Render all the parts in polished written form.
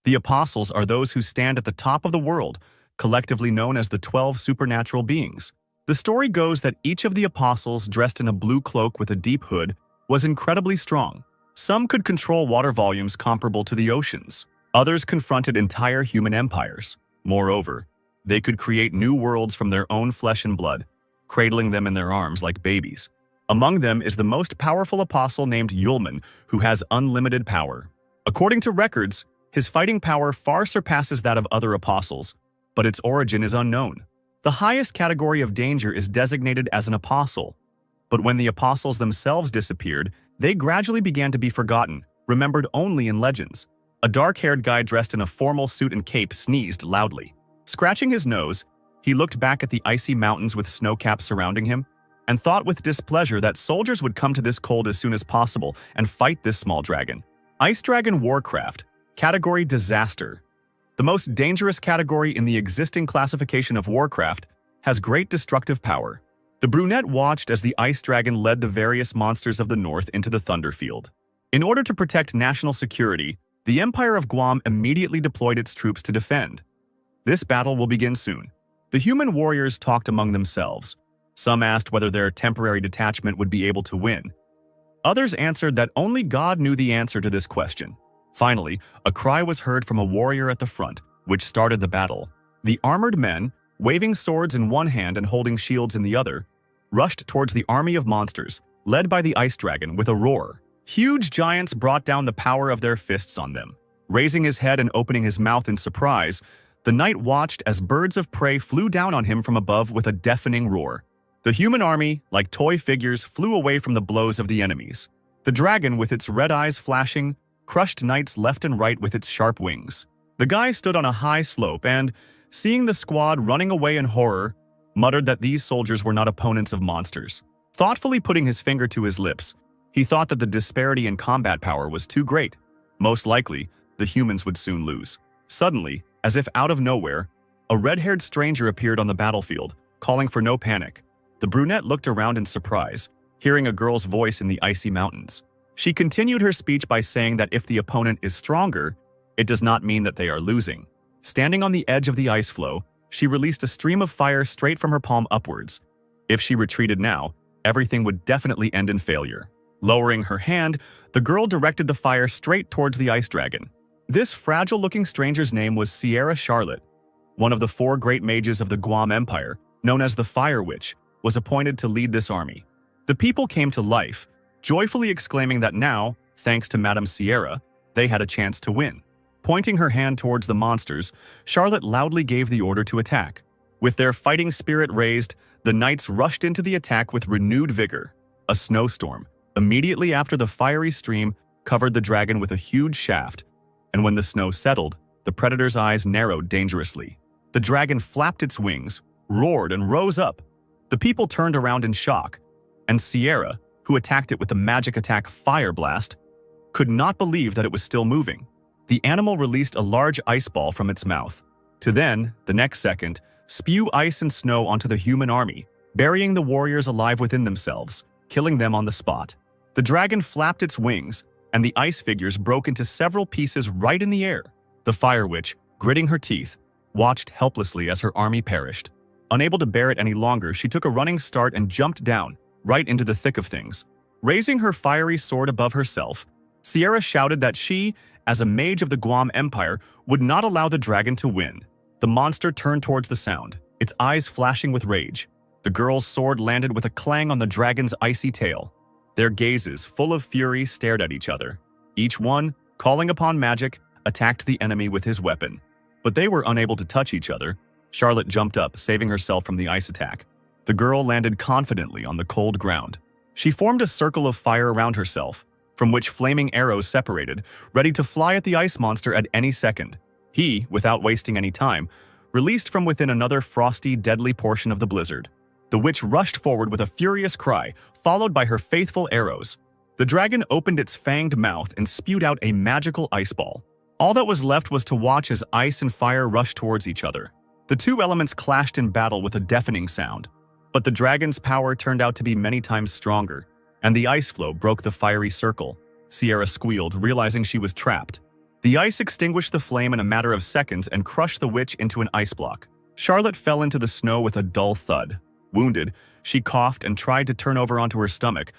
The apostles are those who stand at the top of the world, collectively known as the 12 supernatural beings. The story goes that each of the apostles, dressed in a blue cloak with a deep hood, was incredibly strong. Some could control water volumes comparable to the oceans. Others confronted entire human empires. Moreover, they could create new worlds from their own flesh and blood, cradling them in their arms like babies. Among them is the most powerful apostle named Yulman, who has unlimited power. According to records, his fighting power far surpasses that of other apostles, but its origin is unknown. The highest category of danger is designated as an apostle, but when the apostles themselves disappeared, they gradually began to be forgotten, remembered only in legends. A dark-haired guy dressed in a formal suit and cape sneezed loudly. Scratching his nose, he looked back at the icy mountains with snowcaps surrounding him and thought with displeasure that soldiers would come to this cold as soon as possible and fight this small dragon. Ice Dragon Warcraft. Category Disaster. The most dangerous category in the existing classification of Warcraft has great destructive power. The brunette watched as the Ice Dragon led the various monsters of the north into the Thunderfield. In order to protect national security, the Empire of Guam immediately deployed its troops to defend. This battle will begin soon. The human warriors talked among themselves. Some asked whether their temporary detachment would be able to win. Others answered that only God knew the answer to this question. Finally, a cry was heard from a warrior at the front, which started the battle. The armored men, waving swords in one hand and holding shields in the other, rushed towards the army of monsters, led by the Ice Dragon with a roar. Huge giants brought down the power of their fists on them. Raising his head and opening his mouth in surprise, the knight watched as birds of prey flew down on him from above with a deafening roar. The human army, like toy figures, flew away from the blows of the enemies. The dragon, with its red eyes flashing, crushed knights left and right with its sharp wings. The guy stood on a high slope and, seeing the squad running away in horror, muttered that these soldiers were not opponents of monsters. Thoughtfully putting his finger to his lips, he thought that the disparity in combat power was too great. Most likely, the humans would soon lose. Suddenly, as if out of nowhere, a red-haired stranger appeared on the battlefield, calling for no panic. The brunette looked around in surprise, hearing a girl's voice in the icy mountains. She continued her speech by saying that if the opponent is stronger, it does not mean that they are losing. Standing on the edge of the ice floe, she released a stream of fire straight from her palm upwards. If she retreated now, everything would definitely end in failure. Lowering her hand, the girl directed the fire straight towards the ice dragon. This fragile-looking stranger's name was Sierra Charlotte. One of the 4 great mages of the Guam Empire, known as the Fire Witch, was appointed to lead this army. The people came to life, joyfully exclaiming that now, thanks to Madame Sierra, they had a chance to win. Pointing her hand towards the monsters, Charlotte loudly gave the order to attack. With their fighting spirit raised, the knights rushed into the attack with renewed vigor. A snowstorm, immediately after the fiery stream, covered the dragon with a huge shaft, and when the snow settled, the predator's eyes narrowed dangerously. The dragon flapped its wings, roared, and rose up. The people turned around in shock, and Sierra, who attacked it with the magic attack Fire Blast, could not believe that it was still moving. The animal released a large ice ball from its mouth, to then, the next second, spew ice and snow onto the human army, burying the warriors alive within themselves, killing them on the spot. The dragon flapped its wings, and the ice figures broke into several pieces right in the air. The Fire Witch, gritting her teeth, watched helplessly as her army perished. Unable to bear it any longer, she took a running start and jumped down, right into the thick of things. Raising her fiery sword above herself, Sierra shouted that she, as a mage of the Guam Empire, would not allow the dragon to win. The monster turned towards the sound, its eyes flashing with rage. The girl's sword landed with a clang on the dragon's icy tail. Their gazes, full of fury, stared at each other. Each one, calling upon magic, attacked the enemy with his weapon. But they were unable to touch each other. Charlotte jumped up, saving herself from the ice attack. The girl landed confidently on the cold ground. She formed a circle of fire around herself, from which flaming arrows separated, ready to fly at the ice monster at any second. He, without wasting any time, released from within another frosty, deadly portion of the blizzard. The witch rushed forward with a furious cry, followed by her faithful arrows. The dragon opened its fanged mouth and spewed out a magical ice ball. All that was left was to watch as ice and fire rushed towards each other. The two elements clashed in battle with a deafening sound. But the dragon's power turned out to be many times stronger, and the ice floe broke the fiery circle. Sierra squealed, realizing she was trapped. The ice extinguished the flame in a matter of seconds and crushed the witch into an ice block. Charlotte fell into the snow with a dull thud. Wounded, she coughed and tried to turn over onto her stomach,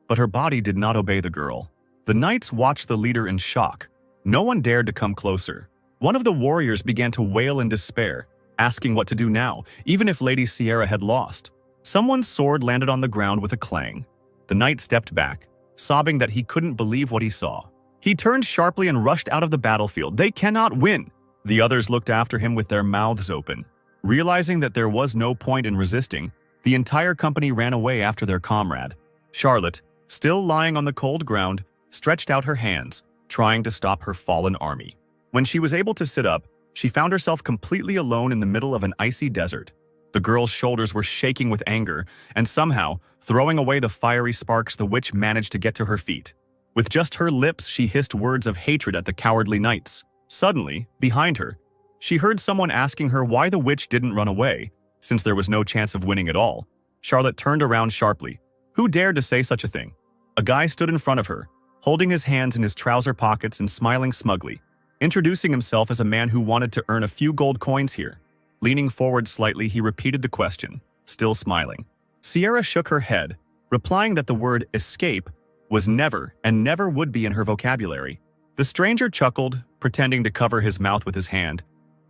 but her body did not obey the girl. The knights watched the leader in shock. No one dared to come closer. One of the warriors began to wail in despair, asking what to do now, even if Lady Sierra had lost. Someone's sword landed on the ground with a clang. The knight stepped back, sobbing that he couldn't believe what he saw. He turned sharply and rushed out of the battlefield. They cannot win! The others looked after him with their mouths open. Realizing that there was no point in resisting, the entire company ran away after their comrade. Charlotte, still lying on the cold ground, stretched out her hands, trying to stop her fallen army. When she was able to sit up, she found herself completely alone in the middle of an icy desert. The girl's shoulders were shaking with anger, and somehow, throwing away the fiery sparks, the witch managed to get to her feet. With just her lips, she hissed words of hatred at the cowardly knights. Suddenly, behind her, she heard someone asking her why the witch didn't run away, since there was no chance of winning at all. Charlotte turned around sharply. Who dared to say such a thing? A guy stood in front of her, holding his hands in his trouser pockets and smiling smugly, introducing himself as a man who wanted to earn a few gold coins here. Leaning forward slightly, he repeated the question, still smiling. Sierra shook her head, replying that the word escape was never and never would be in her vocabulary. The stranger chuckled, pretending to cover his mouth with his hand.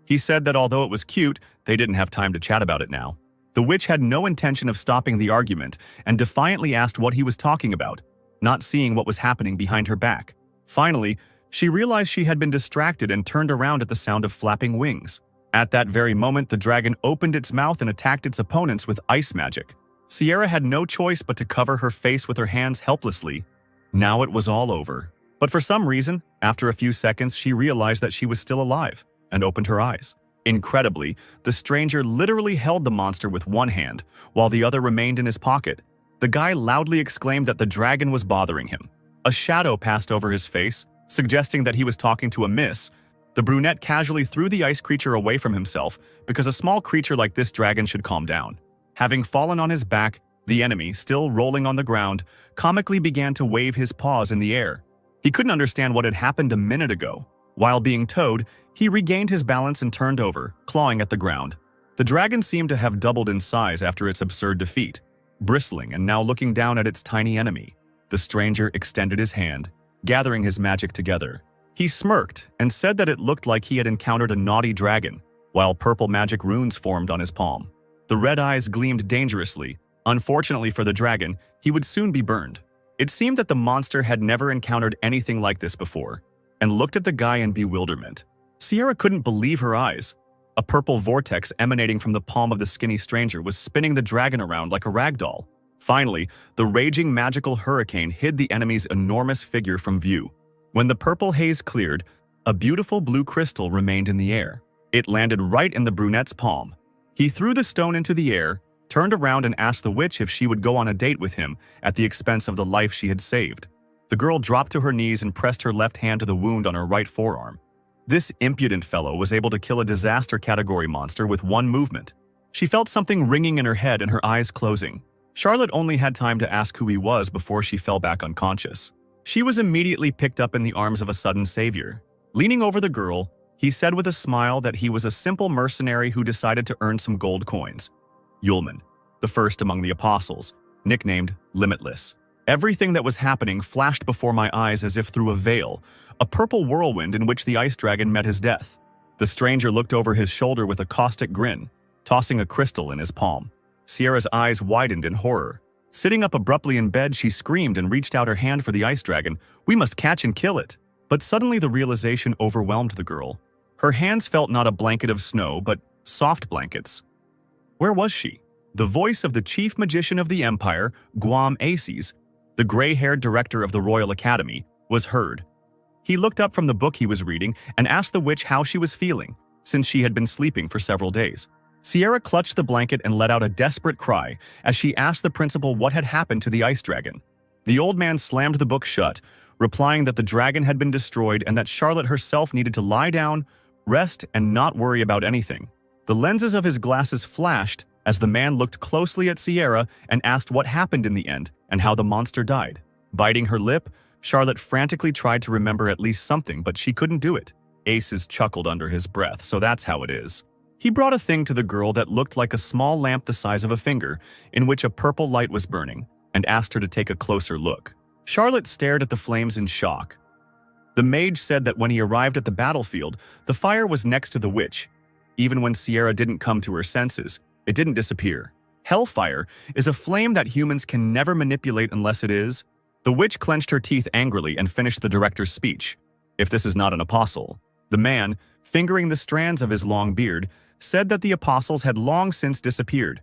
He said that although it was cute, they didn't have time to chat about it now. The witch had no intention of stopping the argument and defiantly asked what he was talking about, not seeing what was happening behind her back. Finally, she realized she had been distracted and turned around at the sound of flapping wings. At that very moment, the dragon opened its mouth and attacked its opponents with ice magic. Sierra had no choice but to cover her face with her hands helplessly. Now it was all over. But for some reason, after a few seconds, she realized that she was still alive and opened her eyes. Incredibly, the stranger literally held the monster with one hand, while the other remained in his pocket. The guy loudly exclaimed that the dragon was bothering him. A shadow passed over his face, suggesting that he was talking to a miss. The brunette casually threw the ice creature away from himself because a small creature like this dragon should calm down. Having fallen on his back, the enemy, still rolling on the ground, comically began to wave his paws in the air. He couldn't understand what had happened a minute ago. While being towed, he regained his balance and turned over, clawing at the ground. The dragon seemed to have doubled in size after its absurd defeat, bristling and now looking down at its tiny enemy. The stranger extended his hand, gathering his magic together. He smirked and said that it looked like he had encountered a naughty dragon, while purple magic runes formed on his palm. The red eyes gleamed dangerously. Unfortunately for the dragon, he would soon be burned. It seemed that the monster had never encountered anything like this before, and looked at the guy in bewilderment. Sierra couldn't believe her eyes. A purple vortex emanating from the palm of the skinny stranger was spinning the dragon around like a rag doll. Finally, the raging magical hurricane hid the enemy's enormous figure from view. When the purple haze cleared, a beautiful blue crystal remained in the air. It landed right in the brunette's palm. He threw the stone into the air, turned around and asked the witch if she would go on a date with him at the expense of the life she had saved. The girl dropped to her knees and pressed her left hand to the wound on her right forearm. This impudent fellow was able to kill a disaster category monster with one movement. She felt something ringing in her head and her eyes closing. Charlotte only had time to ask who he was before she fell back unconscious. She was immediately picked up in the arms of a sudden savior. Leaning over the girl, he said with a smile that he was a simple mercenary who decided to earn some gold coins. Yulman, the first among the apostles, nicknamed Limitless. Everything that was happening flashed before my eyes as if through a veil, a purple whirlwind in which the ice dragon met his death. The stranger looked over his shoulder with a caustic grin, tossing a crystal in his palm. Sierra's eyes widened in horror. Sitting up abruptly in bed, she screamed and reached out her hand for the ice dragon. "We must catch and kill it." But suddenly the realization overwhelmed the girl. Her hands felt not a blanket of snow, but soft blankets. Where was she? The voice of the chief magician of the empire, Guam Aces, the gray-haired director of the Royal Academy, was heard. He looked up from the book he was reading and asked the witch how she was feeling, since she had been sleeping for several days. Sierra clutched the blanket and let out a desperate cry as she asked the principal what had happened to the ice dragon. The old man slammed the book shut, replying that the dragon had been destroyed and that Charlotte herself needed to lie down, rest, and not worry about anything. The lenses of his glasses flashed as the man looked closely at Sierra and asked what happened in the end and how the monster died. Biting her lip, Charlotte frantically tried to remember at least something, but she couldn't do it. Aces chuckled under his breath, so that's how it is. He brought a thing to the girl that looked like a small lamp the size of a finger, in which a purple light was burning, and asked her to take a closer look. Charlotte stared at the flames in shock. The mage said that when he arrived at the battlefield, the fire was next to the witch. Even when Sierra didn't come to her senses, it didn't disappear. Hellfire is a flame that humans can never manipulate unless it is. The witch clenched her teeth angrily and finished the director's speech. If this is not an apostle. The man, fingering the strands of his long beard, said that the apostles had long since disappeared.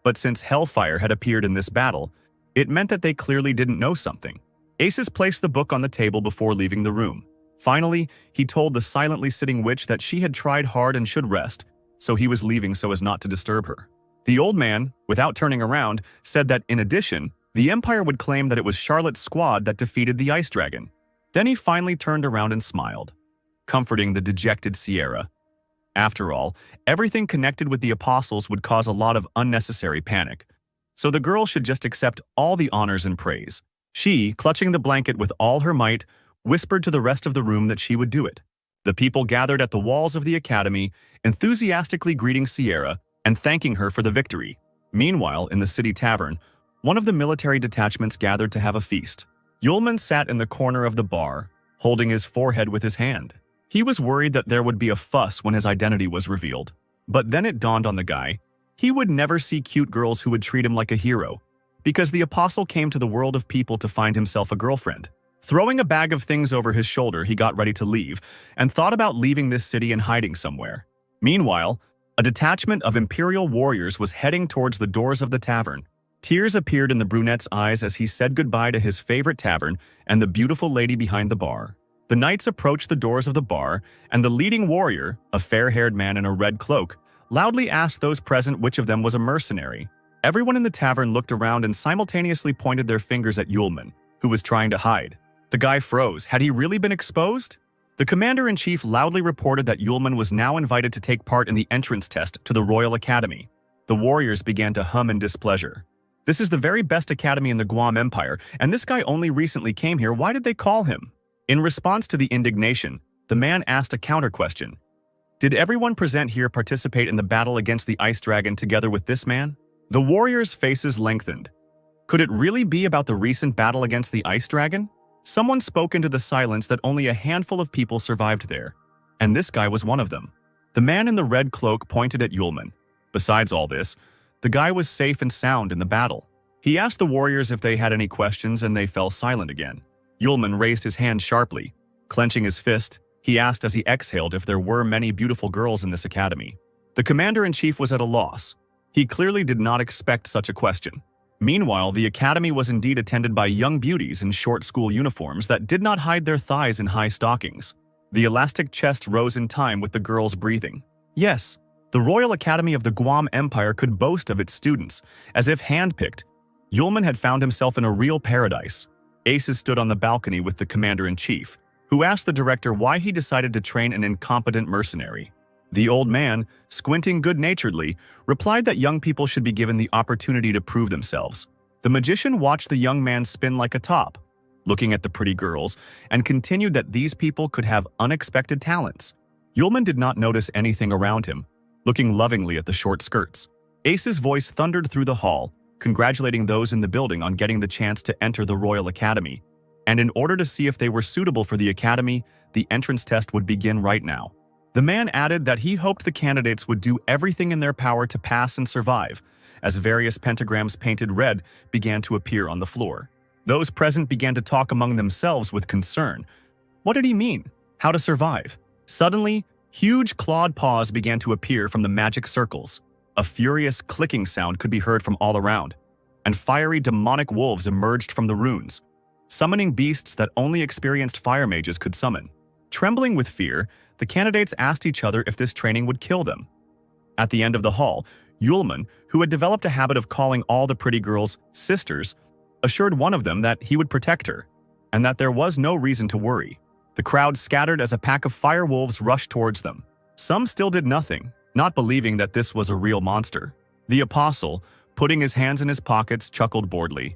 But since hellfire had appeared in this battle, it meant that they clearly didn't know something. Aces placed the book on the table before leaving the room. Finally, he told the silently sitting witch that she had tried hard and should rest, so he was leaving so as not to disturb her. The old man, without turning around, said that in addition, the Empire would claim that it was Charlotte's squad that defeated the Ice Dragon. Then he finally turned around and smiled, comforting the dejected Sierra. After all, everything connected with the apostles would cause a lot of unnecessary panic, so the girl should just accept all the honors and praise. She, clutching the blanket with all her might, whispered to the rest of the room that she would do it. The people gathered at the walls of the academy, enthusiastically greeting Sierra and thanking her for the victory. Meanwhile, in the city tavern, one of the military detachments gathered to have a feast. Yulman sat in the corner of the bar, holding his forehead with his hand. He was worried that there would be a fuss when his identity was revealed. But then it dawned on the guy. He would never see cute girls who would treat him like a hero, because the apostle came to the world of people to find himself a girlfriend. Throwing a bag of things over his shoulder, he got ready to leave and thought about leaving this city and hiding somewhere. Meanwhile, a detachment of Imperial warriors was heading towards the doors of the tavern. Tears appeared in the brunette's eyes as he said goodbye to his favorite tavern and the beautiful lady behind the bar. The knights approached the doors of the bar, and the leading warrior, a fair-haired man in a red cloak, loudly asked those present which of them was a mercenary. Everyone in the tavern looked around and simultaneously pointed their fingers at Yulman, who was trying to hide. The guy froze. Had he really been exposed? The commander-in-chief loudly reported that Yulman was now invited to take part in the entrance test to the Royal Academy. The warriors began to hum in displeasure. This is the very best academy in the Guam Empire, and this guy only recently came here. Why did they call him? In response to the indignation, the man asked a counter-question. Did everyone present here participate in the battle against the Ice Dragon together with this man? The warriors' faces lengthened. Could it really be about the recent battle against the Ice Dragon? Someone spoke into the silence that only a handful of people survived there, and this guy was one of them. The man in the red cloak pointed at Yulman. Besides all this, the guy was safe and sound in the battle. He asked the warriors if they had any questions, and they fell silent again. Yulman raised his hand sharply. Clenching his fist, he asked as he exhaled if there were many beautiful girls in this academy. The commander-in-chief was at a loss. He clearly did not expect such a question. Meanwhile, the academy was indeed attended by young beauties in short school uniforms that did not hide their thighs in high stockings. The elastic chest rose in time with the girls' breathing. Yes, the Royal Academy of the Guam Empire could boast of its students, as if handpicked. Yulman had found himself in a real paradise. Aces stood on the balcony with the commander-in-chief, who asked the director why he decided to train an incompetent mercenary. The old man, squinting good-naturedly, replied that young people should be given the opportunity to prove themselves. The magician watched the young man spin like a top, looking at the pretty girls, and continued that these people could have unexpected talents. Yulman did not notice anything around him, looking lovingly at the short skirts. Ace's voice thundered through the hall, congratulating those in the building on getting the chance to enter the Royal Academy. And in order to see if they were suitable for the academy, the entrance test would begin right now. The man added that he hoped the candidates would do everything in their power to pass and survive, as various pentagrams painted red began to appear on the floor. Those present began to talk among themselves with concern. What did he mean? How to survive? Suddenly, huge clawed paws began to appear from the magic circles. A furious clicking sound could be heard from all around, and fiery demonic wolves emerged from the runes, summoning beasts that only experienced fire mages could summon. Trembling with fear, the candidates asked each other if this training would kill them. At the end of the hall, Yulman, who had developed a habit of calling all the pretty girls sisters, assured one of them that he would protect her, and that there was no reason to worry. The crowd scattered as a pack of fire wolves rushed towards them. Some still did nothing, not believing that this was a real monster. The apostle, putting his hands in his pockets, chuckled boredly.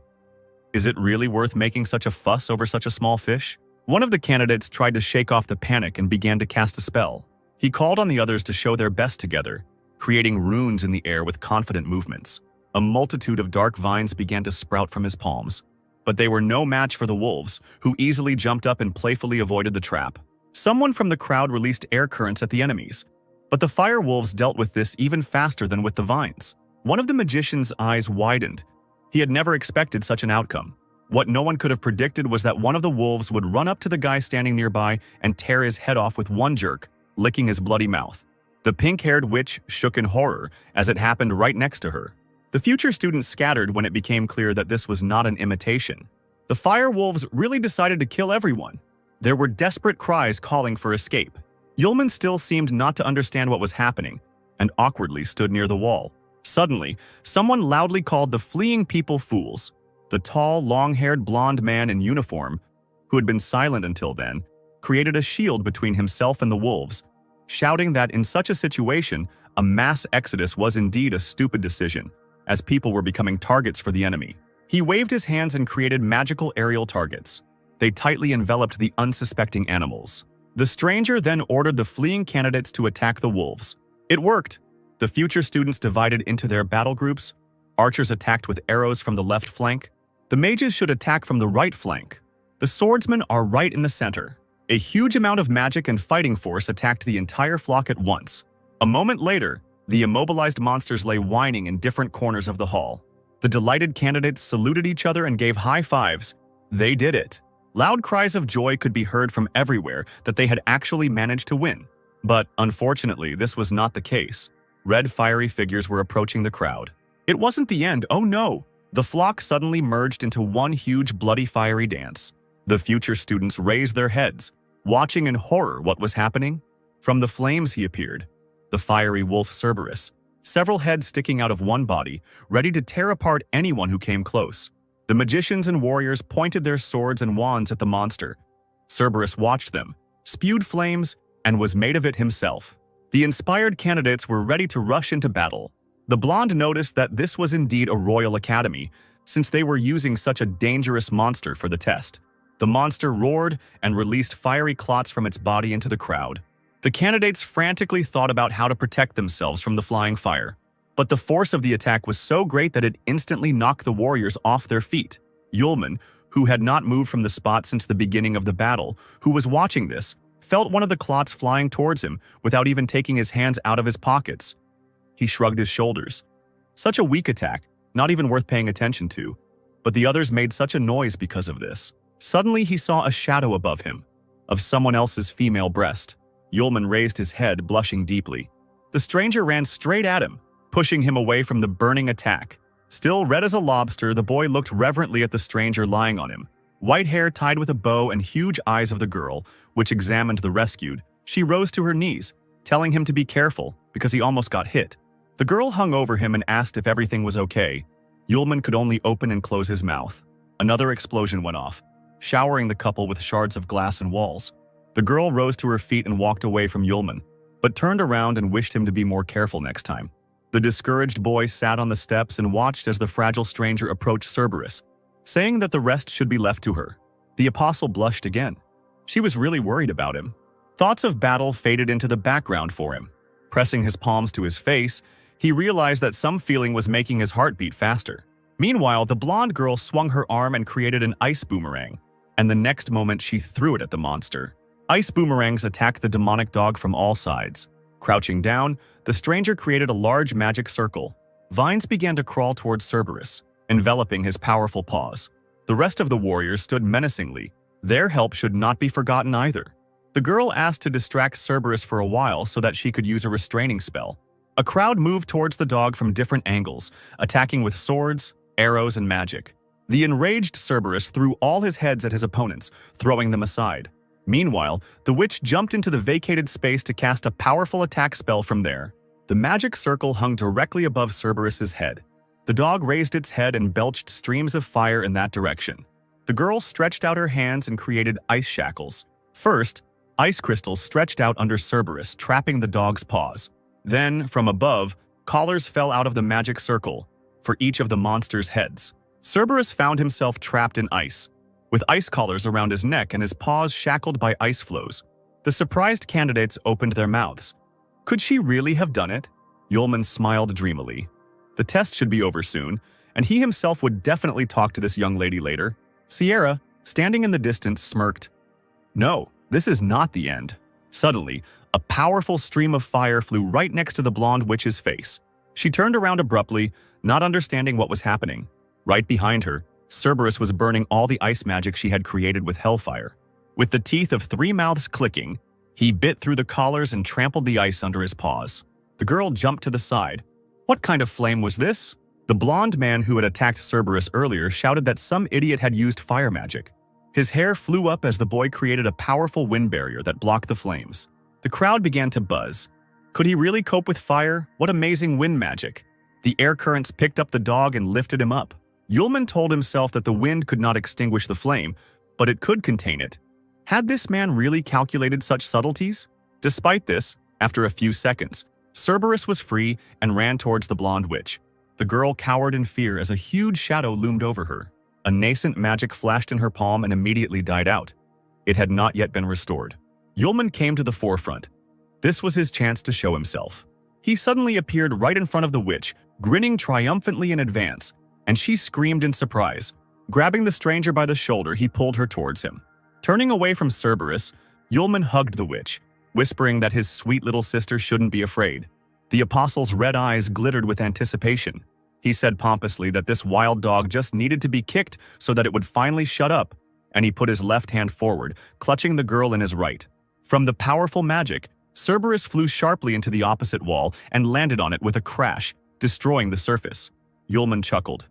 Is it really worth making such a fuss over such a small fish? One of the candidates tried to shake off the panic and began to cast a spell. He called on the others to show their best together, creating runes in the air with confident movements. A multitude of dark vines began to sprout from his palms. But they were no match for the wolves, who easily jumped up and playfully avoided the trap. Someone from the crowd released air currents at the enemies, but the fire wolves dealt with this even faster than with the vines. One of the magician's eyes widened. He had never expected such an outcome. What no one could have predicted was that one of the wolves would run up to the guy standing nearby and tear his head off with one jerk, licking his bloody mouth. The pink-haired witch shook in horror as it happened right next to her. The future students scattered when it became clear that this was not an imitation. The fire wolves really decided to kill everyone. There were desperate cries calling for escape. Yulman still seemed not to understand what was happening and awkwardly stood near the wall. Suddenly, someone loudly called the fleeing people fools. The tall, long-haired blonde man in uniform, who had been silent until then, created a shield between himself and the wolves, shouting that in such a situation, a mass exodus was indeed a stupid decision, as people were becoming targets for the enemy. He waved his hands and created magical aerial targets. They tightly enveloped the unsuspecting animals. The stranger then ordered the fleeing candidates to attack the wolves. It worked. The future students divided into their battle groups. Archers attacked with arrows from the left flank. The mages should attack from the right flank. The swordsmen are right in the center. A huge amount of magic and fighting force attacked the entire flock at once. A moment later, the immobilized monsters lay whining in different corners of the hall. The delighted candidates saluted each other and gave high fives. They did it. Loud cries of joy could be heard from everywhere that they had actually managed to win. But unfortunately, this was not the case. Red fiery figures were approaching the crowd. It wasn't the end, oh no! The flock suddenly merged into one huge bloody fiery dance. The future students raised their heads, watching in horror what was happening. From the flames he appeared, the fiery wolf Cerberus, several heads sticking out of one body, ready to tear apart anyone who came close. The magicians and warriors pointed their swords and wands at the monster. Cerberus watched them, spewed flames, and was made of it himself. The inspired candidates were ready to rush into battle. The blonde noticed that this was indeed a royal academy, since they were using such a dangerous monster for the test. The monster roared and released fiery clots from its body into the crowd. The candidates frantically thought about how to protect themselves from the flying fire. But the force of the attack was so great that it instantly knocked the warriors off their feet. Yulman, who had not moved from the spot since the beginning of the battle, who was watching this, felt one of the clots flying towards him without even taking his hands out of his pockets. He shrugged his shoulders. Such a weak attack, not even worth paying attention to. But the others made such a noise because of this. Suddenly he saw a shadow above him, of someone else's female breast. Yulman raised his head, blushing deeply. The stranger ran straight at him, pushing him away from the burning attack. Still red as a lobster, the boy looked reverently at the stranger lying on him. White hair tied with a bow and huge eyes of the girl, which examined the rescued. She rose to her knees, telling him to be careful because he almost got hit. The girl hung over him and asked if everything was okay. Yulman could only open and close his mouth. Another explosion went off, showering the couple with shards of glass and walls. The girl rose to her feet and walked away from Yulman, but turned around and wished him to be more careful next time. The discouraged boy sat on the steps and watched as the fragile stranger approached Cerberus, saying that the rest should be left to her. The apostle blushed again. She was really worried about him. Thoughts of battle faded into the background for him. Pressing his palms to his face, he realized that some feeling was making his heart beat faster. Meanwhile, the blonde girl swung her arm and created an ice boomerang, and the next moment she threw it at the monster. Ice boomerangs attacked the demonic dog from all sides. Crouching down, the stranger created a large magic circle. Vines began to crawl towards Cerberus, enveloping his powerful paws. The rest of the warriors stood menacingly. Their help should not be forgotten either. The girl asked to distract Cerberus for a while so that she could use a restraining spell. A crowd moved towards the dog from different angles, attacking with swords, arrows, and magic. The enraged Cerberus threw all his heads at his opponents, throwing them aside. Meanwhile, the witch jumped into the vacated space to cast a powerful attack spell from there. The magic circle hung directly above Cerberus's head. The dog raised its head and belched streams of fire in that direction. The girl stretched out her hands and created ice shackles. First, ice crystals stretched out under Cerberus, trapping the dog's paws. Then, from above, collars fell out of the magic circle for each of the monster's heads. Cerberus found himself trapped in ice, with ice collars around his neck and his paws shackled by ice floes. The surprised candidates opened their mouths. Could she really have done it? Yulman smiled dreamily. The test should be over soon, and he himself would definitely talk to this young lady later. Sierra, standing in the distance, smirked. No, this is not the end. Suddenly, a powerful stream of fire flew right next to the blonde witch's face. She turned around abruptly, not understanding what was happening. Right behind her, Cerberus was burning all the ice magic she had created with hellfire. With the teeth of 3 mouths clicking, he bit through the collars and trampled the ice under his paws. The girl jumped to the side. What kind of flame was this? The blonde man who had attacked Cerberus earlier shouted that some idiot had used fire magic. His hair flew up as the boy created a powerful wind barrier that blocked the flames. The crowd began to buzz. Could he really cope with fire? What amazing wind magic! The air currents picked up the dog and lifted him up. Yulman told himself that the wind could not extinguish the flame, but it could contain it. Had this man really calculated such subtleties? Despite this, after a few seconds, Cerberus was free and ran towards the blonde witch. The girl cowered in fear as a huge shadow loomed over her. A nascent magic flashed in her palm and immediately died out. It had not yet been restored. Yulman came to the forefront. This was his chance to show himself. He suddenly appeared right in front of the witch, grinning triumphantly in advance, and she screamed in surprise. Grabbing the stranger by the shoulder, he pulled her towards him. Turning away from Cerberus, Yulman hugged the witch, whispering that his sweet little sister shouldn't be afraid. The apostle's red eyes glittered with anticipation. He said pompously that this wild dog just needed to be kicked so that it would finally shut up, and he put his left hand forward, clutching the girl in his right. From the powerful magic, Cerberus flew sharply into the opposite wall and landed on it with a crash, destroying the surface. Yulman chuckled.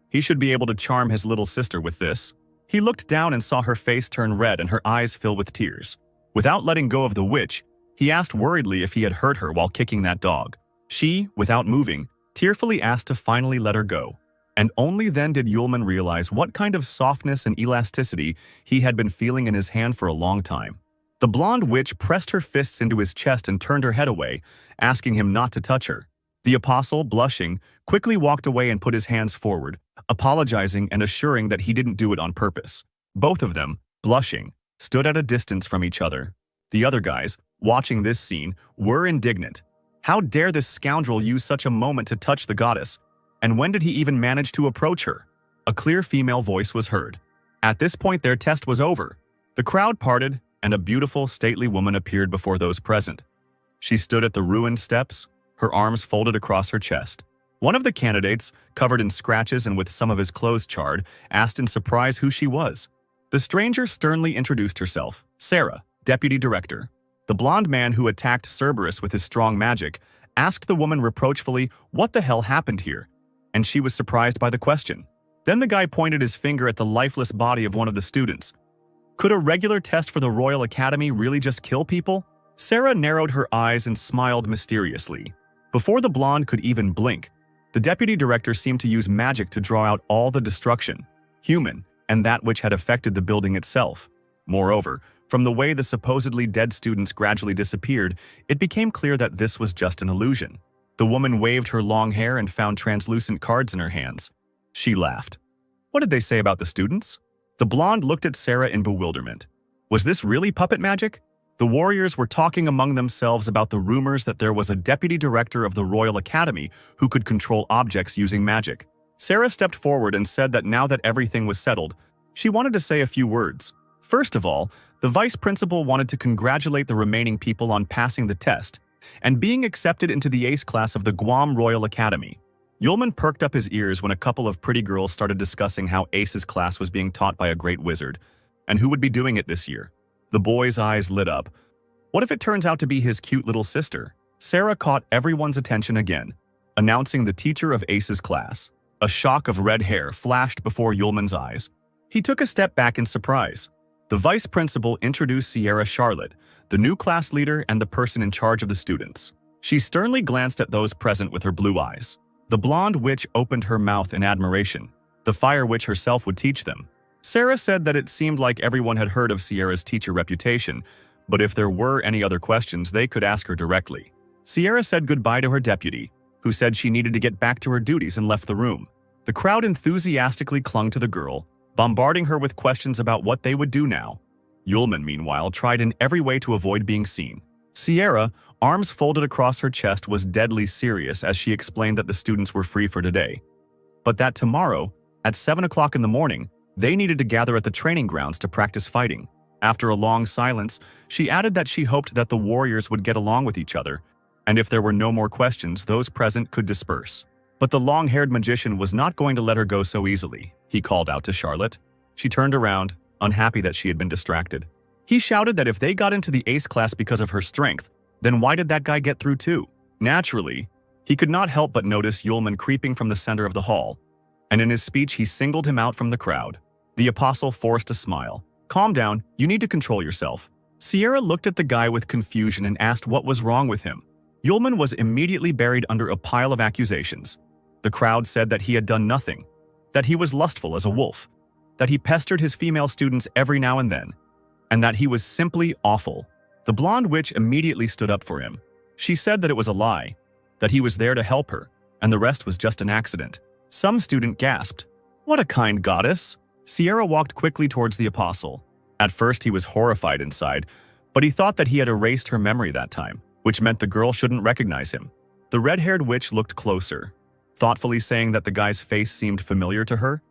He should be able to charm his little sister with this. He looked down and saw her face turn red and her eyes fill with tears. Without letting go of the witch, he asked worriedly if he had hurt her while kicking that dog. She, without moving, tearfully asked to finally let her go. And only then did Yulman realize what kind of softness and elasticity he had been feeling in his hand for a long time. The blonde witch pressed her fists into his chest and turned her head away, asking him not to touch her. The apostle, blushing, quickly walked away and put his hands forward, apologizing and assuring that he didn't do it on purpose. Both of them, blushing, stood at a distance from each other. The other guys, watching this scene, were indignant. How dare this scoundrel use such a moment to touch the goddess? And when did he even manage to approach her? A clear female voice was heard. At this point, their test was over. The crowd parted, and a beautiful, stately woman appeared before those present. She stood at the ruined steps, her arms folded across her chest. One of the candidates, covered in scratches and with some of his clothes charred, asked in surprise who she was. The stranger sternly introduced herself, Sarah, deputy director. The blonde man who attacked Cerberus with his strong magic asked the woman reproachfully what the hell happened here, and she was surprised by the question. Then the guy pointed his finger at the lifeless body of one of the students. Could a regular test for the Royal Academy really just kill people? Sarah narrowed her eyes and smiled mysteriously. Before the blonde could even blink, the deputy director seemed to use magic to draw out all the destruction, human, and that which had affected the building itself. Moreover, from the way the supposedly dead students gradually disappeared, it became clear that this was just an illusion. The woman waved her long hair and found translucent cards in her hands. She laughed. What did they say about the students? The blonde looked at Sarah in bewilderment. Was this really puppet magic? The warriors were talking among themselves about the rumors that there was a deputy director of the Royal Academy who could control objects using magic. Sarah stepped forward and said that now that everything was settled, she wanted to say a few words. First of all, the vice principal wanted to congratulate the remaining people on passing the test and being accepted into the ace class of the Guam Royal Academy. Yulman perked up his ears when a couple of pretty girls started discussing how Ace's class was being taught by a great wizard, and who would be doing it this year. The boy's eyes lit up. What if it turns out to be his cute little sister? Sarah caught everyone's attention again, announcing the teacher of Ace's class. A shock of red hair flashed before Yulman's eyes. He took a step back in surprise. The vice principal introduced Sierra Charlotte, the new class leader and the person in charge of the students. She sternly glanced at those present with her blue eyes. The blonde witch opened her mouth in admiration. The fire witch herself would teach them. Sarah said that it seemed like everyone had heard of Sierra's teacher reputation, but if there were any other questions, they could ask her directly. Sierra said goodbye to her deputy, who said she needed to get back to her duties and left the room. The crowd enthusiastically clung to the girl, bombarding her with questions about what they would do now. Yulman, meanwhile, tried in every way to avoid being seen. Sierra, arms folded across her chest, was deadly serious as she explained that the students were free for today, but that tomorrow, at 7 o'clock in the morning, they needed to gather at the training grounds to practice fighting. After a long silence, she added that she hoped that the warriors would get along with each other, and if there were no more questions, those present could disperse. But the long-haired magician was not going to let her go so easily, he called out to Charlotte. She turned around, unhappy that she had been distracted. He shouted that if they got into the ace class because of her strength, then why did that guy get through too? Naturally, he could not help but notice Yulman creeping from the center of the hall, and in his speech he singled him out from the crowd. The apostle forced a smile. "Calm down, you need to control yourself." Sierra looked at the guy with confusion and asked what was wrong with him. Yulman was immediately buried under a pile of accusations. The crowd said that he had done nothing, that he was lustful as a wolf, that he pestered his female students every now and then, and that he was simply awful. The blonde witch immediately stood up for him. She said that it was a lie, that he was there to help her, and the rest was just an accident. Some student gasped, "What a kind goddess!" Sierra walked quickly towards the apostle. At first he was horrified inside, but he thought that he had erased her memory that time, which meant the girl shouldn't recognize him. The red-haired witch looked closer, thoughtfully saying that the guy's face seemed familiar to her,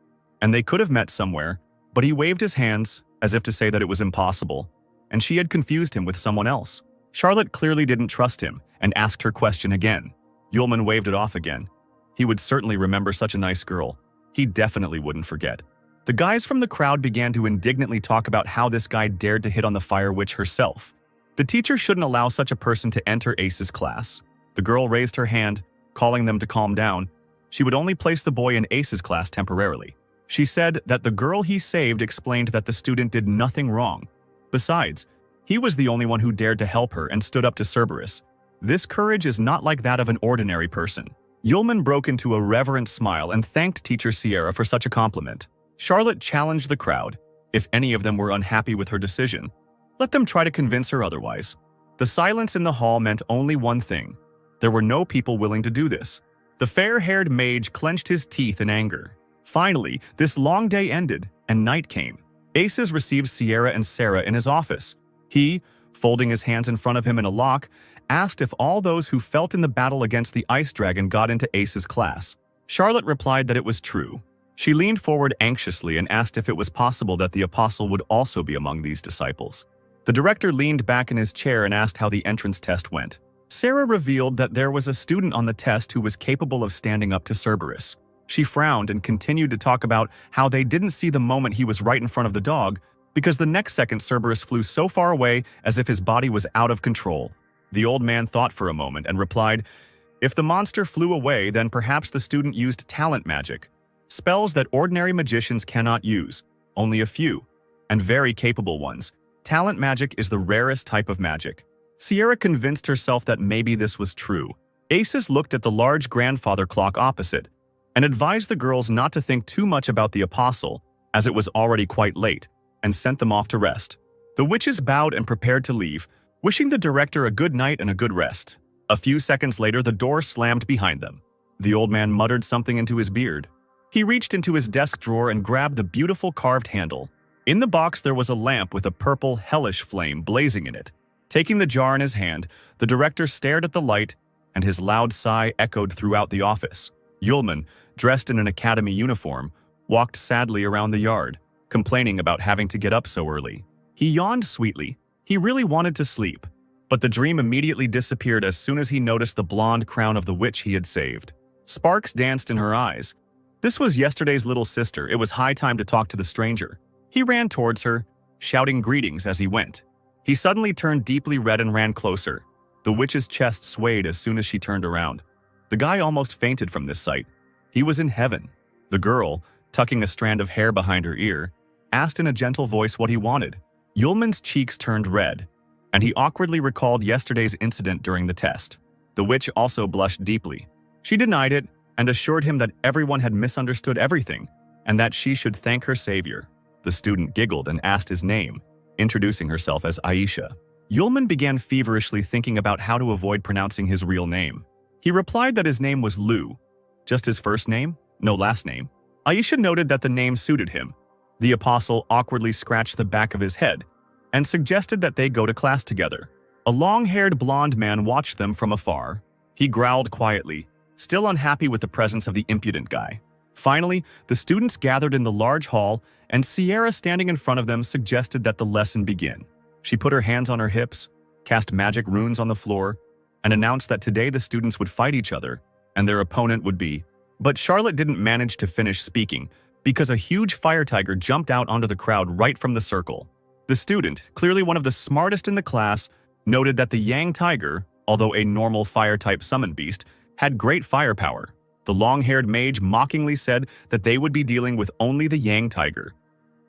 and they could have met somewhere, but he waved his hands as if to say that it was impossible, and she had confused him with someone else. Charlotte clearly didn't trust him and asked her question again. Yulman waved it off again. He would certainly remember such a nice girl. He definitely wouldn't forget. The guys from the crowd began to indignantly talk about how this guy dared to hit on the fire witch herself. The teacher shouldn't allow such a person to enter Ace's class. The girl raised her hand, calling them to calm down. She would only place the boy in Ace's class temporarily. She said that the girl he saved explained that the student did nothing wrong. Besides, he was the only one who dared to help her and stood up to Cerberus. This courage is not like that of an ordinary person. Yulman broke into a reverent smile and thanked teacher Sierra for such a compliment. Charlotte challenged the crowd. If any of them were unhappy with her decision, let them try to convince her otherwise. The silence in the hall meant only one thing. There were no people willing to do this. The fair-haired mage clenched his teeth in anger. Finally, this long day ended, and night came. Aces received Sierra and Sarah in his office. He, folding his hands in front of him in a lock, asked if all those who felt in the battle against the ice dragon got into Ace's class. Charlotte replied that it was true. She leaned forward anxiously and asked if it was possible that the apostle would also be among these disciples. The director leaned back in his chair and asked how the entrance test went. Sarah revealed that there was a student on the test who was capable of standing up to Cerberus. She frowned and continued to talk about how they didn't see the moment he was right in front of the dog, because the next second Cerberus flew so far away as if his body was out of control. The old man thought for a moment and replied, "If the monster flew away, then perhaps the student used talent magic. Spells that ordinary magicians cannot use, only a few, and very capable ones. Talent magic is the rarest type of magic." Sierra convinced herself that maybe this was true. Aces looked at the large grandfather clock opposite and advised the girls not to think too much about the apostle, as it was already quite late, and sent them off to rest. The witches bowed and prepared to leave, wishing the director a good night and a good rest. A few seconds later, the door slammed behind them. The old man muttered something into his beard. He reached into his desk drawer and grabbed the beautiful carved handle. In the box, there was a lamp with a purple, hellish flame blazing in it. Taking the jar in his hand, the director stared at the light, and his loud sigh echoed throughout the office. Yulman, dressed in an academy uniform, walked sadly around the yard, complaining about having to get up so early. He yawned sweetly. He really wanted to sleep, but the dream immediately disappeared as soon as he noticed the blonde crown of the witch he had saved. Sparks danced in her eyes. This was yesterday's little sister. It was high time to talk to the stranger. He ran towards her, shouting greetings as he went. He suddenly turned deeply red and ran closer. The witch's chest swayed as soon as she turned around. The guy almost fainted from this sight. He was in heaven. The girl, tucking a strand of hair behind her ear, asked in a gentle voice what he wanted. Yulman's cheeks turned red, and he awkwardly recalled yesterday's incident during the test. The witch also blushed deeply. She denied it and assured him that everyone had misunderstood everything and that she should thank her savior. The student giggled and asked his name, introducing herself as Aisha. Yulman began feverishly thinking about how to avoid pronouncing his real name. He replied that his name was Lu, just his first name. no last name. Aisha noted that the name suited him. The apostle awkwardly scratched the back of his head and suggested that they go to class together. A long-haired blonde man watched them from afar. He growled quietly, still unhappy with the presence of the impudent guy. Finally, the students gathered in the large hall, and Sierra, standing in front of them, suggested that the lesson begin. She put her hands on her hips, cast magic runes on the floor, and announced that today the students would fight each other, and their opponent would be. But Charlotte didn't manage to finish speaking because a huge fire tiger jumped out onto the crowd right from the circle. The student, clearly one of the smartest in the class, noted that the Yang tiger, although a normal fire-type summon beast, had great firepower. The long-haired mage mockingly said that they would be dealing with only the Yang tiger.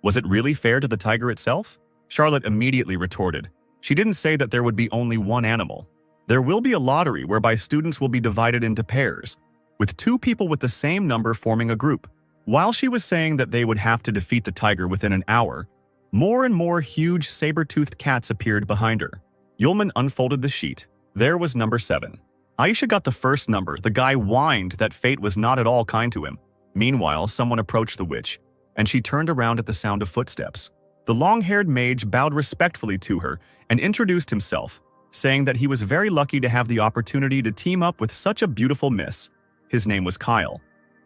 Was it really fair to the tiger itself? Charlotte immediately retorted. She didn't say that there would be only one animal. There will be a lottery whereby students will be divided into pairs, with 2 people with the same number forming a group. While she was saying that they would have to defeat the tiger within an hour, more and more huge saber-toothed cats appeared behind her. Yulman unfolded the sheet. There was number 7. Aisha got the first number. The guy whined that fate was not at all kind to him. Meanwhile, someone approached the witch, and she turned around at the sound of footsteps. The long-haired mage bowed respectfully to her and introduced himself, saying that he was very lucky to have the opportunity to team up with such a beautiful miss. His name was Kyle,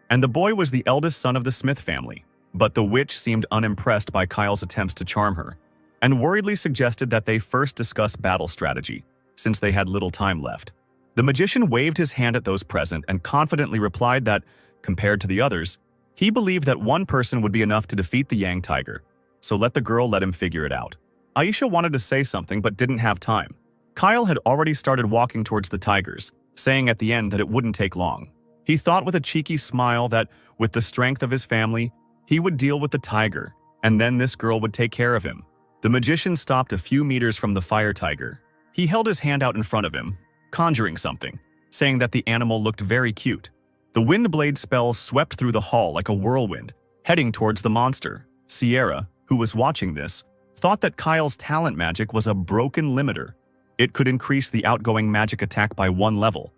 and the boy was the eldest son of the Smith family. But the witch seemed unimpressed by Kyle's attempts to charm her, and worriedly suggested that they first discuss battle strategy, since they had little time left. The magician waved his hand at those present and confidently replied that, compared to the others, he believed that one person would be enough to defeat the Yang tiger, so let him figure it out. Aisha wanted to say something but didn't have time. Kyle had already started walking towards the tigers, saying at the end that it wouldn't take long. He thought with a cheeky smile that, with the strength of his family, he would deal with the tiger, and then this girl would take care of him. The magician stopped a few meters from the fire tiger. He held his hand out in front of him, conjuring something, saying that the animal looked very cute. The wind blade spell swept through the hall like a whirlwind, heading towards the monster. Sierra, who was watching this, thought that Kyle's talent magic was a broken limiter. It could increase the outgoing magic attack by 1 level.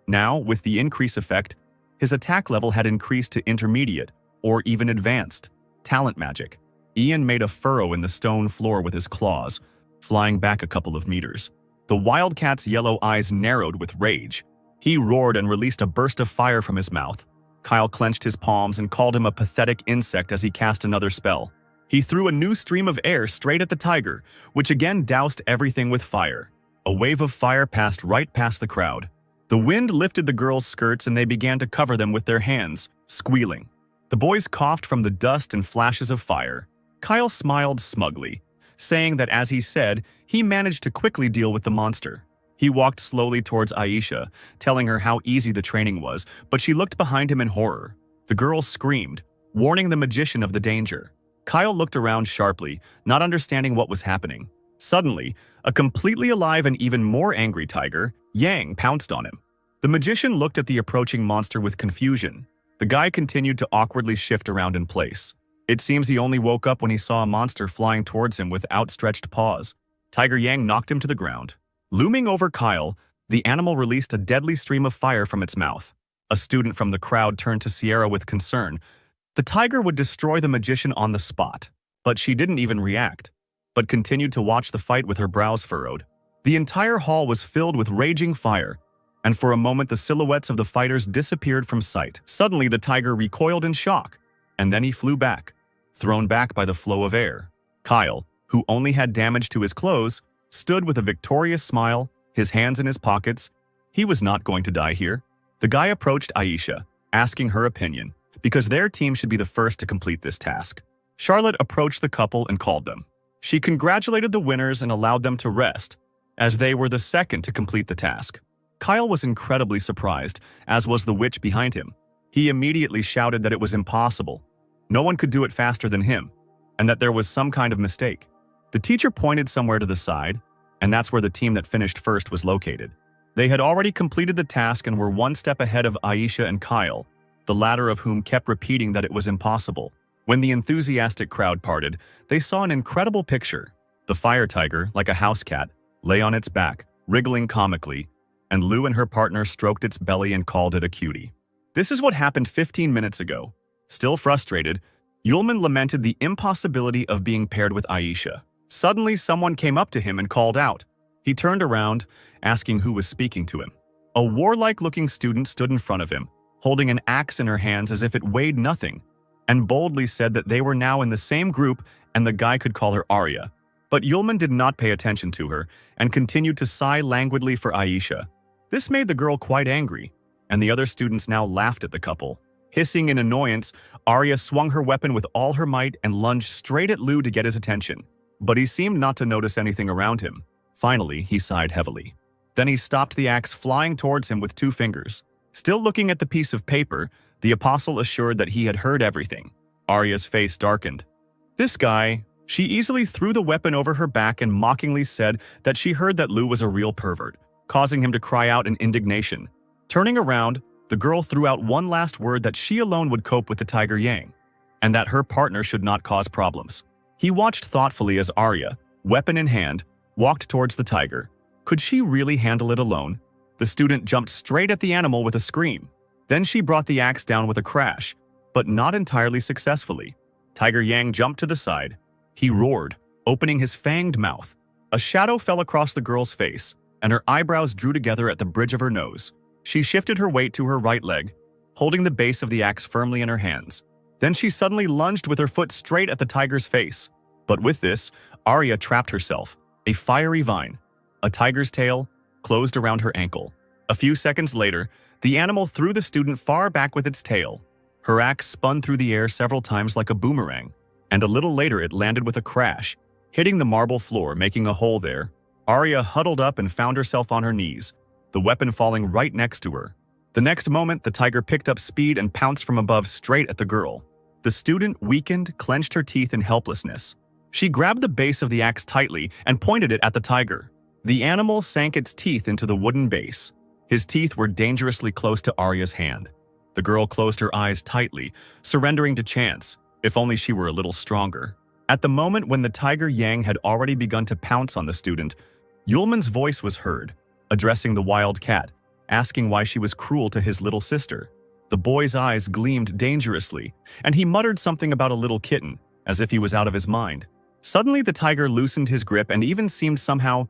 Now, with the increase effect, his attack level had increased to intermediate, or even advanced, talent magic. Ian made a furrow in the stone floor with his claws, flying back a couple of meters. The wildcat's yellow eyes narrowed with rage. He roared and released a burst of fire from his mouth. Kyle clenched his palms and called him a pathetic insect as he cast another spell. He threw a new stream of air straight at the tiger, which again doused everything with fire. A wave of fire passed right past the crowd. The wind lifted the girls' skirts and they began to cover them with their hands, squealing. The boys coughed from the dust and flashes of fire. Kyle smiled smugly, saying that as he said, he managed to quickly deal with the monster. He walked slowly towards Aisha, telling her how easy the training was, but she looked behind him in horror. The girl screamed, warning the magician of the danger. Kyle looked around sharply, not understanding what was happening. Suddenly, a completely alive and even more angry tiger, Yang, pounced on him. The magician looked at the approaching monster with confusion. The guy continued to awkwardly shift around in place. It seems he only woke up when he saw a monster flying towards him with outstretched paws. Tiger Yang knocked him to the ground. Looming over Kyle, the animal released a deadly stream of fire from its mouth. A student from the crowd turned to Sierra with concern. The tiger would destroy the magician on the spot, but she didn't even react, but continued to watch the fight with her brows furrowed. The entire hall was filled with raging fire, and for a moment the silhouettes of the fighters disappeared from sight. Suddenly the tiger recoiled in shock, and then he flew back, thrown back by the flow of air. Kyle, who only had damage to his clothes, stood with a victorious smile, his hands in his pockets. He was not going to die here. The guy approached Aisha, asking her opinion, because their team should be the first to complete this task. Charlotte approached the couple and called them. She congratulated the winners and allowed them to rest, as they were the second to complete the task. Kyle was incredibly surprised, as was the witch behind him. He immediately shouted that it was impossible. No one could do it faster than him, and that there was some kind of mistake. The teacher pointed somewhere to the side, and that's where the team that finished first was located. They had already completed the task and were one step ahead of Aisha and Kyle, the latter of whom kept repeating that it was impossible. When the enthusiastic crowd parted, they saw an incredible picture. The fire tiger, like a house cat, lay on its back, wriggling comically, and Lou and her partner stroked its belly and called it a cutie. This is what happened 15 minutes ago. Still frustrated, Yulman lamented the impossibility of being paired with Aisha. Suddenly, someone came up to him and called out. He turned around, asking who was speaking to him. A warlike-looking student stood in front of him, holding an axe in her hands as if it weighed nothing, and boldly said that they were now in the same group and the guy could call her Arya. But Yulman did not pay attention to her and continued to sigh languidly for Aisha. This made the girl quite angry, and the other students now laughed at the couple. Hissing in annoyance, Arya swung her weapon with all her might and lunged straight at Lu to get his attention. But he seemed not to notice anything around him. Finally, he sighed heavily. Then he stopped the axe flying towards him with 2 fingers. Still looking at the piece of paper, the apostle assured that he had heard everything. Arya's face darkened. This guy, she easily threw the weapon over her back and mockingly said that she heard that Lu was a real pervert, causing him to cry out in indignation. Turning around, the girl threw out one last word that she alone would cope with the Tiger Yang, and that her partner should not cause problems. He watched thoughtfully as Arya, weapon in hand, walked towards the tiger. Could she really handle it alone? The student jumped straight at the animal with a scream. Then she brought the axe down with a crash, but not entirely successfully. Tiger Yang jumped to the side. He roared, opening his fanged mouth. A shadow fell across the girl's face, and her eyebrows drew together at the bridge of her nose. She shifted her weight to her right leg, holding the base of the axe firmly in her hands. Then she suddenly lunged with her foot straight at the tiger's face. But with this, Arya trapped herself. A fiery vine, a tiger's tail, closed around her ankle. A few seconds later, the animal threw the student far back with its tail. Her axe spun through the air several times like a boomerang, and a little later it landed with a crash, hitting the marble floor, making a hole there. Arya huddled up and found herself on her knees, the weapon falling right next to her. The next moment, the tiger picked up speed and pounced from above straight at the girl. The student, weakened, clenched her teeth in helplessness. She grabbed the base of the axe tightly and pointed it at the tiger. The animal sank its teeth into the wooden base. His teeth were dangerously close to Arya's hand. The girl closed her eyes tightly, surrendering to chance, if only she were a little stronger. At the moment when the Tiger Yang had already begun to pounce on the student, Yulman's voice was heard, addressing the wild cat, asking why she was cruel to his little sister. The boy's eyes gleamed dangerously, and he muttered something about a little kitten, as if he was out of his mind. Suddenly, the tiger loosened his grip and even seemed somehow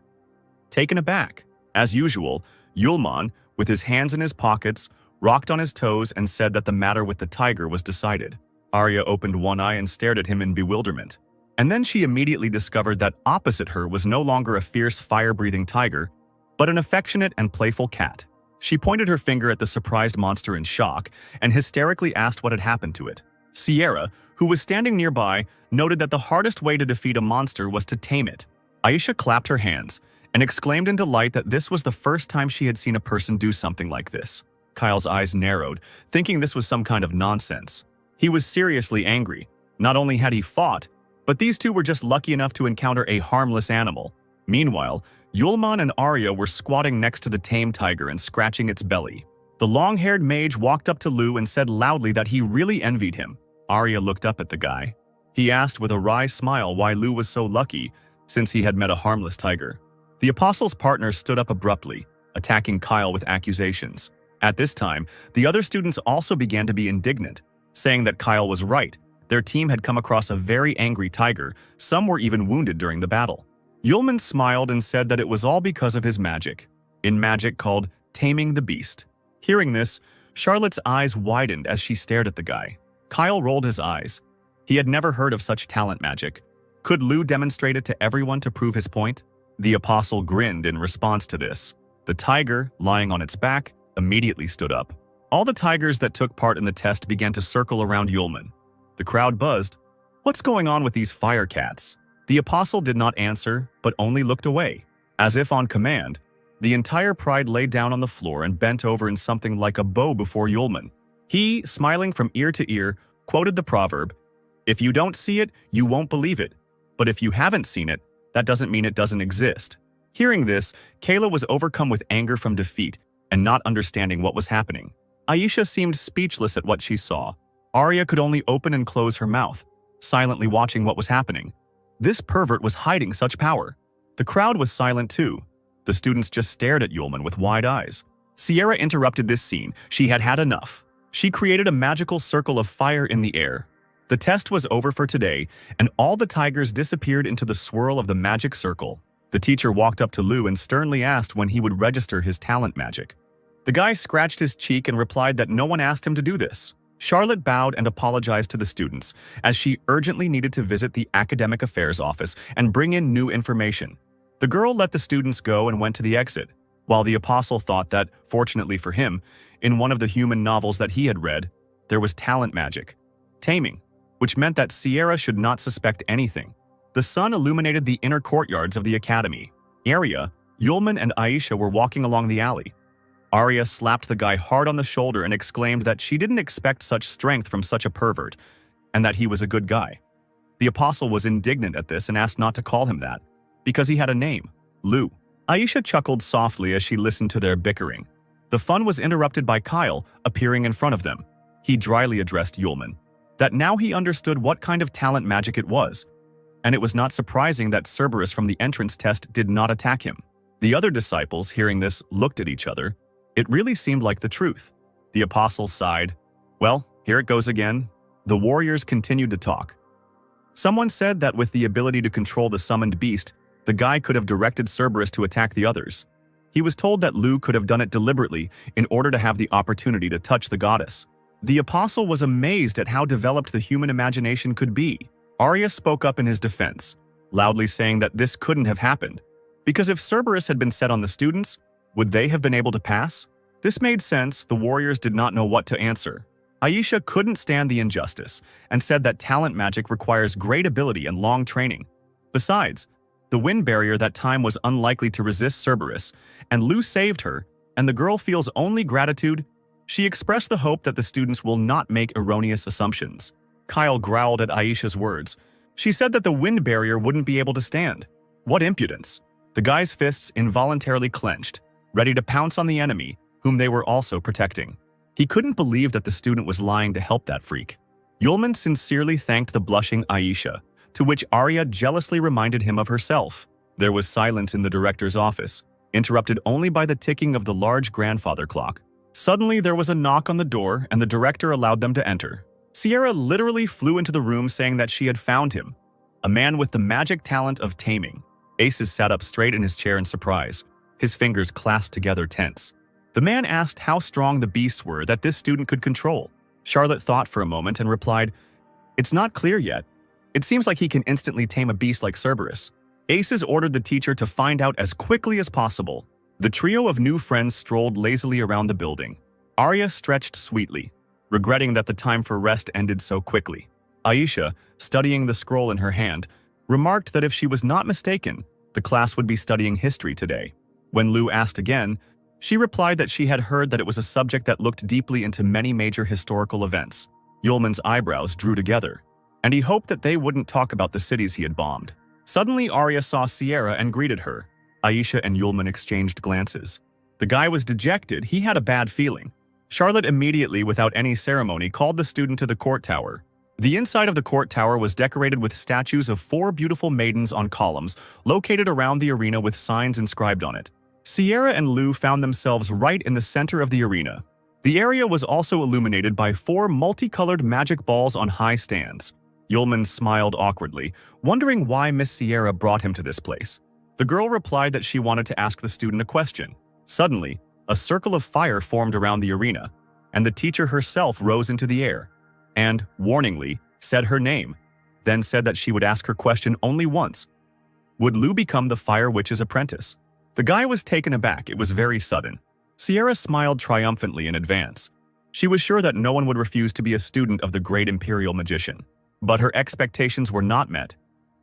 taken aback. As usual, Yulman, with his hands in his pockets, rocked on his toes and said that the matter with the tiger was decided. Arya opened one eye and stared at him in bewilderment. And then she immediately discovered that opposite her was no longer a fierce, fire-breathing tiger, but an affectionate and playful cat. She pointed her finger at the surprised monster in shock and hysterically asked what had happened to it. Sierra, who was standing nearby, noted that the hardest way to defeat a monster was to tame it. Aisha clapped her hands and exclaimed in delight that this was the first time she had seen a person do something like this. Kyle's eyes narrowed, thinking this was some kind of nonsense. He was seriously angry. Not only had he fought, but these two were just lucky enough to encounter a harmless animal. Meanwhile, Yulman and Arya were squatting next to the tame tiger and scratching its belly. The long-haired mage walked up to Lu and said loudly that he really envied him. Arya looked up at the guy. He asked with a wry smile why Lu was so lucky, since he had met a harmless tiger. The apostle's partner stood up abruptly, attacking Kyle with accusations. At this time, the other students also began to be indignant, saying that Kyle was right. Their team had come across a very angry tiger. Some were even wounded during the battle. Yulman smiled and said that it was all because of his magic, in magic called taming the beast. Hearing this, Charlotte's eyes widened as she stared at the guy. Kyle rolled his eyes. He had never heard of such talent magic. Could Lu demonstrate it to everyone to prove his point? The apostle grinned in response to this. The tiger, lying on its back, immediately stood up. All the tigers that took part in the test began to circle around Yulman. The crowd buzzed. What's going on with these fire cats? The apostle did not answer, but only looked away. As if on command, the entire pride lay down on the floor and bent over in something like a bow before Yulman. He, smiling from ear to ear, quoted the proverb, "If you don't see it, you won't believe it. But if you haven't seen it, that doesn't mean it doesn't exist." Hearing this, Kayla was overcome with anger from defeat and not understanding what was happening. Aisha seemed speechless at what she saw. Arya could only open and close her mouth, silently watching what was happening. This pervert was hiding such power. The crowd was silent too. The students just stared at Yulman with wide eyes. Sierra interrupted this scene. She had had enough. She created a magical circle of fire in the air. The test was over for today, and all the tigers disappeared into the swirl of the magic circle. The teacher walked up to Lu and sternly asked when he would register his talent magic. The guy scratched his cheek and replied that no one asked him to do this. Charlotte bowed and apologized to the students, as she urgently needed to visit the academic affairs office and bring in new information. The girl let the students go and went to the exit, while the apostle thought that, fortunately for him, in one of the human novels that he had read, there was talent magic, taming, which meant that Sierra should not suspect anything. The sun illuminated the inner courtyards of the academy. Arya, Yulman, and Aisha were walking along the alley. Arya slapped the guy hard on the shoulder and exclaimed that she didn't expect such strength from such a pervert, and that he was a good guy. The apostle was indignant at this and asked not to call him that, because he had a name, Lu. Aisha chuckled softly as she listened to their bickering. The fun was interrupted by Kyle appearing in front of them. He dryly addressed Yulman, that now he understood what kind of talent magic it was, and it was not surprising that Cerberus from the entrance test did not attack him. The other disciples, hearing this, looked at each other. It really seemed like the truth. The apostle sighed. Well, here it goes again. The warriors continued to talk. Someone said that with the ability to control the summoned beast, the guy could have directed Cerberus to attack the others. He was told that Lu could have done it deliberately in order to have the opportunity to touch the goddess. The apostle was amazed at how developed the human imagination could be. Arya spoke up in his defense, loudly saying that this couldn't have happened, because if Cerberus had been set on the students, would they have been able to pass? This made sense. The warriors did not know what to answer. Aisha couldn't stand the injustice and said that talent magic requires great ability and long training. Besides, the wind barrier that time was unlikely to resist Cerberus, and Lu saved her, and the girl feels only gratitude. She expressed the hope that the students will not make erroneous assumptions. Kyle growled at Aisha's words. She said that the wind barrier wouldn't be able to stand. What impudence! The guy's fists involuntarily clenched, ready to pounce on the enemy, whom they were also protecting. He couldn't believe that the student was lying to help that freak. Yulman sincerely thanked the blushing Aisha, to which Arya jealously reminded him of herself. There was silence in the director's office, interrupted only by the ticking of the large grandfather clock. Suddenly, there was a knock on the door, and the director allowed them to enter. Sierra literally flew into the room saying that she had found him, a man with the magic talent of taming. Aces sat up straight in his chair in surprise, his fingers clasped together tense. The man asked how strong the beasts were that this student could control. Charlotte thought for a moment and replied, "It's not clear yet. It seems like he can instantly tame a beast like Cerberus." Aces ordered the teacher to find out as quickly as possible. The trio of new friends strolled lazily around the building. Arya stretched sweetly, regretting that the time for rest ended so quickly. Aisha, studying the scroll in her hand, remarked that if she was not mistaken, the class would be studying history today. When Lu asked again, she replied that she had heard that it was a subject that looked deeply into many major historical events. Yulman's eyebrows drew together, and he hoped that they wouldn't talk about the cities he had bombed. Suddenly, Arya saw Sierra and greeted her. Aisha and Yulman exchanged glances. The guy was dejected. He had a bad feeling. Charlotte immediately, without any ceremony, called the student to the court tower. The inside of the court tower was decorated with statues of 4 beautiful maidens on columns, located around the arena with signs inscribed on it. Sierra and Lu found themselves right in the center of the arena. The area was also illuminated by 4 multicolored magic balls on high stands. Yulman smiled awkwardly, wondering why Miss Sierra brought him to this place. The girl replied that she wanted to ask the student a question. Suddenly, a circle of fire formed around the arena, and the teacher herself rose into the air and, warningly, said her name, then said that she would ask her question only once. Would Lu become the Fire Witch's apprentice? The guy was taken aback. It was very sudden. Sierra smiled triumphantly in advance. She was sure that no one would refuse to be a student of the great imperial magician. But her expectations were not met.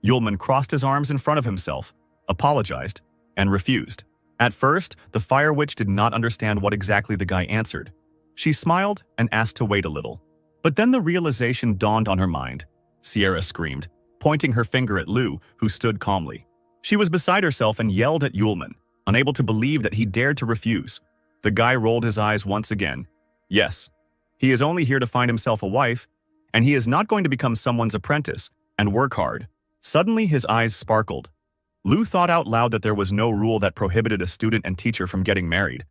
Yulman crossed his arms in front of himself, apologized, and refused. At first, the Fire Witch did not understand what exactly the guy answered. She smiled and asked to wait a little. But then the realization dawned on her mind. Sierra screamed, pointing her finger at Lu, who stood calmly. She was beside herself and yelled at Yulman, unable to believe that he dared to refuse. The guy rolled his eyes once again. Yes, he is only here to find himself a wife, and he is not going to become someone's apprentice and work hard. Suddenly, his eyes sparkled. Lu thought out loud that there was no rule that prohibited a student and teacher from getting married.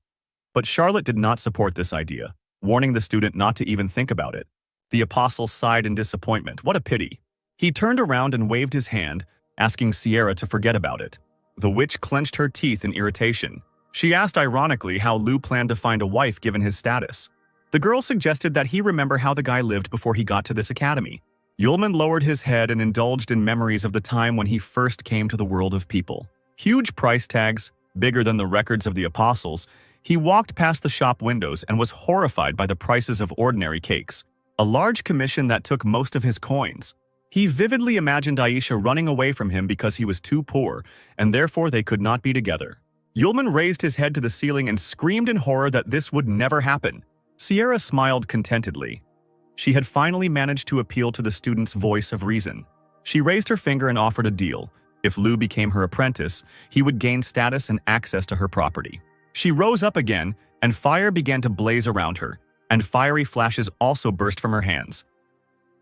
But Charlotte did not support this idea. warning the student not to even think about it. The apostle sighed in disappointment. What a pity. He turned around and waved his hand, asking Sierra to forget about it. The witch clenched her teeth in irritation. She asked ironically how Lu planned to find a wife given his status. The girl suggested that he remember how the guy lived before he got to this academy. Yulman lowered his head and indulged in memories of the time when he first came to the world of people. Huge price tags, bigger than the records of the apostles. He walked past the shop windows and was horrified by the prices of ordinary cakes, a large commission that took most of his coins. He vividly imagined Aisha running away from him because he was too poor, and therefore they could not be together. Yulman raised his head to the ceiling and screamed in horror that this would never happen. Sierra smiled contentedly. She had finally managed to appeal to the student's voice of reason. She raised her finger and offered a deal. If Lu became her apprentice, he would gain status and access to her property. She rose up again, and fire began to blaze around her, and fiery flashes also burst from her hands.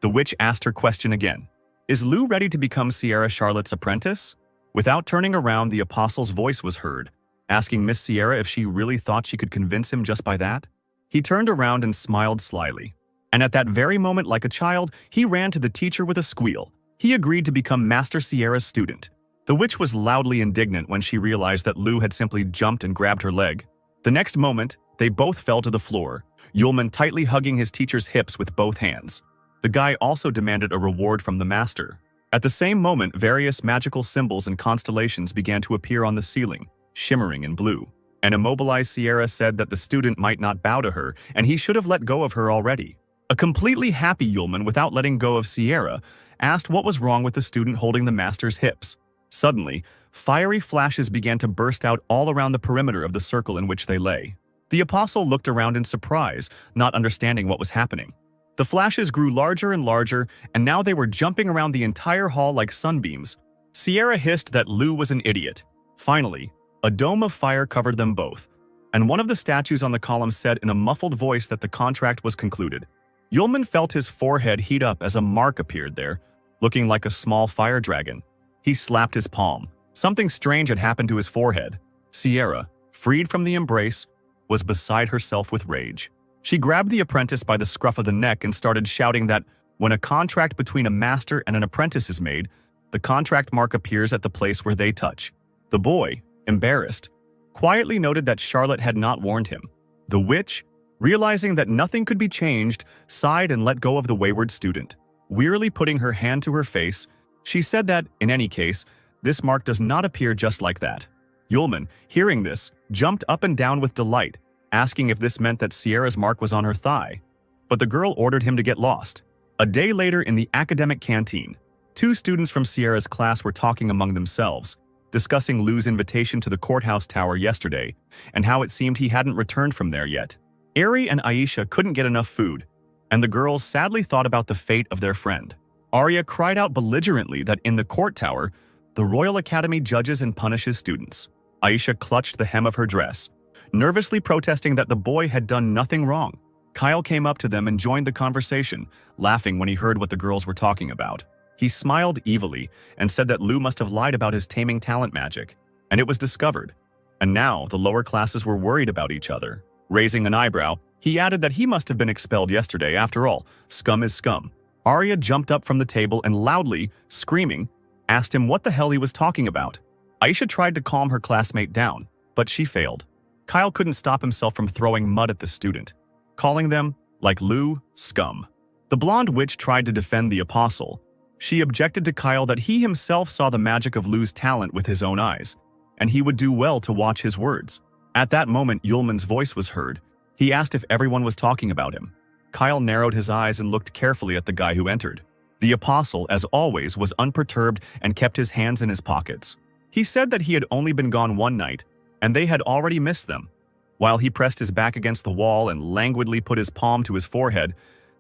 The witch asked her question again. Is Lu ready to become Sierra Charlotte's apprentice? Without turning around, the apostle's voice was heard, asking Miss Sierra if she really thought she could convince him just by that. He turned around and smiled slyly. And at that very moment, like a child, he ran to the teacher with a squeal. He agreed to become Master Sierra's student. The witch was loudly indignant when she realized that Lu had simply jumped and grabbed her leg. The next moment, they both fell to the floor, Yulman tightly hugging his teacher's hips with both hands. The guy also demanded a reward from the master. At the same moment, various magical symbols and constellations began to appear on the ceiling, shimmering in blue. An immobilized Sierra said that the student might not bow to her, and he should have let go of her already. A completely happy Yulman, without letting go of Sierra, asked what was wrong with the student holding the master's hips. Suddenly, fiery flashes began to burst out all around the perimeter of the circle in which they lay. The apostle looked around in surprise, not understanding what was happening. The flashes grew larger and larger, and now they were jumping around the entire hall like sunbeams. Sierra hissed that Lu was an idiot. Finally, a dome of fire covered them both, and one of the statues on the column said in a muffled voice that the contract was concluded. Yulman felt his forehead heat up as a mark appeared there, looking like a small fire dragon. He slapped his palm. Something strange had happened to his forehead. Sierra, freed from the embrace, was beside herself with rage. She grabbed the apprentice by the scruff of the neck and started shouting that when a contract between a master and an apprentice is made, the contract mark appears at the place where they touch. The boy, embarrassed, quietly noted that Charlotte had not warned him. The witch, realizing that nothing could be changed, sighed and let go of the wayward student. Wearily putting her hand to her face, she said that, in any case, this mark does not appear just like that. Yulman, hearing this, jumped up and down with delight, asking if this meant that Sierra's mark was on her thigh. But the girl ordered him to get lost. A day later in the academic canteen, two students from Sierra's class were talking among themselves, discussing Lu's invitation to the courthouse tower yesterday and how it seemed he hadn't returned from there yet. Ari and Aisha couldn't get enough food, and the girls sadly thought about the fate of their friend. Arya cried out belligerently that in the court tower, the Royal Academy judges and punishes students. Aisha clutched the hem of her dress, nervously protesting that the boy had done nothing wrong. Kyle came up to them and joined the conversation, laughing when he heard what the girls were talking about. He smiled evilly and said that Lu must have lied about his taming talent magic, and it was discovered. And now the lower classes were worried about each other. Raising an eyebrow, he added that he must have been expelled yesterday. After all, scum is scum. Arya jumped up from the table and loudly, screaming, asked him what the hell he was talking about. Aisha tried to calm her classmate down, but she failed. Kyle couldn't stop himself from throwing mud at the student, calling them, like Lu, scum. The blonde witch tried to defend the apostle. She objected to Kyle that he himself saw the magic of Lu's talent with his own eyes, and he would do well to watch his words. At that moment, Yulman's voice was heard. He asked if everyone was talking about him. Kyle narrowed his eyes and looked carefully at the guy who entered. The apostle, as always, was unperturbed and kept his hands in his pockets. He said that he had only been gone one night, and they had already missed them. While he pressed his back against the wall and languidly put his palm to his forehead,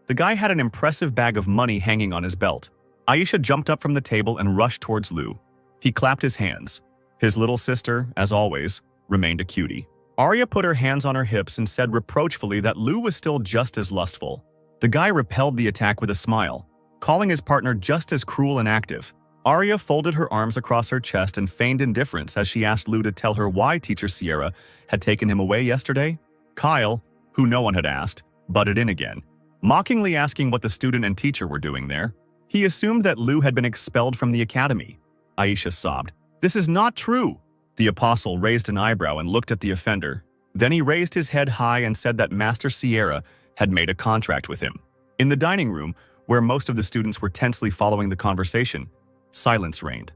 the guy had an impressive bag of money hanging on his belt. Aisha jumped up from the table and rushed towards Lu. He clapped his hands. His little sister, as always, remained a cutie. Arya put her hands on her hips and said reproachfully that Lu was still just as lustful. The guy repelled the attack with a smile, calling his partner just as cruel and active. Arya folded her arms across her chest and feigned indifference as she asked Lu to tell her why Teacher Sierra had taken him away yesterday. Kyle, who no one had asked, butted in again, mockingly asking what the student and teacher were doing there. He assumed that Lu had been expelled from the academy. Aisha sobbed. "This is not true." The apostle raised an eyebrow and looked at the offender. Then he raised his head high and said that Master Sierra had made a contract with him. In the dining room, where most of the students were tensely following the conversation, silence reigned.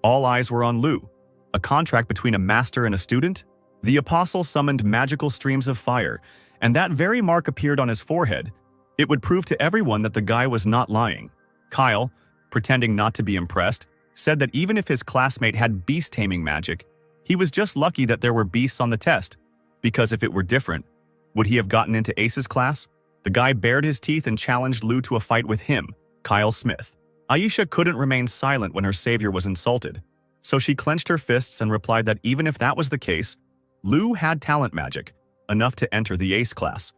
All eyes were on Lu. A contract between a master and a student? The apostle summoned magical streams of fire, and that very mark appeared on his forehead. It would prove to everyone that the guy was not lying. Kyle, pretending not to be impressed, said that even if his classmate had beast-taming magic, he was just lucky that there were beasts on the test, because if it were different, would he have gotten into Ace's class? The guy bared his teeth and challenged Lu to a fight with him, Kyle Smith. Aisha couldn't remain silent when her savior was insulted, so she clenched her fists and replied that even if that was the case, Lu had talent magic, enough to enter the Ace class.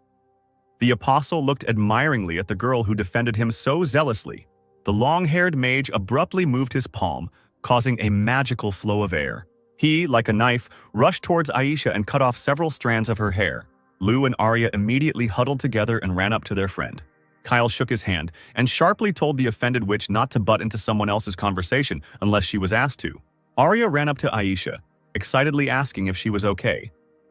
The apostle looked admiringly at the girl who defended him so zealously. The long-haired mage abruptly moved his palm, causing a magical flow of air. He, like a knife, rushed towards Aisha and cut off several strands of her hair. Lu and Arya immediately huddled together and ran up to their friend. Kyle shook his hand and sharply told the offended witch not to butt into someone else's conversation unless she was asked to. Arya ran up to Aisha, excitedly asking if she was okay.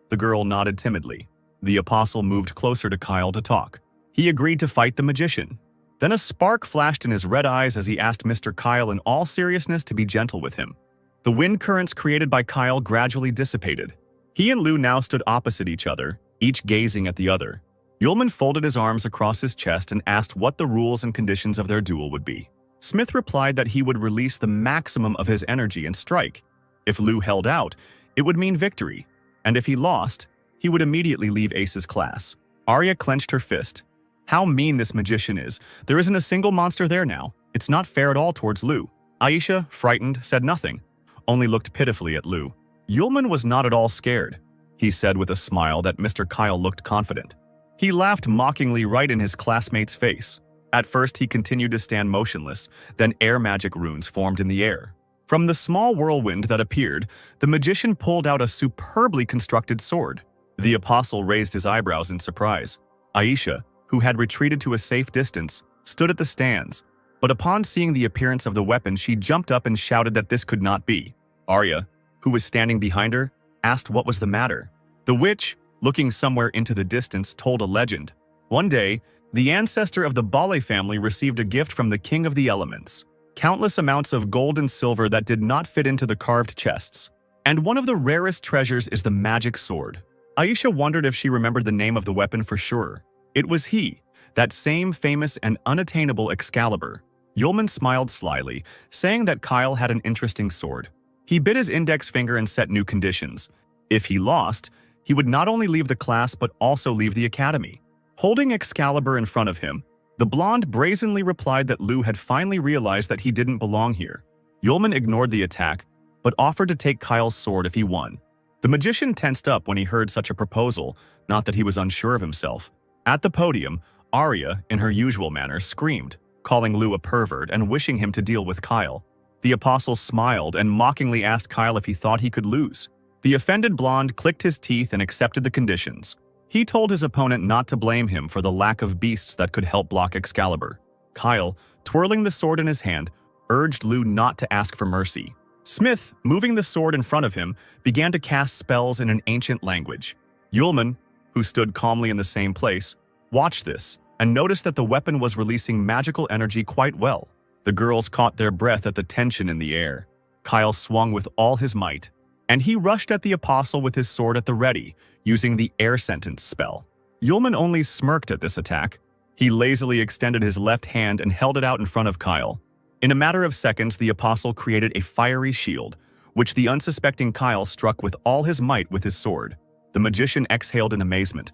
The girl nodded timidly. The apostle moved closer to Kyle to talk. He agreed to fight the magician. Then a spark flashed in his red eyes as he asked Mr. Kyle in all seriousness to be gentle with him. The wind currents created by Kyle gradually dissipated. He and Lu now stood opposite each other, each gazing at the other. Yulman folded his arms across his chest and asked what the rules and conditions of their duel would be. Smith replied that he would release the maximum of his energy and strike. If Lu held out, it would mean victory, and if he lost, he would immediately leave Ace's class. Arya clenched her fist. How mean this magician is. There isn't a single monster there now. It's not fair at all towards Lu. Aisha, frightened, said nothing, only looked pitifully at Lu. Yulman was not at all scared. He said with a smile that Mr. Kyle looked confident. He laughed mockingly right in his classmate's face. At first, he continued to stand motionless, then air magic runes formed in the air. From the small whirlwind that appeared, the magician pulled out a superbly constructed sword. The apostle raised his eyebrows in surprise. Aisha, who had retreated to a safe distance, stood at the stands, but upon seeing the appearance of the weapon, she jumped up and shouted that this could not be. Arya, who was standing behind her, asked what was the matter. The witch, looking somewhere into the distance, told a legend. One day, the ancestor of the Bale family received a gift from the king of the elements. Countless amounts of gold and silver that did not fit into the carved chests. And one of the rarest treasures is the magic sword. Aisha wondered if she remembered the name of the weapon for sure. It was he, that same famous and unattainable Excalibur. Yulman smiled slyly, saying that Kyle had an interesting sword. He bit his index finger and set new conditions. If he lost, he would not only leave the class but also leave the academy. Holding Excalibur in front of him, the blonde brazenly replied that Lu had finally realized that he didn't belong here. Yulman ignored the attack, but offered to take Kyle's sword if he won. The magician tensed up when he heard such a proposal, not that he was unsure of himself. At the podium, Arya, in her usual manner, screamed, calling Lu a pervert and wishing him to deal with Kyle. The apostle smiled and mockingly asked Kyle if he thought he could lose. The offended blonde clicked his teeth and accepted the conditions. He told his opponent not to blame him for the lack of beasts that could help block Excalibur. Kyle, twirling the sword in his hand, urged Lu not to ask for mercy. Smith, moving the sword in front of him, began to cast spells in an ancient language. Yulman, who stood calmly in the same place, watched this and noticed that the weapon was releasing magical energy quite well. The girls caught their breath at the tension in the air. Kyle swung with all his might, and he rushed at the apostle with his sword at the ready, using the air sentence spell. Yulman only smirked at this attack. He lazily extended his left hand and held it out in front of Kyle. In a matter of seconds, the apostle created a fiery shield, which the unsuspecting Kyle struck with all his might with his sword. The magician exhaled in amazement,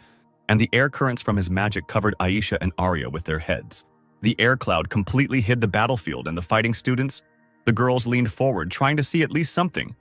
and the air currents from his magic covered Aisha and Arya with their heads. The air cloud completely hid the battlefield and the fighting students. The girls leaned forward, trying to see at least something.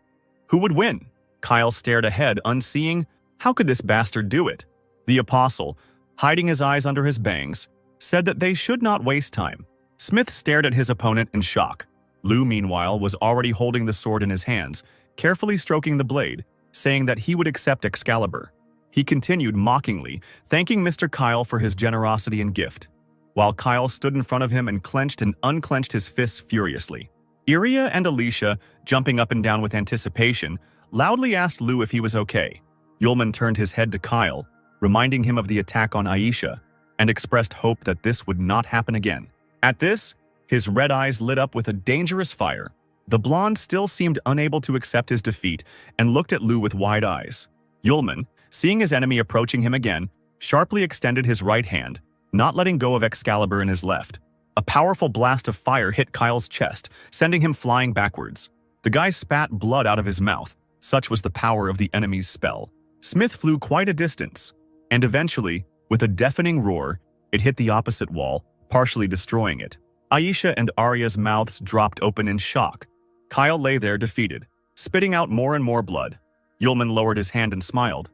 Who would win? Kyle stared ahead, unseeing. How could this bastard do it? The apostle, hiding his eyes under his bangs, said that they should not waste time. Smith stared at his opponent in shock. Lu, meanwhile, was already holding the sword in his hands, carefully stroking the blade, saying that he would accept Excalibur. He continued mockingly, thanking Mr. Kyle for his generosity and gift, while Kyle stood in front of him and clenched and unclenched his fists furiously. Iria and Alicia, jumping up and down with anticipation, loudly asked Lou if he was okay. Yulman turned his head to Kyle, reminding him of the attack on Aisha, and expressed hope that this would not happen again. At this, his red eyes lit up with a dangerous fire. The blonde still seemed unable to accept his defeat and looked at Lou with wide eyes. Yulman, seeing his enemy approaching him again, sharply extended his right hand, not letting go of Excalibur in his left. A powerful blast of fire hit Kyle's chest, sending him flying backwards. The guy spat blood out of his mouth. Such was the power of the enemy's spell. Smith flew quite a distance, and eventually, with a deafening roar, it hit the opposite wall, partially destroying it. Aisha and Arya's mouths dropped open in shock. Kyle lay there defeated, spitting out more and more blood. Yulman lowered his hand and smiled.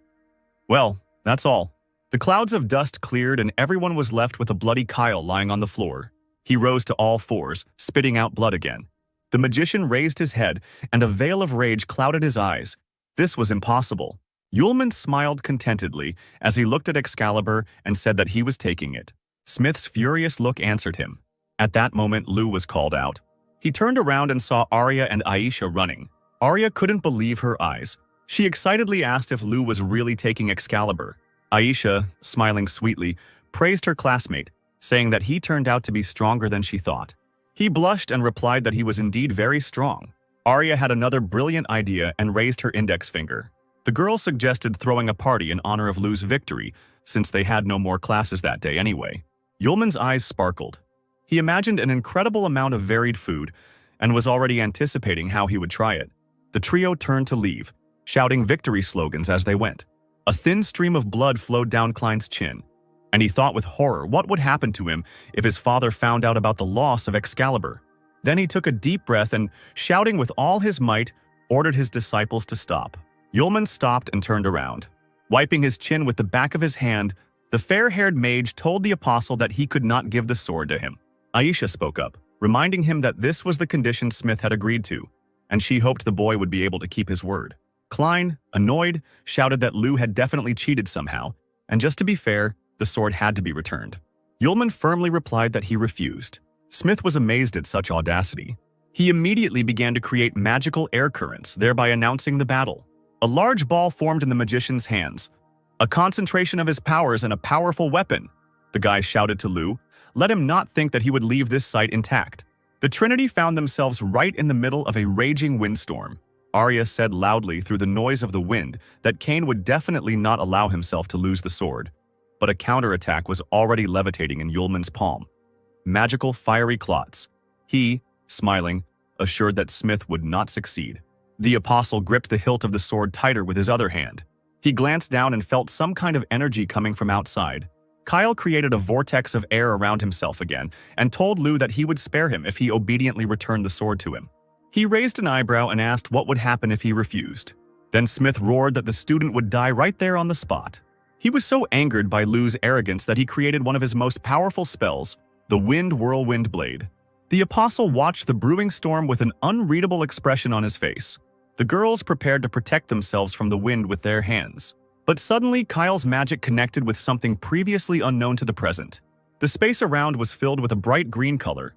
Well, that's all. The clouds of dust cleared and everyone was left with a bloody Kyle lying on the floor. He rose to all fours, spitting out blood again. The magician raised his head, and a veil of rage clouded his eyes. This was impossible. Yulman smiled contentedly as he looked at Excalibur and said that he was taking it. Smith's furious look answered him. At that moment, Lou was called out. He turned around and saw Arya and Aisha running. Arya couldn't believe her eyes. She excitedly asked if Lou was really taking Excalibur. Aisha, smiling sweetly, praised her classmate, saying that he turned out to be stronger than she thought. He blushed and replied that he was indeed very strong. Arya had another brilliant idea and raised her index finger. The girl suggested throwing a party in honor of Lou's victory, since they had no more classes that day anyway. Yulman's eyes sparkled. He imagined an incredible amount of varied food and was already anticipating how he would try it. The trio turned to leave, shouting victory slogans as they went. A thin stream of blood flowed down Klein's chin, and he thought with horror what would happen to him if his father found out about the loss of Excalibur. Then he took a deep breath and, shouting with all his might, ordered his disciples to stop. Yulman stopped and turned around. Wiping his chin with the back of his hand, the fair-haired mage told the apostle that he could not give the sword to him. Aisha spoke up, reminding him that this was the condition Smith had agreed to, and she hoped the boy would be able to keep his word. Klein, annoyed, shouted that Lou had definitely cheated somehow, and just to be fair, the sword had to be returned. Yulman firmly replied that he refused. Smith was amazed at such audacity. He immediately began to create magical air currents, thereby announcing the battle. A large ball formed in the magician's hands, a concentration of his powers and a powerful weapon. The guy shouted to Lou, let him not think that he would leave this site intact. The Trinity found themselves right in the middle of a raging windstorm. Arya said loudly through the noise of the wind that Cain would definitely not allow himself to lose the sword. But a counterattack was already levitating in Yulman's palm. Magical fiery clots. He, smiling, assured that Smith would not succeed. The apostle gripped the hilt of the sword tighter with his other hand. He glanced down and felt some kind of energy coming from outside. Kyle created a vortex of air around himself again and told Lou that he would spare him if he obediently returned the sword to him. He raised an eyebrow and asked what would happen if he refused. Then Smith roared that the student would die right there on the spot. He was so angered by Lou's arrogance that he created one of his most powerful spells, the Wind Whirlwind Blade. The apostle watched the brewing storm with an unreadable expression on his face. The girls prepared to protect themselves from the wind with their hands. But suddenly, Kyle's magic connected with something previously unknown to the present. The space around was filled with a bright green color.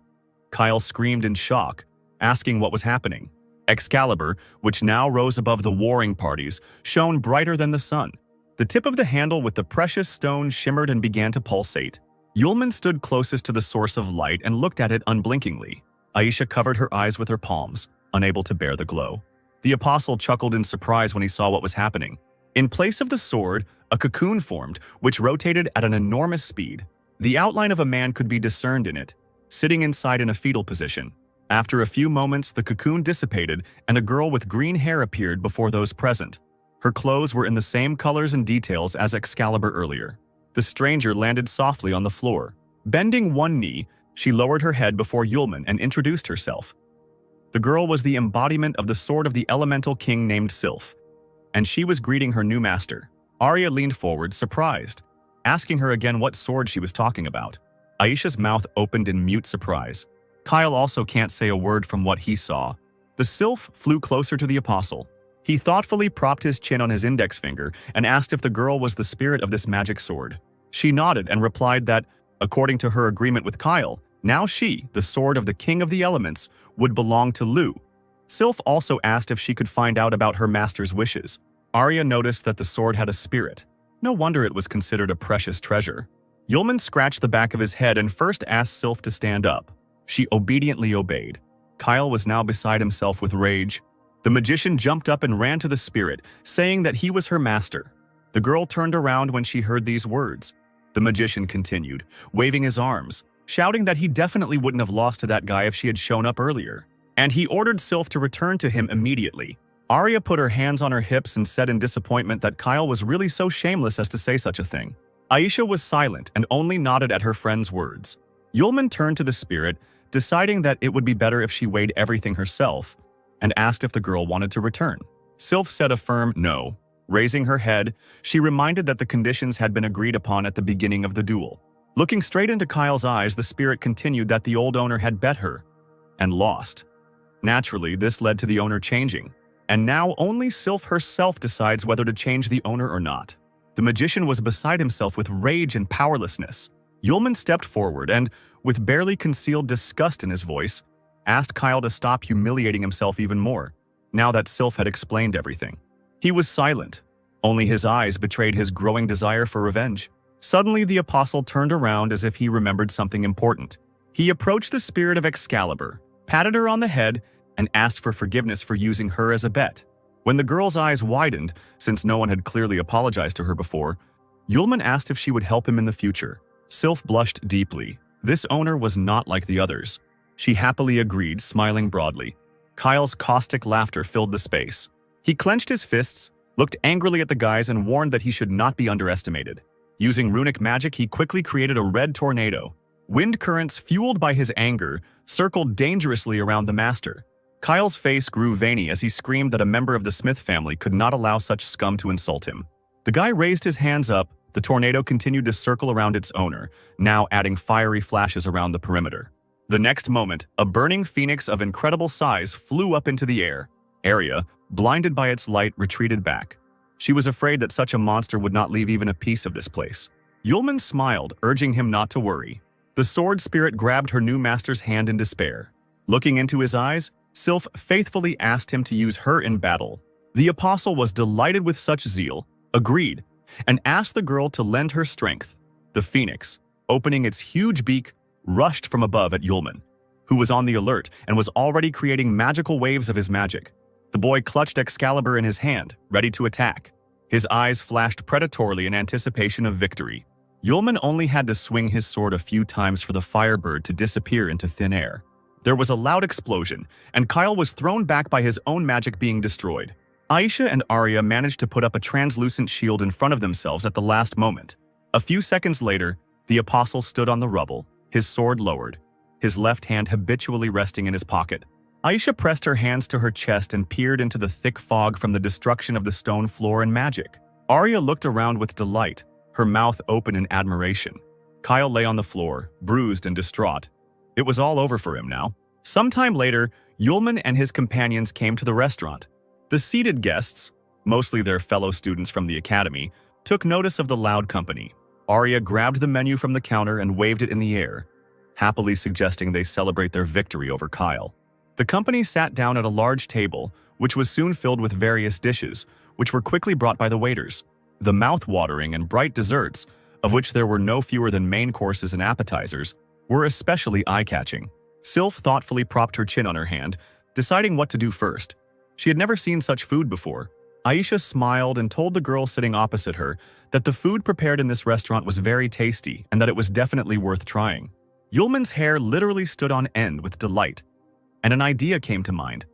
Kyle screamed in shock, asking what was happening. Excalibur, which now rose above the warring parties, shone brighter than the sun. The tip of the handle with the precious stone shimmered and began to pulsate. Yulman stood closest to the source of light and looked at it unblinkingly. Aisha covered her eyes with her palms, unable to bear the glow. The apostle chuckled in surprise when he saw what was happening. In place of the sword, a cocoon formed, which rotated at an enormous speed. The outline of a man could be discerned in it, sitting inside in a fetal position. After a few moments, the cocoon dissipated and a girl with green hair appeared before those present. Her clothes were in the same colors and details as Excalibur earlier. The stranger landed softly on the floor. Bending one knee, she lowered her head before Yulman and introduced herself. The girl was the embodiment of the sword of the elemental king named Sylph, and she was greeting her new master. Arya leaned forward, surprised, asking her again what sword she was talking about. Aisha's mouth opened in mute surprise. Kyle also can't say a word from what he saw. The Sylph flew closer to the apostle. He thoughtfully propped his chin on his index finger and asked if the girl was the spirit of this magic sword. She nodded and replied that, according to her agreement with Kyle, now she, the sword of the king of the elements, would belong to Lu. Sylph also asked if she could find out about her master's wishes. Arya noticed that the sword had a spirit. No wonder it was considered a precious treasure. Yulman scratched the back of his head and first asked Sylph to stand up. She obediently obeyed. Kyle was now beside himself with rage. The magician jumped up and ran to the spirit, saying that he was her master. The girl turned around when she heard these words. The magician continued, waving his arms, shouting that he definitely wouldn't have lost to that guy if she had shown up earlier. And he ordered Sylph to return to him immediately. Arya put her hands on her hips and said in disappointment that Kyle was really so shameless as to say such a thing. Aisha was silent and only nodded at her friend's words. Yulman turned to the spirit, deciding that it would be better if she weighed everything herself, and asked if the girl wanted to return. Sylph said a firm no. Raising her head, she reminded that the conditions had been agreed upon at the beginning of the duel. Looking straight into Kyle's eyes, the spirit continued that the old owner had bet her and lost. Naturally, this led to the owner changing, and now only Sylph herself decides whether to change the owner or not. The magician was beside himself with rage and powerlessness. Yulman stepped forward and, with barely concealed disgust in his voice, asked Kyle to stop humiliating himself even more, now that Sylph had explained everything. He was silent. Only his eyes betrayed his growing desire for revenge. Suddenly, the apostle turned around as if he remembered something important. He approached the spirit of Excalibur, patted her on the head, and asked for forgiveness for using her as a bet. When the girl's eyes widened, since no one had clearly apologized to her before, Yulman asked if she would help him in the future. Sylph blushed deeply. This owner was not like the others. She happily agreed, smiling broadly. Kyle's caustic laughter filled the space. He clenched his fists, looked angrily at the guys, and warned that he should not be underestimated. Using runic magic, he quickly created a red tornado. Wind currents, fueled by his anger, circled dangerously around the master. Kyle's face grew veiny as he screamed that a member of the Smith family could not allow such scum to insult him. The guy raised his hands up. The tornado continued to circle around its owner, now adding fiery flashes around the perimeter. The next moment, a burning phoenix of incredible size flew up into the air. Arya, blinded by its light, retreated back. She was afraid that such a monster would not leave even a piece of this place. Yulman smiled, urging him not to worry. The sword spirit grabbed her new master's hand in despair. Looking into his eyes, Sylph faithfully asked him to use her in battle. The apostle was delighted with such zeal, agreed, and asked the girl to lend her strength. The phoenix, opening its huge beak, rushed from above at Yulman, who was on the alert and was already creating magical waves of his magic. The boy clutched Excalibur in his hand, ready to attack. His eyes flashed predatorily in anticipation of victory. Yulman only had to swing his sword a few times for the firebird to disappear into thin air. There was a loud explosion, and Kyle was thrown back by his own magic being destroyed. Aisha and Arya managed to put up a translucent shield in front of themselves at the last moment. A few seconds later, the apostle stood on the rubble, his sword lowered, his left hand habitually resting in his pocket. Aisha pressed her hands to her chest and peered into the thick fog from the destruction of the stone floor and magic. Arya looked around with delight, her mouth open in admiration. Kyle lay on the floor, bruised and distraught. It was all over for him now. Sometime later, Yulman and his companions came to the restaurant. The seated guests, mostly their fellow students from the academy, took notice of the loud company. Arya grabbed the menu from the counter and waved it in the air, happily suggesting they celebrate their victory over Kyle. The company sat down at a large table, which was soon filled with various dishes, which were quickly brought by the waiters. The mouth-watering and bright desserts, of which there were no fewer than main courses and appetizers, were especially eye-catching. Sylph thoughtfully propped her chin on her hand, deciding what to do first. She had never seen such food before. Aisha smiled and told the girl sitting opposite her that the food prepared in this restaurant was very tasty and that it was definitely worth trying. Yulman's hair literally stood on end with delight, and an idea came to mind.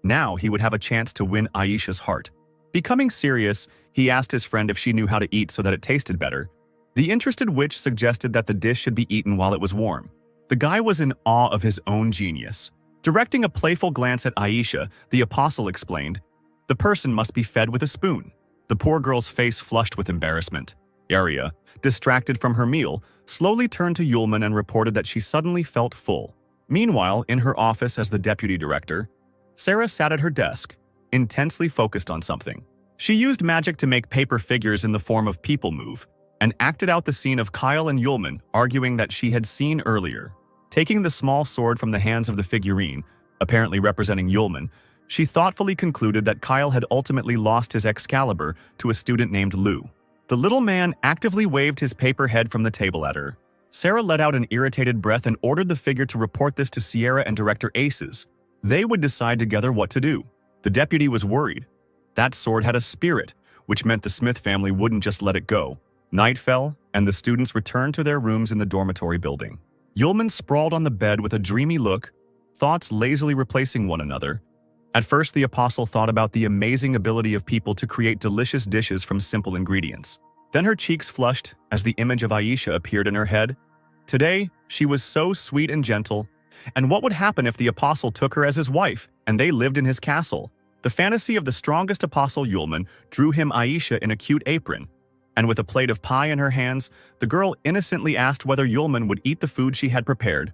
Now he would have a chance to win Aisha's heart. Becoming serious, he asked his friend if she knew how to eat so that it tasted better. The interested witch suggested that the dish should be eaten while it was warm. The guy was in awe of his own genius. Directing a playful glance at Aisha, the apostle explained, "The person must be fed with a spoon." The poor girl's face flushed with embarrassment. Arya, distracted from her meal, slowly turned to Yulman and reported that she suddenly felt full. Meanwhile, in her office as the deputy director, Sarah sat at her desk, intensely focused on something. She used magic to make paper figures in the form of people move, and acted out the scene of Kyle and Yulman arguing that she had seen earlier. Taking the small sword from the hands of the figurine, apparently representing Yulman, she thoughtfully concluded that Kyle had ultimately lost his Excalibur to a student named Lou. The little man actively waved his paper head from the table at her. Sarah let out an irritated breath and ordered the figure to report this to Sierra and Director Aces. They would decide together what to do. The deputy was worried. That sword had a spirit, which meant the Smith family wouldn't just let it go. Night fell, and the students returned to their rooms in the dormitory building. Yulman sprawled on the bed with a dreamy look, thoughts lazily replacing one another. At first, the apostle thought about the amazing ability of people to create delicious dishes from simple ingredients. Then her cheeks flushed as the image of Aisha appeared in her head. Today, she was so sweet and gentle. And what would happen if the apostle took her as his wife and they lived in his castle? The fantasy of the strongest apostle Yulman drew him Aisha in a cute apron. And with a plate of pie in her hands, the girl innocently asked whether Yulman would eat the food she had prepared,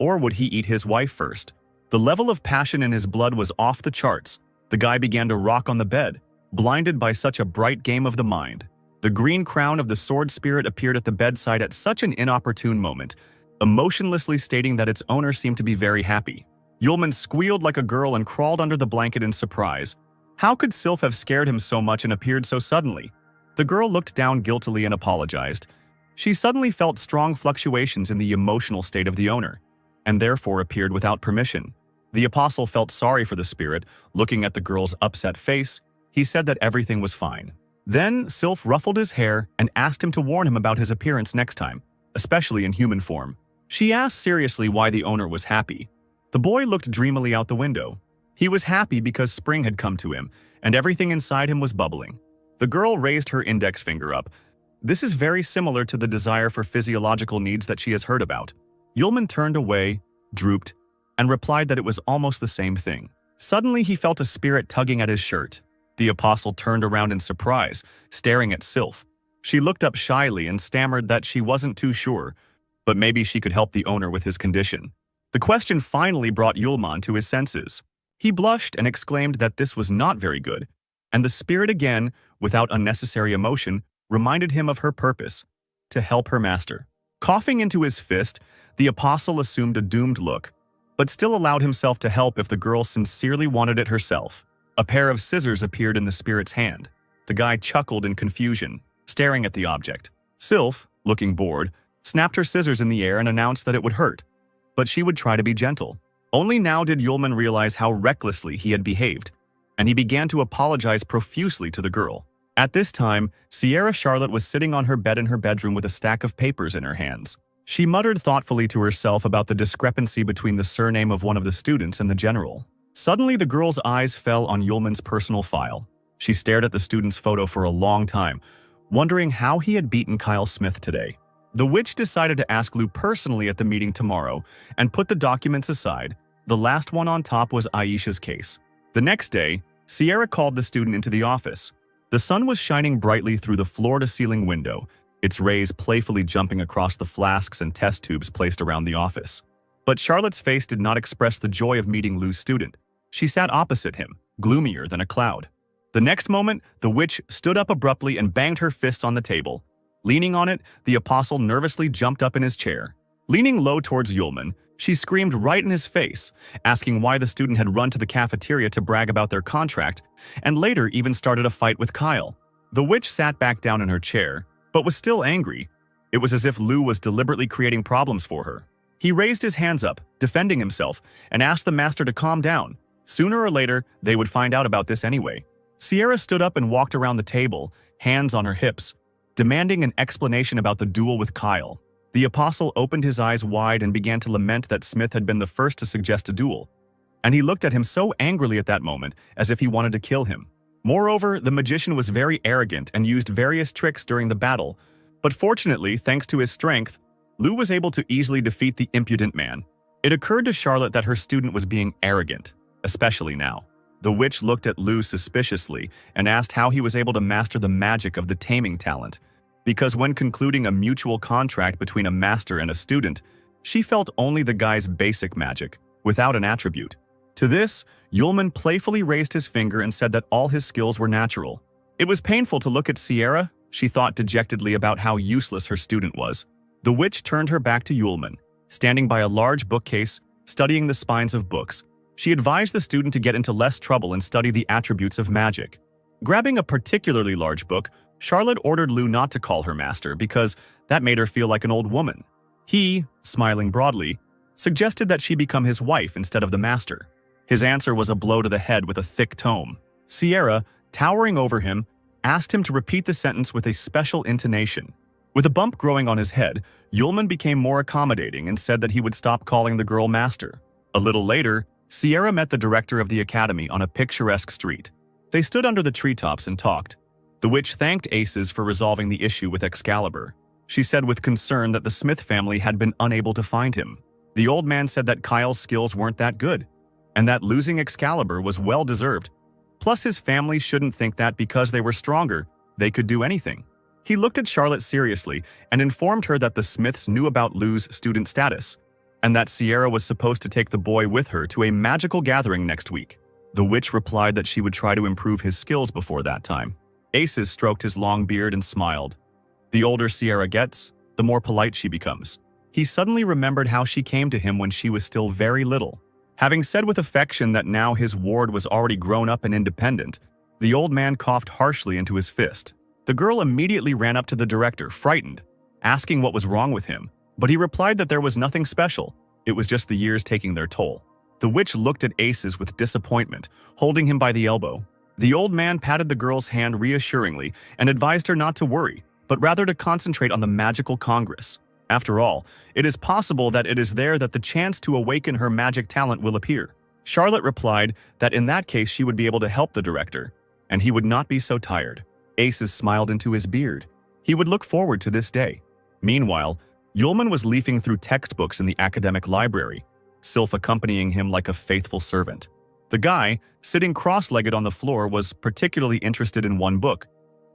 or would he eat his wife first. The level of passion in his blood was off the charts. The guy began to rock on the bed, blinded by such a bright game of the mind. The green crown of the sword spirit appeared at the bedside at such an inopportune moment, emotionlessly stating that its owner seemed to be very happy. Yulman squealed like a girl and crawled under the blanket in surprise. How could Sylph have scared him so much and appeared so suddenly? The girl looked down guiltily and apologized. She suddenly felt strong fluctuations in the emotional state of the owner, and therefore appeared without permission. The apostle felt sorry for the spirit. Looking at the girl's upset face, he said that everything was fine. Then Sylph ruffled his hair and asked him to warn him about his appearance next time, especially in human form. She asked seriously why the owner was happy. The boy looked dreamily out the window. He was happy because spring had come to him, and everything inside him was bubbling. The girl raised her index finger up. This is very similar to the desire for physiological needs that she has heard about. Yulman turned away, drooped, and replied that it was almost the same thing. Suddenly, he felt a spirit tugging at his shirt. The apostle turned around in surprise, staring at Sylph. She looked up shyly and stammered that she wasn't too sure, but maybe she could help the owner with his condition. The question finally brought Yulman to his senses. He blushed and exclaimed that this was not very good, and the spirit again, without unnecessary emotion, reminded him of her purpose, to help her master. Coughing into his fist, the apostle assumed a doomed look, but still allowed himself to help if the girl sincerely wanted it herself. A pair of scissors appeared in the spirit's hand. The guy chuckled in confusion, staring at the object. Sylph, looking bored, snapped her scissors in the air and announced that it would hurt, but she would try to be gentle. Only now did Yulman realize how recklessly he had behaved, and he began to apologize profusely to the girl. At this time, Sierra Charlotte was sitting on her bed in her bedroom with a stack of papers in her hands. She muttered thoughtfully to herself about the discrepancy between the surname of one of the students and the general. Suddenly, the girl's eyes fell on Yulman's personal file. She stared at the student's photo for a long time, wondering how he had beaten Kyle Smith today. The witch decided to ask Lou personally at the meeting tomorrow and put the documents aside. The last one on top was Aisha's case. The next day, Sierra called the student into the office. The sun was shining brightly through the floor-to-ceiling window, its rays playfully jumping across the flasks and test tubes placed around the office. But Charlotte's face did not express the joy of meeting Lou's student. She sat opposite him, gloomier than a cloud. The next moment, the witch stood up abruptly and banged her fists on the table. Leaning on it, the apostle nervously jumped up in his chair. Leaning low towards Yulman, she screamed right in his face, asking why the student had run to the cafeteria to brag about their contract, and later even started a fight with Kyle. The witch sat back down in her chair, but was still angry. It was as if Lou was deliberately creating problems for her. He raised his hands up, defending himself, and asked the master to calm down. Sooner or later, they would find out about this anyway. Sierra stood up and walked around the table, hands on her hips, demanding an explanation about the duel with Kyle. The apostle opened his eyes wide and began to lament that Smith had been the first to suggest a duel, and he looked at him so angrily at that moment as if he wanted to kill him. Moreover, the magician was very arrogant and used various tricks during the battle, but fortunately, thanks to his strength, Lou was able to easily defeat the impudent man. It occurred to Charlotte that her student was being arrogant, especially now. The witch looked at Lou suspiciously and asked how he was able to master the magic of the taming talent, because when concluding a mutual contract between a master and a student, she felt only the guy's basic magic, without an attribute. To this, Yulman playfully raised his finger and said that all his skills were natural. It was painful to look at Sierra. She thought dejectedly about how useless her student was. The witch turned her back to Yulman, standing by a large bookcase, studying the spines of books. She advised the student to get into less trouble and study the attributes of magic. Grabbing a particularly large book, Charlotte ordered Lou not to call her master because that made her feel like an old woman. He, smiling broadly, suggested that she become his wife instead of the master. His answer was a blow to the head with a thick tome. Sierra, towering over him, asked him to repeat the sentence with a special intonation. With a bump growing on his head, Yulman became more accommodating and said that he would stop calling the girl master. A little later, Sierra met the director of the academy on a picturesque street. They stood under the treetops and talked. The witch thanked Aces for resolving the issue with Excalibur. She said with concern that the Smith family had been unable to find him. The old man said that Kyle's skills weren't that good, and that losing Excalibur was well-deserved. Plus, his family shouldn't think that because they were stronger, they could do anything. He looked at Charlotte seriously and informed her that the Smiths knew about Lou's student status, and that Sierra was supposed to take the boy with her to a magical gathering next week. The witch replied that she would try to improve his skills before that time. Aces stroked his long beard and smiled. The older Sierra gets, the more polite she becomes. He suddenly remembered how she came to him when she was still very little. Having said with affection that now his ward was already grown up and independent, the old man coughed harshly into his fist. The girl immediately ran up to the director, frightened, asking what was wrong with him, but he replied that there was nothing special. It was just the years taking their toll. The witch looked at Aces with disappointment, holding him by the elbow. The old man patted the girl's hand reassuringly and advised her not to worry, but rather to concentrate on the magical congress. After all, it is possible that it is there that the chance to awaken her magic talent will appear. Charlotte replied that in that case she would be able to help the director, and he would not be so tired. Aces smiled into his beard. He would look forward to this day. Meanwhile, Yulman was leafing through textbooks in the academic library, Sylph accompanying him like a faithful servant. The guy, sitting cross-legged on the floor, was particularly interested in one book.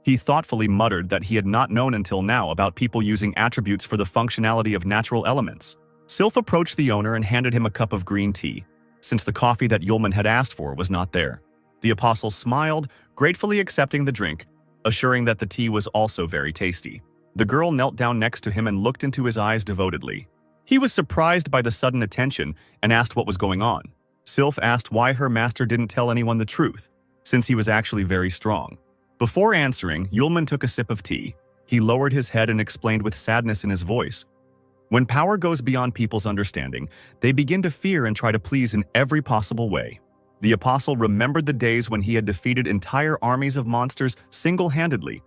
He thoughtfully muttered that he had not known until now about people using attributes for the functionality of natural elements. Sylph approached the owner and handed him a cup of green tea, since the coffee that Yulman had asked for was not there. The apostle smiled, gratefully accepting the drink, assuring that the tea was also very tasty. The girl knelt down next to him and looked into his eyes devotedly. He was surprised by the sudden attention and asked what was going on. Sylph asked why her master didn't tell anyone the truth, since he was actually very strong. Before answering, Yulman took a sip of tea. He lowered his head and explained with sadness in his voice. When power goes beyond people's understanding, they begin to fear and try to please in every possible way. The apostle remembered the days when he had defeated entire armies of monsters single-handedly,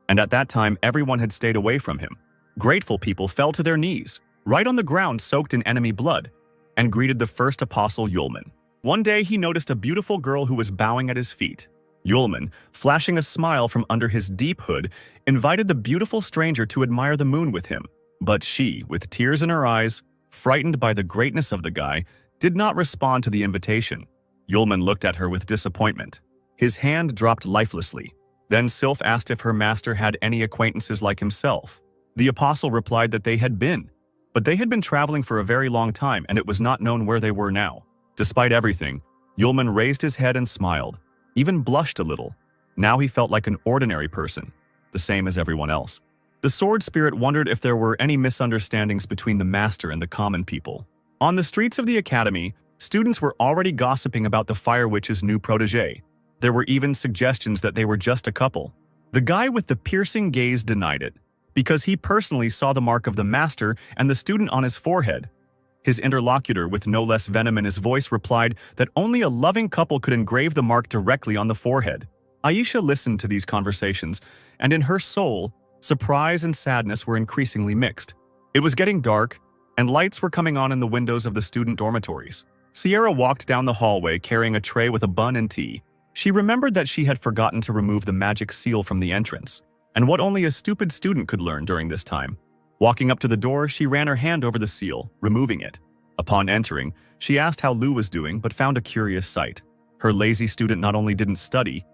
and at that time everyone had stayed away from him. Grateful people fell to their knees, right on the ground soaked in enemy blood, and greeted the first apostle Yulman. One day he noticed a beautiful girl who was bowing at his feet. Yulman, flashing a smile from under his deep hood, invited the beautiful stranger to admire the moon with him. But she, with tears in her eyes, frightened by the greatness of the guy, did not respond to the invitation. Yulman looked at her with disappointment. His hand dropped lifelessly. Then Sylph asked if her master had any acquaintances like himself. The apostle replied that they had been, but they had been traveling for a very long time and it was not known where they were now. Despite everything, Yulman raised his head and smiled, even blushed a little. Now he felt like an ordinary person, the same as everyone else. The sword spirit wondered if there were any misunderstandings between the master and the common people. On the streets of the academy, students were already gossiping about the Fire Witch's new protege. There were even suggestions that they were just a couple. The guy with the piercing gaze denied it, because he personally saw the mark of the master and the student on his forehead. His interlocutor, with no less venom in his voice, replied that only a loving couple could engrave the mark directly on the forehead. Aisha listened to these conversations, and in her soul, surprise and sadness were increasingly mixed. It was getting dark, and lights were coming on in the windows of the student dormitories. Sierra walked down the hallway carrying a tray with a bun and tea. She remembered that she had forgotten to remove the magic seal from the entrance, and what only a stupid student could learn during this time. Walking up to the door, she ran her hand over the seal, removing it. Upon entering, she asked how Lou was doing but found a curious sight. Her lazy student not only didn't study,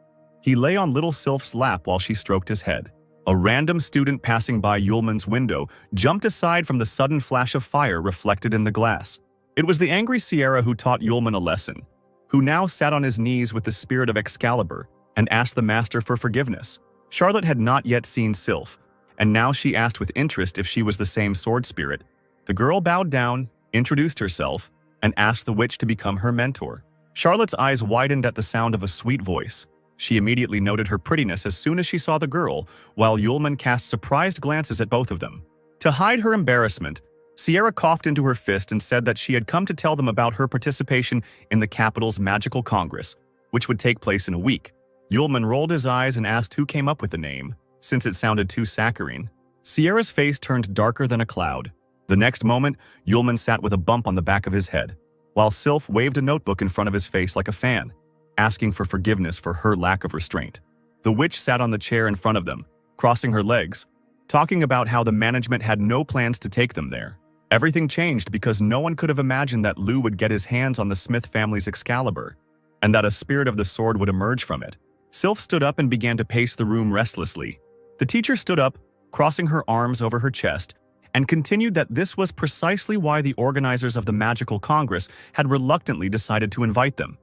he lay on little Sylph's lap while she stroked his head. A random student passing by Yulman's window jumped aside from the sudden flash of fire reflected in the glass. It was the angry Sierra who taught Yulman a lesson. who now sat on his knees with the spirit of Excalibur and asked the master for forgiveness. Charlotte had not yet seen Sylph, and now she asked with interest if she was the same sword spirit. The girl bowed down, introduced herself, and asked the witch to become her mentor. Charlotte's eyes widened at the sound of a sweet voice. She immediately noted her prettiness as soon as she saw the girl, while Yulman cast surprised glances at both of them. To hide her embarrassment, Sierra coughed into her fist and said that she had come to tell them about her participation in the capital's magical congress, which would take place in a week. Yulman rolled his eyes and asked who came up with the name, since it sounded too saccharine. Sierra's face turned darker than a cloud. The next moment, Yulman sat with a bump on the back of his head, while Sylph waved a notebook in front of his face like a fan, asking for forgiveness for her lack of restraint. The witch sat on the chair in front of them, crossing her legs, talking about how the management had no plans to take them there. Everything changed because no one could have imagined that Lou would get his hands on the Smith family's Excalibur, and that a spirit of the sword would emerge from it. Sylph stood up and began to pace the room restlessly. The teacher stood up, crossing her arms over her chest, and continued that this was precisely why the organizers of the Magical Congress had reluctantly decided to invite them.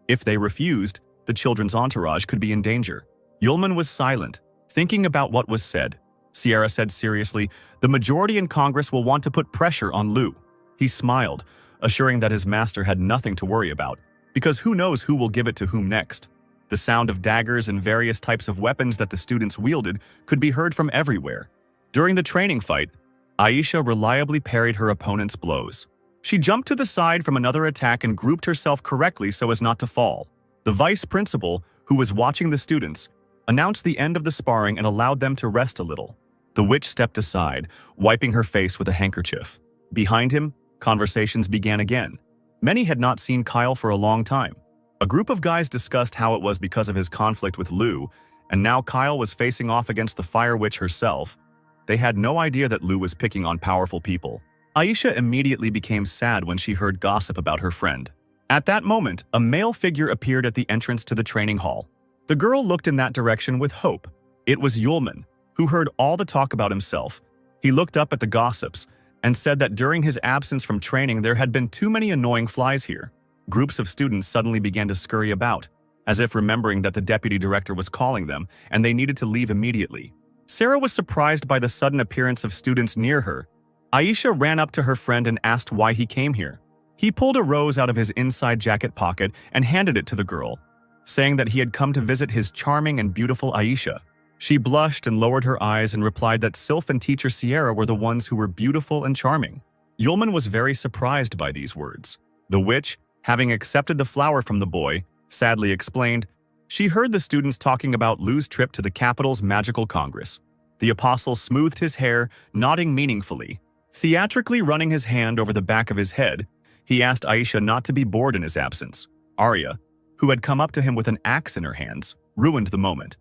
If they refused, the children's entourage could be in danger. Yulman was silent, thinking about what was said. Sierra said seriously, "The majority in Congress will want to put pressure on Lou." He smiled, assuring that his master had nothing to worry about, because who knows who will give it to whom next. The sound of daggers and various types of weapons that the students wielded could be heard from everywhere. During the training fight, Aisha reliably parried her opponent's blows. She jumped to the side from another attack and grouped herself correctly so as not to fall. The vice principal, who was watching the students, announced the end of the sparring and allowed them to rest a little. The witch stepped aside, wiping her face with a handkerchief. Behind him, conversations began again. Many had not seen Kyle for a long time. A group of guys discussed how it was because of his conflict with Lou, and now Kyle was facing off against the Fire Witch herself. They had no idea that Lou was picking on powerful people. Aisha immediately became sad when she heard gossip about her friend. At that moment, a male figure appeared at the entrance to the training hall. The girl looked in that direction with hope. It was Yulman, who heard all the talk about himself. He looked up at the gossips and said that during his absence from training there had been too many annoying flies here. Groups of students suddenly began to scurry about, as if remembering that the deputy director was calling them and they needed to leave immediately. Sarah was surprised by the sudden appearance of students near her. Aisha ran up to her friend and asked why he came here. He pulled a rose out of his inside jacket pocket and handed it to the girl, saying that he had come to visit his charming and beautiful Aisha. She blushed and lowered her eyes and replied that Sylph and teacher Sierra were the ones who were beautiful and charming. Yulman was very surprised by these words. The witch, having accepted the flower from the boy, sadly explained, she heard the students talking about Lou's trip to the capital's magical congress. The apostle smoothed his hair, nodding meaningfully. Theatrically running his hand over the back of his head, he asked Aisha not to be bored in his absence. Arya, who had come up to him with an axe in her hands, ruined the moment.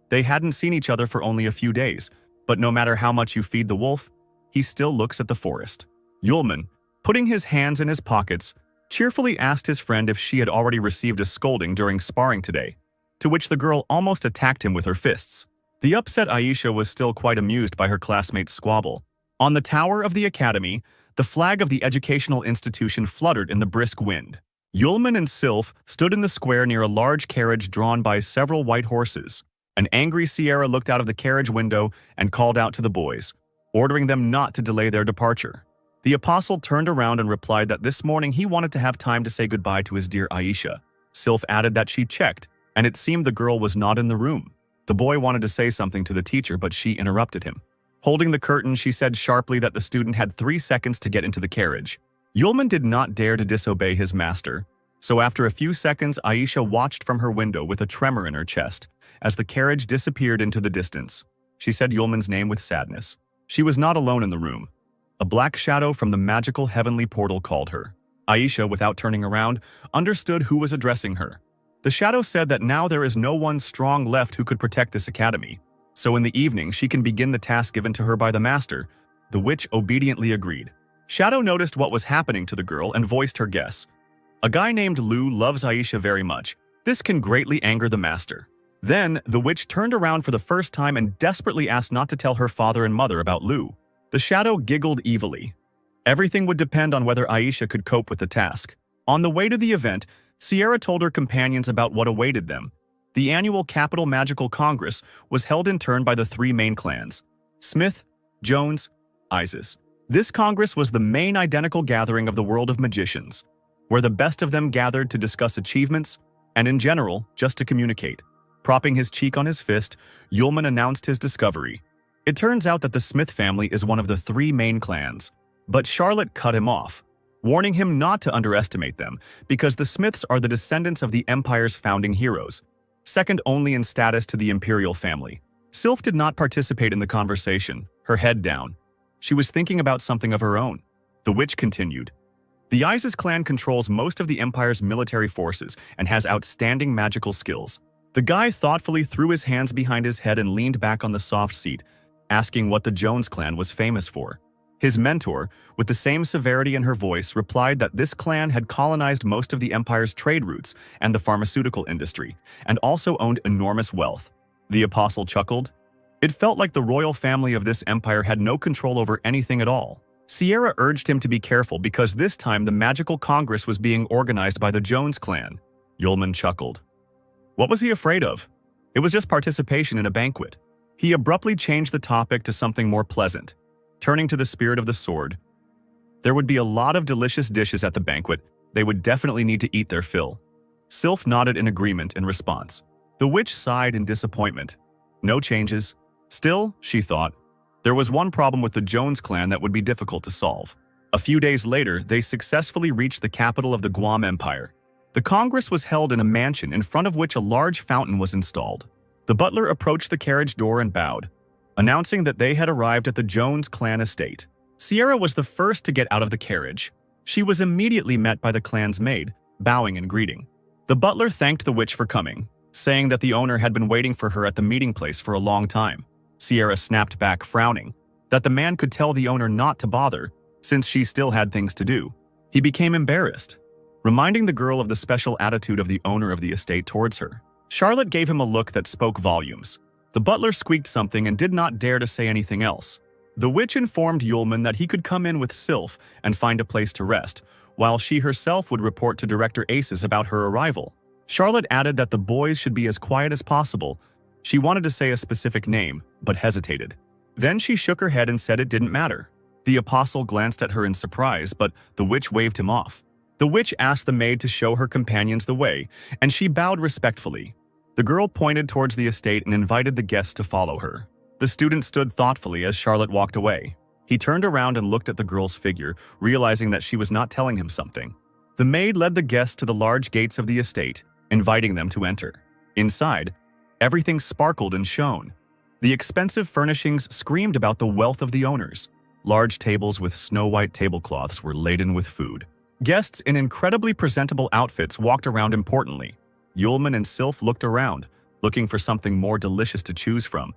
They hadn't seen each other for only a few days, but no matter how much you feed the wolf, he still looks at the forest. Yulman, putting his hands in his pockets, cheerfully asked his friend if she had already received a scolding during sparring today, to which the girl almost attacked him with her fists. The upset Aisha was still quite amused by her classmates' squabble. On the tower of the academy, the flag of the educational institution fluttered in the brisk wind. Yulman and Sylph stood in the square near a large carriage drawn by several white horses. An angry Sierra looked out of the carriage window and called out to the boys, ordering them not to delay their departure. The apostle turned around and replied that this morning he wanted to have time to say goodbye to his dear Aisha. Sylph added that she checked, and it seemed the girl was not in the room. The boy wanted to say something to the teacher, but she interrupted him. Holding the curtain, she said sharply that the student had 3 seconds to get into the carriage. Yulman did not dare to disobey his master, so after a few seconds, Aisha watched from her window with a tremor in her chest as the carriage disappeared into the distance. She said Yulman's name with sadness. She was not alone in the room. A black shadow from the magical heavenly portal called her. Aisha, without turning around, understood who was addressing her. The shadow said that now there is no one strong left who could protect this academy, so in the evening she can begin the task given to her by the master. The witch obediently agreed. Shadow noticed what was happening to the girl and voiced her guess. A guy named Lou loves Aisha very much. This can greatly anger the master. Then, the witch turned around for the first time and desperately asked not to tell her father and mother about Lou. The shadow giggled evilly. Everything would depend on whether Aisha could cope with the task. On the way to the event, Sierra told her companions about what awaited them. The annual Capital Magical Congress was held in turn by the three main clans: Smith, Jones, Isis. This Congress was the main identical gathering of the world of magicians, where the best of them gathered to discuss achievements and, in general, just to communicate. Propping his cheek on his fist, Yulman announced his discovery. It turns out that the Smith family is one of the three main clans, but Charlotte cut him off, warning him not to underestimate them because the Smiths are the descendants of the Empire's founding heroes, second only in status to the Imperial family. Sylph did not participate in the conversation, her head down. She was thinking about something of her own. The witch continued. The Isis clan controls most of the Empire's military forces and has outstanding magical skills. The guy thoughtfully threw his hands behind his head and leaned back on the soft seat, asking what the Jones clan was famous for. His mentor, with the same severity in her voice, replied that this clan had colonized most of the Empire's trade routes and the pharmaceutical industry, and also owned enormous wealth. The apostle chuckled. It felt like the royal family of this empire had no control over anything at all. Sierra urged him to be careful because this time the magical congress was being organized by the Jones clan. Yulman chuckled. What was he afraid of? It was just participation in a banquet. He abruptly changed the topic to something more pleasant, turning to the spirit of the sword. There would be a lot of delicious dishes at the banquet. They would definitely need to eat their fill. Sylph nodded in agreement in response. The witch sighed in disappointment. No changes. Still, she thought, there was one problem with the Jones clan that would be difficult to solve. A few days later, they successfully reached the capital of the Guam Empire. The Congress was held in a mansion in front of which a large fountain was installed. The butler approached the carriage door and bowed, announcing that they had arrived at the Jones clan estate. Sierra was the first to get out of the carriage. She was immediately met by the clan's maid, bowing and greeting. The butler thanked the witch for coming, saying that the owner had been waiting for her at the meeting place for a long time. Sierra snapped back, frowning, that the man could tell the owner not to bother, since she still had things to do. He became embarrassed, reminding the girl of the special attitude of the owner of the estate towards her. Charlotte gave him a look that spoke volumes. The butler squeaked something and did not dare to say anything else. The witch informed Yulman that he could come in with Sylph and find a place to rest, while she herself would report to Director Aces about her arrival. Charlotte added that the boys should be as quiet as possible. She wanted to say a specific name, but hesitated. Then she shook her head and said it didn't matter. The apostle glanced at her in surprise, but the witch waved him off. The witch asked the maid to show her companions the way, and she bowed respectfully. The girl pointed towards the estate and invited the guests to follow her. The student stood thoughtfully as Charlotte walked away. He turned around and looked at the girl's figure, realizing that she was not telling him something. The maid led the guests to the large gates of the estate, inviting them to enter. Inside, everything sparkled and shone. The expensive furnishings screamed about the wealth of the owners. Large tables with snow-white tablecloths were laden with food. Guests in incredibly presentable outfits walked around importantly. Yulman and Sylph looked around, looking for something more delicious to choose from.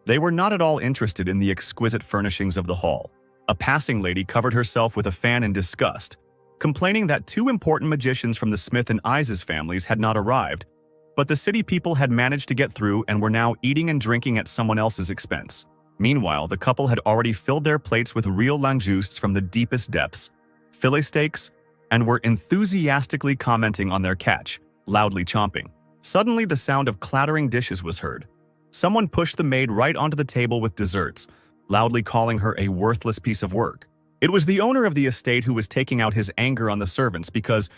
They were not at all interested in the exquisite furnishings of the hall. A passing lady covered herself with a fan in disgust, complaining that two important magicians from the Smith and Isis families had not arrived, but the city people had managed to get through and were now eating and drinking at someone else's expense. Meanwhile, the couple had already filled their plates with real langousts from the deepest depths, fillet steaks, and were enthusiastically commenting on their catch, loudly chomping. Suddenly, the sound of clattering dishes was heard. Someone pushed the maid right onto the table with desserts, loudly calling her a worthless piece of work. It was the owner of the estate who was taking out his anger on the servants because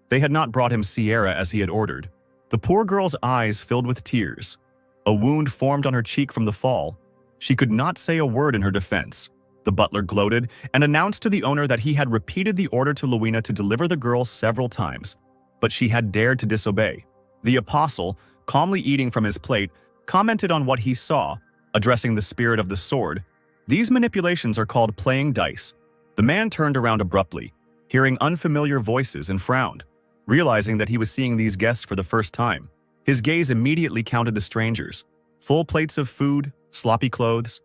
they had not brought him Sierra as he had ordered. The poor girl's eyes filled with tears. A wound formed on her cheek from the fall. She could not say a word in her defense. The butler gloated and announced to the owner that he had repeated the order to Luina to deliver the girl several times, but she had dared to disobey. The apostle, calmly eating from his plate, commented on what he saw, addressing the spirit of the sword. These manipulations are called playing dice. The man turned around abruptly, hearing unfamiliar voices, and frowned, realizing that he was seeing these guests for the first time. His gaze immediately counted the strangers. Full plates of food, sloppy clothes.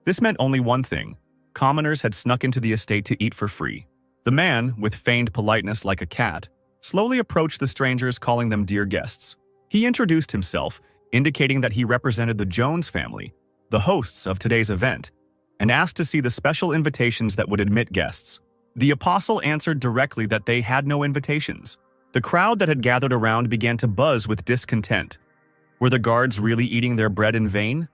This meant only one thing. Commoners had snuck into the estate to eat for free. The man, with feigned politeness like a cat, slowly approached the strangers, calling them dear guests. He introduced himself, indicating that he represented the Jones family, the hosts of today's event, and asked to see the special invitations that would admit guests. The apostle answered directly that they had no invitations. The crowd that had gathered around began to buzz with discontent. Were the guards really eating their bread in vain?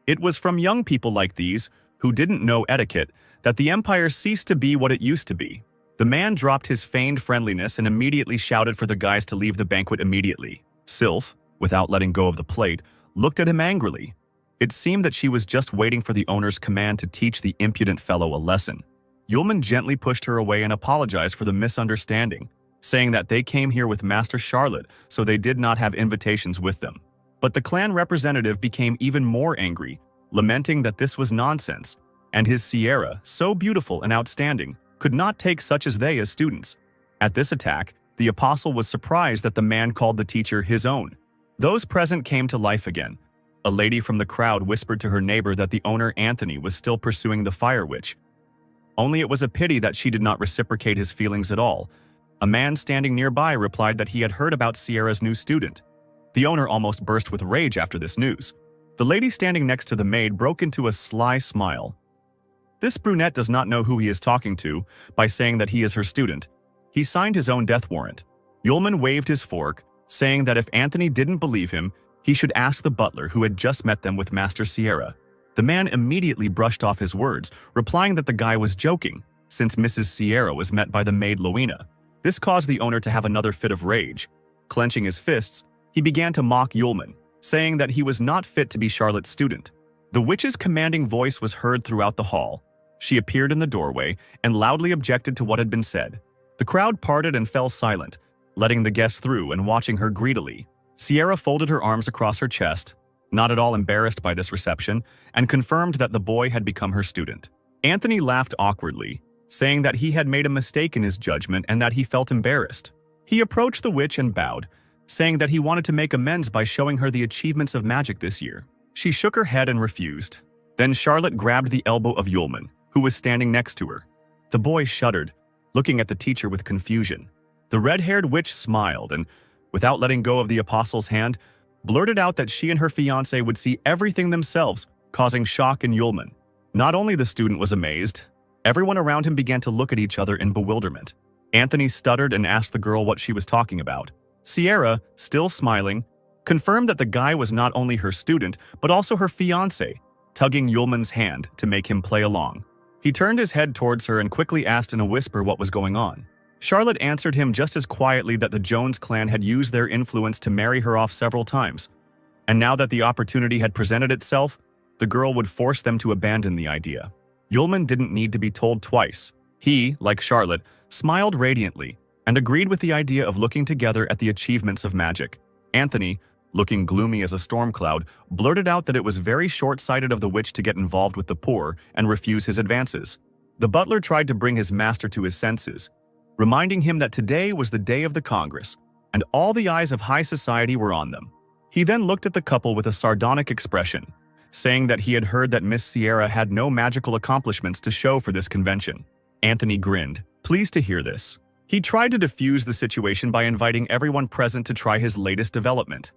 It was from young people like these, who didn't know etiquette, that the empire ceased to be what it used to be. The man dropped his feigned friendliness and immediately shouted for the guys to leave the banquet immediately. Sylph, without letting go of the plate, looked at him angrily. It seemed that she was just waiting for the owner's command to teach the impudent fellow a lesson. Yulman gently pushed her away and apologized for the misunderstanding, saying that they came here with Master Charlotte, so they did not have invitations with them. But the clan representative became even more angry, lamenting that this was nonsense, and his Sierra, so beautiful and outstanding, could not take such as they as students. At this attack, the apostle was surprised that the man called the teacher his own. Those present came to life again. A lady from the crowd whispered to her neighbor that the owner Anthony was still pursuing the fire witch. Only it was a pity that she did not reciprocate his feelings at all. A man standing nearby replied that he had heard about Sierra's new student. The owner almost burst with rage after this news. The lady standing next to the maid broke into a sly smile. This brunette does not know who he is talking to by saying that he is her student. He signed his own death warrant. Yulman waved his fork, saying that if Anthony didn't believe him, he should ask the butler who had just met them with Master Sierra. The man immediately brushed off his words, replying that the guy was joking, since Mrs. Sierra was met by the maid Loena. This caused the owner to have another fit of rage. Clenching his fists, he began to mock Yulman, saying that he was not fit to be Charlotte's student. The witch's commanding voice was heard throughout the hall. She appeared in the doorway and loudly objected to what had been said. The crowd parted and fell silent, letting the guests through and watching her greedily. Sierra folded her arms across her chest, not at all embarrassed by this reception, and confirmed that the boy had become her student. Anthony laughed awkwardly, saying that he had made a mistake in his judgment and that he felt embarrassed. He approached the witch and bowed, saying that he wanted to make amends by showing her the achievements of magic this year. She shook her head and refused. Then Charlotte grabbed the elbow of Yulman, who was standing next to her. The boy shuddered, looking at the teacher with confusion. The red-haired witch smiled and, without letting go of the apostle's hand, blurted out that she and her fiancé would see everything themselves, causing shock in Yulman. Not only the student was amazed, everyone around him began to look at each other in bewilderment. Anthony stuttered and asked the girl what she was talking about. Sierra, still smiling, confirmed that the guy was not only her student, but also her fiancé, tugging Yulman's hand to make him play along. He turned his head towards her and quickly asked in a whisper what was going on. Charlotte answered him just as quietly that the Jones clan had used their influence to marry her off several times, and now that the opportunity had presented itself, the girl would force them to abandon the idea. Yulman didn't need to be told twice. He, like Charlotte, smiled radiantly and agreed with the idea of looking together at the achievements of magic. Anthony, looking gloomy as a storm cloud, blurted out that it was very short-sighted of the witch to get involved with the poor and refuse his advances. The butler tried to bring his master to his senses, reminding him that today was the day of the Congress, and all the eyes of high society were on them. He then looked at the couple with a sardonic expression, saying that he had heard that Miss Sierra had no magical accomplishments to show for this convention. Anthony grinned, pleased to hear this. He tried to defuse the situation by inviting everyone present to try his latest development,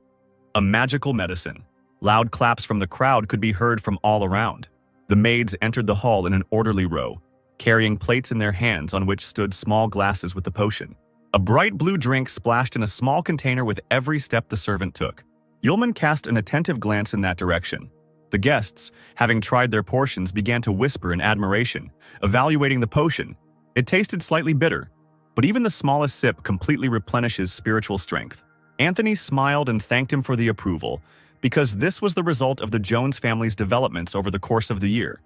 a magical medicine. Loud claps from the crowd could be heard from all around. The maids entered the hall in an orderly row, carrying plates in their hands on which stood small glasses with the potion. A bright blue drink splashed in a small container with every step the servant took. Yulman cast an attentive glance in that direction. The guests, having tried their portions, began to whisper in admiration, evaluating the potion. It tasted slightly bitter, but even the smallest sip completely replenishes spiritual strength. Anthony smiled and thanked him for the approval, because this was the result of the Jones family's developments over the course of the year.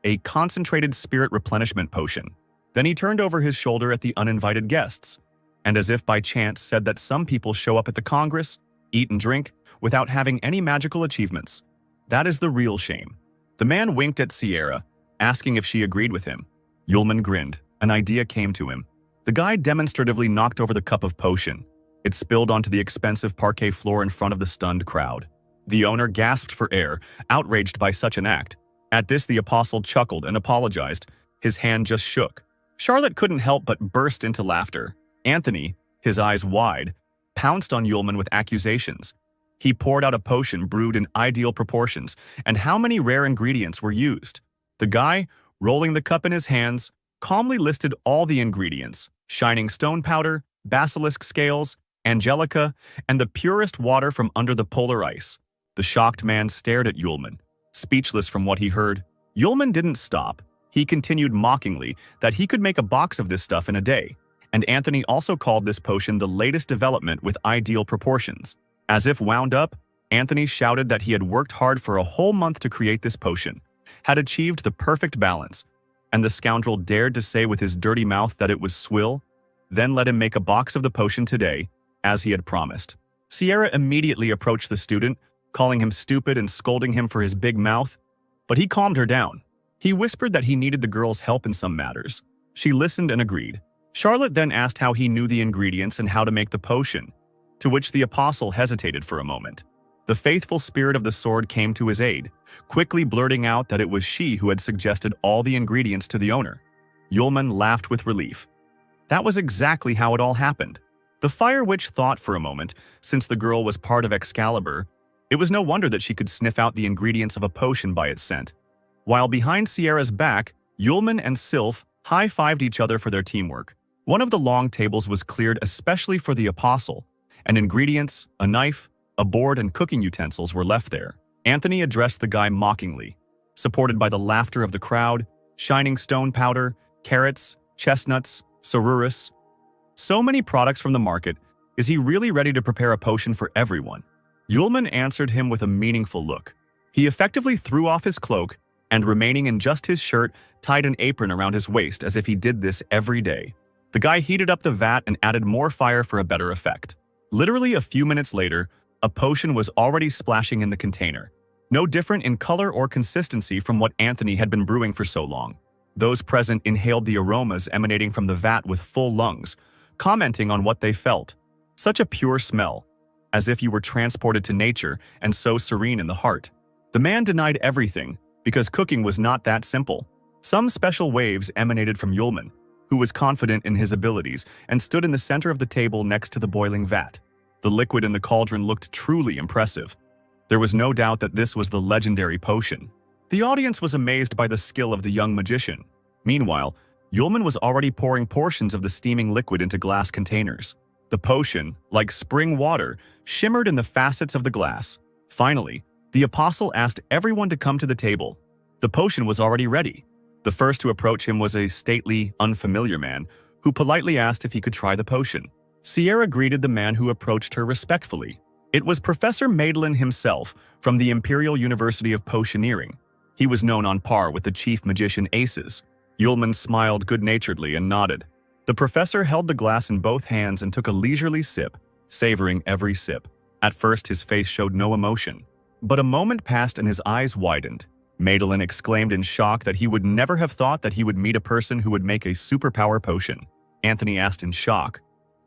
A concentrated spirit replenishment potion. Then he turned over his shoulder at the uninvited guests, and as if by chance said that some people show up at the Congress, eat and drink, without having any magical achievements. That is the real shame. The man winked at Sierra, asking if she agreed with him. Yulman grinned. An idea came to him. The guy demonstratively knocked over the cup of potion. It spilled onto the expensive parquet floor in front of the stunned crowd. The owner gasped for air, outraged by such an act. At this, the apostle chuckled and apologized. His hand just shook. Charlotte couldn't help but burst into laughter. Anthony, his eyes wide, pounced on Yulman with accusations. He poured out a potion brewed in ideal proportions, and how many rare ingredients were used? The guy, rolling the cup in his hands, calmly listed all the ingredients: shining stone powder, basilisk scales, angelica, and the purest water from under the polar ice. The shocked man stared at Yulman, speechless from what he heard. Yulman didn't stop. He continued mockingly that he could make a box of this stuff in a day, and Anthony also called this potion the latest development with ideal proportions. As if wound up, Anthony shouted that he had worked hard for a whole month to create this potion, had achieved the perfect balance, and the scoundrel dared to say with his dirty mouth that it was swill, then let him make a box of the potion today, as he had promised. Sierra immediately approached the student, calling him stupid and scolding him for his big mouth, but he calmed her down. He whispered that he needed the girl's help in some matters. She listened and agreed. Charlotte then asked how he knew the ingredients and how to make the potion, to which the apostle hesitated for a moment. The faithful spirit of the sword came to his aid, quickly blurting out that it was she who had suggested all the ingredients to the owner. Yulman laughed with relief. That was exactly how it all happened. The Fire Witch thought for a moment, since the girl was part of Excalibur, it was no wonder that she could sniff out the ingredients of a potion by its scent. While behind Sierra's back, Yulman and Sylph high-fived each other for their teamwork. One of the long tables was cleared especially for the apostle, and ingredients, a knife, a board, and cooking utensils were left there. Anthony addressed the guy mockingly, supported by the laughter of the crowd, shining stone powder, carrots, chestnuts, sorurus. So many products from the market. Is he really ready to prepare a potion for everyone? Yulman answered him with a meaningful look. He effectively threw off his cloak and, remaining in just his shirt, tied an apron around his waist as if he did this every day. The guy heated up the vat and added more fire for a better effect. Literally a few minutes later, a potion was already splashing in the container, no different in color or consistency from what Anthony had been brewing for so long. Those present inhaled the aromas emanating from the vat with full lungs, commenting on what they felt. Such a pure smell, as if you were transported to nature and so serene in the heart. The man denied everything, because cooking was not that simple. Some special waves emanated from Yulman, who was confident in his abilities and stood in the center of the table next to the boiling vat. The liquid in the cauldron looked truly impressive. There was no doubt that this was the legendary potion. The audience was amazed by the skill of the young magician. Meanwhile, Yulman was already pouring portions of the steaming liquid into glass containers. The potion, like spring water, shimmered in the facets of the glass. Finally, the apostle asked everyone to come to the table. The potion was already ready. The first to approach him was a stately, unfamiliar man who politely asked if he could try the potion. Sierra greeted the man who approached her respectfully. It was Professor Madeline himself from the Imperial University of Potioneering. He was known on par with the chief magician aces. Yulman smiled good-naturedly and nodded. The professor held the glass in both hands and took a leisurely sip, savoring every sip. At first, his face showed no emotion. But a moment passed and his eyes widened. Madeline exclaimed in shock that he would never have thought that he would meet a person who would make a superpower potion. Anthony asked in shock,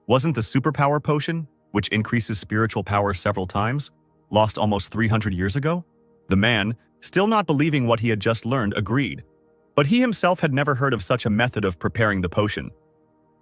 "Wasn't the superpower potion, which increases spiritual power several times, lost almost 300 years ago?" The man, still not believing what he had just learned, agreed. But he himself had never heard of such a method of preparing the potion.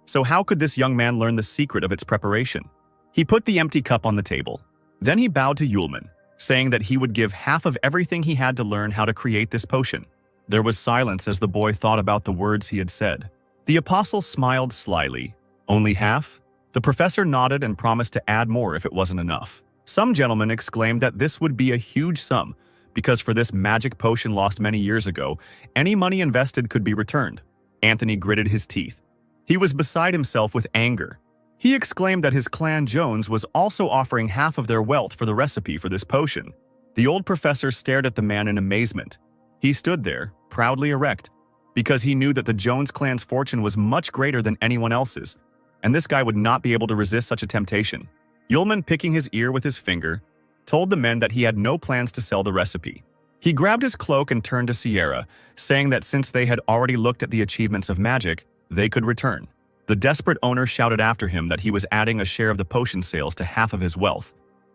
So how could this young man learn the secret of its preparation? He put the empty cup on the table. Then he bowed to Yulman, saying that he would give half of everything he had to learn how to create this potion. There was silence as the boy thought about the words he had said. The apostle smiled slyly. "Only half?" The professor nodded and promised to add more if it wasn't enough. Some gentlemen exclaimed that this would be a huge sum, because for this magic potion lost many years ago, any money invested could be returned. Anthony gritted his teeth. He was beside himself with anger. He exclaimed that his clan Jones was also offering half of their wealth for the recipe for this potion. The old professor stared at the man in amazement. He stood there, proudly erect, because he knew that the Jones clan's fortune was much greater than anyone else's, and this guy would not be able to resist such a temptation. Yulman, picking his ear with his finger, told the men that he had no plans to sell the recipe. He grabbed his cloak and turned to Sierra, saying that since they had already looked at the achievements of magic, they could return. The desperate owner shouted after him that he was adding a share of the potion sales to half of his wealth.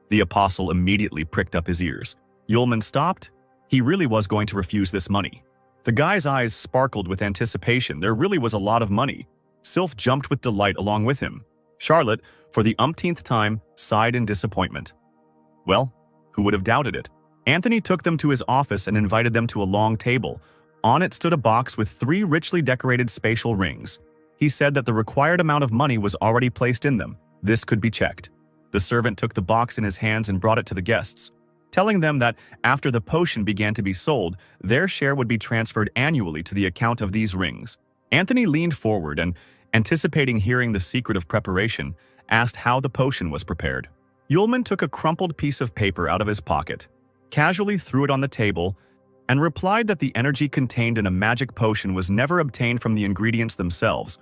The apostle immediately pricked up his ears. Yulman stopped. He really was going to refuse this money. The guy's eyes sparkled with anticipation. There really was a lot of money. Sylph jumped with delight along with him. Charlotte, for the umpteenth time, sighed in disappointment. Well, who would have doubted it? Anthony took them to his office and invited them to a long table. On it stood a box with 3 richly decorated spatial rings. He said that the required amount of money was already placed in them. This could be checked. The servant took the box in his hands and brought it to the guests, telling them that after the potion began to be sold, their share would be transferred annually to the account of these rings. Anthony leaned forward and, anticipating hearing the secret of preparation, asked how the potion was prepared. Yulman took a crumpled piece of paper out of his pocket, casually threw it on the table, and replied that the energy contained in a magic potion was never obtained from the ingredients themselves,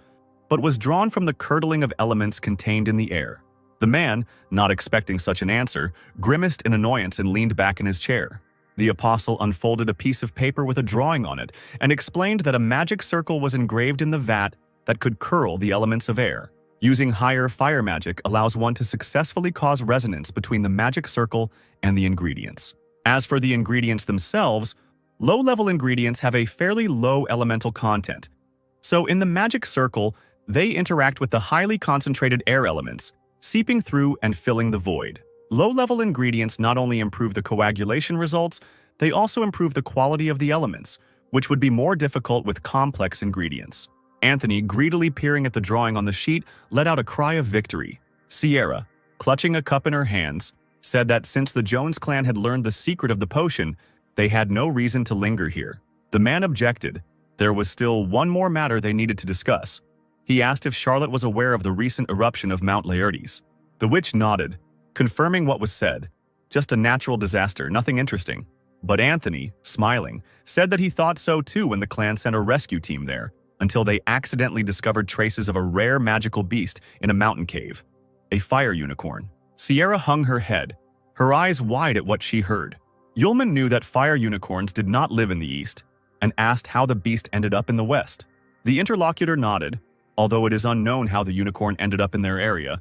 but was drawn from the curdling of elements contained in the air. The man, not expecting such an answer, grimaced in annoyance and leaned back in his chair. The apostle unfolded a piece of paper with a drawing on it and explained that a magic circle was engraved in the vat that could curl the elements of air. Using higher fire magic allows one to successfully cause resonance between the magic circle and the ingredients. As for the ingredients themselves, low-level ingredients have a fairly low elemental content. So in the magic circle, they interact with the highly concentrated air elements, seeping through and filling the void. Low-level ingredients not only improve the coagulation results, they also improve the quality of the elements, which would be more difficult with complex ingredients. Anthony, greedily peering at the drawing on the sheet, let out a cry of victory. Sierra, clutching a cup in her hands, said that since the Jones clan had learned the secret of the potion, they had no reason to linger here. The man objected. There was still one more matter they needed to discuss. He asked if Charlotte was aware of the recent eruption of Mount Laertes. The witch nodded, confirming what was said. Just a natural disaster, nothing interesting. But Anthony, smiling, said that he thought so too when the clan sent a rescue team there, until they accidentally discovered traces of a rare magical beast in a mountain cave. A fire unicorn. Sierra hung her head, her eyes wide at what she heard. Yulman knew that fire unicorns did not live in the east, and asked how the beast ended up in the west. The interlocutor nodded, although it is unknown how the unicorn ended up in their area,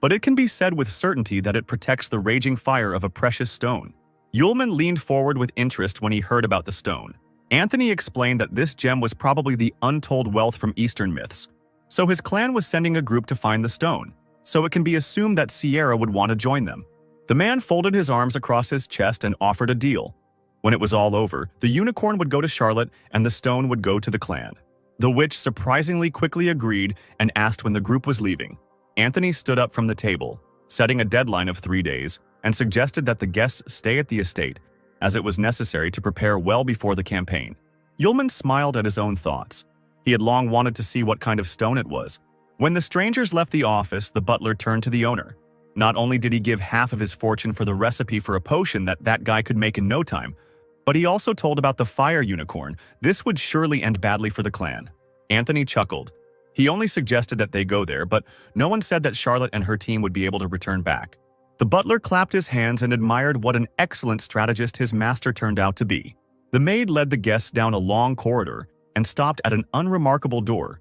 but it can be said with certainty that it protects the raging fire of a precious stone. Yulman leaned forward with interest when he heard about the stone. Anthony explained that this gem was probably the untold wealth from Eastern myths, so his clan was sending a group to find the stone, so it can be assumed that Sierra would want to join them. The man folded his arms across his chest and offered a deal. When it was all over, the unicorn would go to Charlotte and the stone would go to the clan. The witch surprisingly quickly agreed and asked when the group was leaving. Anthony stood up from the table, setting a deadline of 3 days, and suggested that the guests stay at the estate, as it was necessary to prepare well before the campaign. Yulman smiled at his own thoughts. He had long wanted to see what kind of stone it was. When the strangers left the office, the butler turned to the owner. Not only did he give half of his fortune for the recipe for a potion that guy could make in no time, but he also told about the fire unicorn. This would surely end badly for the clan. Anthony chuckled. He only suggested that they go there, but no one said that Charlotte and her team would be able to return back. The butler clapped his hands and admired what an excellent strategist his master turned out to be. The maid led the guests down a long corridor and stopped at an unremarkable door.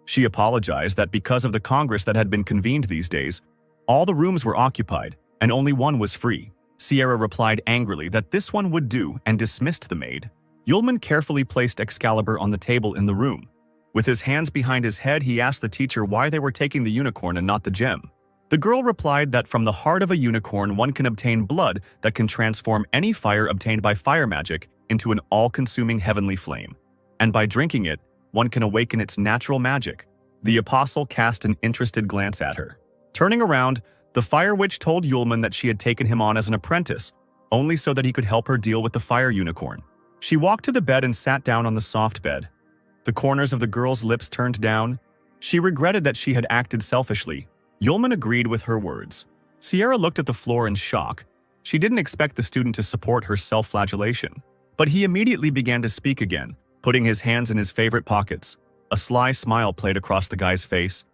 She apologized that because of the congress that had been convened these days, all the rooms were occupied and only one was free. Sierra replied angrily that this one would do and dismissed the maid. Yulman carefully placed Excalibur on the table in the room. With his hands behind his head, he asked the teacher why they were taking the unicorn and not the gem. The girl replied that from the heart of a unicorn one can obtain blood that can transform any fire obtained by fire magic into an all-consuming heavenly flame. And by drinking it, one can awaken its natural magic. The apostle cast an interested glance at her. Turning around, the fire witch told Yulman that she had taken him on as an apprentice, only so that he could help her deal with the fire unicorn. She walked to the bed and sat down on the soft bed. The corners of the girl's lips turned down. She regretted that she had acted selfishly. Yulman agreed with her words. Sierra looked at the floor in shock. She didn't expect the student to support her self-flagellation. But he immediately began to speak again, putting his hands in his favorite pockets. A sly smile played across the guy's face.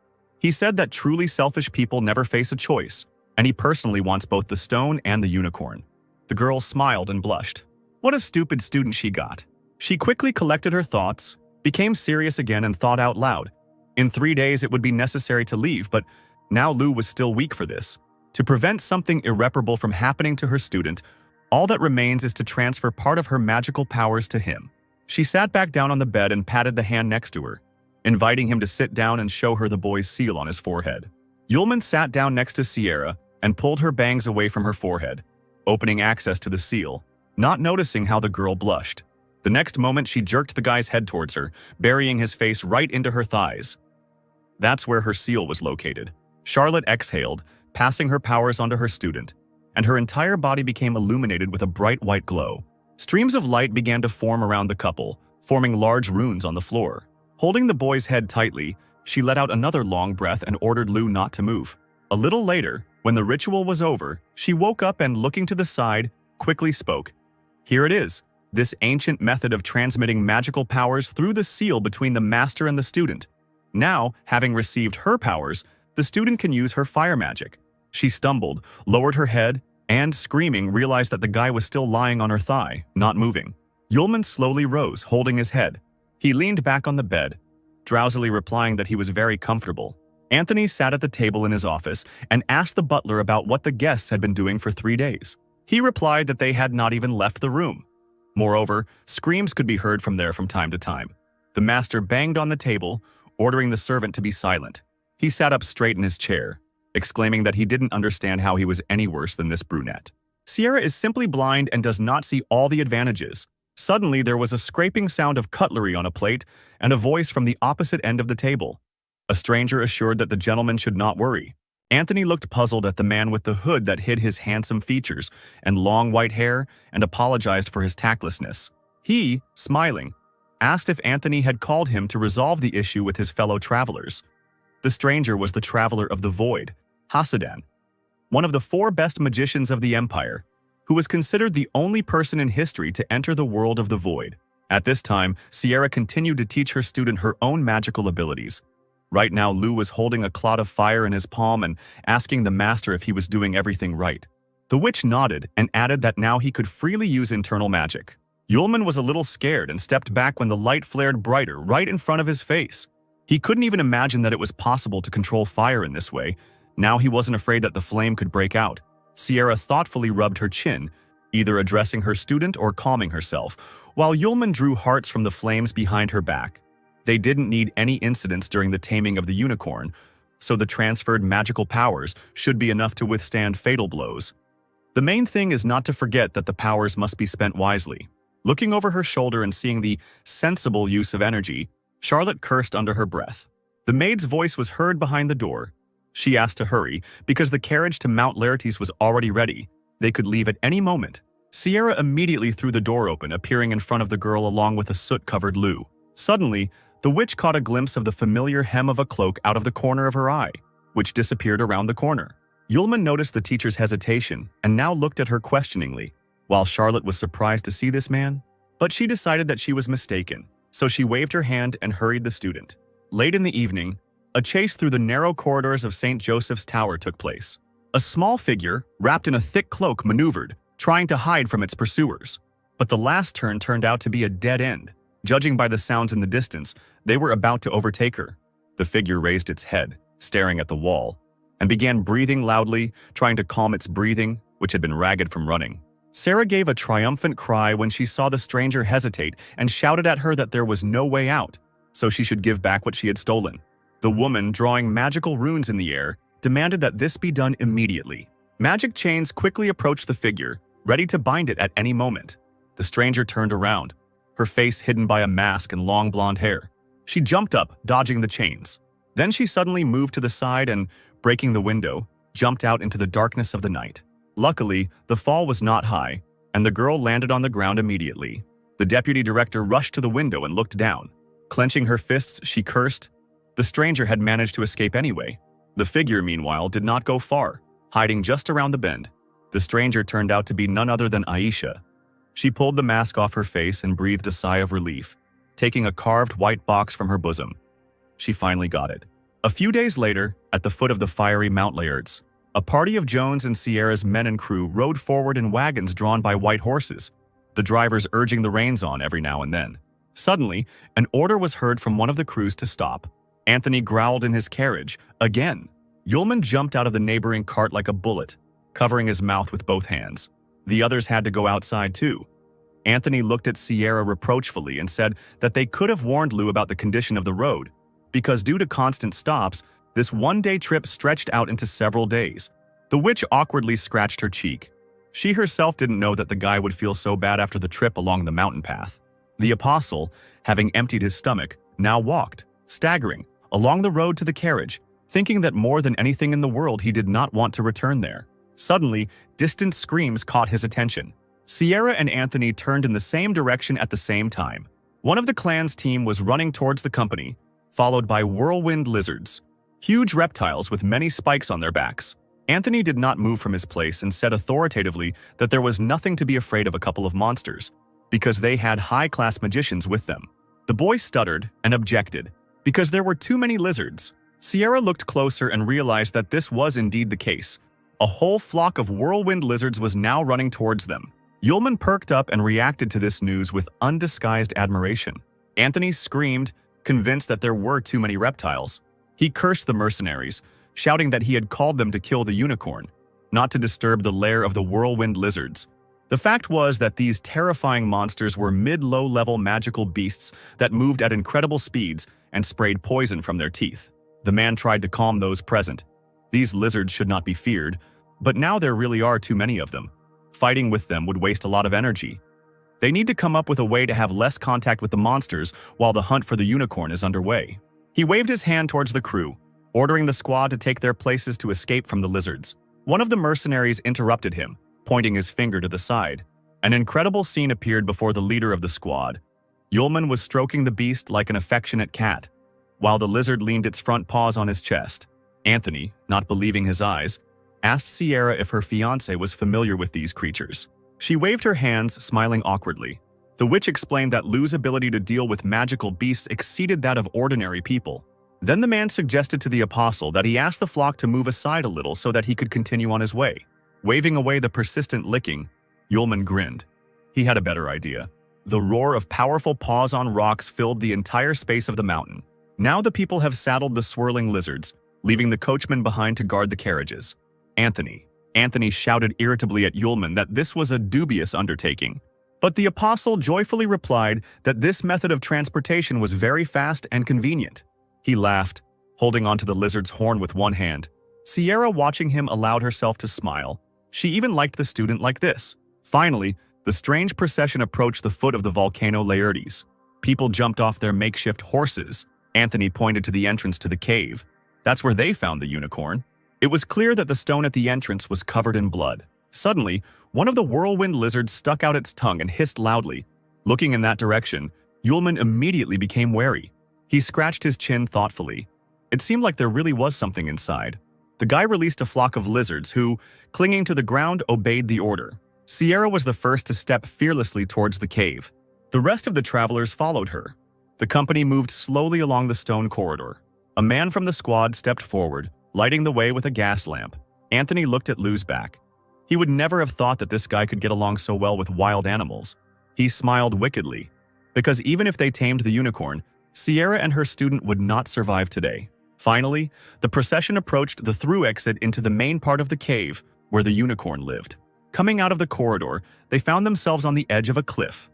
He said that truly selfish people never face a choice, and he personally wants both the stone and the unicorn. The girl smiled and blushed. What a stupid student she got. She quickly collected her thoughts, became serious again, and thought out loud. In 3 days it would be necessary to leave, but now Lou was still weak for this. To prevent something irreparable from happening to her student, all that remains is to transfer part of her magical powers to him. She sat back down on the bed and patted the hand next to her, inviting him to sit down and show her the boy's seal on his forehead. Yulman sat down next to Sierra and pulled her bangs away from her forehead, opening access to the seal, not noticing how the girl blushed. The next moment she jerked the guy's head towards her, burying his face right into her thighs. That's where her seal was located. Charlotte exhaled, passing her powers onto her student, and her entire body became illuminated with a bright white glow. Streams of light began to form around the couple, forming large runes on the floor. Holding the boy's head tightly, she let out another long breath and ordered Lu not to move. A little later, when the ritual was over, she woke up and, looking to the side, quickly spoke. Here it is, this ancient method of transmitting magical powers through the seal between the master and the student. Now, having received her powers, the student can use her fire magic. She stumbled, lowered her head, and, screaming, realized that the guy was still lying on her thigh, not moving. Yulman slowly rose, holding his head. He leaned back on the bed, drowsily replying that he was very comfortable. Anthony sat at the table in his office and asked the butler about what the guests had been doing for 3 days. He replied that they had not even left the room. Moreover, screams could be heard from there from time to time. The master banged on the table, ordering the servant to be silent. He sat up straight in his chair, exclaiming that he didn't understand how he was any worse than this brunette. Sierra is simply blind and does not see all the advantages. Suddenly, there was a scraping sound of cutlery on a plate and a voice from the opposite end of the table. A stranger assured that the gentleman should not worry. Anthony looked puzzled at the man with the hood that hid his handsome features and long white hair and apologized for his tactlessness. He, smiling, asked if Anthony had called him to resolve the issue with his fellow travelers. The stranger was the traveler of the void, Hasadan, one of the 4 best magicians of the empire, who was considered the only person in history to enter the world of the void. At this time, Sierra continued to teach her student her own magical abilities. Right now, Lu was holding a clod of fire in his palm and asking the master if he was doing everything right. The witch nodded and added that now he could freely use internal magic. Yulman was a little scared and stepped back when the light flared brighter right in front of his face. He couldn't even imagine that it was possible to control fire in this way. Now he wasn't afraid that the flame could break out. Sierra thoughtfully rubbed her chin, either addressing her student or calming herself, while Yulman drew hearts from the flames behind her back. They didn't need any incidents during the taming of the unicorn, so the transferred magical powers should be enough to withstand fatal blows. The main thing is not to forget that the powers must be spent wisely. Looking over her shoulder and seeing the sensible use of energy, Charlotte cursed under her breath. The maid's voice was heard behind the door. She asked to hurry, because the carriage to Mount Laertes was already ready. They could leave at any moment. Sierra immediately threw the door open, appearing in front of the girl along with a soot-covered Lu. Suddenly, the witch caught a glimpse of the familiar hem of a cloak out of the corner of her eye, which disappeared around the corner. Yulman noticed the teacher's hesitation and now looked at her questioningly, while Charlotte was surprised to see this man. But she decided that she was mistaken, so she waved her hand and hurried the student. Late in the evening, a chase through the narrow corridors of St. Joseph's Tower took place. A small figure, wrapped in a thick cloak, maneuvered, trying to hide from its pursuers. But the last turn turned out to be a dead end. Judging by the sounds in the distance, they were about to overtake her. The figure raised its head, staring at the wall, and began breathing loudly, trying to calm its breathing, which had been ragged from running. Sarah gave a triumphant cry when she saw the stranger hesitate and shouted at her that there was no way out, so she should give back what she had stolen. The woman, drawing magical runes in the air, demanded that this be done immediately. Magic chains quickly approached the figure, ready to bind it at any moment. The stranger turned around, her face hidden by a mask and long blonde hair. She jumped up, dodging the chains. Then she suddenly moved to the side and, breaking the window, jumped out into the darkness of the night. Luckily, the fall was not high, and the girl landed on the ground immediately. The deputy director rushed to the window and looked down. Clenching her fists, she cursed. The stranger had managed to escape anyway. The figure, meanwhile, did not go far, hiding just around the bend. The stranger turned out to be none other than Aisha. She pulled the mask off her face and breathed a sigh of relief, taking a carved white box from her bosom. She finally got it. A few days later, at the foot of the fiery Mount Laertes, a party of Jones and Sierra's men and crew rode forward in wagons drawn by white horses, the drivers urging the reins on every now and then. Suddenly, an order was heard from one of the crews to stop. Anthony growled in his carriage, again. Yulman jumped out of the neighboring cart like a bullet, covering his mouth with both hands. The others had to go outside too. Anthony looked at Sierra reproachfully and said that they could have warned Lu about the condition of the road, because due to constant stops, this one-day trip stretched out into several days. The witch awkwardly scratched her cheek. She herself didn't know that the guy would feel so bad after the trip along the mountain path. The apostle, having emptied his stomach, now walked, staggering, along the road to the carriage, thinking that more than anything in the world he did not want to return there. Suddenly, distant screams caught his attention. Sierra and Anthony turned in the same direction at the same time. One of the clan's team was running towards the company, followed by whirlwind lizards, huge reptiles with many spikes on their backs. Anthony did not move from his place and said authoritatively that there was nothing to be afraid of a couple of monsters, because they had high-class magicians with them. The boy stuttered and objected, because there were too many lizards. Sierra looked closer and realized that this was indeed the case. A whole flock of whirlwind lizards was now running towards them. Yulman perked up and reacted to this news with undisguised admiration. Anthony screamed, convinced that there were too many reptiles. He cursed the mercenaries, shouting that he had called them to kill the unicorn, not to disturb the lair of the whirlwind lizards. The fact was that these terrifying monsters were mid-low-level magical beasts that moved at incredible speeds and sprayed poison from their teeth. The man tried to calm those present. These lizards should not be feared, but now there really are too many of them. Fighting with them would waste a lot of energy. They need to come up with a way to have less contact with the monsters while the hunt for the unicorn is underway. He waved his hand towards the crew, ordering the squad to take their places to escape from the lizards. One of the mercenaries interrupted him, pointing his finger to the side. An incredible scene appeared before the leader of the squad. Yulman was stroking the beast like an affectionate cat, while the lizard leaned its front paws on his chest. Anthony, not believing his eyes, asked Sierra if her fiancé was familiar with these creatures. She waved her hands, smiling awkwardly. The witch explained that Lu's ability to deal with magical beasts exceeded that of ordinary people. Then the man suggested to the apostle that he ask the flock to move aside a little so that he could continue on his way. Waving away the persistent licking, Yulman grinned. He had a better idea. The roar of powerful paws on rocks filled the entire space of the mountain. Now the people have saddled the swirling lizards, leaving the coachman behind to guard the carriages. Anthony shouted irritably at Yulman that this was a dubious undertaking. But the apostle joyfully replied that this method of transportation was very fast and convenient. He laughed, holding onto the lizard's horn with one hand. Sierra, watching him, allowed herself to smile. She even liked the student like this. Finally, the strange procession approached the foot of the volcano Laertes. People jumped off their makeshift horses. Anthony pointed to the entrance to the cave. That's where they found the unicorn. It was clear that the stone at the entrance was covered in blood. Suddenly, one of the whirlwind lizards stuck out its tongue and hissed loudly. Looking in that direction, Yulman immediately became wary. He scratched his chin thoughtfully. It seemed like there really was something inside. The guy released a flock of lizards who, clinging to the ground, obeyed the order. Sierra was the first to step fearlessly towards the cave. The rest of the travelers followed her. The company moved slowly along the stone corridor. A man from the squad stepped forward, lighting the way with a gas lamp. Anthony looked at Lu's back. He would never have thought that this guy could get along so well with wild animals. He smiled wickedly, because even if they tamed the unicorn, Sierra and her student would not survive today. Finally, the procession approached the through exit into the main part of the cave where the unicorn lived. Coming out of the corridor, they found themselves on the edge of a cliff.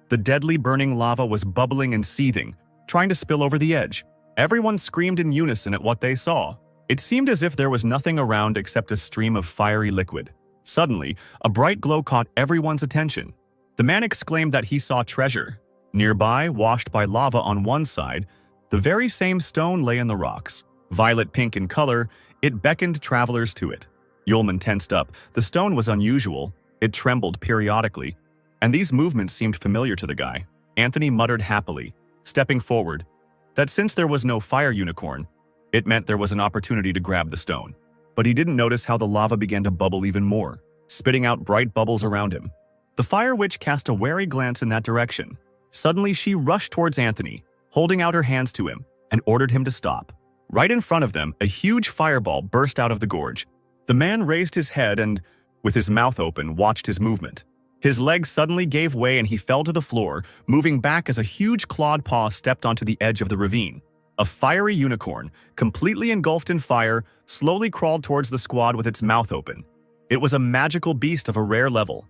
The deadly burning lava was bubbling and seething, trying to spill over the edge. Everyone screamed in unison at what they saw. It seemed as if there was nothing around except a stream of fiery liquid. Suddenly, a bright glow caught everyone's attention. The man exclaimed that he saw treasure. Nearby, washed by lava on one side, the very same stone lay in the rocks. Violet pink in color, it beckoned travelers to it. Yulman tensed up. The stone was unusual. It trembled periodically, and these movements seemed familiar to the guy. Anthony muttered happily, stepping forward, that since there was no fire unicorn, it meant there was an opportunity to grab the stone. But he didn't notice how the lava began to bubble even more, spitting out bright bubbles around him. The fire witch cast a wary glance in that direction. Suddenly, she rushed towards Anthony, holding out her hands to him, and ordered him to stop. Right in front of them, a huge fireball burst out of the gorge. The man raised his head and, with his mouth open, watched his movement. His legs suddenly gave way and he fell to the floor, moving back as a huge clawed paw stepped onto the edge of the ravine. A fiery unicorn, completely engulfed in fire, slowly crawled towards the squad with its mouth open. It was a magical beast of a rare level.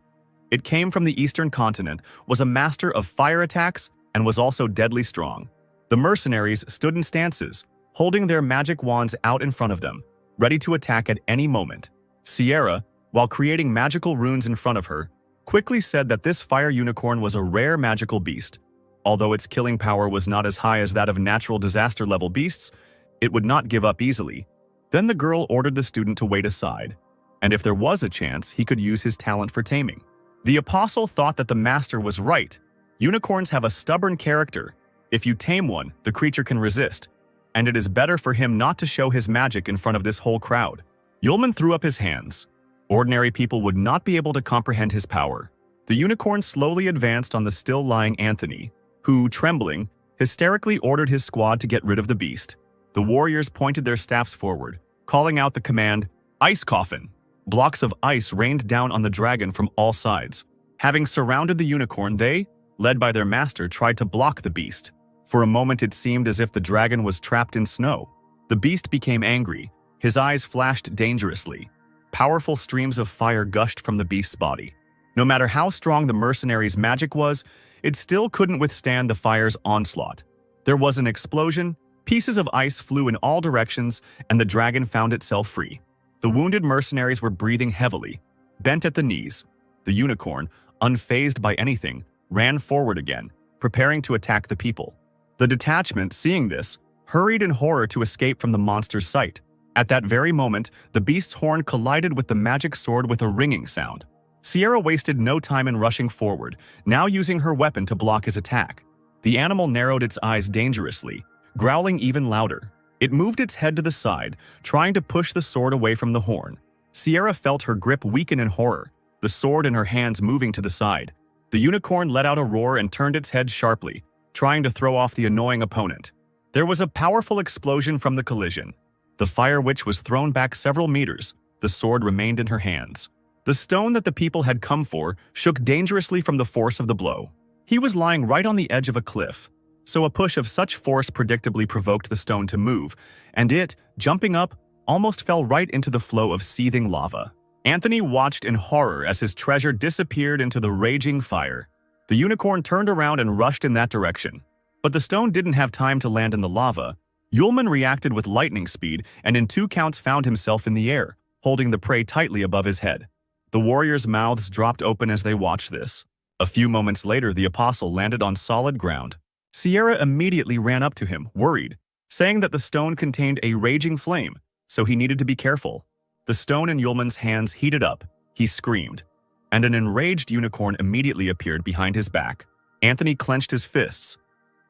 It came from the eastern continent, was a master of fire attacks, and was also deadly strong. The mercenaries stood in stances, holding their magic wands out in front of them, ready to attack at any moment. Sierra, while creating magical runes in front of her, quickly said that this fire unicorn was a rare magical beast. Although its killing power was not as high as that of natural disaster-level beasts, it would not give up easily. Then the girl ordered the student to wait aside, and if there was a chance, he could use his talent for taming. The apostle thought that the master was right. Unicorns have a stubborn character. If you tame one, the creature can resist, and it is better for him not to show his magic in front of this whole crowd. Yulman threw up his hands. Ordinary people would not be able to comprehend his power. The unicorn slowly advanced on the still-lying Anthony, who, trembling, hysterically ordered his squad to get rid of the beast. The warriors pointed their staffs forward, calling out the command, "Ice Coffin!" Blocks of ice rained down on the dragon from all sides. Having surrounded the unicorn, they, led by their master, tried to block the beast. For a moment it seemed as if the dragon was trapped in snow. The beast became angry. His eyes flashed dangerously. Powerful streams of fire gushed from the beast's body. No matter how strong the mercenary's magic was, it still couldn't withstand the fire's onslaught. There was an explosion, pieces of ice flew in all directions, and the dragon found itself free. The wounded mercenaries were breathing heavily, bent at the knees. The unicorn, unfazed by anything, ran forward again, preparing to attack the people. The detachment, seeing this, hurried in horror to escape from the monster's sight. At that very moment, the beast's horn collided with the magic sword with a ringing sound. Sierra wasted no time in rushing forward, now using her weapon to block his attack. The animal narrowed its eyes dangerously, growling even louder. It moved its head to the side, trying to push the sword away from the horn. Sierra felt her grip weaken in horror, the sword in her hands moving to the side. The unicorn let out a roar and turned its head sharply, trying to throw off the annoying opponent. There was a powerful explosion from the collision. The fire witch was thrown back several meters. The sword remained in her hands. The stone that the people had come for shook dangerously from the force of the blow. He was lying right on the edge of a cliff, so a push of such force predictably provoked the stone to move, and it, jumping up, almost fell right into the flow of seething lava. Anthony watched in horror as his treasure disappeared into the raging fire. The unicorn turned around and rushed in that direction. But the stone didn't have time to land in the lava. Yulman reacted with lightning speed and in 2 counts found himself in the air, holding the prey tightly above his head. The warriors' mouths dropped open as they watched this. A few moments later, the apostle landed on solid ground. Sierra immediately ran up to him, worried, saying that the stone contained a raging flame, so he needed to be careful. The stone in Yulman's hands heated up. He screamed, and an enraged unicorn immediately appeared behind his back. Anthony clenched his fists.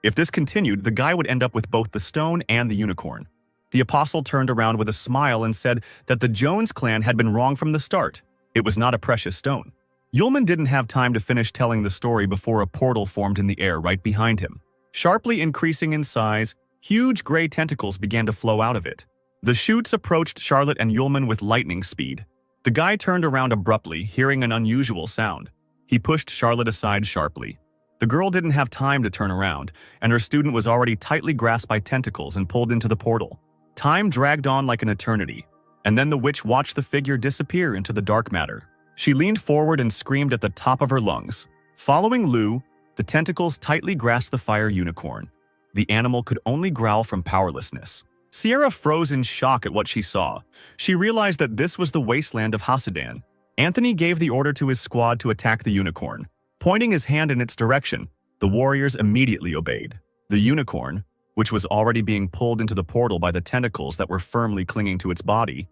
If this continued, the guy would end up with both the stone and the unicorn. The apostle turned around with a smile and said that the Jones clan had been wrong from the start. It was not a precious stone. Yulman didn't have time to finish telling the story before a portal formed in the air right behind him. Sharply increasing in size, huge gray tentacles began to flow out of it. The chutes approached Charlotte and Yulman with lightning speed. The guy turned around abruptly, hearing an unusual sound. He pushed Charlotte aside sharply. The girl didn't have time to turn around, and her student was already tightly grasped by tentacles and pulled into the portal. Time dragged on like an eternity, and then the witch watched the figure disappear into the dark matter. She leaned forward and screamed at the top of her lungs. Following Lou, the tentacles tightly grasped the fire unicorn. The animal could only growl from powerlessness. Sierra froze in shock at what she saw. She realized that this was the wasteland of Hasidan. Anthony gave the order to his squad to attack the unicorn. Pointing his hand in its direction, the warriors immediately obeyed. The unicorn, which was already being pulled into the portal by the tentacles that were firmly clinging to its body,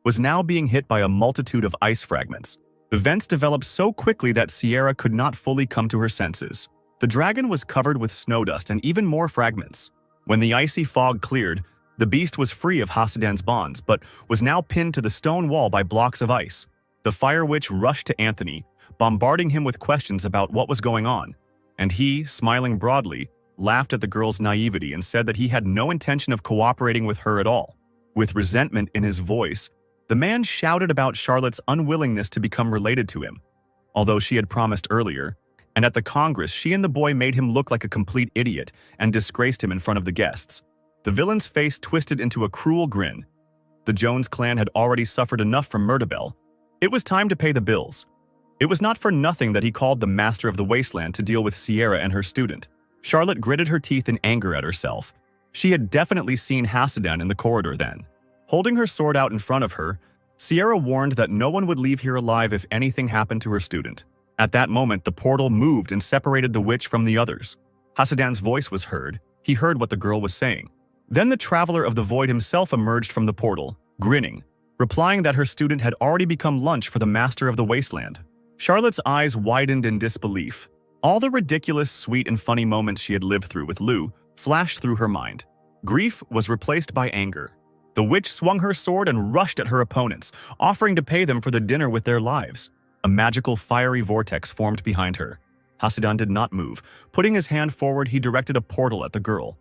was now being hit by a multitude of ice fragments. Events developed so quickly that Sierra could not fully come to her senses. The dragon was covered with snow dust and even more fragments. When the icy fog cleared, the beast was free of Hasidan's bonds, but was now pinned to the stone wall by blocks of ice. The fire witch rushed to Anthony, bombarding him with questions about what was going on, and he, smiling broadly, laughed at the girl's naivety and said that he had no intention of cooperating with her at all. With resentment in his voice, the man shouted about Charlotte's unwillingness to become related to him, although she had promised earlier, and at the Congress she and the boy made him look like a complete idiot and disgraced him in front of the guests. The villain's face twisted into a cruel grin. The Jones clan had already suffered enough from Murderbell. It was time to pay the bills. It was not for nothing that he called the master of the wasteland to deal with Sierra and her student. Charlotte gritted her teeth in anger at herself. She had definitely seen Hasidan in the corridor then. Holding her sword out in front of her, Sierra warned that no one would leave here alive if anything happened to her student. At that moment, the portal moved and separated the witch from the others. Hasidan's voice was heard. He heard what the girl was saying. Then the Traveler of the Void himself emerged from the portal, grinning, replying that her student had already become lunch for the Master of the Wasteland. Charlotte's eyes widened in disbelief. All the ridiculous, sweet, and funny moments she had lived through with Lou flashed through her mind. Grief was replaced by anger. The witch swung her sword and rushed at her opponents, offering to pay them for the dinner with their lives. A magical fiery vortex formed behind her. Hasidan did not move. Putting his hand forward, he directed a portal at the girl.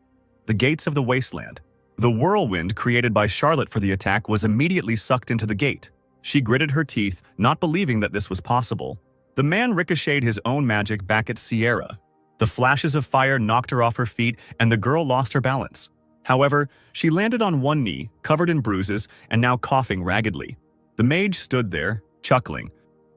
The gates of the wasteland. The whirlwind created by Charlotte for the attack was immediately sucked into the gate. She gritted her teeth, not believing that this was possible. The man ricocheted his own magic back at Sierra. The flashes of fire knocked her off her feet, and the girl lost her balance. However, she landed on one knee, covered in bruises, and now coughing raggedly. The mage stood there, chuckling,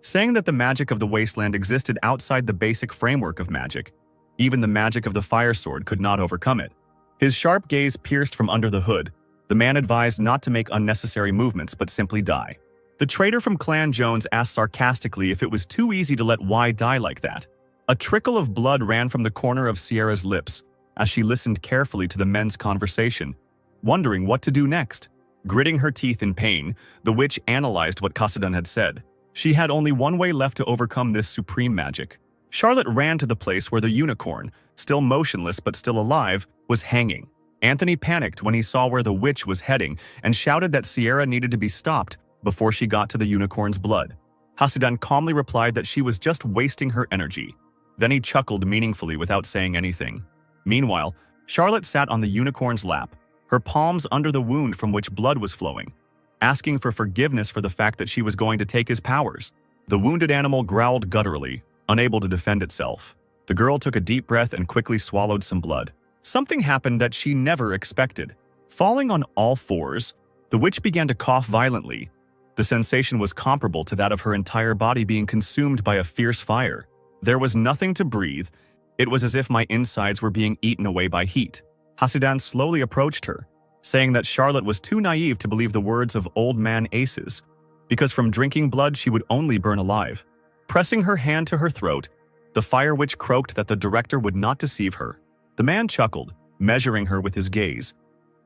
saying that the magic of the wasteland existed outside the basic framework of magic. Even the magic of the fire sword could not overcome it. His sharp gaze pierced from under the hood. The man advised not to make unnecessary movements but simply die. The traitor from Clan Jones asked sarcastically if it was too easy to let Y die like that. A trickle of blood ran from the corner of Sierra's lips as she listened carefully to the men's conversation, wondering what to do next. Gritting her teeth in pain, the witch analyzed what Hasidan had said. She had only one way left to overcome this supreme magic. Charlotte ran to the place where the unicorn, still motionless but still alive, was hanging. Anthony panicked when he saw where the witch was heading and shouted that Sierra needed to be stopped before she got to the unicorn's blood. Hasidan calmly replied that she was just wasting her energy. Then he chuckled meaningfully without saying anything. Meanwhile, Charlotte sat on the unicorn's lap, her palms under the wound from which blood was flowing, asking for forgiveness for the fact that she was going to take his powers. The wounded animal growled gutturally, unable to defend itself. The girl took a deep breath and quickly swallowed some blood. Something happened that she never expected. Falling on all fours, the witch began to cough violently. The sensation was comparable to that of her entire body being consumed by a fierce fire. There was nothing to breathe. It was as if my insides were being eaten away by heat. Hasidan slowly approached her, saying that Charlotte was too naive to believe the words of old man Aces, because from drinking blood she would only burn alive. Pressing her hand to her throat, the fire witch croaked that the director would not deceive her. The man chuckled, measuring her with his gaze.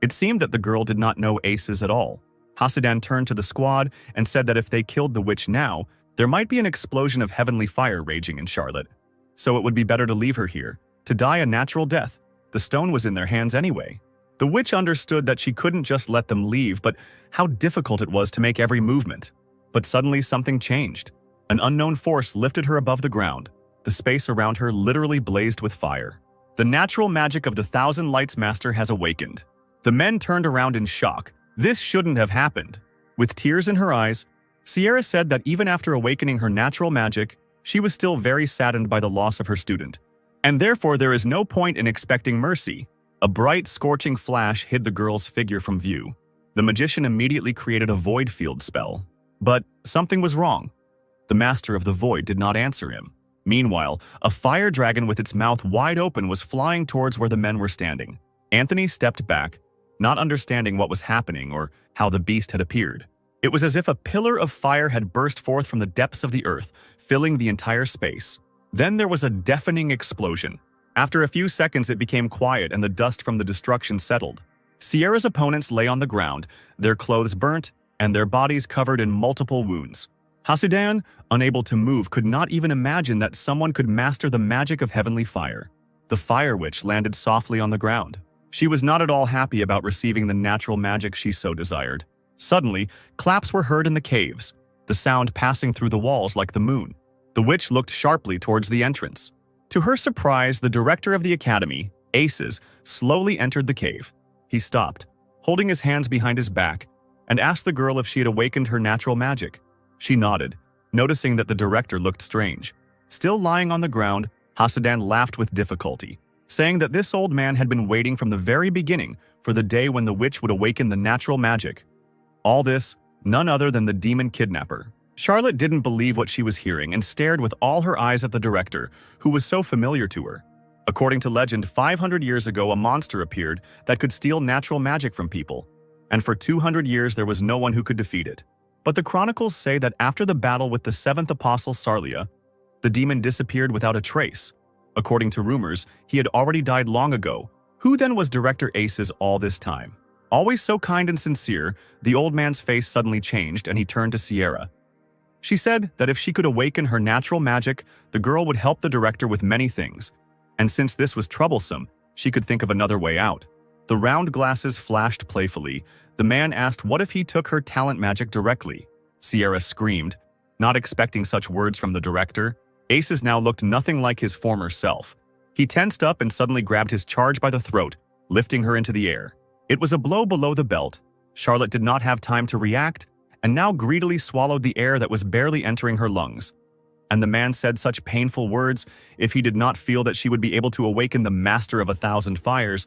It seemed that the girl did not know Aces at all. Hasidan turned to the squad and said that if they killed the witch now, there might be an explosion of heavenly fire raging in Charlotte. So it would be better to leave her here, to die a natural death. The stone was in their hands anyway. The witch understood that she couldn't just let them leave, but how difficult it was to make every movement. But suddenly something changed. An unknown force lifted her above the ground. The space around her literally blazed with fire. The natural magic of the Thousand Lights Master has awakened. The men turned around in shock. This shouldn't have happened. With tears in her eyes, Sierra said that even after awakening her natural magic, she was still very saddened by the loss of her student. And therefore there is no point in expecting mercy. A bright, scorching flash hid the girl's figure from view. The magician immediately created a void field spell. But something was wrong. The Master of the Void did not answer him. Meanwhile, a fire dragon with its mouth wide open was flying towards where the men were standing. Anthony stepped back, not understanding what was happening or how the beast had appeared. It was as if a pillar of fire had burst forth from the depths of the earth, filling the entire space. Then there was a deafening explosion. After a few seconds, it became quiet and the dust from the destruction settled. Sierra's opponents lay on the ground, their clothes burnt, and their bodies covered in multiple wounds. Hasidan, unable to move, could not even imagine that someone could master the magic of heavenly fire. The fire witch landed softly on the ground. She was not at all happy about receiving the natural magic she so desired. Suddenly, claps were heard in the caves, the sound passing through the walls like the moon. The witch looked sharply towards the entrance. To her surprise, the director of the academy, Aces, slowly entered the cave. He stopped, holding his hands behind his back, and asked the girl if she had awakened her natural magic. She nodded, noticing that the director looked strange. Still lying on the ground, Hasidan laughed with difficulty, saying that this old man had been waiting from the very beginning for the day when the witch would awaken the natural magic. All this, none other than the demon kidnapper. Charlotte didn't believe what she was hearing and stared with all her eyes at the director, who was so familiar to her. According to legend, 500 years ago a monster appeared that could steal natural magic from people, and for 200 years there was no one who could defeat it. But the chronicles say that after the battle with the seventh apostle Sarlia, the demon disappeared without a trace. According to rumors, he had already died long ago. Who then was Director Aces all this time? Always so kind and sincere, the old man's face suddenly changed and he turned to Sierra. She said that if she could awaken her natural magic, the girl would help the director with many things. And since this was troublesome, she could think of another way out. The round glasses flashed playfully. The man asked what if he took her talent magic directly. Sierra screamed, not expecting such words from the director. Aces now looked nothing like his former self. He tensed up and suddenly grabbed his charge by the throat, lifting her into the air. It was a blow below the belt. Charlotte did not have time to react, and now greedily swallowed the air that was barely entering her lungs. And the man said such painful words, if he did not feel that she would be able to awaken the master of 1,000 fires,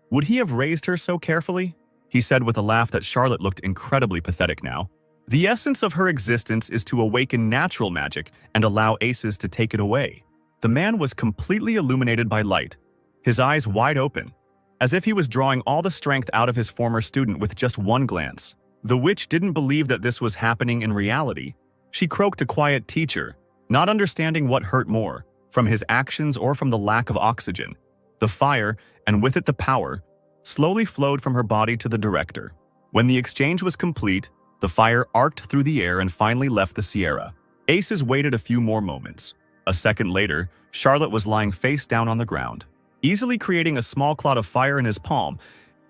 would he have raised her so carefully? He said with a laugh that Charlotte looked incredibly pathetic now. The essence of her existence is to awaken natural magic and allow Aces to take it away. The man was completely illuminated by light, his eyes wide open, as if he was drawing all the strength out of his former student with just one glance. The witch didn't believe that this was happening in reality. She croaked a quiet teacher, not understanding what hurt more, from his actions or from the lack of oxygen. The fire, and with it the power, slowly flowed from her body to the director. When the exchange was complete, the fire arced through the air and finally left the Sierra. Aces waited a few more moments. A second later, Charlotte was lying face down on the ground. Easily creating a small cloud of fire in his palm,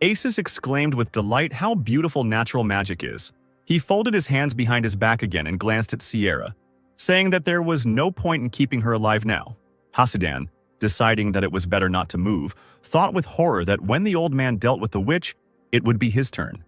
Aces exclaimed with delight how beautiful natural magic is. He folded his hands behind his back again and glanced at Sierra, saying that there was no point in keeping her alive now. Hasidan, deciding that it was better not to move, thought with horror that when the old man dealt with the witch, it would be his turn.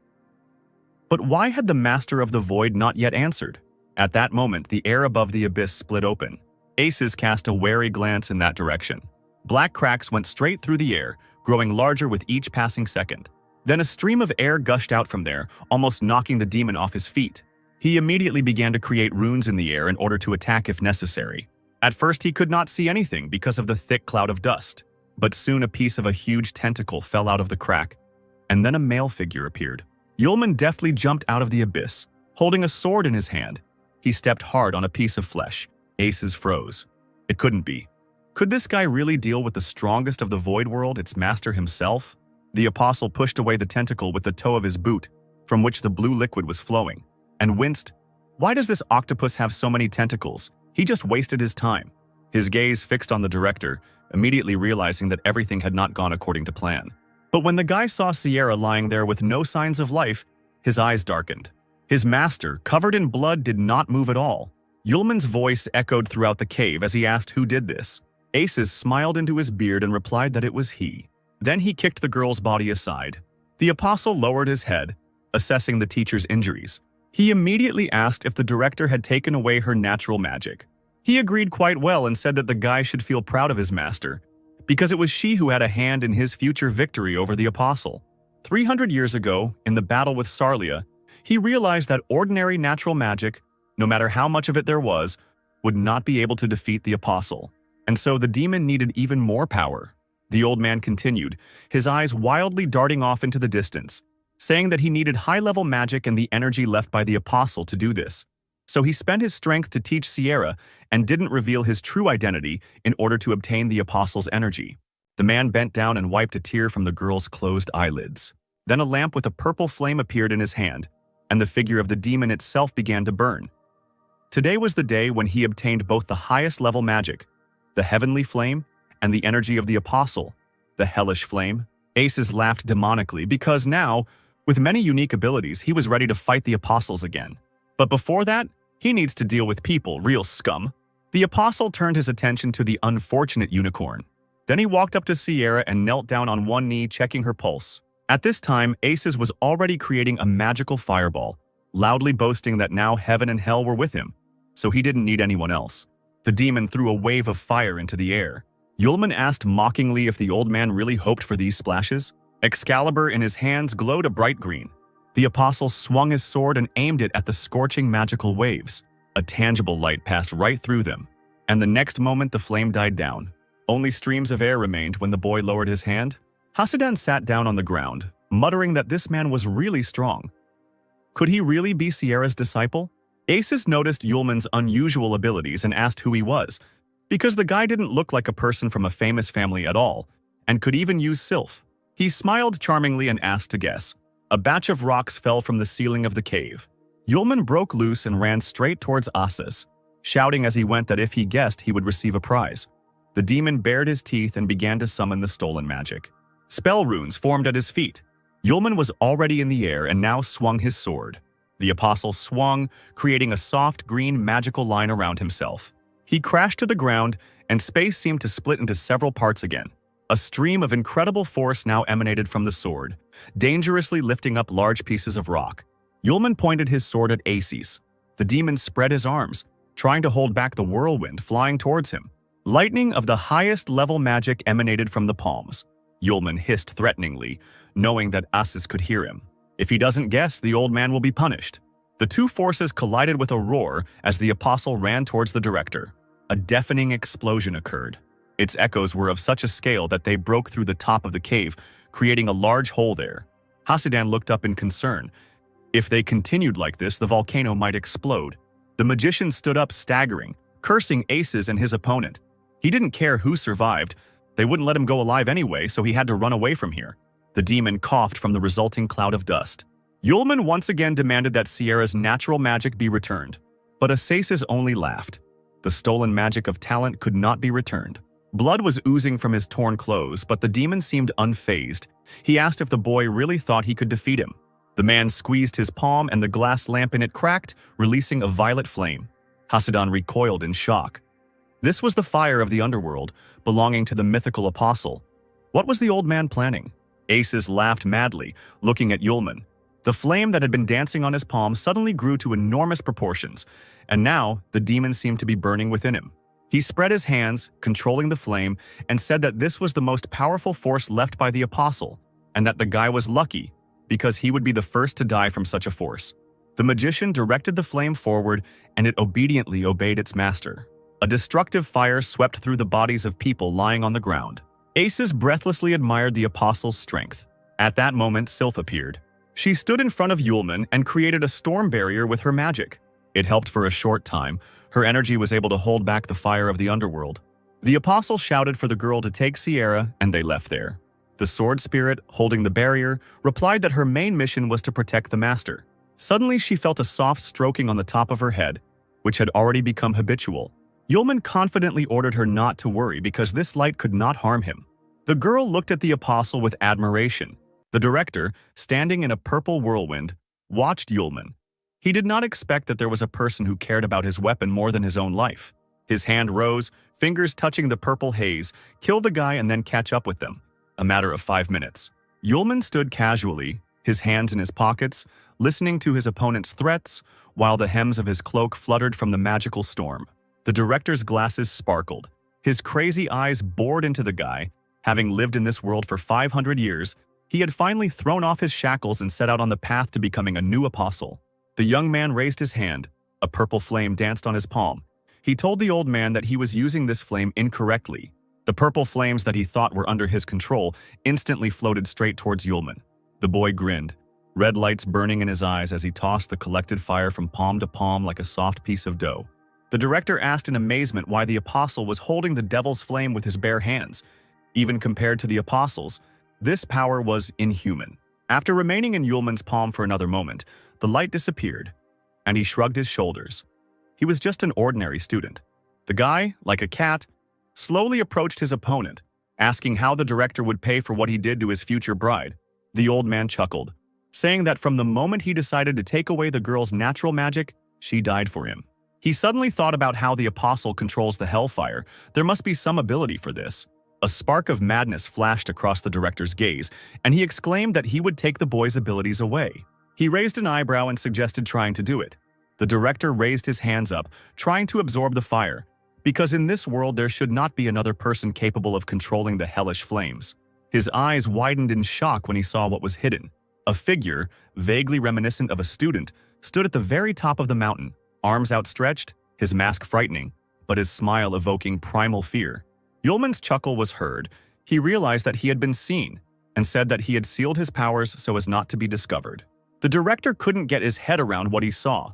But why had the Master of the Void not yet answered? At that moment, the air above the abyss split open. Aces cast a wary glance in that direction. Black cracks went straight through the air, growing larger with each passing second. Then a stream of air gushed out from there, almost knocking the demon off his feet. He immediately began to create runes in the air in order to attack if necessary. At first, he could not see anything because of the thick cloud of dust. But soon a piece of a huge tentacle fell out of the crack, and then a male figure appeared. Yulman deftly jumped out of the abyss, holding a sword in his hand. He stepped hard on a piece of flesh. Aces froze. It couldn't be. Could this guy really deal with the strongest of the Void World, its master himself? The apostle pushed away the tentacle with the toe of his boot, from which the blue liquid was flowing, and winced. Why does this octopus have so many tentacles? He just wasted his time. His gaze fixed on the director, immediately realizing that everything had not gone according to plan. But when the guy saw Sierra lying there with no signs of life, his eyes darkened. His master, covered in blood, did not move at all. Yulman's voice echoed throughout the cave as he asked who did this. Aces smiled into his beard and replied that it was he. Then he kicked the girl's body aside. The apostle lowered his head, assessing the teacher's injuries. He immediately asked if the director had taken away her natural magic. He agreed quite well and said that the guy should feel proud of his master, because it was she who had a hand in his future victory over the apostle. 300 years ago, in the battle with Sarlia, he realized that ordinary natural magic, no matter how much of it there was, would not be able to defeat the apostle. And so the demon needed even more power. The old man continued, his eyes wildly darting off into the distance, saying that he needed high-level magic and the energy left by the apostle to do this. So he spent his strength to teach Sierra and didn't reveal his true identity in order to obtain the apostle's energy. The man bent down and wiped a tear from the girl's closed eyelids. Then a lamp with a purple flame appeared in his hand, and the figure of the demon itself began to burn. Today was the day when he obtained both the highest level magic, the heavenly flame, and the energy of the apostle, the hellish flame. Aces laughed demonically because now, with many unique abilities, he was ready to fight the apostles again. But before that, he needs to deal with people, real scum. The apostle turned his attention to the unfortunate unicorn. Then he walked up to Sierra and knelt down on one knee, checking her pulse. At this time, Aces was already creating a magical fireball, loudly boasting that now heaven and hell were with him, so he didn't need anyone else. The demon threw a wave of fire into the air. Yulman asked mockingly if the old man really hoped for these splashes. Excalibur in his hands glowed a bright green. The apostle swung his sword and aimed it at the scorching magical waves. A tangible light passed right through them, and the next moment the flame died down. Only streams of air remained when the boy lowered his hand. Hasidan sat down on the ground, muttering that this man was really strong. Could he really be Sierra's disciple? Aces noticed Yulman's unusual abilities and asked who he was, because the guy didn't look like a person from a famous family at all, and could even use sylph. He smiled charmingly and asked to guess. A batch of rocks fell from the ceiling of the cave. Yulman broke loose and ran straight towards Asis, shouting as he went that if he guessed, he would receive a prize. The demon bared his teeth and began to summon the stolen magic. Spell runes formed at his feet. Yulman was already in the air and now swung his sword. The apostle swung, creating a soft green magical line around himself. He crashed to the ground, and space seemed to split into several parts again. A stream of incredible force now emanated from the sword, dangerously lifting up large pieces of rock. Yulman pointed his sword at Asis. The demon spread his arms, trying to hold back the whirlwind flying towards him. Lightning of the highest level magic emanated from the palms. Yulman hissed threateningly, knowing that Asis could hear him. If he doesn't guess, the old man will be punished. The two forces collided with a roar as the apostle ran towards the director. A deafening explosion occurred. Its echoes were of such a scale that they broke through the top of the cave, creating a large hole there. Hasidan looked up in concern. If they continued like this, the volcano might explode. The magician stood up staggering, cursing Aces and his opponent. He didn't care who survived. They wouldn't let him go alive anyway, so he had to run away from here. The demon coughed from the resulting cloud of dust. Yulman once again demanded that Sierra's natural magic be returned. But Asasis only laughed. The stolen magic of talent could not be returned. Blood was oozing from his torn clothes, but the demon seemed unfazed. He asked if the boy really thought he could defeat him. The man squeezed his palm and the glass lamp in it cracked, releasing a violet flame. Hasidan recoiled in shock. This was the fire of the underworld, belonging to the mythical apostle. What was the old man planning? Aces laughed madly, looking at Yulman. The flame that had been dancing on his palm suddenly grew to enormous proportions, and now the demon seemed to be burning within him. He spread his hands, controlling the flame, and said that this was the most powerful force left by the apostle, and that the guy was lucky, because he would be the first to die from such a force. The magician directed the flame forward, and it obediently obeyed its master. A destructive fire swept through the bodies of people lying on the ground. Aces breathlessly admired the apostle's strength. At that moment, Sylph appeared. She stood in front of Yulman and created a storm barrier with her magic. It helped for a short time. Her energy was able to hold back the fire of the underworld. The apostle shouted for the girl to take Sierra, and they left there. The sword spirit, holding the barrier, replied that her main mission was to protect the master. Suddenly, she felt a soft stroking on the top of her head, which had already become habitual. Yulman confidently ordered her not to worry because this light could not harm him. The girl looked at the apostle with admiration. The director, standing in a purple whirlwind, watched Yulman. He did not expect that there was a person who cared about his weapon more than his own life. His hand rose, fingers touching the purple haze, kill the guy and then catch up with them. A matter of 5 minutes. Yulman stood casually, his hands in his pockets, listening to his opponent's threats, while the hems of his cloak fluttered from the magical storm. The director's glasses sparkled. His crazy eyes bored into the guy. Having lived in this world for 500 years, he had finally thrown off his shackles and set out on the path to becoming a new apostle. The young man raised his hand. A purple flame danced on his palm. He told the old man that he was using this flame incorrectly. The purple flames that he thought were under his control instantly floated straight towards Yulman. The boy grinned, red lights burning in his eyes as he tossed the collected fire from palm to palm like a soft piece of dough. The director asked in amazement why the apostle was holding the devil's flame with his bare hands. Even compared to the apostles, this power was inhuman. After remaining in Yulman's palm for another moment, the light disappeared, and he shrugged his shoulders. He was just an ordinary student. The guy, like a cat, slowly approached his opponent, asking how the director would pay for what he did to his future bride. The old man chuckled, saying that from the moment he decided to take away the girl's natural magic, she died for him. He suddenly thought about how the apostle controls the hellfire. There must be some ability for this. A spark of madness flashed across the director's gaze, and he exclaimed that he would take the boy's abilities away. He raised an eyebrow and suggested trying to do it. The director raised his hands up, trying to absorb the fire, because in this world there should not be another person capable of controlling the hellish flames. His eyes widened in shock when he saw what was hidden. A figure, vaguely reminiscent of a student, stood at the very top of the mountain, arms outstretched, his mask frightening, but his smile evoking primal fear. Yulman's chuckle was heard. He realized that he had been seen, and said that he had sealed his powers so as not to be discovered. The director couldn't get his head around what he saw,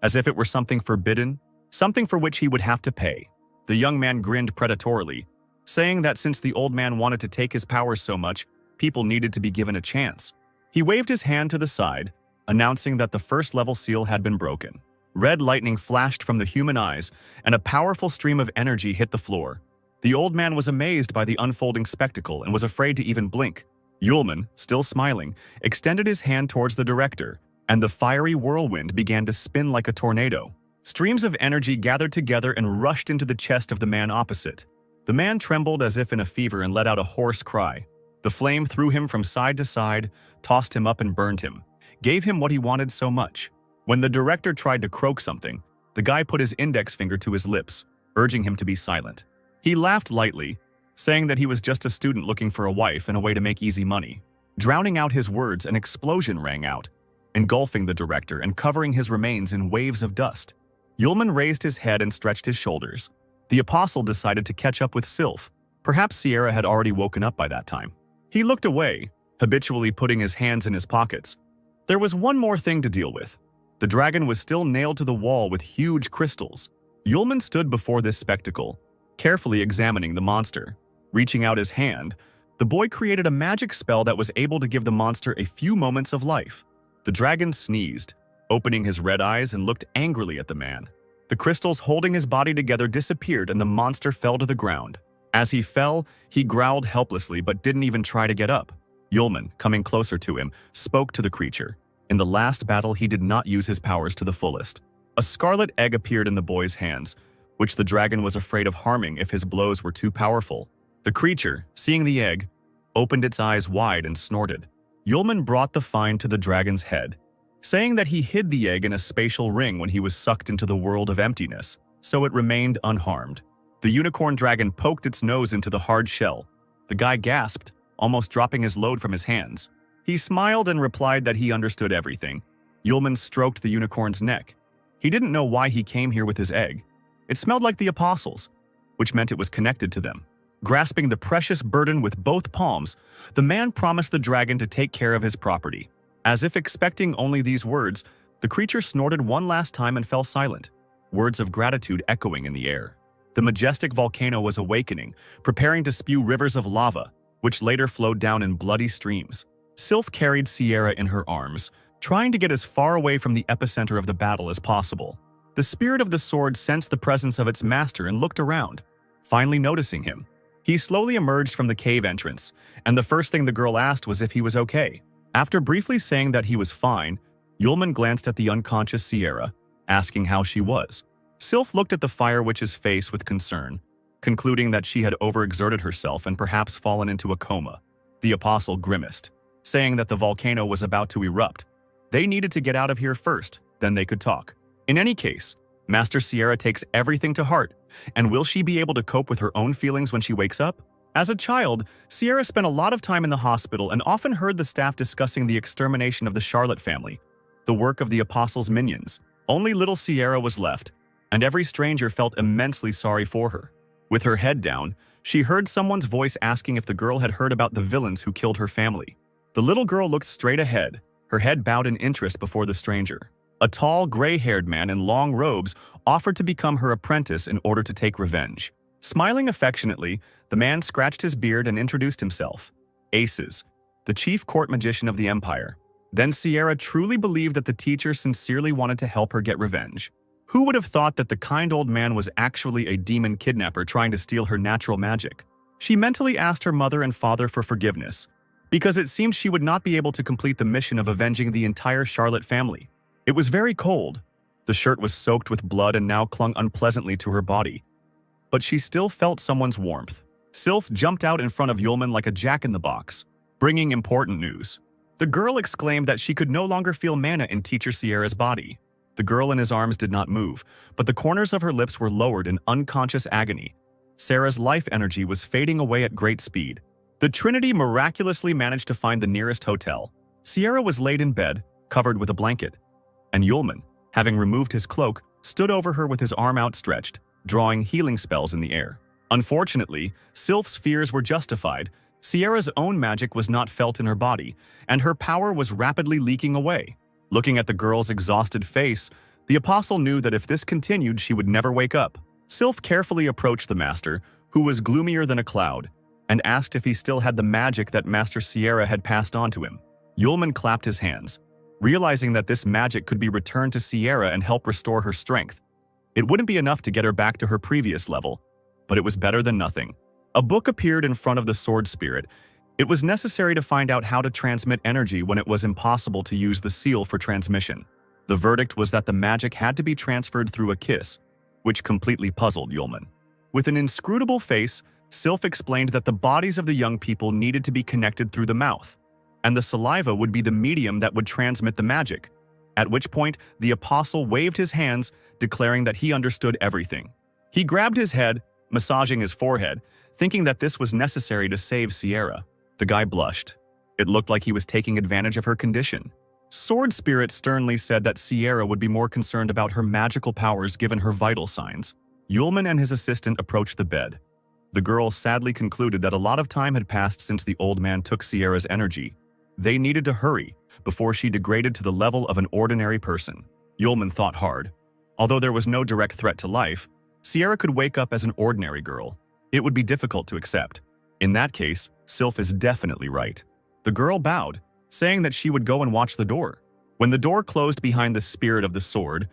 as if it were something forbidden, something for which he would have to pay. The young man grinned predatorily, saying that since the old man wanted to take his powers so much, people needed to be given a chance. He waved his hand to the side, announcing that the first level seal had been broken. Red lightning flashed from the human eyes, and a powerful stream of energy hit the floor. The old man was amazed by the unfolding spectacle and was afraid to even blink. Yulman, still smiling, extended his hand towards the director, and the fiery whirlwind began to spin like a tornado. Streams of energy gathered together and rushed into the chest of the man opposite. The man trembled as if in a fever and let out a hoarse cry. The flame threw him from side to side, tossed him up and burned him, gave him what he wanted so much. When the director tried to croak something, the guy put his index finger to his lips, urging him to be silent. He laughed lightly, saying that he was just a student looking for a wife and a way to make easy money. Drowning out his words, an explosion rang out, engulfing the director and covering his remains in waves of dust. Yulman raised his head and stretched his shoulders. The apostle decided to catch up with Sylph. Perhaps Sierra had already woken up by that time. He looked away, habitually putting his hands in his pockets. There was one more thing to deal with. The dragon was still nailed to the wall with huge crystals. Yulman stood before this spectacle, carefully examining the monster. Reaching out his hand, the boy created a magic spell that was able to give the monster a few moments of life. The dragon sneezed, opening his red eyes and looked angrily at the man. The crystals holding his body together disappeared and the monster fell to the ground. As he fell, he growled helplessly but didn't even try to get up. Yulman, coming closer to him, spoke to the creature. In the last battle, he did not use his powers to the fullest. A scarlet egg appeared in the boy's hands, which the dragon was afraid of harming if his blows were too powerful. The creature, seeing the egg, opened its eyes wide and snorted. Yulman brought the find to the dragon's head, saying that he hid the egg in a spatial ring when he was sucked into the world of emptiness, so it remained unharmed. The unicorn dragon poked its nose into the hard shell. The guy gasped, almost dropping his load from his hands. He smiled and replied that he understood everything. Yulman stroked the unicorn's neck. He didn't know why he came here with his egg. It smelled like the apostles, which meant it was connected to them. Grasping the precious burden with both palms, the man promised the dragon to take care of his property. As if expecting only these words, the creature snorted one last time and fell silent, words of gratitude echoing in the air. The majestic volcano was awakening, preparing to spew rivers of lava, which later flowed down in bloody streams. Sylph carried Sierra in her arms, trying to get as far away from the epicenter of the battle as possible. The spirit of the sword sensed the presence of its master and looked around, finally noticing him. He slowly emerged from the cave entrance, and the first thing the girl asked was if he was okay. After briefly saying that he was fine, Yulman glanced at the unconscious Sierra, asking how she was. Sylph looked at the fire witch's face with concern, concluding that she had overexerted herself and perhaps fallen into a coma. The apostle grimaced, saying that the volcano was about to erupt. They needed to get out of here first, then they could talk. In any case, Master Sierra takes everything to heart, and will she be able to cope with her own feelings when she wakes up? As a child, Sierra spent a lot of time in the hospital and often heard the staff discussing the extermination of the Charlotte family, the work of the apostles' minions. Only little Sierra was left, and every stranger felt immensely sorry for her. With her head down, she heard someone's voice asking if the girl had heard about the villains who killed her family. The little girl looked straight ahead, her head bowed in interest before the stranger. A tall, gray-haired man in long robes offered to become her apprentice in order to take revenge. Smiling affectionately, the man scratched his beard and introduced himself. Aces, the chief court magician of the empire. Then Sierra truly believed that the teacher sincerely wanted to help her get revenge. Who would have thought that the kind old man was actually a demon kidnapper trying to steal her natural magic? She mentally asked her mother and father for forgiveness, because it seemed she would not be able to complete the mission of avenging the entire Charlotte family. It was very cold. The shirt was soaked with blood and now clung unpleasantly to her body. But she still felt someone's warmth. Sylph jumped out in front of Yulman like a jack-in-the-box, bringing important news. The girl exclaimed that she could no longer feel mana in Teacher Sierra's body. The girl in his arms did not move, but the corners of her lips were lowered in unconscious agony. Sarah's life energy was fading away at great speed. The Trinity miraculously managed to find the nearest hotel. Sierra was laid in bed, covered with a blanket, and Yulman, having removed his cloak, stood over her with his arm outstretched, drawing healing spells in the air. Unfortunately, Sylph's fears were justified. Sierra's own magic was not felt in her body, and her power was rapidly leaking away. Looking at the girl's exhausted face, the apostle knew that if this continued, she would never wake up. Sylph carefully approached the master, who was gloomier than a cloud, and asked if he still had the magic that Master Sierra had passed on to him. Yulman clapped his hands, realizing that this magic could be returned to Sierra and help restore her strength. It wouldn't be enough to get her back to her previous level, but it was better than nothing. A book appeared in front of the sword spirit. It was necessary to find out how to transmit energy when it was impossible to use the seal for transmission. The verdict was that the magic had to be transferred through a kiss, which completely puzzled Yulman. With an inscrutable face, Sylph explained that the bodies of the young people needed to be connected through the mouth, and the saliva would be the medium that would transmit the magic, at which point the apostle waved his hands, declaring that he understood everything. He grabbed his head, massaging his forehead, thinking that this was necessary to save Sierra. The guy blushed. It looked like he was taking advantage of her condition. Sword Spirit sternly said that Sierra would be more concerned about her magical powers given her vital signs. Yulman and his assistant approached the bed. The girl sadly concluded that a lot of time had passed since the old man took Sierra's energy. They needed to hurry before she degraded to the level of an ordinary person. Yulman thought hard. Although there was no direct threat to life, Sierra could wake up as an ordinary girl. It would be difficult to accept. In that case, Sylph is definitely right. The girl bowed, saying that she would go and watch the door. When the door closed behind the spirit of the sword,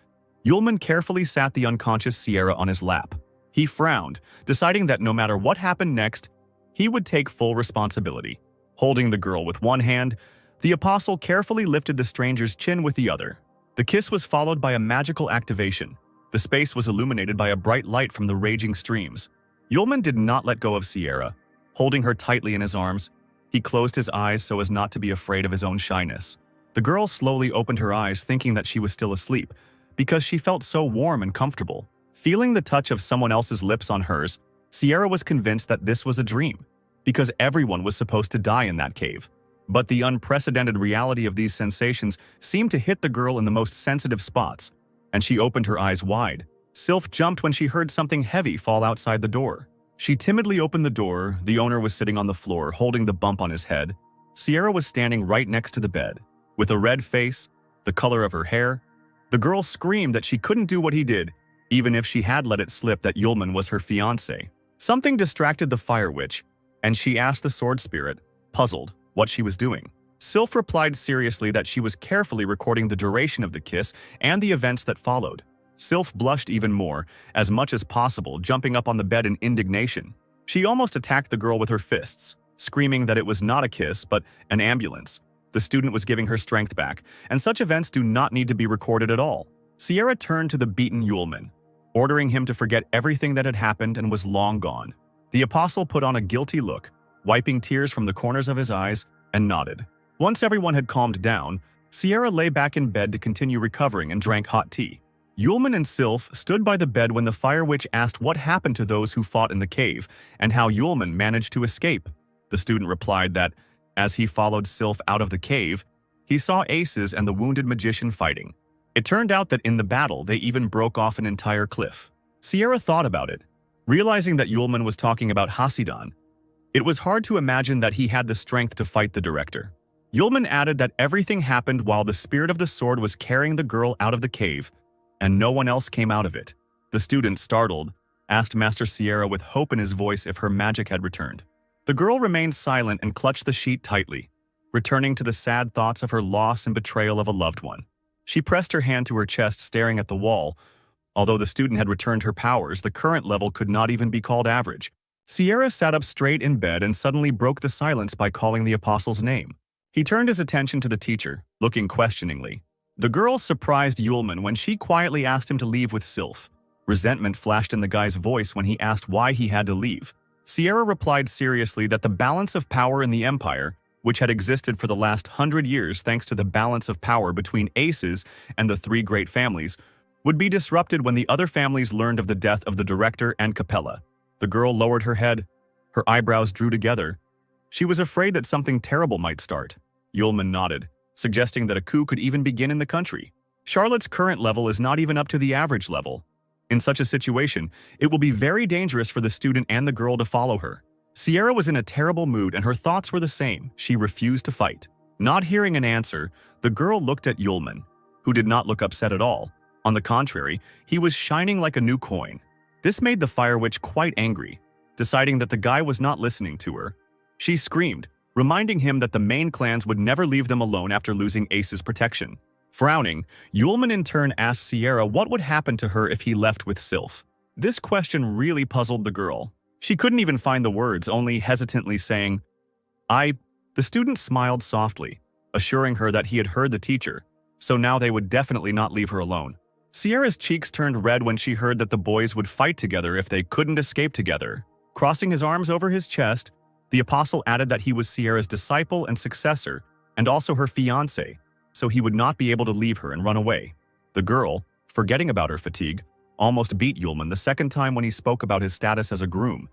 Yulman carefully sat the unconscious Sierra on his lap. He frowned, deciding that no matter what happened next, he would take full responsibility. Holding the girl with one hand, the apostle carefully lifted the stranger's chin with the other. The kiss was followed by a magical activation. The space was illuminated by a bright light from the raging streams. Yulman did not let go of Sierra. Holding her tightly in his arms, he closed his eyes so as not to be afraid of his own shyness. The girl slowly opened her eyes, thinking that she was still asleep, because she felt so warm and comfortable. Feeling the touch of someone else's lips on hers, Sierra was convinced that this was a dream, because everyone was supposed to die in that cave. But the unprecedented reality of these sensations seemed to hit the girl in the most sensitive spots, and she opened her eyes wide. Sylph jumped when she heard something heavy fall outside the door. She timidly opened the door. The owner was sitting on the floor, holding the bump on his head. Sierra was standing right next to the bed, with a red face, the color of her hair. The girl screamed that she couldn't do what he did, even if she had let it slip that Yulman was her fiancé. Something distracted the fire witch, and she asked the sword spirit, puzzled, what she was doing. Sylph replied seriously that she was carefully recording the duration of the kiss and the events that followed. Sylph blushed even more, as much as possible, jumping up on the bed in indignation. She almost attacked the girl with her fists, screaming that it was not a kiss, but an ambulance. The student was giving her strength back, and such events do not need to be recorded at all. Sierra turned to the beaten Yulman, ordering him to forget everything that had happened and was long gone. The apostle put on a guilty look, wiping tears from the corners of his eyes, and nodded. Once everyone had calmed down, Sierra lay back in bed to continue recovering and drank hot tea. Yulman and Sylph stood by the bed when the fire witch asked what happened to those who fought in the cave and how Yulman managed to escape. The student replied that, as he followed Sylph out of the cave, he saw Aces and the wounded magician fighting. It turned out that in the battle, they even broke off an entire cliff. Sierra thought about it, realizing that Yulman was talking about Hasidan. It was hard to imagine that he had the strength to fight the director. Yulman added that everything happened while the spirit of the sword was carrying the girl out of the cave, and no one else came out of it. The student, startled, asked Master Sierra with hope in his voice if her magic had returned. The girl remained silent and clutched the sheet tightly, returning to the sad thoughts of her loss and betrayal of a loved one. She pressed her hand to her chest, staring at the wall. Although the student had returned her powers, the current level could not even be called average. Sierra sat up straight in bed and suddenly broke the silence by calling the apostle's name. He turned his attention to the teacher, looking questioningly. The girl surprised Yulman when she quietly asked him to leave with Sylph. Resentment flashed in the guy's voice when he asked why he had to leave. Sierra replied seriously that the balance of power in the Empire, which had existed for the last 100 years thanks to the balance of power between Aces and the three great families, would be disrupted when the other families learned of the death of the director and Capella. The girl lowered her head. Her eyebrows drew together. She was afraid that something terrible might start. Yulman nodded, suggesting that a coup could even begin in the country. Charlotte's current level is not even up to the average level. In such a situation, it will be very dangerous for the student and the girl to follow her. Sierra was in a terrible mood and her thoughts were the same. She refused to fight. Not hearing an answer, the girl looked at Yulman, who did not look upset at all. On the contrary, he was shining like a new coin. This made the Fire Witch quite angry, deciding that the guy was not listening to her. She screamed, reminding him that the main clans would never leave them alone after losing Ace's protection. Frowning, Yulman in turn asked Sierra what would happen to her if he left with Sylph. This question really puzzled the girl. She couldn't even find the words, only hesitantly saying, The student smiled softly, assuring her that he had heard the teacher, so now they would definitely not leave her alone. Sierra's cheeks turned red when she heard that the boys would fight together if they couldn't escape together. Crossing his arms over his chest, the apostle added that he was Sierra's disciple and successor, and also her fiancé, so he would not be able to leave her and run away. The girl, forgetting about her fatigue, almost beat Yulman the second time when he spoke about his status as a groom.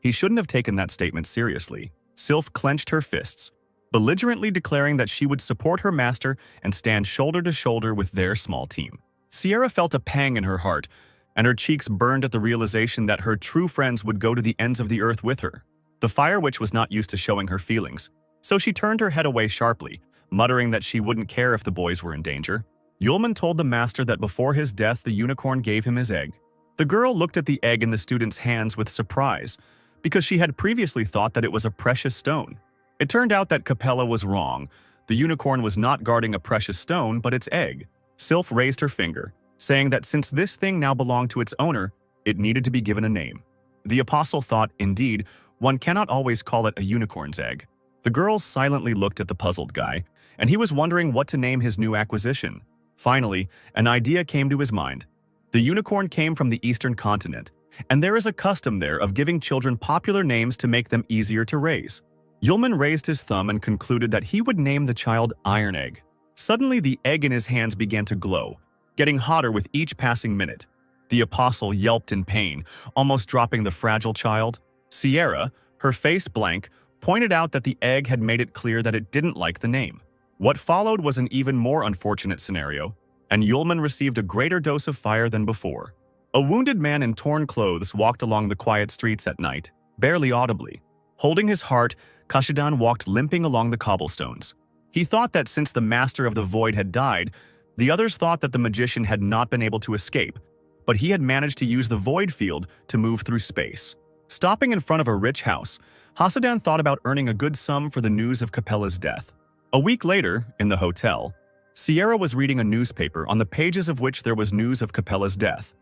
He shouldn't have taken that statement seriously. Sylph clenched her fists, belligerently declaring that she would support her master and stand shoulder to shoulder with their small team. Sierra felt a pang in her heart, and her cheeks burned at the realization that her true friends would go to the ends of the earth with her. The Fire Witch was not used to showing her feelings, so she turned her head away sharply, muttering that she wouldn't care if the boys were in danger. Yulman told the master that before his death the unicorn gave him his egg. The girl looked at the egg in the student's hands with surprise, because she had previously thought that it was a precious stone. It turned out that Capella was wrong. The unicorn was not guarding a precious stone, but its egg. Sylph raised her finger, saying that since this thing now belonged to its owner, it needed to be given a name. The apostle thought, indeed, one cannot always call it a unicorn's egg. The girls silently looked at the puzzled guy, and he was wondering what to name his new acquisition. Finally, an idea came to his mind. The unicorn came from the eastern continent, and there is a custom there of giving children popular names to make them easier to raise. Yulman raised his thumb and concluded that he would name the child Iron Egg. Suddenly, the egg in his hands began to glow, getting hotter with each passing minute. The apostle yelped in pain, almost dropping the fragile child. Sierra, her face blank, pointed out that the egg had made it clear that it didn't like the name. What followed was an even more unfortunate scenario, and Yulman received a greater dose of fire than before. A wounded man in torn clothes walked along the quiet streets at night, barely audibly. Holding his heart, Kashidan walked limping along the cobblestones. He thought that since the master of the void had died, the others thought that the magician had not been able to escape, but he had managed to use the void field to move through space. Stopping in front of a rich house, Hasadan thought about earning a good sum for the news of Capella's death. A week later, in the hotel, Sierra was reading a newspaper on the pages of which there was news of Capella's death.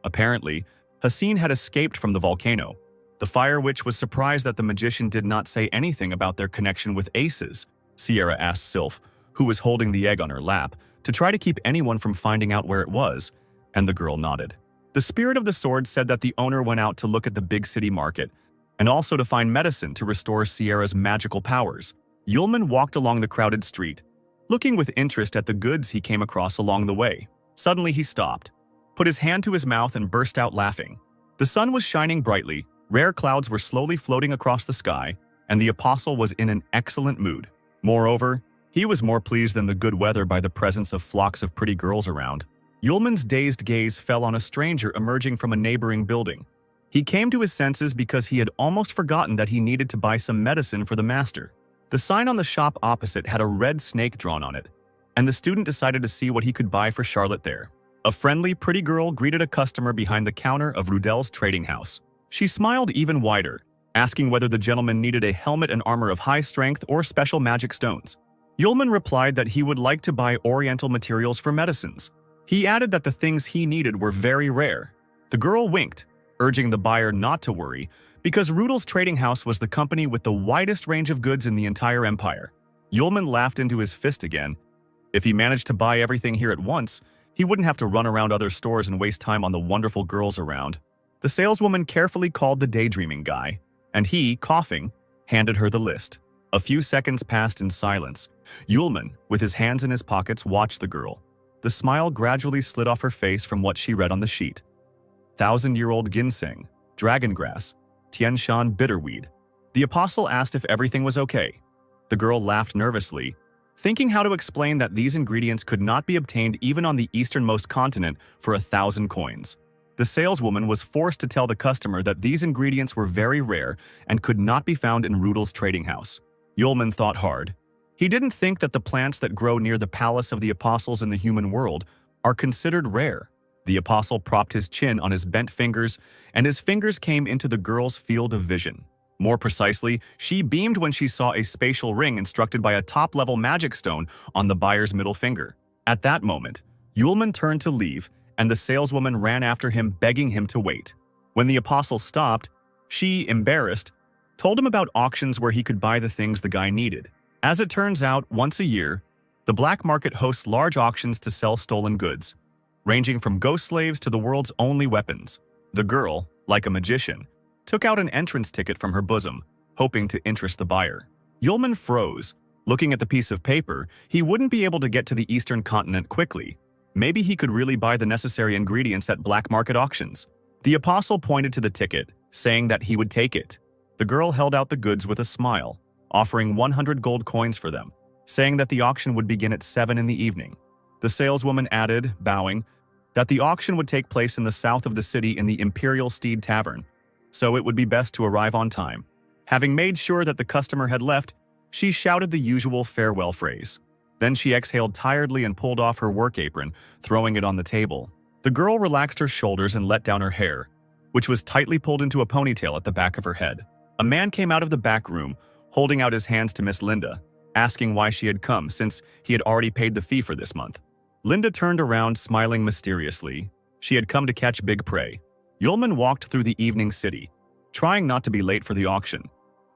Apparently, Hassin had escaped from the volcano. The Fire Witch was surprised that the magician did not say anything about their connection with Aces. Sierra asked Sylph, who was holding the egg on her lap, to try to keep anyone from finding out where it was, and the girl nodded. The spirit of the sword said that the owner went out to look at the big city market, and also to find medicine to restore Sierra's magical powers. Yulman walked along the crowded street, looking with interest at the goods he came across along the way. Suddenly he stopped, put his hand to his mouth and burst out laughing. The sun was shining brightly, rare clouds were slowly floating across the sky, and the apostle was in an excellent mood. Moreover, he was more pleased than the good weather by the presence of flocks of pretty girls around. Yulman's dazed gaze fell on a stranger emerging from a neighboring building. He came to his senses because he had almost forgotten that he needed to buy some medicine for the master. The sign on the shop opposite had a red snake drawn on it, and the student decided to see what he could buy for Charlotte there. A friendly, pretty girl greeted a customer behind the counter of Rudel's trading house. She smiled even wider, asking whether the gentleman needed a helmet and armor of high strength or special magic stones. Yulman replied that he would like to buy oriental materials for medicines. He added that the things he needed were very rare. The girl winked, urging the buyer not to worry, because Rudel's trading house was the company with the widest range of goods in the entire empire. Yulman laughed into his fist again. If he managed to buy everything here at once, he wouldn't have to run around other stores and waste time on the wonderful girls around. The saleswoman carefully called the daydreaming guy, and he, coughing, handed her the list. A few seconds passed in silence. Yulman, with his hands in his pockets, watched the girl. The smile gradually slid off her face from what she read on the sheet. 1,000-year-old ginseng, dragon grass, Tianshan bitterweed. The apostle asked if everything was okay. The girl laughed nervously, thinking how to explain that these ingredients could not be obtained even on the easternmost continent for 1,000 coins. The saleswoman was forced to tell the customer that these ingredients were very rare and could not be found in Rudel's trading house. Yulman thought hard. He didn't think that the plants that grow near the palace of the apostles in the human world are considered rare. The apostle propped his chin on his bent fingers, and his fingers came into the girl's field of vision. More precisely, she beamed when she saw a spatial ring instructed by a top-level magic stone on the buyer's middle finger. At that moment, Yulman turned to leave, and the saleswoman ran after him, begging him to wait. When the apostle stopped, she, embarrassed, told him about auctions where he could buy the things the guy needed. As it turns out, once a year, the black market hosts large auctions to sell stolen goods, ranging from ghost slaves to the world's only weapons. The girl, like a magician, took out an entrance ticket from her bosom, hoping to interest the buyer. Yulman froze. Looking at the piece of paper, he wouldn't be able to get to the eastern continent quickly. Maybe he could really buy the necessary ingredients at black market auctions. The apostle pointed to the ticket, saying that he would take it. The girl held out the goods with a smile, offering 100 gold coins for them, saying that the auction would begin at 7 in the evening. The saleswoman added, bowing, that the auction would take place in the south of the city in the Imperial Steed Tavern, so it would be best to arrive on time. Having made sure that the customer had left, she shouted the usual farewell phrase. Then she exhaled tiredly and pulled off her work apron, throwing it on the table. The girl relaxed her shoulders and let down her hair, which was tightly pulled into a ponytail at the back of her head. A man came out of the back room, holding out his hands to Miss Linda, asking why she had come since he had already paid the fee for this month. Linda turned around, smiling mysteriously. She had come to catch big prey. Yulman walked through the evening city, trying not to be late for the auction,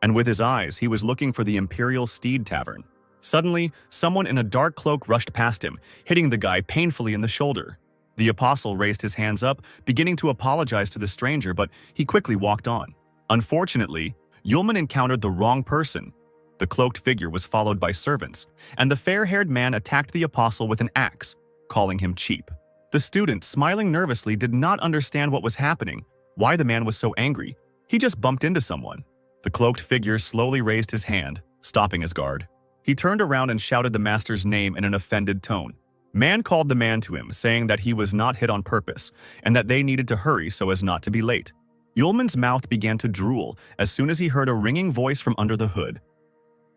and with his eyes he was looking for the Imperial Steed Tavern. Suddenly, someone in a dark cloak rushed past him, hitting the guy painfully in the shoulder. The apostle raised his hands up, beginning to apologize to the stranger, but he quickly walked on. Unfortunately, Yulman encountered the wrong person. The cloaked figure was followed by servants, and the fair-haired man attacked the apostle with an axe, calling him cheap. The student, smiling nervously, did not understand what was happening, why the man was so angry. He just bumped into someone. The cloaked figure slowly raised his hand, stopping his guard. He turned around and shouted the master's name in an offended tone. Man called the man to him, saying that he was not hit on purpose, and that they needed to hurry so as not to be late. Yulman's mouth began to drool as soon as he heard a ringing voice from under the hood.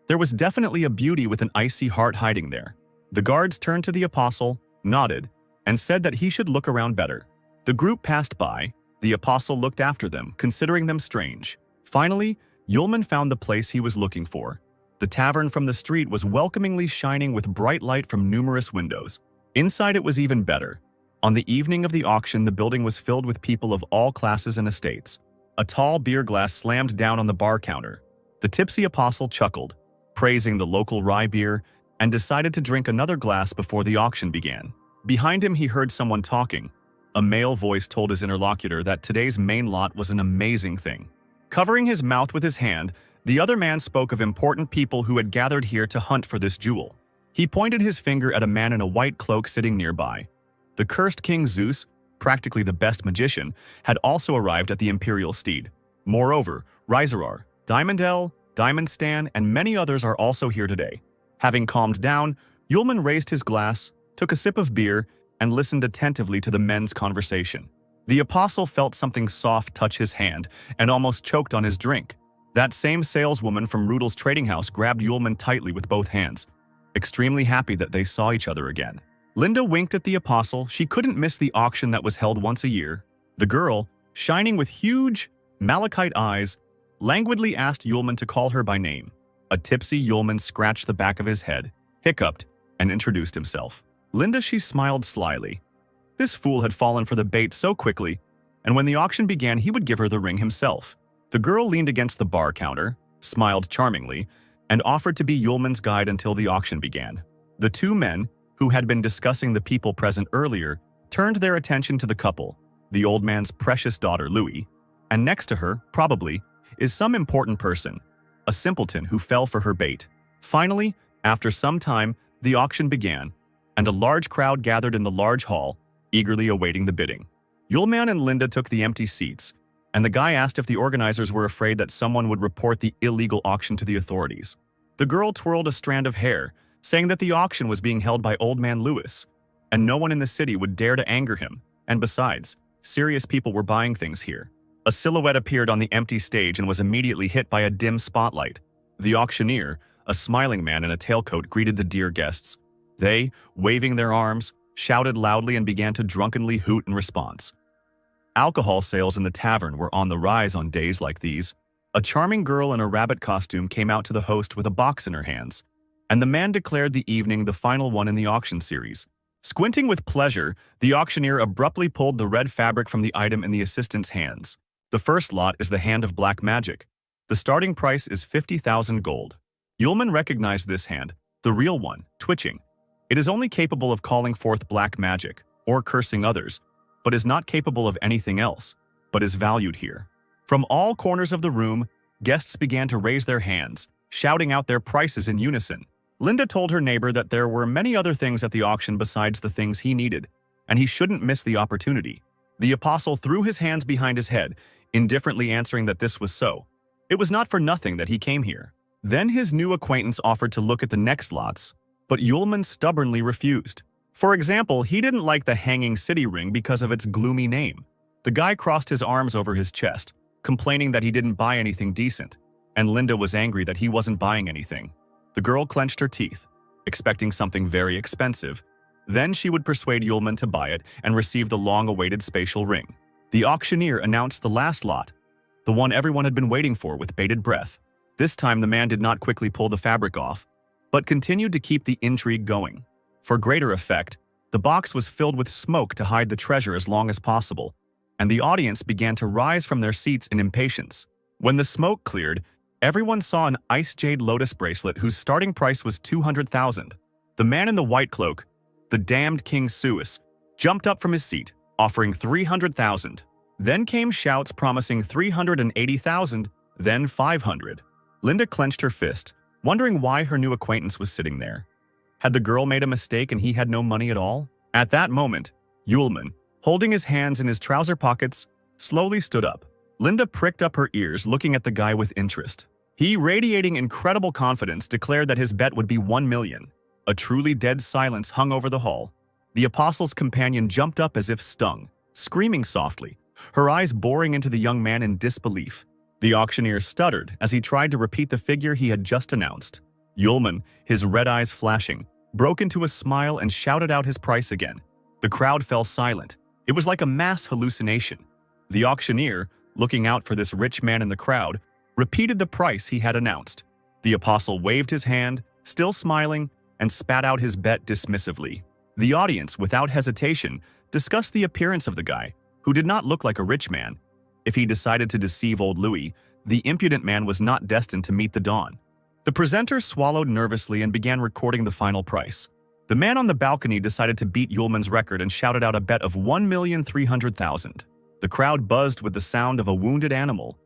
There was definitely a beauty with an icy heart hiding there. The guards turned to the apostle, nodded, and said that he should look around better. The group passed by. The apostle looked after them, considering them strange. Finally, Yulman found the place he was looking for. The tavern from the street was welcomingly shining with bright light from numerous windows. Inside it was even better. On the evening of the auction, the building was filled with people of all classes and estates. A tall beer glass slammed down on the bar counter. The tipsy apostle chuckled, praising the local rye beer, and decided to drink another glass before the auction began. Behind him, he heard someone talking. A male voice told his interlocutor that today's main lot was an amazing thing. Covering his mouth with his hand, the other man spoke of important people who had gathered here to hunt for this jewel. He pointed his finger at a man in a white cloak sitting nearby. The cursed King Zeus, practically the best magician, had also arrived at the Imperial Steed. Moreover, Rizarar, Diamondell, Diamond Stan, and many others are also here today. Having calmed down, Yulman raised his glass, took a sip of beer, and listened attentively to the men's conversation. The apostle felt something soft touch his hand and almost choked on his drink. That same saleswoman from Rudel's trading house grabbed Yulman tightly with both hands, extremely happy that they saw each other again. Linda winked at the apostle. She couldn't miss the auction that was held once a year. The girl, shining with huge, malachite eyes, languidly asked Yulman to call her by name. A tipsy Yulman scratched the back of his head, hiccuped, and introduced himself. Linda, she smiled slyly. This fool had fallen for the bait so quickly, and when the auction began, he would give her the ring himself. The girl leaned against the bar counter, smiled charmingly, and offered to be Yulman's guide until the auction began. The two men, who had been discussing the people present earlier, turned their attention to the couple, the old man's precious daughter Louis, and next to her, probably, is some important person, a simpleton who fell for her bait. Finally, after some time, the auction began, and a large crowd gathered in the large hall, eagerly awaiting the bidding. Yulman and Linda took the empty seats, and the guy asked if the organizers were afraid that someone would report the illegal auction to the authorities. The girl twirled a strand of hair, saying that the auction was being held by Old Man Lewis, and no one in the city would dare to anger him, and besides, serious people were buying things here. A silhouette appeared on the empty stage and was immediately hit by a dim spotlight. The auctioneer, a smiling man in a tailcoat, greeted the dear guests. They, waving their arms, shouted loudly and began to drunkenly hoot in response. Alcohol sales in the tavern were on the rise on days like these. A charming girl in a rabbit costume came out to the host with a box in her hands, and the man declared the evening the final one in the auction series. Squinting with pleasure, the auctioneer abruptly pulled the red fabric from the item in the assistant's hands. The first lot is the Hand of Black Magic. The starting price is 50,000 gold. Yulman recognized this hand, the real one, twitching. It is only capable of calling forth black magic, or cursing others, but is not capable of anything else, but is valued here. From all corners of the room, guests began to raise their hands, shouting out their prices in unison. Linda told her neighbor that there were many other things at the auction besides the things he needed, and he shouldn't miss the opportunity. The apostle threw his hands behind his head, indifferently answering that this was so. It was not for nothing that he came here. Then his new acquaintance offered to look at the next lots, but Yulman stubbornly refused. For example, he didn't like the Hanging City ring because of its gloomy name. The guy crossed his arms over his chest, complaining that he didn't buy anything decent, and Linda was angry that he wasn't buying anything. The girl clenched her teeth, expecting something very expensive. Then she would persuade Yulman to buy it and receive the long-awaited spatial ring. The auctioneer announced the last lot, the one everyone had been waiting for with bated breath. This time the man did not quickly pull the fabric off, but continued to keep the intrigue going. For greater effect, the box was filled with smoke to hide the treasure as long as possible, and the audience began to rise from their seats in impatience. When the smoke cleared, everyone saw an ice jade lotus bracelet whose starting price was 200,000. The man in the white cloak, the damned King Suis, jumped up from his seat, offering 300,000. Then came shouts promising 380,000, then 500. Linda clenched her fist, wondering why her new acquaintance was sitting there. Had the girl made a mistake and he had no money at all? At that moment, Yulman, holding his hands in his trouser pockets, slowly stood up. Linda pricked up her ears, looking at the guy with interest. He, radiating incredible confidence, declared that his bet would be 1 million. A truly dead silence hung over the hall. The apostle's companion jumped up as if stung, screaming softly, her eyes boring into the young man in disbelief. The auctioneer stuttered as he tried to repeat the figure he had just announced. Yulman, his red eyes flashing, broke into a smile and shouted out his price again. The crowd fell silent. It was like a mass hallucination. The auctioneer, looking out for this rich man in the crowd, repeated the price he had announced. The apostle waved his hand, still smiling, and spat out his bet dismissively. The audience, without hesitation, discussed the appearance of the guy, who did not look like a rich man. If he decided to deceive old Louis, the impudent man was not destined to meet the dawn. The presenter swallowed nervously and began recording the final price. The man on the balcony decided to beat Yulman's record and shouted out a bet of 1,300,000. The crowd buzzed with the sound of a wounded animal,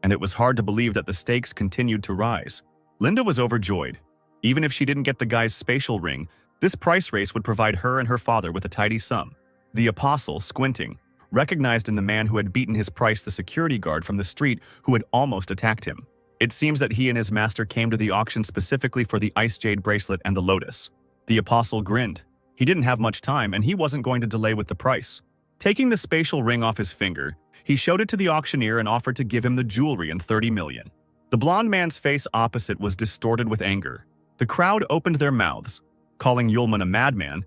and it was hard to believe that the stakes continued to rise. Linda was overjoyed. Even if she didn't get the guy's spatial ring, this price race would provide her and her father with a tidy sum. The apostle, squinting, recognized in the man who had beaten his price the security guard from the street who had almost attacked him. It seems that he and his master came to the auction specifically for the ice jade bracelet and the lotus. The apostle grinned. He didn't have much time and he wasn't going to delay with the price. Taking the spatial ring off his finger, he showed it to the auctioneer and offered to give him the jewelry and 30 million. The blonde man's face opposite was distorted with anger. The crowd opened their mouths, calling Yulman a madman,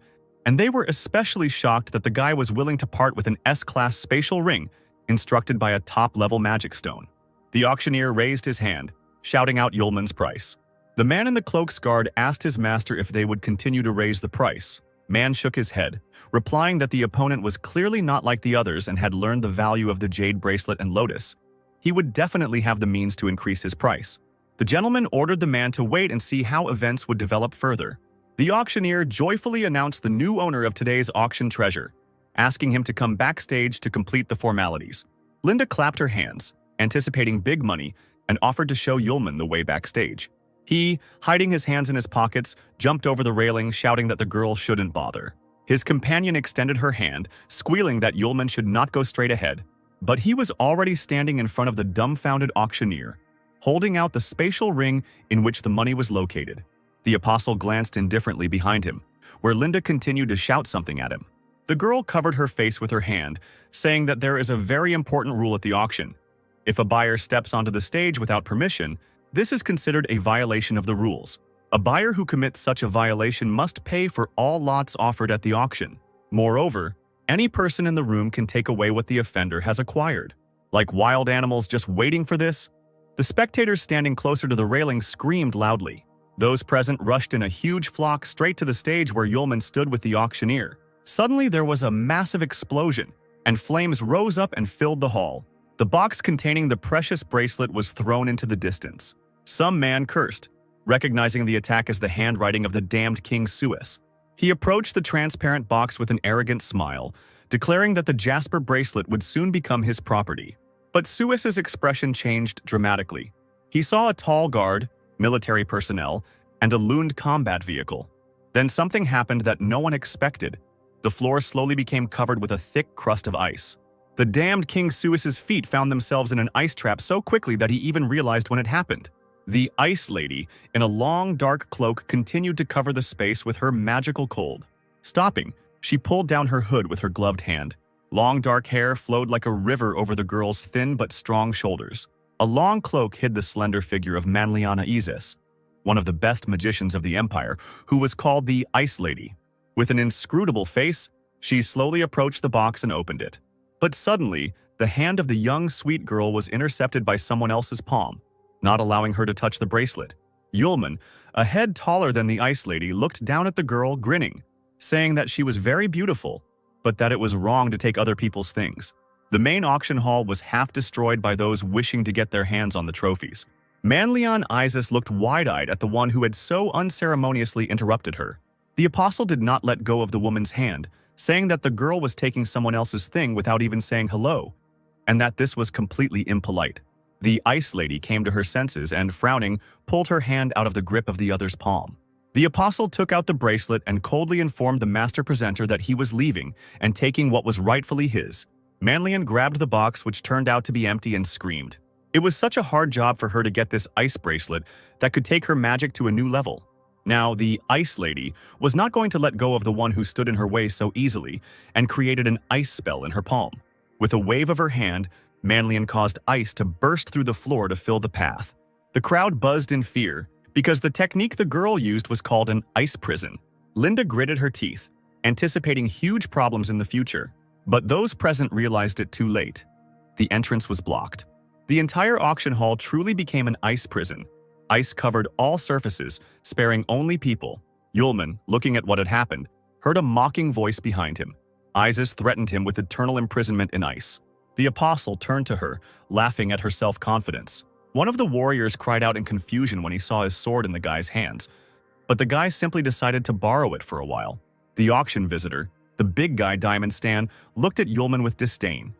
and they were especially shocked that the guy was willing to part with an S-class spatial ring instructed by a top-level magic stone. The auctioneer raised his hand, shouting out Yulman's price. The man in the cloak's guard asked his master if they would continue to raise the price. Man shook his head, replying that the opponent was clearly not like the others and had learned the value of the jade bracelet and lotus. He would definitely have the means to increase his price. The gentleman ordered the man to wait and see how events would develop further. The auctioneer joyfully announced the new owner of today's auction treasure, asking him to come backstage to complete the formalities. Linda clapped her hands, anticipating big money, and offered to show Yulman the way backstage. He, hiding his hands in his pockets, jumped over the railing, shouting that the girl shouldn't bother. His companion extended her hand, squealing that Yulman should not go straight ahead. But he was already standing in front of the dumbfounded auctioneer, holding out the spatial ring in which the money was located. The apostle glanced indifferently behind him, where Linda continued to shout something at him. The girl covered her face with her hand, saying that there is a very important rule at the auction. If a buyer steps onto the stage without permission, this is considered a violation of the rules. A buyer who commits such a violation must pay for all lots offered at the auction. Moreover, any person in the room can take away what the offender has acquired. Like wild animals just waiting for this, the spectators standing closer to the railing screamed loudly. Those present rushed in a huge flock straight to the stage where Yulman stood with the auctioneer. Suddenly there was a massive explosion, and flames rose up and filled the hall. The box containing the precious bracelet was thrown into the distance. Some man cursed, recognizing the attack as the handwriting of the damned King Suis. He approached the transparent box with an arrogant smile, declaring that the jasper bracelet would soon become his property. But Suis's expression changed dramatically. He saw a tall guard, military personnel, and a looned combat vehicle. Then something happened that no one expected. The floor slowly became covered with a thick crust of ice. The damned King Suis's feet found themselves in an ice trap so quickly that he even realized when it happened. The Ice Lady, in a long, dark cloak, continued to cover the space with her magical cold. Stopping, she pulled down her hood with her gloved hand. Long, dark hair flowed like a river over the girl's thin but strong shoulders. A long cloak hid the slender figure of Manliana Isis, one of the best magicians of the Empire, who was called the Ice Lady. With an inscrutable face, she slowly approached the box and opened it. But suddenly, the hand of the young, sweet girl was intercepted by someone else's palm, not allowing her to touch the bracelet. Yulman, a head taller than the Ice Lady, looked down at the girl, grinning, saying that she was very beautiful, but that it was wrong to take other people's things. The main auction hall was half destroyed by those wishing to get their hands on the trophies. Manlian Isis looked wide-eyed at the one who had so unceremoniously interrupted her. The apostle did not let go of the woman's hand, saying that the girl was taking someone else's thing without even saying hello, and that this was completely impolite. The Ice Lady came to her senses and, frowning, pulled her hand out of the grip of the other's palm. The apostle took out the bracelet and coldly informed the master presenter that he was leaving and taking what was rightfully his. Manlian grabbed the box, which turned out to be empty, and screamed. It was such a hard job for her to get this ice bracelet that could take her magic to a new level. Now, the Ice Lady was not going to let go of the one who stood in her way so easily and created an ice spell in her palm. With a wave of her hand, Manlian caused ice to burst through the floor to fill the path. The crowd buzzed in fear because the technique the girl used was called an ice prison. Linda gritted her teeth, anticipating huge problems in the future. But those present realized it too late. The entrance was blocked. The entire auction hall truly became an ice prison. Ice covered all surfaces, sparing only people. Yulman, looking at what had happened, heard a mocking voice behind him. Isis threatened him with eternal imprisonment in ice. The apostle turned to her, laughing at her self-confidence. One of the warriors cried out in confusion when he saw his sword in the guy's hands, but the guy simply decided to borrow it for a while. The auction visitor, the big guy Diamond Stan, looked at Yulman with disdain.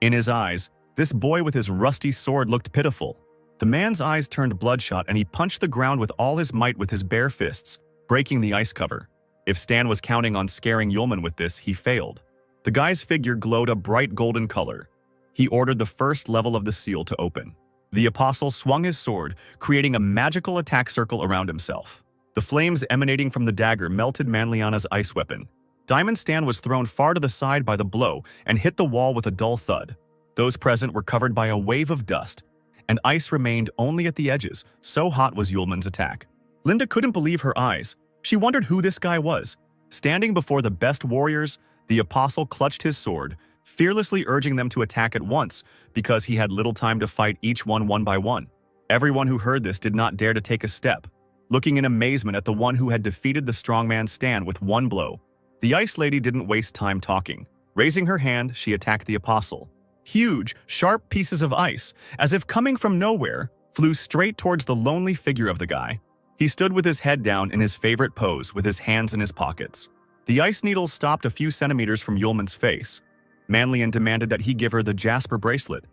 In his eyes, this boy with his rusty sword looked pitiful. The man's eyes turned bloodshot and he punched the ground with all his might with his bare fists, breaking the ice cover. If Stan was counting on scaring Yulman with this, he failed. The guy's figure glowed a bright golden color. He ordered the first level of the seal to open. The apostle swung his sword, creating a magical attack circle around himself. The flames emanating from the dagger melted Manliana's ice weapon. Diamond Stan was thrown far to the side by the blow and hit the wall with a dull thud. Those present were covered by a wave of dust, and ice remained only at the edges, so hot was Yulman's attack. Linda couldn't believe her eyes. She wondered who this guy was. Standing before the best warriors, the apostle clutched his sword, fearlessly urging them to attack at once because he had little time to fight each one by one. Everyone who heard this did not dare to take a step, looking in amazement at the one who had defeated the strongman Stan with one blow. The Ice Lady didn't waste time talking. Raising her hand, she attacked the apostle. Huge, sharp pieces of ice, as if coming from nowhere, flew straight towards the lonely figure of the guy. He stood with his head down in his favorite pose with his hands in his pockets. The ice needles stopped a few centimeters from Yulman's face. Manlian demanded that he give her the jasper bracelet,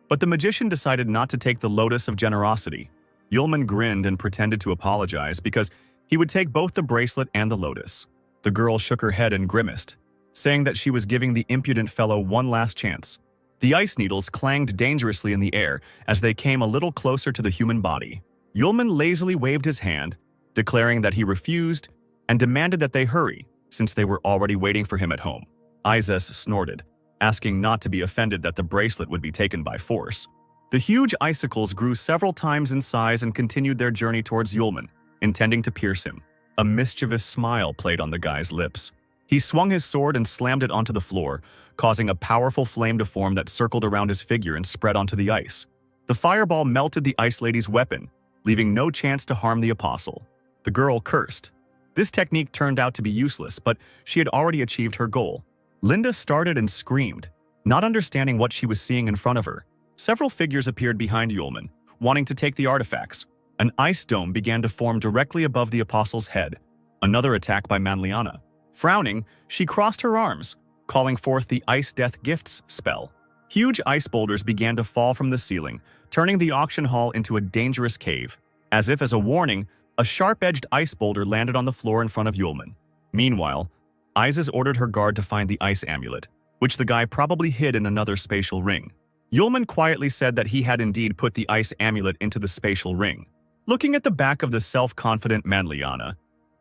but the magician decided not to take the lotus of generosity. Yulman grinned and pretended to apologize because he would take both the bracelet and the lotus. The girl shook her head and grimaced, saying that she was giving the impudent fellow one last chance. The ice needles clanged dangerously in the air as they came a little closer to the human body. Yulman lazily waved his hand, declaring that he refused and demanded that they hurry, since they were already waiting for him at home. Isis snorted, asking not to be offended that the bracelet would be taken by force. The huge icicles grew several times in size and continued their journey towards Yulman, intending to pierce him. A mischievous smile played on the guy's lips. He swung his sword and slammed it onto the floor, causing a powerful flame to form that circled around his figure and spread onto the ice. The fireball melted the Ice Lady's weapon, leaving no chance to harm the apostle. The girl cursed. This technique turned out to be useless, but she had already achieved her goal. Linda started and screamed, not understanding what she was seeing in front of her. Several figures appeared behind Yulman, wanting to take the artifacts. An ice dome began to form directly above the apostle's head. Another attack by Manliana. Frowning, she crossed her arms, calling forth the Ice Death Gifts spell. Huge ice boulders began to fall from the ceiling, turning the auction hall into a dangerous cave. As if as a warning, a sharp-edged ice boulder landed on the floor in front of Yulman. Meanwhile, Isis ordered her guard to find the ice amulet, which the guy probably hid in another spatial ring. Yulman quietly said that he had indeed put the ice amulet into the spatial ring. Looking at the back of the self-confident Manliana,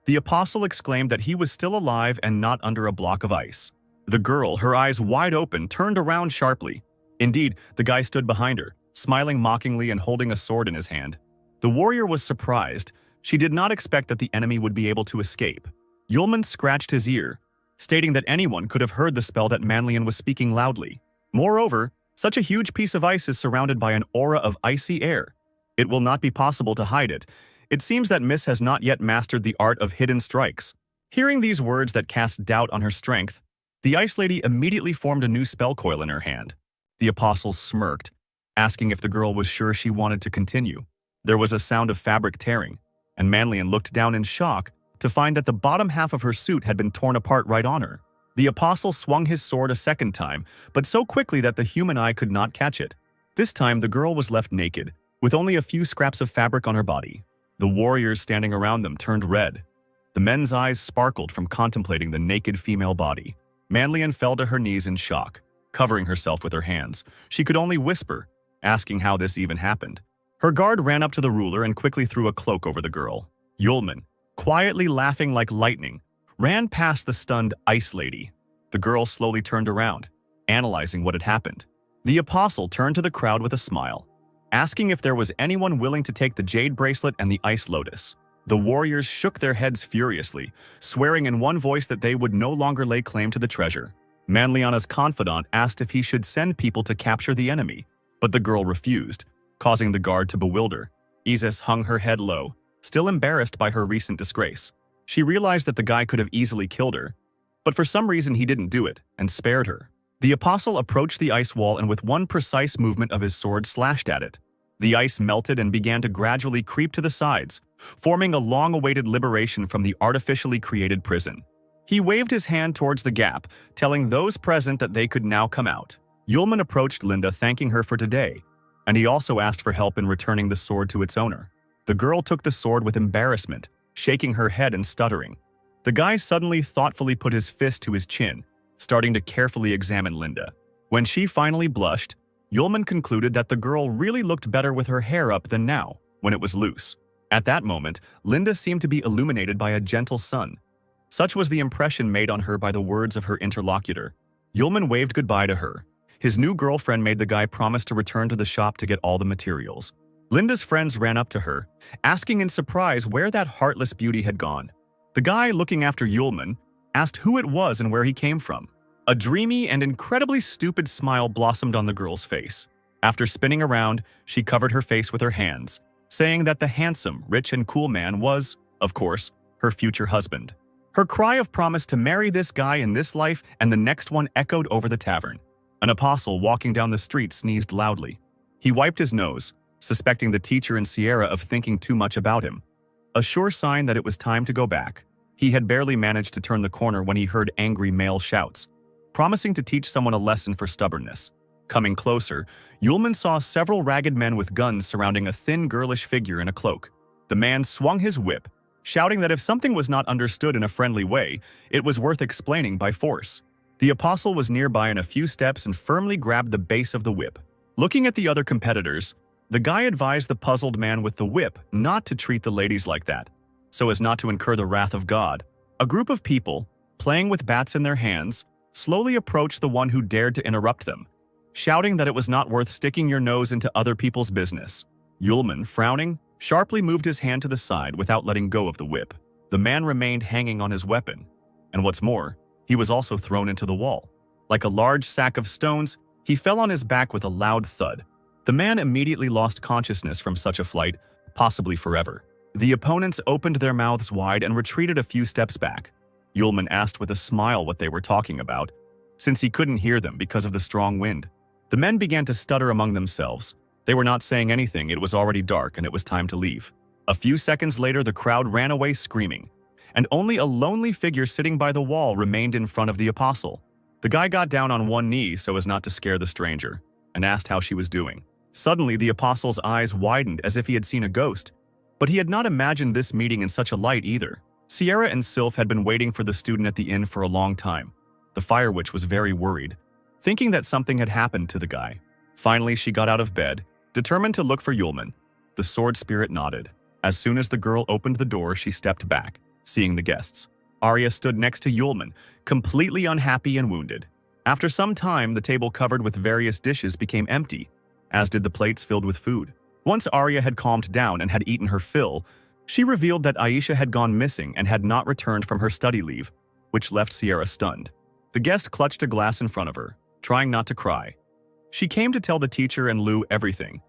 the apostle exclaimed that he was still alive and not under a block of ice. The girl, her eyes wide open, turned around sharply. Indeed, the guy stood behind her, smiling mockingly and holding a sword in his hand. The warrior was surprised. She did not expect that the enemy would be able to escape. Yulman scratched his ear, stating that anyone could have heard the spell that Manlian was speaking loudly. Moreover, such a huge piece of ice is surrounded by an aura of icy air. It will not be possible to hide it. It seems that Miss has not yet mastered the art of hidden strikes. Hearing these words that cast doubt on her strength, the Ice Lady immediately formed a new spell coil in her hand. The apostle smirked, asking if the girl was sure she wanted to continue. There was a sound of fabric tearing, and Manlian looked down in shock to find that the bottom half of her suit had been torn apart right on her. The apostle swung his sword a second time, but so quickly that the human eye could not catch it. This time, the girl was left naked, with only a few scraps of fabric on her body. The warriors standing around them turned red. The men's eyes sparkled from contemplating the naked female body. Manlian fell to her knees in shock, covering herself with her hands. She could only whisper, asking how this even happened. Her guard ran up to the ruler and quickly threw a cloak over the girl. Yulman, quietly laughing like lightning, ran past the stunned Ice Lady. The girl slowly turned around, analyzing what had happened. The apostle turned to the crowd with a smile, asking if there was anyone willing to take the jade bracelet and the ice lotus. The warriors shook their heads furiously, swearing in one voice that they would no longer lay claim to the treasure. Manliana's confidant asked if he should send people to capture the enemy, but the girl refused, causing the guard to bewilder. Isis hung her head low, still embarrassed by her recent disgrace. She realized that the guy could have easily killed her, but for some reason he didn't do it and spared her. The apostle approached the ice wall and with one precise movement of his sword slashed at it. The ice melted and began to gradually creep to the sides, forming a long-awaited liberation from the artificially created prison. He waved his hand towards the gap, telling those present that they could now come out. Yulman approached Linda, thanking her for today, and he also asked for help in returning the sword to its owner. The girl took the sword with embarrassment, shaking her head and stuttering. The guy suddenly thoughtfully put his fist to his chin, starting to carefully examine Linda. When she finally blushed, Yulman concluded that the girl really looked better with her hair up than now, when it was loose. At that moment, Linda seemed to be illuminated by a gentle sun. Such was the impression made on her by the words of her interlocutor. Yulman waved goodbye to her. His new girlfriend made the guy promise to return to the shop to get all the materials. Linda's friends ran up to her, asking in surprise where that heartless beauty had gone. The guy, looking after Yulman, asked who it was and where he came from. A dreamy and incredibly stupid smile blossomed on the girl's face. After spinning around, she covered her face with her hands, saying that the handsome, rich, and cool man was, of course, her future husband. Her cry of promise to marry this guy in this life and the next one echoed over the tavern. An apostle walking down the street sneezed loudly. He wiped his nose, suspecting the teacher in Sierra of thinking too much about him. A sure sign that it was time to go back. He had barely managed to turn the corner when he heard angry male shouts, promising to teach someone a lesson for stubbornness. Coming closer, Yulman saw several ragged men with guns surrounding a thin, girlish figure in a cloak. The man swung his whip, shouting that if something was not understood in a friendly way, it was worth explaining by force. The apostle was nearby in a few steps and firmly grabbed the base of the whip. Looking at the other competitors, the guy advised the puzzled man with the whip not to treat the ladies like that, so as not to incur the wrath of God. A group of people, playing with bats in their hands, slowly approached the one who dared to interrupt them, shouting that it was not worth sticking your nose into other people's business. Yulman, frowning, sharply moved his hand to the side without letting go of the whip. The man remained hanging on his weapon, and what's more, He was also thrown into the wall. Like a large sack of stones, he fell on his back with a loud thud. The man immediately lost consciousness from such a flight, possibly forever. The opponents opened their mouths wide and retreated a few steps back. Yulman asked with a smile what they were talking about, since he couldn't hear them because of the strong wind. The men began to stutter among themselves. They were not saying anything, it was already dark and it was time to leave. A few seconds later, the crowd ran away screaming, and only a lonely figure sitting by the wall remained in front of the apostle. The guy got down on one knee so as not to scare the stranger, and asked how she was doing. Suddenly, the apostle's eyes widened as if he had seen a ghost, but he had not imagined this meeting in such a light either. Sierra and Sylph had been waiting for the student at the inn for a long time. The Fire Witch was very worried, thinking that something had happened to the guy. Finally, she got out of bed, determined to look for Yulman. The sword spirit nodded. As soon as the girl opened the door, she stepped back, seeing the guests. Arya stood next to Yulman, completely unhappy and wounded. After some time, the table covered with various dishes became empty, as did the plates filled with food. Once Arya had calmed down and had eaten her fill, she revealed that Aisha had gone missing and had not returned from her study leave, which left Sierra stunned. The guest clutched a glass in front of her, trying not to cry. She came to tell the teacher and Lou everything.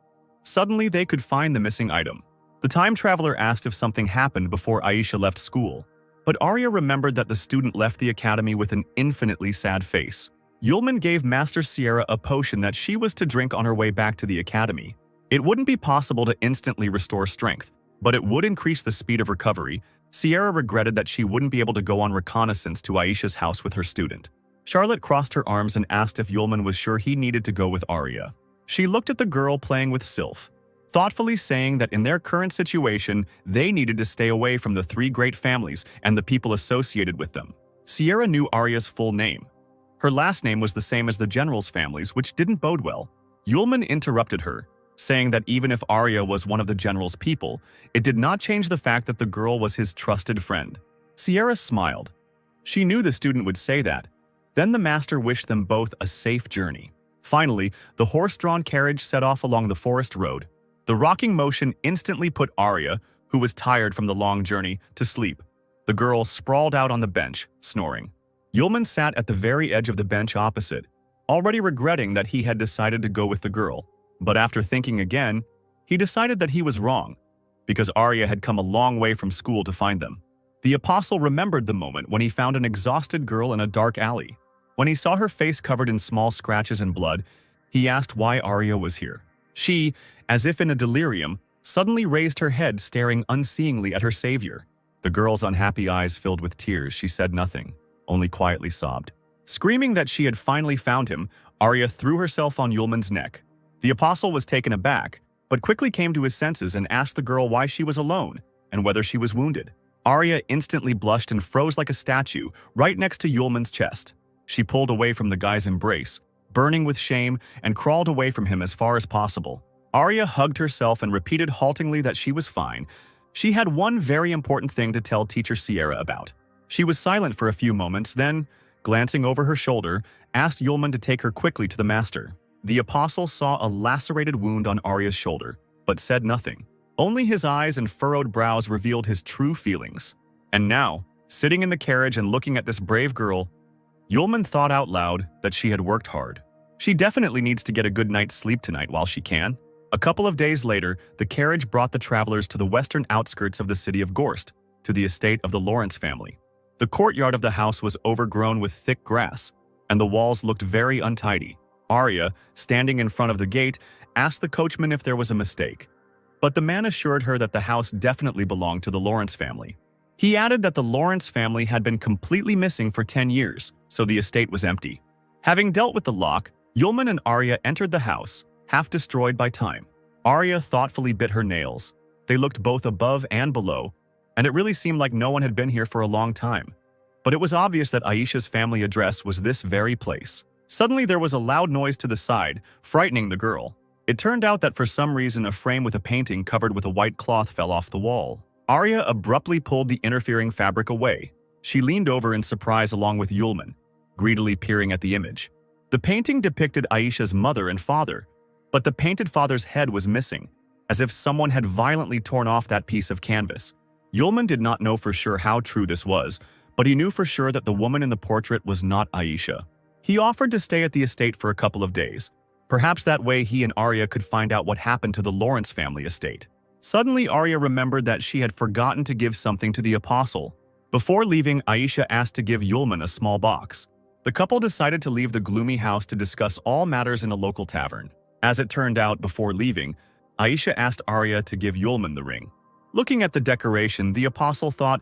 Suddenly, they could find the missing item. The time traveler asked if something happened before Aisha left school, but Arya remembered that the student left the academy with an infinitely sad face. Yulman gave Master Sierra a potion that she was to drink on her way back to the academy. It wouldn't be possible to instantly restore strength, but it would increase the speed of recovery. Sierra regretted that she wouldn't be able to go on reconnaissance to Aisha's house with her student. Charlotte crossed her arms and asked if Yulman was sure he needed to go with Arya. She looked at the girl playing with Sylph, thoughtfully saying that in their current situation, they needed to stay away from the three great families and the people associated with them. Sierra knew Arya's full name. Her last name was the same as the general's families, which didn't bode well. Yulman interrupted her, saying that even if Arya was one of the general's people, it did not change the fact that the girl was his trusted friend. Sierra smiled. She knew the student would say that. Then the master wished them both a safe journey. Finally, the horse-drawn carriage set off along the forest road. The rocking motion instantly put Arya, who was tired from the long journey, to sleep. The girl sprawled out on the bench, snoring. Yulman sat at the very edge of the bench opposite, already regretting that he had decided to go with the girl. But after thinking again, he decided that he was wrong, because Arya had come a long way from school to find them. The apostle remembered the moment when he found an exhausted girl in a dark alley. When he saw her face covered in small scratches and blood, he asked why Arya was here. She, as if in a delirium, suddenly raised her head, staring unseeingly at her savior. The girl's unhappy eyes filled with tears. She said nothing, only quietly sobbed. Screaming that she had finally found him, Arya threw herself on Yulman's neck. The apostle was taken aback, but quickly came to his senses and asked the girl why she was alone and whether she was wounded. Arya instantly blushed and froze like a statue right next to Yulman's chest. She pulled away from the guy's embrace, burning with shame, and crawled away from him as far as possible. Arya hugged herself and repeated haltingly that she was fine. She had one very important thing to tell Teacher Sierra about. She was silent for a few moments, then, glancing over her shoulder, asked Yulman to take her quickly to the master. The apostle saw a lacerated wound on Arya's shoulder, but said nothing. Only his eyes and furrowed brows revealed his true feelings. And now, sitting in the carriage and looking at this brave girl, Yulman thought out loud that she had worked hard. She definitely needs to get a good night's sleep tonight while she can. A couple of days later, the carriage brought the travelers to the western outskirts of the city of Gorst, to the estate of the Lawrence family. The courtyard of the house was overgrown with thick grass, and the walls looked very untidy. Arya, standing in front of the gate, asked the coachman if there was a mistake. But the man assured her that the house definitely belonged to the Lawrence family. He added that the Lawrence family had been completely missing for 10 years, so the estate was empty. Having dealt with the lock, Yulman and Arya entered the house, half destroyed by time. Arya thoughtfully bit her nails. They looked both above and below, and it really seemed like no one had been here for a long time. But it was obvious that Aisha's family address was this very place. Suddenly there was a loud noise to the side, frightening the girl. It turned out that for some reason a frame with a painting covered with a white cloth fell off the wall. Arya abruptly pulled the interfering fabric away. She leaned over in surprise along with Yulman, greedily peering at the image. The painting depicted Aisha's mother and father, but the painted father's head was missing, as if someone had violently torn off that piece of canvas. Yulman did not know for sure how true this was, but he knew for sure that the woman in the portrait was not Aisha. He offered to stay at the estate for a couple of days. Perhaps that way he and Arya could find out what happened to the Lawrence family estate. Suddenly, Arya remembered that she had forgotten to give something to the apostle. Before leaving, Aisha asked to give Yulman a small box. The couple decided to leave the gloomy house to discuss all matters in a local tavern. As it turned out, before leaving, Aisha asked Arya to give Yulman the ring. Looking at the decoration, the apostle thought,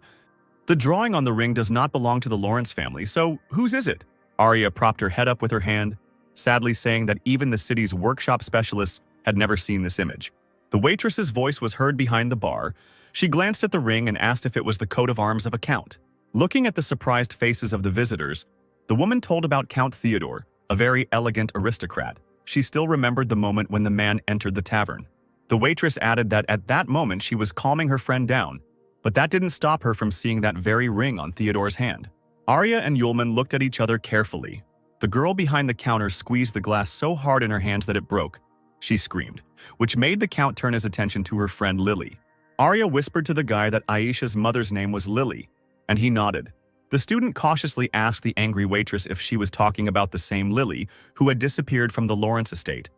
"The drawing on the ring does not belong to the Lawrence family, so whose is it?" Arya propped her head up with her hand, sadly saying that even the city's workshop specialists had never seen this image. The waitress's voice was heard behind the bar. She glanced at the ring and asked if it was the coat of arms of a count. Looking at the surprised faces of the visitors, the woman told about Count Theodore, a very elegant aristocrat. She still remembered the moment when the man entered the tavern. The waitress added that at that moment she was calming her friend down, but that didn't stop her from seeing that very ring on Theodore's hand. Arya and Yulman looked at each other carefully. The girl behind the counter squeezed the glass so hard in her hands that it broke. She screamed, which made the count turn his attention to her friend Lily. Arya whispered to the guy that Aisha's mother's name was Lily, and he nodded. The student cautiously asked the angry waitress if she was talking about the same Lily who had disappeared from the Lawrence estate.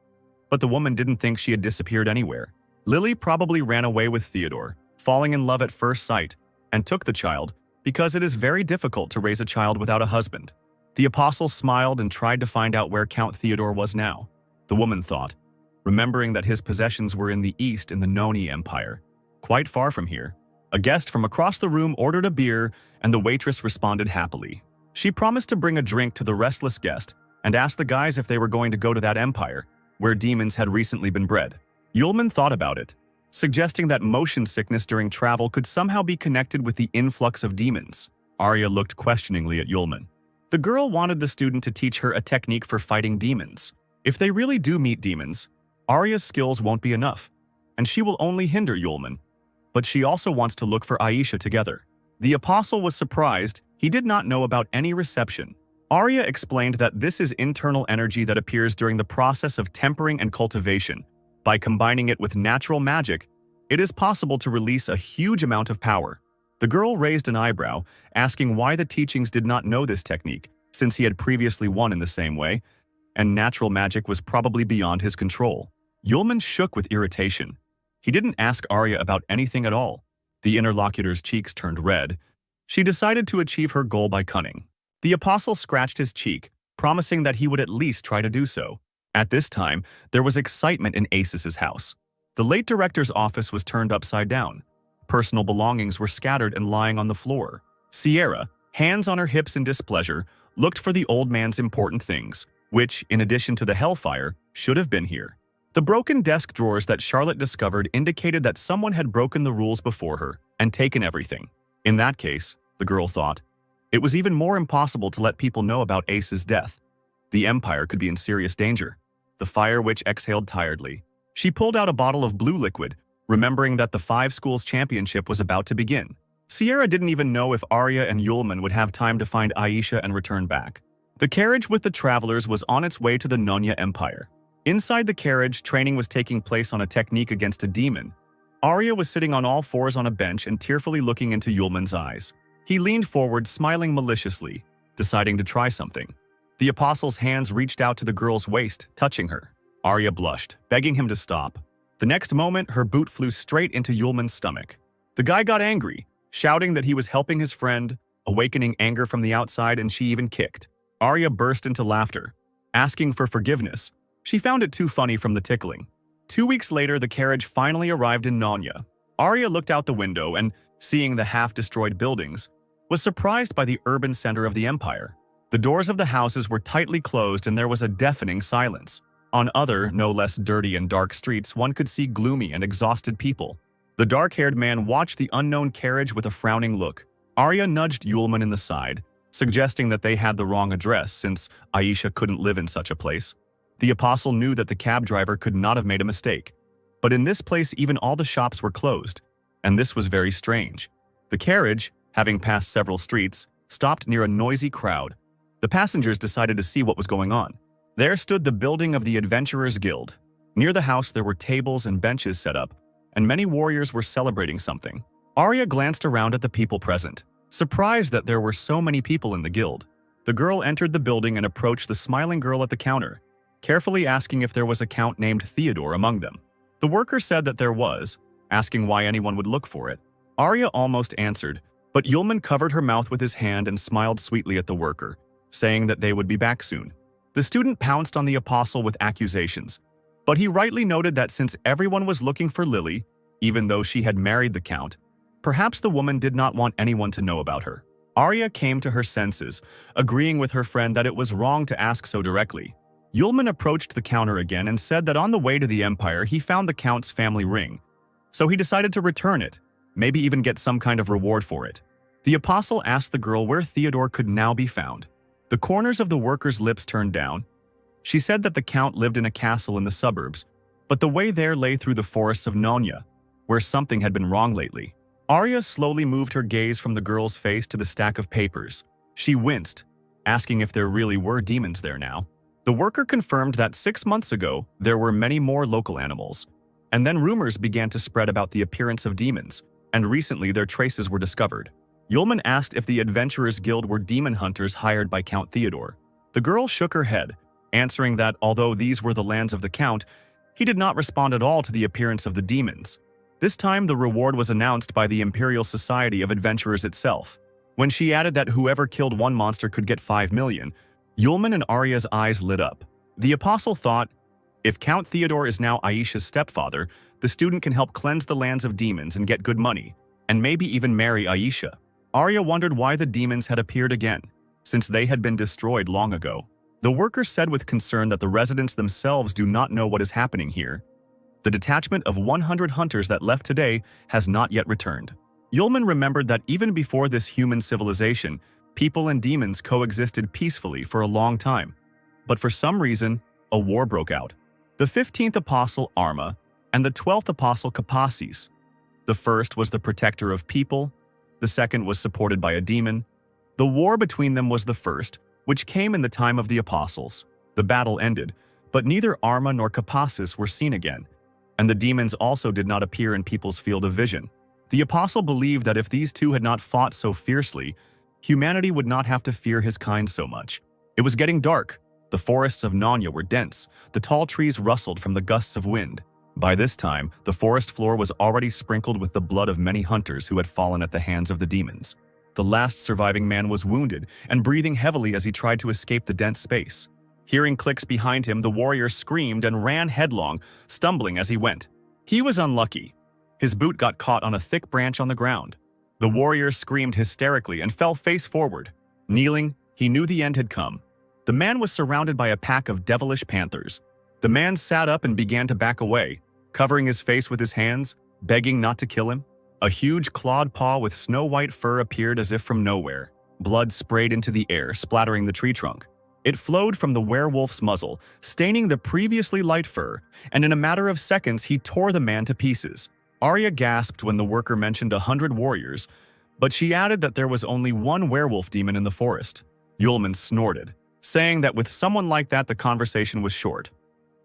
But the woman didn't think she had disappeared anywhere. Lily probably ran away with Theodore, falling in love at first sight, and took the child because it is very difficult to raise a child without a husband. The apostle smiled and tried to find out where Count Theodore was now. The woman thought, remembering that his possessions were in the east in the Noni Empire, quite far from here. A guest from across the room ordered a beer, and the waitress responded happily. She promised to bring a drink to the restless guest and asked the guys if they were going to go to that empire, where demons had recently been bred. Yulman thought about it, suggesting that motion sickness during travel could somehow be connected with the influx of demons. Arya looked questioningly at Yulman. The girl wanted the student to teach her a technique for fighting demons. If they really do meet demons, Arya's skills won't be enough, and she will only hinder Yulman. But she also wants to look for Aisha together. The apostle was surprised. He did not know about any reception. Arya explained that this is internal energy that appears during the process of tempering and cultivation. By combining it with natural magic, it is possible to release a huge amount of power. The girl raised an eyebrow, asking why the teachings did not know this technique, since he had previously won in the same way, and natural magic was probably beyond his control. Yulman shook with irritation. He didn't ask Arya about anything at all. The interlocutor's cheeks turned red. She decided to achieve her goal by cunning. The apostle scratched his cheek, promising that he would at least try to do so. At this time, there was excitement in Aces's house. The late director's office was turned upside down. Personal belongings were scattered and lying on the floor. Sierra, hands on her hips in displeasure, looked for the old man's important things, which, in addition to the hellfire, should have been here. The broken desk drawers that Charlotte discovered indicated that someone had broken the rules before her and taken everything. In that case, the girl thought, it was even more impossible to let people know about Ace's death. The Empire could be in serious danger. The fire witch exhaled tiredly. She pulled out a bottle of blue liquid, remembering that the 5 schools championship was about to begin. Sierra didn't even know if Arya and Yulman would have time to find Aisha and return back. The carriage with the travelers was on its way to the Nonya Empire. Inside the carriage, training was taking place on a technique against a demon. Arya was sitting on all fours on a bench and tearfully looking into Yulman's eyes. He leaned forward, smiling maliciously, deciding to try something. The apostle's hands reached out to the girl's waist, touching her. Arya blushed, begging him to stop. The next moment, her boot flew straight into Yulman's stomach. The guy got angry, shouting that he was helping his friend, awakening anger from the outside, and she even kicked. Arya burst into laughter, asking for forgiveness. She found it too funny from the tickling. 2 weeks later, the carriage finally arrived in Nonya. Arya looked out the window and, seeing the half-destroyed buildings, was surprised by the urban center of the empire. The doors of the houses were tightly closed and there was a deafening silence. On other, no less dirty and dark streets, one could see gloomy and exhausted people. The dark-haired man watched the unknown carriage with a frowning look. Arya nudged Yulman in the side, suggesting that they had the wrong address since Aisha couldn't live in such a place. The apostle knew that the cab driver could not have made a mistake. But in this place, even all the shops were closed, and this was very strange. The carriage, having passed several streets, stopped near a noisy crowd. The passengers decided to see what was going on. There stood the building of the Adventurers Guild. Near the house, there were tables and benches set up, and many warriors were celebrating something. Arya glanced around at the people present. Surprised that there were so many people in the guild, the girl entered the building and approached the smiling girl at the counter, carefully asking if there was a count named Theodore among them. The worker said that there was, asking why anyone would look for it. Arya almost answered, but Yulman covered her mouth with his hand and smiled sweetly at the worker, saying that they would be back soon. The student pounced on the apostle with accusations, but he rightly noted that since everyone was looking for Lily, even though she had married the count, perhaps the woman did not want anyone to know about her. Arya came to her senses, agreeing with her friend that it was wrong to ask so directly. Yulman approached the counter again and said that on the way to the Empire he found the count's family ring, so he decided to return it, maybe even get some kind of reward for it. The apostle asked the girl where Theodore could now be found. The corners of the worker's lips turned down. She said that the count lived in a castle in the suburbs, but the way there lay through the forests of Nonya, where something had been wrong lately. Arya slowly moved her gaze from the girl's face to the stack of papers. She winced, asking if there really were demons there now. The worker confirmed that 6 months ago there were many more local animals, and then rumors began to spread about the appearance of demons, and recently their traces were discovered. Yulman asked if the Adventurers Guild were demon hunters hired by Count Theodore. The girl shook her head, answering that although these were the lands of the Count, he did not respond at all to the appearance of the demons. This time the reward was announced by the Imperial Society of Adventurers itself. When she added that whoever killed one monster could get 5 million, Yulman and Arya's eyes lit up. The apostle thought, if Count Theodore is now Aisha's stepfather, the student can help cleanse the lands of demons and get good money, and maybe even marry Aisha. Arya wondered why the demons had appeared again, since they had been destroyed long ago. The worker said with concern that the residents themselves do not know what is happening here. The detachment of 100 hunters that left today has not yet returned. Yulman remembered that even before this human civilization, people and demons coexisted peacefully for a long time. But for some reason, a war broke out. The 15th apostle, Arma, and the 12th apostle, Kapasis. The first was the protector of people, the second was supported by a demon. The war between them was the first, which came in the time of the apostles. The battle ended, but neither Arma nor Kapasis were seen again, and the demons also did not appear in people's field of vision. The apostle believed that if these two had not fought so fiercely, humanity would not have to fear his kind so much. It was getting dark. The forests of Nonya were dense. The tall trees rustled from the gusts of wind. By this time, the forest floor was already sprinkled with the blood of many hunters who had fallen at the hands of the demons. The last surviving man was wounded and breathing heavily as he tried to escape the dense space. Hearing clicks behind him, the warrior screamed and ran headlong, stumbling as he went. He was unlucky. His boot got caught on a thick branch on the ground. The warrior screamed hysterically and fell face forward. Kneeling, he knew the end had come. The man was surrounded by a pack of devilish panthers. The man sat up and began to back away, covering his face with his hands, begging not to kill him. A huge clawed paw with snow-white fur appeared as if from nowhere. Blood sprayed into the air, splattering the tree trunk. It flowed from the werewolf's muzzle, staining the previously light fur, and in a matter of seconds he tore the man to pieces. Arya gasped when the worker mentioned 100 warriors, but she added that there was only one werewolf demon in the forest. Yulman snorted, saying that with someone like that the conversation was short.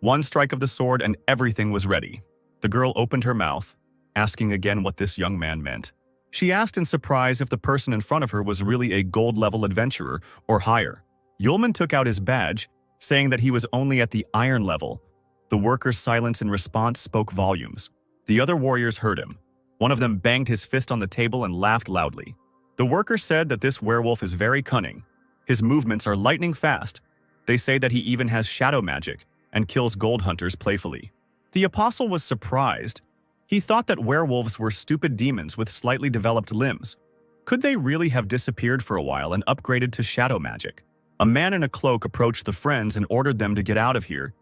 One strike of the sword and everything was ready. The girl opened her mouth, asking again what this young man meant. She asked in surprise if the person in front of her was really a gold-level adventurer or higher. Yulman took out his badge, saying that he was only at the iron level. The worker's silence in response spoke volumes. The other warriors heard him. One of them banged his fist on the table and laughed loudly. The worker said that this werewolf is very cunning. His movements are lightning fast. They say that he even has shadow magic and kills gold hunters playfully. The apostle was surprised. He thought that werewolves were stupid demons with slightly developed limbs. Could they really have disappeared for a while and upgraded to shadow magic? A man in a cloak approached the friends and ordered them to get out of here.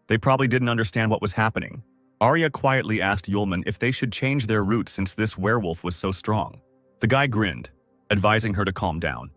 They probably didn't understand what was happening. Arya quietly asked Yulman if they should change their route since this werewolf was so strong. The guy grinned, advising her to calm down.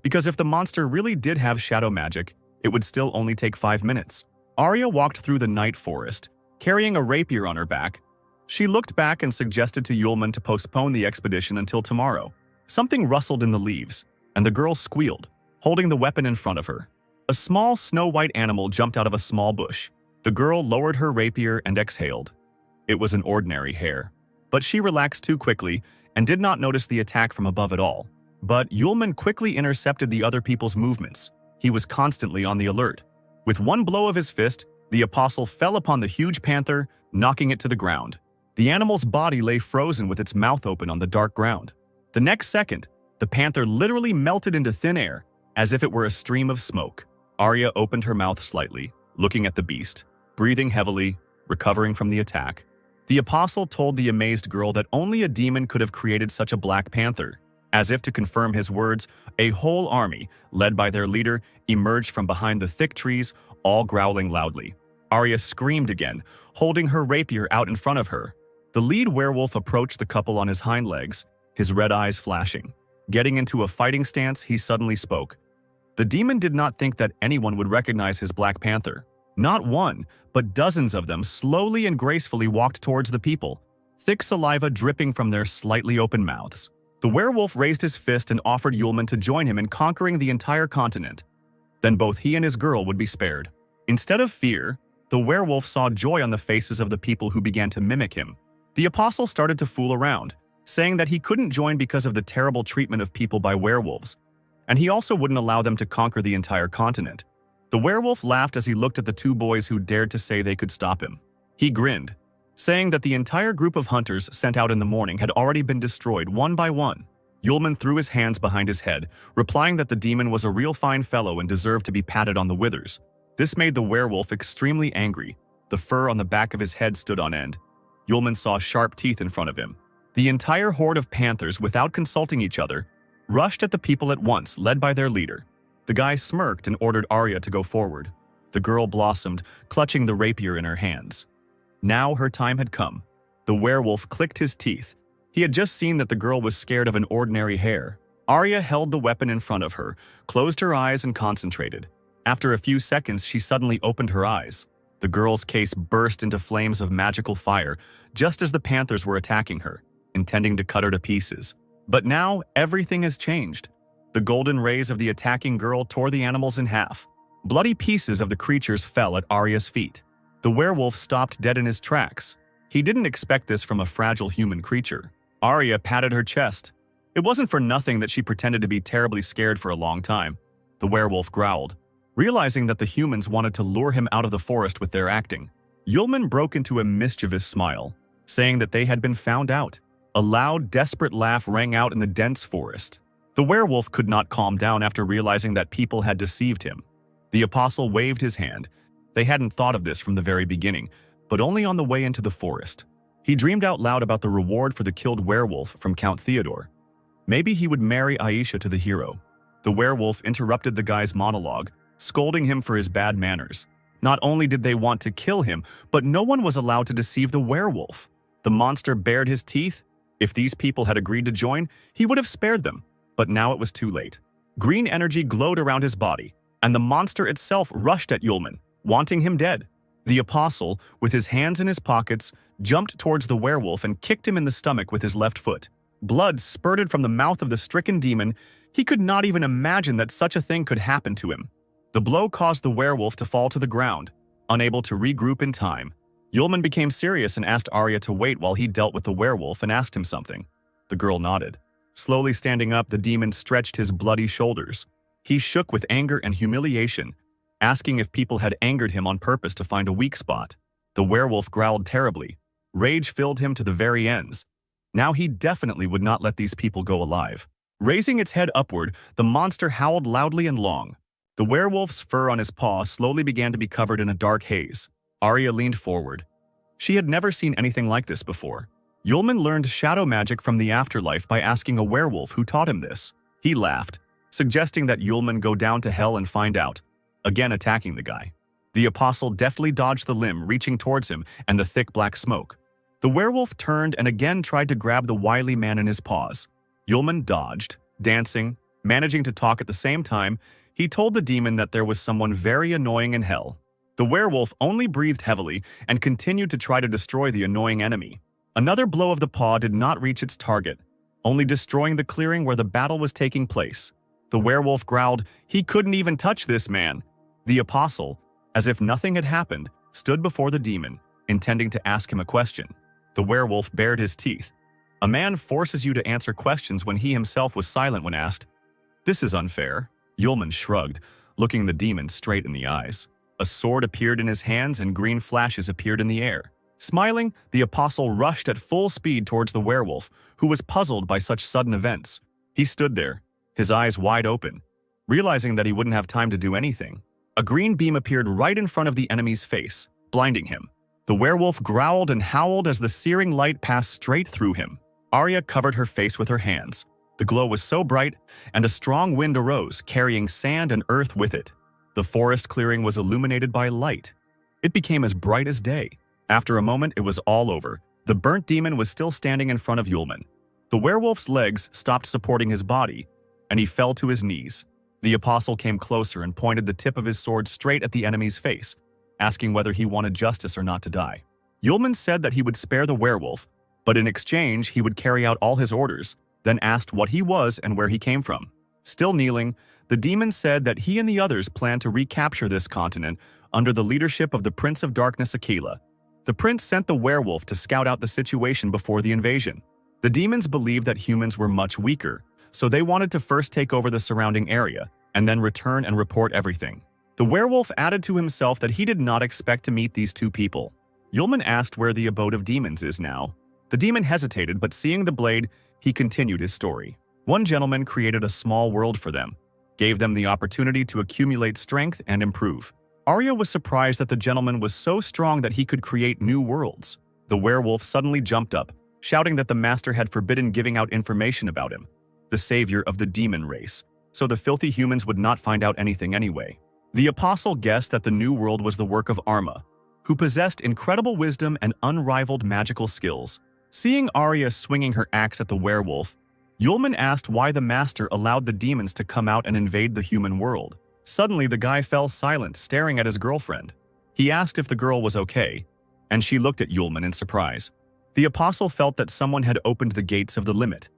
Because if the monster really did have shadow magic, it would still only take 5 minutes. Arya walked through the night forest, carrying a rapier on her back. She looked back and suggested to Yulman to postpone the expedition until tomorrow. Something rustled in the leaves, and the girl squealed, holding the weapon in front of her. A small snow-white animal jumped out of a small bush. The girl lowered her rapier and exhaled. It was an ordinary hare, but she relaxed too quickly and did not notice the attack from above at all. But Yulman quickly intercepted the other people's movements. He was constantly on the alert. With one blow of his fist, the apostle fell upon the huge panther, knocking it to the ground. The animal's body lay frozen with its mouth open on the dark ground. The next second, the panther literally melted into thin air, as if it were a stream of smoke. Arya opened her mouth slightly, looking at the beast, breathing heavily, recovering from the attack. The apostle told the amazed girl that only a demon could have created such a black panther. As if to confirm his words, a whole army, led by their leader, emerged from behind the thick trees, all growling loudly. Arya screamed again, holding her rapier out in front of her. The lead werewolf approached the couple on his hind legs, his red eyes flashing. Getting into a fighting stance, he suddenly spoke. The demon did not think that anyone would recognize his Black Panther. Not one, but dozens of them slowly and gracefully walked towards the people, thick saliva dripping from their slightly open mouths. The werewolf raised his fist and offered Yulman to join him in conquering the entire continent. Then both he and his girl would be spared. Instead of fear, the werewolf saw joy on the faces of the people who began to mimic him. The apostle started to fool around, saying that he couldn't join because of the terrible treatment of people by werewolves, and he also wouldn't allow them to conquer the entire continent. The werewolf laughed as he looked at the two boys who dared to say they could stop him. He grinned, saying that the entire group of hunters sent out in the morning had already been destroyed one by one. Yulman threw his hands behind his head, replying that the demon was a real fine fellow and deserved to be patted on the withers. This made the werewolf extremely angry. The fur on the back of his head stood on end. Yulman saw sharp teeth in front of him. The entire horde of panthers, without consulting each other, rushed at the people at once, led by their leader. The guy smirked and ordered Arya to go forward. The girl blossomed, clutching the rapier in her hands. Now her time had come. The werewolf clicked his teeth. He had just seen that the girl was scared of an ordinary hare. Arya held the weapon in front of her, closed her eyes and concentrated. After a few seconds, she suddenly opened her eyes. The girl's case burst into flames of magical fire, just as the panthers were attacking her, intending to cut her to pieces. But now, everything has changed. The golden rays of the attacking girl tore the animals in half. Bloody pieces of the creatures fell at Arya's feet. The werewolf stopped dead in his tracks. He didn't expect this from a fragile human creature. Arya patted her chest. It wasn't for nothing that she pretended to be terribly scared for a long time. The werewolf growled, realizing that the humans wanted to lure him out of the forest with their acting. Yulman broke into a mischievous smile, saying that they had been found out. A loud, desperate laugh rang out in the dense forest. The werewolf could not calm down after realizing that people had deceived him. The apostle waved his hand. They hadn't thought of this from the very beginning, but only on the way into the forest. He dreamed out loud about the reward for the killed werewolf from Count Theodore. Maybe he would marry Aisha to the hero. The werewolf interrupted the guy's monologue, scolding him for his bad manners. Not only did they want to kill him, but no one was allowed to deceive the werewolf. The monster bared his teeth. If these people had agreed to join, he would have spared them. But now it was too late. Green energy glowed around his body, and the monster itself rushed at Yulman, wanting him dead. The apostle, with his hands in his pockets, jumped towards the werewolf and kicked him in the stomach with his left foot. Blood spurted from the mouth of the stricken demon. He could not even imagine that such a thing could happen to him. The blow caused the werewolf to fall to the ground, unable to regroup in time. Yulman became serious and asked Arya to wait while he dealt with the werewolf and asked him something. The girl nodded. Slowly standing up, the demon stretched his bloody shoulders. He shook with anger and humiliation, asking if people had angered him on purpose to find a weak spot. The werewolf growled terribly. Rage filled him to the very ends. Now he definitely would not let these people go alive. Raising its head upward, the monster howled loudly and long. The werewolf's fur on his paw slowly began to be covered in a dark haze. Arya leaned forward. She had never seen anything like this before. Yulman learned shadow magic from the afterlife by asking a werewolf who taught him this. He laughed, suggesting that Yulman go down to hell and find out, again attacking the guy. The apostle deftly dodged the limb, reaching towards him and the thick black smoke. The werewolf turned and again tried to grab the wily man in his paws. Yulman dodged, dancing, managing to talk at the same time. He told the demon that there was someone very annoying in hell. The werewolf only breathed heavily and continued to try to destroy the annoying enemy. Another blow of the paw did not reach its target, only destroying the clearing where the battle was taking place. The werewolf growled, "He couldn't even touch this man." The apostle, as if nothing had happened, stood before the demon, intending to ask him a question. The werewolf bared his teeth. A man forces you to answer questions when he himself was silent when asked. This is unfair. Yulman shrugged, looking the demon straight in the eyes. A sword appeared in his hands and green flashes appeared in the air. Smiling, the apostle rushed at full speed towards the werewolf, who was puzzled by such sudden events. He stood there, his eyes wide open, realizing that he wouldn't have time to do anything. A green beam appeared right in front of the enemy's face, blinding him. The werewolf growled and howled as the searing light passed straight through him. Arya covered her face with her hands. The glow was so bright, and a strong wind arose, carrying sand and earth with it. The forest clearing was illuminated by light. It became as bright as day. After a moment, it was all over. The burnt demon was still standing in front of Yulman. The werewolf's legs stopped supporting his body, and he fell to his knees. The apostle came closer and pointed the tip of his sword straight at the enemy's face, asking whether he wanted justice or not to die. Yulman said that he would spare the werewolf, but in exchange he would carry out all his orders, then asked what he was and where he came from. Still kneeling, the demon said that he and the others planned to recapture this continent under the leadership of the Prince of Darkness Aquila. The prince sent the werewolf to scout out the situation before the invasion. The demons believed that humans were much weaker, so they wanted to first take over the surrounding area and then return and report everything. The werewolf added to himself that he did not expect to meet these two people. Yulman asked where the abode of demons is now. The demon hesitated, but seeing the blade, he continued his story. One gentleman created a small world for them, gave them the opportunity to accumulate strength and improve. Arya was surprised that the gentleman was so strong that he could create new worlds. The werewolf suddenly jumped up, shouting that the master had forbidden giving out information about him, the savior of the demon race, so the filthy humans would not find out anything anyway. The apostle guessed that the new world was the work of Arma, who possessed incredible wisdom and unrivaled magical skills. Seeing Arya swinging her axe at the werewolf, Yulman asked why the master allowed the demons to come out and invade the human world. Suddenly, the guy fell silent, staring at his girlfriend. He asked if the girl was okay, and she looked at Yulman in surprise. The apostle felt that someone had opened the gates of the limit.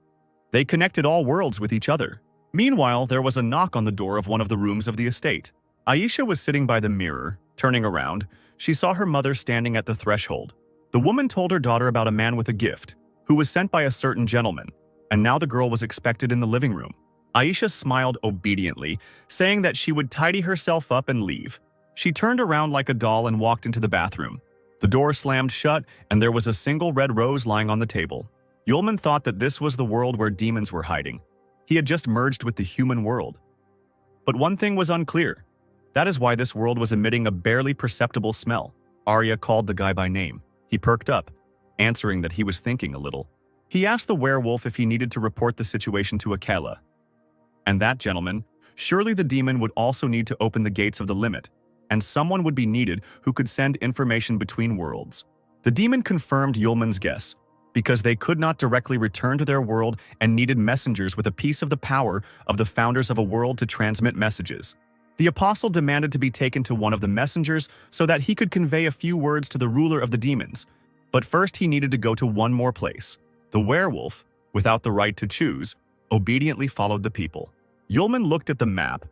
They connected all worlds with each other. Meanwhile, there was a knock on the door of one of the rooms of the estate. Aisha was sitting by the mirror. Turning around, she saw her mother standing at the threshold. The woman told her daughter about a man with a gift, who was sent by a certain gentleman, and now the girl was expected in the living room. Aisha smiled obediently, saying that she would tidy herself up and leave. She turned around like a doll and walked into the bathroom. The door slammed shut, and there was a single red rose lying on the table. Yulman thought that this was the world where demons were hiding. He had just merged with the human world. But one thing was unclear. That is why this world was emitting a barely perceptible smell. Arya called the guy by name. He perked up, answering that he was thinking a little. He asked the werewolf if he needed to report the situation to Yahello. And that gentleman, surely the demon would also need to open the gates of the limit, and someone would be needed who could send information between worlds. The demon confirmed Yulman's guess, because they could not directly return to their world and needed messengers with a piece of the power of the founders of a world to transmit messages. The apostle demanded to be taken to one of the messengers so that he could convey a few words to the ruler of the demons, but first he needed to go to one more place. The werewolf, without the right to choose, obediently followed the people. Yulman looked at the map.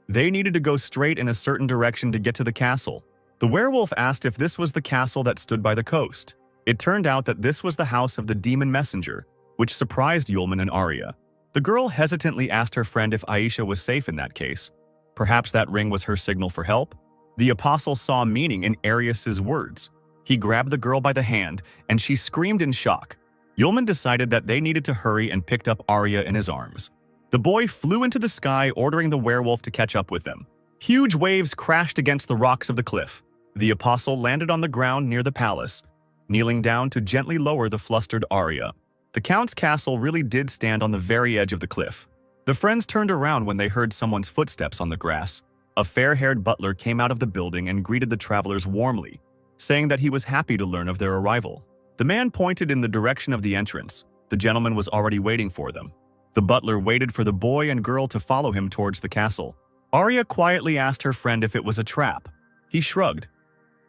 They needed to go straight in a certain direction to get to the castle. The werewolf asked if this was the castle that stood by the coast. It turned out that this was the house of the demon messenger, which surprised Yulman and Arya. The girl hesitantly asked her friend if Aisha was safe in that case. Perhaps that ring was her signal for help? The apostle saw meaning in Arius's words. He grabbed the girl by the hand, and she screamed in shock. Yulman decided that they needed to hurry and picked up Arya in his arms. The boy flew into the sky, ordering the werewolf to catch up with them. Huge waves crashed against the rocks of the cliff. The apostle landed on the ground near the palace, kneeling down to gently lower the flustered Arya. The count's castle really did stand on the very edge of the cliff. The friends turned around when they heard someone's footsteps on the grass. A fair-haired butler came out of the building and greeted the travelers warmly, saying that he was happy to learn of their arrival. The man pointed in the direction of the entrance. The gentleman was already waiting for them. The butler waited for the boy and girl to follow him towards the castle. Arya quietly asked her friend if it was a trap. He shrugged.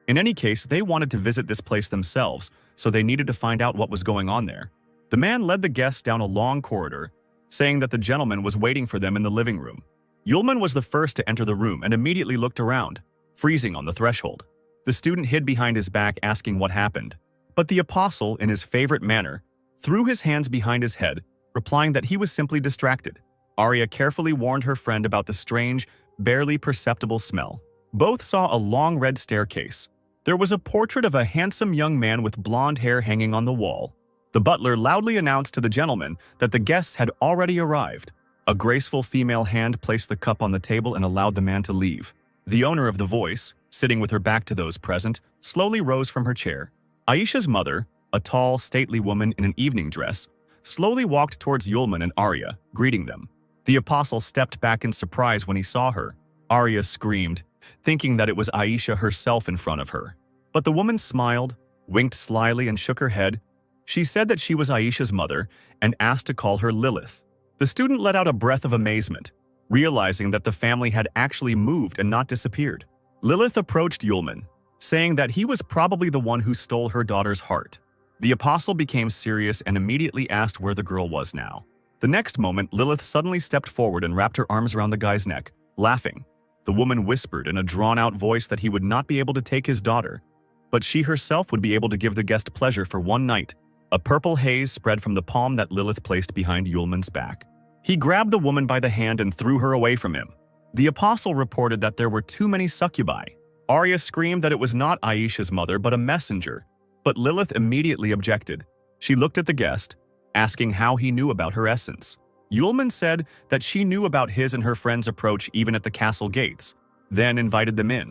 In any case, they wanted to visit this place themselves, so they needed to find out what was going on there. The man led the guests down a long corridor, saying that the gentleman was waiting for them in the living room. Yulman was the first to enter the room and immediately looked around, freezing on the threshold. The student hid behind his back asking what happened. But the apostle, in his favorite manner, threw his hands behind his head, replying that he was simply distracted. Arya carefully warned her friend about the strange, barely perceptible smell. Both saw a long red staircase. There was a portrait of a handsome young man with blonde hair hanging on the wall. The butler loudly announced to the gentleman that the guests had already arrived. A graceful female hand placed the cup on the table and allowed the man to leave. The owner of the voice, sitting with her back to those present, slowly rose from her chair. Aisha's mother, a tall, stately woman in an evening dress, slowly walked towards Yulman and Arya, greeting them. The apostle stepped back in surprise when he saw her. Arya screamed, thinking that it was Aisha herself in front of her. But the woman smiled, winked slyly, and shook her head. She said that she was Aisha's mother and asked to call her Lilith. The student let out a breath of amazement, realizing that the family had actually moved and not disappeared. Lilith approached Yulman, saying that he was probably the one who stole her daughter's heart. The apostle became serious and immediately asked where the girl was now. The next moment, Lilith suddenly stepped forward and wrapped her arms around the guy's neck, laughing. The woman whispered in a drawn-out voice that he would not be able to take his daughter, but she herself would be able to give the guest pleasure for one night. A purple haze spread from the palm that Lilith placed behind Yulman's back. He grabbed the woman by the hand and threw her away from him. The apostle reported that there were too many succubi. Arya screamed that it was not Aisha's mother but a messenger, but Lilith immediately objected. She looked at the guest, asking how he knew about her essence. Yulman said that she knew about his and her friend's approach even at the castle gates, then invited them in.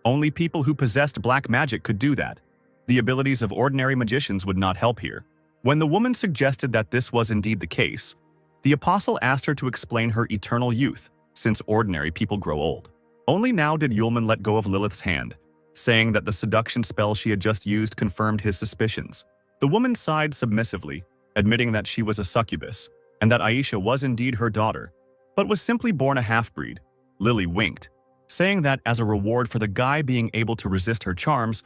Only people who possessed black magic could do that. The abilities of ordinary magicians would not help here. When the woman suggested that this was indeed the case, the apostle asked her to explain her eternal youth, since ordinary people grow old. Only now did Yulman let go of Lilith's hand, saying that the seduction spell she had just used confirmed his suspicions. The woman sighed submissively, admitting that she was a succubus, and that Aisha was indeed her daughter, but was simply born a half-breed. Lily winked, saying that as a reward for the guy being able to resist her charms,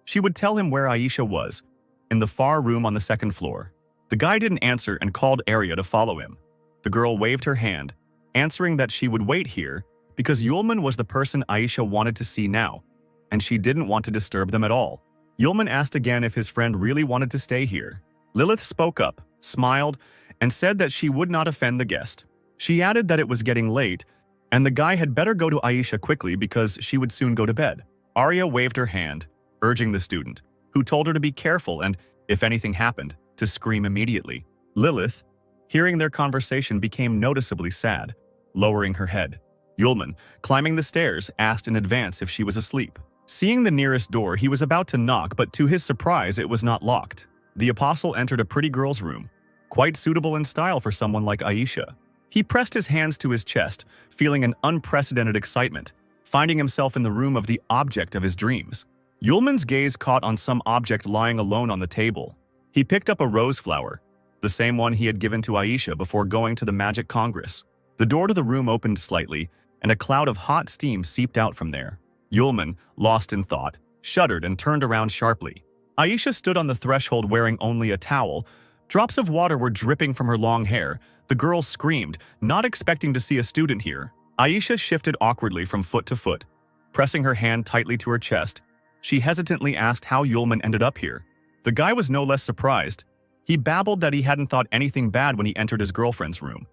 she would tell him where Aisha was, in the far room on the second floor. The guy didn't answer and called Arya to follow him. The girl waved her hand, answering that she would wait here because Yulman was the person Aisha wanted to see now, and she didn't want to disturb them at all. Yulman asked again if his friend really wanted to stay here. Lilith spoke up, smiled, and said that she would not offend the guest. She added that it was getting late, and the guy had better go to Aisha quickly because she would soon go to bed. Arya waved her hand, urging the student, who told her to be careful and, if anything happened, to scream immediately. Lilith, hearing their conversation, became noticeably sad, lowering her head. Yulman, climbing the stairs, asked in advance if she was asleep. Seeing the nearest door, he was about to knock, but to his surprise, it was not locked. The apostle entered a pretty girl's room, quite suitable in style for someone like Aisha. He pressed his hands to his chest, feeling an unprecedented excitement, finding himself in the room of the object of his dreams. Yulman's gaze caught on some object lying alone on the table. He picked up a rose flower, the same one he had given to Aisha before going to the Magic Congress. The door to the room opened slightly, and a cloud of hot steam seeped out from there. Yulman, lost in thought, shuddered and turned around sharply. Aisha stood on the threshold wearing only a towel. Drops of water were dripping from her long hair. The girl screamed, not expecting to see a student here. Aisha shifted awkwardly from foot to foot. Pressing her hand tightly to her chest, she hesitantly asked how Yulman ended up here. The guy was no less surprised. He babbled that he hadn't thought anything bad when he entered his girlfriend's room.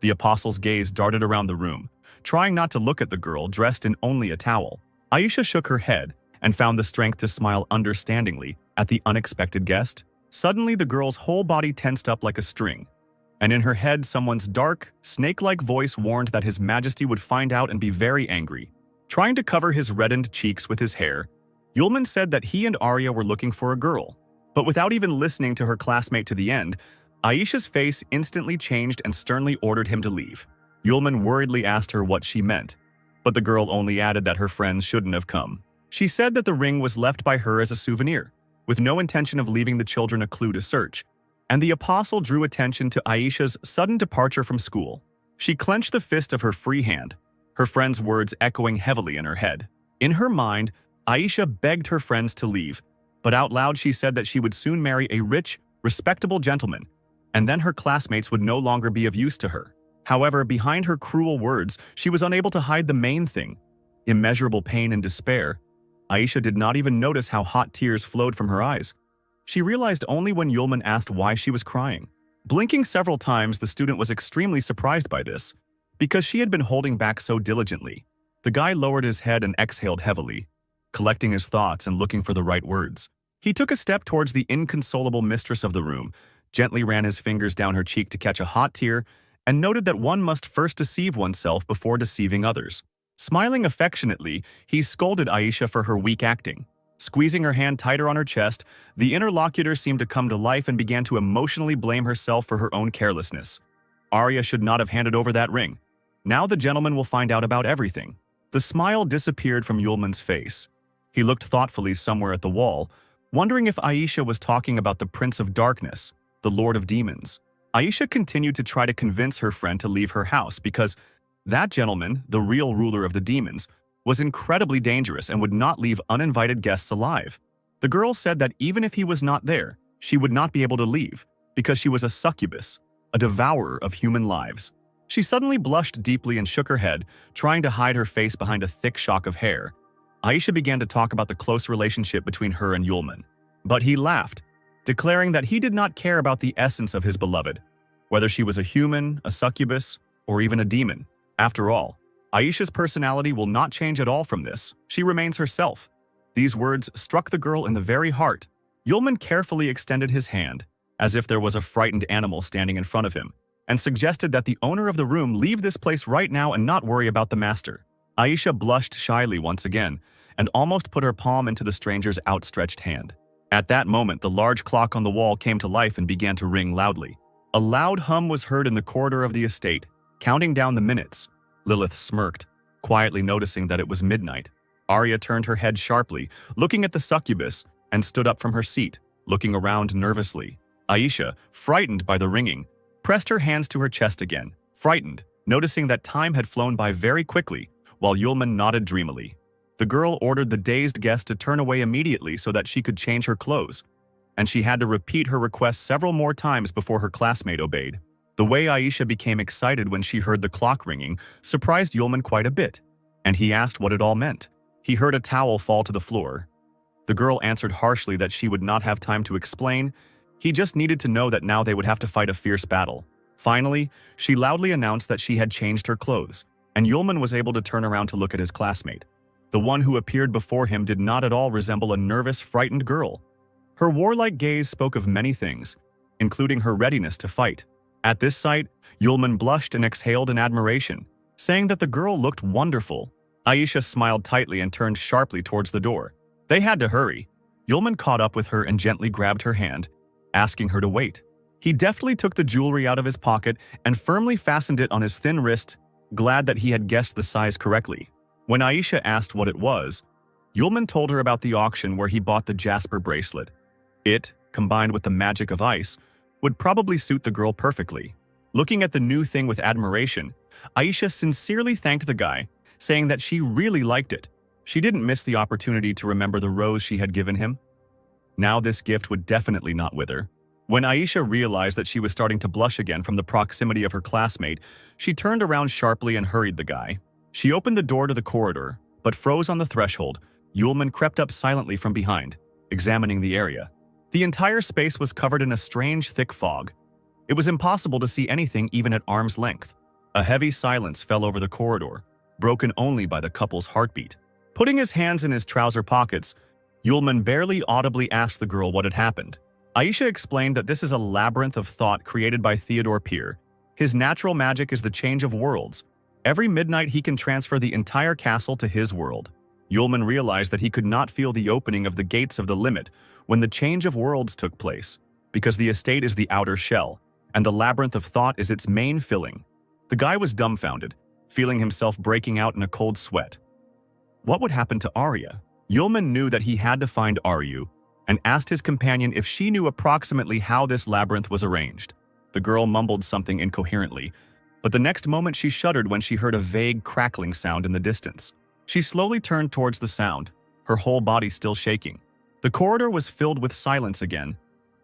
The apostle's gaze darted around the room, trying not to look at the girl dressed in only a towel. Aisha shook her head and found the strength to smile understandingly at the unexpected guest. Suddenly, the girl's whole body tensed up like a string, and in her head, someone's dark, snake-like voice warned that His Majesty would find out and be very angry. Trying to cover his reddened cheeks with his hair, Yulman said that he and Arya were looking for a girl. But without even listening to her classmate to the end, Aisha's face instantly changed and sternly ordered him to leave. Yulman worriedly asked her what she meant, but the girl only added that her friends shouldn't have come. She said that the ring was left by her as a souvenir, with no intention of leaving the children a clue to search, and the apostle drew attention to Aisha's sudden departure from school. She clenched the fist of her free hand, her friend's words echoing heavily in her head. In her mind, Aisha begged her friends to leave, but out loud she said that she would soon marry a rich, respectable gentleman, and then her classmates would no longer be of use to her. However, behind her cruel words, she was unable to hide the main thing: immeasurable pain and despair. Aisha did not even notice how hot tears flowed from her eyes. She realized only when Yulman asked why she was crying. Blinking several times, the student was extremely surprised by this, because she had been holding back so diligently. The guy lowered his head and exhaled heavily, collecting his thoughts and looking for the right words. He took a step towards the inconsolable mistress of the room, gently ran his fingers down her cheek to catch a hot tear, and noted that one must first deceive oneself before deceiving others. Smiling affectionately, he scolded Aisha for her weak acting. Squeezing her hand tighter on her chest, the interlocutor seemed to come to life and began to emotionally blame herself for her own carelessness. Arya should not have handed over that ring. Now the gentleman will find out about everything. The smile disappeared from Yulman's face. He looked thoughtfully somewhere at the wall, wondering if Aisha was talking about the Prince of Darkness, the Lord of Demons. Aisha continued to try to convince her friend to leave her house because that gentleman, the real ruler of the demons, was incredibly dangerous and would not leave uninvited guests alive. The girl said that even if he was not there, she would not be able to leave because she was a succubus, a devourer of human lives. She suddenly blushed deeply and shook her head, trying to hide her face behind a thick shock of hair. Aisha began to talk about the close relationship between her and Yulman, but he laughed, declaring that he did not care about the essence of his beloved, whether she was a human, a succubus, or even a demon. After all, Aisha's personality will not change at all from this. She remains herself. These words struck the girl in the very heart. Yulman carefully extended his hand, as if there was a frightened animal standing in front of him, and suggested that the owner of the room leave this place right now and not worry about the master. Aisha blushed shyly once again and almost put her palm into the stranger's outstretched hand. At that moment, the large clock on the wall came to life and began to ring loudly. A loud hum was heard in the corridor of the estate, counting down the minutes. Lilith smirked, quietly noticing that it was midnight. Arya turned her head sharply, looking at the succubus, and stood up from her seat, looking around nervously. Aisha, frightened by the ringing, pressed her hands to her chest again, frightened, noticing that time had flown by very quickly, while Yulman nodded dreamily. The girl ordered the dazed guest to turn away immediately so that she could change her clothes, and she had to repeat her request several more times before her classmate obeyed. The way Aisha became excited when she heard the clock ringing surprised Yulman quite a bit, and he asked what it all meant. He heard a towel fall to the floor. The girl answered harshly that she would not have time to explain. He just needed to know that now they would have to fight a fierce battle. Finally, she loudly announced that she had changed her clothes, and Yulman was able to turn around to look at his classmate. The one who appeared before him did not at all resemble a nervous, frightened girl. Her warlike gaze spoke of many things, including her readiness to fight. At this sight, Yulman blushed and exhaled in admiration, saying that the girl looked wonderful. Aisha smiled tightly and turned sharply towards the door. They had to hurry. Yulman caught up with her and gently grabbed her hand, asking her to wait. He deftly took the jewelry out of his pocket and firmly fastened it on his thin wrist, glad that he had guessed the size correctly. When Aisha asked what it was, Yulman told her about the auction where he bought the jasper bracelet. It, combined with the magic of ice, would probably suit the girl perfectly. Looking at the new thing with admiration, Aisha sincerely thanked the guy, saying that she really liked it. She didn't miss the opportunity to remember the rose she had given him. Now this gift would definitely not wither. When Aisha realized that she was starting to blush again from the proximity of her classmate, she turned around sharply and hurried the guy. She opened the door to the corridor, but froze on the threshold. Yulman crept up silently from behind, examining the area. The entire space was covered in a strange, thick fog. It was impossible to see anything even at arm's length. A heavy silence fell over the corridor, broken only by the couple's heartbeat. Putting his hands in his trouser pockets, Yulman barely audibly asked the girl what had happened. Aisha explained that this is a labyrinth of thought created by Theodore Peer. His natural magic is the change of worlds. Every midnight he can transfer the entire castle to his world. Yulman realized that he could not feel the opening of the gates of the limit when the change of worlds took place, because the estate is the outer shell, and the labyrinth of thought is its main filling. The guy was dumbfounded, feeling himself breaking out in a cold sweat. What would happen to Arya? Yulman knew that he had to find Aryu, and asked his companion if she knew approximately how this labyrinth was arranged. The girl mumbled something incoherently, but the next moment she shuddered when she heard a vague crackling sound in the distance. She slowly turned towards the sound, her whole body still shaking. The corridor was filled with silence again,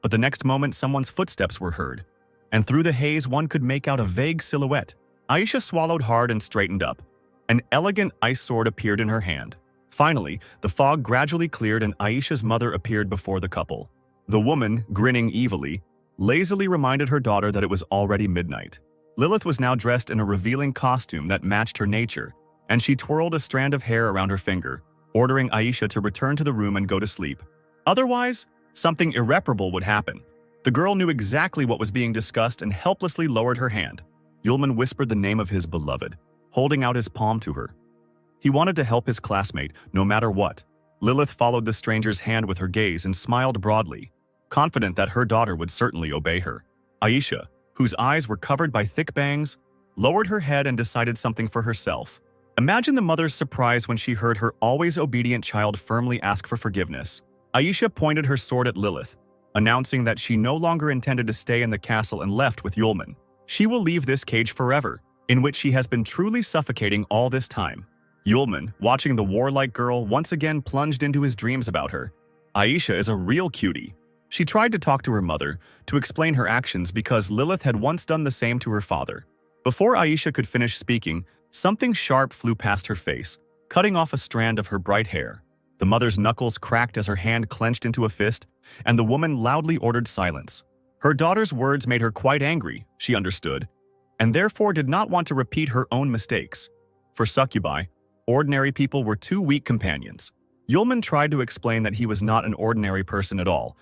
but the next moment someone's footsteps were heard, and through the haze one could make out a vague silhouette. Aisha swallowed hard and straightened up. An elegant ice sword appeared in her hand. Finally, the fog gradually cleared and Aisha's mother appeared before the couple. The woman, grinning evilly, lazily reminded her daughter that it was already midnight. Lilith was now dressed in a revealing costume that matched her nature, and she twirled a strand of hair around her finger, ordering Aisha to return to the room and go to sleep. Otherwise, something irreparable would happen. The girl knew exactly what was being discussed and helplessly lowered her hand. Yulman whispered the name of his beloved, holding out his palm to her. He wanted to help his classmate, no matter what. Lilith followed the stranger's hand with her gaze and smiled broadly, confident that her daughter would certainly obey her. Aisha, whose eyes were covered by thick bangs, lowered her head and decided something for herself. Imagine the mother's surprise when she heard her always obedient child firmly ask for forgiveness. Aisha pointed her sword at Lilith, announcing that she no longer intended to stay in the castle and left with Yulman. She will leave this cage forever, in which she has been truly suffocating all this time. Yulman, watching the warlike girl, once again plunged into his dreams about her. Aisha is a real cutie. She tried to talk to her mother, to explain her actions because Lilith had once done the same to her father. Before Aisha could finish speaking, something sharp flew past her face, cutting off a strand of her bright hair. The mother's knuckles cracked as her hand clenched into a fist, and the woman loudly ordered silence. Her daughter's words made her quite angry, she understood, and therefore did not want to repeat her own mistakes. For succubi, ordinary people were too weak companions. Yulman tried to explain that he was not an ordinary person at all,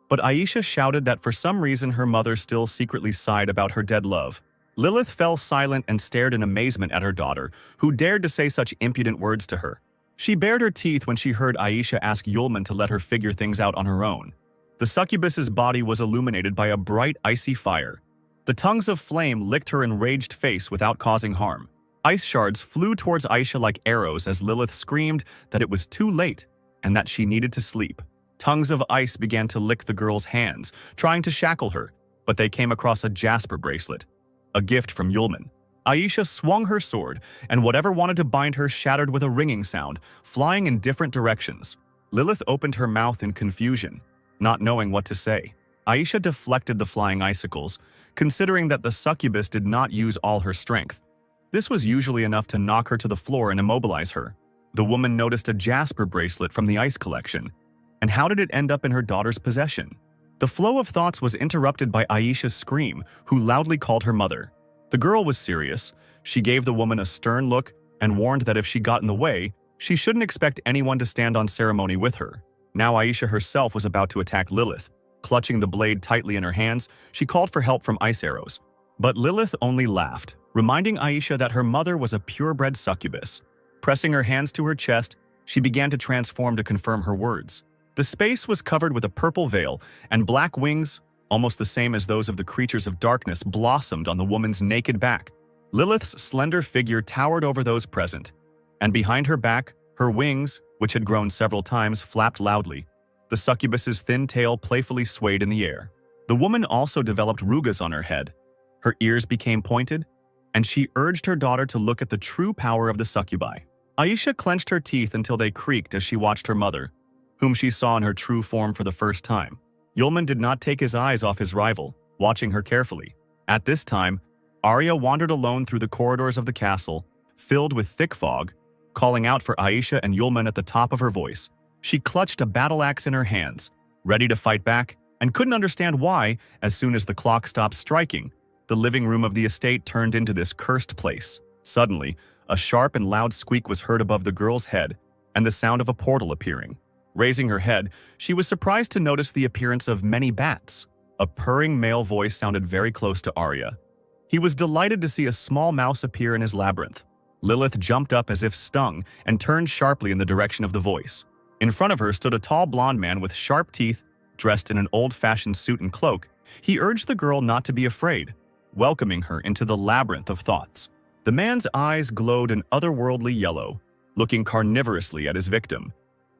but Aisha shouted that for some reason her mother still secretly sighed about her dead love. Lilith fell silent and stared in amazement at her daughter, who dared to say such impudent words to her. She bared her teeth when she heard Aisha ask Yulman to let her figure things out on her own. The succubus's body was illuminated by a bright, icy fire. The tongues of flame licked her enraged face without causing harm. Ice shards flew towards Aisha like arrows as Lilith screamed that it was too late and that she needed to sleep. Tongues of ice began to lick the girl's hands, trying to shackle her, but they came across a jasper bracelet, a gift from Yulman. Aisha swung her sword, and whatever wanted to bind her shattered with a ringing sound, flying in different directions. Lilith opened her mouth in confusion, not knowing what to say. Aisha deflected the flying icicles, considering that the succubus did not use all her strength. This was usually enough to knock her to the floor and immobilize her. The woman noticed a jasper bracelet from the ice collection. And how did it end up in her daughter's possession? The flow of thoughts was interrupted by Aisha's scream, who loudly called her mother. The girl was serious. She gave the woman a stern look and warned that if she got in the way, she shouldn't expect anyone to stand on ceremony with her. Now Aisha herself was about to attack Lilith. Clutching the blade tightly in her hands, she called for help from ice arrows. But Lilith only laughed, reminding Aisha that her mother was a purebred succubus. Pressing her hands to her chest, she began to transform to confirm her words. The space was covered with a purple veil, and black wings, almost the same as those of the creatures of darkness, blossomed on the woman's naked back. Lilith's slender figure towered over those present, and behind her back, her wings, which had grown several times, flapped loudly. The succubus's thin tail playfully swayed in the air. The woman also developed rugas on her head. Her ears became pointed, and she urged her daughter to look at the true power of the succubi. Aisha clenched her teeth until they creaked as she watched her mother, whom she saw in her true form for the first time. Yulman did not take his eyes off his rival, watching her carefully. At this time, Arya wandered alone through the corridors of the castle, filled with thick fog, calling out for Aisha and Yulman at the top of her voice. She clutched a battle axe in her hands, ready to fight back, and couldn't understand why, as soon as the clock stopped striking, the living room of the estate turned into this cursed place. Suddenly, a sharp and loud squeak was heard above the girl's head, and the sound of a portal appearing. Raising her head, she was surprised to notice the appearance of many bats. A purring male voice sounded very close to Arya. He was delighted to see a small mouse appear in his labyrinth. Lilith jumped up as if stung and turned sharply in the direction of the voice. In front of her stood a tall blond man with sharp teeth, dressed in an old-fashioned suit and cloak. He urged the girl not to be afraid, welcoming her into the labyrinth of thoughts. The man's eyes glowed an otherworldly yellow, looking carnivorously at his victim.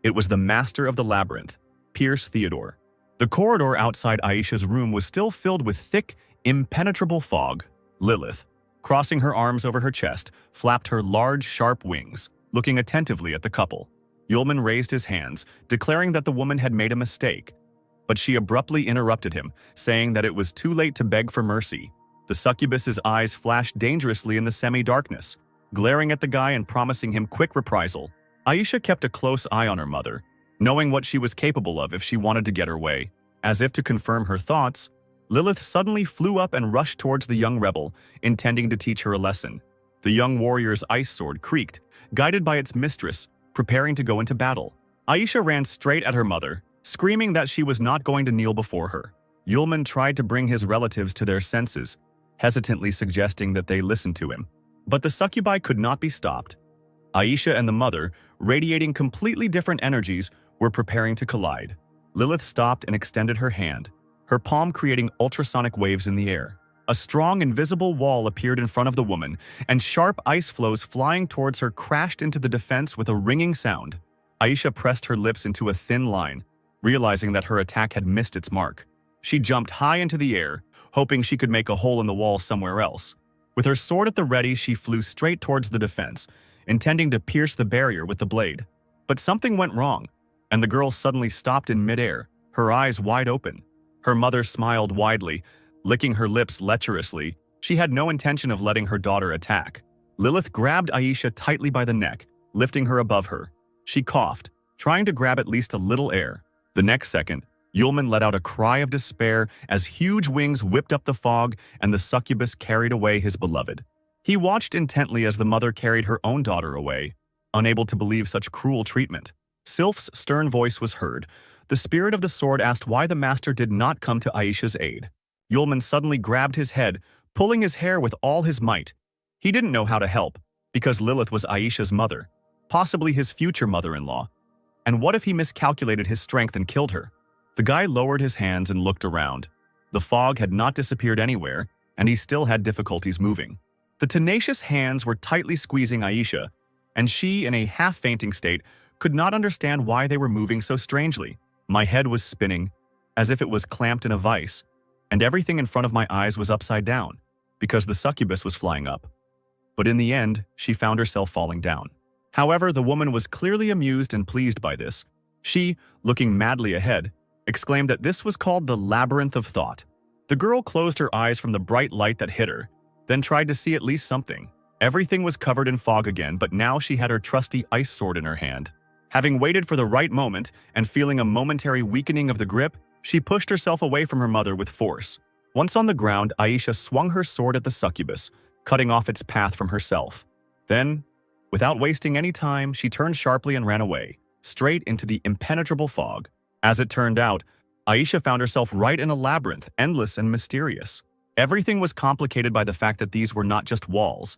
It was the master of the labyrinth, Pierce Theodore. The corridor outside Aisha's room was still filled with thick, impenetrable fog. Lilith, crossing her arms over her chest, flapped her large, sharp wings, looking attentively at the couple. Yulman raised his hands, declaring that the woman had made a mistake, but she abruptly interrupted him, saying that it was too late to beg for mercy. The succubus's eyes flashed dangerously in the semi-darkness, glaring at the guy and promising him quick reprisal. Aisha kept a close eye on her mother, knowing what she was capable of if she wanted to get her way. As if to confirm her thoughts, Lilith suddenly flew up and rushed towards the young rebel, intending to teach her a lesson. The young warrior's ice sword creaked, guided by its mistress, preparing to go into battle. Aisha ran straight at her mother, screaming that she was not going to kneel before her. Yulman tried to bring his relatives to their senses, hesitantly suggesting that they listen to him. But the succubi could not be stopped. Aisha and the mother, radiating completely different energies, were preparing to collide. Lilith stopped and extended her hand, her palm creating ultrasonic waves in the air. A strong, invisible wall appeared in front of the woman, and sharp ice flows flying towards her crashed into the defense with a ringing sound. Aisha pressed her lips into a thin line, realizing that her attack had missed its mark. She jumped high into the air, hoping she could make a hole in the wall somewhere else. With her sword at the ready, she flew straight towards the defense, intending to pierce the barrier with the blade. But something went wrong, and the girl suddenly stopped in midair, her eyes wide open. Her mother smiled widely, licking her lips lecherously. She had no intention of letting her daughter attack. Lilith grabbed Aisha tightly by the neck, lifting her above her. She coughed, trying to grab at least a little air. The next second, Yulman let out a cry of despair as huge wings whipped up the fog and the succubus carried away his beloved. He watched intently as the mother carried her own daughter away, unable to believe such cruel treatment. Sylph's stern voice was heard. The spirit of the sword asked why the master did not come to Aisha's aid. Yulman suddenly grabbed his head, pulling his hair with all his might. He didn't know how to help, because Lilith was Aisha's mother, possibly his future mother-in-law. And what if he miscalculated his strength and killed her? The guy lowered his hands and looked around. The fog had not disappeared anywhere, and he still had difficulties moving. The tenacious hands were tightly squeezing Aisha, and she, in a half-fainting state, could not understand why they were moving so strangely. My head was spinning, as if it was clamped in a vice, and everything in front of my eyes was upside down, because the succubus was flying up. But in the end, she found herself falling down. However, the woman was clearly amused and pleased by this. She, looking madly ahead, exclaimed that this was called the labyrinth of thought. The girl closed her eyes from the bright light that hit her, then tried to see at least something. Everything was covered in fog again, but now she had her trusty ice sword in her hand. Having waited for the right moment and feeling a momentary weakening of the grip, she pushed herself away from her mother with force. Once on the ground, Aisha swung her sword at the succubus, cutting off its path from herself. Then, without wasting any time, she turned sharply and ran away, straight into the impenetrable fog. As it turned out, Aisha found herself right in a labyrinth, endless and mysterious. Everything was complicated by the fact that these were not just walls.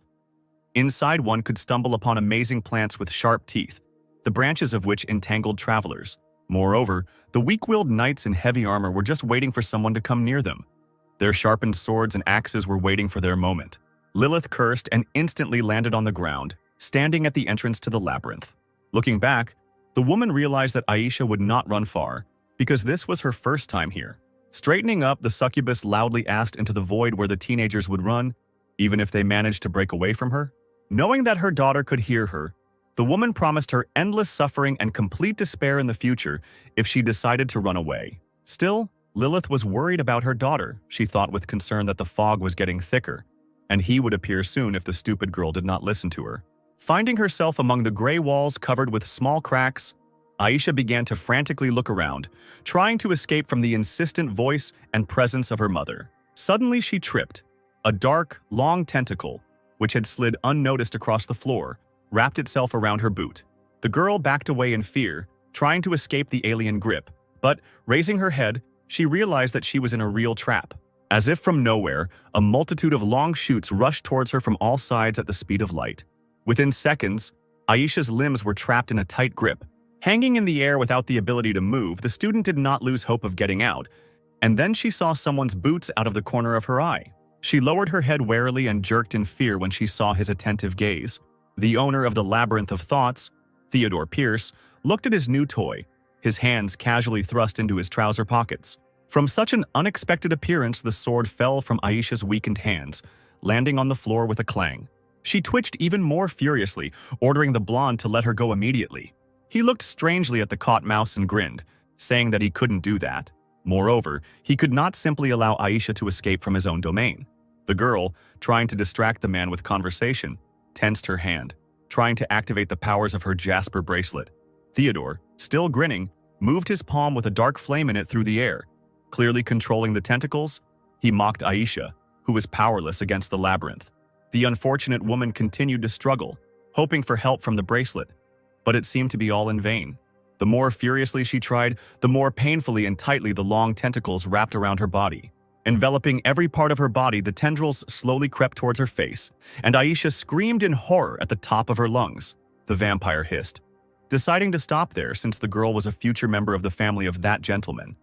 Inside, one could stumble upon amazing plants with sharp teeth, the branches of which entangled travelers. Moreover, the weak-willed knights in heavy armor were just waiting for someone to come near them. Their sharpened swords and axes were waiting for their moment. Lilith cursed and instantly landed on the ground, standing at the entrance to the labyrinth. Looking back, the woman realized that Aisha would not run far, because this was her first time here. Straightening up, the succubus loudly asked into the void where the teenagers would run, even if they managed to break away from her. Knowing that her daughter could hear her, the woman promised her endless suffering and complete despair in the future if she decided to run away. Still, Lilith was worried about her daughter. She thought with concern that the fog was getting thicker, and he would appear soon if the stupid girl did not listen to her. Finding herself among the gray walls covered with small cracks, Aisha began to frantically look around, trying to escape from the insistent voice and presence of her mother. Suddenly she tripped. A dark, long tentacle, which had slid unnoticed across the floor, wrapped itself around her boot. The girl backed away in fear, trying to escape the alien grip, but, raising her head, she realized that she was in a real trap. As if from nowhere, a multitude of long shoots rushed towards her from all sides at the speed of light. Within seconds, Aisha's limbs were trapped in a tight grip. Hanging in the air without the ability to move, the student did not lose hope of getting out, and then she saw someone's boots out of the corner of her eye. She lowered her head warily and jerked in fear when she saw his attentive gaze. The owner of the Labyrinth of Thoughts, Theodore Pierce, looked at his new toy, his hands casually thrust into his trouser pockets. From such an unexpected appearance, the sword fell from Aisha's weakened hands, landing on the floor with a clang. She twitched even more furiously, ordering the blonde to let her go immediately. He looked strangely at the caught mouse and grinned, saying that he couldn't do that. Moreover, he could not simply allow Aisha to escape from his own domain. The girl, trying to distract the man with conversation, tensed her hand, trying to activate the powers of her jasper bracelet. Theodore, still grinning, moved his palm with a dark flame in it through the air, Clearly controlling the tentacles, he mocked Aisha, who was powerless against the labyrinth. The unfortunate woman continued to struggle, hoping for help from the bracelet, but it seemed to be all in vain. The more furiously she tried, the more painfully and tightly the long tentacles wrapped around her body. Enveloping every part of her body, the tendrils slowly crept towards her face, and Aisha screamed in horror at the top of her lungs. The vampire hissed, deciding to stop there since the girl was a future member of the family of that gentleman.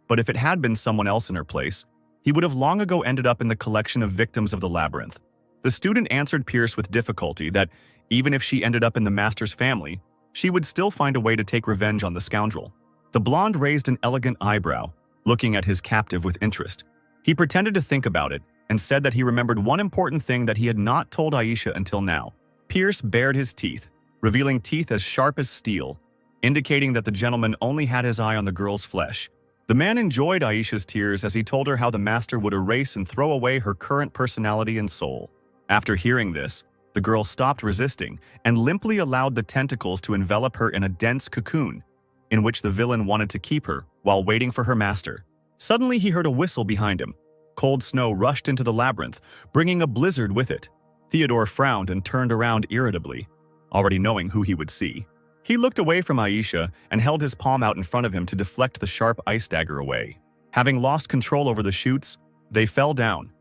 But if it had been someone else in her place, he would have long ago ended up in the collection of victims of the labyrinth. The student answered Pierce with difficulty that even if she ended up in the master's family, she would still find a way to take revenge on the scoundrel. The blonde raised an elegant eyebrow, looking at his captive with interest. He pretended to think about it and said that he remembered one important thing that he had not told Aisha until now. Pierce bared his teeth, revealing teeth as sharp as steel, indicating that the gentleman only had his eye on the girl's flesh. The man enjoyed Aisha's tears as he told her how the master would erase and throw away her current personality and soul. After hearing this, the girl stopped resisting and limply allowed the tentacles to envelop her in a dense cocoon, in which the villain wanted to keep her while waiting for her master. Suddenly he heard a whistle behind him. Cold snow rushed into the labyrinth, bringing a blizzard with it. Theodore frowned and turned around irritably, already knowing who he would see. He looked away from Aisha and held his palm out in front of him to deflect the sharp ice dagger away. Having lost control over the chutes, they fell down.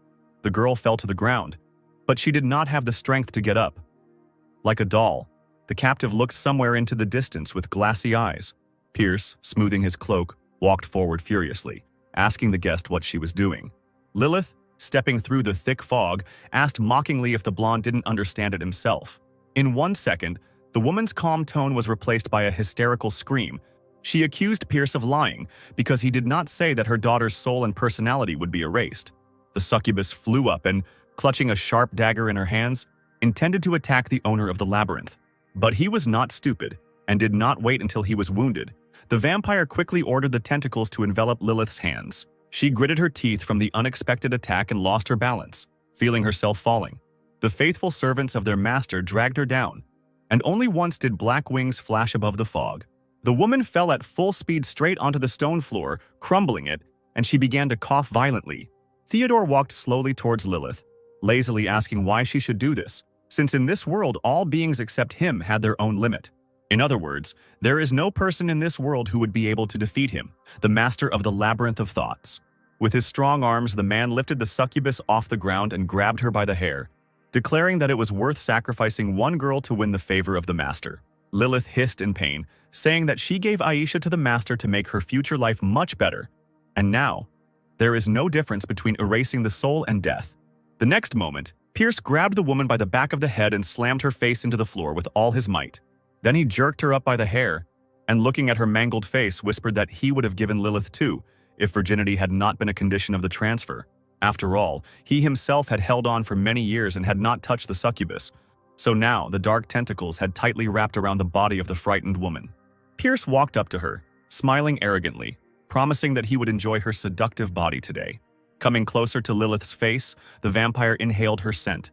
The girl fell to the ground, but she did not have the strength to get up. Like a doll, the captive looked somewhere into the distance with glassy eyes. Pierce, smoothing his cloak, walked forward furiously, asking the guest what she was doing. Lilith, stepping through the thick fog, asked mockingly if the blonde didn't understand it himself. In 1 second, the woman's calm tone was replaced by a hysterical scream. She accused Pierce of lying because he did not say that her daughter's soul and personality would be erased. The succubus flew up and, clutching a sharp dagger in her hands, intended to attack the owner of the labyrinth. But he was not stupid and did not wait until he was wounded. The vampire quickly ordered the tentacles to envelop Lilith's hands. She gritted her teeth from the unexpected attack and lost her balance, feeling herself falling. The faithful servants of their master dragged her down, and only once did black wings flash above the fog. The woman fell at full speed straight onto the stone floor, crumbling it, and she began to cough violently. Theodore walked slowly towards Lilith, lazily asking why she should do this, since in this world all beings except him had their own limit. In other words, there is no person in this world who would be able to defeat him, the master of the labyrinth of thoughts. With his strong arms, the man lifted the succubus off the ground and grabbed her by the hair, declaring that it was worth sacrificing one girl to win the favor of the master. Lilith hissed in pain, saying that she gave Aisha to the master to make her future life much better, and now, there is no difference between erasing the soul and death. The next moment, Pierce grabbed the woman by the back of the head and slammed her face into the floor with all his might. Then he jerked her up by the hair, and looking at her mangled face, whispered that he would have given Lilith too, if virginity had not been a condition of the transfer. After all, he himself had held on for many years and had not touched the succubus, so now the dark tentacles had tightly wrapped around the body of the frightened woman. Pierce walked up to her, smiling arrogantly, promising that he would enjoy her seductive body today. Coming closer to Lilith's face, the vampire inhaled her scent.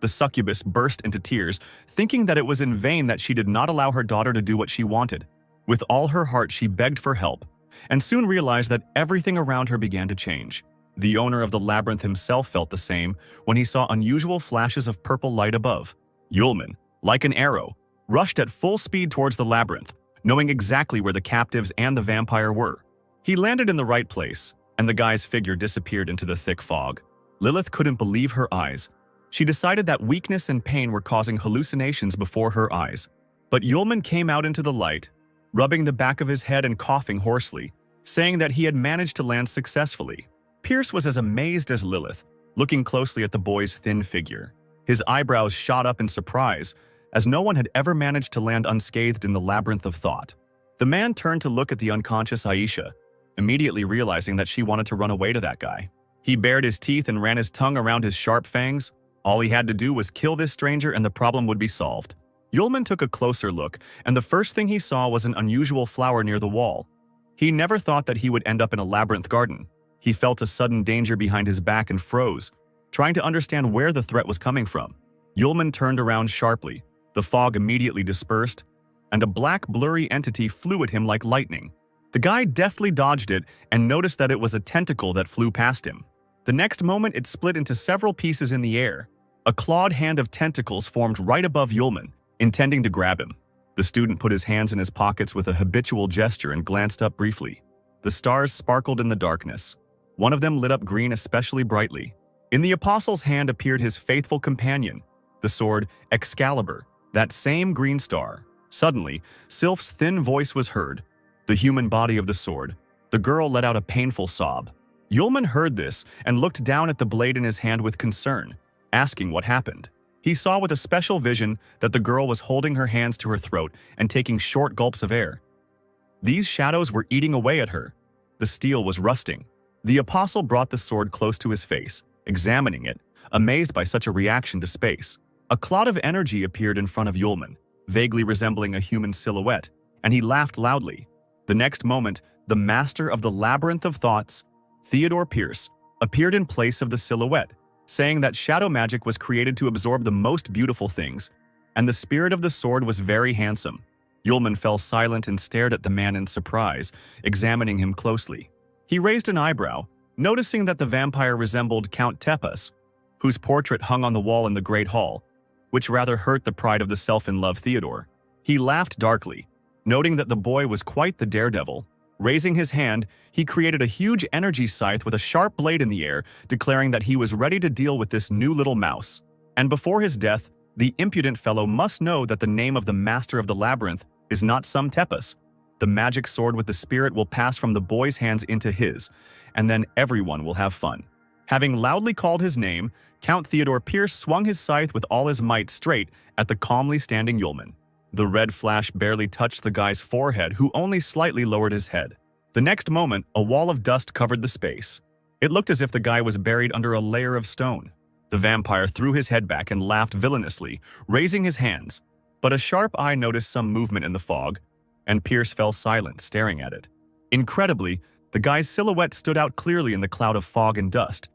The succubus burst into tears, thinking that it was in vain that she did not allow her daughter to do what she wanted. With all her heart, she begged for help, and soon realized that everything around her began to change. The owner of the labyrinth himself felt the same when he saw unusual flashes of purple light above. Yulman, like an arrow, rushed at full speed towards the labyrinth, knowing exactly where the captives and the vampire were. He landed in the right place, and the guy's figure disappeared into the thick fog. Lilith couldn't believe her eyes. She decided that weakness and pain were causing hallucinations before her eyes. But Yulman came out into the light, rubbing the back of his head and coughing hoarsely, saying that he had managed to land successfully. Pierce was as amazed as Lilith, looking closely at the boy's thin figure. His eyebrows shot up in surprise, as no one had ever managed to land unscathed in the labyrinth of thought. The man turned to look at the unconscious Aisha, immediately realizing that she wanted to run away to that guy. He bared his teeth and ran his tongue around his sharp fangs. All he had to do was kill this stranger and the problem would be solved. Yulman took a closer look, and the first thing he saw was an unusual flower near the wall. He never thought that he would end up in a labyrinth garden. He felt a sudden danger behind his back and froze, trying to understand where the threat was coming from. Yulman turned around sharply. The fog immediately dispersed, and a black, blurry entity flew at him like lightning. The guy deftly dodged it and noticed that it was a tentacle that flew past him. The next moment, it split into several pieces in the air. A clawed hand of tentacles formed right above Yulman, intending to grab him. The student put his hands in his pockets with a habitual gesture and glanced up briefly. The stars sparkled in the darkness. One of them lit up green especially brightly. In the apostle's hand appeared his faithful companion, the sword Excalibur, that same green star. Suddenly, Sylph's thin voice was heard. The human body of the sword. The girl let out a painful sob. Yulman heard this and looked down at the blade in his hand with concern, asking what happened. He saw with a special vision that the girl was holding her hands to her throat and taking short gulps of air. These shadows were eating away at her. The steel was rusting. The apostle brought the sword close to his face, examining it, amazed by such a reaction to space. A cloud of energy appeared in front of Yulman, vaguely resembling a human silhouette, and he laughed loudly. The next moment, the master of the labyrinth of thoughts, Theodore Pierce, appeared in place of the silhouette, saying that shadow magic was created to absorb the most beautiful things, and the spirit of the sword was very handsome. Yulman fell silent and stared at the man in surprise, examining him closely. He raised an eyebrow, noticing that the vampire resembled Count Tepes, whose portrait hung on the wall in the Great Hall, which rather hurt the pride of the self-in-love Theodore. He laughed darkly, noting that the boy was quite the daredevil. Raising his hand, he created a huge energy scythe with a sharp blade in the air, declaring that he was ready to deal with this new little mouse. And before his death, the impudent fellow must know that the name of the master of the labyrinth is not some Tepes. The magic sword with the spirit will pass from the boy's hands into his, and then everyone will have fun. Having loudly called his name, Count Theodore Pierce swung his scythe with all his might straight at the calmly standing Yulman. The red flash barely touched the guy's forehead, who only slightly lowered his head. The next moment, a wall of dust covered the space. It looked as if the guy was buried under a layer of stone. The vampire threw his head back and laughed villainously, raising his hands. But a sharp eye noticed some movement in the fog, and Pierce fell silent, staring at it. Incredibly, the guy's silhouette stood out clearly in the cloud of fog and dust.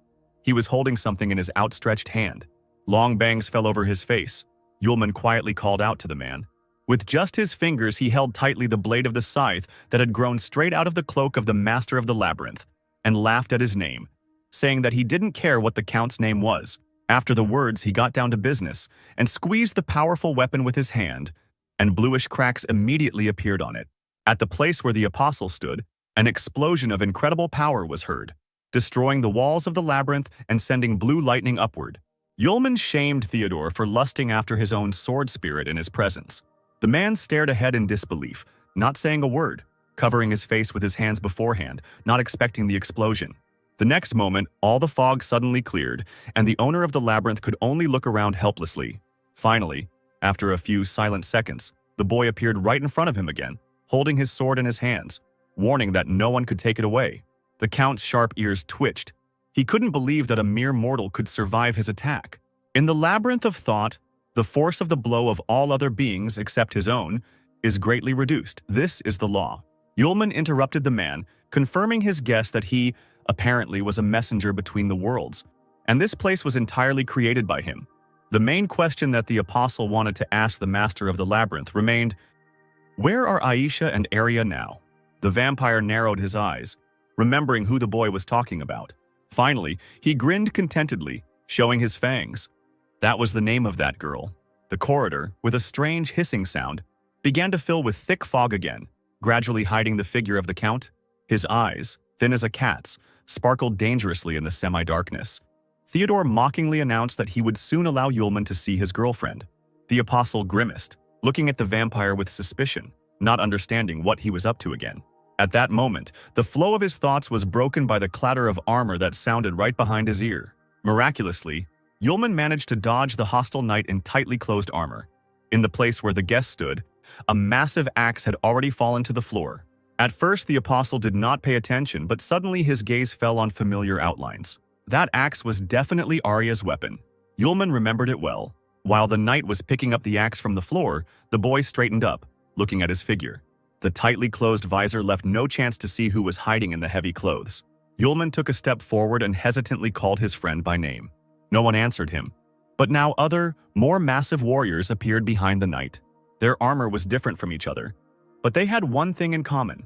He was holding something in his outstretched hand. Long bangs fell over his face. Yulman quietly called out to the man. With just his fingers, he held tightly the blade of the scythe that had grown straight out of the cloak of the master of the labyrinth, and laughed at his name, saying that he didn't care what the count's name was. After the words, he got down to business and squeezed the powerful weapon with his hand, and bluish cracks immediately appeared on it. At the place where the apostle stood, an explosion of incredible power was heard, destroying the walls of the labyrinth and sending blue lightning upward. Yulman shamed Theodore for lusting after his own sword spirit in his presence. The man stared ahead in disbelief, not saying a word, covering his face with his hands beforehand, not expecting the explosion. The next moment, all the fog suddenly cleared, and the owner of the labyrinth could only look around helplessly. Finally, after a few silent seconds, the boy appeared right in front of him again, holding his sword in his hands, warning that no one could take it away. The count's sharp ears twitched. He couldn't believe that a mere mortal could survive his attack. In the labyrinth of thought, the force of the blow of all other beings except his own is greatly reduced. This is the law. Yulman interrupted the man, confirming his guess that he, apparently, was a messenger between the worlds, and this place was entirely created by him. The main question that the apostle wanted to ask the master of the labyrinth remained, where are Aisha and Arya now? The vampire narrowed his eyes, remembering who the boy was talking about. Finally, he grinned contentedly, showing his fangs. That was the name of that girl. The corridor, with a strange hissing sound, began to fill with thick fog again, gradually hiding the figure of the count. His eyes, thin as a cat's, sparkled dangerously in the semi-darkness. Theodore mockingly announced that he would soon allow Yulman to see his girlfriend. The apostle grimaced, looking at the vampire with suspicion, not understanding what he was up to again. At that moment, the flow of his thoughts was broken by the clatter of armor that sounded right behind his ear. Miraculously, Yulman managed to dodge the hostile knight in tightly closed armor. In the place where the guest stood, a massive axe had already fallen to the floor. At first, the apostle did not pay attention, but suddenly his gaze fell on familiar outlines. That axe was definitely Arya's weapon. Yulman remembered it well. While the knight was picking up the axe from the floor, the boy straightened up, looking at his figure. The tightly closed visor left no chance to see who was hiding in the heavy clothes. Yulman took a step forward and hesitantly called his friend by name. No one answered him. But now other, more massive warriors appeared behind the knight. Their armor was different from each other, but they had one thing in common.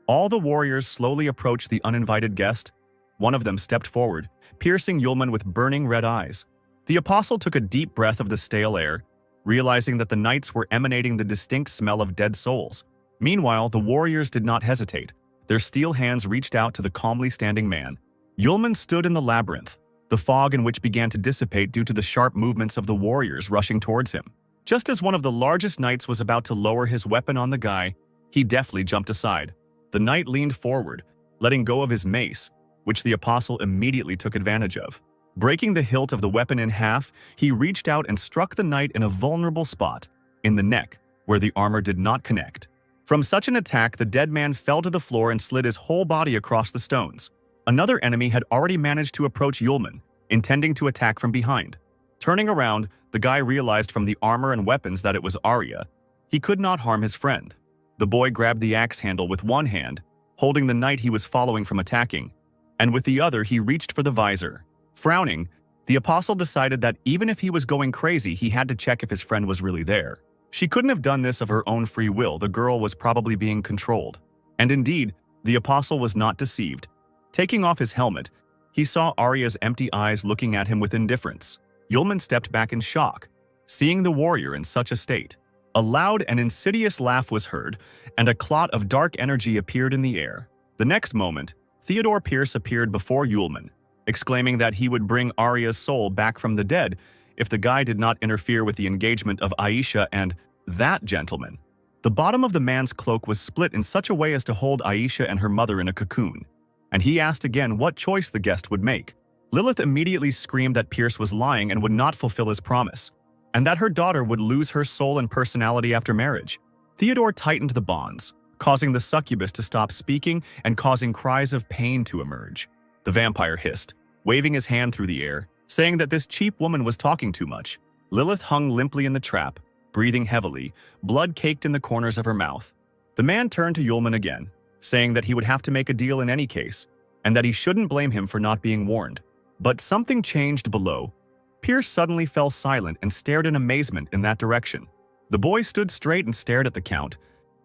All the warriors slowly approached the uninvited guest. One of them stepped forward, piercing Yulman with burning red eyes. The apostle took a deep breath of the stale air, realizing that the knights were emanating the distinct smell of dead souls. Meanwhile, the warriors did not hesitate. Their steel hands reached out to the calmly standing man. Yulman stood in the labyrinth, the fog in which began to dissipate due to the sharp movements of the warriors rushing towards him. Just as one of the largest knights was about to lower his weapon on the guy, he deftly jumped aside. The knight leaned forward, letting go of his mace, which the apostle immediately took advantage of. Breaking the hilt of the weapon in half, he reached out and struck the knight in a vulnerable spot, in the neck, where the armor did not connect. From such an attack, the dead man fell to the floor and slid his whole body across the stones. Another enemy had already managed to approach Yulman, intending to attack from behind. Turning around, the guy realized from the armor and weapons that it was Arya. He could not harm his friend. The boy grabbed the axe handle with one hand, holding the knight he was following from attacking, and with the other he reached for the visor. Frowning, the apostle decided that even if he was going crazy, he had to check if his friend was really there. She couldn't have done this of her own free will. The girl was probably being controlled. And indeed, the apostle was not deceived. Taking off his helmet, he saw Arya's empty eyes looking at him with indifference. Yulman stepped back in shock, seeing the warrior in such a state. A loud and insidious laugh was heard, and a clot of dark energy appeared in the air. The next moment, Theodore Pierce appeared before Yulman, exclaiming that he would bring Arya's soul back from the dead if the guy did not interfere with the engagement of Aisha and that gentleman. The bottom of the man's cloak was split in such a way as to hold Aisha and her mother in a cocoon, and he asked again what choice the guest would make. Lilith immediately screamed that Pierce was lying and would not fulfill his promise, and that her daughter would lose her soul and personality after marriage. Theodore tightened the bonds, causing the succubus to stop speaking and causing cries of pain to emerge. The vampire hissed, waving his hand through the air, saying that this cheap woman was talking too much. Lilith hung limply in the trap, breathing heavily, blood caked in the corners of her mouth. The man turned to Yulman again, saying that he would have to make a deal in any case, and that he shouldn't blame him for not being warned. But something changed below. Pierce suddenly fell silent and stared in amazement in that direction. The boy stood straight and stared at the Count,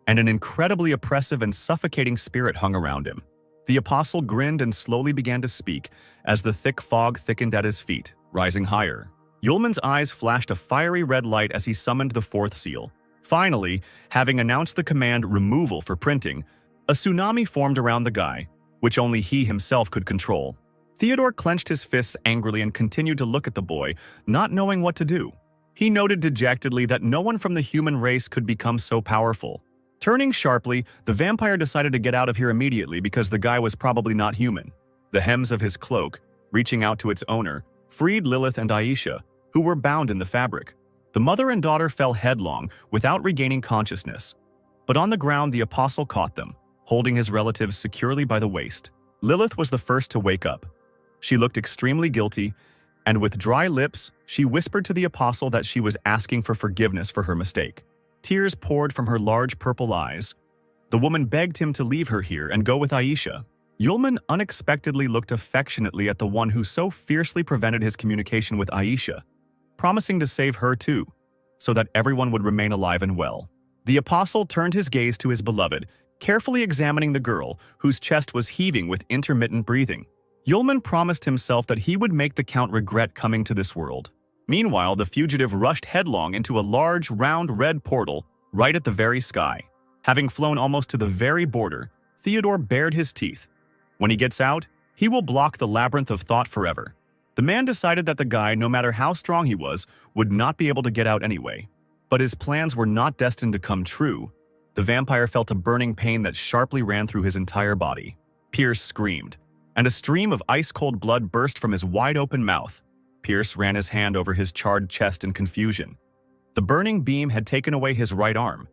and an incredibly oppressive and suffocating spirit hung around him. The apostle grinned and slowly began to speak as the thick fog thickened at his feet, rising higher. Yulman's eyes flashed a fiery red light as he summoned the fourth seal. Finally, having announced the command removal for printing, a tsunami formed around the guy, which only he himself could control. Theodore clenched his fists angrily and continued to look at the boy, not knowing what to do. He noted dejectedly that no one from the human race could become so powerful. Turning sharply, the vampire decided to get out of here immediately because the guy was probably not human. The hems of his cloak, reaching out to its owner, freed Lilith and Aisha, who were bound in the fabric. The mother and daughter fell headlong without regaining consciousness. But on the ground, the apostle caught them, holding his relatives securely by the waist. Lilith was the first to wake up. She looked extremely guilty, and with dry lips, she whispered to the apostle that she was asking for forgiveness for her mistake. Tears poured from her large purple eyes. The woman begged him to leave her here and go with Aisha. Yulman unexpectedly looked affectionately at the one who so fiercely prevented his communication with Aisha, promising to save her too, so that everyone would remain alive and well. The apostle turned his gaze to his beloved, carefully examining the girl, whose chest was heaving with intermittent breathing. Yulman promised himself that he would make the Count regret coming to this world. Meanwhile, the fugitive rushed headlong into a large, round, red portal right at the very sky. Having flown almost to the very border, Theodore bared his teeth. When he gets out, he will block the labyrinth of thought forever. The man decided that the guy, no matter how strong he was, would not be able to get out anyway. But his plans were not destined to come true. The vampire felt a burning pain that sharply ran through his entire body. Pierce screamed, and a stream of ice-cold blood burst from his wide-open mouth. Pierce ran his hand over his charred chest in confusion. The burning beam had taken away his right arm.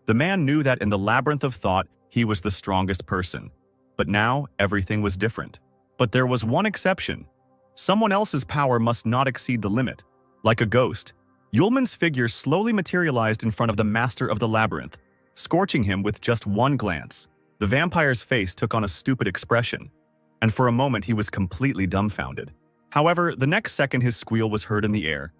The man knew that in the labyrinth of thought, he was the strongest person. But now, everything was different. But there was one exception. Someone else's power must not exceed the limit. Like a ghost, Yulman's figure slowly materialized in front of the master of the labyrinth, scorching him with just one glance. The vampire's face took on a stupid expression, and for a moment he was completely dumbfounded. However, the next second his squeal was heard in the air.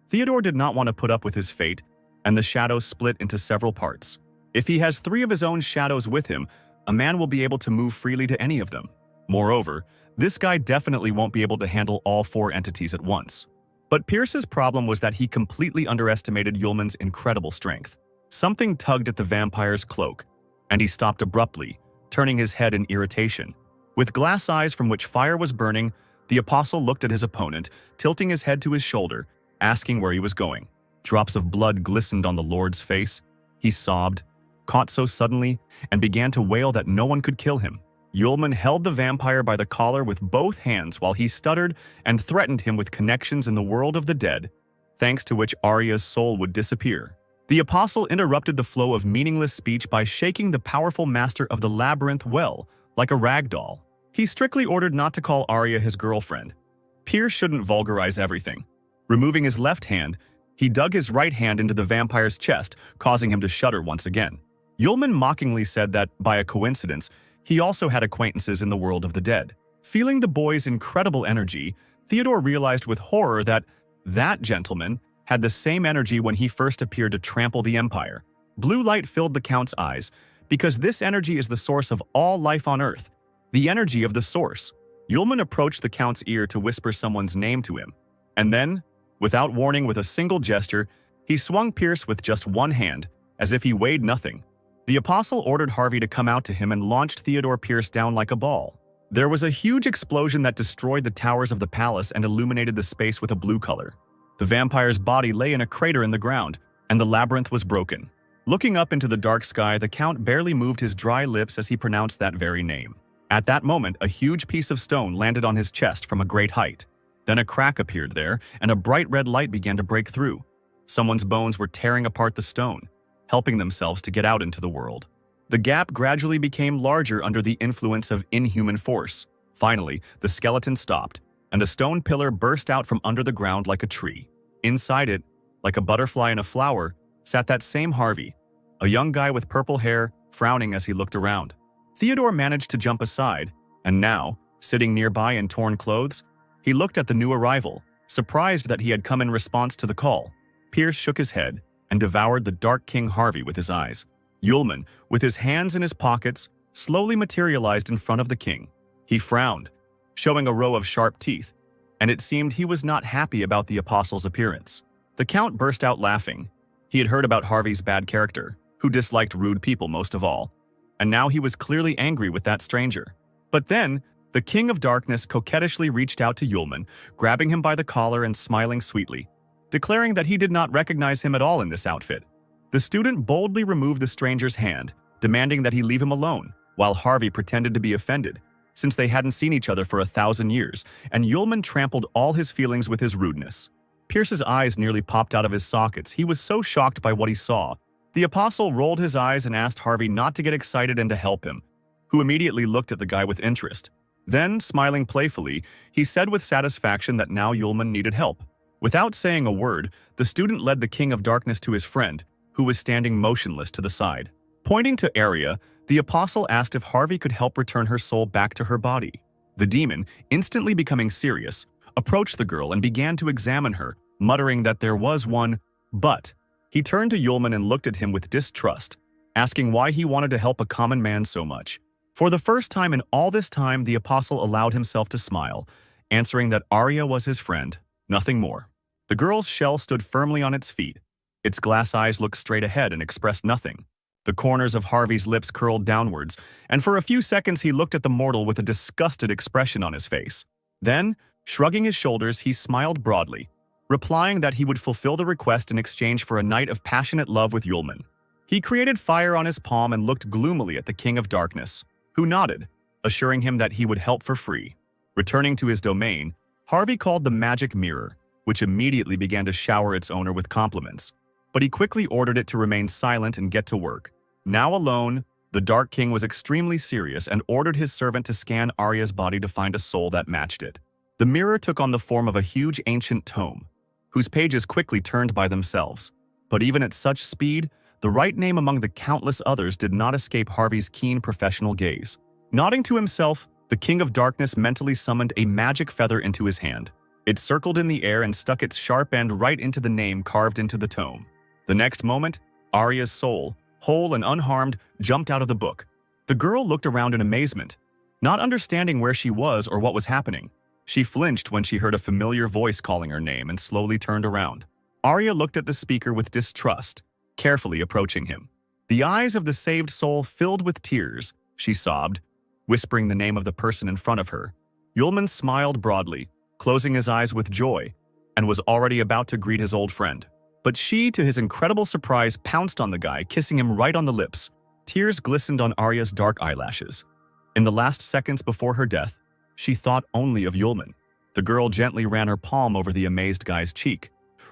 Theodore did not want to put up with his fate, and the shadow split into several parts. If he has 3 of his own shadows with him, a man will be able to move freely to any of them. Moreover, this guy definitely won't be able to handle all 4 entities at once. But Pierce's problem was that he completely underestimated Yulman's incredible strength. Something tugged at the vampire's cloak, and he stopped abruptly, turning his head in irritation. With glass eyes from which fire was burning, the apostle looked at his opponent, tilting his head to his shoulder, asking where he was going. Drops of blood glistened on the Lord's face. He sobbed, caught so suddenly, and began to wail that no one could kill him. Yulman held the vampire by the collar with both hands while he stuttered and threatened him with connections in the world of the dead, thanks to which Arya's soul would disappear. The apostle interrupted the flow of meaningless speech by shaking the powerful master of the labyrinth well, like a rag doll. He strictly ordered not to call Arya his girlfriend. Pierce shouldn't vulgarize everything. Removing his left hand, he dug his right hand into the vampire's chest, causing him to shudder once again. Yulman mockingly said that, by a coincidence, he also had acquaintances in the world of the dead. Feeling the boy's incredible energy, Theodore realized with horror that that gentleman had the same energy when he first appeared to trample the Empire. Blue light filled the Count's eyes, because this energy is the source of all life on Earth, the energy of the Source. Yulman approached the Count's ear to whisper someone's name to him, and then, without warning, with a single gesture, he swung Pierce with just one hand, as if he weighed nothing. The apostle ordered Harvey to come out to him and launched Theodore Pierce down like a ball. There was a huge explosion that destroyed the towers of the palace and illuminated the space with a blue color. The vampire's body lay in a crater in the ground, and the labyrinth was broken. Looking up into the dark sky, the Count barely moved his dry lips as he pronounced that very name. At that moment, a huge piece of stone landed on his chest from a great height. Then a crack appeared there, and a bright red light began to break through. Someone's bones were tearing apart the stone, helping themselves to get out into the world. The gap gradually became larger under the influence of inhuman force. Finally, the skeleton stopped, and a stone pillar burst out from under the ground like a tree. Inside it, like a butterfly in a flower, sat that same Harvey, a young guy with purple hair, frowning as he looked around. Theodore managed to jump aside, and now, sitting nearby in torn clothes, he looked at the new arrival, surprised that he had come in response to the call. Pierce shook his head and devoured the Dark King Harvey with his eyes. Yulman, with his hands in his pockets, slowly materialized in front of the king. He frowned, showing a row of sharp teeth, and it seemed he was not happy about the apostle's appearance. The Count burst out laughing. He had heard about Harvey's bad character, who disliked rude people most of all, and now he was clearly angry with that stranger. But then, the King of Darkness coquettishly reached out to Yulman, grabbing him by the collar and smiling sweetly, declaring that he did not recognize him at all in this outfit. The student boldly removed the stranger's hand, demanding that he leave him alone, while Harvey pretended to be offended, since they hadn't seen each other for 1,000 years, and Yulman trampled all his feelings with his rudeness. Pierce's eyes nearly popped out of his sockets. He was so shocked by what he saw. The apostle rolled his eyes and asked Harvey not to get excited and to help him, who immediately looked at the guy with interest. Then, smiling playfully, he said with satisfaction that now Yulman needed help. Without saying a word, the student led the King of Darkness to his friend, who was standing motionless to the side. Pointing to Arya, the apostle asked if Harvey could help return her soul back to her body. The demon, instantly becoming serious, approached the girl and began to examine her, muttering that there was one but. He turned to Yulman and looked at him with distrust, asking why he wanted to help a common man so much. For the first time in all this time, the apostle allowed himself to smile, answering that Arya was his friend, nothing more. The girl's shell stood firmly on its feet. Its glass eyes looked straight ahead and expressed nothing. The corners of Harvey's lips curled downwards, and for a few seconds he looked at the mortal with a disgusted expression on his face. Then, shrugging his shoulders, he smiled broadly, replying that he would fulfill the request in exchange for a night of passionate love with Yulman. He created fire on his palm and looked gloomily at the King of Darkness, who nodded, assuring him that he would help for free. Returning to his domain, Harvey called the magic mirror, which immediately began to shower its owner with compliments. But he quickly ordered it to remain silent and get to work. Now alone, the Dark King was extremely serious and ordered his servant to scan Arya's body to find a soul that matched it. The mirror took on the form of a huge ancient tome, whose pages quickly turned by themselves. But even at such speed, the right name among the countless others did not escape Harvey's keen professional gaze. Nodding to himself, the King of Darkness mentally summoned a magic feather into his hand. It circled in the air and stuck its sharp end right into the name carved into the tome. The next moment, Arya's soul, whole and unharmed, jumped out of the book. The girl looked around in amazement, not understanding where she was or what was happening. She flinched when she heard a familiar voice calling her name and slowly turned around. Arya looked at the speaker with distrust, carefully approaching him. The eyes of the saved soul filled with tears. She sobbed, whispering the name of the person in front of her. Yulman smiled broadly, closing his eyes with joy, and was already about to greet his old friend. But she, to his incredible surprise, pounced on the guy, kissing him right on the lips. Tears glistened on Arya's dark eyelashes. In the last seconds before her death, she thought only of Yulman. The girl gently ran her palm over the amazed guy's cheek,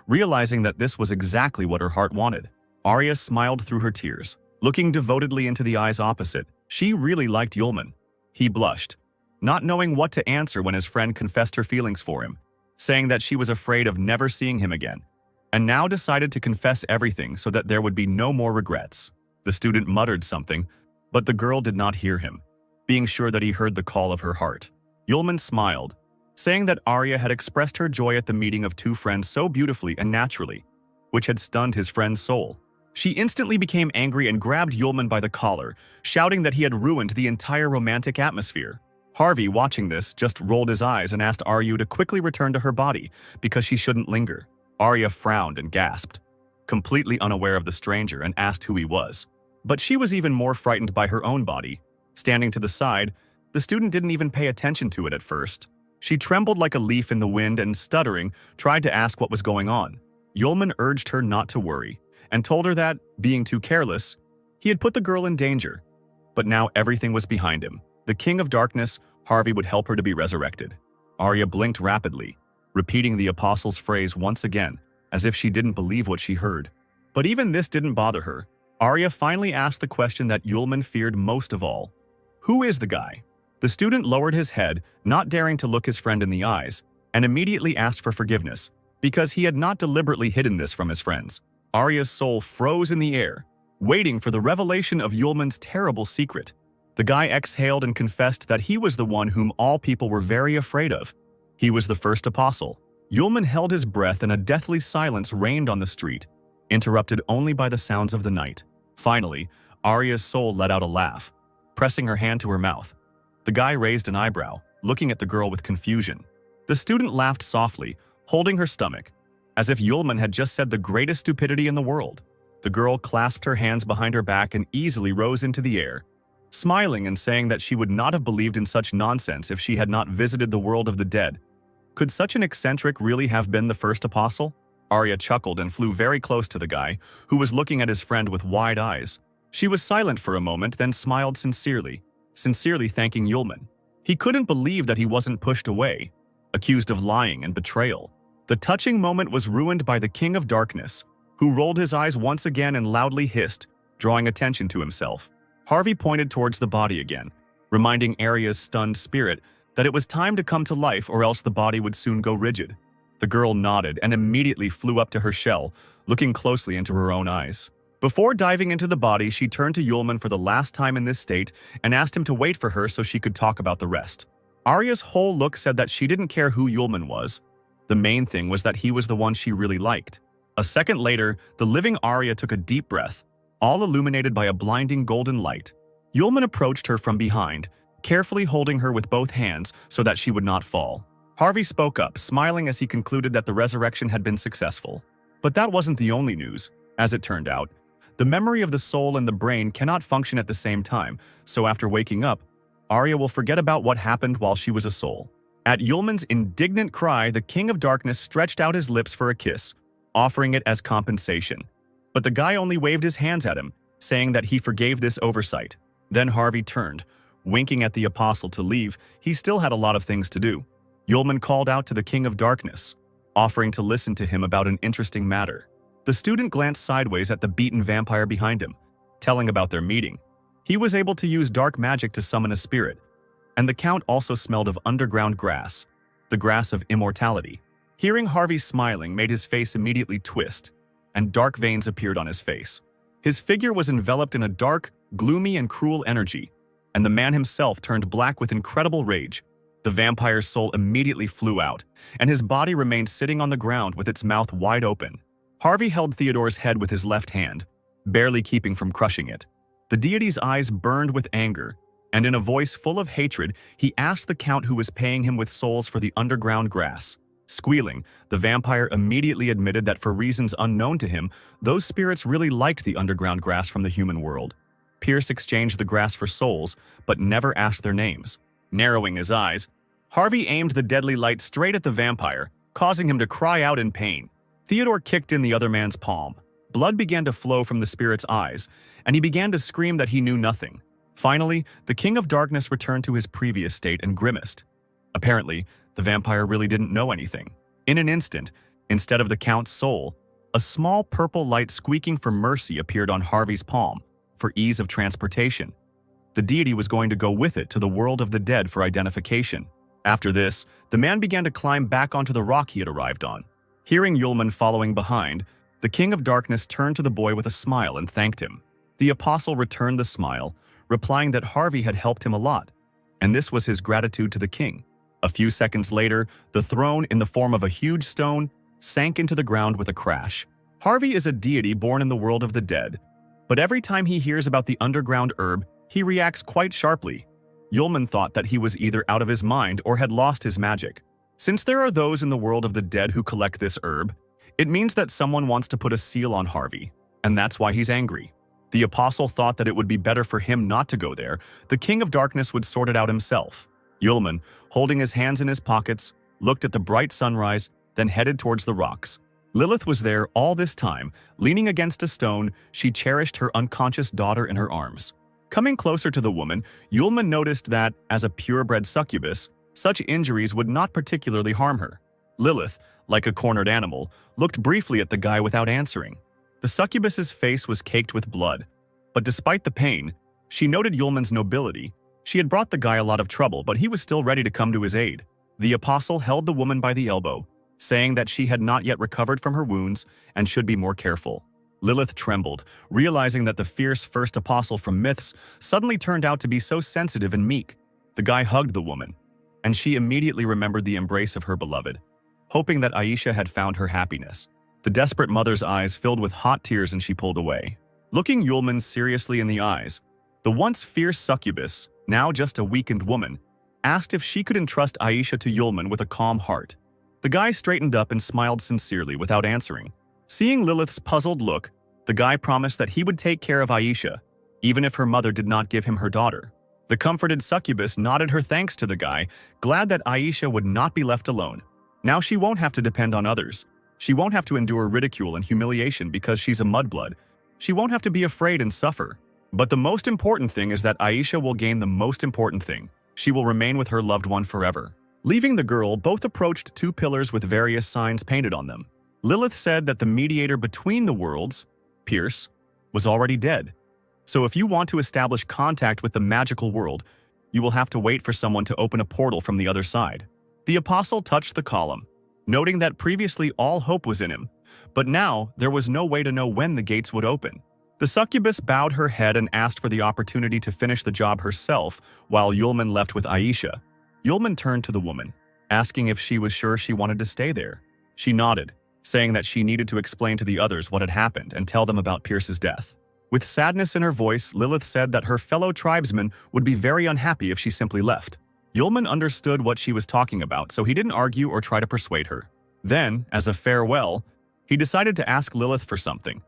realizing that this was exactly what her heart wanted. Arya smiled through her tears, looking devotedly into the eyes opposite. She really liked Yulman. He blushed, not knowing what to answer when his friend confessed her feelings for him, saying that she was afraid of never seeing him again, and now decided to confess everything so that there would be no more regrets. The student muttered something, but the girl did not hear him, being sure that he heard the call of her heart. Yulman smiled, saying that Arya had expressed her joy at the meeting of two friends so beautifully and naturally, which had stunned his friend's soul. She instantly became angry and grabbed Yulman by the collar, shouting that he had ruined the entire romantic atmosphere. Harvey, watching this, just rolled his eyes and asked Arya to quickly return to her body because she shouldn't linger. Arya frowned and gasped, completely unaware of the stranger, and asked who he was. But she was even more frightened by her own body. Standing to the side, the student didn't even pay attention to it at first. She trembled like a leaf in the wind and, stuttering, tried to ask what was going on. Yulman urged her not to worry and told her that, being too careless, he had put the girl in danger. But now everything was behind him. The King of Darkness, Harvey, would help her to be resurrected. Arya blinked rapidly, repeating the apostle's phrase once again, as if she didn't believe what she heard. But even this didn't bother her. Arya finally asked the question that Yulman feared most of all. Who is the guy? The student lowered his head, not daring to look his friend in the eyes, and immediately asked for forgiveness, because he had not deliberately hidden this from his friends. Arya's soul froze in the air, waiting for the revelation of Yulman's terrible secret. The guy exhaled and confessed that he was the one whom all people were very afraid of. He was the first apostle. Yulman held his breath and a deathly silence reigned on the street, interrupted only by the sounds of the night. Finally, Arya's soul let out a laugh, pressing her hand to her mouth. The guy raised an eyebrow, looking at the girl with confusion. The student laughed softly, holding her stomach, as if Yulman had just said the greatest stupidity in the world. The girl clasped her hands behind her back and easily rose into the air, smiling and saying that she would not have believed in such nonsense if she had not visited the world of the dead. Could such an eccentric really have been the first apostle? Arya chuckled and flew very close to the guy, who was looking at his friend with wide eyes. She was silent for a moment, then smiled sincerely thanking Yulman. He couldn't believe that he wasn't pushed away, accused of lying and betrayal. The touching moment was ruined by the King of Darkness, who rolled his eyes once again and loudly hissed, drawing attention to himself. Harvey pointed towards the body again, reminding Arya's stunned spirit that it was time to come to life or else the body would soon go rigid. The girl nodded and immediately flew up to her shell, looking closely into her own eyes. Before diving into the body, she turned to Yulman for the last time in this state and asked him to wait for her so she could talk about the rest. Arya's whole look said that she didn't care who Yulman was. The main thing was that he was the one she really liked. A second later, the living Arya took a deep breath, all illuminated by a blinding golden light. Yulman approached her from behind, carefully holding her with both hands so that she would not fall. Harvey spoke up, smiling as he concluded that the resurrection had been successful. But that wasn't the only news. As it turned out, the memory of the soul and the brain cannot function at the same time, so after waking up, Arya will forget about what happened while she was a soul. At Yulman's indignant cry, the King of Darkness stretched out his lips for a kiss, offering it as compensation. But the guy only waved his hands at him, saying that he forgave this oversight. Then Harvey turned, winking at the apostle to leave. He still had a lot of things to do. Yulman called out to the King of Darkness, offering to listen to him about an interesting matter. The student glanced sideways at the beaten vampire behind him, telling about their meeting. He was able to use dark magic to summon a spirit, and the Count also smelled of underground grass, the grass of immortality. Hearing Harvey smiling made his face immediately twist, and dark veins appeared on his face. His figure was enveloped in a dark, gloomy, and cruel energy, and the man himself turned black with incredible rage. The vampire's soul immediately flew out, and his body remained sitting on the ground with its mouth wide open. Harvey held Theodore's head with his left hand, barely keeping from crushing it. The deity's eyes burned with anger, and in a voice full of hatred, he asked the count who was paying him with souls for the underground grass. Squealing, the vampire immediately admitted that for reasons unknown to him, those spirits really liked the underground grass from the human world. Pierce exchanged the grass for souls, but never asked their names. Narrowing his eyes, Harvey aimed the deadly light straight at the vampire, causing him to cry out in pain. Theodore kicked in the other man's palm. Blood began to flow from the spirit's eyes, and he began to scream that he knew nothing. Finally, the King of Darkness returned to his previous state and grimaced. Apparently, the vampire really didn't know anything. In an instant, instead of the Count's soul, a small purple light squeaking for mercy appeared on Harvey's palm, for ease of transportation. The deity was going to go with it to the world of the dead for identification. After this, the man began to climb back onto the rock he had arrived on. Hearing Yulman following behind, the King of Darkness turned to the boy with a smile and thanked him. The apostle returned the smile, replying that Harvey had helped him a lot, and this was his gratitude to the king. A few seconds later, the throne, in the form of a huge stone, sank into the ground with a crash. Harvey is a deity born in the world of the dead, but every time he hears about the underground herb, he reacts quite sharply. Yulman thought that he was either out of his mind or had lost his magic. Since there are those in the world of the dead who collect this herb, it means that someone wants to put a seal on Harvey, and that's why he's angry. The apostle thought that it would be better for him not to go there. The King of Darkness would sort it out himself. Yulman, holding his hands in his pockets, looked at the bright sunrise, then headed towards the rocks. Lilith was there all this time. Leaning against a stone, she cherished her unconscious daughter in her arms. Coming closer to the woman, Yulman noticed that, as a purebred succubus, such injuries would not particularly harm her. Lilith, like a cornered animal, looked briefly at the guy without answering. The succubus's face was caked with blood, but despite the pain, she noted Yulman's nobility. She had brought the guy a lot of trouble, but he was still ready to come to his aid. The apostle held the woman by the elbow, saying that she had not yet recovered from her wounds and should be more careful. Lilith trembled, realizing that the fierce first apostle from myths suddenly turned out to be so sensitive and meek. The guy hugged the woman, and she immediately remembered the embrace of her beloved, hoping that Aisha had found her happiness. The desperate mother's eyes filled with hot tears and she pulled away. Looking Yulman seriously in the eyes, the once fierce succubus, now just a weakened woman, asked if she could entrust Aisha to Yulman with a calm heart. The guy straightened up and smiled sincerely without answering. Seeing Lilith's puzzled look, the guy promised that he would take care of Aisha, even if her mother did not give him her daughter. The comforted succubus nodded her thanks to the guy, glad that Aisha would not be left alone. Now she won't have to depend on others. She won't have to endure ridicule and humiliation because she's a mudblood. She won't have to be afraid and suffer. But the most important thing is that Aisha will gain the most important thing. She will remain with her loved one forever. Leaving the girl, both approached two pillars with various signs painted on them. Lilith said that the mediator between the worlds, Pierce, was already dead. So if you want to establish contact with the magical world, you will have to wait for someone to open a portal from the other side. The apostle touched the column, noting that previously all hope was in him, but now there was no way to know when the gates would open. The succubus bowed her head and asked for the opportunity to finish the job herself while Yulman left with Aisha. Yulman turned to the woman, asking if she was sure she wanted to stay there. She nodded, saying that she needed to explain to the others what had happened and tell them about Pierce's death. With sadness in her voice, Lilith said that her fellow tribesmen would be very unhappy if she simply left. Yulman understood what she was talking about, so he didn't argue or try to persuade her. Then, as a farewell, he decided to ask Lilith for something,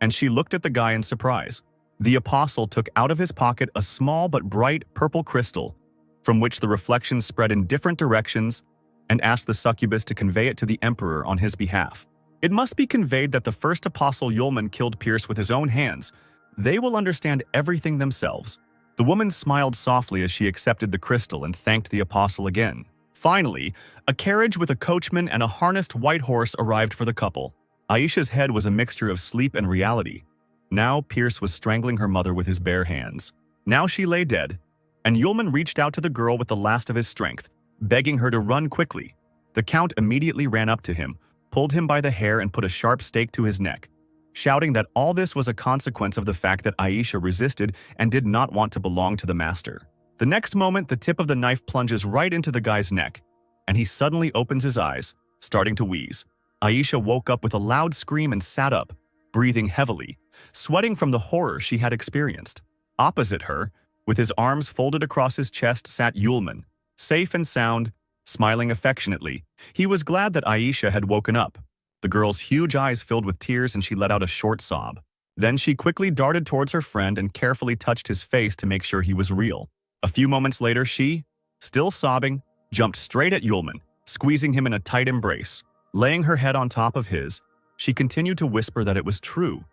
and she looked at the guy in surprise. The apostle took out of his pocket a small but bright purple crystal, from which the reflections spread in different directions, and asked the succubus to convey it to the emperor on his behalf. It must be conveyed that the first apostle Yulman killed Pierce with his own hands. They will understand everything themselves. The woman smiled softly as she accepted the crystal and thanked the apostle again. Finally, a carriage with a coachman and a harnessed white horse arrived for the couple. Aisha's head was a mixture of sleep and reality. Now Pierce was strangling her mother with his bare hands. Now she lay dead, and Yulman reached out to the girl with the last of his strength, begging her to run quickly. The count immediately ran up to him, pulled him by the hair and put a sharp stake to his neck, shouting that all this was a consequence of the fact that Aisha resisted and did not want to belong to the master. The next moment, the tip of the knife plunges right into the guy's neck, and he suddenly opens his eyes, starting to wheeze. Aisha woke up with a loud scream and sat up, breathing heavily, sweating from the horror she had experienced. Opposite her, with his arms folded across his chest, sat Yulman, safe and sound, smiling affectionately. He was glad that Aisha had woken up. The girl's huge eyes filled with tears and she let out a short sob. Then she quickly darted towards her friend and carefully touched his face to make sure he was real. A few moments later, she, still sobbing, jumped straight at Yulman, squeezing him in a tight embrace. Laying her head on top of his, she continued to whisper that it was true,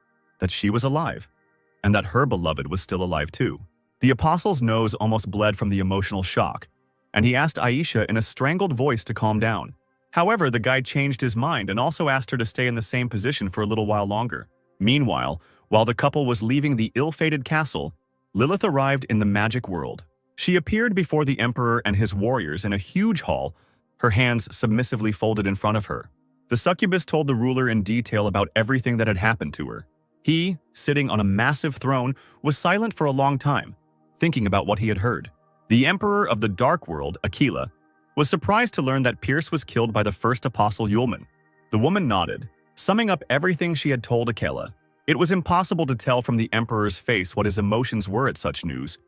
that she was alive, and that her beloved was still alive too. The apostle's nose almost bled from the emotional shock, and he asked Aisha in a strangled voice to calm down. However, the guy changed his mind and also asked her to stay in the same position for a little while longer. Meanwhile, while the couple was leaving the ill-fated castle, Lilith arrived in the magic world. She appeared before the emperor and his warriors in a huge hall, her hands submissively folded in front of her. The succubus told the ruler in detail about everything that had happened to her. He, sitting on a massive throne, was silent for a long time, thinking about what he had heard. The emperor of the dark world, Aquila, was surprised to learn that Pierce was killed by the first apostle Yulman. The woman nodded, summing up everything she had told Aquila. It was impossible to tell from the emperor's face what his emotions were at such news,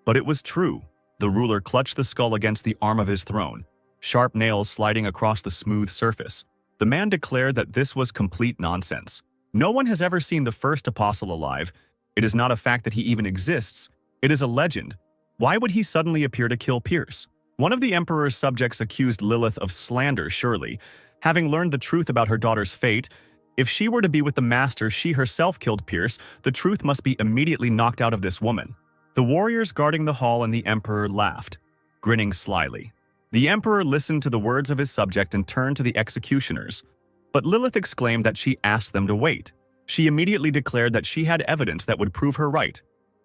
but it was true. The ruler clutched the skull against the arm of his throne, sharp nails sliding across the smooth surface. The man declared that this was complete nonsense. No one has ever seen the first apostle alive. It is not a fact that he even exists. It is a legend. Why would he suddenly appear to kill Pierce? One of the emperor's subjects accused Lilith of slander, surely. Having learned the truth about her daughter's fate, if she were to be with the master she herself killed Pierce, the truth must be immediately knocked out of this woman. The warriors guarding the hall and the emperor laughed, grinning slyly. The emperor listened to the words of his subject and turned to the executioners. But Lilith exclaimed that she asked them to wait. She immediately declared that she had evidence that would prove her right.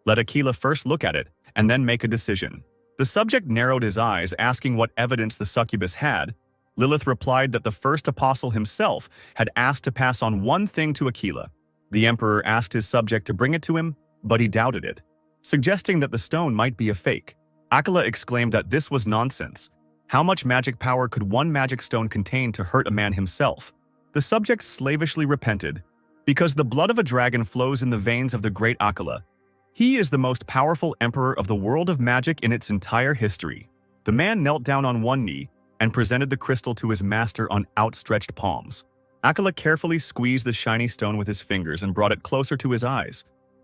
Let Aquila first look at it, and then make a decision. The subject narrowed his eyes, asking what evidence the succubus had. Lilith replied that the first apostle himself had asked to pass on one thing to Aquila. The emperor asked his subject to bring it to him, but he doubted it, suggesting that the stone might be a fake. Aquila exclaimed that this was nonsense. How much magic power could one magic stone contain to hurt a man himself? The subject slavishly repented, because the blood of a dragon flows in the veins of the great Aquila. He is the most powerful emperor of the world of magic in its entire history. The man knelt down on one knee and presented the crystal to his master on outstretched palms. Aquila carefully squeezed the shiny stone with his fingers and brought it closer to his eyes,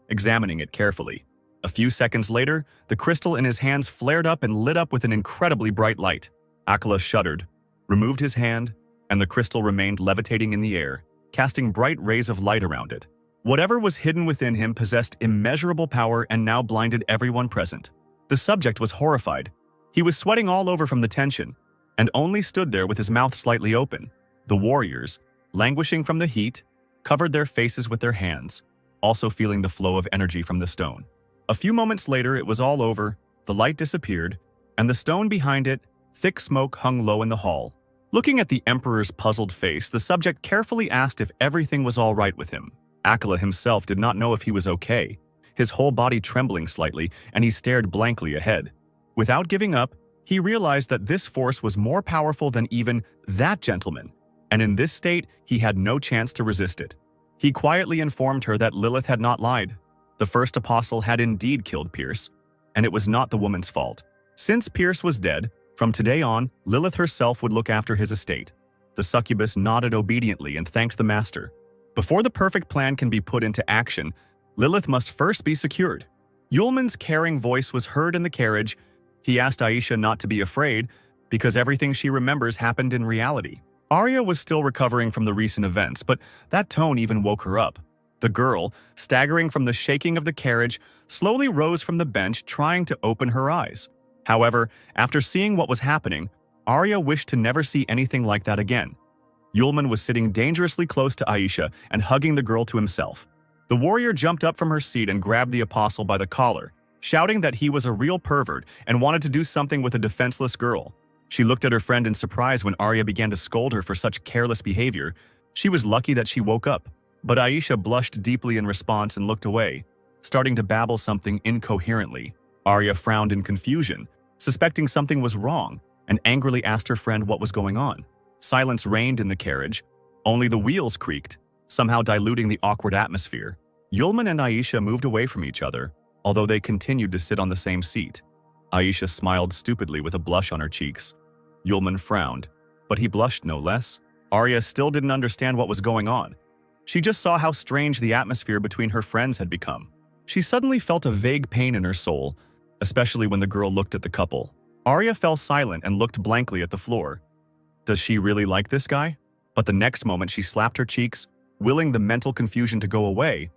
examining it carefully. A few seconds later, the crystal in his hands flared up and lit up with an incredibly bright light. Aquila shuddered, removed his hand, and the crystal remained levitating in the air, casting bright rays of light around it. Whatever was hidden within him possessed immeasurable power and now blinded everyone present. The subject was horrified. He was sweating all over from the tension, and only stood there with his mouth slightly open. The warriors, languishing from the heat, covered their faces with their hands, also feeling the flow of energy from the stone. A few moments later, it was all over, the light disappeared, and the stone behind it, thick smoke hung low in the hall. Looking at the emperor's puzzled face, the subject carefully asked if everything was all right with him. Aquila himself did not know if he was okay, his whole body trembling slightly, and he stared blankly ahead. Without giving up, he realized that this force was more powerful than even that gentleman, and in this state, he had no chance to resist it. He quietly informed her that Lilith had not lied. The first apostle had indeed killed Pierce, and it was not the woman's fault. Since Pierce was dead, from today on, Lilith herself would look after his estate. The succubus nodded obediently and thanked the master. Before the perfect plan can be put into action, Lilith must first be secured. Yulman's caring voice was heard in the carriage. He asked Aisha not to be afraid, because everything she remembers happened in reality. Arya was still recovering from the recent events, but that tone even woke her up. The girl, staggering from the shaking of the carriage, slowly rose from the bench, trying to open her eyes. However, after seeing what was happening, Arya wished to never see anything like that again. Yulman was sitting dangerously close to Aisha and hugging the girl to himself. The warrior jumped up from her seat and grabbed the apostle by the collar, shouting that he was a real pervert and wanted to do something with a defenseless girl. She looked at her friend in surprise when Arya began to scold her for such careless behavior. She was lucky that she woke up. But Aisha blushed deeply in response and looked away, starting to babble something incoherently. Arya frowned in confusion, suspecting something was wrong, and angrily asked her friend what was going on. Silence reigned in the carriage. Only the wheels creaked, somehow diluting the awkward atmosphere. Yulman and Aisha moved away from each other, although they continued to sit on the same seat. Aisha smiled stupidly with a blush on her cheeks. Yulman frowned, but he blushed no less. Arya still didn't understand what was going on. She just saw how strange the atmosphere between her friends had become. She suddenly felt a vague pain in her soul, especially when the girl looked at the couple. Arya fell silent and looked blankly at the floor. Does she really like this guy? But the next moment she slapped her cheeks, willing the mental confusion to go away.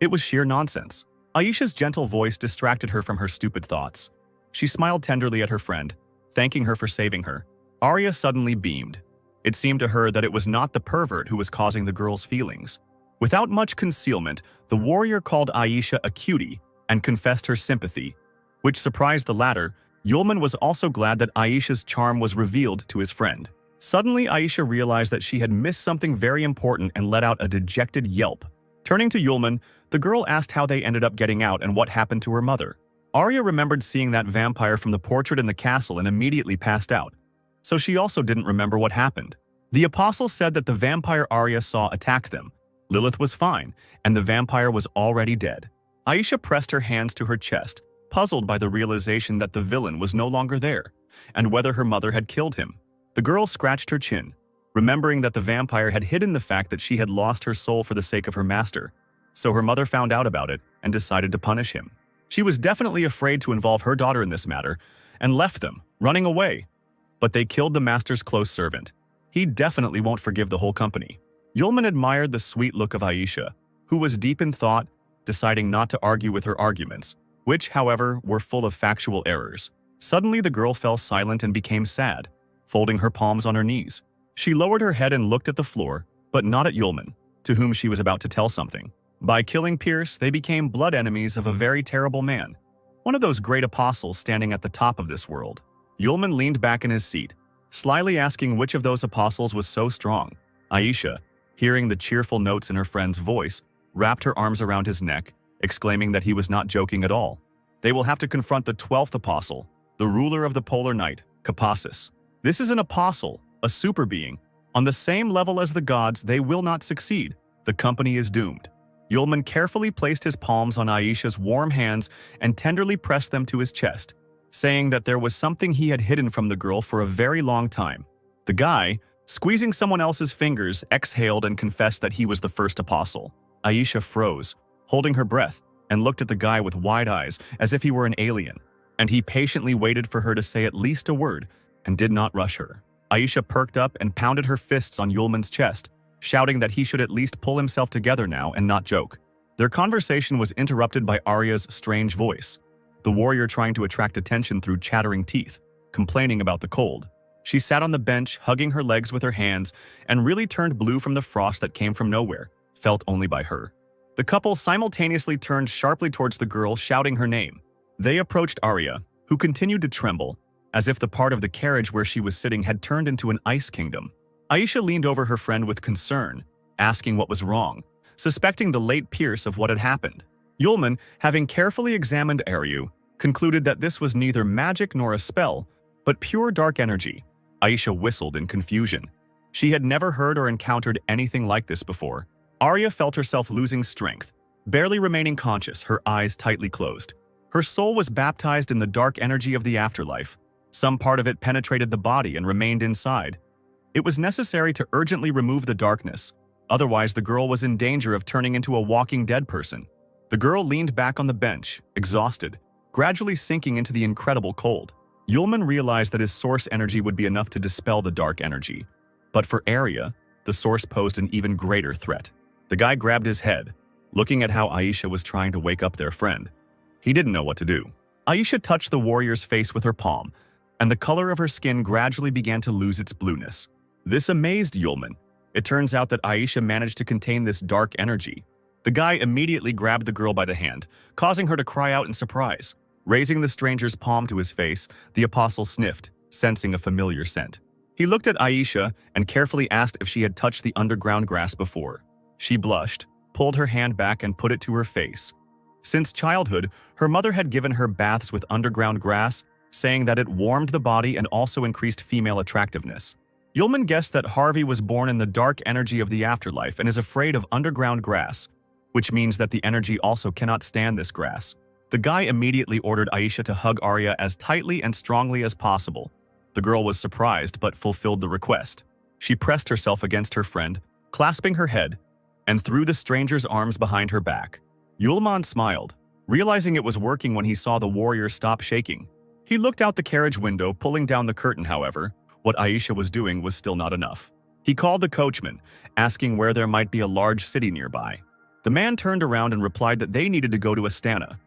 It was sheer nonsense. Aisha's gentle voice distracted her from her stupid thoughts. She smiled tenderly at her friend, thanking her for saving her. Arya suddenly beamed. It seemed to her that it was not the pervert who was causing the girl's feelings. Without much concealment, the warrior called Aisha a cutie and confessed her sympathy, which surprised the latter. Yulman was also glad that Aisha's charm was revealed to his friend. Suddenly, Aisha realized that she had missed something very important and let out a dejected yelp. Turning to Yulman, the girl asked how they ended up getting out and what happened to her mother. Arya remembered seeing that vampire from the portrait in the castle and immediately passed out, so she also didn't remember what happened. The apostle said that the vampire Arya saw attacked them. Lilith was fine, and the vampire was already dead. Aisha pressed her hands to her chest, puzzled by the realization that the villain was no longer there, and whether her mother had killed him. The girl scratched her chin, remembering that the vampire had hidden the fact that she had lost her soul for the sake of her master, so her mother found out about it and decided to punish him. She was definitely afraid to involve her daughter in this matter, and left them, running away. But they killed the master's close servant. He definitely won't forgive the whole company. Yulman admired the sweet look of Aisha, who was deep in thought, deciding not to argue with her arguments, which, however, were full of factual errors. Suddenly, the girl fell silent and became sad, folding her palms on her knees. She lowered her head and looked at the floor, but not at Yulman, to whom she was about to tell something. By killing Pierce, they became blood enemies of a very terrible man, one of those great apostles standing at the top of this world. Yulman leaned back in his seat, slyly asking which of those apostles was so strong. Aisha, hearing the cheerful notes in her friend's voice, wrapped her arms around his neck, exclaiming that he was not joking at all. They will have to confront the 12th apostle, the ruler of the polar night, Capacis. This is an apostle, a super being. On the same level as the gods, they will not succeed. The company is doomed. Yulman carefully placed his palms on Aisha's warm hands and tenderly pressed them to his chest, saying that there was something he had hidden from the girl for a very long time. The guy, squeezing someone else's fingers, exhaled and confessed that he was the first apostle. Aisha froze, holding her breath, and looked at the guy with wide eyes as if he were an alien, and he patiently waited for her to say at least a word and did not rush her. Aisha perked up and pounded her fists on Yulman's chest, shouting that he should at least pull himself together now and not joke. Their conversation was interrupted by Arya's strange voice, the warrior trying to attract attention through chattering teeth, complaining about the cold. She sat on the bench, hugging her legs with her hands, and really turned blue from the frost that came from nowhere, felt only by her. The couple simultaneously turned sharply towards the girl, shouting her name. They approached Arya, who continued to tremble, as if the part of the carriage where she was sitting had turned into an ice kingdom. Aisha leaned over her friend with concern, asking what was wrong, suspecting the late Pierce of what had happened. Yulman, having carefully examined Arya, concluded that this was neither magic nor a spell, but pure dark energy. Aisha whistled in confusion. She had never heard or encountered anything like this before. Arya felt herself losing strength, barely remaining conscious, her eyes tightly closed. Her soul was baptized in the dark energy of the afterlife. Some part of it penetrated the body and remained inside. It was necessary to urgently remove the darkness, otherwise the girl was in danger of turning into a walking dead person. The girl leaned back on the bench, exhausted, gradually sinking into the incredible cold. Yulman realized that his source energy would be enough to dispel the dark energy. But for Arya, the source posed an even greater threat. The guy grabbed his head, looking at how Aisha was trying to wake up their friend. He didn't know what to do. Aisha touched the warrior's face with her palm, and the color of her skin gradually began to lose its blueness. This amazed Yulman. It turns out that Aisha managed to contain this dark energy. The guy immediately grabbed the girl by the hand, causing her to cry out in surprise. Raising the stranger's palm to his face, the apostle sniffed, sensing a familiar scent. He looked at Aisha and carefully asked if she had touched the underground grass before. She blushed, pulled her hand back and put it to her face. Since childhood, her mother had given her baths with underground grass, saying that it warmed the body and also increased female attractiveness. Yulman guessed that Harvey was born in the dark energy of the afterlife and is afraid of underground grass, which means that the energy also cannot stand this grass. The guy immediately ordered Aisha to hug Arya as tightly and strongly as possible. The girl was surprised but fulfilled the request. She pressed herself against her friend, clasping her head, and threw the stranger's arms behind her back. Yulman smiled, realizing it was working when he saw the warrior stop shaking. He looked out the carriage window, pulling down the curtain. However, what Aisha was doing was still not enough. He called the coachman, asking where there might be a large city nearby. The man turned around and replied that they needed to go to Astana,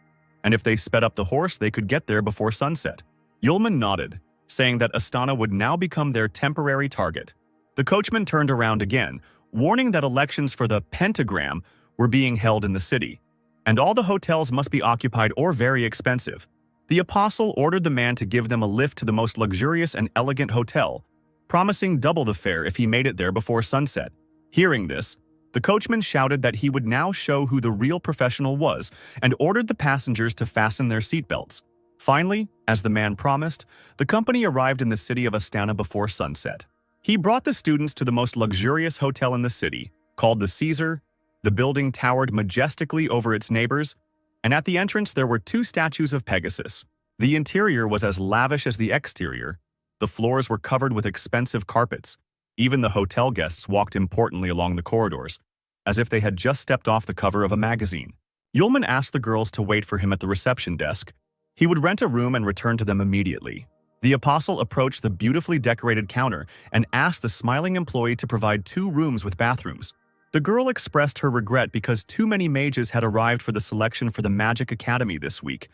and if they sped up the horse, they could get there before sunset. Yulman nodded, saying that Astana would now become their temporary target. The coachman turned around again, warning that elections for the pentagram were being held in the city, and all the hotels must be occupied or very expensive. The apostle ordered the man to give them a lift to the most luxurious and elegant hotel, promising double the fare if he made it there before sunset. Hearing this, the coachman shouted that he would now show who the real professional was and ordered the passengers to fasten their seatbelts. Finally, as the man promised, the company arrived in the city of Astana before sunset. He brought the students to the most luxurious hotel in the city, called the Caesar. The building towered majestically over its neighbors, and at the entrance there were 2 statues of Pegasus. The interior was as lavish as the exterior. The floors were covered with expensive carpets. Even the hotel guests walked importantly along the corridors, as if they had just stepped off the cover of a magazine. Yulman asked the girls to wait for him at the reception desk. He would rent a room and return to them immediately. The apostle approached the beautifully decorated counter and asked the smiling employee to provide 2 rooms with bathrooms. The girl expressed her regret because too many mages had arrived for the selection for the Magic Academy this week,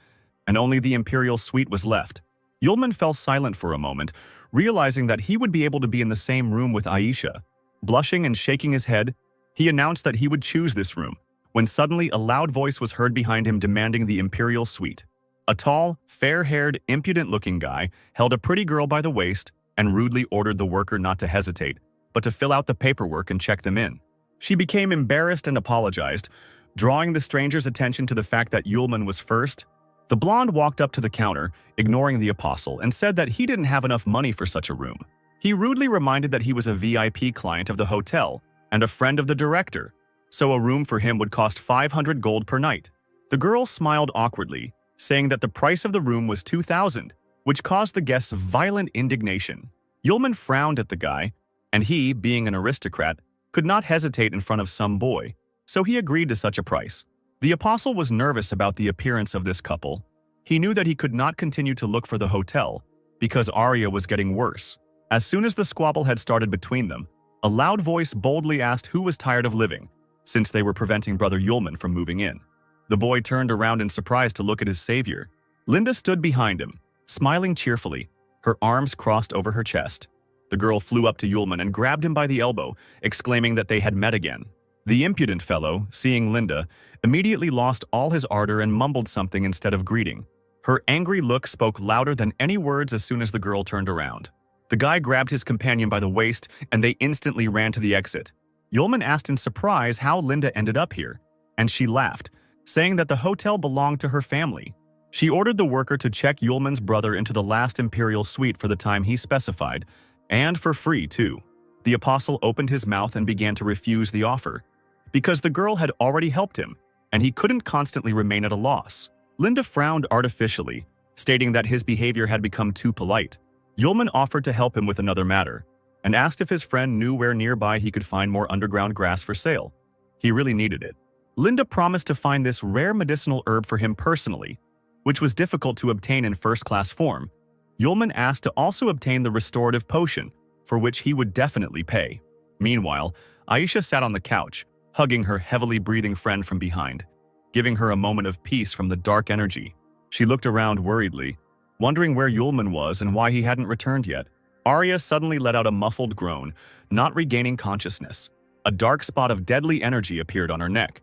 and only the Imperial Suite was left. Yulman fell silent for a moment, realizing that he would be able to be in the same room with Aisha. Blushing and shaking his head, he announced that he would choose this room, when suddenly a loud voice was heard behind him demanding the Imperial Suite. A tall, fair-haired, impudent-looking guy held a pretty girl by the waist and rudely ordered the worker not to hesitate, but to fill out the paperwork and check them in. She became embarrassed and apologized, drawing the stranger's attention to the fact that Yulman was first. The blonde walked up to the counter, ignoring the apostle, and said that he didn't have enough money for such a room. He rudely reminded that he was a VIP client of the hotel and a friend of the director, so a room for him would cost 500 gold per night. The girl smiled awkwardly, saying that the price of the room was 2,000, which caused the guests violent indignation. Yulman frowned at the guy, and he, being an aristocrat, could not hesitate in front of some boy, so he agreed to such a price. The apostle was nervous about the appearance of this couple. He knew that he could not continue to look for the hotel, because Arya was getting worse. As soon as the squabble had started between them, a loud voice boldly asked who was tired of living, since they were preventing Brother Yulman from moving in. The boy turned around in surprise to look at his savior. Linda stood behind him, smiling cheerfully, her arms crossed over her chest. The girl flew up to Yulman and grabbed him by the elbow, exclaiming that they had met again. The impudent fellow, seeing Linda, immediately lost all his ardor and mumbled something instead of greeting. Her angry look spoke louder than any words as soon as the girl turned around. The guy grabbed his companion by the waist, and they instantly ran to the exit. Yulman asked in surprise how Linda ended up here, and she laughed, saying that the hotel belonged to her family. She ordered the worker to check Yulman's brother into the last Imperial Suite for the time he specified, and for free, too. The apostle opened his mouth and began to refuse the offer, because the girl had already helped him, and he couldn't constantly remain at a loss. Linda frowned artificially, stating that his behavior had become too polite. Yulman offered to help him with another matter, and asked if his friend knew where nearby he could find more underground grass for sale. He really needed it. Linda promised to find this rare medicinal herb for him personally, which was difficult to obtain in first-class form. Yulman asked to also obtain the restorative potion, for which he would definitely pay. Meanwhile, Aisha sat on the couch, hugging her heavily breathing friend from behind, giving her a moment of peace from the dark energy. She looked around worriedly, wondering where Yulman was and why he hadn't returned yet. Arya suddenly let out a muffled groan, not regaining consciousness. A dark spot of deadly energy appeared on her neck,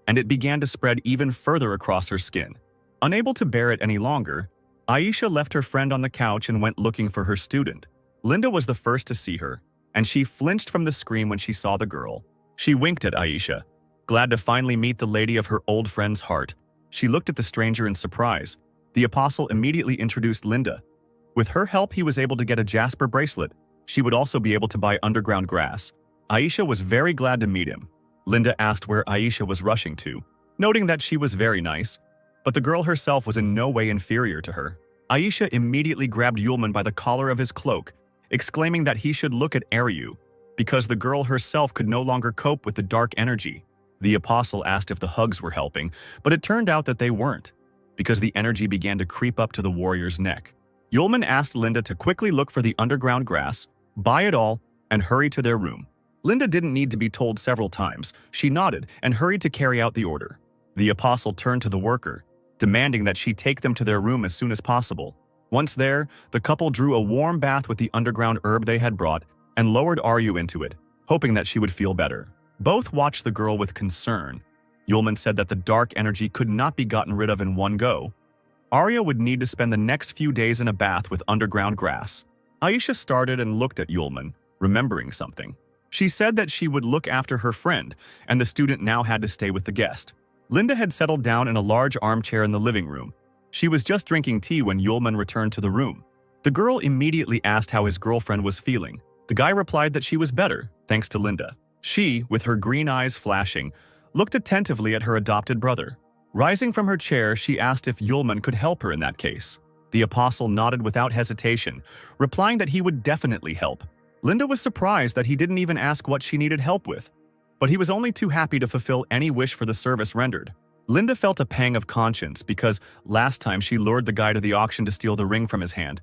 and it began to spread even further across her skin. Unable to bear it any longer, Aisha left her friend on the couch and went looking for her student. Linda was the first to see her, and she flinched from the scream when she saw the girl. She winked at Aisha, glad to finally meet the lady of her old friend's heart. She looked at the stranger in surprise. The apostle immediately introduced Linda. With her help, he was able to get a jasper bracelet. She would also be able to buy underground grass. Aisha was very glad to meet him. Linda asked where Aisha was rushing to, noting that she was very nice. But the girl herself was in no way inferior to her. Aisha immediately grabbed Yulman by the collar of his cloak, exclaiming that he should look at Aryu, because the girl herself could no longer cope with the dark energy. The apostle asked if the hugs were helping, but it turned out that they weren't, because the energy began to creep up to the warrior's neck. Yulman asked Linda to quickly look for the underground grass, buy it all, and hurry to their room. Linda didn't need to be told several times. She nodded and hurried to carry out the order. The apostle turned to the worker, demanding that she take them to their room as soon as possible. Once there, the couple drew a warm bath with the underground herb they had brought and lowered Aryu into it, hoping that she would feel better. Both watched the girl with concern. Yulman said that the dark energy could not be gotten rid of in one go. Arya would need to spend the next few days in a bath with underground grass. Aisha started and looked at Yulman, remembering something. She said that she would look after her friend, and the student now had to stay with the guest. Linda had settled down in a large armchair in the living room. She was just drinking tea when Yulman returned to the room. The girl immediately asked how his girlfriend was feeling. The guy replied that she was better, thanks to Linda. She, with her green eyes flashing, looked attentively at her adopted brother. Rising from her chair, she asked if Yulman could help her in that case. The apostle nodded without hesitation, replying that he would definitely help. Linda was surprised that he didn't even ask what she needed help with, but he was only too happy to fulfill any wish for the service rendered. Linda felt a pang of conscience because last time she lured the guy to the auction to steal the ring from his hand,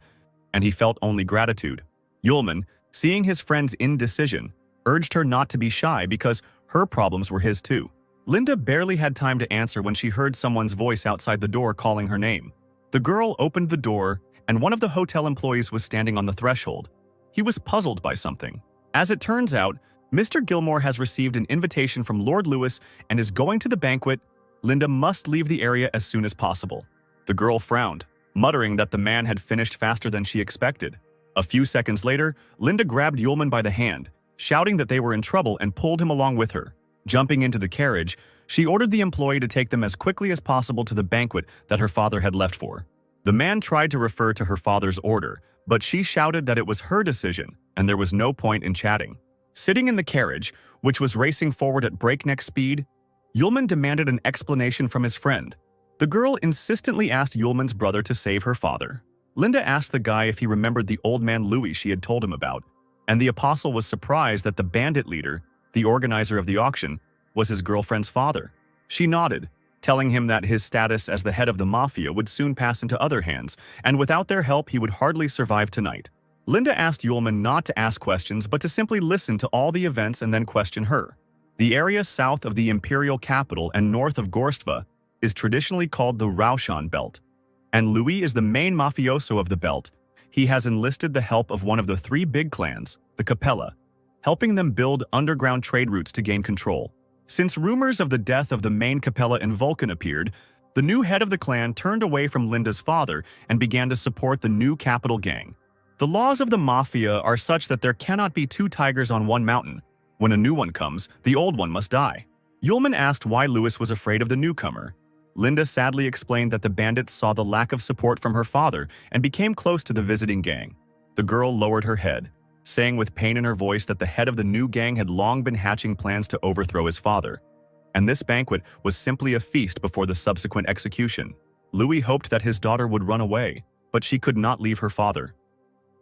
and he felt only gratitude. Yulman, seeing his friend's indecision, urged her not to be shy because her problems were his too. Linda barely had time to answer when she heard someone's voice outside the door calling her name. The girl opened the door, and one of the hotel employees was standing on the threshold. He was puzzled by something. As it turns out, Mr. Gilmore has received an invitation from Lord Lewis and is going to the banquet. Linda must leave the area as soon as possible. The girl frowned, muttering that the man had finished faster than she expected. A few seconds later, Linda grabbed Yulman by the hand, shouting that they were in trouble, and pulled him along with her. Jumping into the carriage, she ordered the employee to take them as quickly as possible to the banquet that her father had left for. The man tried to refer to her father's order, but she shouted that it was her decision, and there was no point in chatting. Sitting in the carriage, which was racing forward at breakneck speed, Yulman demanded an explanation from his friend. The girl insistently asked Yulman's brother to save her father. Linda asked the guy if he remembered the old man Louis she had told him about, and the apostle was surprised that the bandit leader, the organizer of the auction, was his girlfriend's father. She nodded, telling him that his status as the head of the mafia would soon pass into other hands, and without their help he would hardly survive tonight. Linda asked Yulman not to ask questions but to simply listen to all the events and then question her. The area south of the imperial capital and north of Gorstva is traditionally called the Raushan Belt, and Louis is the main mafioso of the belt. He has enlisted the help of one of the three big clans, the Capella, helping them build underground trade routes to gain control. Since rumors of the death of the main Capella in Vulcan appeared, the new head of the clan turned away from Linda's father and began to support the new capital gang. The laws of the mafia are such that there cannot be two tigers on one mountain. When a new one comes, the old one must die. Yulman asked why Lewis was afraid of the newcomer. Linda sadly explained that the bandits saw the lack of support from her father and became close to the visiting gang. The girl lowered her head, saying with pain in her voice that the head of the new gang had long been hatching plans to overthrow his father, and this banquet was simply a feast before the subsequent execution. Louis hoped that his daughter would run away, but she could not leave her father.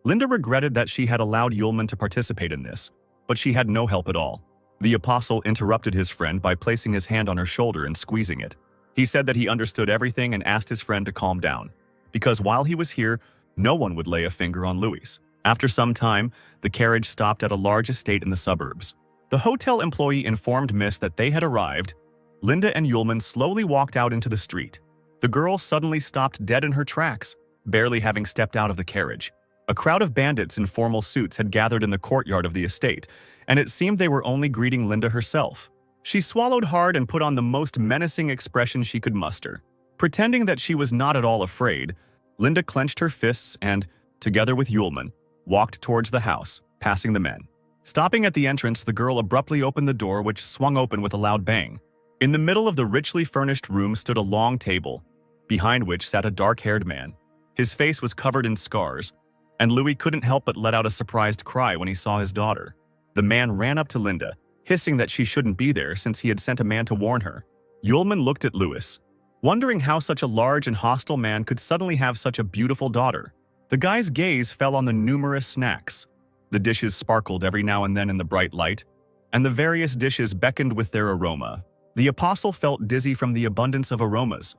Linda regretted that she had allowed Yulman to participate in this, but she had no help at all. The apostle interrupted his friend by placing his hand on her shoulder and squeezing it. He said that he understood everything and asked his friend to calm down, because while he was here, no one would lay a finger on Louis. After some time, the carriage stopped at a large estate in the suburbs. The hotel employee informed Miss that they had arrived. Linda and Yulman slowly walked out into the street. The girl suddenly stopped dead in her tracks, barely having stepped out of the carriage. A crowd of bandits in formal suits had gathered in the courtyard of the estate, and it seemed they were only greeting Linda herself. She swallowed hard and put on the most menacing expression she could muster. Pretending that she was not at all afraid, Linda clenched her fists and, together with Yulman, walked towards the house, passing the men. Stopping at the entrance, the girl abruptly opened the door, which swung open with a loud bang. In the middle of the richly furnished room stood a long table, behind which sat a dark-haired man. His face was covered in scars, and Louis couldn't help but let out a surprised cry when he saw his daughter. The man ran up to Linda, hissing that she shouldn't be there since he had sent a man to warn her. Yulman looked at Louis. wondering how such a large and hostile man could suddenly have such a beautiful daughter. The guy's gaze fell on the numerous snacks. The dishes sparkled every now and then in the bright light, and the various dishes beckoned with their aroma. The apostle felt dizzy from the abundance of aromas.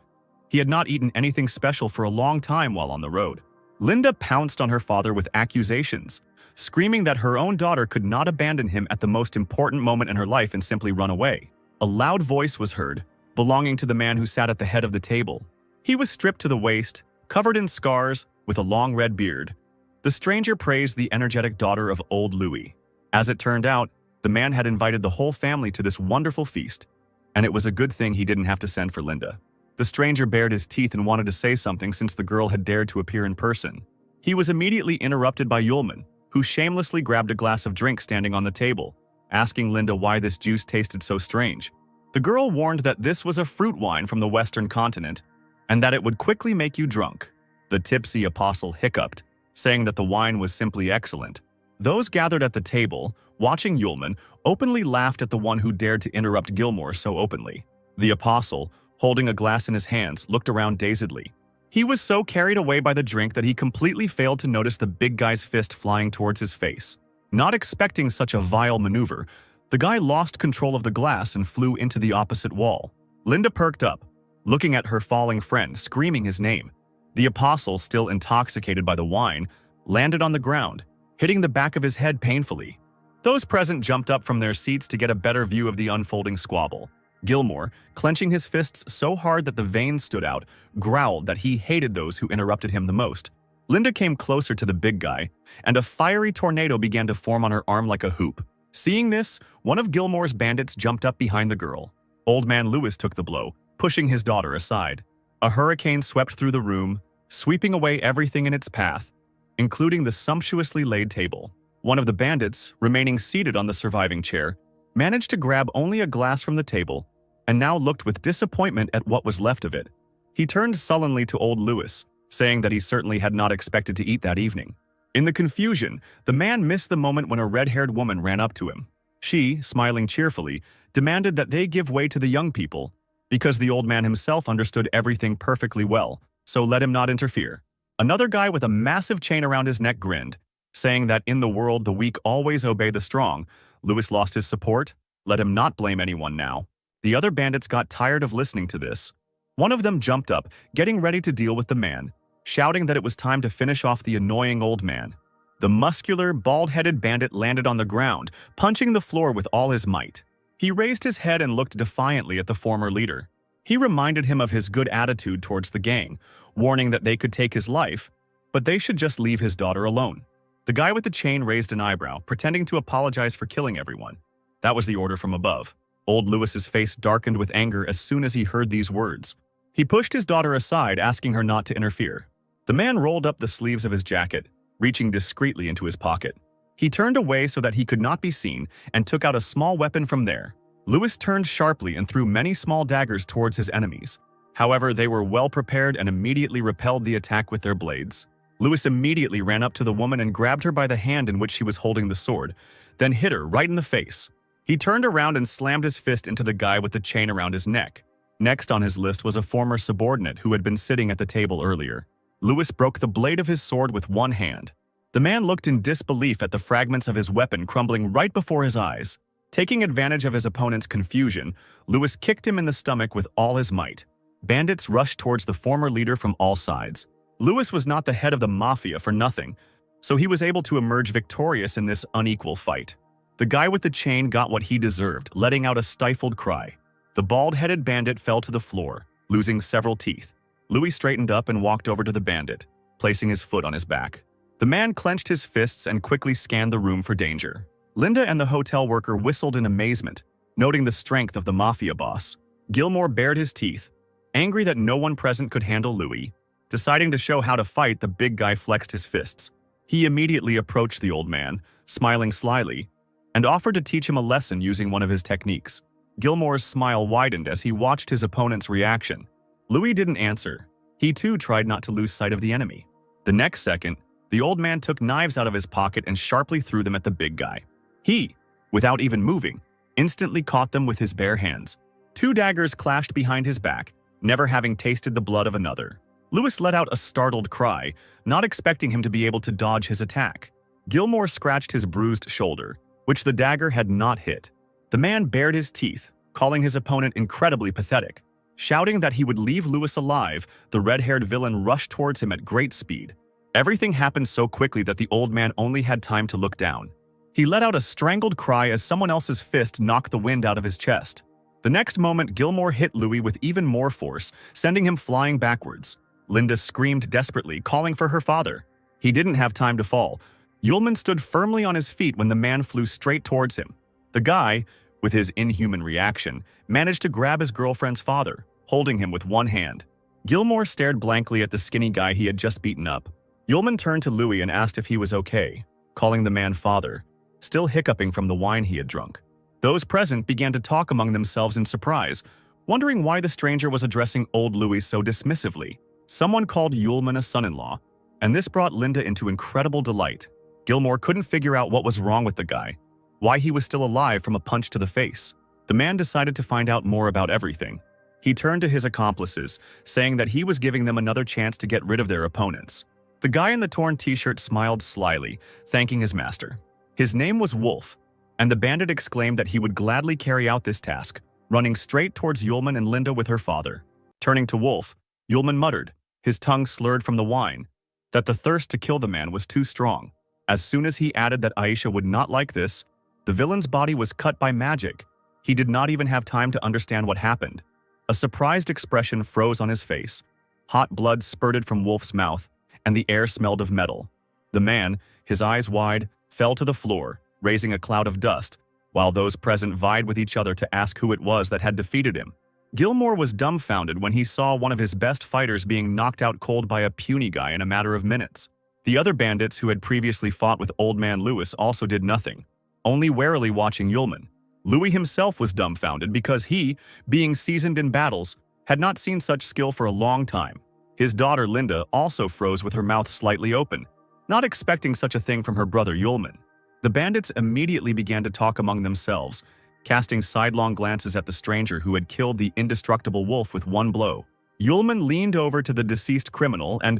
He had not eaten anything special for a long time while on the road. Linda pounced on her father with accusations, screaming that her own daughter could not abandon him at the most important moment in her life and simply run away. A loud voice was heard, belonging to the man who sat at the head of the table. He was stripped to the waist, covered in scars, with a long red beard. The stranger praised the energetic daughter of old Louis. As it turned out, the man had invited the whole family to this wonderful feast, and it was a good thing he didn't have to send for Linda. The stranger bared his teeth and wanted to say something since the girl had dared to appear in person. He was immediately interrupted by Yulman, who shamelessly grabbed a glass of drink standing on the table, asking Linda why this juice tasted so strange. The girl warned that this was a fruit wine from the Western continent, and that it would quickly make you drunk. The tipsy apostle hiccuped, saying that the wine was simply excellent. Those gathered at the table, watching Yulman, openly laughed at the one who dared to interrupt Gilmore so openly. The apostle, holding a glass in his hands, looked around dazedly. He was so carried away by the drink that he completely failed to notice the big guy's fist flying towards his face. Not expecting such a vile maneuver, the guy lost control of the glass and flew into the opposite wall. Linda perked up, looking at her falling friend, screaming his name. The apostle, still intoxicated by the wine, landed on the ground, hitting the back of his head painfully. Those present jumped up from their seats to get a better view of the unfolding squabble. Gilmore, clenching his fists so hard that the veins stood out, growled that he hated those who interrupted him the most. Linda came closer to the big guy, and a fiery tornado began to form on her arm like a hoop. Seeing this, one of Gilmore's bandits jumped up behind the girl. Old man Lewis took the blow, pushing his daughter aside. A hurricane swept through the room, sweeping away everything in its path, including the sumptuously laid table. One of the bandits, remaining seated on the surviving chair, managed to grab only a glass from the table and now looked with disappointment at what was left of it. He turned sullenly to old Lewis, saying that he certainly had not expected to eat that evening. In the confusion, the man missed the moment when a red-haired woman ran up to him. She, smiling cheerfully, demanded that they give way to the young people, because the old man himself understood everything perfectly well, so let him not interfere. Another guy with a massive chain around his neck grinned, saying that in the world the weak always obey the strong. Lewis lost his support. Let him not blame anyone now. The other bandits got tired of listening to this. One of them jumped up, getting ready to deal with the man, shouting that it was time to finish off the annoying old man. The muscular, bald-headed bandit landed on the ground, punching the floor with all his might. He raised his head and looked defiantly at the former leader. He reminded him of his good attitude towards the gang, warning that they could take his life, but they should just leave his daughter alone. The guy with the chain raised an eyebrow, pretending to apologize for killing everyone. That was the order from above. Old Lewis's face darkened with anger as soon as he heard these words. He pushed his daughter aside, asking her not to interfere. The man rolled up the sleeves of his jacket, reaching discreetly into his pocket. He turned away so that he could not be seen and took out a small weapon from there. Lewis turned sharply and threw many small daggers towards his enemies. However, they were well prepared and immediately repelled the attack with their blades. Lewis immediately ran up to the woman and grabbed her by the hand in which she was holding the sword, then hit her right in the face. He turned around and slammed his fist into the guy with the chain around his neck. Next on his list was a former subordinate who had been sitting at the table earlier. Lewis broke the blade of his sword with one hand. The man looked in disbelief at the fragments of his weapon crumbling right before his eyes. Taking advantage of his opponent's confusion, Lewis kicked him in the stomach with all his might. Bandits rushed towards the former leader from all sides. Lewis was not the head of the mafia for nothing, so he was able to emerge victorious in this unequal fight. The guy with the chain got what he deserved, letting out a stifled cry. The bald-headed bandit fell to the floor, losing several teeth. Louis straightened up and walked over to the bandit, placing his foot on his back. The man clenched his fists and quickly scanned the room for danger. Linda and the hotel worker whistled in amazement, noting the strength of the mafia boss. Gilmore bared his teeth, angry that no one present could handle Louis. Deciding to show how to fight, the big guy flexed his fists. He immediately approached the old man, smiling slyly, and offered to teach him a lesson using one of his techniques. Gilmore's smile widened as he watched his opponent's reaction. Louis didn't answer. He too tried not to lose sight of the enemy. The next second, the old man took knives out of his pocket and sharply threw them at the big guy. He, without even moving, instantly caught them with his bare hands. Two daggers clashed behind his back, never having tasted the blood of another. Lewis let out a startled cry, not expecting him to be able to dodge his attack. Gilmore scratched his bruised shoulder, which the dagger had not hit. The man bared his teeth, calling his opponent incredibly pathetic. Shouting that he would leave Lewis alive, the red-haired villain rushed towards him at great speed. Everything happened so quickly that the old man only had time to look down. He let out a strangled cry as someone else's fist knocked the wind out of his chest. The next moment, Gilmore hit Louis with even more force, sending him flying backwards. Linda screamed desperately, calling for her father. He didn't have time to fall. Ullman stood firmly on his feet when the man flew straight towards him. The guy, with his inhuman reaction, managed to grab his girlfriend's father, holding him with one hand. Gilmore stared blankly at the skinny guy he had just beaten up. Ullman turned to Louis and asked if he was okay, calling the man father, still hiccuping from the wine he had drunk. Those present began to talk among themselves in surprise, wondering why the stranger was addressing old Louis so dismissively. Someone called Ullman a son-in-law, and this brought Linda into incredible delight. Gilmore couldn't figure out what was wrong with the guy, why he was still alive from a punch to the face. The man decided to find out more about everything. He turned to his accomplices, saying that he was giving them another chance to get rid of their opponents. The guy in the torn t-shirt smiled slyly, thanking his master. His name was Wolf, and the bandit exclaimed that he would gladly carry out this task, running straight towards Ullman and Linda with her father. Turning to Wolf, Ullman muttered, his tongue slurred from the wine, that the thirst to kill the man was too strong. As soon as he added that Aisha would not like this, the villain's body was cut by magic. He did not even have time to understand what happened. A surprised expression froze on his face. Hot blood spurted from Wolf's mouth, and the air smelled of metal. The man, his eyes wide, fell to the floor, raising a cloud of dust, while those present vied with each other to ask who it was that had defeated him. Gilmore was dumbfounded when he saw one of his best fighters being knocked out cold by a puny guy in a matter of minutes. The other bandits who had previously fought with Old Man Lewis also did nothing, only warily watching Ullman. Louis himself was dumbfounded because he, being seasoned in battles, had not seen such skill for a long time. His daughter Linda also froze with her mouth slightly open, not expecting such a thing from her brother Ullman. The bandits immediately began to talk among themselves, casting sidelong glances at the stranger who had killed the indestructible Wolf with one blow. Ullman leaned over to the deceased criminal and,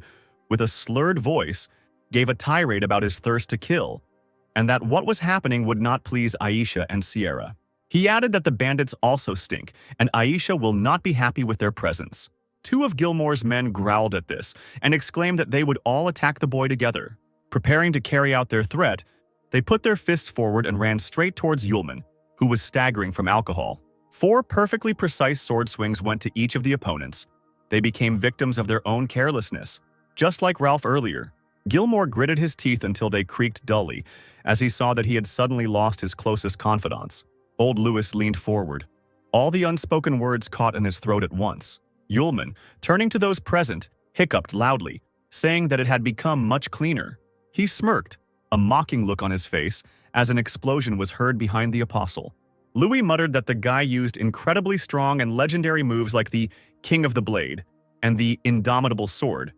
with a slurred voice, gave a tirade about his thirst to kill, and that what was happening would not please Aisha and Sierra. He added that the bandits also stink, and Aisha will not be happy with their presence. Two of Gilmore's men growled at this and exclaimed that they would all attack the boy together. Preparing to carry out their threat, they put their fists forward and ran straight towards Ullman, who was staggering from alcohol. 4 perfectly precise sword swings went to each of the opponents. They became victims of their own carelessness. Just like Ralph earlier, Gilmore gritted his teeth until they creaked dully as he saw that he had suddenly lost his closest confidants. Old Lewis leaned forward. All the unspoken words caught in his throat at once. Ullman, turning to those present, hiccuped loudly, saying that it had become much cleaner. He smirked, a mocking look on his face, as an explosion was heard behind the apostle. Louis muttered that the guy used incredibly strong and legendary moves like the King of the Blade and the Indomitable Sword,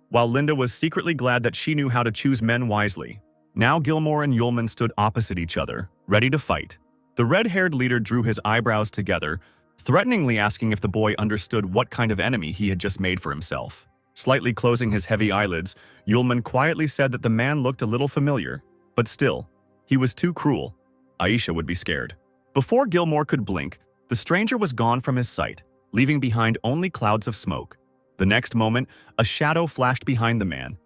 while Linda was secretly glad that she knew how to choose men wisely. Now Gilmore and Ullman stood opposite each other, ready to fight. The red-haired leader drew his eyebrows together, threateningly asking if the boy understood what kind of enemy he had just made for himself. Slightly closing his heavy eyelids, Ullman quietly said that the man looked a little familiar, but still, he was too cruel. Aisha would be scared. Before Gilmore could blink, the stranger was gone from his sight, leaving behind only clouds of smoke. The next moment, a shadow flashed behind the man.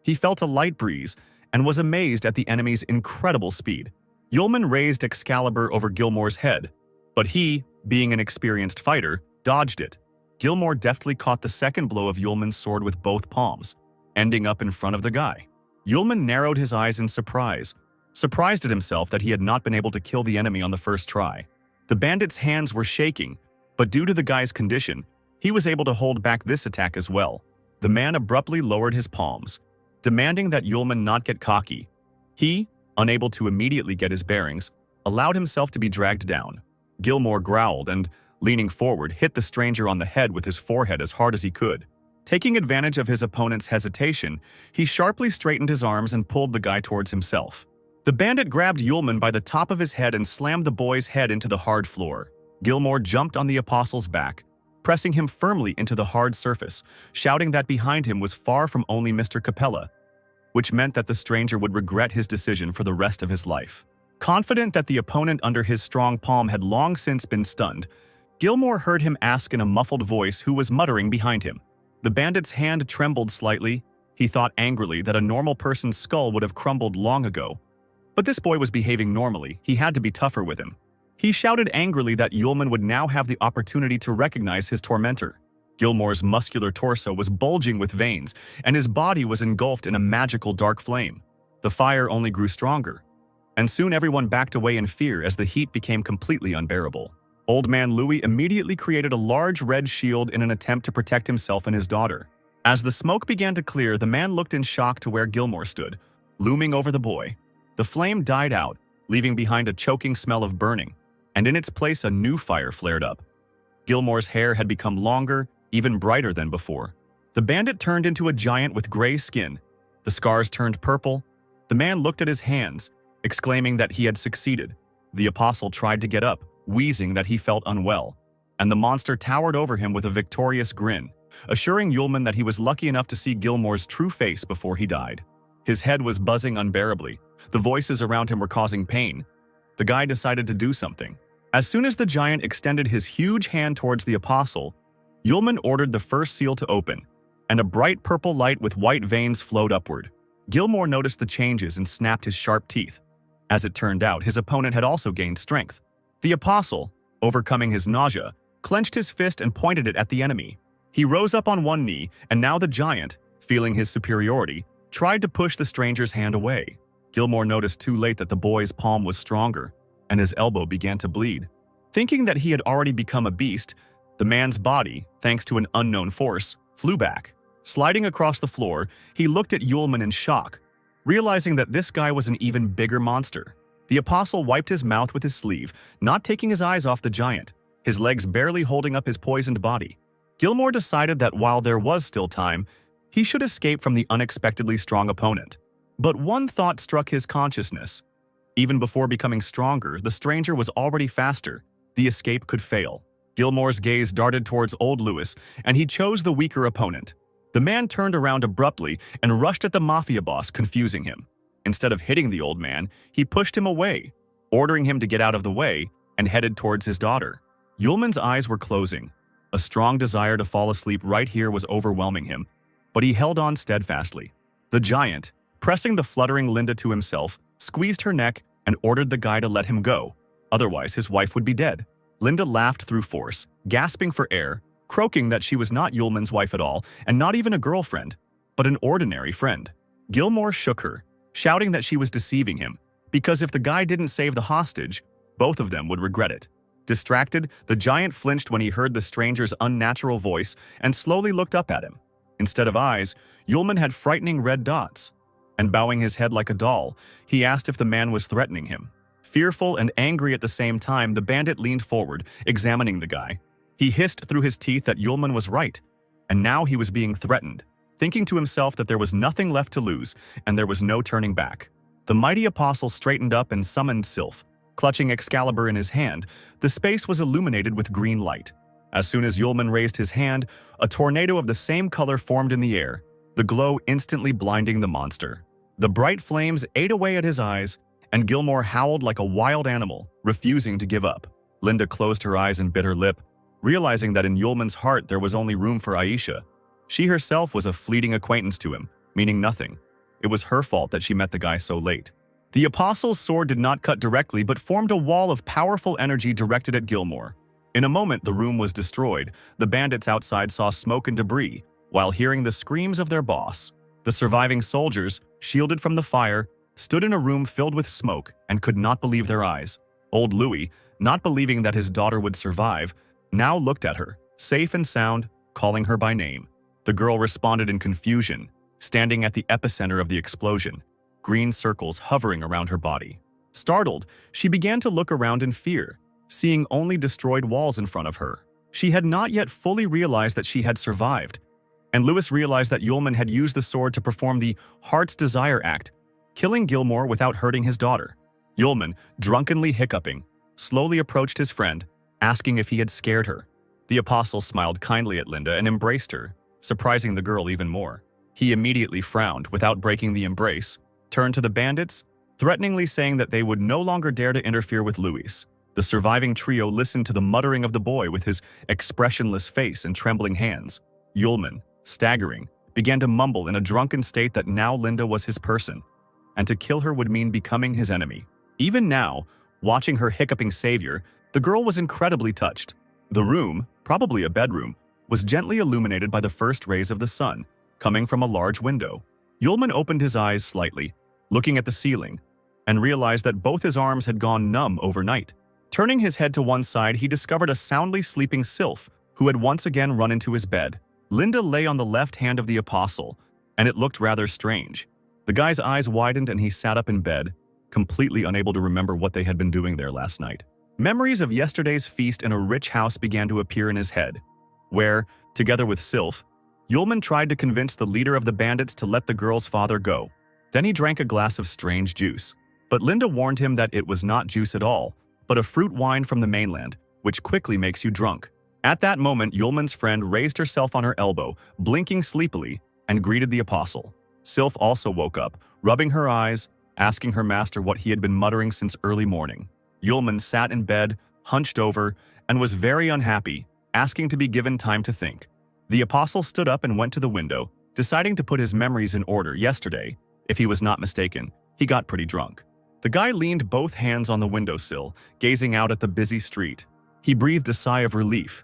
He felt a light breeze and was amazed at the enemy's incredible speed. Ullman raised Excalibur over Gilmore's head, but he, being an experienced fighter, dodged it. Gilmore deftly caught the second blow of Ullman's sword with both palms, ending up in front of the guy. Ullman narrowed his eyes in surprise, surprised at himself that he had not been able to kill the enemy on the first try. The bandit's hands were shaking, but due to the guy's condition, he was able to hold back this attack as well. The man abruptly lowered his palms, demanding that Ullman not get cocky. He, unable to immediately get his bearings, allowed himself to be dragged down. Gilmore growled and, leaning forward, hit the stranger on the head with his forehead as hard as he could. Taking advantage of his opponent's hesitation, he sharply straightened his arms and pulled the guy towards himself. The bandit grabbed Ullman by the top of his head and slammed the boy's head into the hard floor. Gilmore jumped on the apostle's back, pressing him firmly into the hard surface, shouting that behind him was far from only Mr. Capella, which meant that the stranger would regret his decision for the rest of his life. Confident that the opponent under his strong palm had long since been stunned, Gilmore heard him ask in a muffled voice who was muttering behind him. The bandit's hand trembled slightly. He thought angrily that a normal person's skull would have crumbled long ago. But this boy was behaving normally. He had to be tougher with him. He shouted angrily that Yulman would now have the opportunity to recognize his tormentor. Gilmore's muscular torso was bulging with veins, and his body was engulfed in a magical dark flame. The fire only grew stronger, and soon everyone backed away in fear as the heat became completely unbearable. Old Man Louis immediately created a large red shield in an attempt to protect himself and his daughter. As the smoke began to clear, the man looked in shock to where Gilmore stood, looming over the boy. The flame died out, leaving behind a choking smell of burning, and in its place a new fire flared up. Gilmore's hair had become longer, even brighter than before. The bandit turned into a giant with gray skin. The scars turned purple. The man looked at his hands, exclaiming that he had succeeded. The apostle tried to get up, wheezing that he felt unwell, and the monster towered over him with a victorious grin, assuring Yulman that he was lucky enough to see Gilmore's true face before he died. His head was buzzing unbearably. The voices around him were causing pain. The guy decided to do something. As soon as the giant extended his huge hand towards the apostle, Yulman ordered the first seal to open, and a bright purple light with white veins flowed upward. Gilmore noticed the changes and snapped his sharp teeth. As it turned out, his opponent had also gained strength. The apostle, overcoming his nausea, clenched his fist and pointed it at the enemy. He rose up on one knee, and now the giant, feeling his superiority, tried to push the stranger's hand away. Gilmore noticed too late that the boy's palm was stronger, and his elbow began to bleed. Thinking that he had already become a beast, the man's body, thanks to an unknown force, flew back. Sliding across the floor, he looked at Yulman in shock, realizing that this guy was an even bigger monster. The apostle wiped his mouth with his sleeve, not taking his eyes off the giant, his legs barely holding up his poisoned body. Gilmore decided that while there was still time, he should escape from the unexpectedly strong opponent. But one thought struck his consciousness. Even before becoming stronger, the stranger was already faster. The escape could fail. Gilmore's gaze darted towards old Louis, and he chose the weaker opponent. The man turned around abruptly and rushed at the mafia boss, confusing him. Instead of hitting the old man, he pushed him away, ordering him to get out of the way, and headed towards his daughter. Yulman's eyes were closing. A strong desire to fall asleep right here was overwhelming him, but he held on steadfastly. The giant, pressing the fluttering Linda to himself, squeezed her neck and ordered the guy to let him go. Otherwise, his wife would be dead. Linda laughed through force, gasping for air, croaking that she was not Yulman's wife at all, and not even a girlfriend, but an ordinary friend. Gilmore shook her, shouting that she was deceiving him, because if the guy didn't save the hostage, both of them would regret it. Distracted, the giant flinched when he heard the stranger's unnatural voice and slowly looked up at him. Instead of eyes, Yulman had frightening red dots, and bowing his head like a doll, he asked if the man was threatening him. Fearful and angry at the same time, the bandit leaned forward, examining the guy. He hissed through his teeth that Yulman was right, and now he was being threatened, thinking to himself that there was nothing left to lose and there was no turning back. The mighty apostle straightened up and summoned Sylph. Clutching Excalibur in his hand, the space was illuminated with green light. As soon as Yulman raised his hand, a tornado of the same color formed in the air, the glow instantly blinding the monster. The bright flames ate away at his eyes, and Gilmore howled like a wild animal, refusing to give up. Linda closed her eyes and bit her lip, realizing that in Yulman's heart there was only room for Aisha. She herself was a fleeting acquaintance to him, meaning nothing. It was her fault that she met the guy so late. The apostle's sword did not cut directly, but formed a wall of powerful energy directed at Gilmore. In a moment, the room was destroyed. The bandits outside saw smoke and debris, while hearing the screams of their boss. The surviving soldiers, shielded from the fire, stood in a room filled with smoke and could not believe their eyes. Old Louis, not believing that his daughter would survive, now looked at her, safe and sound, calling her by name. The girl responded in confusion, standing at the epicenter of the explosion, green circles hovering around her body. Startled, she began to look around in fear, seeing only destroyed walls in front of her. She had not yet fully realized that she had survived, and Louis realized that Yulman had used the sword to perform the Heart's Desire act, killing Gilmore without hurting his daughter. Yulman, drunkenly hiccuping, slowly approached his friend, asking if he had scared her. The apostle smiled kindly at Linda and embraced her, surprising the girl even more. He immediately frowned without breaking the embrace, turned to the bandits, threateningly saying that they would no longer dare to interfere with Luis. The surviving trio listened to the muttering of the boy with his expressionless face and trembling hands. Yulman, staggering, began to mumble in a drunken state that now Linda was his person, and to kill her would mean becoming his enemy. Even now, watching her hiccuping savior, the girl was incredibly touched. The room, probably a bedroom, was gently illuminated by the first rays of the sun, coming from a large window. Yulman opened his eyes slightly, looking at the ceiling, and realized that both his arms had gone numb overnight. Turning his head to one side, he discovered a soundly sleeping sylph who had once again run into his bed. Linda lay on the left hand of the apostle, and it looked rather strange. The guy's eyes widened and he sat up in bed, completely unable to remember what they had been doing there last night. Memories of yesterday's feast in a rich house began to appear in his head, where, together with Sylph, Yulman tried to convince the leader of the bandits to let the girl's father go. Then he drank a glass of strange juice. But Linda warned him that it was not juice at all, but a fruit wine from the mainland, which quickly makes you drunk. At that moment, Yulman's friend raised herself on her elbow, blinking sleepily, and greeted the apostle. Sylph also woke up, rubbing her eyes, asking her master what he had been muttering since early morning. Yulman sat in bed, hunched over, and was very unhappy, asking to be given time to think. The apostle stood up and went to the window, deciding to put his memories in order. Yesterday, if he was not mistaken, he got pretty drunk. The guy leaned both hands on the windowsill, gazing out at the busy street. He breathed a sigh of relief,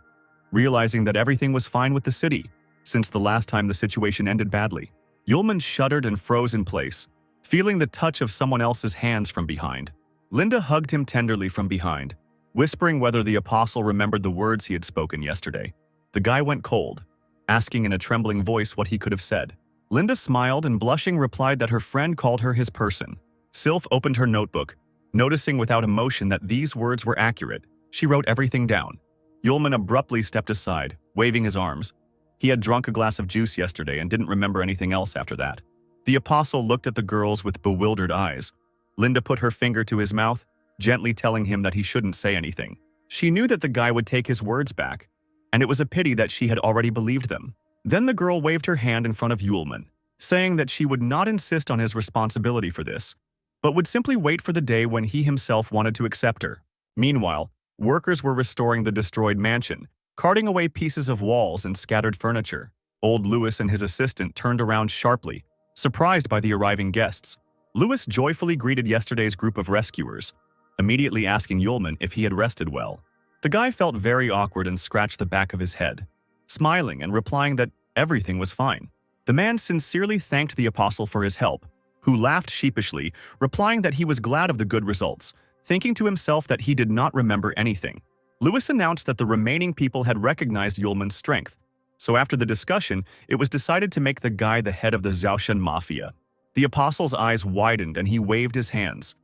realizing that everything was fine with the city, since the last time the situation ended badly. Yulman shuddered and froze in place, feeling the touch of someone else's hands from behind. Linda hugged him tenderly from behind, whispering whether the apostle remembered the words he had spoken yesterday. The guy went cold, asking in a trembling voice what he could have said. Linda smiled and blushing replied that her friend called her his person. Sylph opened her notebook, noticing without emotion that these words were accurate. She wrote everything down. Yulman abruptly stepped aside, waving his arms. He had drunk a glass of juice yesterday and didn't remember anything else after that. The apostle looked at the girls with bewildered eyes. Linda put her finger to his mouth, gently telling him that he shouldn't say anything. She knew that the guy would take his words back, and it was a pity that she had already believed them. Then the girl waved her hand in front of Yulman, saying that she would not insist on his responsibility for this, but would simply wait for the day when he himself wanted to accept her. Meanwhile, workers were restoring the destroyed mansion, carting away pieces of walls and scattered furniture. Old Louis and his assistant turned around sharply, surprised by the arriving guests. Louis joyfully greeted yesterday's group of rescuers, immediately asking Yulman if he had rested well. The guy felt very awkward and scratched the back of his head, smiling and replying that everything was fine. The man sincerely thanked the apostle for his help, who laughed sheepishly, replying that he was glad of the good results, thinking to himself that he did not remember anything. Louis announced that the remaining people had recognized Yulman's strength, so after the discussion, it was decided to make the guy the head of the Zhaoshan Mafia. The apostle's eyes widened and he waved his hands.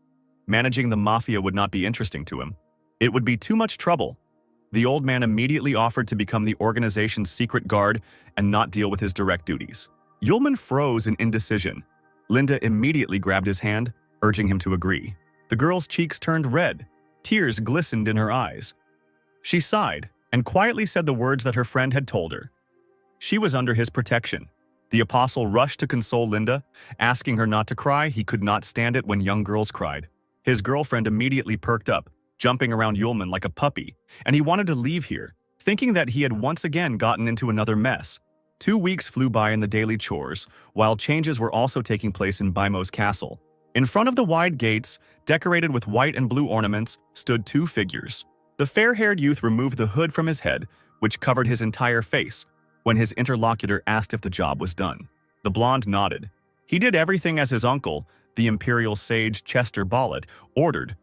Managing the mafia would not be interesting to him. It would be too much trouble. The old man immediately offered to become the organization's secret guard and not deal with his direct duties. Yulman froze in indecision. Linda immediately grabbed his hand, urging him to agree. The girl's cheeks turned red. Tears glistened in her eyes. She sighed and quietly said the words that her friend had told her. She was under his protection. The apostle rushed to console Linda, asking her not to cry. He could not stand it when young girls cried. His girlfriend immediately perked up, jumping around Yulman like a puppy, and he wanted to leave here, thinking that he had once again gotten into another mess. 2 weeks flew by in the daily chores, while changes were also taking place in Baimo's castle. In front of the wide gates, decorated with white and blue ornaments, stood 2 figures. The fair-haired youth removed the hood from his head, which covered his entire face, when his interlocutor asked if the job was done. The blonde nodded. He did everything as his uncle, the imperial sage Chester Bollet, ordered.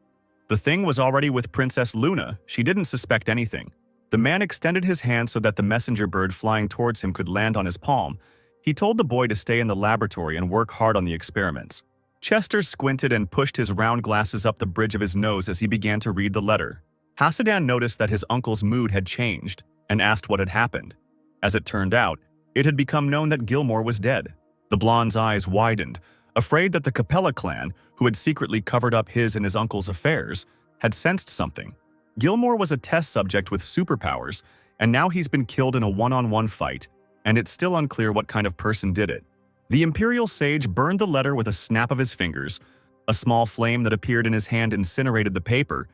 The thing was already with Princess Luna. She didn't suspect anything. The man extended his hand so that the messenger bird flying towards him could land on his palm. He told the boy to stay in the laboratory and work hard on the experiments. Chester squinted and pushed his round glasses up the bridge of his nose as he began to read the letter. Hasadan noticed that his uncle's mood had changed and asked what had happened. As it turned out, it had become known that Gilmore was dead. The blonde's eyes widened, afraid that the Capella clan, who had secretly covered up his and his uncle's affairs, had sensed something. Gilmore was a test subject with superpowers. and now he's been killed in a one-on-one fight, and it's still unclear what kind of person did it. The Imperial Sage burned the letter with a snap of his fingers. A small flame that appeared in his hand incinerated the paper.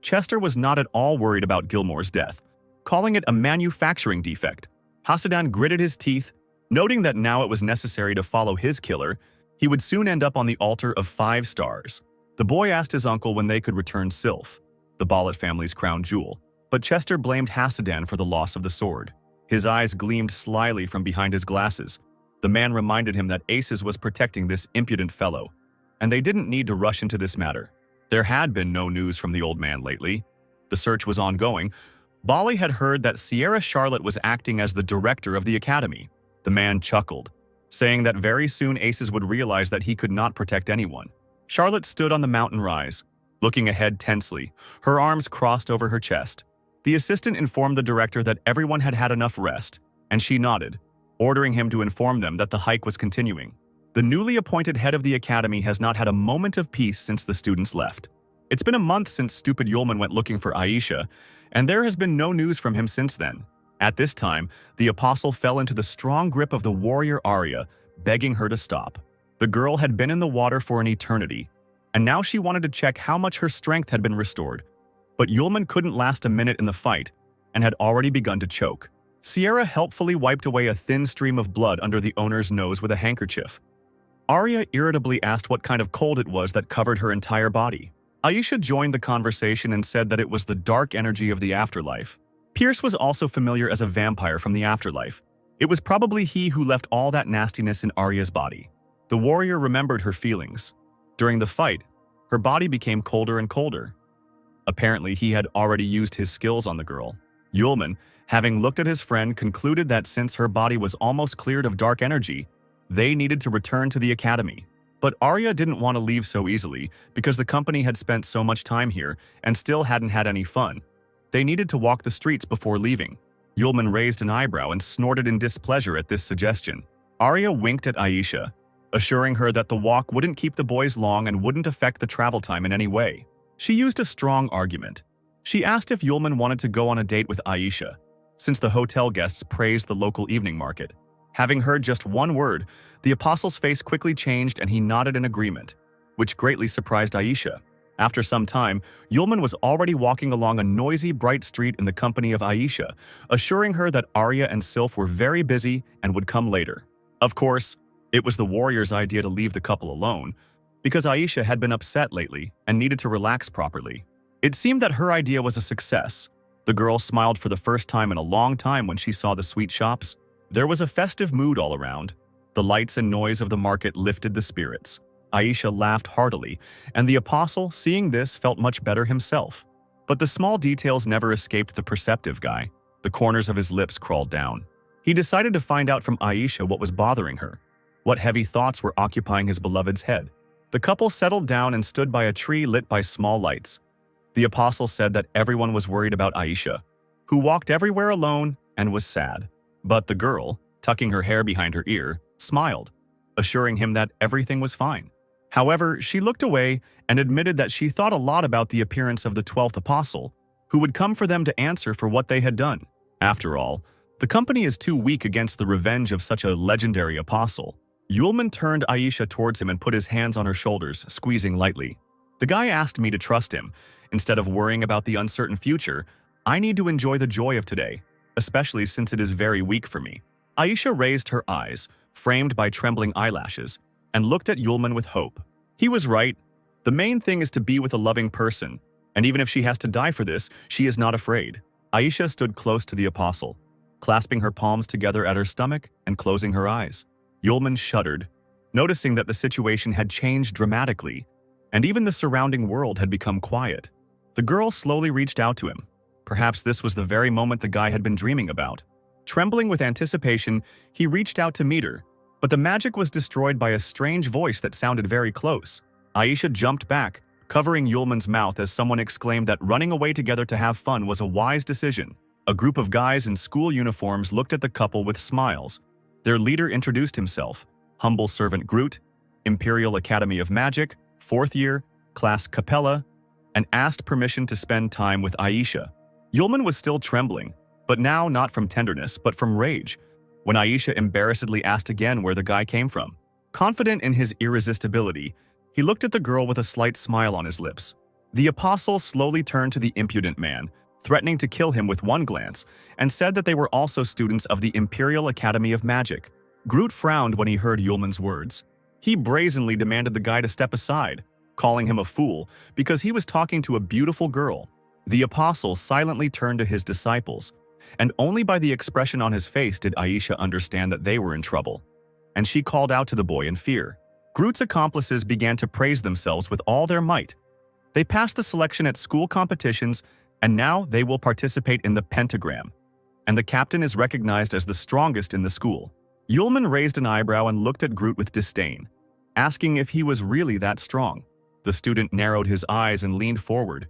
Chester was not at all worried about Gilmore's death, calling it a manufacturing defect. Hasidan gritted his teeth, noting that now it was necessary to follow his killer. He would soon end up on the altar of 5 stars. The boy asked his uncle when they could return Sylph, the Bollet family's crown jewel, but Chester blamed Hasidan for the loss of the sword. His eyes gleamed slyly from behind his glasses. The man reminded him that Aces was protecting this impudent fellow, and they didn't need to rush into this matter. There had been no news from the old man lately. The search was ongoing. Bali had heard that Sierra Charlotte was acting as the director of the academy. The man chuckled, saying that very soon Aces would realize that he could not protect anyone. Charlotte stood on the mountain rise, looking ahead tensely, her arms crossed over her chest. The assistant informed the director that everyone had had enough rest, and she nodded, ordering him to inform them that the hike was continuing. The newly appointed head of the academy has not had a moment of peace since the students left. It's been a month since stupid Yulman went looking for Aisha, and there has been no news from him since then. At this time, the apostle fell into the strong grip of the warrior Arya, begging her to stop. The girl had been in the water for an eternity, and now she wanted to check how much her strength had been restored. But Yulman couldn't last a minute in the fight, and had already begun to choke. Sierra helpfully wiped away a thin stream of blood under the owner's nose with a handkerchief. Arya irritably asked what kind of cold it was that covered her entire body. Aisha joined the conversation and said that it was the dark energy of the afterlife. Pierce was also familiar as a vampire from the afterlife. It was probably he who left all that nastiness in Arya's body. The warrior remembered her feelings. During the fight, her body became colder and colder. Apparently, he had already used his skills on the girl. Yulman, having looked at his friend, concluded that since her body was almost cleared of dark energy, they needed to return to the academy. But Arya didn't want to leave so easily because the company had spent so much time here and still hadn't had any fun. They needed to walk the streets before leaving. Yulman raised an eyebrow and snorted in displeasure at this suggestion. Arya winked at Aisha, assuring her that the walk wouldn't keep the boys long and wouldn't affect the travel time in any way. She used a strong argument. She asked if Yulman wanted to go on a date with Aisha, since the hotel guests praised the local evening market. Having heard just one word, the apostle's face quickly changed and he nodded in agreement, which greatly surprised Aisha. After some time, Yulman was already walking along a noisy, bright street in the company of Aisha, assuring her that Arya and Sylph were very busy and would come later. Of course, it was the warrior's idea to leave the couple alone, because Aisha had been upset lately and needed to relax properly. It seemed that her idea was a success. The girl smiled for the first time in a long time when she saw the sweet shops. There was a festive mood all around. The lights and noise of the market lifted the spirits. Aisha laughed heartily, and the apostle, seeing this, felt much better himself. But the small details never escaped the perceptive guy. The corners of his lips crawled down. He decided to find out from Aisha what was bothering her, what heavy thoughts were occupying his beloved's head. The couple settled down and stood by a tree lit by small lights. The apostle said that everyone was worried about Aisha, who walked everywhere alone and was sad. But the girl, tucking her hair behind her ear, smiled, assuring him that everything was fine. However, she looked away and admitted that she thought a lot about the appearance of the 12th apostle, who would come for them to answer for what they had done. After all, the company is too weak against the revenge of such a legendary apostle. Yulman turned Aisha towards him and put his hands on her shoulders, squeezing lightly. The guy asked me to trust him. Instead of worrying about the uncertain future, I need to enjoy the joy of today, especially since it is very weak for me. Aisha raised her eyes, framed by trembling eyelashes, and looked at Yulman with hope. He was right. The main thing is to be with a loving person, and even if she has to die for this, she is not afraid. Aisha stood close to the apostle, clasping her palms together at her stomach and closing her eyes. Yulman shuddered, noticing that the situation had changed dramatically, and even the surrounding world had become quiet. The girl slowly reached out to him. Perhaps this was the very moment the guy had been dreaming about. Trembling with anticipation, he reached out to meet her, but the magic was destroyed by a strange voice that sounded very close. Aisha jumped back, covering Yulman's mouth as someone exclaimed that running away together to have fun was a wise decision. A group of guys in school uniforms looked at the couple with smiles. Their leader introduced himself, Humble Servant Groot, Imperial Academy of Magic, 4th year, Class Capella, and asked permission to spend time with Aisha. Yulman was still trembling, But now not from tenderness, but from rage, when Aisha embarrassedly asked again where the guy came from. Confident in his irresistibility, he looked at the girl with a slight smile on his lips. The apostle slowly turned to the impudent man, threatening to kill him with one glance, and said that they were also students of the Imperial Academy of Magic. Groot frowned when he heard Yulman's words. He brazenly demanded the guy to step aside, calling him a fool because he was talking to a beautiful girl. The apostle silently turned to his disciples, and only by the expression on his face did Aisha understand that they were in trouble. And she called out to the boy in fear. Groot's accomplices began to praise themselves with all their might. They passed the selection at school competitions, and now they will participate in the pentagram. And the captain is recognized as the strongest in the school. Yulman raised an eyebrow and looked at Groot with disdain, asking if he was really that strong. The student narrowed his eyes and leaned forward.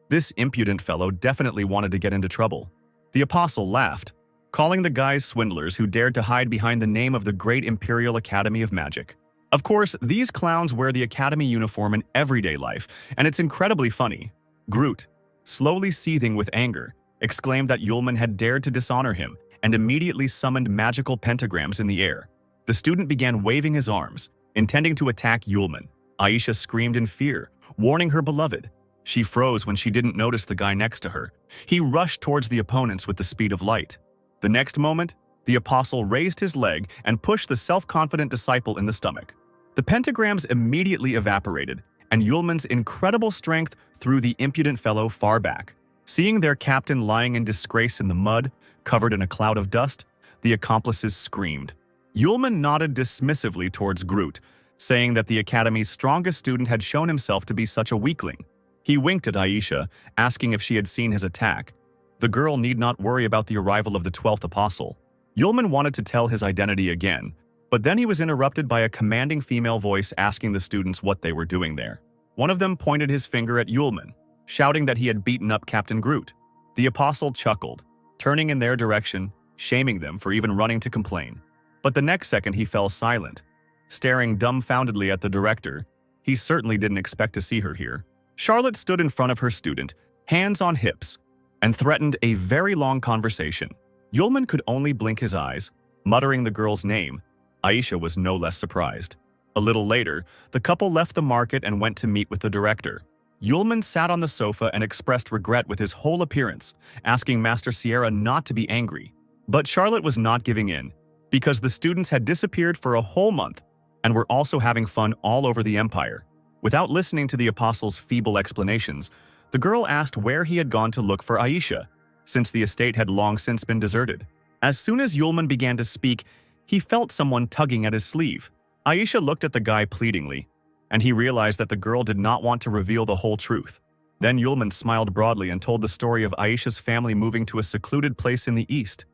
This impudent fellow definitely wanted to get into trouble. The apostle laughed, calling the guys swindlers who dared to hide behind the name of the Great Imperial Academy of Magic. Of course, these clowns wear the academy uniform in everyday life, and it's incredibly funny. Groot, slowly seething with anger, exclaimed that Yulman had dared to dishonor him and immediately summoned magical pentagrams in the air. The student began waving his arms, intending to attack Yulman. Aisha screamed in fear, warning her beloved. She froze when she didn't notice the guy next to her. He rushed towards the opponents with the speed of light. The next moment, the apostle raised his leg and pushed the self-confident disciple in the stomach. The pentagrams immediately evaporated, and Yulman's incredible strength threw the impudent fellow far back. Seeing their captain lying in disgrace in the mud, covered in a cloud of dust, the accomplices screamed. Yulman nodded dismissively towards Groot, saying that the academy's strongest student had shown himself to be such a weakling. He winked at Aisha, asking if she had seen his attack. The girl need not worry about the arrival of the 12th apostle. Yulman wanted to tell his identity again, but then he was interrupted by a commanding female voice asking the students what they were doing there. One of them pointed his finger at Yulman, shouting that he had beaten up Captain Groot. The apostle chuckled, turning in their direction, shaming them for even running to complain. But the next second he fell silent, staring dumbfoundedly at the director. He certainly didn't expect to see her here. Charlotte stood in front of her student, hands on hips, and threatened a very long conversation. Yulman could only blink his eyes, muttering the girl's name. Aisha was no less surprised. A little later, the couple left the market and went to meet with the director. Yulman sat on the sofa and expressed regret with his whole appearance, asking Master Sierra not to be angry. But Charlotte was not giving in, because the students had disappeared for a whole month and were also having fun all over the empire. Without listening to the apostle's feeble explanations, the girl asked where he had gone to look for Aisha, since the estate had long since been deserted. As soon as Yulman began to speak, he felt someone tugging at his sleeve. Aisha looked at the guy pleadingly, and he realized that the girl did not want to reveal the whole truth. Then Yulman smiled broadly and told the story of Aisha's family moving to a secluded place in the east,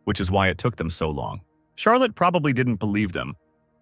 which is why it took them so long. Charlotte probably didn't believe them,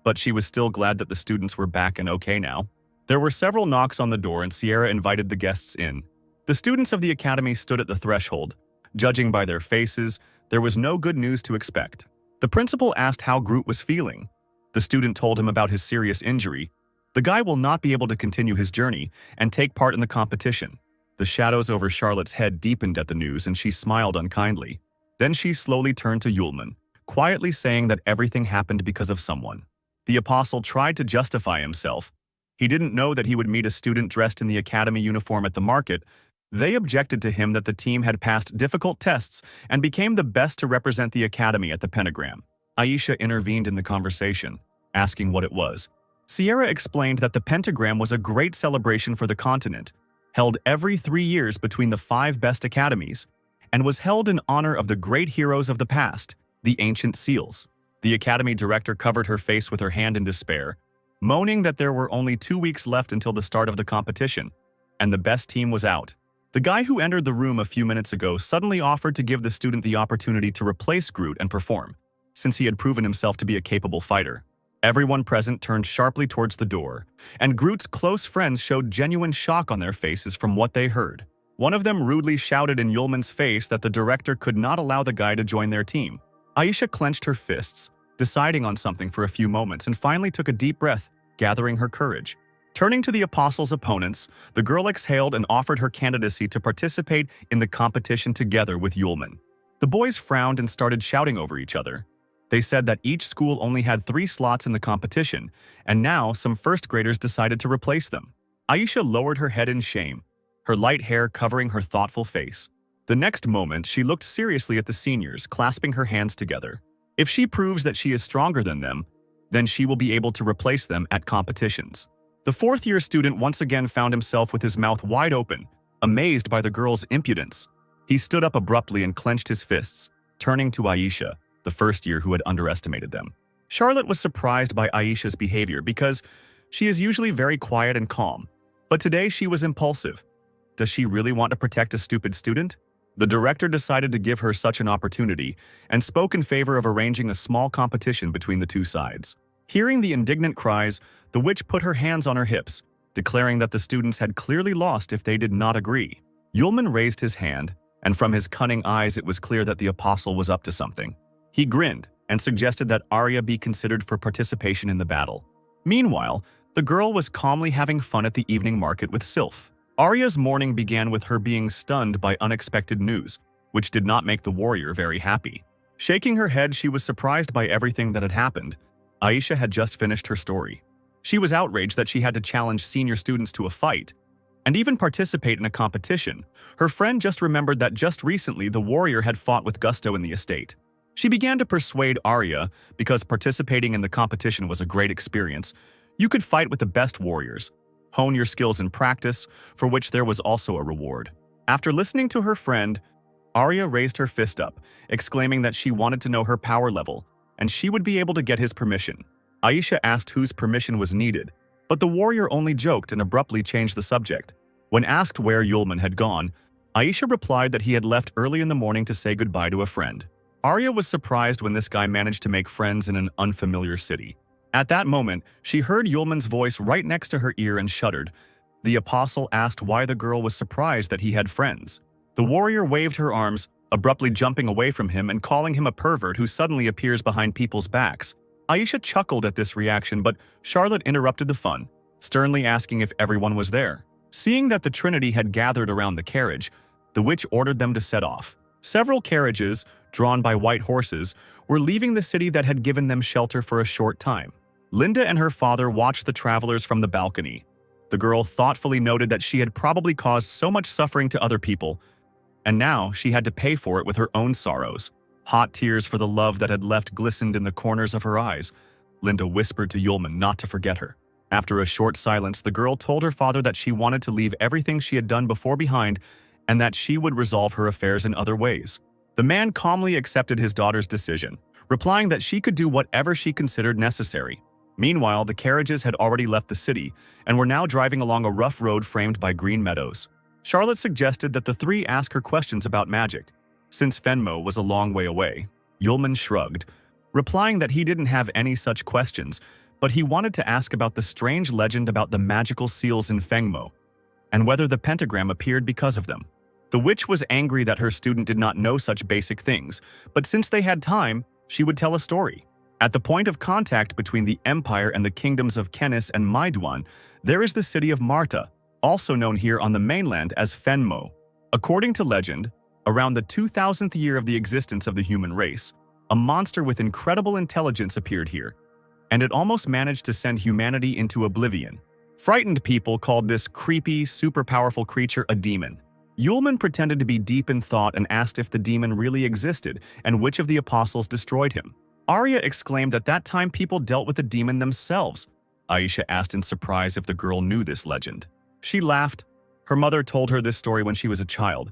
but she was still glad that the students were back and okay now. There were several knocks on the door and Sierra invited the guests in. The students of the academy stood at the threshold. Judging by their faces, there was no good news to expect. The principal asked how Groot was feeling. The student told him about his serious injury. The guy will not be able to continue his journey and take part in the competition. The shadows over Charlotte's head deepened at the news and she smiled unkindly. Then she slowly turned to Yulman, quietly saying that everything happened because of someone. The apostle tried to justify himself. He didn't know that he would meet a student dressed in the academy uniform at the market. They objected to him that the team had passed difficult tests and became the best to represent the academy at the pentagram. Aisha intervened in the conversation, asking what it was. Sierra explained that the pentagram was a great celebration for the continent, held every 3 years between the 5 best academies, and was held in honor of the great heroes of the past, the ancient seals. The academy director covered her face with her hand in despair, moaning that there were only 2 weeks left until the start of the competition, and the best team was out. The guy who entered the room a few minutes ago suddenly offered to give the student the opportunity to replace Groot and perform, since he had proven himself to be a capable fighter. Everyone present turned sharply towards the door, and Groot's close friends showed genuine shock on their faces from what they heard. One of them rudely shouted in Yulman's face that the director could not allow the guy to join their team. Aisha clenched her fists, deciding on something for a few moments, and finally took a deep breath, gathering her courage. Turning to the apostle's opponents, the girl exhaled and offered her candidacy to participate in the competition together with Yulman. The boys frowned and started shouting over each other. They said that each school only had 3 slots in the competition, and now some first graders decided to replace them. Aisha lowered her head in shame, her light hair covering her thoughtful face. The next moment, she looked seriously at the seniors, clasping her hands together. If she proves that she is stronger than them, then she will be able to replace them at competitions. The fourth-year student once again found himself with his mouth wide open, amazed by the girl's impudence. He stood up abruptly and clenched his fists, turning to Aisha, the first year who had underestimated them. Charlotte was surprised by Aisha's behavior because she is usually very quiet and calm, but today she was impulsive. Does she really want to protect a stupid student? The director decided to give her such an opportunity and spoke in favor of arranging a small competition between the two sides. Hearing the indignant cries, the witch put her hands on her hips, declaring that the students had clearly lost if they did not agree. Yulman raised his hand, and from his cunning eyes it was clear that the apostle was up to something. He grinned and suggested that Arya be considered for participation in the battle. Meanwhile, the girl was calmly having fun at the evening market with Sylph. Arya's morning began with her being stunned by unexpected news, which did not make the warrior very happy. Shaking her head, she was surprised by everything that had happened. Aisha had just finished her story. She was outraged that she had to challenge senior students to a fight, and even participate in a competition. Her friend just remembered that just recently the warrior had fought with gusto in the estate. She began to persuade Arya, because participating in the competition was a great experience. You could fight with the best warriors, hone your skills in practice, for which there was also a reward. After listening to her friend, Arya raised her fist up, exclaiming that she wanted to know her power level, and she would be able to get his permission. Aisha asked whose permission was needed, but the warrior only joked and abruptly changed the subject. When asked where Yulman had gone, Aisha replied that he had left early in the morning to say goodbye to a friend. Arya was surprised when this guy managed to make friends in an unfamiliar city. At that moment, she heard Yulman's voice right next to her ear and shuddered. The apostle asked why the girl was surprised that he had friends. The warrior waved her arms, abruptly jumping away from him and calling him a pervert who suddenly appears behind people's backs. Aisha chuckled at this reaction, but Charlotte interrupted the fun, sternly asking if everyone was there. Seeing that the Trinity had gathered around the carriage, the witch ordered them to set off. Several carriages, drawn by white horses, were leaving the city that had given them shelter for a short time. Linda and her father watched the travelers from the balcony. The girl thoughtfully noted that she had probably caused so much suffering to other people, and now she had to pay for it with her own sorrows. Hot tears for the love that had left glistened in the corners of her eyes. Linda whispered to Yulman not to forget her. After a short silence, the girl told her father that she wanted to leave everything she had done before behind and that she would resolve her affairs in other ways. The man calmly accepted his daughter's decision, replying that she could do whatever she considered necessary. Meanwhile, the carriages had already left the city and were now driving along a rough road framed by green meadows. Charlotte suggested that the three ask her questions about magic, since Fenmo was a long way away. Yulman shrugged, replying that he didn't have any such questions, but he wanted to ask about the strange legend about the magical seals in Fengmo, and whether the pentagram appeared because of them. The witch was angry that her student did not know such basic things, but since they had time, she would tell a story. At the point of contact between the Empire and the kingdoms of Kenis and Maiduan, there is the city of Marta, also known here on the mainland as Fenmo. According to legend, around the 2000th year of the existence of the human race, a monster with incredible intelligence appeared here, and it almost managed to send humanity into oblivion. Frightened people called this creepy, super powerful creature a demon. Yulman pretended to be deep in thought and asked if the demon really existed and which of the apostles destroyed him. Arya exclaimed that that time people dealt with the demon themselves. Aisha asked in surprise if the girl knew this legend. She laughed. Her mother told her this story when she was a child,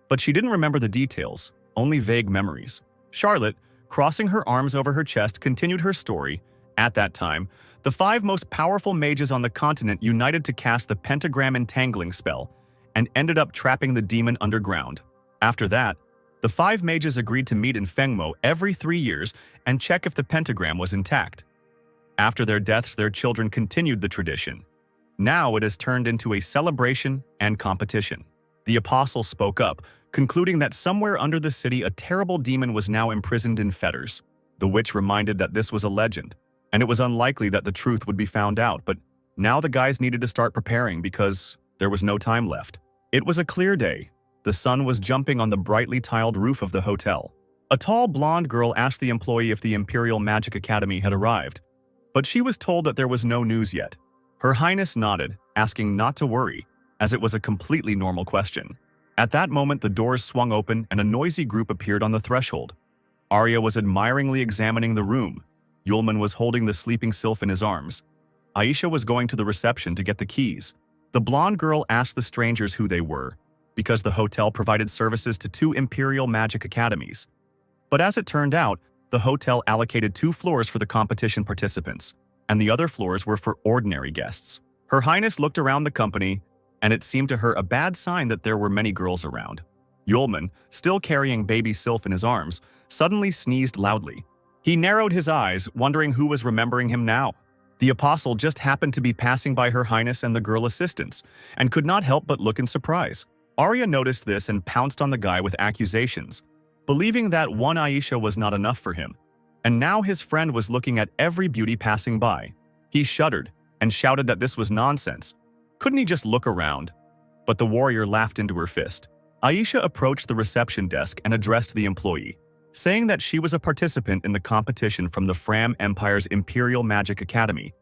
but she didn't remember the details, only vague memories. Charlotte, crossing her arms over her chest, continued her story. At that time, the 5 most powerful mages on the continent united to cast the pentagram entangling spell and ended up trapping the demon underground. After that, the 5 mages agreed to meet in Fengmo every 3 years and check if the pentagram was intact. After their deaths, their children continued the tradition. Now it has turned into a celebration and competition. The apostle spoke up, concluding that somewhere under the city a terrible demon was now imprisoned in fetters. The witch reminded that this was a legend, and it was unlikely that the truth would be found out, but now the guys needed to start preparing because there was no time left. It was a clear day. The The sun was jumping on the brightly tiled roof of the hotel. A tall blonde girl asked the employee if the Imperial Magic Academy had arrived, but she was told that there was no news yet. Her Highness nodded, asking not to worry, as it was a completely normal question. At that moment, the doors swung open and a noisy group appeared on the threshold. Arya was admiringly examining the room. Yulman was holding the sleeping sylph in his arms. Aisha was going to the reception to get the keys. The blonde girl asked the strangers who they were, because the hotel provided services to 2 Imperial Magic Academies. But as it turned out, the hotel allocated 2 floors for the competition participants, and the other floors were for ordinary guests. Her Highness looked around the company, and it seemed to her a bad sign that there were many girls around. Yulman, still carrying baby Sylph in his arms, suddenly sneezed loudly. He narrowed his eyes, wondering who was remembering him now. The apostle just happened to be passing by Her Highness and the girl assistants, and could not help but look in surprise. Arya noticed this and pounced on the guy with accusations, believing that one Aisha was not enough for him. And now his friend was looking at every beauty passing by. He shuddered and shouted that this was nonsense. Couldn't he just look around? But the warrior laughed into her fist. Aisha approached the reception desk and addressed the employee, saying that she was a participant in the competition from the Fram Empire's Imperial Magic Academy,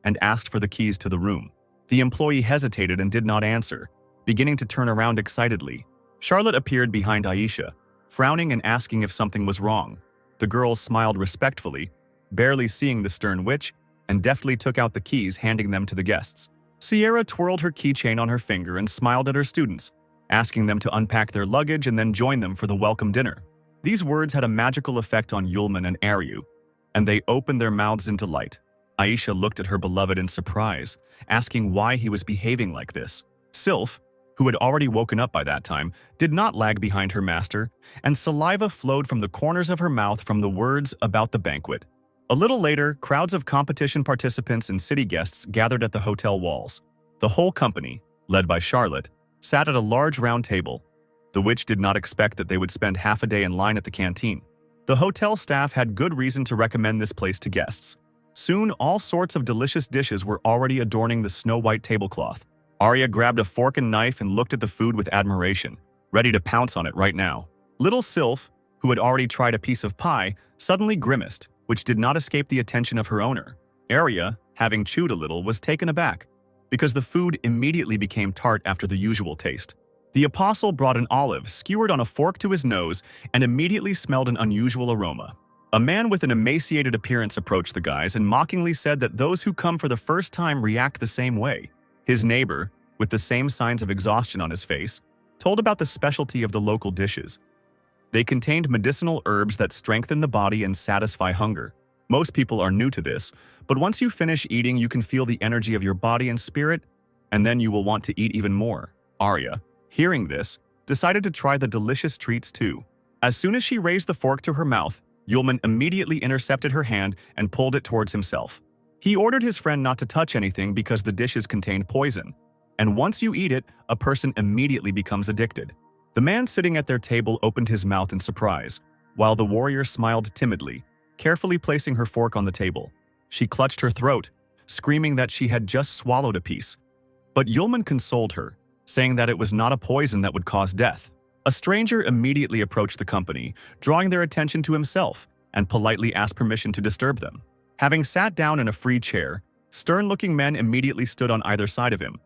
and asked for the keys to the room. The employee hesitated and did not answer, beginning to turn around excitedly. Charlotte appeared behind Aisha, frowning and asking if something was wrong. The girl smiled respectfully, barely seeing the stern witch, and deftly took out the keys, handing them to the guests. Sierra twirled her keychain on her finger and smiled at her students, asking them to unpack their luggage and then join them for the welcome dinner. These words had a magical effect on Yulman and Aryu, and they opened their mouths into light. Aisha looked at her beloved in surprise, asking why he was behaving like this. Sylph, who had already woken up by that time, did not lag behind her master, and saliva flowed from the corners of her mouth from the words about the banquet. A little later, crowds of competition participants and city guests gathered at the hotel walls. The whole company, led by Charlotte, sat at a large round table. The witch did not expect that they would spend half a day in line at the canteen. The hotel staff had good reason to recommend this place to guests. Soon, all sorts of delicious dishes were already adorning the snow-white tablecloth. Arya grabbed a fork and knife and looked at the food with admiration, ready to pounce on it right now. Little Sylph, who had already tried a piece of pie, suddenly grimaced, which did not escape the attention of her owner. Arya, having chewed a little, was taken aback, because the food immediately became tart after the usual taste. The apostle brought an olive skewered on a fork to his nose and immediately smelled an unusual aroma. A man with an emaciated appearance approached the guys and mockingly said that those who come for the first time react the same way. His neighbor, with the same signs of exhaustion on his face, told about the specialty of the local dishes. They contained medicinal herbs that strengthen the body and satisfy hunger. Most people are new to this, but once you finish eating, you can feel the energy of your body and spirit, and then you will want to eat even more. Arya, hearing this, decided to try the delicious treats too. As soon as she raised the fork to her mouth, Yulman immediately intercepted her hand and pulled it towards himself. He ordered his friend not to touch anything because the dishes contained poison, and once you eat it, a person immediately becomes addicted. The man sitting at their table opened his mouth in surprise, while the warrior smiled timidly, carefully placing her fork on the table. She clutched her throat, screaming that she had just swallowed a piece. But Yulman consoled her, saying that it was not a poison that would cause death. A stranger immediately approached the company, drawing their attention to himself, and politely asked permission to disturb them. Having sat down in a free chair, stern-looking men immediately stood on either side of him.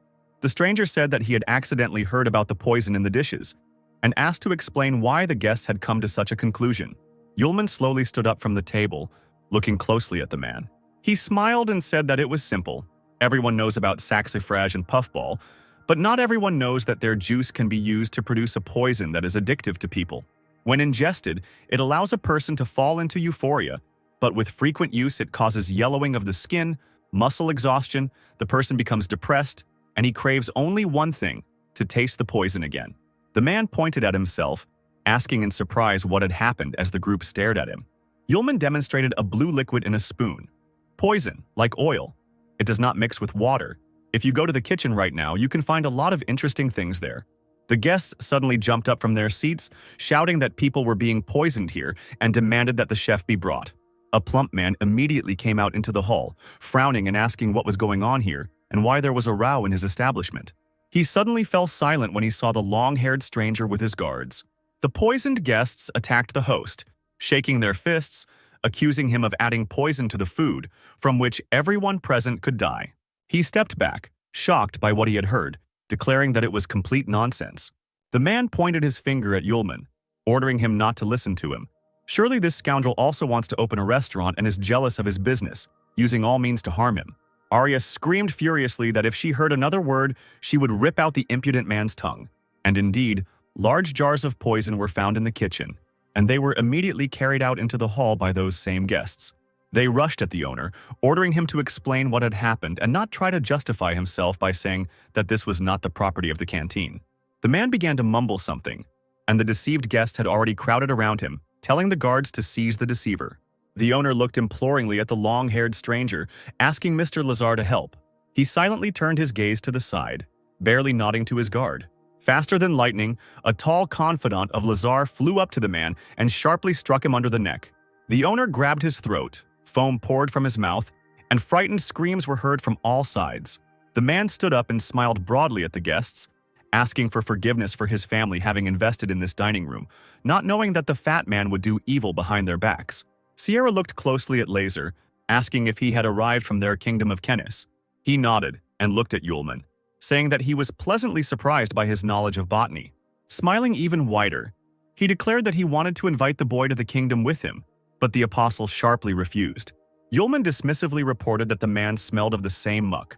The stranger said that he had accidentally heard about the poison in the dishes, and asked to explain why the guests had come to such a conclusion. Yulman slowly stood up from the table, looking closely at the man. He smiled and said that it was simple. Everyone knows about saxifrage and puffball, but not everyone knows that their juice can be used to produce a poison that is addictive to people. When ingested, it allows a person to fall into euphoria, but with frequent use it causes yellowing of the skin, muscle exhaustion, the person becomes depressed, and he craves only one thing, to taste the poison again. The man pointed at himself, asking in surprise what had happened as the group stared at him. Yulman demonstrated a blue liquid in a spoon. Poison, like oil. It does not mix with water. If you go to the kitchen right now, you can find a lot of interesting things there. The guests suddenly jumped up from their seats, shouting that people were being poisoned here and demanded that the chef be brought. A plump man immediately came out into the hall, frowning and asking what was going on here and why there was a row in his establishment. He suddenly fell silent when he saw the long-haired stranger with his guards. The poisoned guests attacked the host, shaking their fists, accusing him of adding poison to the food, from which everyone present could die. He stepped back, shocked by what he had heard, declaring that it was complete nonsense. The man pointed his finger at Yulman, ordering him not to listen to him. Surely this scoundrel also wants to open a restaurant and is jealous of his business, using all means to harm him. Arya screamed furiously that if she heard another word, she would rip out the impudent man's tongue. And indeed, large jars of poison were found in the kitchen, and they were immediately carried out into the hall by those same guests. They rushed at the owner, ordering him to explain what had happened and not try to justify himself by saying that this was not the property of the canteen. The man began to mumble something, and the deceived guests had already crowded around him, telling the guards to seize the deceiver. The owner looked imploringly at the long-haired stranger, asking Mr. Lazar to help. He silently turned his gaze to the side, barely nodding to his guard. Faster than lightning, a tall confidant of Lazar flew up to the man and sharply struck him under the neck. The owner grabbed his throat, foam poured from his mouth, and frightened screams were heard from all sides. The man stood up and smiled broadly at the guests, asking for forgiveness for his family having invested in this dining room, not knowing that the fat man would do evil behind their backs. Sierra looked closely at Laser, asking if he had arrived from their kingdom of Kennis. He nodded and looked at Yulman, saying that he was pleasantly surprised by his knowledge of botany. Smiling even wider, he declared that he wanted to invite the boy to the kingdom with him, but the apostle sharply refused. Yulman dismissively reported that the man smelled of the same muck.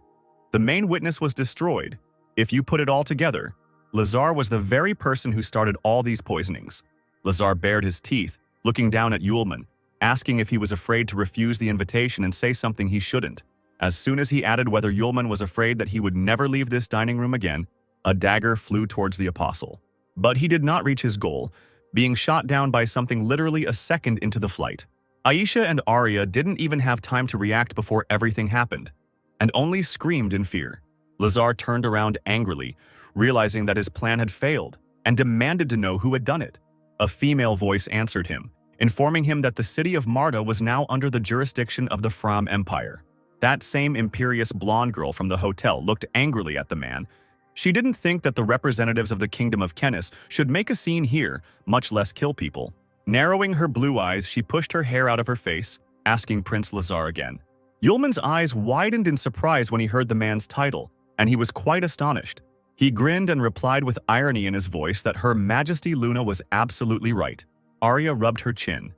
The main witness was destroyed. If you put it all together, Lazar was the very person who started all these poisonings. Lazar bared his teeth, looking down at Yulman, asking if he was afraid to refuse the invitation and say something he shouldn't. As soon as he added whether Yulman was afraid that he would never leave this dining room again, a dagger flew towards the apostle. But he did not reach his goal, being shot down by something literally a second into the flight. Aisha and Arya didn't even have time to react before everything happened, and only screamed in fear. Lazar turned around angrily, realizing that his plan had failed, and demanded to know who had done it. A female voice answered him, informing him that the city of Marta was now under the jurisdiction of the Fram Empire. That same imperious blonde girl from the hotel looked angrily at the man. She didn't think that the representatives of the Kingdom of Kennis should make a scene here, much less kill people. Narrowing her blue eyes, she pushed her hair out of her face, asking Prince Lazar again. Yulman's eyes widened in surprise when he heard the man's title, and he was quite astonished. He grinned and replied with irony in his voice that Her Majesty Luna was absolutely right. Arya rubbed her chin.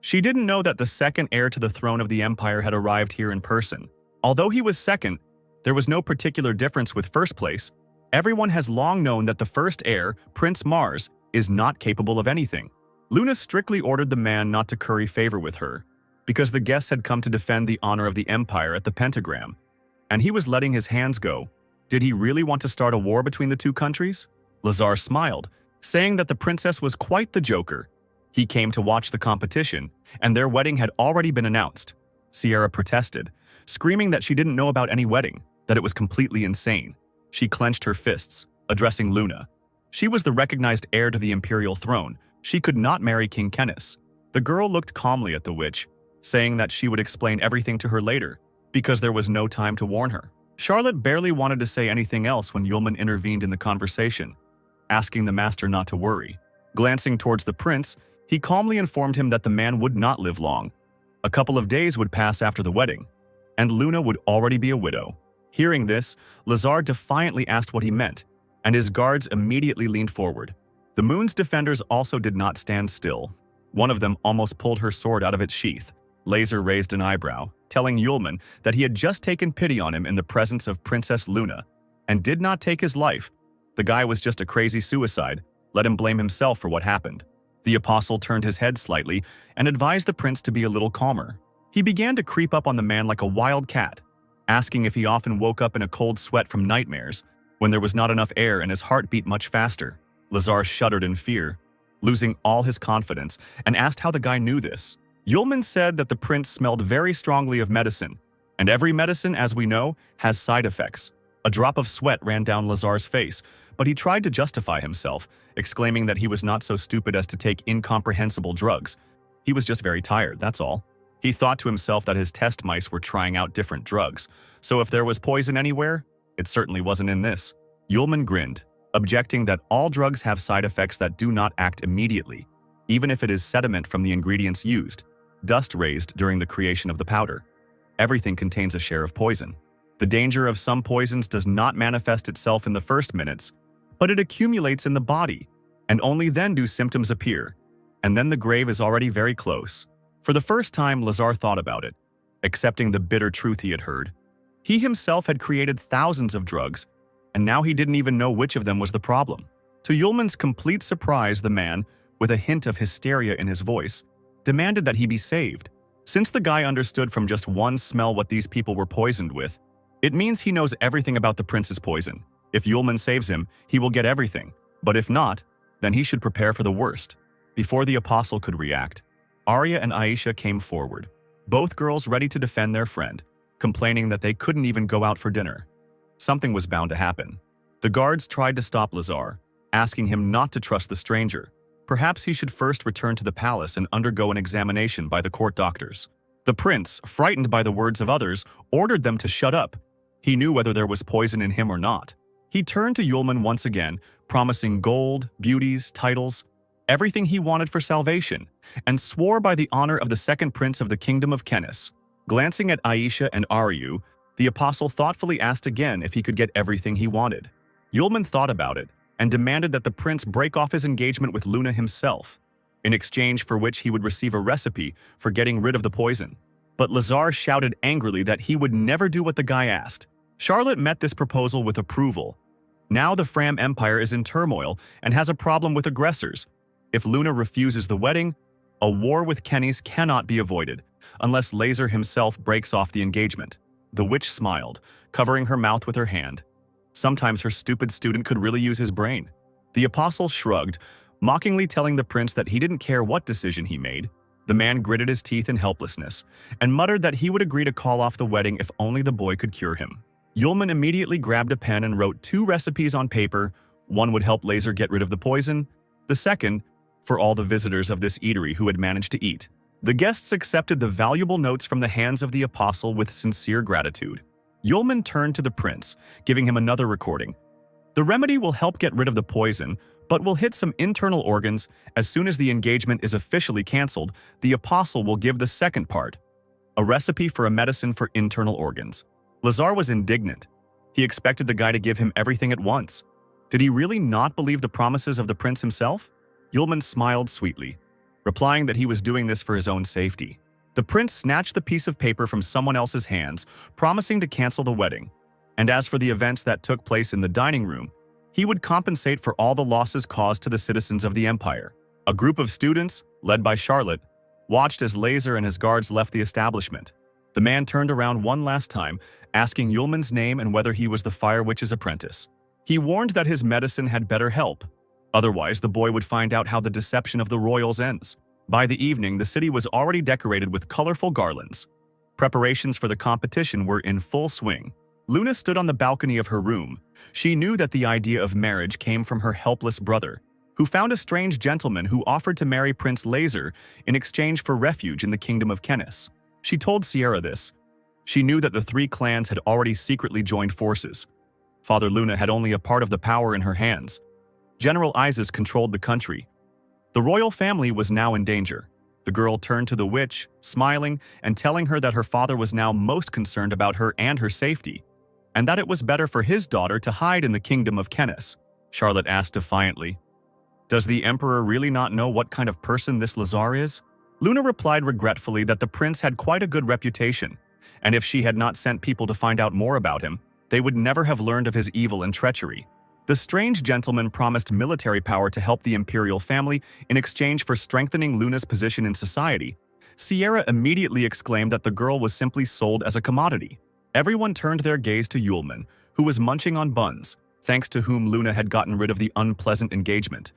She didn't know that the second heir to the throne of the Empire had arrived here in person. Although he was second, there was no particular difference with first place. Everyone has long known that the first heir, Prince Mars, is not capable of anything. Luna strictly ordered the man not to curry favor with her, because the guests had come to defend the honor of the Empire at the Pentagram, and he was letting his hands go. Did he really want to start a war between the two countries? Lazar smiled, saying that the princess was quite the joker. He came to watch the competition, and their wedding had already been announced. Sierra protested, screaming that she didn't know about any wedding, that it was completely insane. She clenched her fists, addressing Luna. She was the recognized heir to the imperial throne. She could not marry King Kennis. The girl looked calmly at the witch, saying that she would explain everything to her later, because there was no time to warn her. Charlotte barely wanted to say anything else when Yulman intervened in the conversation, asking the master not to worry. Glancing towards the prince, he calmly informed him that the man would not live long. A couple of days would pass after the wedding, and Luna would already be a widow. Hearing this, Lazar defiantly asked what he meant, and his guards immediately leaned forward. The moon's defenders also did not stand still. One of them almost pulled her sword out of its sheath. Laser raised an eyebrow, telling Yulman that he had just taken pity on him in the presence of Princess Luna, and did not take his life. The guy was just a crazy suicide. Let him blame himself for what happened. The apostle turned his head slightly and advised the prince to be a little calmer. He began to creep up on the man like a wild cat, asking if he often woke up in a cold sweat from nightmares, when there was not enough air and his heart beat much faster. Lazar shuddered in fear, losing all his confidence, and asked how the guy knew this. Yulman said that the prince smelled very strongly of medicine, and every medicine, as we know, has side effects. A drop of sweat ran down Lazar's face, but he tried to justify himself, exclaiming that he was not so stupid as to take incomprehensible drugs. He was just very tired, that's all. He thought to himself that his test mice were trying out different drugs, so if there was poison anywhere, it certainly wasn't in this. Yulman grinned, objecting that all drugs have side effects that do not act immediately, even if it is sediment from the ingredients used, dust raised during the creation of the powder. Everything contains a share of poison. The danger of some poisons does not manifest itself in the first minutes, but it accumulates in the body, and only then do symptoms appear, and then the grave is already very close. For the first time, Lazar thought about it, accepting the bitter truth he had heard. He himself had created thousands of drugs, and now he didn't even know which of them was the problem. To Yulman's complete surprise, the man, with a hint of hysteria in his voice, demanded that he be saved. Since the guy understood from just one smell what these people were poisoned with, it means he knows everything about the prince's poison. If Yulman saves him, he will get everything, but if not, then he should prepare for the worst. Before the apostle could react, Arya and Aisha came forward, both girls ready to defend their friend, complaining that they couldn't even go out for dinner. Something was bound to happen. The guards tried to stop Lazar, asking him not to trust the stranger. Perhaps he should first return to the palace and undergo an examination by the court doctors. The prince, frightened by the words of others, ordered them to shut up. He knew whether there was poison in him or not. He turned to Yulman once again, promising gold, beauties, titles, everything he wanted for salvation, and swore by the honor of the second prince of the kingdom of Kenis. Glancing at Aisha and Aryu, the apostle thoughtfully asked again if he could get everything he wanted. Yulman thought about it and demanded that the prince break off his engagement with Luna himself, in exchange for which he would receive a recipe for getting rid of the poison. But Lazar shouted angrily that he would never do what the guy asked. Charlotte met this proposal with approval. Now the Fram Empire is in turmoil and has a problem with aggressors. If Luna refuses the wedding, a war with Kenis cannot be avoided, unless Laser himself breaks off the engagement. The witch smiled, covering her mouth with her hand. Sometimes her stupid student could really use his brain. The apostle shrugged, mockingly telling the prince that he didn't care what decision he made. The man gritted his teeth in helplessness and muttered that he would agree to call off the wedding if only the boy could cure him. Yulman immediately grabbed a pen and wrote 2 recipes on paper. One would help Laser get rid of the poison, the second for all the visitors of this eatery who had managed to eat. The guests accepted the valuable notes from the hands of the apostle with sincere gratitude. Yulman turned to the prince, giving him another recording. The remedy will help get rid of the poison, but will hit some internal organs. As soon as the engagement is officially cancelled, the apostle will give the second part, a recipe for a medicine for internal organs. Lazar was indignant. He expected the guy to give him everything at once. Did he really not believe the promises of the prince himself? Yulman smiled sweetly, replying that he was doing this for his own safety. The prince snatched the piece of paper from someone else's hands, promising to cancel the wedding. And as for the events that took place in the dining room, he would compensate for all the losses caused to the citizens of the empire. A group of students, led by Charlotte, watched as Laser and his guards left the establishment. The man turned around one last time, asking Yulman's name and whether he was the Fire Witch's apprentice. He warned that his medicine had better help. Otherwise, the boy would find out how the deception of the royals ends. By the evening, the city was already decorated with colorful garlands. Preparations for the competition were in full swing. Luna stood on the balcony of her room. She knew that the idea of marriage came from her helpless brother, who found a strange gentleman who offered to marry Prince Laser in exchange for refuge in the kingdom of Kenis. She told Sierra this. She knew that the 3 clans had already secretly joined forces. Father Luna had only a part of the power in her hands. General Isis controlled the country. The royal family was now in danger. The girl turned to the witch, smiling and telling her that her father was now most concerned about her and her safety, and that it was better for his daughter to hide in the kingdom of Kenis. Charlotte asked defiantly, "Does the emperor really not know what kind of person this Lazar is?" Luna replied regretfully that the prince had quite a good reputation, and if she had not sent people to find out more about him, they would never have learned of his evil and treachery. The strange gentleman promised military power to help the imperial family in exchange for strengthening Luna's position in society. Sierra immediately exclaimed that the girl was simply sold as a commodity. Everyone turned their gaze to Yulman, who was munching on buns, thanks to whom Luna had gotten rid of the unpleasant engagement.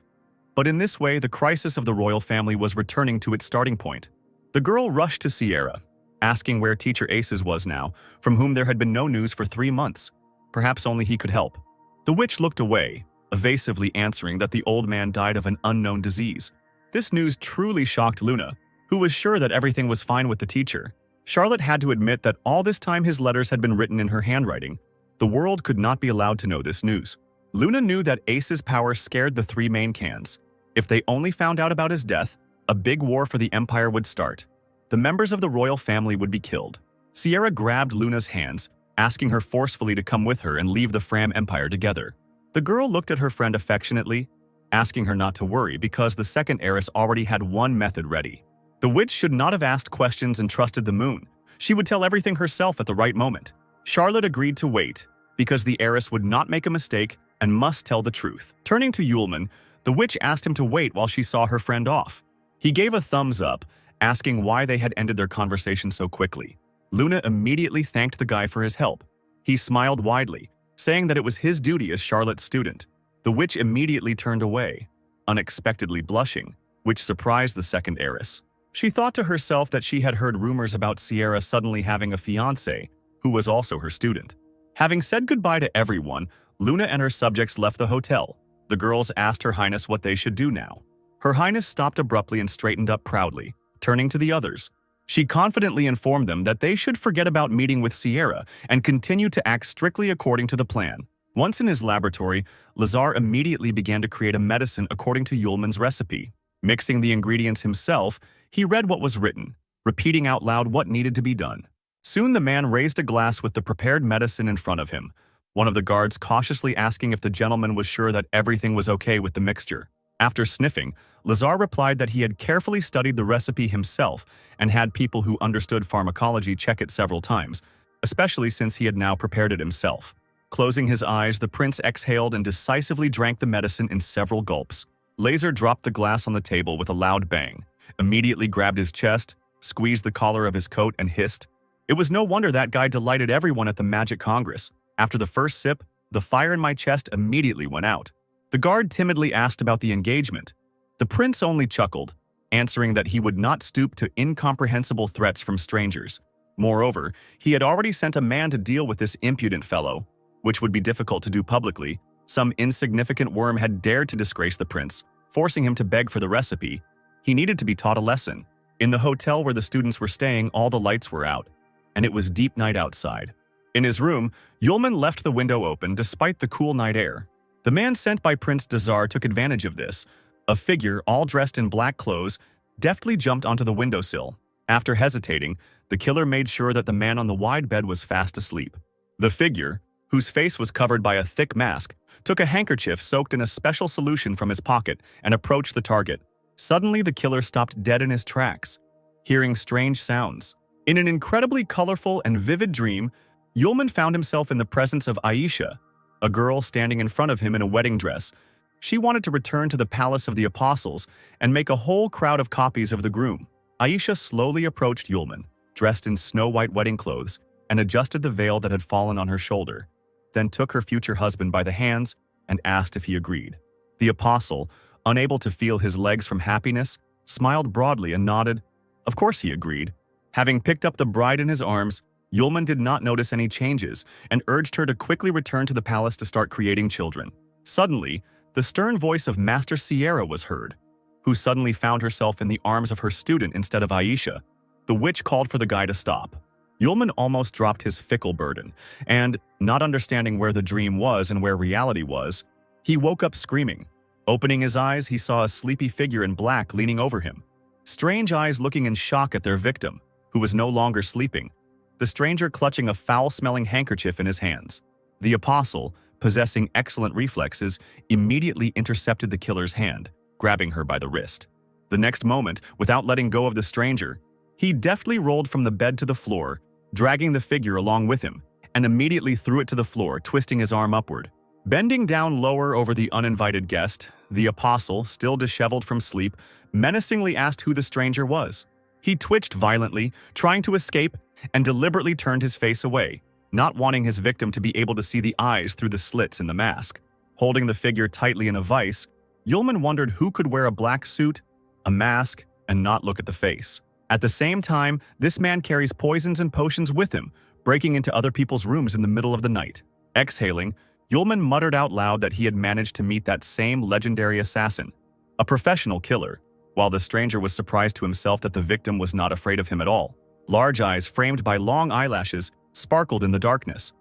But in this way, the crisis of the royal family was returning to its starting point. The girl rushed to Sierra, asking where Teacher Aces was now, from whom there had been no news for 3 months. Perhaps only he could help. The witch looked away, evasively answering that the old man died of an unknown disease. This news truly shocked Luna, who was sure that everything was fine with the teacher. Charlotte had to admit that all this time his letters had been written in her handwriting. The world could not be allowed to know this news. Luna knew that Ace's power scared the three main cans. If they only found out about his death, a big war for the Empire would start. The members of the royal family would be killed. Sierra grabbed Luna's hands, asking her forcefully to come with her and leave the Fram Empire together. The girl looked at her friend affectionately, asking her not to worry because the second heiress already had one method ready. The witch should not have asked questions and trusted the moon. She would tell everything herself at the right moment. Charlotte agreed to wait because the heiress would not make a mistake and must tell the truth. Turning to Yulman, the witch asked him to wait while she saw her friend off. He gave a thumbs up, asking why they had ended their conversation so quickly. Luna immediately thanked the guy for his help. He smiled widely, saying that it was his duty as Charlotte's student. The witch immediately turned away, unexpectedly blushing, which surprised the second heiress. She thought to herself that she had heard rumors about Sierra suddenly having a fiancé, who was also her student. Having said goodbye to everyone, Luna and her subjects left the hotel. The girls asked Her Highness what they should do now. Her Highness stopped abruptly and straightened up proudly, turning to the others. She confidently informed them that they should forget about meeting with Sierra and continue to act strictly according to the plan. Once in his laboratory, Lazar immediately began to create a medicine according to Yulman's recipe. Mixing the ingredients himself, he read what was written, repeating out loud what needed to be done. Soon the man raised a glass with the prepared medicine in front of him, one of the guards cautiously asking if the gentleman was sure that everything was okay with the mixture. After sniffing, Lazar replied that he had carefully studied the recipe himself and had people who understood pharmacology check it several times, especially since he had now prepared it himself. Closing his eyes, the prince exhaled and decisively drank the medicine in several gulps. Laser dropped the glass on the table with a loud bang, immediately grabbed his chest, squeezed the collar of his coat, and hissed. It was no wonder that guy delighted everyone at the Magic Congress. After the first sip, the fire in my chest immediately went out. The guard timidly asked about the engagement. The prince only chuckled, answering that he would not stoop to incomprehensible threats from strangers. Moreover, he had already sent a man to deal with this impudent fellow, which would be difficult to do publicly. Some insignificant worm had dared to disgrace the prince, forcing him to beg for the recipe. He needed to be taught a lesson. In the hotel where the students were staying, all the lights were out, and it was deep night outside. In his room, Yulman left the window open despite the cool night air. The man sent by Prince Dazar took advantage of this. A figure, all dressed in black clothes, deftly jumped onto the windowsill. After hesitating, the killer made sure that the man on the wide bed was fast asleep. The figure, whose face was covered by a thick mask, took a handkerchief soaked in a special solution from his pocket and approached the target. Suddenly, the killer stopped dead in his tracks, hearing strange sounds. In an incredibly colorful and vivid dream, Yulman found himself in the presence of Aisha, a girl standing in front of him in a wedding dress. She wanted to return to the palace of the apostles and make a whole crowd of copies of the groom. Aisha slowly approached Yulman, dressed in snow-white wedding clothes, and adjusted the veil that had fallen on her shoulder, then took her future husband by the hands and asked if he agreed. The apostle, unable to feel his legs from happiness, smiled broadly and nodded. Of course he agreed. Having picked up the bride in his arms, Yulman did not notice any changes and urged her to quickly return to the palace to start creating children. Suddenly, the stern voice of Master Sierra was heard, who suddenly found herself in the arms of her student instead of Aisha. The witch called for the guy to stop. Yulman almost dropped his fickle burden, and, not understanding where the dream was and where reality was, he woke up screaming. Opening his eyes, he saw a sleepy figure in black leaning over him, strange eyes looking in shock at their victim, who was no longer sleeping, the stranger clutching a foul-smelling handkerchief in his hands. The apostle, possessing excellent reflexes, immediately intercepted the killer's hand, grabbing her by the wrist. The next moment, without letting go of the stranger, he deftly rolled from the bed to the floor, dragging the figure along with him, and immediately threw it to the floor, twisting his arm upward. Bending down lower over the uninvited guest, the apostle, still disheveled from sleep, menacingly asked who the stranger was. He twitched violently, trying to escape, and deliberately turned his face away, not wanting his victim to be able to see the eyes through the slits in the mask. Holding the figure tightly in a vice, Yulman wondered who could wear a black suit, a mask, and not look at the face. At the same time, this man carries poisons and potions with him, breaking into other people's rooms in the middle of the night. Exhaling, Yulman muttered out loud that he had managed to meet that same legendary assassin, a professional killer, while the stranger was surprised to himself that the victim was not afraid of him at all. Large eyes, framed by long eyelashes, sparkled in the darkness.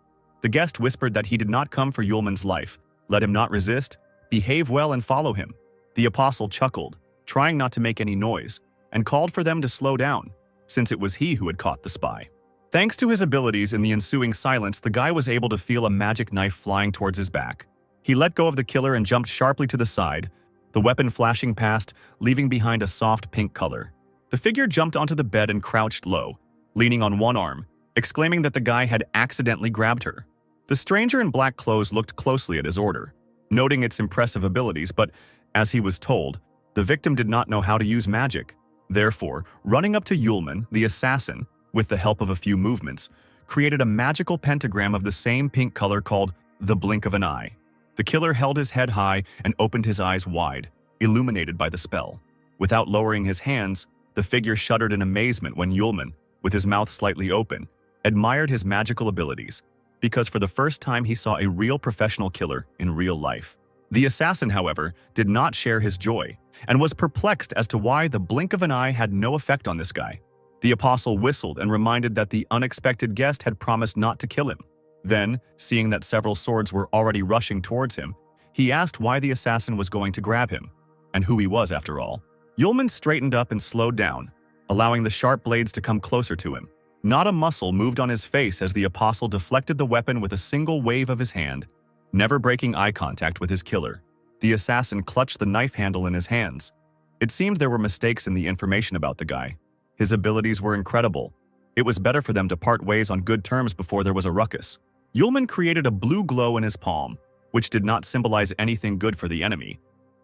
The guest whispered that he did not come for Yulman's life, Let him not resist. Behave well and follow him. The apostle chuckled, trying not to make any noise, and called for them to slow down, since it was he who had caught the spy. Thanks to his abilities in the ensuing silence, the guy was able to feel a magic knife flying towards his back. He let go of the killer and jumped sharply to the side, the weapon flashing past, leaving behind a soft pink color. The figure jumped onto the bed and crouched low, leaning on one arm, exclaiming that the guy had accidentally grabbed her. The stranger in black clothes looked closely at his order, noting its impressive abilities, but, as he was told, the victim did not know how to use magic. Therefore, running up to Yulman, the assassin, with the help of a few movements, created a magical pentagram of the same pink color called the blink of an eye. The killer held his head high and opened his eyes wide, illuminated by the spell. Without lowering his hands, the figure shuddered in amazement when Yulman, with his mouth slightly open, admired his magical abilities, because for the first time he saw a real professional killer in real life. The assassin, however, did not share his joy, and was perplexed as to why the blink of an eye had no effect on this guy. The apostle whistled and reminded that the unexpected guest had promised not to kill him. Then, seeing that several swords were already rushing towards him, he asked why the assassin was going to grab him, and who he was after all. Yulman straightened up and slowed down, allowing the sharp blades to come closer to him. Not a muscle moved on his face as the apostle deflected the weapon with a single wave of his hand, never breaking eye contact with his killer. The assassin clutched the knife handle in his hands. It seemed there were mistakes in the information about the guy. His abilities were incredible. It was better for them to part ways on good terms before there was a ruckus. Yulman created a blue glow in his palm, which did not symbolize anything good for the enemy,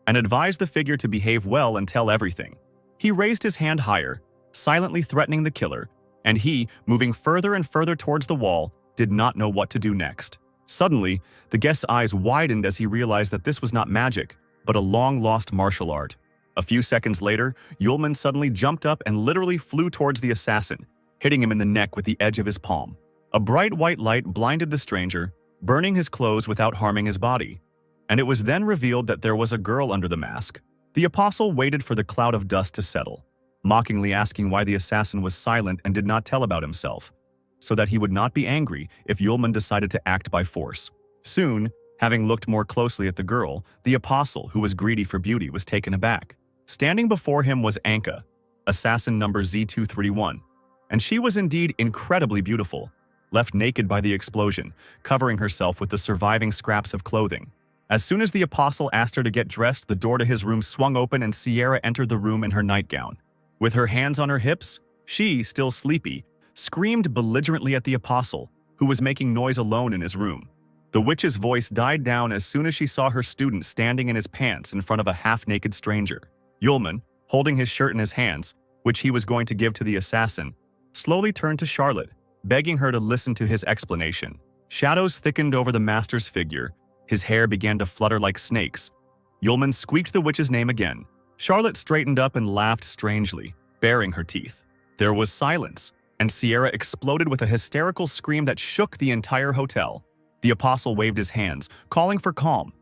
and advised the figure to behave well and tell everything. He raised his hand higher, silently threatening the killer, and he, moving further and further towards the wall, did not know what to do next. Suddenly, the guest's eyes widened as he realized that this was not magic, but a long-lost martial art. A few seconds later, Yulman suddenly jumped up and literally flew towards the assassin, hitting him in the neck with the edge of his palm. A bright white light blinded the stranger, burning his clothes without harming his body. And it was then revealed that there was a girl under the mask. The apostle waited for the cloud of dust to settle, mockingly asking why the assassin was silent and did not tell about himself, so that he would not be angry if Yulman decided to act by force. Soon, having looked more closely at the girl, the apostle, who was greedy for beauty, was taken aback. Standing before him was Anka, assassin number Z231, and she was indeed incredibly beautiful, left naked by the explosion, covering herself with the surviving scraps of clothing. As soon as the apostle asked her to get dressed, the door to his room swung open and Sierra entered the room in her nightgown. With her hands on her hips, she, still sleepy, screamed belligerently at the apostle, who was making noise alone in his room. The witch's voice died down as soon as she saw her student standing in his pants in front of a half-naked stranger. Yulman, holding his shirt in his hands, which he was going to give to the assassin, slowly turned to Charlotte, begging her to listen to his explanation. Shadows thickened over the master's figure. His hair began to flutter like snakes. Yulman squeaked the witch's name again. Charlotte straightened up and laughed strangely, baring her teeth. There was silence, and Sierra exploded with a hysterical scream that shook the entire hotel. The apostle waved his hands, calling for calm.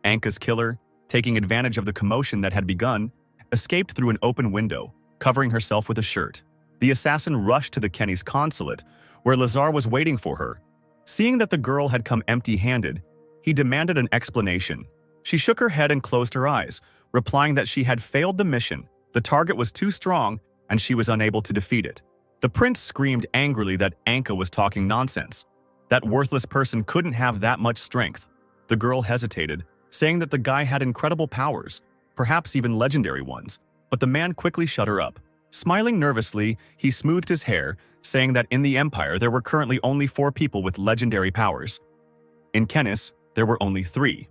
Anka's killer, taking advantage of the commotion that had begun, escaped through an open window, covering herself with a shirt. The assassin rushed to the Kenny's consulate, where Lazar was waiting for her. Seeing that the girl had come empty-handed, he demanded an explanation. She shook her head and closed her eyes, replying that she had failed the mission, the target was too strong, and she was unable to defeat it. The prince screamed angrily that Anka was talking nonsense. That worthless person couldn't have that much strength. The girl hesitated, saying that the guy had incredible powers, perhaps even legendary ones, but the man quickly shut her up. Smiling nervously, he smoothed his hair, saying that in the Empire there were currently only 4 people with legendary powers. In Kenis, there were only 3.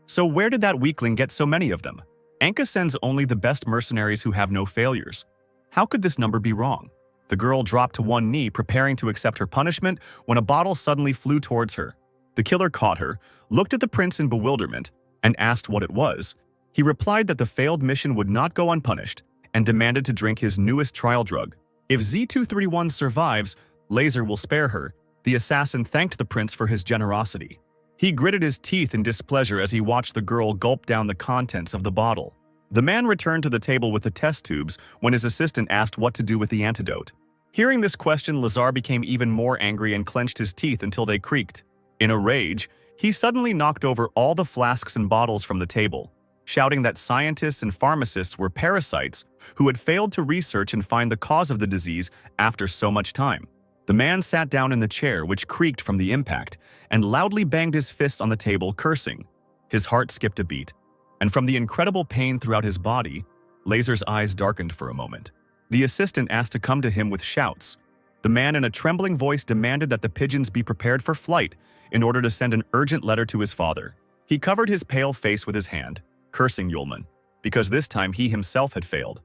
So where did that weakling get so many of them? Anka sends only the best mercenaries who have no failures. How could this number be wrong? The girl dropped to one knee, preparing to accept her punishment, when a bottle suddenly flew towards her. The killer caught her, looked at the prince in bewilderment, and asked what it was. He replied that the failed mission would not go unpunished, and demanded to drink his newest trial drug. If Z231 survives, Laser will spare her. The assassin thanked the prince for his generosity. He gritted his teeth in displeasure as he watched the girl gulp down the contents of the bottle. The man returned to the table with the test tubes when his assistant asked what to do with the antidote. Hearing this question, Lazar became even more angry and clenched his teeth until they creaked. In a rage, He suddenly knocked over all the flasks and bottles from the table, shouting that scientists and pharmacists were parasites who had failed to research and find the cause of the disease after so much time. The man sat down in the chair, which creaked from the impact, and loudly banged his fists on the table, cursing. His heart skipped a beat, and from the incredible pain throughout his body, Laser's eyes darkened for a moment. The assistant asked to come to him with shouts. The man in a trembling voice demanded that the pigeons be prepared for flight in order to send an urgent letter to his father. He covered his pale face with his hand, cursing Yulman, because this time he himself had failed,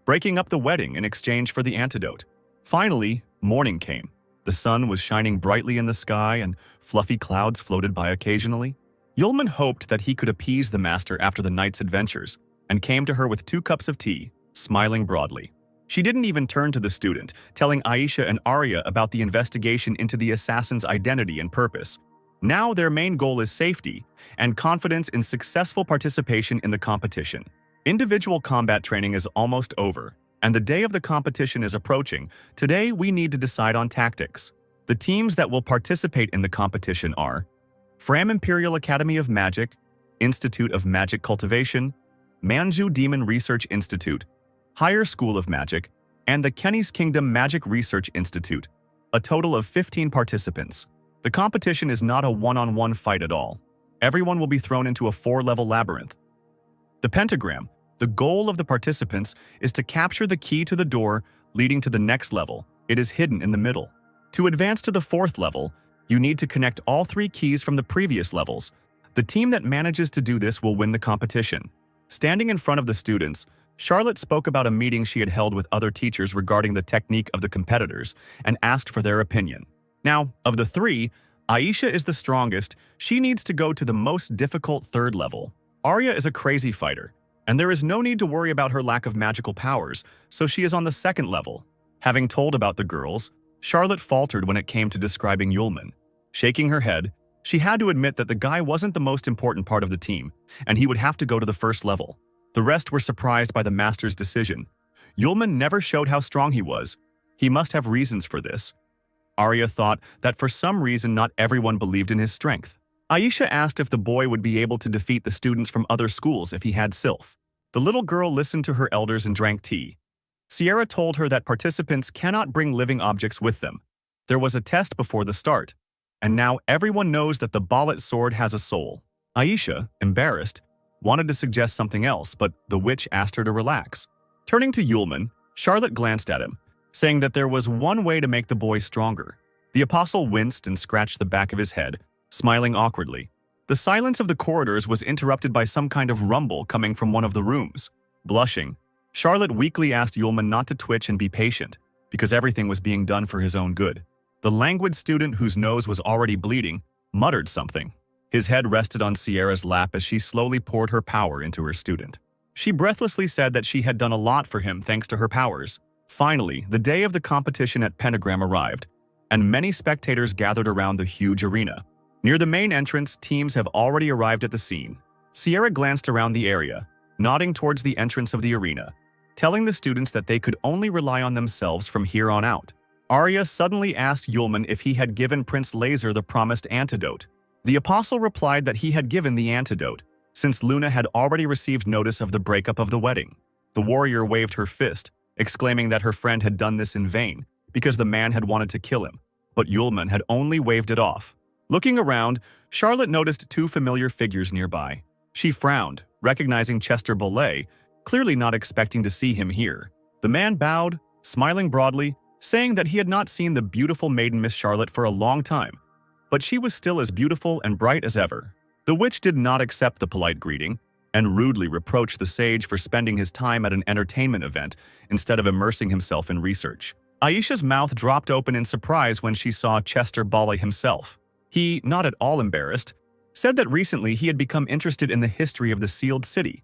breaking up the wedding in exchange for the antidote. Finally, morning came. The sun was shining brightly in the sky and fluffy clouds floated by occasionally. Yulman hoped that he could appease the master after the night's adventures and came to her with 2 cups of tea, smiling broadly. She didn't even turn to the student, telling Aisha and Arya about the investigation into the assassin's identity and purpose. Now their main goal is safety and confidence in successful participation in the competition. Individual combat training is almost over, and the day of the competition is approaching. Today we need to decide on tactics. The teams that will participate in the competition are Fram Imperial Academy of Magic, Institute of Magic Cultivation, Manju Demon Research Institute, Higher School of Magic, and the Kenny's Kingdom Magic Research Institute, a total of 15 participants. The competition is not a one-on-one fight at all. Everyone will be thrown into a 4-level labyrinth. The pentagram, the goal of the participants, is to capture the key to the door leading to the next level. It is hidden in the middle. To advance to the 4th level, you need to connect all 3 keys from the previous levels. The team that manages to do this will win the competition. Standing in front of the students, Charlotte spoke about a meeting she had held with other teachers regarding the technique of the competitors and asked for their opinion. Now, of the 3, Aisha is the strongest. She needs to go to the most difficult 3rd level. Arya is a crazy fighter, and there is no need to worry about her lack of magical powers, so she is on the 2nd level. Having told about the girls, Charlotte faltered when it came to describing Yulman. Shaking her head, she had to admit that the guy wasn't the most important part of the team, and he would have to go to the 1st level. The rest were surprised by the master's decision. Yulman never showed how strong he was. He must have reasons for this. Arya thought that for some reason not everyone believed in his strength. Aisha asked if the boy would be able to defeat the students from other schools if he had Sylph. The little girl listened to her elders and drank tea. Sierra told her that participants cannot bring living objects with them. There was a test before the start, and now everyone knows that the Ballet sword has a soul. Aisha, embarrassed, wanted to suggest something else, but the witch asked her to relax. Turning to Yulman, Charlotte glanced at him, saying that there was one way to make the boy stronger. The apostle winced and scratched the back of his head, smiling awkwardly. The silence of the corridors was interrupted by some kind of rumble coming from one of the rooms. Blushing, Charlotte weakly asked Yulman not to twitch and be patient, because everything was being done for his own good. The languid student, whose nose was already bleeding, muttered something. His head rested on Sierra's lap as she slowly poured her power into her student. She breathlessly said that she had done a lot for him thanks to her powers. Finally, the day of the competition at Pentagram arrived, and many spectators gathered around the huge arena. Near the main entrance, teams have already arrived at the scene. Sierra glanced around the area, nodding towards the entrance of the arena, telling the students that they could only rely on themselves from here on out. Arya suddenly asked Yulman if he had given Prince Laser the promised antidote. The apostle replied that he had given the antidote, since Luna had already received notice of the breakup of the wedding. The warrior waved her fist, exclaiming that her friend had done this in vain, because the man had wanted to kill him, but Yulman had only waved it off. Looking around, Charlotte noticed 2 familiar figures nearby. She frowned, recognizing Chester Bolet, clearly not expecting to see him here. The man bowed, smiling broadly, saying that he had not seen the beautiful maiden Miss Charlotte for a long time, but she was still as beautiful and bright as ever. The witch did not accept the polite greeting, and rudely reproached the sage for spending his time at an entertainment event instead of immersing himself in research. Aisha's mouth dropped open in surprise when she saw Chester Bolet himself. He, not at all embarrassed, said that recently he had become interested in the history of the sealed city.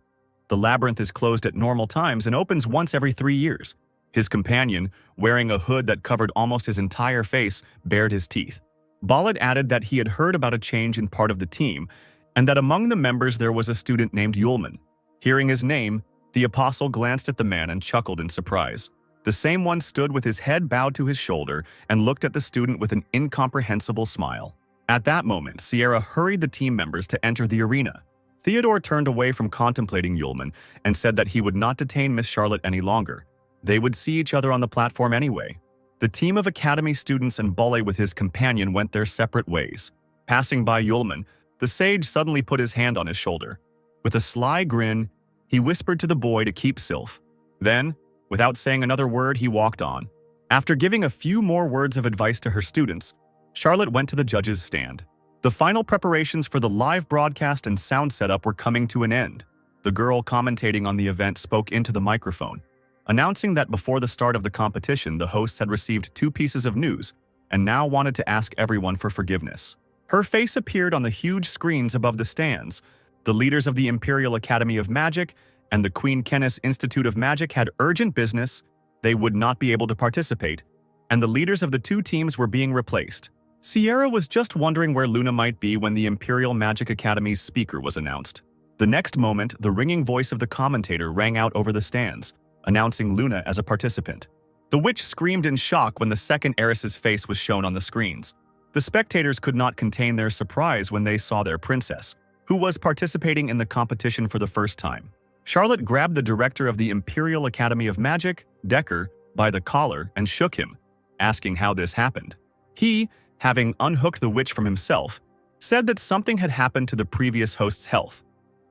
The labyrinth is closed at normal times and opens once every 3 years. His companion, wearing a hood that covered almost his entire face, bared his teeth. Bolet added that he had heard about a change in part of the team, and that among the members there was a student named Yulman. Hearing his name, the apostle glanced at the man and chuckled in surprise. The same one stood with his head bowed to his shoulder and looked at the student with an incomprehensible smile. At that moment, Sierra hurried the team members to enter the arena. Theodore turned away from contemplating Yulman and said that he would not detain Miss Charlotte any longer. They would see each other on the platform anyway. The team of academy students and Bolle with his companion went their separate ways. Passing by Yulman, the sage suddenly put his hand on his shoulder. With a sly grin, he whispered to the boy to keep Sylph. Then, without saying another word, he walked on. After giving a few more words of advice to her students, Charlotte went to the judges' stand. The final preparations for the live broadcast and sound setup were coming to an end. The girl commentating on the event spoke into the microphone, announcing that before the start of the competition, the hosts had received 2 pieces of news and now wanted to ask everyone for forgiveness. Her face appeared on the huge screens above the stands. The leaders of the Imperial Academy of Magic and the Queen Kennis Institute of Magic had urgent business. They would not be able to participate, and the leaders of the 2 teams were being replaced. Sierra was just wondering where Luna might be when the Imperial Magic Academy's speaker was announced. The next moment, the ringing voice of the commentator rang out over the stands, announcing Luna as a participant. The witch screamed in shock when the second heiress's face was shown on the screens. The spectators could not contain their surprise when they saw their princess, who was participating in the competition for the first time. Charlotte grabbed the director of the Imperial Academy of Magic, Decker, by the collar and shook him, asking how this happened. He, having unhooked the witch from himself, said that something had happened to the previous host's health,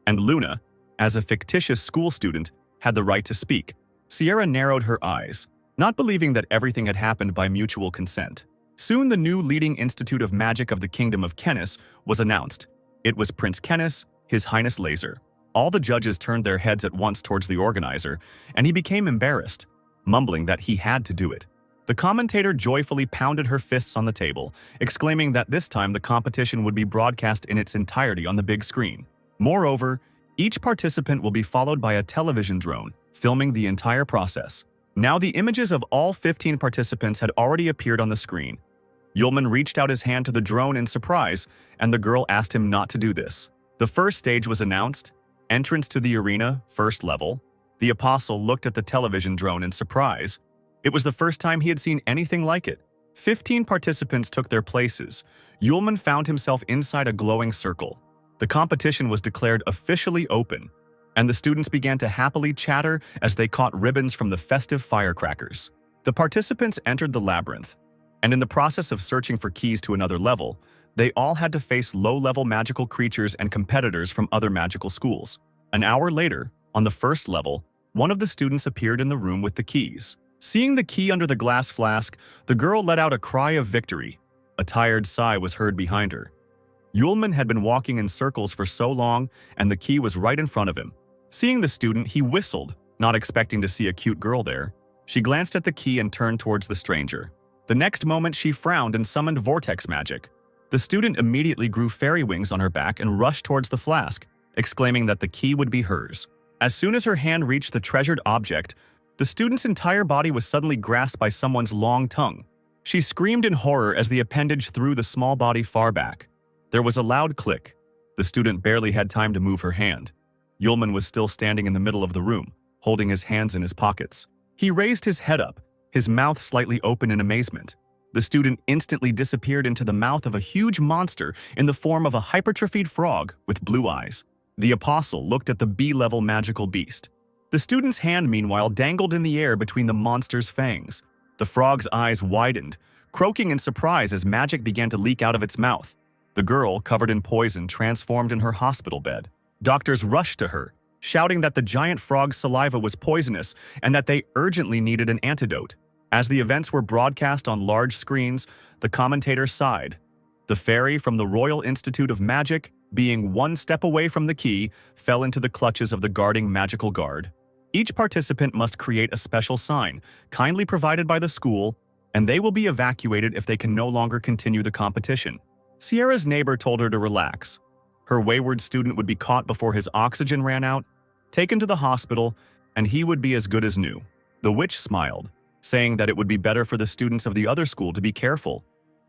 and Luna, as a fictitious school student, had the right to speak. Sierra narrowed her eyes, not believing that everything had happened by mutual consent. Soon the new leading Institute of Magic of the Kingdom of Kennis was announced. It was Prince Kennis, His Highness Laser. All the judges turned their heads at once towards the organizer, and he became embarrassed, mumbling that he had to do it. The commentator joyfully pounded her fists on the table, exclaiming that this time the competition would be broadcast in its entirety on the big screen. Moreover, each participant will be followed by a television drone, filming the entire process. Now the images of all 15 participants had already appeared on the screen. Yulman reached out his hand to the drone in surprise, and the girl asked him not to do this. The first stage was announced. Entrance to the arena, first level. The apostle looked at the television drone in surprise. It was the first time he had seen anything like it. 15 participants took their places. Yulman found himself inside a glowing circle. The competition was declared officially open, and the students began to happily chatter as they caught ribbons from the festive firecrackers. The participants entered the labyrinth, and in the process of searching for keys to another level, they all had to face low-level magical creatures and competitors from other magical schools. An hour later, on the first level, one of the students appeared in the room with the keys. Seeing the key under the glass flask, the girl let out a cry of victory. A tired sigh was heard behind her. Yulman had been walking in circles for so long, and the key was right in front of him. Seeing the student, he whistled, not expecting to see a cute girl there. She glanced at the key and turned towards the stranger. The next moment, she frowned and summoned vortex magic. The student immediately grew fairy wings on her back and rushed towards the flask, exclaiming that the key would be hers. As soon as her hand reached the treasured object, the student's entire body was suddenly grasped by someone's long tongue. She screamed in horror as the appendage threw the small body far back. There was a loud click. The student barely had time to move her hand. Yulman was still standing in the middle of the room, holding his hands in his pockets. He raised his head up, his mouth slightly open in amazement. The student instantly disappeared into the mouth of a huge monster in the form of a hypertrophied frog with blue eyes. The apostle looked at the B-level magical beast. The student's hand, meanwhile, dangled in the air between the monster's fangs. The frog's eyes widened, croaking in surprise as magic began to leak out of its mouth. The girl, covered in poison, transformed in her hospital bed. Doctors rushed to her, shouting that the giant frog's saliva was poisonous and that they urgently needed an antidote. As the events were broadcast on large screens, the commentator sighed. The fairy from the Royal Institute of Magic, being one step away from the key, fell into the clutches of the guarding magical guard. Each participant must create a special sign, kindly provided by the school, and they will be evacuated if they can no longer continue the competition. Sierra's neighbor told her to relax. Her wayward student would be caught before his oxygen ran out, taken to the hospital, and he would be as good as new. The witch smiled, saying that it would be better for the students of the other school to be careful.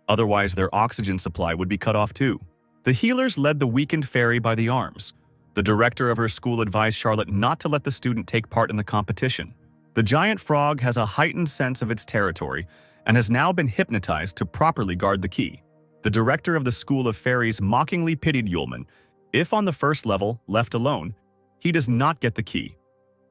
Otherwise, their oxygen supply would be cut off too. The healers led the weakened fairy by the arms. The director of her school advised Charlotte not to let the student take part in the competition. The giant frog has a heightened sense of its territory and has now been hypnotized to properly guard the key. The director of the School of Fairies mockingly pitied Yulman. If on the first level, left alone, he does not get the key,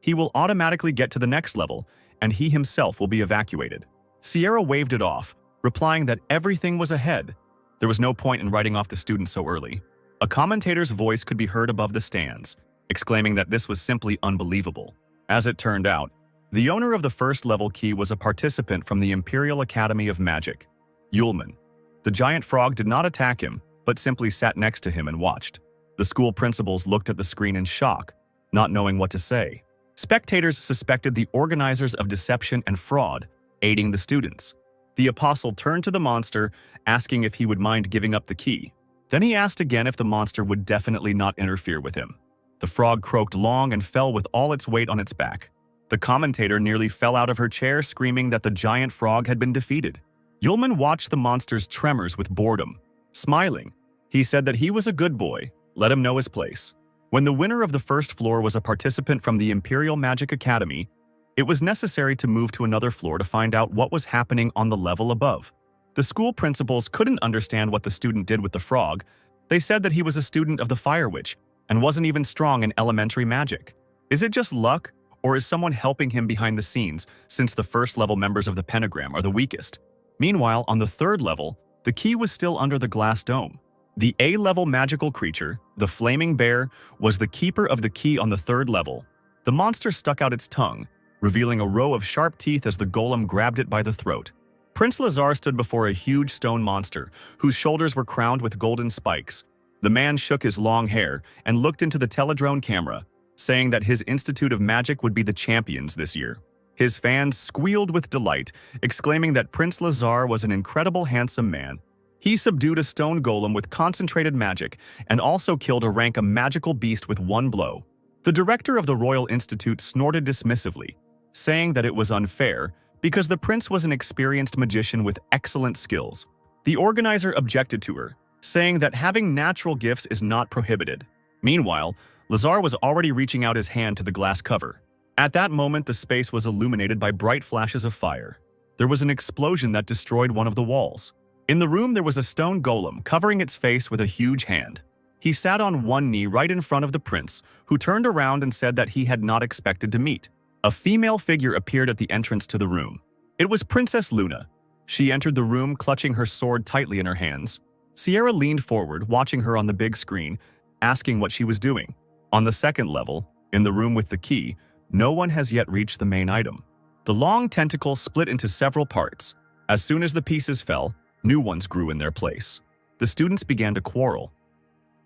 he will automatically get to the next level, and he himself will be evacuated. Sierra waved it off, replying that everything was ahead. There was no point in writing off the student so early. A commentator's voice could be heard above the stands, exclaiming that this was simply unbelievable. As it turned out, the owner of the first level key was a participant from the Imperial Academy of Magic, Yulman. The giant frog did not attack him, but simply sat next to him and watched. The school principals looked at the screen in shock, not knowing what to say. Spectators suspected the organizers of deception and fraud, aiding the students. The apostle turned to the monster, asking if he would mind giving up the key. Then he asked again if the monster would definitely not interfere with him. The frog croaked long and fell with all its weight on its back. The commentator nearly fell out of her chair, screaming that the giant frog had been defeated. Yulman watched the monster's tremors with boredom. Smiling, he said that he was a good boy, let him know his place. When the winner of the first floor was a participant from the Imperial Magic Academy, it was necessary to move to another floor to find out what was happening on the level above. The school principals couldn't understand what the student did with the frog. They said that he was a student of the Fire Witch and wasn't even strong in elementary magic. Is it just luck, or is someone helping him behind the scenes since the first level members of the pentagram are the weakest? Meanwhile, on the third level, the key was still under the glass dome. The A-level magical creature, the Flaming Bear, was the keeper of the key on the third level. The monster stuck out its tongue, revealing a row of sharp teeth as the golem grabbed it by the throat. Prince Lazar stood before a huge stone monster, whose shoulders were crowned with golden spikes. The man shook his long hair and looked into the teledrone camera, saying that his Institute of Magic would be the champions this year. His fans squealed with delight, exclaiming that Prince Lazar was an incredible handsome man. He subdued a stone golem with concentrated magic and also killed a rank a magical beast with one blow. The director of the Royal Institute snorted dismissively, saying that it was unfair because the prince was an experienced magician with excellent skills. The organizer objected to her, saying that having natural gifts is not prohibited. Meanwhile, Lazar was already reaching out his hand to the glass cover. At that moment, the space was illuminated by bright flashes of fire. There was an explosion that destroyed one of the walls. In the room, there was a stone golem covering its face with a huge hand. He sat on one knee right in front of the prince, who turned around and said that he had not expected to meet. A female figure appeared at the entrance to the room. It was Princess Luna. She entered the room clutching her sword tightly in her hands. Sierra leaned forward, watching her on the big screen, asking what she was doing. On the second level, in the room with the key, no one has yet reached the main item. The long tentacle split into several parts. As soon as the pieces fell, new ones grew in their place. The students began to quarrel.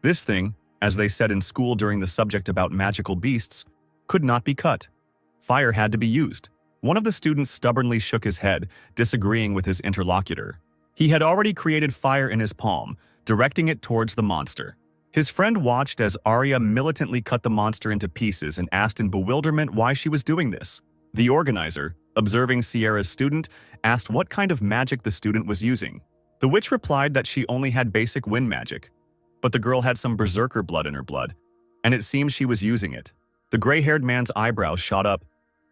This thing, as they said in school during the subject about magical beasts, could not be cut. Fire had to be used. One of the students stubbornly shook his head, disagreeing with his interlocutor. He had already created fire in his palm, directing it towards the monster. His friend watched as Arya militantly cut the monster into pieces and asked in bewilderment why she was doing this. The organizer, observing Sierra's student, asked what kind of magic the student was using. The witch replied that she only had basic wind magic, but the girl had some berserker blood in her blood, and it seemed she was using it. The gray-haired man's eyebrows shot up.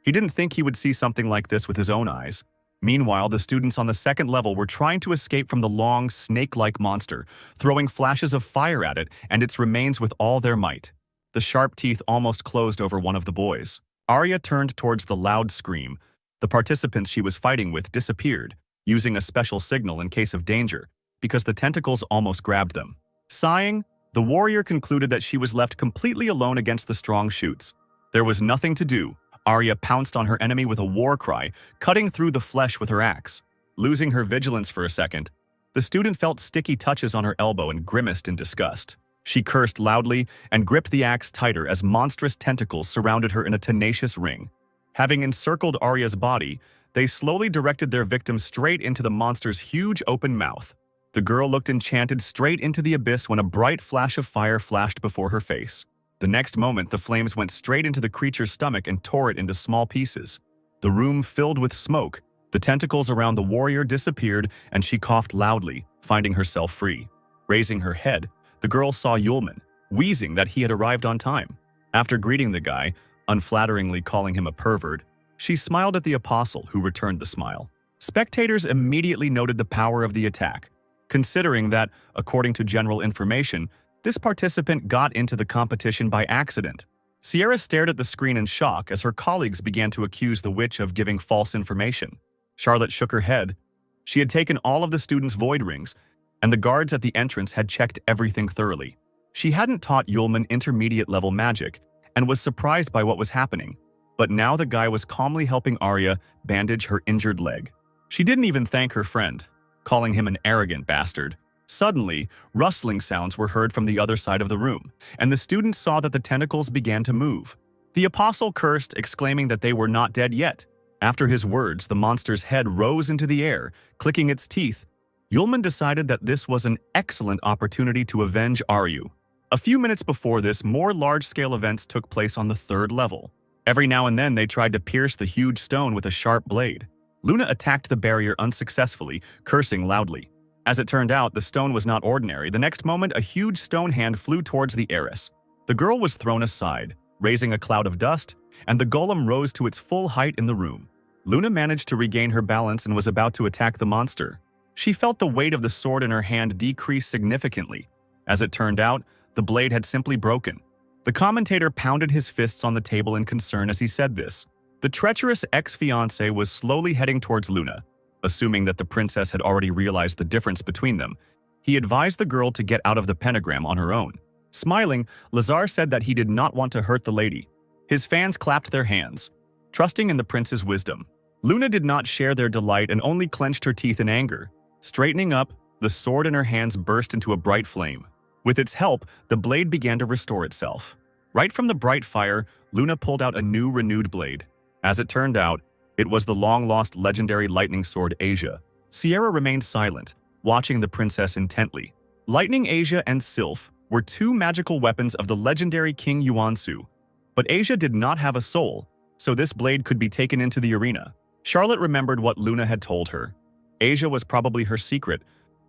He didn't think he would see something like this with his own eyes. Meanwhile, the students on the second level were trying to escape from the long, snake-like monster, throwing flashes of fire at it and its remains with all their might. The sharp teeth almost closed over one of the boys. Arya turned towards the loud scream. The participants she was fighting with disappeared, using a special signal in case of danger, because the tentacles almost grabbed them. Sighing, the warrior concluded that she was left completely alone against the strong shoots. There was nothing to do. Arya pounced on her enemy with a war cry, cutting through the flesh with her axe. Losing her vigilance for a second, the student felt sticky touches on her elbow and grimaced in disgust. She cursed loudly and gripped the axe tighter as monstrous tentacles surrounded her in a tenacious ring. Having encircled Arya's body, they slowly directed their victim straight into the monster's huge open mouth. The girl looked enchanted straight into the abyss when a bright flash of fire flashed before her face. The next moment, the flames went straight into the creature's stomach and tore it into small pieces. The room filled with smoke. The tentacles around the warrior disappeared, and she coughed loudly, finding herself free. Raising her head, the girl saw Yulman, wheezing that he had arrived on time. After greeting the guy, unflatteringly calling him a pervert, she smiled at the apostle, who returned the smile. Spectators immediately noted the power of the attack. considering that, according to general information, this participant got into the competition by accident. Sierra stared at the screen in shock as her colleagues began to accuse the witch of giving false information. Charlotte shook her head. She had taken all of the students' void rings, and the guards at the entrance had checked everything thoroughly. She hadn't taught Yulman intermediate-level magic and was surprised by what was happening, but now the guy was calmly helping Arya bandage her injured leg. She didn't even thank her friend, calling him an arrogant bastard. Suddenly, rustling sounds were heard from the other side of the room, and the students saw that the tentacles began to move. The apostle cursed, exclaiming that they were not dead yet. After his words, the monster's head rose into the air, clicking its teeth. Yulman decided that this was an excellent opportunity to avenge Aryu. A few minutes before this, more large-scale events took place on the 3rd level. Every now and then, they tried to pierce the huge stone with a sharp blade. Luna attacked the barrier unsuccessfully, cursing loudly. As it turned out, the stone was not ordinary. The next moment, a huge stone hand flew towards the heiress. The girl was thrown aside, raising a cloud of dust, and the golem rose to its full height in the room. Luna managed to regain her balance and was about to attack the monster. She felt the weight of the sword in her hand decrease significantly. As it turned out, the blade had simply broken. The commentator pounded his fists on the table in concern as he said this. The treacherous ex-fiancé was slowly heading towards Luna. Assuming that the princess had already realized the difference between them, he advised the girl to get out of the pentagram on her own. Smiling, Lazar said that he did not want to hurt the lady. His fans clapped their hands, trusting in the prince's wisdom. Luna did not share their delight and only clenched her teeth in anger. Straightening up, the sword in her hands burst into a bright flame. With its help, the blade began to restore itself. Right from the bright fire, Luna pulled out a new renewed blade. As it turned out, it was the long-lost legendary lightning sword Asia. Sierra remained silent, watching the princess intently. Lightning Asia and Sylph were two magical weapons of the legendary King Yuansu. But Asia did not have a soul, so this blade could be taken into the arena. Charlotte remembered what Luna had told her. Asia was probably her secret,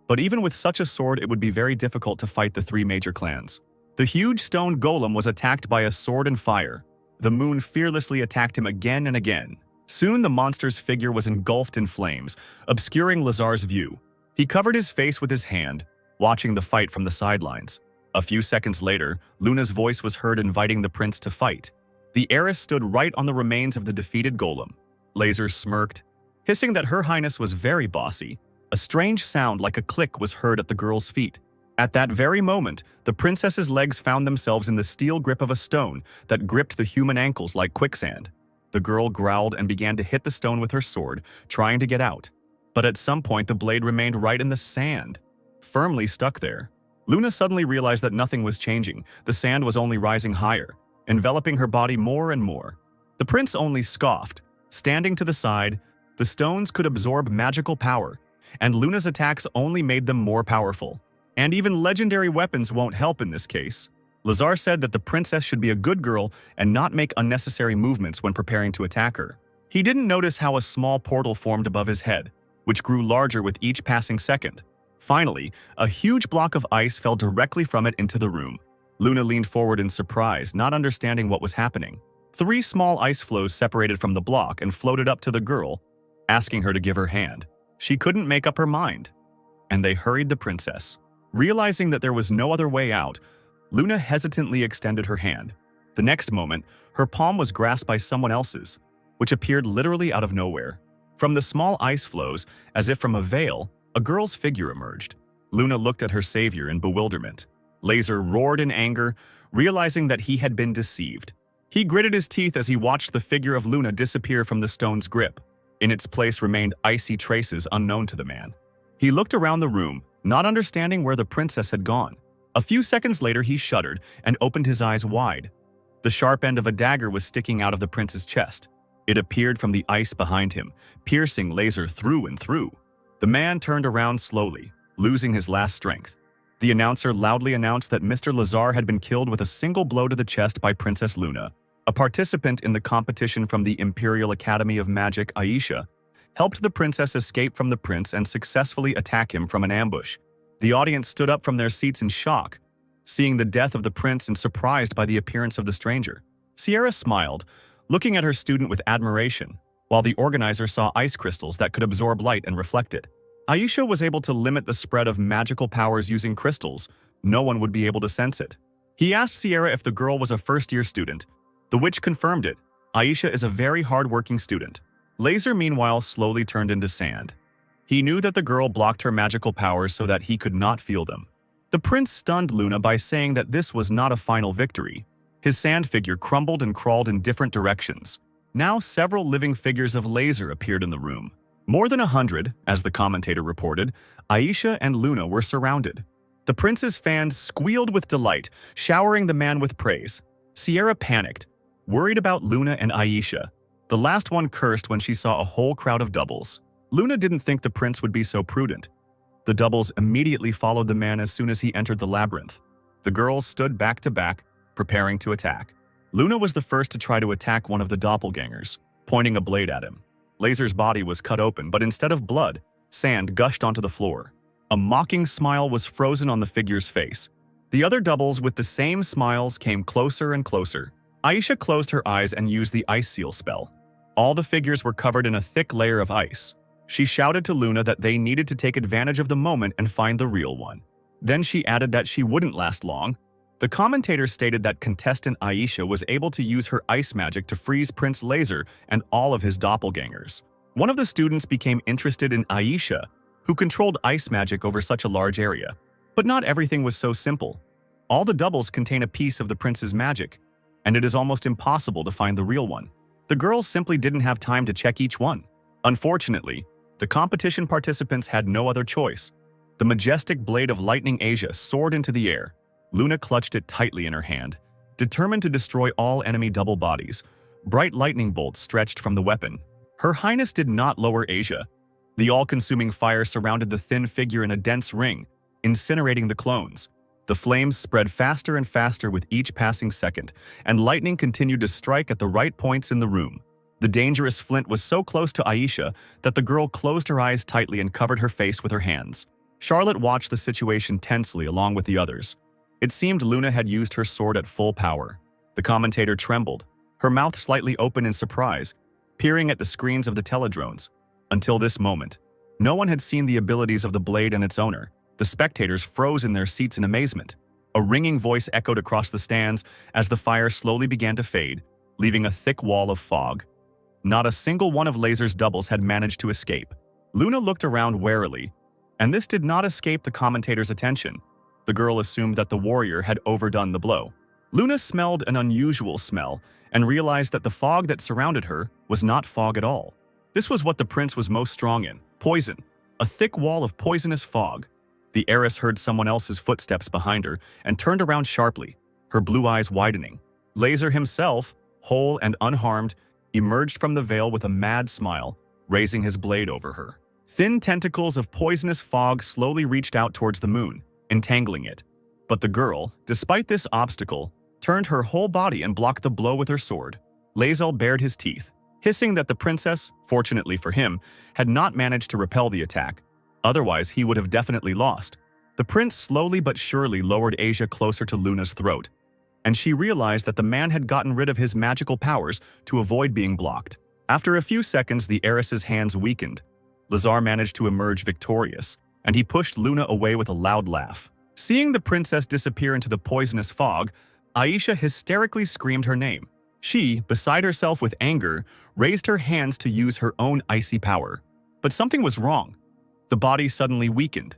but even with such a sword it would be very difficult to fight the 3 major clans. The huge stone golem was attacked by a sword and fire. The moon fearlessly attacked him again and again. Soon the monster's figure was engulfed in flames, obscuring Lazar's view. He covered his face with his hand, watching the fight from the sidelines. A few seconds later, Luna's voice was heard inviting the prince to fight. The heiress stood right on the remains of the defeated golem. Laser smirked, hissing that Her Highness was very bossy. A strange sound like a click was heard at the girl's feet. At that very moment, the princess's legs found themselves in the steel grip of a stone that gripped the human ankles like quicksand. The girl growled and began to hit the stone with her sword, trying to get out. But at some point, the blade remained right in the sand, firmly stuck there. Luna suddenly realized that nothing was changing. The sand was only rising higher, enveloping her body more and more. The prince only scoffed. Standing to the side, the stones could absorb magical power, and Luna's attacks only made them more powerful. And even legendary weapons won't help in this case. Lazar said that the princess should be a good girl and not make unnecessary movements when preparing to attack her. He didn't notice how a small portal formed above his head, which grew larger with each passing second. Finally, a huge block of ice fell directly from it into the room. Luna leaned forward in surprise, not understanding what was happening. 3 small ice floes separated from the block and floated up to the girl, asking her to give her hand. She couldn't make up her mind, and they hurried the princess. Realizing that there was no other way out, Luna hesitantly extended her hand. The next moment, her palm was grasped by someone else's, which appeared literally out of nowhere. From the small ice floes, as if from a veil, a girl's figure emerged. Luna looked at her savior in bewilderment. Laser roared in anger, realizing that he had been deceived. He gritted his teeth as he watched the figure of Luna disappear from the stone's grip. In its place remained icy traces unknown to the man. He looked around the room, not understanding where the princess had gone. A few seconds later, he shuddered and opened his eyes wide. The sharp end of a dagger was sticking out of the prince's chest. It appeared from the ice behind him, piercing Laser through and through. The man turned around slowly, losing his last strength. The announcer loudly announced that Mr. Lazar had been killed with a single blow to the chest by Princess Luna. A participant in the competition from the Imperial Academy of Magic, Aisha, helped the princess escape from the prince and successfully attack him from an ambush. The audience stood up from their seats in shock, seeing the death of the prince and surprised by the appearance of the stranger. Sierra smiled, looking at her student with admiration, while the organizer saw ice crystals that could absorb light and reflect it. Aisha was able to limit the spread of magical powers using crystals. No one would be able to sense it. He asked Sierra if the girl was a first-year student. The witch confirmed it. Aisha is a very hard-working student. Laser, meanwhile, slowly turned into sand. He knew that the girl blocked her magical powers so that he could not feel them. The prince stunned Luna by saying that this was not a final victory. His sand figure crumbled and crawled in different directions. Now several living figures of Laser appeared in the room. More than 100, as the commentator reported, Aisha and Luna were surrounded. The prince's fans squealed with delight, showering the man with praise. Sierra panicked, worried about Luna and Aisha. The last one cursed when she saw a whole crowd of doubles. Luna didn't think the prince would be so prudent. The doubles immediately followed the man as soon as he entered the labyrinth. The girls stood back to back, preparing to attack. Luna was the first to try to attack one of the doppelgangers, pointing a blade at him. Laser's body was cut open, but instead of blood, sand gushed onto the floor. A mocking smile was frozen on the figure's face. The other doubles with the same smiles came closer and closer. Aisha closed her eyes and used the ice seal spell. All the figures were covered in a thick layer of ice. She shouted to Luna that they needed to take advantage of the moment and find the real one. Then she added that she wouldn't last long. The commentator stated that contestant Aisha was able to use her ice magic to freeze Prince Laser and all of his doppelgangers. One of the students became interested in Aisha, who controlled ice magic over such a large area. But not everything was so simple. All the doubles contain a piece of the prince's magic, and it is almost impossible to find the real one. The girls simply didn't have time to check each one. Unfortunately, the competition participants had no other choice. The majestic blade of lightning Asia soared into the air. Luna clutched it tightly in her hand, determined to destroy all enemy double bodies. Bright lightning bolts stretched from the weapon. Her Highness did not lower Asia. The all-consuming fire surrounded the thin figure in a dense ring, incinerating the clones. The flames spread faster and faster with each passing second, and lightning continued to strike at the right points in the room. The dangerous flint was so close to Aisha that the girl closed her eyes tightly and covered her face with her hands. Charlotte watched the situation tensely along with the others. It seemed Luna had used her sword at full power. The commentator trembled, her mouth slightly open in surprise, peering at the screens of the teledrones. Until this moment, no one had seen the abilities of the blade and its owner. The spectators froze in their seats in amazement. A ringing voice echoed across the stands as the fire slowly began to fade, leaving a thick wall of fog. Not a single one of Laser's doubles had managed to escape. Luna looked around warily, and this did not escape the commentator's attention. The girl assumed that the warrior had overdone the blow. Luna smelled an unusual smell and realized that the fog that surrounded her was not fog at all. This was what the prince was most strong in: poison, a thick wall of poisonous fog. The heiress heard someone else's footsteps behind her and turned around sharply, her blue eyes widening. Laser himself, whole and unharmed, emerged from the veil with a mad smile, raising his blade over her. Thin tentacles of poisonous fog slowly reached out towards the moon, entangling it. But the girl, despite this obstacle, turned her whole body and blocked the blow with her sword. Lae'zel bared his teeth, hissing that the princess, fortunately for him, had not managed to repel the attack. Otherwise, he would have definitely lost. The prince slowly but surely lowered Asia closer to Luna's throat, and she realized that the man had gotten rid of his magical powers to avoid being blocked. After a few seconds, the heiress's hands weakened. Lazar managed to emerge victorious, and he pushed Luna away with a loud laugh. Seeing the princess disappear into the poisonous fog, Aisha hysterically screamed her name. She, beside herself with anger, raised her hands to use her own icy power. But something was wrong. The body suddenly weakened.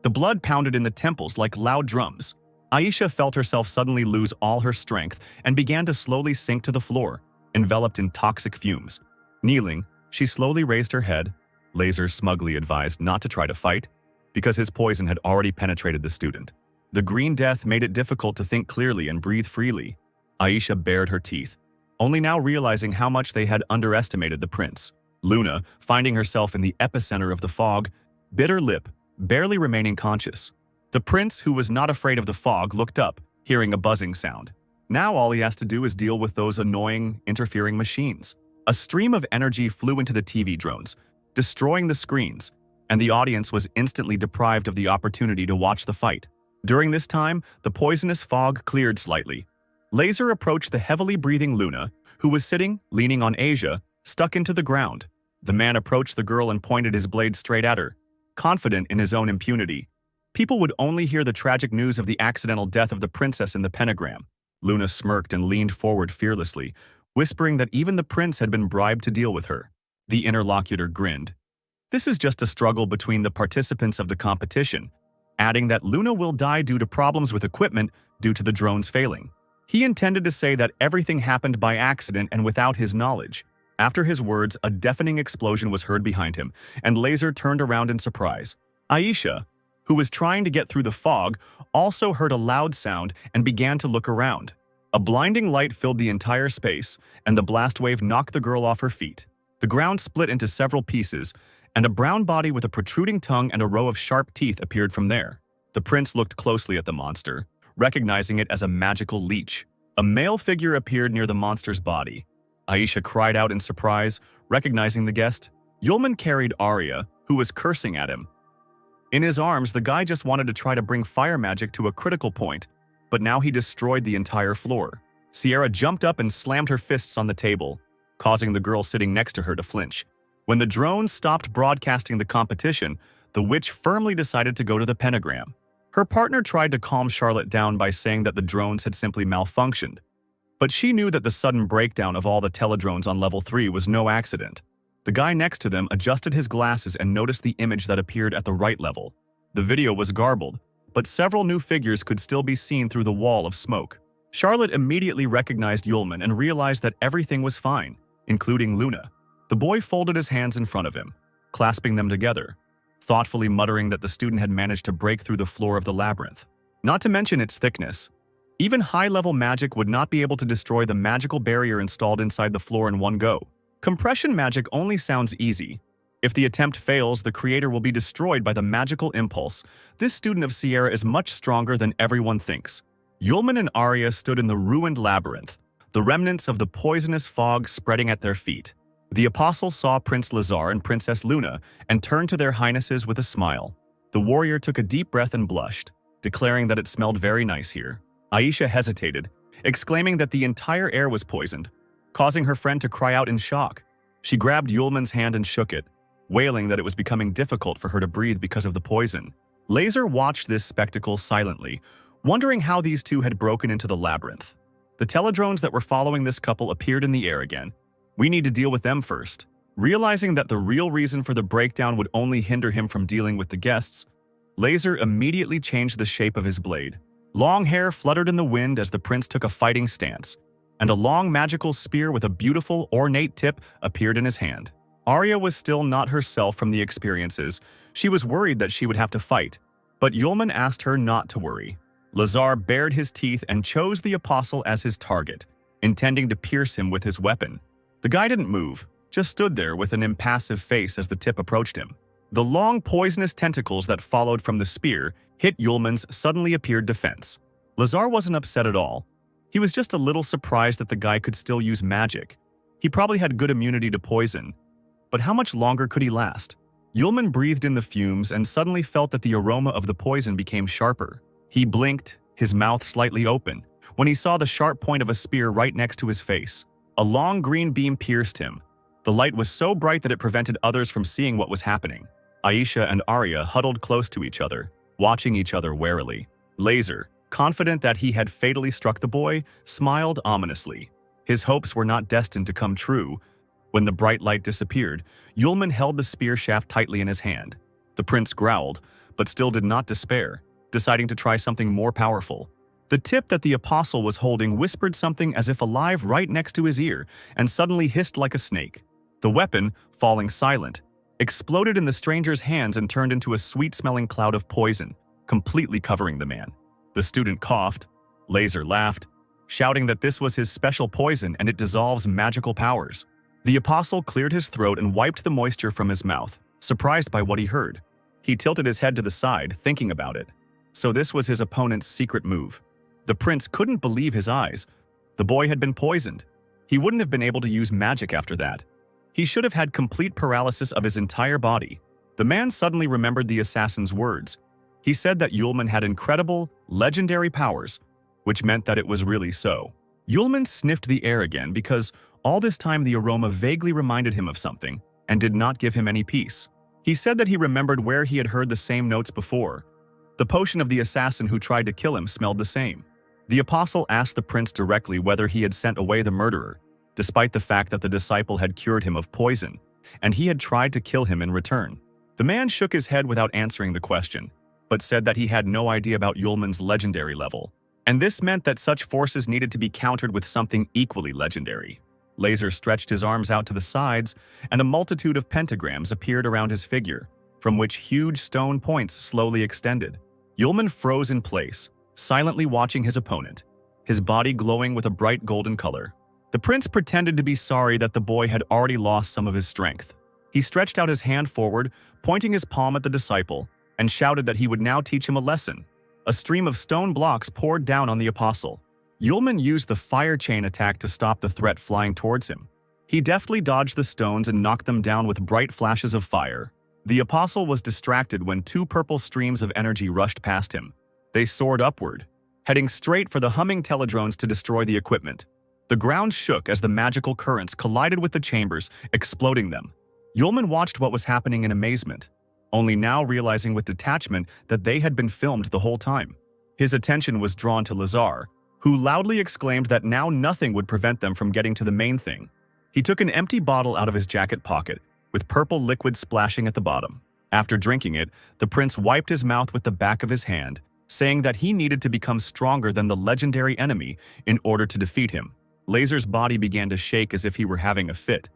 The blood pounded in the temples like loud drums. Aisha felt herself suddenly lose all her strength and began to slowly sink to the floor, enveloped in toxic fumes. Kneeling, she slowly raised her head. Laser smugly advised not to try to fight, because his poison had already penetrated the student. The green death made it difficult to think clearly and breathe freely. Aisha bared her teeth, only now realizing how much they had underestimated the prince. Luna, finding herself in the epicenter of the fog, bit her lip, barely remaining conscious. The prince, who was not afraid of the fog, looked up, hearing a buzzing sound. Now all he has to do is deal with those annoying, interfering machines. A stream of energy flew into the TV drones, destroying the screens, and the audience was instantly deprived of the opportunity to watch the fight. During this time, the poisonous fog cleared slightly. Laser approached the heavily breathing Luna, who was sitting, leaning on Asia, stuck into the ground. The man approached the girl and pointed his blade straight at her. confident in his own impunity. People would only hear the tragic news of the accidental death of the princess in the pentagram. Luna smirked and leaned forward fearlessly, whispering that even the prince had been bribed to deal with her. The interlocutor grinned. This is just a struggle between the participants of the competition, adding that Luna will die due to problems with equipment due to the drones failing. He intended to say that everything happened by accident and without his knowledge. After his words, a deafening explosion was heard behind him, and Laser turned around in surprise. Aisha, who was trying to get through the fog, also heard a loud sound and began to look around. A blinding light filled the entire space, and the blast wave knocked the girl off her feet. The ground split into several pieces, and a brown body with a protruding tongue and a row of sharp teeth appeared from there. The prince looked closely at the monster, recognizing it as a magical leech. A male figure appeared near the monster's body. Aisha cried out in surprise, recognizing the guest. Yulman carried Arya, who was cursing at him. In his arms, the guy just wanted to try to bring fire magic to a critical point, but now he destroyed the entire floor. Sierra jumped up and slammed her fists on the table, causing the girl sitting next to her to flinch. When the drones stopped broadcasting the competition, the witch firmly decided to go to the pentagram. Her partner tried to calm Charlotte down by saying that the drones had simply malfunctioned, but she knew that the sudden breakdown of all the teledrones on level 3 was no accident. The guy next to them adjusted his glasses and noticed the image that appeared at the right level. The video was garbled, but several new figures could still be seen through the wall of smoke. Charlotte immediately recognized Yulman and realized that everything was fine, including Luna. The boy folded his hands in front of him, clasping them together, thoughtfully muttering that the student had managed to break through the floor of the labyrinth. Not to mention its thickness. Even high-level magic would not be able to destroy the magical barrier installed inside the floor in one go. Compression magic only sounds easy. If the attempt fails, the creator will be destroyed by the magical impulse. This student of Sierra is much stronger than everyone thinks. Yulman and Arya stood in the ruined labyrinth, the remnants of the poisonous fog spreading at their feet. The apostles saw Prince Lazar and Princess Luna and turned to their highnesses with a smile. The warrior took a deep breath and blushed, declaring that it smelled very nice here. Aisha hesitated, exclaiming that the entire air was poisoned, causing her friend to cry out in shock. She grabbed Yulman's hand and shook it, wailing that it was becoming difficult for her to breathe because of the poison. Laser watched this spectacle silently, wondering how these two had broken into the labyrinth. The teledrones that were following this couple appeared in the air again. We need to deal with them first. Realizing that the real reason for the breakdown would only hinder him from dealing with the guests, Laser immediately changed the shape of his blade. Long hair fluttered in the wind as the prince took a fighting stance, and a long magical spear with a beautiful, ornate tip appeared in his hand. Arya was still not herself from the experiences. She was worried that she would have to fight, but Yulman asked her not to worry. Lazar bared his teeth and chose the apostle as his target, intending to pierce him with his weapon. The guy didn't move, just stood there with an impassive face as the tip approached him. The long, poisonous tentacles that followed from the spear hit Yulman's suddenly appeared defense. Lazar wasn't upset at all. He was just a little surprised that the guy could still use magic. He probably had good immunity to poison, but how much longer could he last? Yulman breathed in the fumes and suddenly felt that the aroma of the poison became sharper. He blinked, his mouth slightly open, when he saw the sharp point of a spear right next to his face. A long green beam pierced him. The light was so bright that it prevented others from seeing what was happening. Aisha and Arya huddled close to each other, watching each other warily. Laser, confident that he had fatally struck the boy, smiled ominously. His hopes were not destined to come true. When the bright light disappeared, Yulman held the spear shaft tightly in his hand. The prince growled, but still did not despair, deciding to try something more powerful. The tip that the apostle was holding whispered something as if alive right next to his ear and suddenly hissed like a snake. The weapon, falling silent, exploded in the stranger's hands and turned into a sweet-smelling cloud of poison, completely covering the man. The student coughed. Laser laughed, shouting that this was his special poison and it dissolves magical powers. The apostle cleared his throat and wiped the moisture from his mouth, surprised by what he heard. He tilted his head to the side, thinking about it. So this was his opponent's secret move. The prince couldn't believe his eyes. The boy had been poisoned. He wouldn't have been able to use magic after that. He should have had complete paralysis of his entire body. The man suddenly remembered the assassin's words. He said that Yulman had incredible, legendary powers, which meant that it was really so. Yulman sniffed the air again because all this time the aroma vaguely reminded him of something and did not give him any peace. He said that he remembered where he had heard the same notes before. The potion of the assassin who tried to kill him smelled the same. The apostle asked the prince directly whether he had sent away the murderer, despite the fact that the disciple had cured him of poison, and he had tried to kill him in return. The man shook his head without answering the question, but said that he had no idea about Yulman's legendary level, and this meant that such forces needed to be countered with something equally legendary. Laser stretched his arms out to the sides, and a multitude of pentagrams appeared around his figure, from which huge stone points slowly extended. Yulman froze in place, silently watching his opponent, his body glowing with a bright golden color. The prince pretended to be sorry that the boy had already lost some of his strength. He stretched out his hand forward, pointing his palm at the disciple, and shouted that he would now teach him a lesson. A stream of stone blocks poured down on the apostle. Yulman used the fire chain attack to stop the threat flying towards him. He deftly dodged the stones and knocked them down with bright flashes of fire. The apostle was distracted when two purple streams of energy rushed past him. They soared upward, heading straight for the humming teledrones to destroy the equipment. The ground shook as the magical currents collided with the chambers, exploding them. Yulman watched what was happening in amazement, only now realizing with detachment that they had been filmed the whole time. His attention was drawn to Lazar, who loudly exclaimed that now nothing would prevent them from getting to the main thing. He took an empty bottle out of his jacket pocket, with purple liquid splashing at the bottom. After drinking it, the prince wiped his mouth with the back of his hand, saying that he needed to become stronger than the legendary enemy in order to defeat him. Laser's body began to shake as if he were having a fit.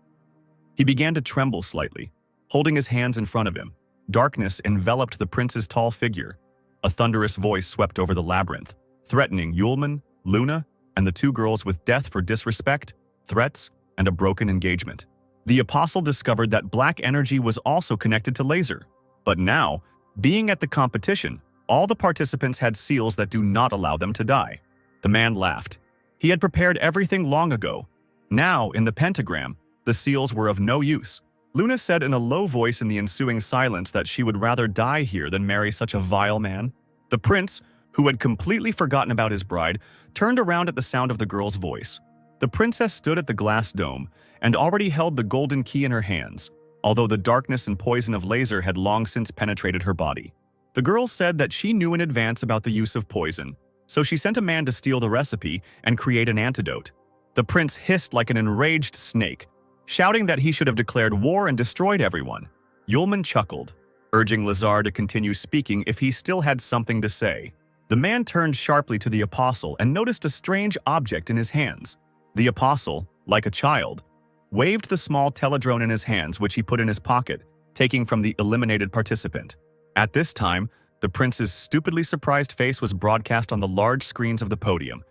He began to tremble slightly, holding his hands in front of him. Darkness enveloped the prince's tall figure. A thunderous voice swept over the labyrinth, threatening Yulman, Luna, and the two girls with death for disrespect, threats, and a broken engagement. The apostle discovered that black energy was also connected to Laser. But now, being at the competition, all the participants had seals that do not allow them to die. The man laughed. He had prepared everything long ago. Now, in the pentagram, the seals were of no use. Luna said in a low voice in the ensuing silence that she would rather die here than marry such a vile man. The prince, who had completely forgotten about his bride, turned around at the sound of the girl's voice. The princess stood at the glass dome and already held the golden key in her hands, although the darkness and poison of Laser had long since penetrated her body. The girl said that she knew in advance about the use of poison, so she sent a man to steal the recipe and create an antidote. The prince hissed like an enraged snake, shouting that he should have declared war and destroyed everyone. Yulman chuckled, urging Lazar to continue speaking if he still had something to say. The man turned sharply to the apostle and noticed a strange object in his hands. The apostle, like a child, waved the small teledrone in his hands, which he put in his pocket, taking from the eliminated participant. At this time, the prince's stupidly surprised face was broadcast on the large screens of the podium,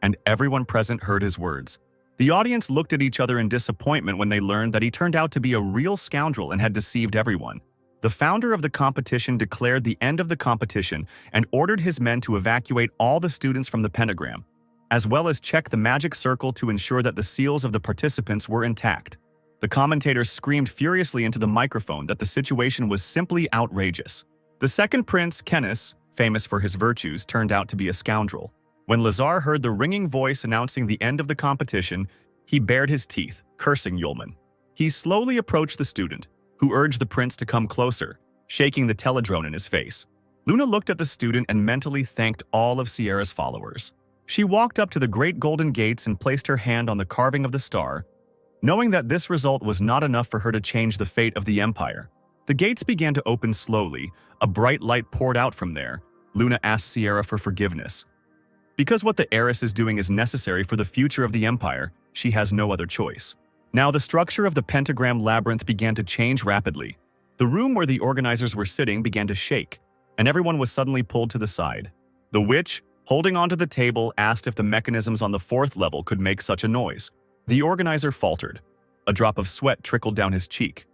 and everyone present heard his words. The audience looked at each other in disappointment when they learned that he turned out to be a real scoundrel and had deceived everyone. The founder of the competition declared the end of the competition and ordered his men to evacuate all the students from the pentagram, as well as check the magic circle to ensure that the seals of the participants were intact. The commentators screamed furiously into the microphone that the situation was simply outrageous. The second prince, Kenis, famous for his virtues, turned out to be a scoundrel. When Lazar heard the ringing voice announcing the end of the competition, he bared his teeth, cursing Yulman. He slowly approached the student, who urged the prince to come closer, shaking the teledrone in his face. Luna looked at the student and mentally thanked all of Sierra's followers. She walked up to the great golden gates and placed her hand on the carving of the star, knowing that this result was not enough for her to change the fate of the empire. The gates began to open slowly. A bright light poured out from there. Luna asked Sierra for forgiveness. Because what the heiress is doing is necessary for the future of the empire, she has no other choice. Now the structure of the pentagram labyrinth began to change rapidly. The room where the organizers were sitting began to shake, and everyone was suddenly pulled to the side. The witch, holding onto the table, asked if the mechanisms on the fourth level could make such a noise. The organizer faltered. A drop of sweat trickled down his cheek.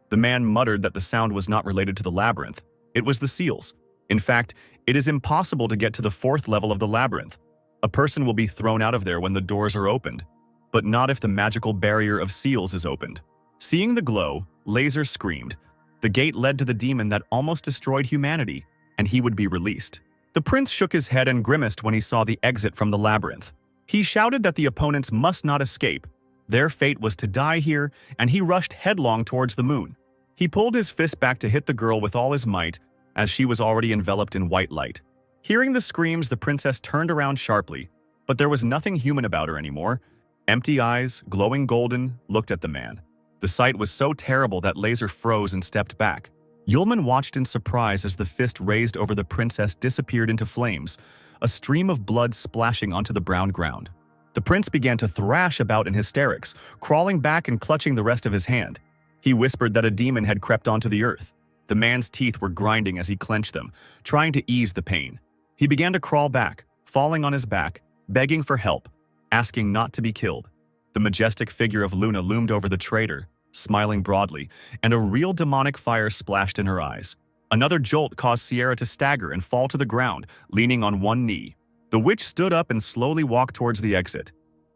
The man muttered that the sound was not related to the labyrinth. It was the seals. In fact, it is impossible to get to the fourth level of the labyrinth. A person will be thrown out of there when the doors are opened, but not if the magical barrier of seals is opened. Seeing the glow, Laser screamed. The gate led to the demon that almost destroyed humanity, and he would be released. The prince shook his head and grimaced when he saw the exit from the labyrinth. He shouted that the opponents must not escape. Their fate was to die here, and he rushed headlong towards the moon. He pulled his fist back to hit the girl with all his might, as she was already enveloped in white light. Hearing the screams, the princess turned around sharply, but there was nothing human about her anymore. Empty eyes, glowing golden, looked at the man. The sight was so terrible that Laser froze and stepped back. Yulman watched in surprise as the fist raised over the princess disappeared into flames, a stream of blood splashing onto the brown ground. The prince began to thrash about in hysterics, crawling back and clutching the rest of his hand. He whispered that a demon had crept onto the earth. The man's teeth were grinding as he clenched them, trying to ease the pain. He began to crawl back, falling on his back, begging for help, asking not to be killed. The majestic figure of Luna loomed over the traitor, smiling broadly, and a real demonic fire splashed in her eyes. Another jolt caused Sierra to stagger and fall to the ground, leaning on one knee. The witch stood up and slowly walked towards the exit,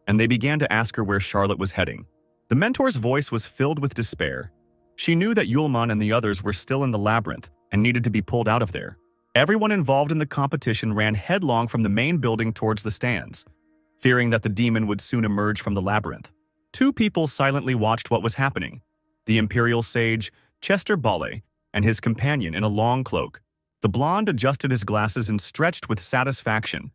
and they began to ask her where Charlotte was heading. The mentor's voice was filled with despair. She knew that Yulman and the others were still in the labyrinth and needed to be pulled out of there. Everyone involved in the competition ran headlong from the main building towards the stands, fearing that the demon would soon emerge from the labyrinth. Two people silently watched what was happening: the imperial sage, Chester Bale, and his companion in a long cloak. The blonde adjusted his glasses and stretched with satisfaction.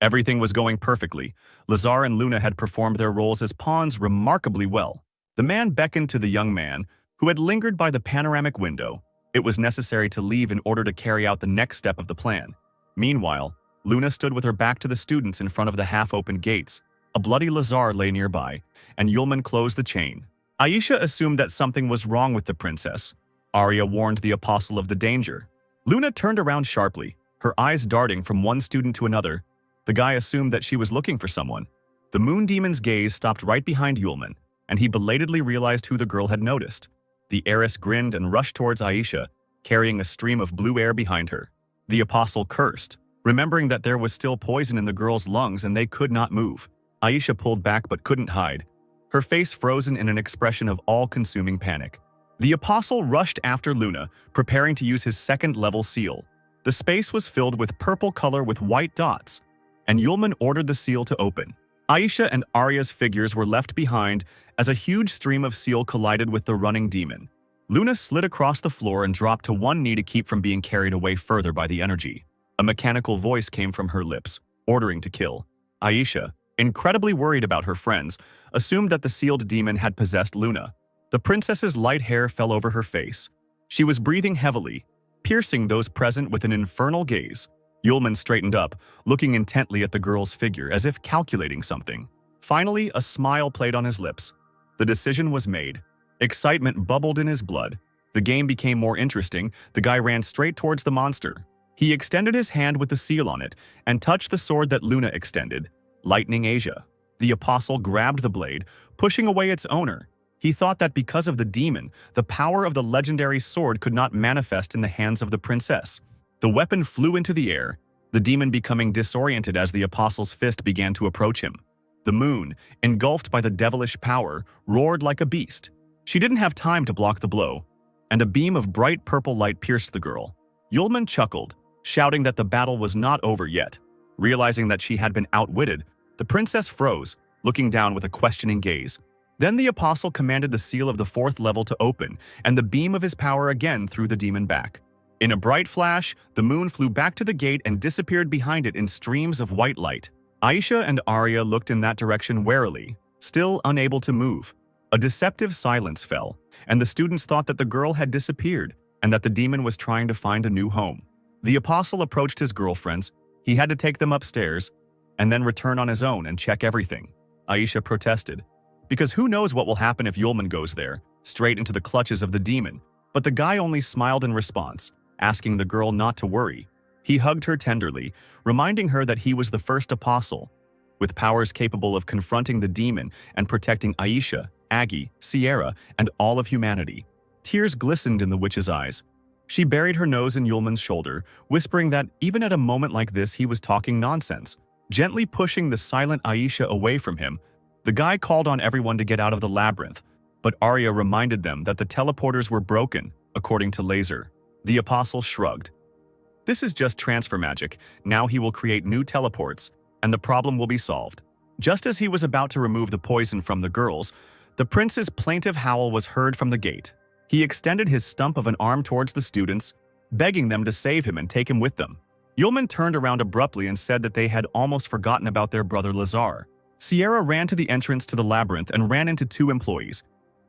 Everything was going perfectly. Lazar and Luna had performed their roles as pawns remarkably well. The man beckoned to the young man, who had lingered by the panoramic window. It was necessary to leave in order to carry out the next step of the plan. Meanwhile, Luna stood with her back to the students in front of the half-opened gates. A bloody Lazar lay nearby, and Yulman closed the chain. Aisha assumed that something was wrong with the princess. Arya warned the apostle of the danger. Luna turned around sharply, her eyes darting from one student to another. The guy assumed that she was looking for someone. The moon demon's gaze stopped right behind Yulman, and he belatedly realized who the girl had noticed. The heiress grinned and rushed towards Aisha, carrying a stream of blue air behind her. The apostle cursed, remembering that there was still poison in the girl's lungs and they could not move. Aisha pulled back but couldn't hide, her face frozen in an expression of all-consuming panic. The apostle rushed after Luna, preparing to use his second-level seal. The space was filled with purple color with white dots, and Yulman ordered the seal to open. Aisha and Arya's figures were left behind as a huge stream of seal collided with the running demon. Luna slid across the floor and dropped to one knee to keep from being carried away further by the energy. A mechanical voice came from her lips, ordering to kill. Aisha, incredibly worried about her friends, assumed that the sealed demon had possessed Luna. The princess's light hair fell over her face. She was breathing heavily, piercing those present with an infernal gaze. Yulman straightened up, looking intently at the girl's figure as if calculating something. Finally, a smile played on his lips. The decision was made. Excitement bubbled in his blood. The game became more interesting. The guy ran straight towards the monster. He extended his hand with the seal on it and touched the sword that Luna extended, lightning Asia. The apostle grabbed the blade, pushing away its owner. He thought that because of the demon, the power of the legendary sword could not manifest in the hands of the princess. The weapon flew into the air, the demon becoming disoriented as the apostle's fist began to approach him. The moon, engulfed by the devilish power, roared like a beast. She didn't have time to block the blow, and a beam of bright purple light pierced the girl. Yulman chuckled, shouting that the battle was not over yet. Realizing that she had been outwitted, the princess froze, looking down with a questioning gaze. Then the apostle commanded the seal of the fourth level to open, and the beam of his power again threw the demon back. In a bright flash, the moon flew back to the gate and disappeared behind it in streams of white light. Aisha and Arya looked in that direction warily, still unable to move. A deceptive silence fell, and the students thought that the girl had disappeared and that the demon was trying to find a new home. The apostle approached his girlfriends. He had to take them upstairs and then return on his own and check everything. Aisha protested, because who knows what will happen if Yulman goes there, straight into the clutches of the demon. But the guy only smiled in response, asking the girl not to worry. He hugged her tenderly, reminding her that he was the first apostle, with powers capable of confronting the demon and protecting Aisha, Aggie, Sierra, and all of humanity. Tears glistened in the witch's eyes. She buried her nose in Yulman's shoulder, whispering that even at a moment like this he was talking nonsense. Gently pushing the silent Aisha away from him, the guy called on everyone to get out of the labyrinth, but Arya reminded them that the teleporters were broken, according to Laser. The apostle shrugged. This is just transfer magic. Now he will create new teleports, and the problem will be solved. Just as he was about to remove the poison from the girls, the prince's plaintive howl was heard from the gate. He extended his stump of an arm towards the students, begging them to save him and take him with them. Yulman turned around abruptly and said that they had almost forgotten about their brother Lazar. Sierra ran to the entrance to the labyrinth and ran into 2 employees.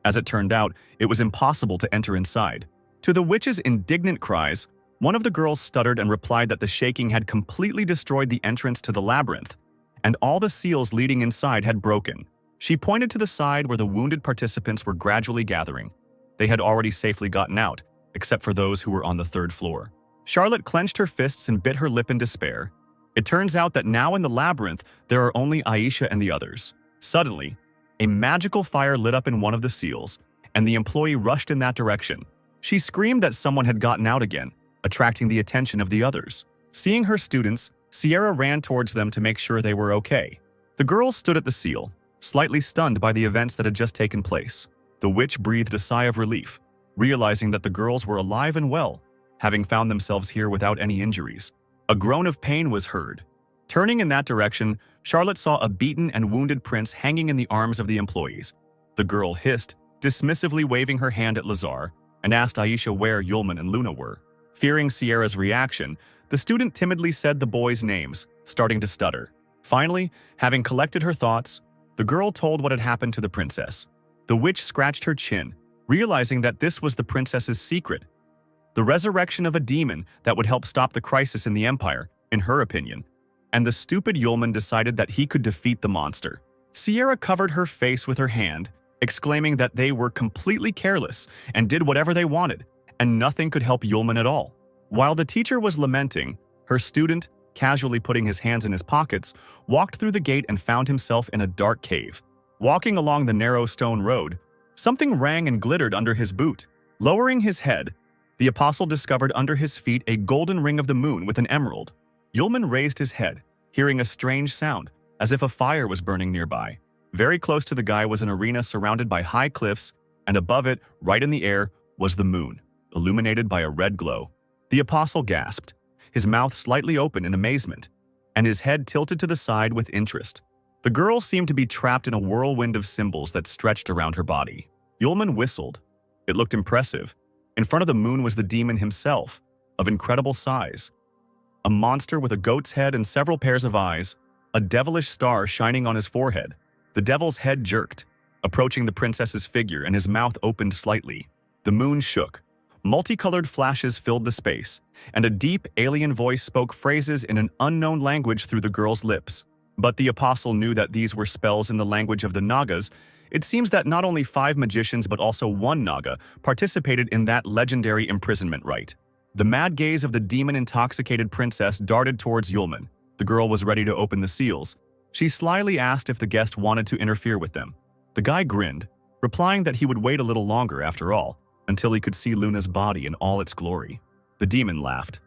As it turned out, it was impossible to enter inside. To the witch's indignant cries, one of the girls stuttered and replied that the shaking had completely destroyed the entrance to the labyrinth, and all the seals leading inside had broken. She pointed to the side where the wounded participants were gradually gathering. They had already safely gotten out, except for those who were on the 3rd floor. Charlotte clenched her fists and bit her lip in despair. It turns out that now in the labyrinth, there are only Aisha and the others. Suddenly, a magical fire lit up in one of the seals, and the employee rushed in that direction. She screamed that someone had gotten out again, attracting the attention of the others. Seeing her students, Sierra ran towards them to make sure they were okay. The girls stood at the seal, slightly stunned by the events that had just taken place. The witch breathed a sigh of relief, realizing that the girls were alive and well, having found themselves here without any injuries. A groan of pain was heard. Turning in that direction, Charlotte saw a beaten and wounded prince hanging in the arms of the employees. The girl hissed, dismissively waving her hand at Lazar, and asked Aisha where Yulman and Luna were. Fearing Sierra's reaction, the student timidly said the boys' names, starting to stutter. Finally, having collected her thoughts, the girl told what had happened to the princess. The witch scratched her chin, realizing that this was the princess's secret. The resurrection of a demon that would help stop the crisis in the empire, in her opinion. And the stupid Yulman decided that he could defeat the monster. Sierra covered her face with her hand, exclaiming that they were completely careless and did whatever they wanted, and nothing could help Yulman at all. While the teacher was lamenting, her student, casually putting his hands in his pockets, walked through the gate and found himself in a dark cave. Walking along the narrow stone road, something rang and glittered under his boot. Lowering his head, the apostle discovered under his feet a golden ring of the moon with an emerald. Yulman raised his head, hearing a strange sound, as if a fire was burning nearby. Very close to the guy was an arena surrounded by high cliffs, and above it, right in the air, was the moon, illuminated by a red glow. The apostle gasped, his mouth slightly open in amazement, and his head tilted to the side with interest. The girl seemed to be trapped in a whirlwind of symbols that stretched around her body. Yulman whistled. It looked impressive. In front of the moon was the demon himself, of incredible size. A monster with a goat's head and several pairs of eyes, a devilish star shining on his forehead. The devil's head jerked, approaching the princess's figure, and his mouth opened slightly. The moon shook. Multicolored flashes filled the space, and a deep alien voice spoke phrases in an unknown language through the girl's lips. But the apostle knew that these were spells in the language of the Nagas. It seems that not only 5 magicians but also 1 Naga participated in that legendary imprisonment rite. The mad gaze of the demon-intoxicated princess darted towards Yulman. The girl was ready to open the seals. She slyly asked if the guest wanted to interfere with them. The guy grinned, replying that he would wait a little longer after all, until he could see Luna's body in all its glory. The demon laughed.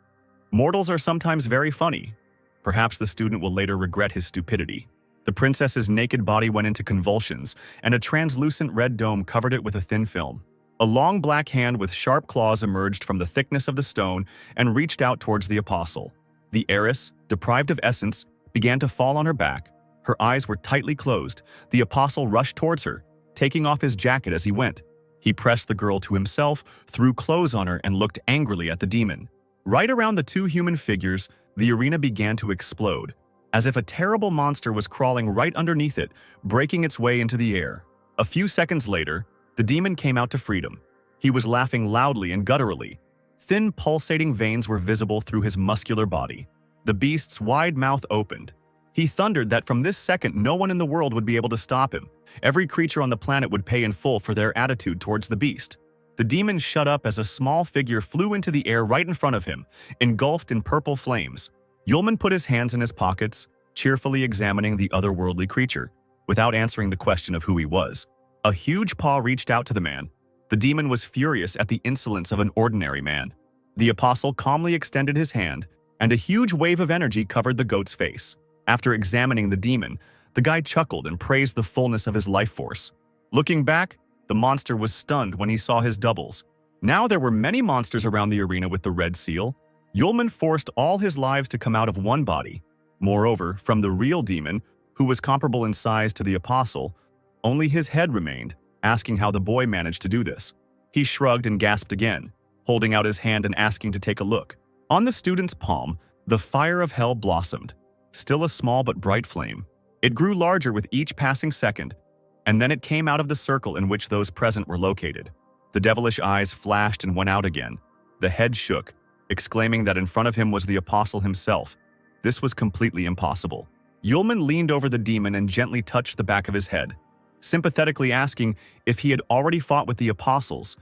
Mortals are sometimes very funny. Perhaps the student will later regret his stupidity. The princess's naked body went into convulsions, and a translucent red dome covered it with a thin film. A long black hand with sharp claws emerged from the thickness of the stone and reached out towards the apostle. The heiress, deprived of essence, began to fall on her back. Her eyes were tightly closed. The apostle rushed towards her, taking off his jacket as he went. He pressed the girl to himself, threw clothes on her, and looked angrily at the demon. Right around the 2 human figures, the arena began to explode, as if a terrible monster was crawling right underneath it, breaking its way into the air. A few seconds later, the demon came out to freedom. He was laughing loudly and gutturally. Thin, pulsating veins were visible through his muscular body. The beast's wide mouth opened. He thundered that from this second no one in the world would be able to stop him. Every creature on the planet would pay in full for their attitude towards the beast. The demon shut up as a small figure flew into the air right in front of him, engulfed in purple flames. Yulman put his hands in his pockets, cheerfully examining the otherworldly creature, without answering the question of who he was. A huge paw reached out to the man. The demon was furious at the insolence of an ordinary man. The apostle calmly extended his hand, and a huge wave of energy covered the goat's face. After examining the demon, the guy chuckled and praised the fullness of his life force. Looking back, the monster was stunned when he saw his doubles. Now there were many monsters around the arena with the red seal. Yulman forced all his lives to come out of one body. Moreover, from the real demon, who was comparable in size to the apostle, only his head remained, asking how the boy managed to do this. He shrugged and gasped again, holding out his hand and asking to take a look. On the student's palm, the fire of hell blossomed, still a small but bright flame. It grew larger with each passing second, and then it came out of the circle in which those present were located. The devilish eyes flashed and went out again. The head shook, exclaiming that in front of him was the apostle himself. This was completely impossible. Yulman leaned over the demon and gently touched the back of his head, sympathetically asking if he had already fought with the apostles,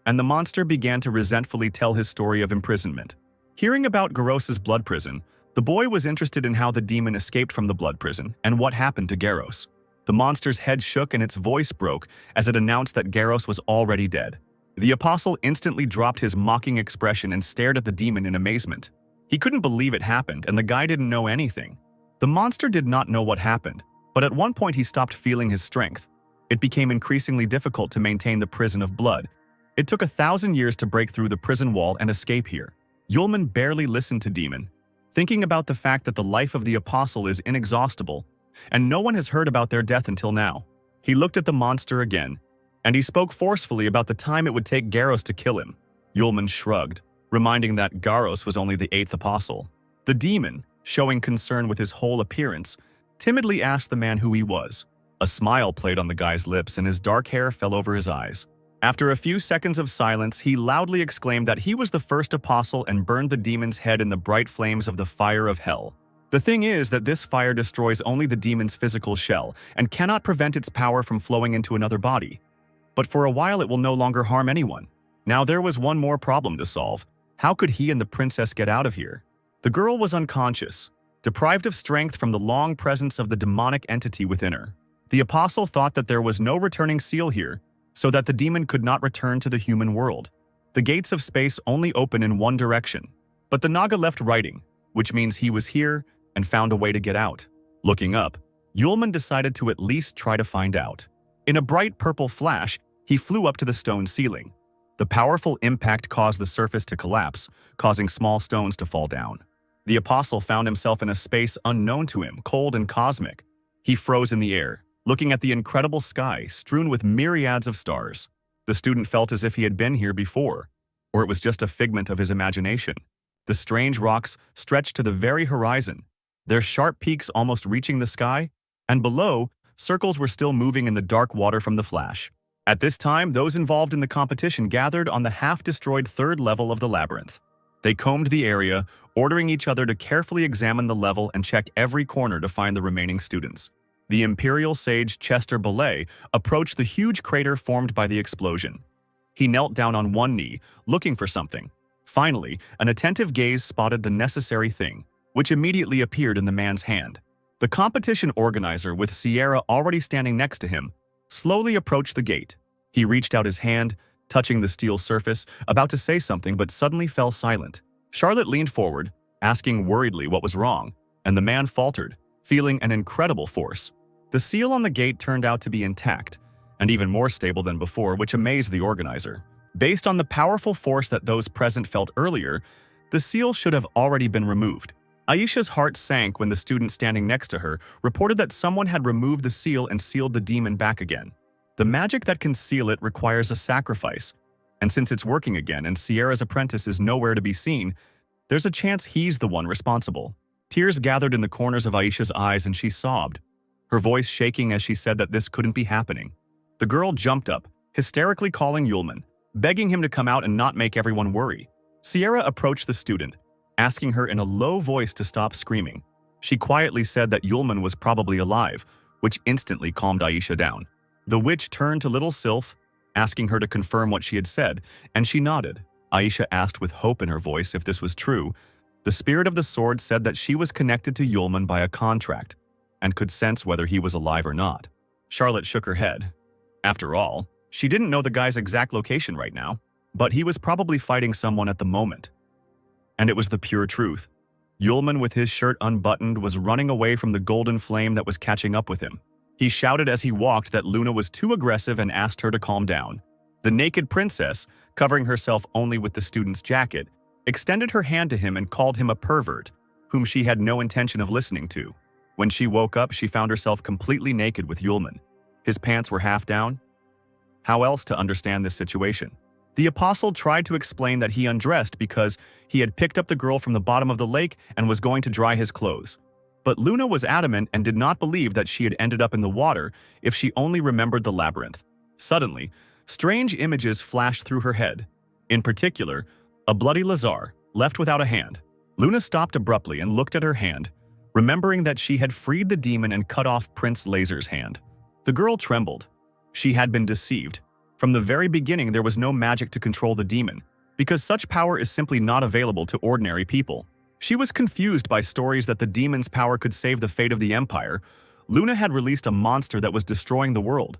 and the monster began to resentfully tell his story of imprisonment. Hearing about Garos's blood prison, the boy was interested in how the demon escaped from the blood prison and what happened to Garos. The monster's head shook and its voice broke as it announced that Garos was already dead. The apostle instantly dropped his mocking expression and stared at the demon in amazement. He couldn't believe it happened, and the guy didn't know anything. The monster did not know what happened, but at one point he stopped feeling his strength. It became increasingly difficult to maintain the prison of blood. It took 1,000 years to break through the prison wall and escape here. Yulman barely listened to Demon, thinking about the fact that the life of the apostle is inexhaustible, and no one has heard about their death until now. He looked at the monster again, and he spoke forcefully about the time it would take Garos to kill him. Yulman shrugged, reminding that Garos was only the 8th apostle. The demon, showing concern with his whole appearance, timidly asked the man who he was. A smile played on the guy's lips and his dark hair fell over his eyes. After a few seconds of silence, he loudly exclaimed that he was the first apostle and burned the demon's head in the bright flames of the fire of hell. The thing is that this fire destroys only the demon's physical shell and cannot prevent its power from flowing into another body. But for a while it will no longer harm anyone. Now there was one more problem to solve. How could he and the princess get out of here? The girl was unconscious, deprived of strength from the long presence of the demonic entity within her. The apostle thought that there was no returning seal here, so that the demon could not return to the human world. The gates of space only open in one direction, but the Naga left writing, which means he was here and found a way to get out. Looking up, Yulman decided to at least try to find out. In a bright purple flash, he flew up to the stone ceiling. The powerful impact caused the surface to collapse, causing small stones to fall down. The apostle found himself in a space unknown to him, cold and cosmic. He froze in the air, looking at the incredible sky strewn with myriads of stars. The student felt as if he had been here before, or it was just a figment of his imagination. The strange rocks stretched to the very horizon, their sharp peaks almost reaching the sky, and below, circles were still moving in the dark water from the flash. At this time, those involved in the competition gathered on the half-destroyed 3rd level of the labyrinth. They combed the area, ordering each other to carefully examine the level and check every corner to find the remaining students. The Imperial Sage Chester Belay approached the huge crater formed by the explosion. He knelt down on one knee, looking for something. Finally, an attentive gaze spotted the necessary thing, which immediately appeared in the man's hand. The competition organizer, with Sierra already standing next to him, slowly approached the gate. He reached out his hand, touching the steel surface, about to say something but suddenly fell silent. Charlotte leaned forward, asking worriedly what was wrong, and the man faltered, feeling an incredible force. The seal on the gate turned out to be intact, and even more stable than before, which amazed the organizer. Based on the powerful force that those present felt earlier, the seal should have already been removed. Aisha's heart sank when the student standing next to her reported that someone had removed the seal and sealed the demon back again. The magic that can seal it requires a sacrifice, and since it's working again and Sierra's apprentice is nowhere to be seen, there's a chance he's the one responsible. Tears gathered in the corners of Aisha's eyes and she sobbed, her voice shaking as she said that this couldn't be happening. The girl jumped up, hysterically calling Yulman, begging him to come out and not make everyone worry. Sierra approached the student, asking her in a low voice to stop screaming. She quietly said that Yulman was probably alive, which instantly calmed Aisha down. The witch turned to little Sylph, asking her to confirm what she had said, and she nodded. Aisha asked with hope in her voice if this was true. The spirit of the sword said that she was connected to Yulman by a contract, and could sense whether he was alive or not. Charlotte shook her head. After all, she didn't know the guy's exact location right now, but he was probably fighting someone at the moment. And it was the pure truth. Yulman, with his shirt unbuttoned, was running away from the golden flame that was catching up with him. He shouted as he walked that Luna was too aggressive and asked her to calm down. The naked princess, covering herself only with the student's jacket, extended her hand to him and called him a pervert, whom she had no intention of listening to. When she woke up, she found herself completely naked with Yulman. His pants were half down. How else to understand this situation? The apostle tried to explain that he undressed because he had picked up the girl from the bottom of the lake and was going to dry his clothes. But Luna was adamant and did not believe that she had ended up in the water if she only remembered the labyrinth. Suddenly, strange images flashed through her head. In particular, a bloody Lazar, left without a hand. Luna stopped abruptly and looked at her hand, remembering that she had freed the demon and cut off Prince Laser's hand. The girl trembled. She had been deceived. From the very beginning, there was no magic to control the demon, because such power is simply not available to ordinary people. She was confused by stories that the demon's power could save the fate of the Empire. Luna had released a monster that was destroying the world,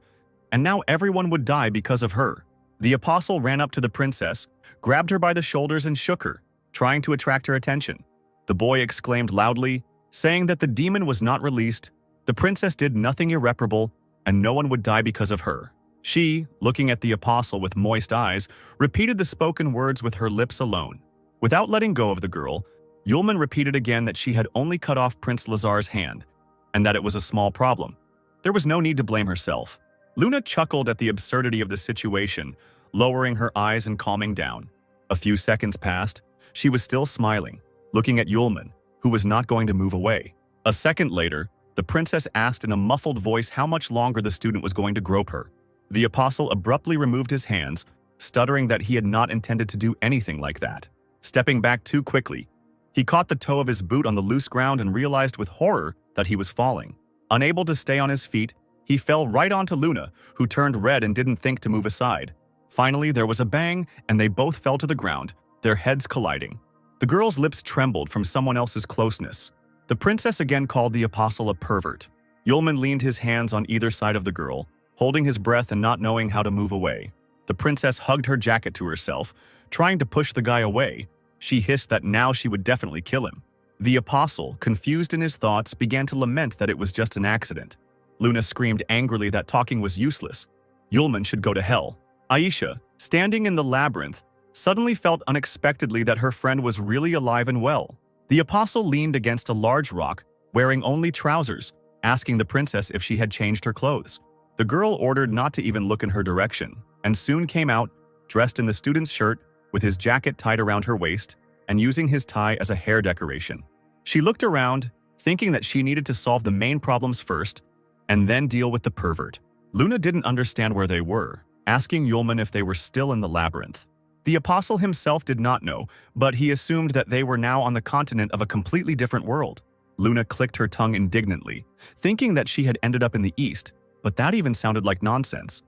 and now everyone would die because of her. The apostle ran up to the princess, grabbed her by the shoulders and shook her, trying to attract her attention. The boy exclaimed loudly, saying that the demon was not released, the princess did nothing irreparable, and no one would die because of her. She, looking at the apostle with moist eyes, repeated the spoken words with her lips alone. Without letting go of the girl, Yulman repeated again that she had only cut off Prince Lazar's hand, and that it was a small problem. There was no need to blame herself. Luna chuckled at the absurdity of the situation, lowering her eyes and calming down. A few seconds passed. She was still smiling, looking at Yulman, who was not going to move away. A second later, the princess asked in a muffled voice how much longer the student was going to grope her. The apostle abruptly removed his hands, stuttering that he had not intended to do anything like that. Stepping back too quickly, he caught the toe of his boot on the loose ground and realized with horror that he was falling. Unable to stay on his feet, he fell right onto Luna, who turned red and didn't think to move aside. Finally, there was a bang, and they both fell to the ground, their heads colliding. The girl's lips trembled from someone else's closeness. The princess again called the apostle a pervert. Yulman leaned his hands on either side of the girl, holding his breath and not knowing how to move away. The princess hugged her jacket to herself, trying to push the guy away. She hissed that now she would definitely kill him. The apostle, confused in his thoughts, began to lament that it was just an accident. Luna screamed angrily that talking was useless. Yulman should go to hell. Aisha, standing in the labyrinth, suddenly felt unexpectedly that her friend was really alive and well. The apostle leaned against a large rock, wearing only trousers, asking the princess if she had changed her clothes. The girl ordered not to even look in her direction, and soon came out, dressed in the student's shirt, with his jacket tied around her waist, and using his tie as a hair decoration. She looked around, thinking that she needed to solve the main problems first, and then deal with the pervert. Luna didn't understand where they were, asking Yulman if they were still in the labyrinth. The apostle himself did not know, but he assumed that they were now on the continent of a completely different world. Luna clicked her tongue indignantly, thinking that she had ended up in the east, but that even sounded like nonsense.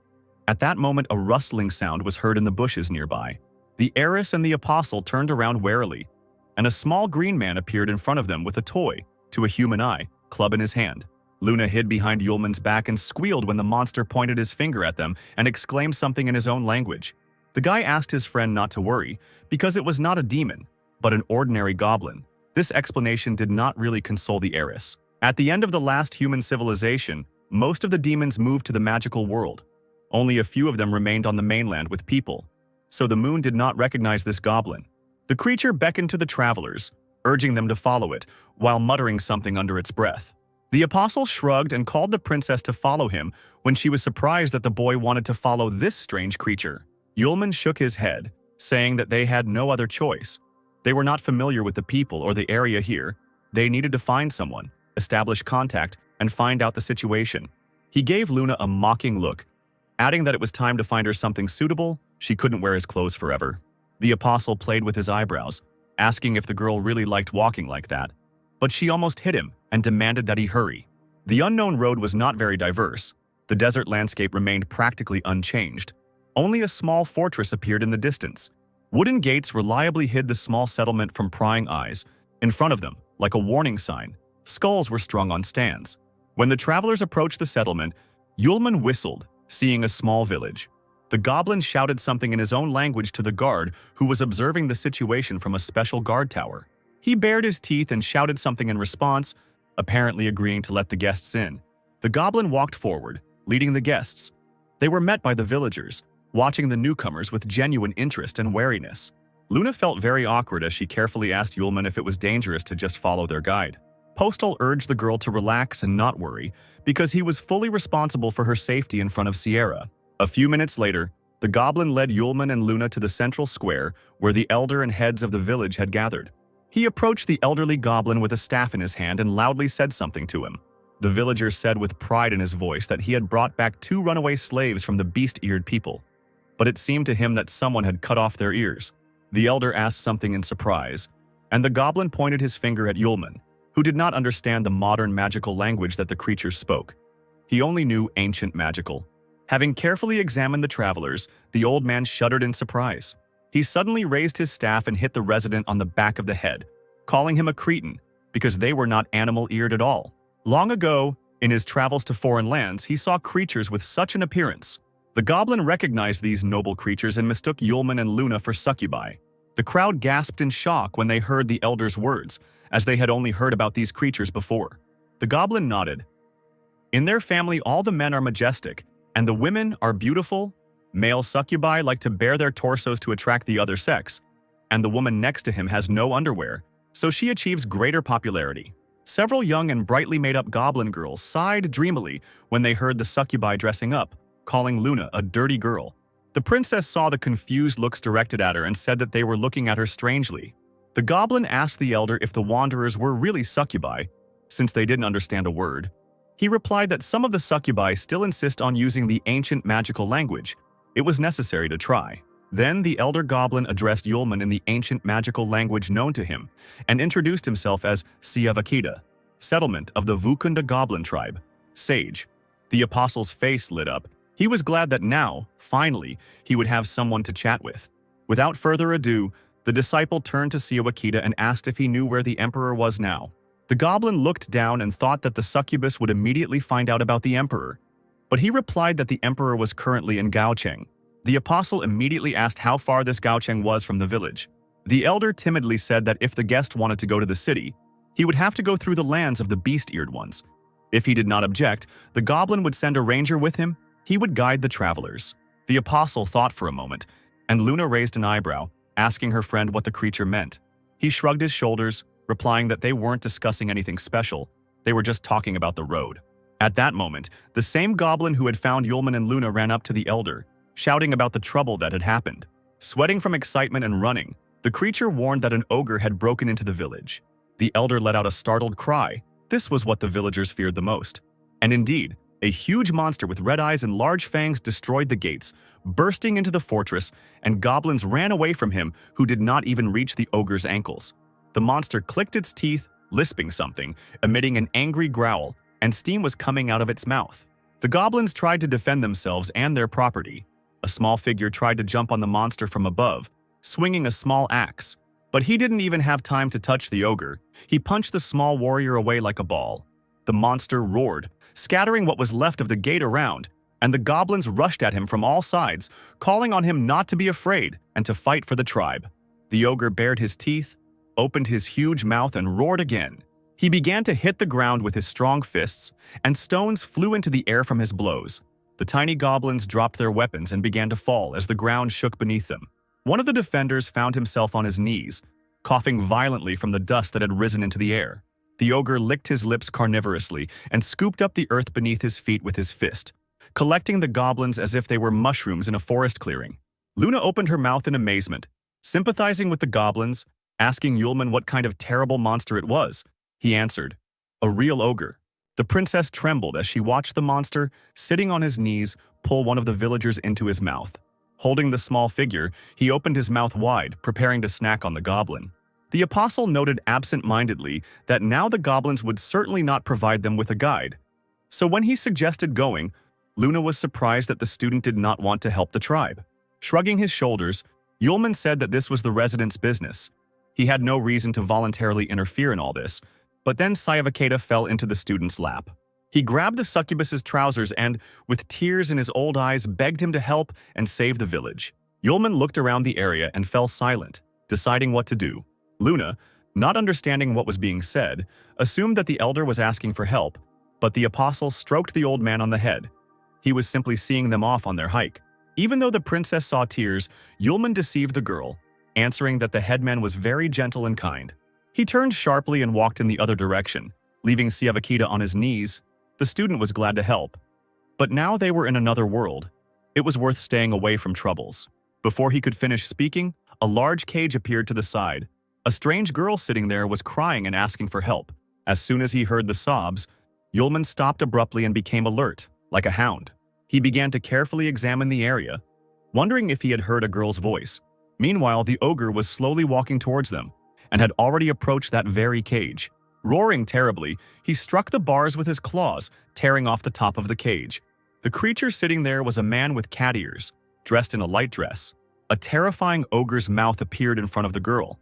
At that moment, a rustling sound was heard in the bushes nearby. The heiress and the apostle turned around warily, and a small green man appeared in front of them with a toy, to a human eye, club in his hand. Luna hid behind Yulman's back and squealed when the monster pointed his finger at them and exclaimed something in his own language. The guy asked his friend not to worry, because it was not a demon, but an ordinary goblin. This explanation did not really console the heiress. At the end of the last human civilization, most of the demons moved to the magical world. Only a few of them remained on the mainland with people, so the moon did not recognize this goblin. The creature beckoned to the travelers, urging them to follow it, while muttering something under its breath. The apostle shrugged and called the princess to follow him when she was surprised that the boy wanted to follow this strange creature. Yulman shook his head, saying that they had no other choice. They were not familiar with the people or the area here. They needed to find someone, establish contact, and find out the situation. He gave Luna a mocking look, adding that it was time to find her something suitable. She couldn't wear his clothes forever. The apostle played with his eyebrows, asking if the girl really liked walking like that. But she almost hit him and demanded that he hurry. The unknown road was not very diverse. The desert landscape remained practically unchanged. Only a small fortress appeared in the distance. Wooden gates reliably hid the small settlement from prying eyes. In front of them, like a warning sign, skulls were strung on stands. When the travelers approached the settlement, Yulman whistled, seeing a small village. The goblin shouted something in his own language to the guard who was observing the situation from a special guard tower. He bared his teeth and shouted something in response, apparently agreeing to let the guests in. The goblin walked forward, leading the guests. They were met by the villagers, watching the newcomers with genuine interest and wariness. Luna felt very awkward as she carefully asked Yulman if it was dangerous to just follow their guide. Postal urged the girl to relax and not worry, because he was fully responsible for her safety in front of Sierra. A few minutes later, The goblin led Yulman and Luna to the central square where the elder and heads of the village had gathered. He approached the elderly goblin with a staff in his hand and loudly said something to him. The villager said with pride in his voice that he had brought back 2 runaway slaves from the beast-eared people, but it seemed to him that someone had cut off their ears. The elder asked something in surprise, and the goblin pointed his finger at Yulman, who did not understand the modern magical language that the creatures spoke. He only knew ancient magical. Having carefully examined the travelers, the old man shuddered in surprise. He suddenly raised his staff and hit the resident on the back of the head, calling him a cretin, because they were not animal-eared at all. Long ago, in his travels to foreign lands, he saw creatures with such an appearance. The goblin recognized these noble creatures and mistook Yulman and Luna for succubi. The crowd gasped in shock when they heard the elder's words, as they had only heard about these creatures before. The goblin nodded. In their family, all the men are majestic, and the women are beautiful. Male succubi like to bare their torsos to attract the other sex, and the woman next to him has no underwear, so she achieves greater popularity. Several young and brightly made-up goblin girls sighed dreamily when they heard the succubi dressing up, calling Luna a dirty girl. The princess saw the confused looks directed at her and said that they were looking at her strangely. The goblin asked the elder if the wanderers were really succubi, since they didn't understand a word. He replied that some of the succubi still insist on using the ancient magical language. It was necessary to try. Then the elder goblin addressed Yulman in the ancient magical language known to him and introduced himself as Siavakita, settlement of the Vukunda goblin tribe, sage. The apostle's face lit up. He was glad that now, finally, he would have someone to chat with. Without further ado, the disciple turned to Siawakita and asked if he knew where the emperor was now. The goblin looked down and thought that the succubus would immediately find out about the emperor, but he replied that the emperor was currently in Gaocheng. The apostle immediately asked how far this Gaocheng was from the village. The elder timidly said that if the guest wanted to go to the city, he would have to go through the lands of the beast-eared ones. If he did not object, the goblin would send a ranger with him. He would guide the travelers. The apostle thought for a moment, and Luna raised an eyebrow, asking her friend what the creature meant. He shrugged his shoulders, replying that they weren't discussing anything special. They were just talking about the road. At that moment, the same goblin who had found Yulman and Luna ran up to the elder, shouting about the trouble that had happened. Sweating from excitement and running, the creature warned that an ogre had broken into the village. The elder let out a startled cry. This was what the villagers feared the most. And indeed, a huge monster with red eyes and large fangs destroyed the gates, bursting into the fortress, and goblins ran away from him who did not even reach the ogre's ankles. The monster clicked its teeth, lisping something, emitting an angry growl, and steam was coming out of its mouth. The goblins tried to defend themselves and their property. A small figure tried to jump on the monster from above, swinging a small axe. But he didn't even have time to touch the ogre. He punched the small warrior away like a ball. The monster roared, scattering what was left of the gate around, and the goblins rushed at him from all sides, calling on him not to be afraid and to fight for the tribe. The ogre bared his teeth, opened his huge mouth, and roared again. He began to hit the ground with his strong fists, and stones flew into the air from his blows. The tiny goblins dropped their weapons and began to fall as the ground shook beneath them. One of the defenders found himself on his knees, coughing violently from the dust that had risen into the air. The ogre licked his lips carnivorously and scooped up the earth beneath his feet with his fist, collecting the goblins as if they were mushrooms in a forest clearing. Luna opened her mouth in amazement, sympathizing with the goblins, asking Yulman what kind of terrible monster it was. He answered, "A real ogre." The princess trembled as she watched the monster, sitting on his knees, pull one of the villagers into his mouth. Holding the small figure, he opened his mouth wide, preparing to snack on the goblin. The apostle noted absent-mindedly that now the goblins would certainly not provide them with a guide. So when he suggested going, Luna was surprised that the student did not want to help the tribe. Shrugging his shoulders, Yulman said that this was the resident's business. He had no reason to voluntarily interfere in all this, but then Siavaketa fell into the student's lap. He grabbed the succubus's trousers and, with tears in his old eyes, begged him to help and save the village. Yulman looked around the area and fell silent, deciding what to do. Luna, not understanding what was being said, assumed that the elder was asking for help, but the apostle stroked the old man on the head. He was simply seeing them off on their hike. Even though the princess saw tears, Yulman deceived the girl, answering that the headman was very gentle and kind. He turned sharply and walked in the other direction, leaving Siavakita on his knees. The student was glad to help. But now they were in another world. It was worth staying away from troubles. Before he could finish speaking, a large cage appeared to the side. A strange girl sitting there was crying and asking for help. As soon as he heard the sobs, Yulman stopped abruptly and became alert, like a hound. He began to carefully examine the area, wondering if he had heard a girl's voice. Meanwhile, the ogre was slowly walking towards them and had already approached that very cage. Roaring terribly, he struck the bars with his claws, tearing off the top of the cage. The creature sitting there was a man with cat ears, dressed in a light dress. A terrifying ogre's mouth appeared in front of the girl.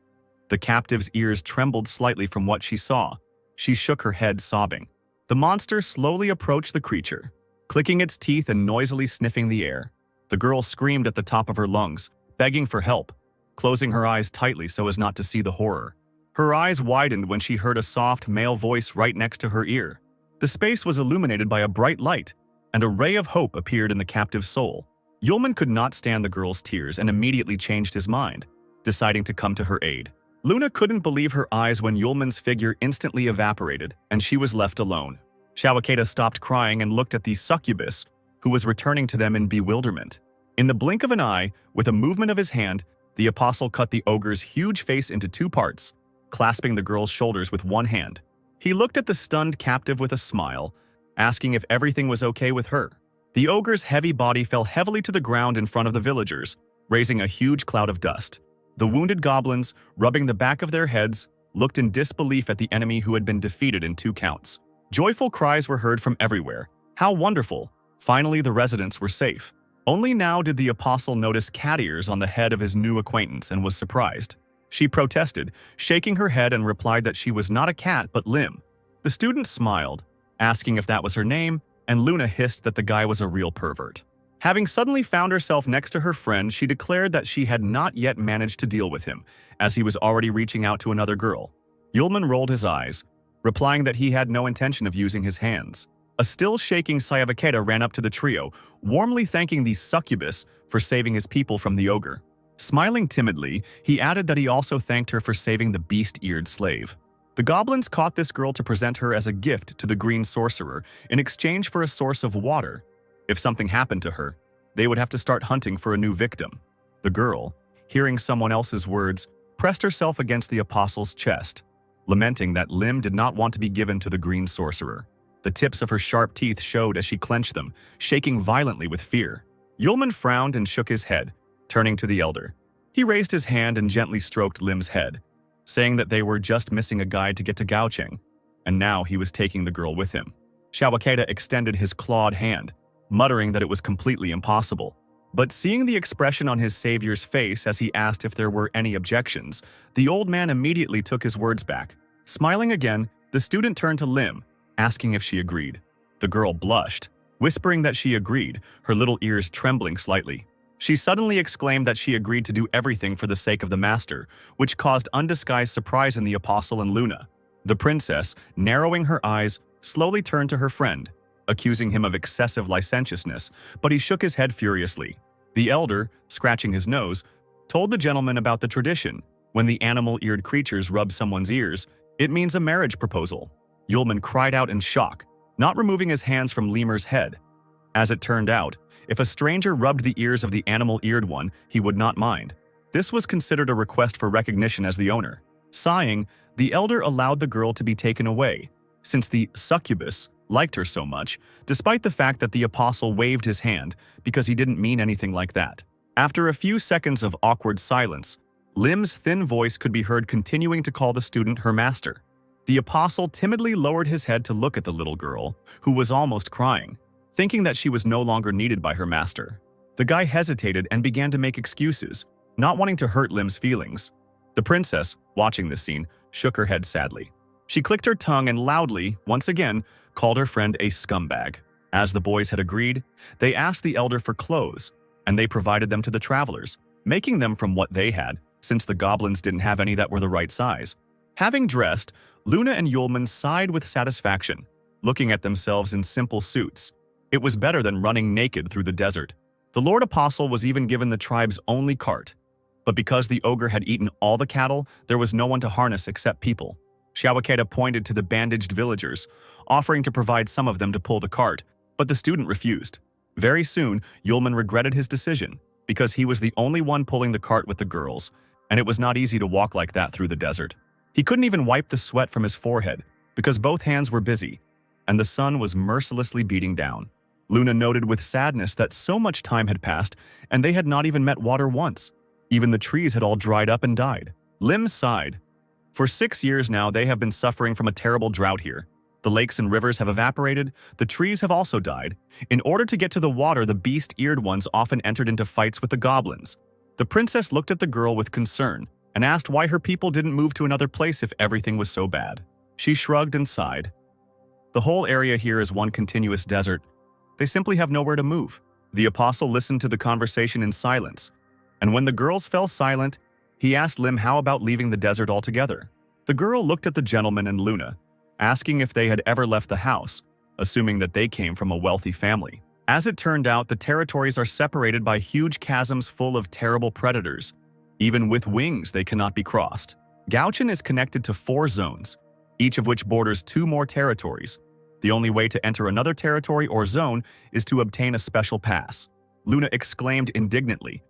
The captive's ears trembled slightly from what she saw. She shook her head, sobbing. The monster slowly approached the creature, clicking its teeth and noisily sniffing the air. The girl screamed at the top of her lungs, begging for help, closing her eyes tightly so as not to see the horror. Her eyes widened when she heard a soft male voice right next to her ear. The space was illuminated by a bright light, and a ray of hope appeared in the captive's soul. Yulman could not stand the girl's tears and immediately changed his mind, deciding to come to her aid. Luna couldn't believe her eyes when Yulman's figure instantly evaporated and she was left alone. Shawakeda stopped crying and looked at the succubus, who was returning to them in bewilderment. In the blink of an eye, with a movement of his hand, the apostle cut the ogre's huge face into two parts, clasping the girl's shoulders with one hand. He looked at the stunned captive with a smile, asking if everything was okay with her. The ogre's heavy body fell heavily to the ground in front of the villagers, raising a huge cloud of dust. The wounded goblins, rubbing the back of their heads, looked in disbelief at the enemy who had been defeated in 2 counts. Joyful cries were heard from everywhere. How wonderful! Finally, the residents were safe. Only now did the apostle notice cat ears on the head of his new acquaintance and was surprised. She protested, shaking her head, and replied that she was not a cat but Lim. The student smiled, asking if that was her name, and Luna hissed that the guy was a real pervert. Having suddenly found herself next to her friend, she declared that she had not yet managed to deal with him, as he was already reaching out to another girl. Yulman rolled his eyes, replying that he had no intention of using his hands. A still shaking Sayavaketa ran up to the trio, warmly thanking the succubus for saving his people from the ogre. Smiling timidly, he added that he also thanked her for saving the beast-eared slave. The goblins caught this girl to present her as a gift to the green sorcerer in exchange for a source of water. If something happened to her, they would have to start hunting for a new victim. The girl, hearing someone else's words, pressed herself against the apostle's chest, lamenting that Lim did not want to be given to the green sorcerer. The tips of her sharp teeth showed as she clenched them, shaking violently with fear. Yulman frowned and shook his head, turning to the elder. He raised his hand and gently stroked Lim's head, saying that they were just missing a guide to get to Gaocheng, and now he was taking the girl with him. Shawakeda extended his clawed hand, muttering that it was completely impossible. But seeing the expression on his savior's face as he asked if there were any objections, the old man immediately took his words back. Smiling again, the student turned to Lim, asking if she agreed. The girl blushed, whispering that she agreed, her little ears trembling slightly. She suddenly exclaimed that she agreed to do everything for the sake of the master, which caused undisguised surprise in the apostle and Luna. The princess, narrowing her eyes, slowly turned to her friend, accusing him of excessive licentiousness, but he shook his head furiously. The elder, scratching his nose, told the gentleman about the tradition. When the animal-eared creatures rub someone's ears, it means a marriage proposal. Yulman cried out in shock, not removing his hands from Lemur's head. As it turned out, if a stranger rubbed the ears of the animal-eared one, he would not mind. This was considered a request for recognition as the owner. Sighing, the elder allowed the girl to be taken away, since the succubus liked her so much, despite the fact that the apostle waved his hand because he didn't mean anything like that. After a few seconds of awkward silence, Lim's thin voice could be heard continuing to call the student her master. The apostle timidly lowered his head to look at the little girl, who was almost crying, thinking that she was no longer needed by her master. The guy hesitated and began to make excuses, not wanting to hurt Lim's feelings. The princess, watching this scene, shook her head sadly. She clicked her tongue and loudly, once again, called her friend a scumbag. As the boys had agreed, they asked the elder for clothes, and they provided them to the travelers, making them from what they had, since the goblins didn't have any that were the right size. Having dressed, Luna and Yulman sighed with satisfaction, looking at themselves in simple suits. It was better than running naked through the desert. The Lord Apostle was even given the tribe's only cart, but because the ogre had eaten all the cattle, there was no one to harness except people. Shawakeda pointed to the bandaged villagers, offering to provide some of them to pull the cart, but the student refused. Very soon, Yulman regretted his decision, because he was the only one pulling the cart with the girls, and it was not easy to walk like that through the desert. He couldn't even wipe the sweat from his forehead, because both hands were busy, and the sun was mercilessly beating down. Luna noted with sadness that so much time had passed, and they had not even met water once. Even the trees had all dried up and died. Lim sighed. For 6 years now, they have been suffering from a terrible drought here. The lakes and rivers have evaporated, the trees have also died. In order to get to the water, the beast-eared ones often entered into fights with the goblins. The princess looked at the girl with concern and asked why her people didn't move to another place if everything was so bad. She shrugged and sighed. The whole area here is one continuous desert. They simply have nowhere to move. The apostle listened to the conversation in silence, and when the girls fell silent, he asked Lim how about leaving the desert altogether. The girl looked at the gentleman and Luna, asking if they had ever left the house, assuming that they came from a wealthy family. As it turned out, the territories are separated by huge chasms full of terrible predators. Even with wings, they cannot be crossed. Gaochen is connected to 4 zones, each of which borders 2 more territories. The only way to enter another territory or zone is to obtain a special pass. Luna exclaimed indignantly.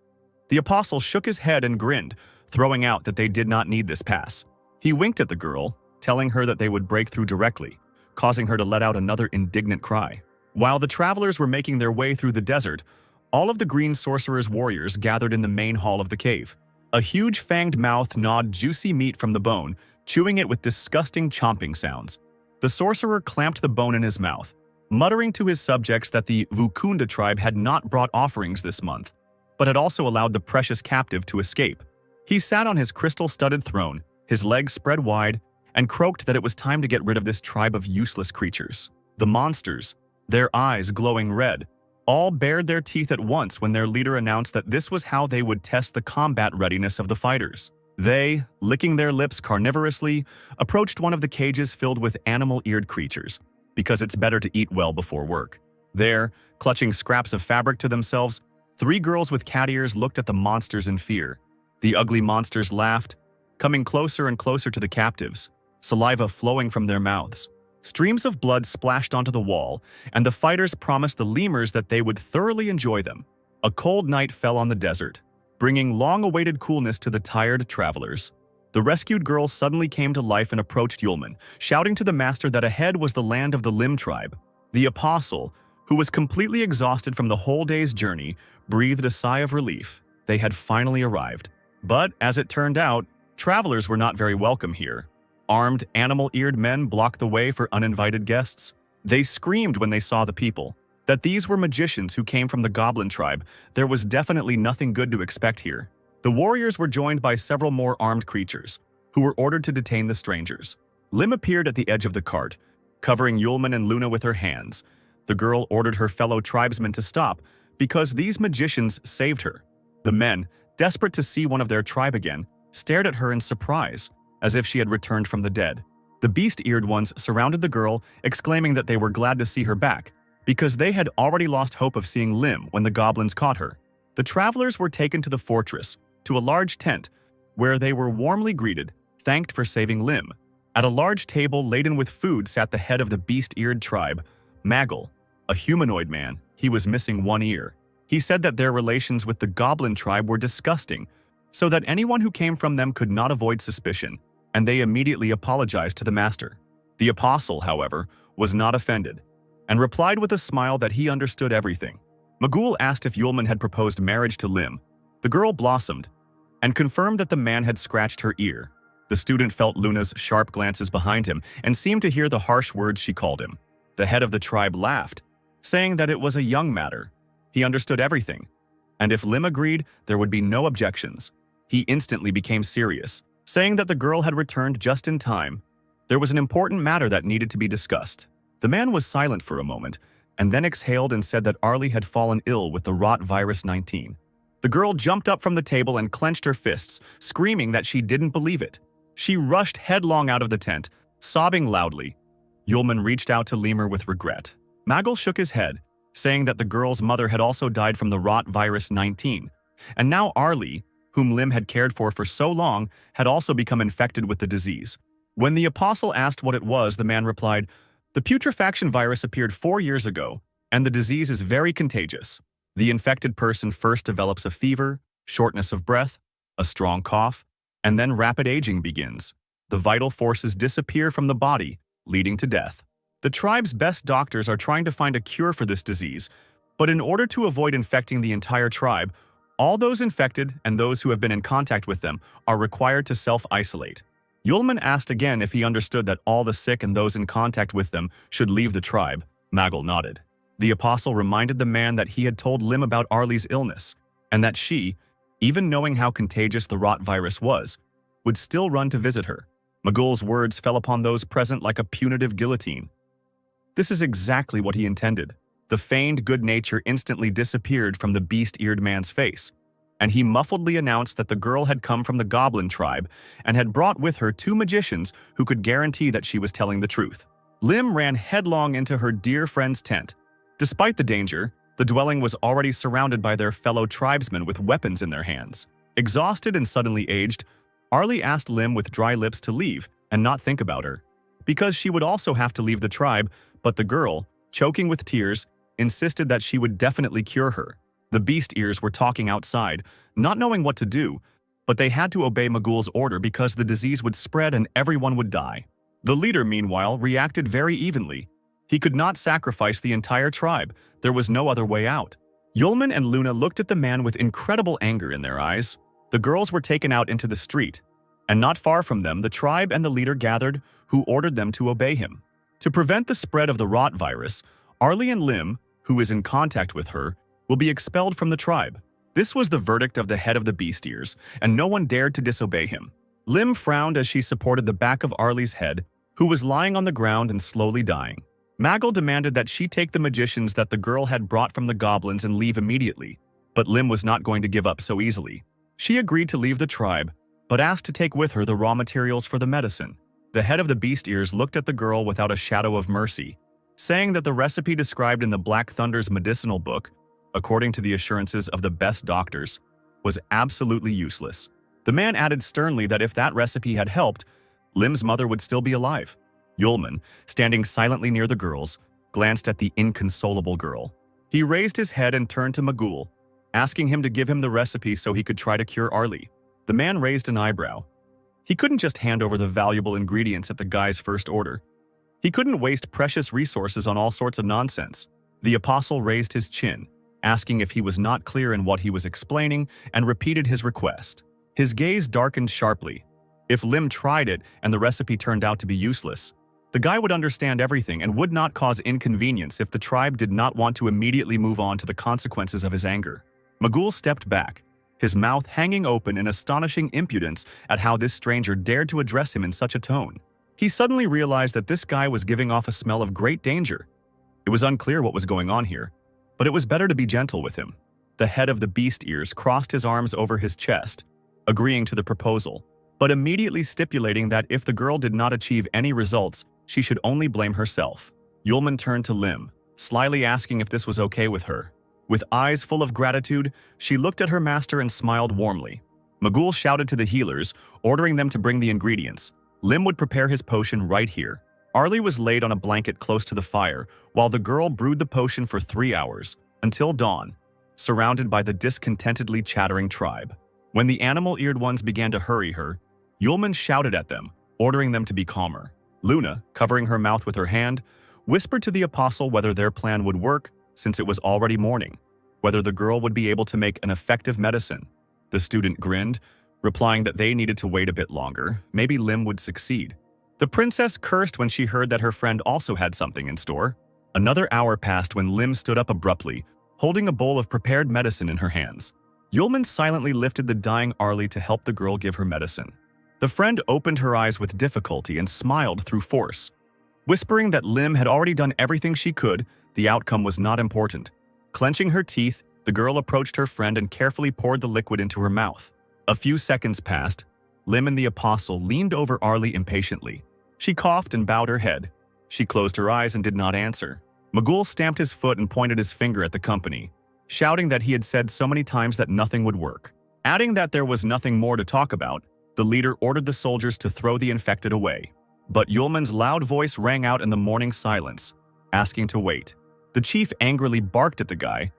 The apostle shook his head and grinned, throwing out that they did not need this pass. He winked at the girl, telling her that they would break through directly, causing her to let out another indignant cry. While the travelers were making their way through the desert, all of the green sorcerer's warriors gathered in the main hall of the cave. A huge fanged mouth gnawed juicy meat from the bone, chewing it with disgusting chomping sounds. The sorcerer clamped the bone in his mouth, muttering to his subjects that the Vukunda tribe had not brought offerings this month, but had also allowed the precious captive to escape. He sat on his crystal-studded throne, his legs spread wide, and croaked that it was time to get rid of this tribe of useless creatures. The monsters, their eyes glowing red, all bared their teeth at once when their leader announced that this was how they would test the combat readiness of the fighters. They, licking their lips carnivorously, approached one of the cages filled with animal-eared creatures, because it's better to eat well before work. There, clutching scraps of fabric to themselves, 3 girls with cat ears looked at the monsters in fear. The ugly monsters laughed, coming closer and closer to the captives, saliva flowing from their mouths. Streams of blood splashed onto the wall, and the fighters promised the lemurs that they would thoroughly enjoy them. A cold night fell on the desert, bringing long-awaited coolness to the tired travelers. The rescued girls suddenly came to life and approached Yulman, shouting to the master that ahead was the land of the Lim tribe. The apostle, who was completely exhausted from the whole day's journey, breathed a sigh of relief. They had finally arrived. But, as it turned out, travelers were not very welcome here. Armed, animal-eared men blocked the way for uninvited guests. They screamed when they saw the people. That these were magicians who came from the goblin tribe, there was definitely nothing good to expect here. The warriors were joined by several more armed creatures, who were ordered to detain the strangers. Lim appeared at the edge of the cart, covering Yulman and Luna with her hands. The girl ordered her fellow tribesmen to stop, because these magicians saved her. The men, desperate to see one of their tribe again, stared at her in surprise, as if she had returned from the dead. The beast-eared ones surrounded the girl, exclaiming that they were glad to see her back, because they had already lost hope of seeing Lim when the goblins caught her. The travelers were taken to the fortress, to a large tent, where they were warmly greeted, thanked for saving Lim. At a large table laden with food sat the head of the beast-eared tribe, Maggle, a humanoid man. He was missing one ear. He said that their relations with the goblin tribe were disgusting, so that anyone who came from them could not avoid suspicion, and they immediately apologized to the master. The apostle, however, was not offended, and replied with a smile that he understood everything. Magul asked if Yulman had proposed marriage to Lim. The girl blossomed, and confirmed that the man had scratched her ear. The student felt Luna's sharp glances behind him, and seemed to hear the harsh words she called him. The head of the tribe laughed, saying that it was a young matter. He understood everything, and if Lim agreed, there would be no objections. He instantly became serious, saying that the girl had returned just in time. There was an important matter that needed to be discussed. The man was silent for a moment, and then exhaled and said that Arlie had fallen ill with the rot virus 19. The girl jumped up from the table and clenched her fists, screaming that she didn't believe it. She rushed headlong out of the tent, sobbing loudly. Yulman reached out to Lemur with regret. Maggle shook his head, saying that the girl's mother had also died from the rot virus 19, and now Arlie, whom Lim had cared for so long, had also become infected with the disease. When the apostle asked what it was, the man replied, "The putrefaction virus appeared 4 years ago, and the disease is very contagious. The infected person first develops a fever, shortness of breath, a strong cough, and then rapid aging begins. The vital forces disappear from the body, leading to death. The tribe's best doctors are trying to find a cure for this disease, but in order to avoid infecting the entire tribe, all those infected and those who have been in contact with them are required to self-isolate. Yulman asked again if he understood that all the sick and those in contact with them should leave the tribe. Magel nodded. The apostle reminded the man that he had told Lim about Arlie's illness, and that she, even knowing how contagious the rot virus was, would still run to visit her. Magul's words fell upon those present like a punitive guillotine. This is exactly what he intended. The feigned good nature instantly disappeared from the beast-eared man's face, and he muffledly announced that the girl had come from the goblin tribe and had brought with her 2 magicians who could guarantee that she was telling the truth. Lim ran headlong into her dear friend's tent. Despite the danger, the dwelling was already surrounded by their fellow tribesmen with weapons in their hands. Exhausted and suddenly aged, Arlie asked Lim with dry lips to leave and not think about her, because she would also have to leave the tribe, but the girl, choking with tears, insisted that she would definitely cure her. The beast ears were talking outside, not knowing what to do, but they had to obey Magul's order because the disease would spread and everyone would die. The leader, meanwhile, reacted very evenly. He could not sacrifice the entire tribe. There was no other way out. Yulman and Luna looked at the man with incredible anger in their eyes. The girls were taken out into the street, and not far from them the tribe and the leader gathered, who ordered them to obey him. To prevent the spread of the rot virus, Arlie and Lim, who is in contact with her, will be expelled from the tribe. This was the verdict of the head of the beast ears, and no one dared to disobey him. Lim frowned as she supported the back of Arlie's head, who was lying on the ground and slowly dying. Magel demanded that she take the magicians that the girl had brought from the goblins and leave immediately, but Lim was not going to give up so easily. She agreed to leave the tribe, but asked to take with her the raw materials for the medicine. The head of the beast ears looked at the girl without a shadow of mercy, saying that the recipe described in the Black Thunder's medicinal book, according to the assurances of the best doctors, was absolutely useless. The man added sternly that if that recipe had helped, Lim's mother would still be alive. Yulman, standing silently near the girls, glanced at the inconsolable girl. He raised his head and turned to Magul, asking him to give him the recipe so he could try to cure Arlie. The man raised an eyebrow. He couldn't just hand over the valuable ingredients at the guy's first order. He couldn't waste precious resources on all sorts of nonsense. The apostle raised his chin, asking if he was not clear in what he was explaining, and repeated his request. His gaze darkened sharply. If Lim tried it and the recipe turned out to be useless, the guy would understand everything and would not cause inconvenience if the tribe did not want to immediately move on to the consequences of his anger. Magul stepped back, his mouth hanging open in astonishing impudence at how this stranger dared to address him in such a tone. He suddenly realized that this guy was giving off a smell of great danger. It was unclear what was going on here, but it was better to be gentle with him. The head of the beast ears crossed his arms over his chest, agreeing to the proposal, but immediately stipulating that if the girl did not achieve any results, she should only blame herself. Yulman turned to Lim, slyly asking if this was okay with her. With eyes full of gratitude, she looked at her master and smiled warmly. Magul shouted to the healers, ordering them to bring the ingredients. Lim would prepare his potion right here. Arlie was laid on a blanket close to the fire, while the girl brewed the potion for 3 hours, until dawn, surrounded by the discontentedly chattering tribe. When the animal-eared ones began to hurry her, Yulman shouted at them, ordering them to be calmer. Luna, covering her mouth with her hand, whispered to the apostle whether their plan would work, since it was already morning, whether the girl would be able to make an effective medicine. The student grinned, replying that they needed to wait a bit longer. Maybe Lim would succeed. The princess cursed when she heard that her friend also had something in store. Another hour passed when Lim stood up abruptly, holding a bowl of prepared medicine in her hands. Yulman silently lifted the dying Arlie to help the girl give her medicine. The friend opened her eyes with difficulty and smiled through force. Whispering that Lim had already done everything she could, the outcome was not important. Clenching her teeth, the girl approached her friend and carefully poured the liquid into her mouth. A few seconds passed. Lim and the apostle leaned over Arlie impatiently. She coughed and bowed her head. She closed her eyes and did not answer. Magul stamped his foot and pointed his finger at the company, shouting that he had said so many times that nothing would work. Adding that there was nothing more to talk about, the leader ordered the soldiers to throw the infected away. But Yulman's loud voice rang out in the morning silence, asking to wait. The chief angrily barked at the guy,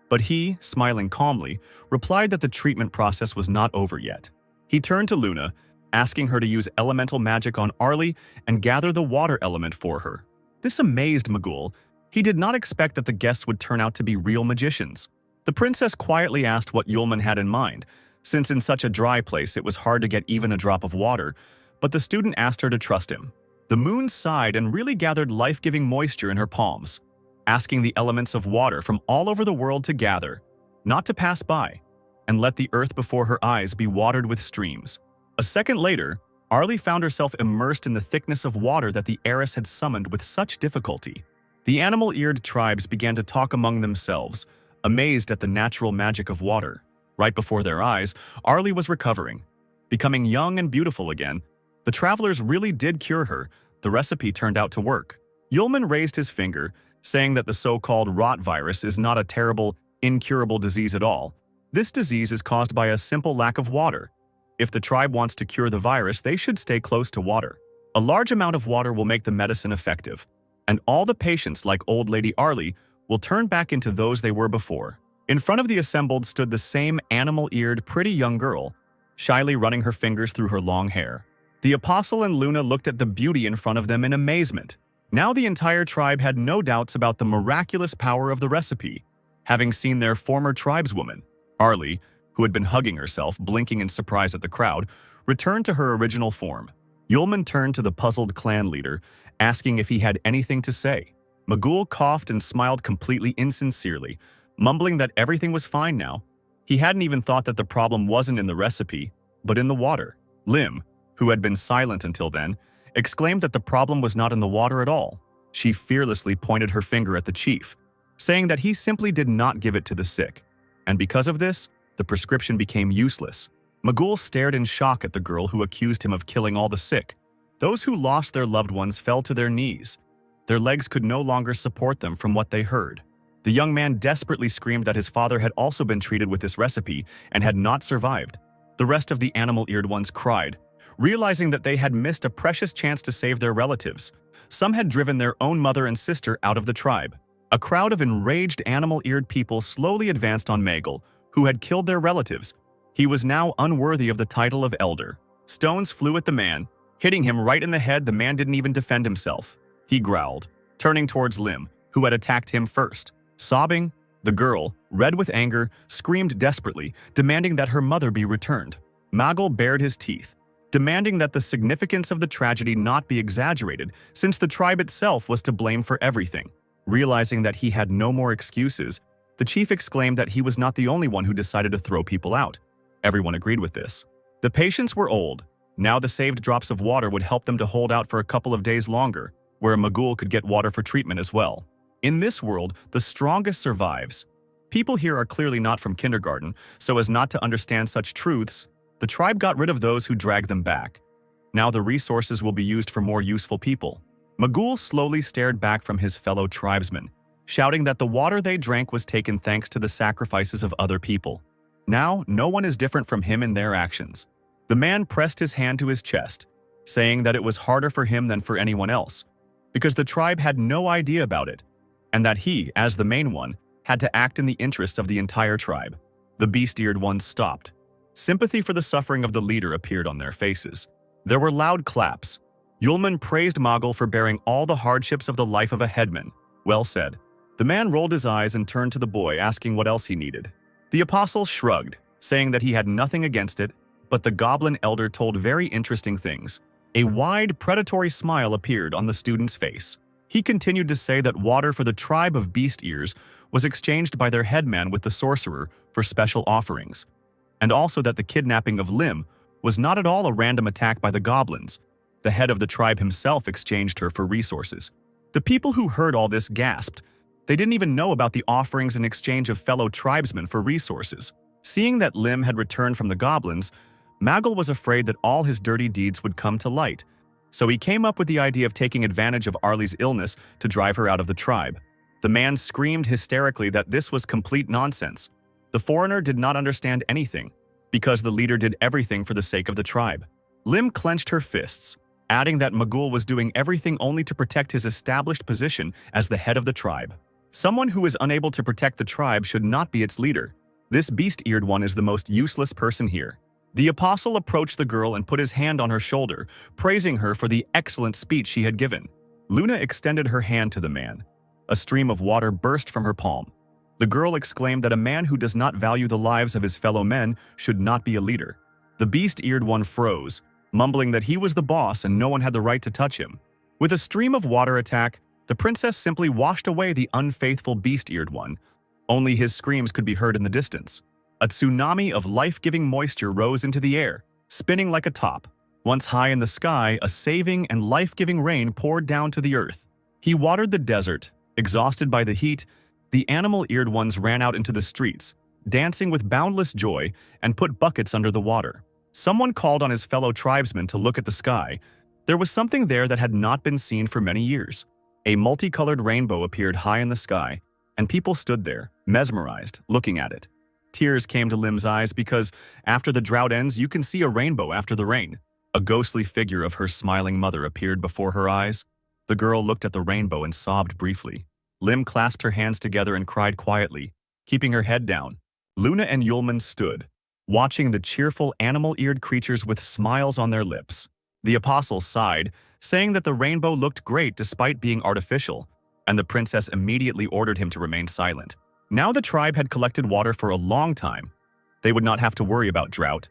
but he, smiling calmly, replied that the treatment process was not over yet. He turned to Luna, asking her to use elemental magic on Arlie and gather the water element for her. This amazed Magul. He did not expect that the guests would turn out to be real magicians. The princess quietly asked what Yulman had in mind, since in such a dry place it was hard to get even a drop of water, but the student asked her to trust him. The moon sighed and really gathered life-giving moisture in her palms, asking the elements of water from all over the world to gather, not to pass by, and let the earth before her eyes be watered with streams. A second later, Arlie found herself immersed in the thickness of water that the heiress had summoned with such difficulty. The animal-eared tribes began to talk among themselves, amazed at the natural magic of water. Right before their eyes, Arlie was recovering, becoming young and beautiful again. The travelers really did cure her. The recipe turned out to work. Yulman raised his finger, saying that the so-called rot virus is not a terrible, incurable disease at all. This disease is caused by a simple lack of water. If the tribe wants to cure the virus, they should stay close to water. A large amount of water will make the medicine effective, and all the patients, like old Lady Arlie, will turn back into those they were before. In front of the assembled stood the same animal-eared, pretty young girl, shyly running her fingers through her long hair. The apostle and Luna looked at the beauty in front of them in amazement. Now the entire tribe had no doubts about the miraculous power of the recipe, having seen their former tribeswoman. Arlie, who had been hugging herself, blinking in surprise at the crowd, returned to her original form. Yulman turned to the puzzled clan leader, asking if he had anything to say. Magul coughed and smiled completely insincerely, mumbling that everything was fine now. He hadn't even thought that the problem wasn't in the recipe, but in the water. Lim, who had been silent until then, exclaimed that the problem was not in the water at all. She fearlessly pointed her finger at the chief, saying that he simply did not give it to the sick, and because of this, the prescription became useless. Magul stared in shock at the girl who accused him of killing all the sick. Those who lost their loved ones fell to their knees. Their legs could no longer support them from what they heard. The young man desperately screamed that his father had also been treated with this recipe and had not survived. The rest of the animal-eared ones cried, realizing that they had missed a precious chance to save their relatives. Some had driven their own mother and sister out of the tribe. A crowd of enraged animal-eared people slowly advanced on Magul, who had killed their relatives. He was now unworthy of the title of elder. Stones flew at the man, hitting him right in the head. The man didn't even defend himself. He growled, turning towards Lim, who had attacked him first. Sobbing, the girl, red with anger, screamed desperately, demanding that her mother be returned. Magul bared his teeth, demanding that the significance of the tragedy not be exaggerated, since the tribe itself was to blame for everything. Realizing that he had no more excuses, the chief exclaimed that he was not the only one who decided to throw people out. Everyone agreed with this. The patients were old. Now the saved drops of water would help them to hold out for a couple of days longer, where Magul could get water for treatment as well. In this world, the strongest survives. People here are clearly not from kindergarten, so as not to understand such truths, the tribe got rid of those who dragged them back. Now the resources will be used for more useful people. Magul slowly stared back from his fellow tribesmen, shouting that the water they drank was taken thanks to the sacrifices of other people. Now, no one is different from him in their actions. The man pressed his hand to his chest, saying that it was harder for him than for anyone else, because the tribe had no idea about it, and that he, as the main one, had to act in the interests of the entire tribe. The beast-eared ones stopped. Sympathy for the suffering of the leader appeared on their faces. There were loud claps. Yulman praised Magul for bearing all the hardships of the life of a headman. Well said. The man rolled his eyes and turned to the boy, asking what else he needed. The apostle shrugged, saying that he had nothing against it, but the goblin elder told very interesting things. A wide, predatory smile appeared on the student's face. He continued to say that water for the tribe of beast ears was exchanged by their headman with the sorcerer for special offerings, and also that the kidnapping of Lim was not at all a random attack by the goblins. The head of the tribe himself exchanged her for resources. The people who heard all this gasped. They didn't even know about the offerings in exchange of fellow tribesmen for resources. Seeing that Lim had returned from the goblins, Magul was afraid that all his dirty deeds would come to light, so he came up with the idea of taking advantage of Arlie's illness to drive her out of the tribe. The man screamed hysterically that this was complete nonsense. The foreigner did not understand anything, because the leader did everything for the sake of the tribe. Lim clenched her fists, adding that Magul was doing everything only to protect his established position as the head of the tribe. Someone who is unable to protect the tribe should not be its leader. This beast-eared one is the most useless person here. The apostle approached the girl and put his hand on her shoulder, praising her for the excellent speech she had given. Luna extended her hand to the man. A stream of water burst from her palm. The girl exclaimed that a man who does not value the lives of his fellow men should not be a leader. The beast-eared one froze, mumbling that he was the boss and no one had the right to touch him. With a stream of water attack, the princess simply washed away the unfaithful beast-eared one. Only his screams could be heard in the distance. A tsunami of life-giving moisture rose into the air, spinning like a top. Once high in the sky, a saving and life-giving rain poured down to the earth. He watered the desert. Exhausted by the heat, the animal-eared ones ran out into the streets, dancing with boundless joy, and put buckets under the water. Someone called on his fellow tribesmen to look at the sky. There was something there that had not been seen for many years. A multicolored rainbow appeared high in the sky, and people stood there, mesmerized, looking at it. Tears came to Lim's eyes because, after the drought ends, you can see a rainbow after the rain. A ghostly figure of her smiling mother appeared before her eyes. The girl looked at the rainbow and sobbed briefly. Lim clasped her hands together and cried quietly, keeping her head down. Luna and Yulman stood, watching the cheerful animal-eared creatures with smiles on their lips. The apostle sighed, saying that the rainbow looked great despite being artificial, and the princess immediately ordered him to remain silent. Now the tribe had collected water for a long time. They would not have to worry about drought.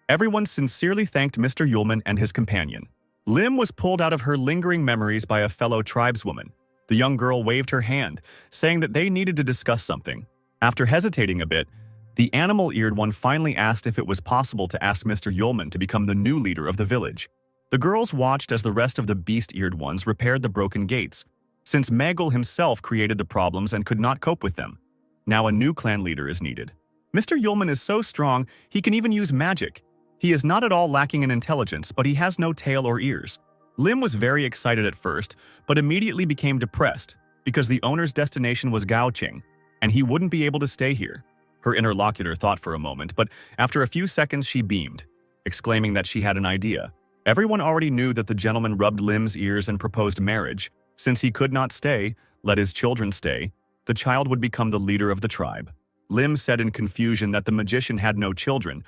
Everyone sincerely thanked Mr. Yulman and his companion. Lim was pulled out of her lingering memories by a fellow tribeswoman. The young girl waved her hand, saying that they needed to discuss something. After hesitating a bit, the animal-eared one finally asked if it was possible to ask Mr. Yulman to become the new leader of the village. The girls watched as the rest of the beast-eared ones repaired the broken gates, since Magel himself created the problems and could not cope with them. Now a new clan leader is needed. Mr. Yulman is so strong, he can even use magic. He is not at all lacking in intelligence, but he has no tail or ears. Lim was very excited at first, but immediately became depressed because the owner's destination was Gaoqing, and he wouldn't be able to stay here. Her interlocutor thought for a moment, but after a few seconds she beamed, exclaiming that she had an idea. Everyone already knew that the gentleman rubbed Lim's ears and proposed marriage. Since he could not stay, let his children stay, the child would become the leader of the tribe. Lim said in confusion that the magician had no children,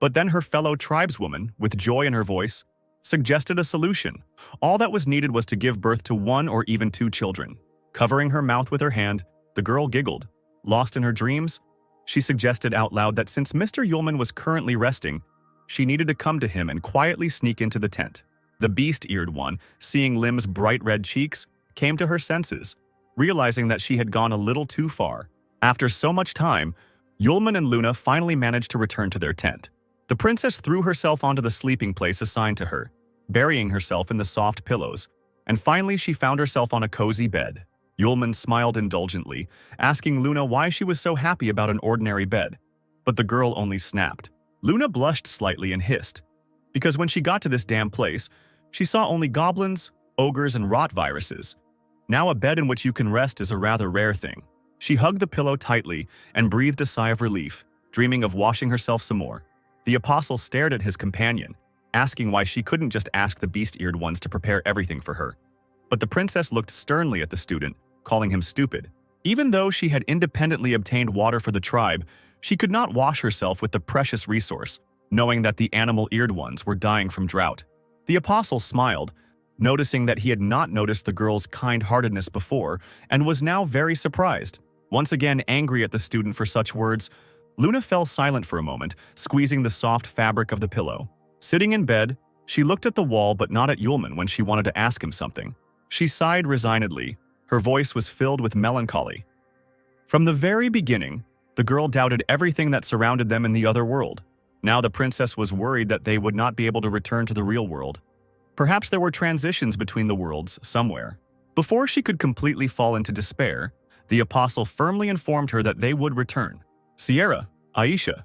but then her fellow tribeswoman, with joy in her voice, suggested a solution. All that was needed was to give birth to 1 or even 2 children. Covering her mouth with her hand, the girl giggled. Lost in her dreams, she suggested out loud that since Mr. Yulman was currently resting, she needed to come to him and quietly sneak into the tent. The beast-eared one, seeing Lim's bright red cheeks, came to her senses, realizing that she had gone a little too far. After so much time, Yulman and Luna finally managed to return to their tent. The princess threw herself onto the sleeping place assigned to her, burying herself in the soft pillows, and finally she found herself on a cozy bed. Yulman smiled indulgently, asking Luna why she was so happy about an ordinary bed, but the girl only snapped. Luna blushed slightly and hissed, because when she got to this damn place, she saw only goblins, ogres, and rot viruses. Now a bed in which you can rest is a rather rare thing. She hugged the pillow tightly and breathed a sigh of relief, dreaming of washing herself some more. The apostle stared at his companion, asking why she couldn't just ask the beast-eared ones to prepare everything for her. But the princess looked sternly at the student, calling him stupid. Even though she had independently obtained water for the tribe, she could not wash herself with the precious resource, knowing that the animal-eared ones were dying from drought. The apostle smiled, noticing that he had not noticed the girl's kind-heartedness before and was now very surprised. Once again angry at the student for such words, Luna fell silent for a moment, squeezing the soft fabric of the pillow. Sitting in bed, she looked at the wall but not at Yulman when she wanted to ask him something. She sighed resignedly. Her voice was filled with melancholy. From the very beginning, the girl doubted everything that surrounded them in the other world. Now the princess was worried that they would not be able to return to the real world. Perhaps there were transitions between the worlds somewhere. Before she could completely fall into despair, the apostle firmly informed her that they would return. Sierra, Aisha.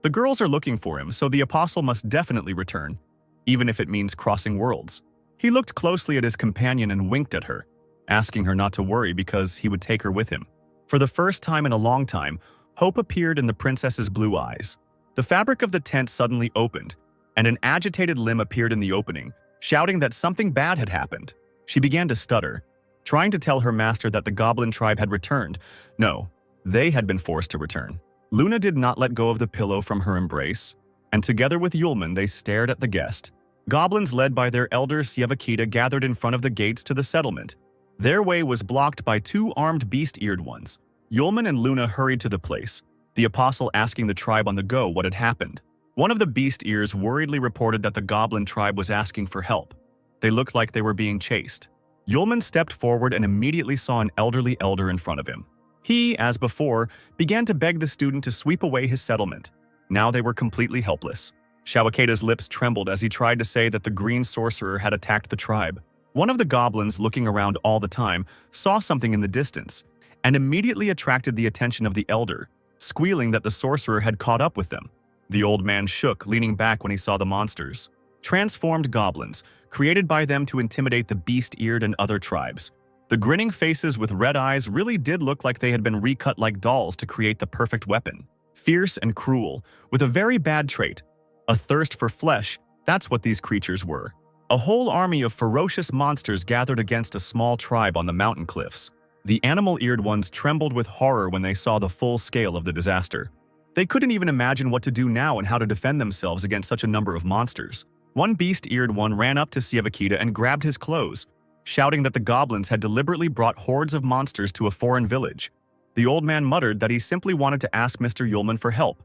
The girls are looking for him, so the apostle must definitely return, even if it means crossing worlds. He looked closely at his companion and winked at her, asking her not to worry because he would take her with him. For the first time in a long time, hope appeared in the princess's blue eyes. The fabric of the tent suddenly opened, and an agitated Lim appeared in the opening, shouting that something bad had happened. She began to stutter, trying to tell her master that the goblin tribe had returned. No, they had been forced to return. Luna did not let go of the pillow from her embrace, and together with Yulman they stared at the guest. Goblins led by their elder Sievakita gathered in front of the gates to the settlement. Their way was blocked by two armed beast-eared ones. Yulman and Luna hurried to the place, the apostle asking the tribe on the go what had happened. One of the beast ears worriedly reported that the goblin tribe was asking for help. They looked like they were being chased. Yulman stepped forward and immediately saw an elderly elder in front of him. He, as before, began to beg the student to sweep away his settlement. Now they were completely helpless. Shawakaita's lips trembled as he tried to say that the green sorcerer had attacked the tribe. One of the goblins, looking around all the time, saw something in the distance and immediately attracted the attention of the elder, squealing that the sorcerer had caught up with them. The old man shook, leaning back when he saw the monsters. Transformed goblins, created by them to intimidate the beast-eared and other tribes. The grinning faces with red eyes really did look like they had been recut like dolls to create the perfect weapon. Fierce and cruel, with a very bad trait, a thirst for flesh. That's what these creatures were. A whole army of ferocious monsters gathered against a small tribe on the mountain cliffs. The animal-eared ones trembled with horror when they saw the full scale of the disaster. They couldn't even imagine what to do now and how to defend themselves against such a number of monsters. One beast-eared one ran up to Sievakita and grabbed his clothes, shouting that the goblins had deliberately brought hordes of monsters to a foreign village. The old man muttered that he simply wanted to ask Mr. Yulman for help.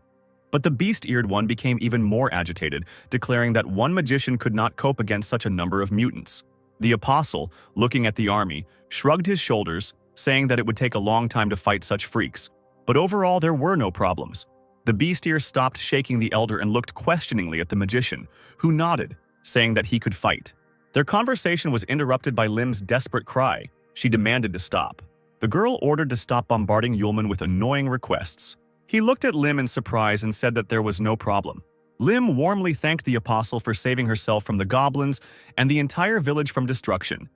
But the beast-eared one became even more agitated, declaring that one magician could not cope against such a number of mutants. The apostle, looking at the army, shrugged his shoulders, saying that it would take a long time to fight such freaks. But overall, there were no problems. The beast-ear stopped shaking the elder and looked questioningly at the magician, who nodded, saying that he could fight. Their conversation was interrupted by Lim's desperate cry. She demanded to stop. The girl ordered to stop bombarding Yulman with annoying requests. He looked at Lim in surprise and said that there was no problem. Lim warmly thanked the apostle for saving herself from the goblins and the entire village from destruction.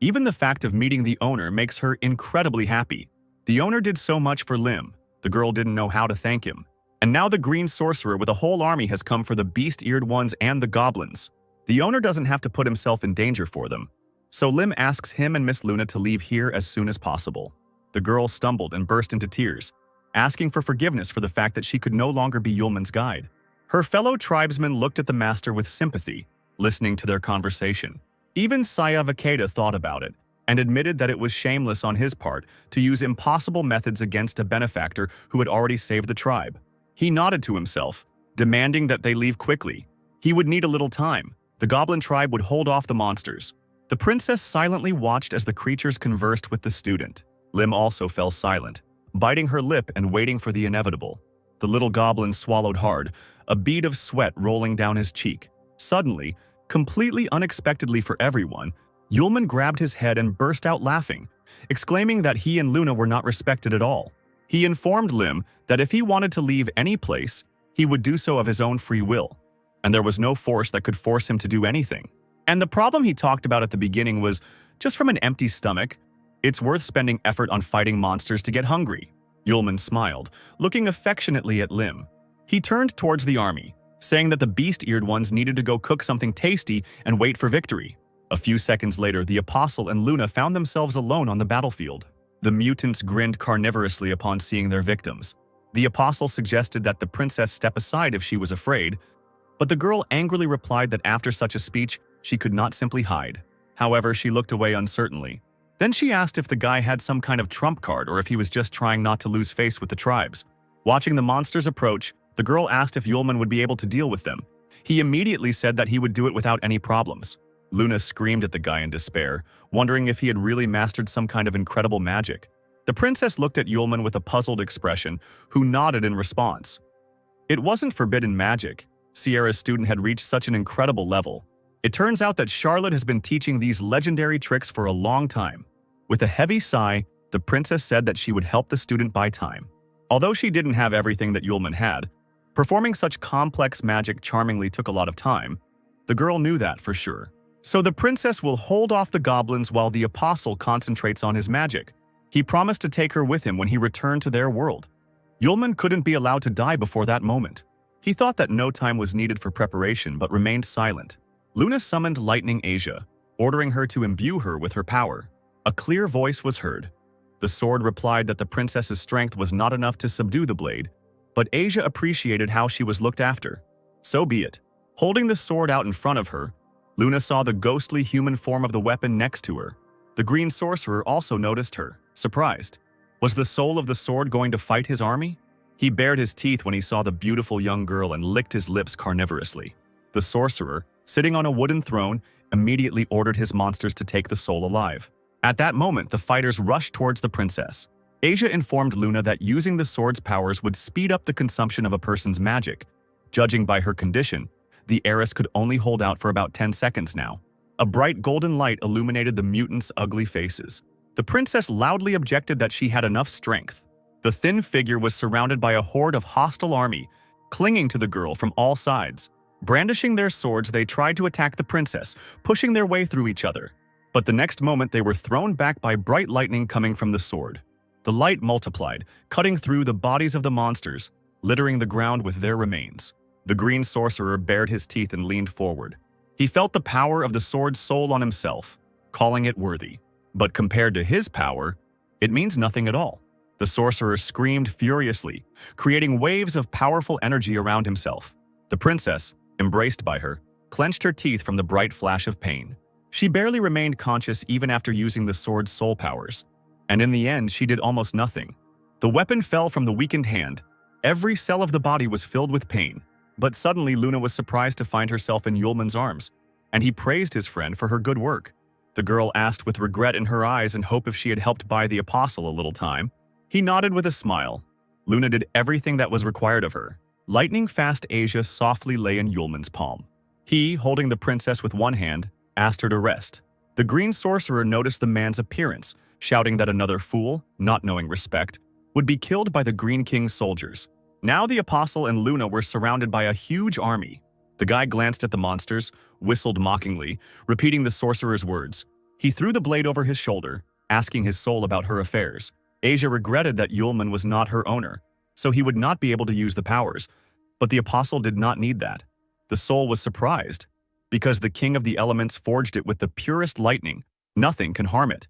Even the fact of meeting the owner makes her incredibly happy. The owner did so much for Lim. The girl didn't know how to thank him. And now the green sorcerer with a whole army has come for the beast-eared ones and the goblins. The owner doesn't have to put himself in danger for them. So Lim asks him and Miss Luna to leave here as soon as possible. The girl stumbled and burst into tears, asking for forgiveness for the fact that she could no longer be Yulman's guide. Her fellow tribesmen looked at the master with sympathy, listening to their conversation. Even Sievakita thought about it, and admitted that it was shameless on his part to use impossible methods against a benefactor who had already saved the tribe. He nodded to himself, demanding that they leave quickly. He would need a little time. The goblin tribe would hold off the monsters. The princess silently watched as the creatures conversed with the student. Lim also fell silent, biting her lip and waiting for the inevitable. The little goblin swallowed hard, a bead of sweat rolling down his cheek. Suddenly, completely unexpectedly for everyone, Yulman grabbed his head and burst out laughing, exclaiming that he and Luna were not respected at all. He informed Lim that if he wanted to leave any place, he would do so of his own free will, and there was no force that could force him to do anything. And the problem he talked about at the beginning was just from an empty stomach. It's worth spending effort on fighting monsters to get hungry. Yulman smiled, looking affectionately at Lim. He turned towards the army, saying that the beast-eared ones needed to go cook something tasty and wait for victory. A few seconds later, the apostle and Luna found themselves alone on the battlefield. The mutants grinned carnivorously upon seeing their victims. The apostle suggested that the princess step aside if she was afraid, but the girl angrily replied that after such a speech, she could not simply hide. However, she looked away uncertainly. Then she asked if the guy had some kind of trump card or if he was just trying not to lose face with the tribes. Watching the monsters approach, the girl asked if Yulman would be able to deal with them. He immediately said that he would do it without any problems. Luna screamed at the guy in despair, wondering if he had really mastered some kind of incredible magic. The princess looked at Yulman with a puzzled expression, who nodded in response. It wasn't forbidden magic. Sierra's student had reached such an incredible level. It turns out that Charlotte has been teaching these legendary tricks for a long time. With a heavy sigh, the princess said that she would help the student buy time. Although she didn't have everything that Yulman had, performing such complex magic charmingly took a lot of time. The girl knew that for sure. So the princess will hold off the goblins while the apostle concentrates on his magic. He promised to take her with him when he returned to their world. Yulman couldn't be allowed to die before that moment. He thought that no time was needed for preparation but remained silent. Luna summoned Lightning Asia, ordering her to imbue her with her power. A clear voice was heard. The sword replied that the princess's strength was not enough to subdue the blade, but Asia appreciated how she was looked after. So be it. Holding the sword out in front of her, Luna saw the ghostly human form of the weapon next to her. The green sorcerer also noticed her, surprised. Was the soul of the sword going to fight his army? He bared his teeth when he saw the beautiful young girl and licked his lips carnivorously. The sorcerer, sitting on a wooden throne, immediately ordered his monsters to take the soul alive. At that moment, the fighters rushed towards the princess. Asia informed Luna that using the sword's powers would speed up the consumption of a person's magic. Judging by her condition, the heiress could only hold out for about 10 seconds now. A bright golden light illuminated the mutants' ugly faces. The princess loudly objected that she had enough strength. The thin figure was surrounded by a horde of hostile army, clinging to the girl from all sides. Brandishing their swords, they tried to attack the princess, pushing their way through each other. But the next moment they were thrown back by bright lightning coming from the sword. The light multiplied, cutting through the bodies of the monsters, littering the ground with their remains. The green sorcerer bared his teeth and leaned forward. He felt the power of the sword's soul on himself, calling it worthy. But compared to his power, it means nothing at all. The sorcerer screamed furiously, creating waves of powerful energy around himself. The princess, embraced by her, clenched her teeth from the bright flash of pain. She barely remained conscious even after using the sword's soul powers, and in the end she did almost nothing. The weapon fell from the weakened hand. Every cell of the body was filled with pain, but suddenly Luna was surprised to find herself in Yulman's arms, and he praised his friend for her good work. The girl asked with regret in her eyes and hope if she had helped buy the apostle a little time. He nodded with a smile. Luna did everything that was required of her. Lightning-fast Asia softly lay in Yulman's palm. He, holding the princess with one hand, asked her to rest. The green sorcerer noticed the man's appearance, shouting that another fool, not knowing respect, would be killed by the Green King's soldiers. Now the apostle and Luna were surrounded by a huge army. The guy glanced at the monsters, whistled mockingly, repeating the sorcerer's words. He threw the blade over his shoulder, asking his soul about her affairs. Asia regretted that Yulman was not her owner, so he would not be able to use the powers, but the apostle did not need that. The soul was surprised. Because the king of the elements forged it with the purest lightning, nothing can harm it.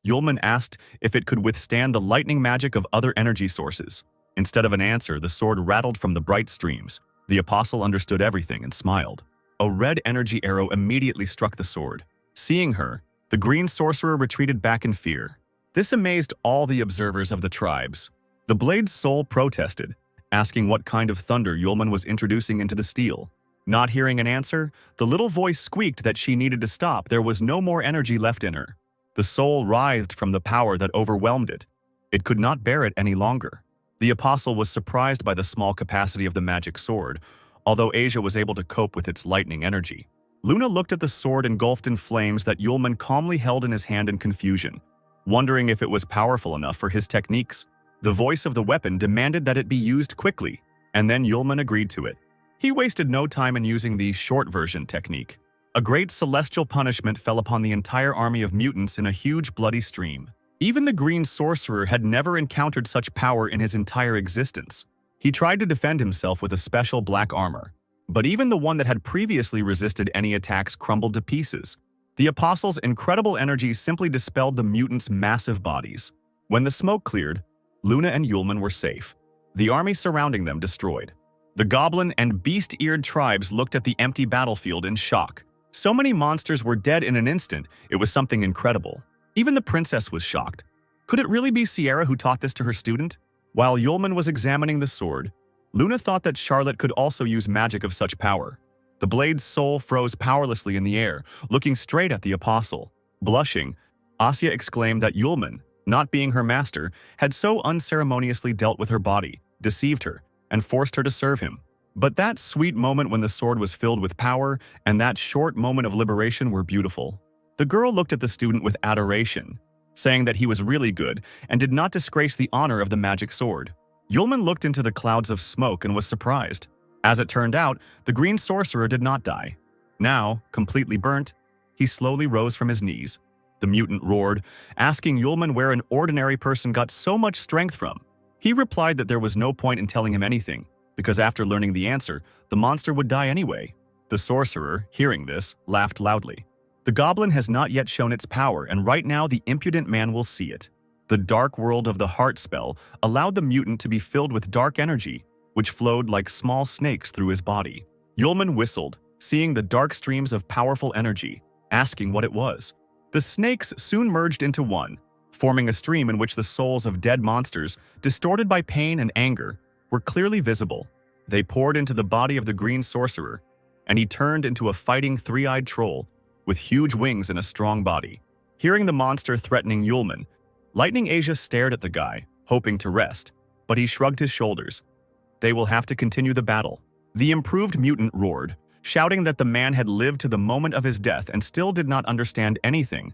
Yulman asked if it could withstand the lightning magic of other energy sources. Instead of an answer, the sword rattled from the bright streams. The apostle understood everything and smiled. A red energy arrow immediately struck the sword. Seeing her, the green sorcerer retreated back in fear. This amazed all the observers of the tribes. The blade's soul protested, asking what kind of thunder Yulman was introducing into the steel. Not hearing an answer, the little voice squeaked that she needed to stop. There was no more energy left in her. The soul writhed from the power that overwhelmed it. It could not bear it any longer. The apostle was surprised by the small capacity of the magic sword, although Asia was able to cope with its lightning energy. Luna looked at the sword engulfed in flames that Yulman calmly held in his hand in confusion, wondering if it was powerful enough for his techniques. The voice of the weapon demanded that it be used quickly, and then Yulman agreed to it. He wasted no time in using the short version technique. A great celestial punishment fell upon the entire army of mutants in a huge bloody stream. Even the green sorcerer had never encountered such power in his entire existence. He tried to defend himself with a special black armor, but even the one that had previously resisted any attacks crumbled to pieces. The apostle's incredible energy simply dispelled the mutants' massive bodies. When the smoke cleared, Luna and Yulman were safe, the army surrounding them destroyed. The goblin and beast-eared tribes looked at the empty battlefield in shock. So many monsters were dead in an instant, it was something incredible. Even the princess was shocked. Could it really be Sierra who taught this to her student? While Yulman was examining the sword, Luna thought that Charlotte could also use magic of such power. The blade's soul froze powerlessly in the air, looking straight at the apostle. Blushing, Asya exclaimed that Yulman, not being her master, had so unceremoniously dealt with her body, deceived her, and forced her to serve him. But that sweet moment when the sword was filled with power and that short moment of liberation were beautiful. The girl looked at the student with adoration, saying that he was really good and did not disgrace the honor of the magic sword. Yulman looked into the clouds of smoke and was surprised. As it turned out, the green sorcerer did not die. Now, completely burnt, he slowly rose from his knees. The mutant roared, asking Yulman where an ordinary person got so much strength from. He replied that there was no point in telling him anything, because after learning the answer, the monster would die anyway. The sorcerer, hearing this, laughed loudly. The goblin has not yet shown its power, and right now the impudent man will see it. The dark world of the heart spell allowed the mutant to be filled with dark energy, which flowed like small snakes through his body. Yulman whistled, seeing the dark streams of powerful energy, asking what it was. The snakes soon merged into one, forming a stream in which the souls of dead monsters, distorted by pain and anger, were clearly visible. They poured into the body of the green sorcerer, and he turned into a fighting three-eyed troll with huge wings and a strong body. Hearing the monster threatening Yulman, Lightning Asia stared at the guy, hoping to rest, but he shrugged his shoulders. They will have to continue the battle. The improved mutant roared, shouting that the man had lived to the moment of his death and still did not understand anything.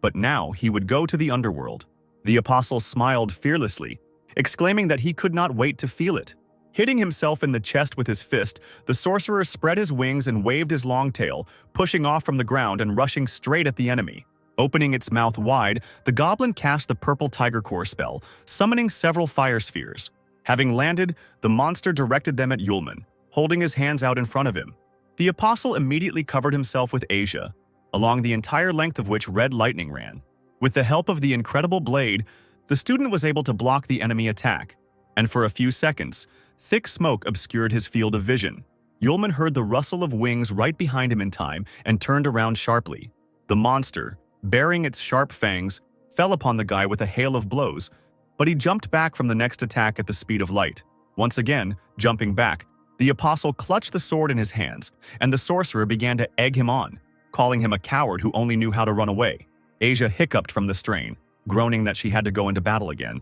But now he would go to the underworld. The apostle smiled fearlessly, exclaiming that he could not wait to feel it. Hitting himself in the chest with his fist, the sorcerer spread his wings and waved his long tail, pushing off from the ground and rushing straight at the enemy. Opening its mouth wide, the goblin cast the purple tiger core spell, summoning several fire spheres. Having landed, the monster directed them at Yulman, holding his hands out in front of him. The apostle immediately covered himself with Asia, along the entire length of which red lightning ran. With the help of the incredible blade, the student was able to block the enemy attack, and for a few seconds, thick smoke obscured his field of vision. Yulman heard the rustle of wings right behind him in time and turned around sharply. The monster, baring its sharp fangs, fell upon the guy with a hail of blows, but he jumped back from the next attack at the speed of light. Once again, jumping back, the apostle clutched the sword in his hands, and the sorcerer began to egg him on, calling him a coward who only knew how to run away. Asia hiccuped from the strain, groaning that she had to go into battle again.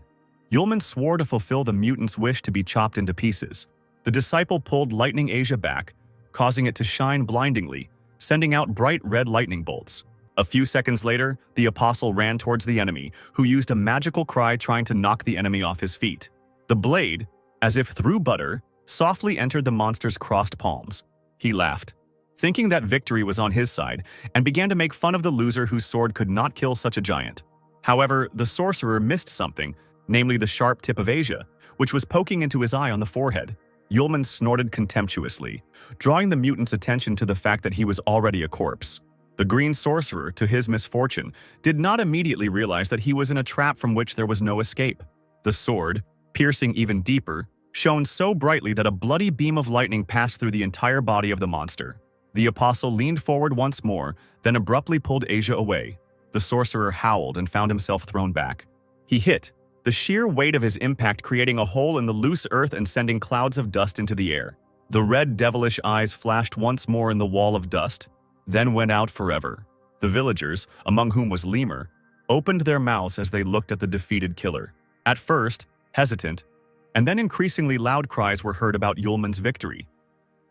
Yulman swore to fulfill the mutant's wish to be chopped into pieces. The disciple pulled Lightning Asia back, causing it to shine blindingly, sending out bright red lightning bolts. A few seconds later, the apostle ran towards the enemy, who used a magical cry trying to knock the enemy off his feet. The blade, as if through butter, softly entered the monster's crossed palms. He laughed, thinking that victory was on his side, and began to make fun of the loser whose sword could not kill such a giant. However, the sorcerer missed something, namely the sharp tip of Asia, which was poking into his eye on the forehead. Yulman snorted contemptuously, drawing the mutant's attention to the fact that he was already a corpse. The green sorcerer, to his misfortune, did not immediately realize that he was in a trap from which there was no escape. The sword, piercing even deeper, shone so brightly that a bloody beam of lightning passed through the entire body of the monster. The apostle leaned forward once more, then abruptly pulled Asia away. The sorcerer howled and found himself thrown back. He hit, the sheer weight of his impact creating a hole in the loose earth and sending clouds of dust into the air. The red devilish eyes flashed once more in the wall of dust, then went out forever. The villagers, among whom was Lemur, opened their mouths as they looked at the defeated killer. At first, hesitant, and then increasingly loud cries were heard about Yulman's victory.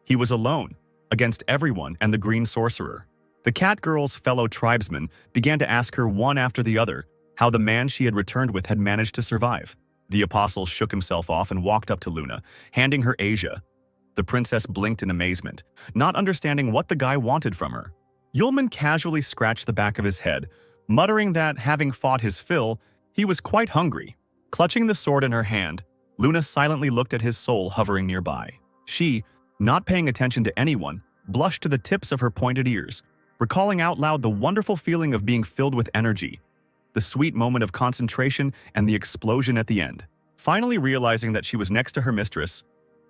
He was alone, against everyone and the green sorcerer. The cat girl's fellow tribesmen began to ask her one after the other how the man she had returned with had managed to survive. The apostle shook himself off and walked up to Luna, handing her Asia. The princess blinked in amazement, not understanding what the guy wanted from her. Yulman casually scratched the back of his head, muttering that, having fought his fill, he was quite hungry. Clutching the sword in her hand, Luna silently looked at his soul hovering nearby. She, not paying attention to anyone, blushed to the tips of her pointed ears, recalling out loud the wonderful feeling of being filled with energy, the sweet moment of concentration, and the explosion at the end. Finally realizing that she was next to her mistress,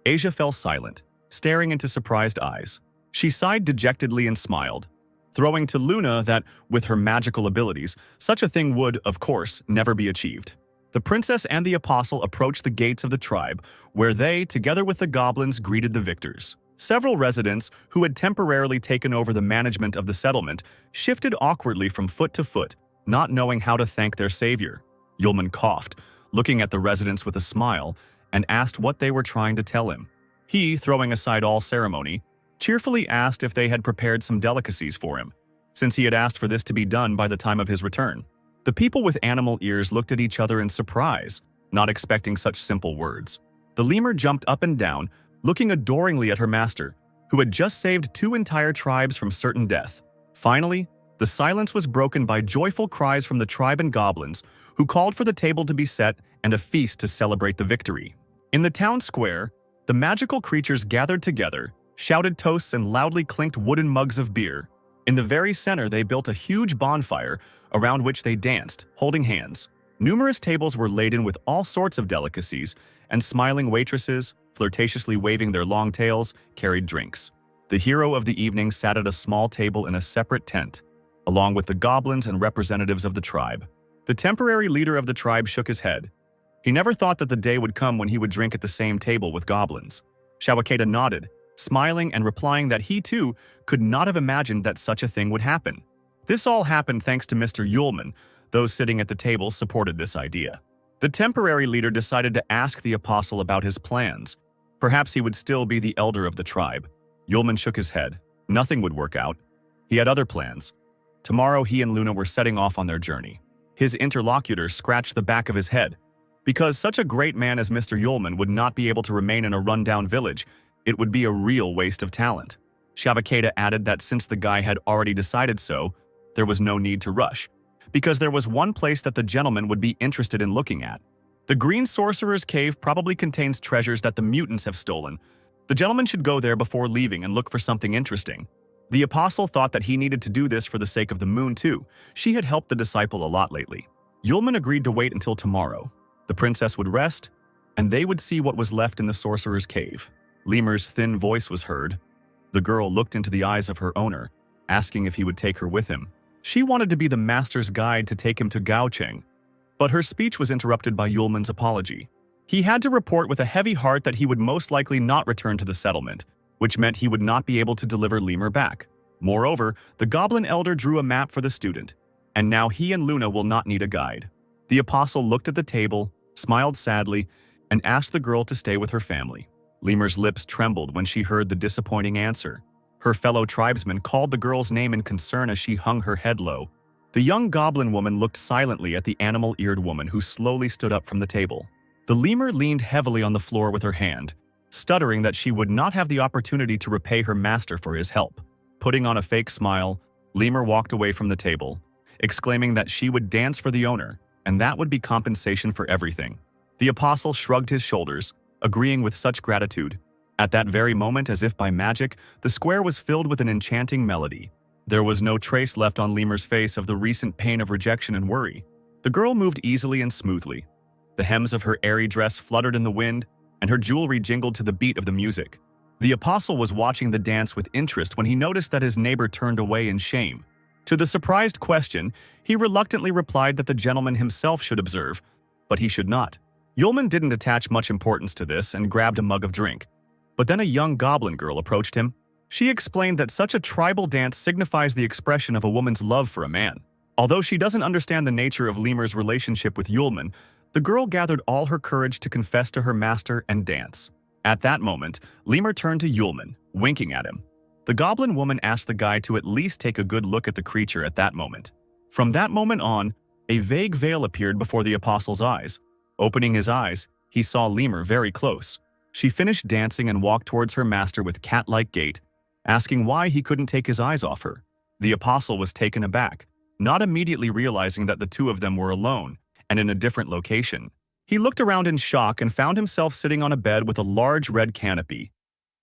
Asia fell silent, staring into surprised eyes. She sighed dejectedly and smiled, throwing to Luna that, with her magical abilities, such a thing would, of course, never be achieved. The princess and the apostle approached the gates of the tribe, where they, together with the goblins, greeted the victors. Several residents, who had temporarily taken over the management of the settlement, shifted awkwardly from foot to foot, not knowing how to thank their savior. Yulman coughed, looking at the residents with a smile, and asked what they were trying to tell him. He, throwing aside all ceremony, cheerfully asked if they had prepared some delicacies for him, since he had asked for this to be done by the time of his return. The people with animal ears looked at each other in surprise, not expecting such simple words. The lemur jumped up and down, looking adoringly at her master, who had just saved 2 entire tribes from certain death. Finally, the silence was broken by joyful cries from the tribe and goblins, who called for the table to be set and a feast to celebrate the victory. In the town square, the magical creatures gathered together, shouted toasts and loudly clinked wooden mugs of beer. In the very center, they built a huge bonfire around which they danced, holding hands. Numerous tables were laden with all sorts of delicacies, and smiling waitresses, flirtatiously waving their long tails, carried drinks. The hero of the evening sat at a small table in a separate tent, along with the goblins and representatives of the tribe. The temporary leader of the tribe shook his head. He never thought that the day would come when he would drink at the same table with goblins. Shawakeda nodded, smiling and replying that he too could not have imagined that such a thing would happen. This all happened thanks to Mr. Yulman. Those sitting at the table supported this idea. The temporary leader decided to ask the apostle about his plans. Perhaps he would still be the elder of the tribe. Yulman shook his head. Nothing would work out. He had other plans. Tomorrow he and Luna were setting off on their journey. His interlocutor scratched the back of his head. Because such a great man as Mr. Yulman would not be able to remain in a rundown village, it would be a real waste of talent. Shavakeda added that since the guy had already decided so, there was no need to rush, because there was one place that the gentleman would be interested in looking at. The Green Sorcerer's Cave probably contains treasures that the mutants have stolen. The gentleman should go there before leaving and look for something interesting. The apostle thought that he needed to do this for the sake of the moon too. She had helped the disciple a lot lately. Yulman agreed to wait until tomorrow. The princess would rest, and they would see what was left in the sorcerer's cave. Lemur's thin voice was heard. The girl looked into the eyes of her owner, asking if he would take her with him. She wanted to be the master's guide to take him to Gaocheng, but her speech was interrupted by Yulman's apology. He had to report with a heavy heart that he would most likely not return to the settlement, which meant he would not be able to deliver Lemur back. Moreover, the goblin elder drew a map for the student, and now he and Luna will not need a guide. The apostle looked at the table, smiled sadly, and asked the girl to stay with her family. Lemur's lips trembled when she heard the disappointing answer. Her fellow tribesmen called the girl's name in concern as she hung her head low. The young goblin woman looked silently at the animal-eared woman who slowly stood up from the table. The lemur leaned heavily on the floor with her hand, stuttering that she would not have the opportunity to repay her master for his help. Putting on a fake smile, Lemur walked away from the table, exclaiming that she would dance for the owner, and that would be compensation for everything. The apostle shrugged his shoulders, agreeing with such gratitude. At that very moment, as if by magic, the square was filled with an enchanting melody. There was no trace left on Lemur's face of the recent pain of rejection and worry. The girl moved easily and smoothly. The hems of her airy dress fluttered in the wind, and her jewelry jingled to the beat of the music. The apostle was watching the dance with interest when he noticed that his neighbor turned away in shame. To the surprised question, he reluctantly replied that the gentleman himself should observe, but he should not. Yulman didn't attach much importance to this and grabbed a mug of drink. But then a young goblin girl approached him. She explained that such a tribal dance signifies the expression of a woman's love for a man. Although she doesn't understand the nature of Lemur's relationship with Yulman, the girl gathered all her courage to confess to her master and dance. At that moment, Lemur turned to Yulman, winking at him. The goblin woman asked the guy to at least take a good look at the creature at that moment. From that moment on, a vague veil appeared before the apostle's eyes. Opening his eyes, he saw Lemur very close. She finished dancing and walked towards her master with cat-like gait, asking why he couldn't take his eyes off her. The apostle was taken aback, not immediately realizing that the two of them were alone and in a different location. He looked around in shock and found himself sitting on a bed with a large red canopy.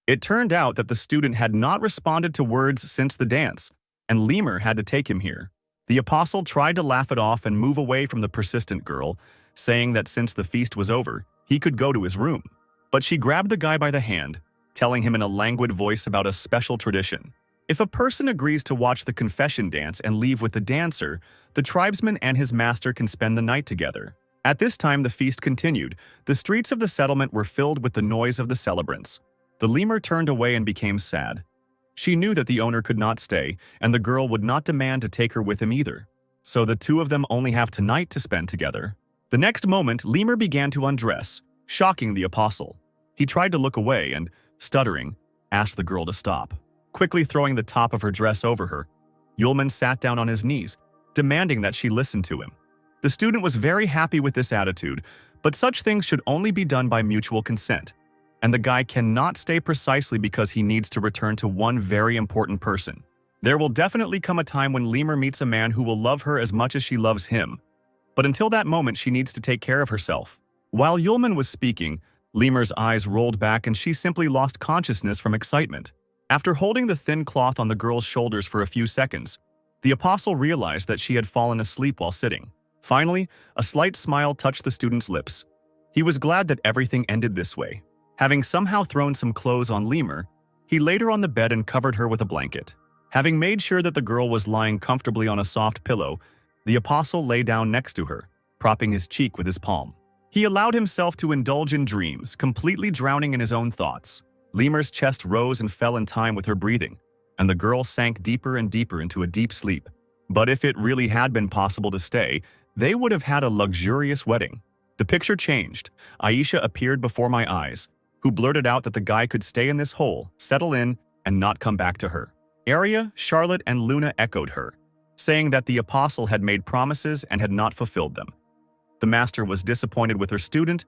It turned out that the student had not responded to words since the dance, and Lemur had to take him here. The apostle tried to laugh it off and move away from the persistent girl, saying that since the feast was over, he could go to his room. But she grabbed the guy by the hand, telling him in a languid voice about a special tradition. If a person agrees to watch the confession dance and leave with the dancer, the tribesman and his master can spend the night together. At this time, the feast continued. The streets of the settlement were filled with the noise of the celebrants. The lemur turned away and became sad. She knew that the owner could not stay, and the girl would not demand to take her with him either. So the two of them only have tonight to spend together. The next moment, Lemur began to undress, shocking the apostle. He tried to look away and, stuttering, asked the girl to stop. Quickly throwing the top of her dress over her, Yulman sat down on his knees, demanding that she listen to him. The student was very happy with this attitude, but such things should only be done by mutual consent, and the guy cannot stay precisely because he needs to return to one very important person. There will definitely come a time when Lemur meets a man who will love her as much as she loves him, but until that moment she needs to take care of herself. While Yulman was speaking, Lemur's eyes rolled back and she simply lost consciousness from excitement. After holding the thin cloth on the girl's shoulders for a few seconds, the apostle realized that she had fallen asleep while sitting. Finally, a slight smile touched the student's lips. He was glad that everything ended this way. Having somehow thrown some clothes on Lemur, he laid her on the bed and covered her with a blanket. Having made sure that the girl was lying comfortably on a soft pillow, the apostle lay down next to her, propping his cheek with his palm. He allowed himself to indulge in dreams, completely drowning in his own thoughts. Lemur's chest rose and fell in time with her breathing, and the girl sank deeper and deeper into a deep sleep. But if it really had been possible to stay, they would have had a luxurious wedding. The picture changed. Aisha appeared before my eyes, who blurted out that the guy could stay in this hole, settle in, and not come back to her. Arya, Charlotte, and Luna echoed her, saying that the apostle had made promises and had not fulfilled them. The master was disappointed with her student,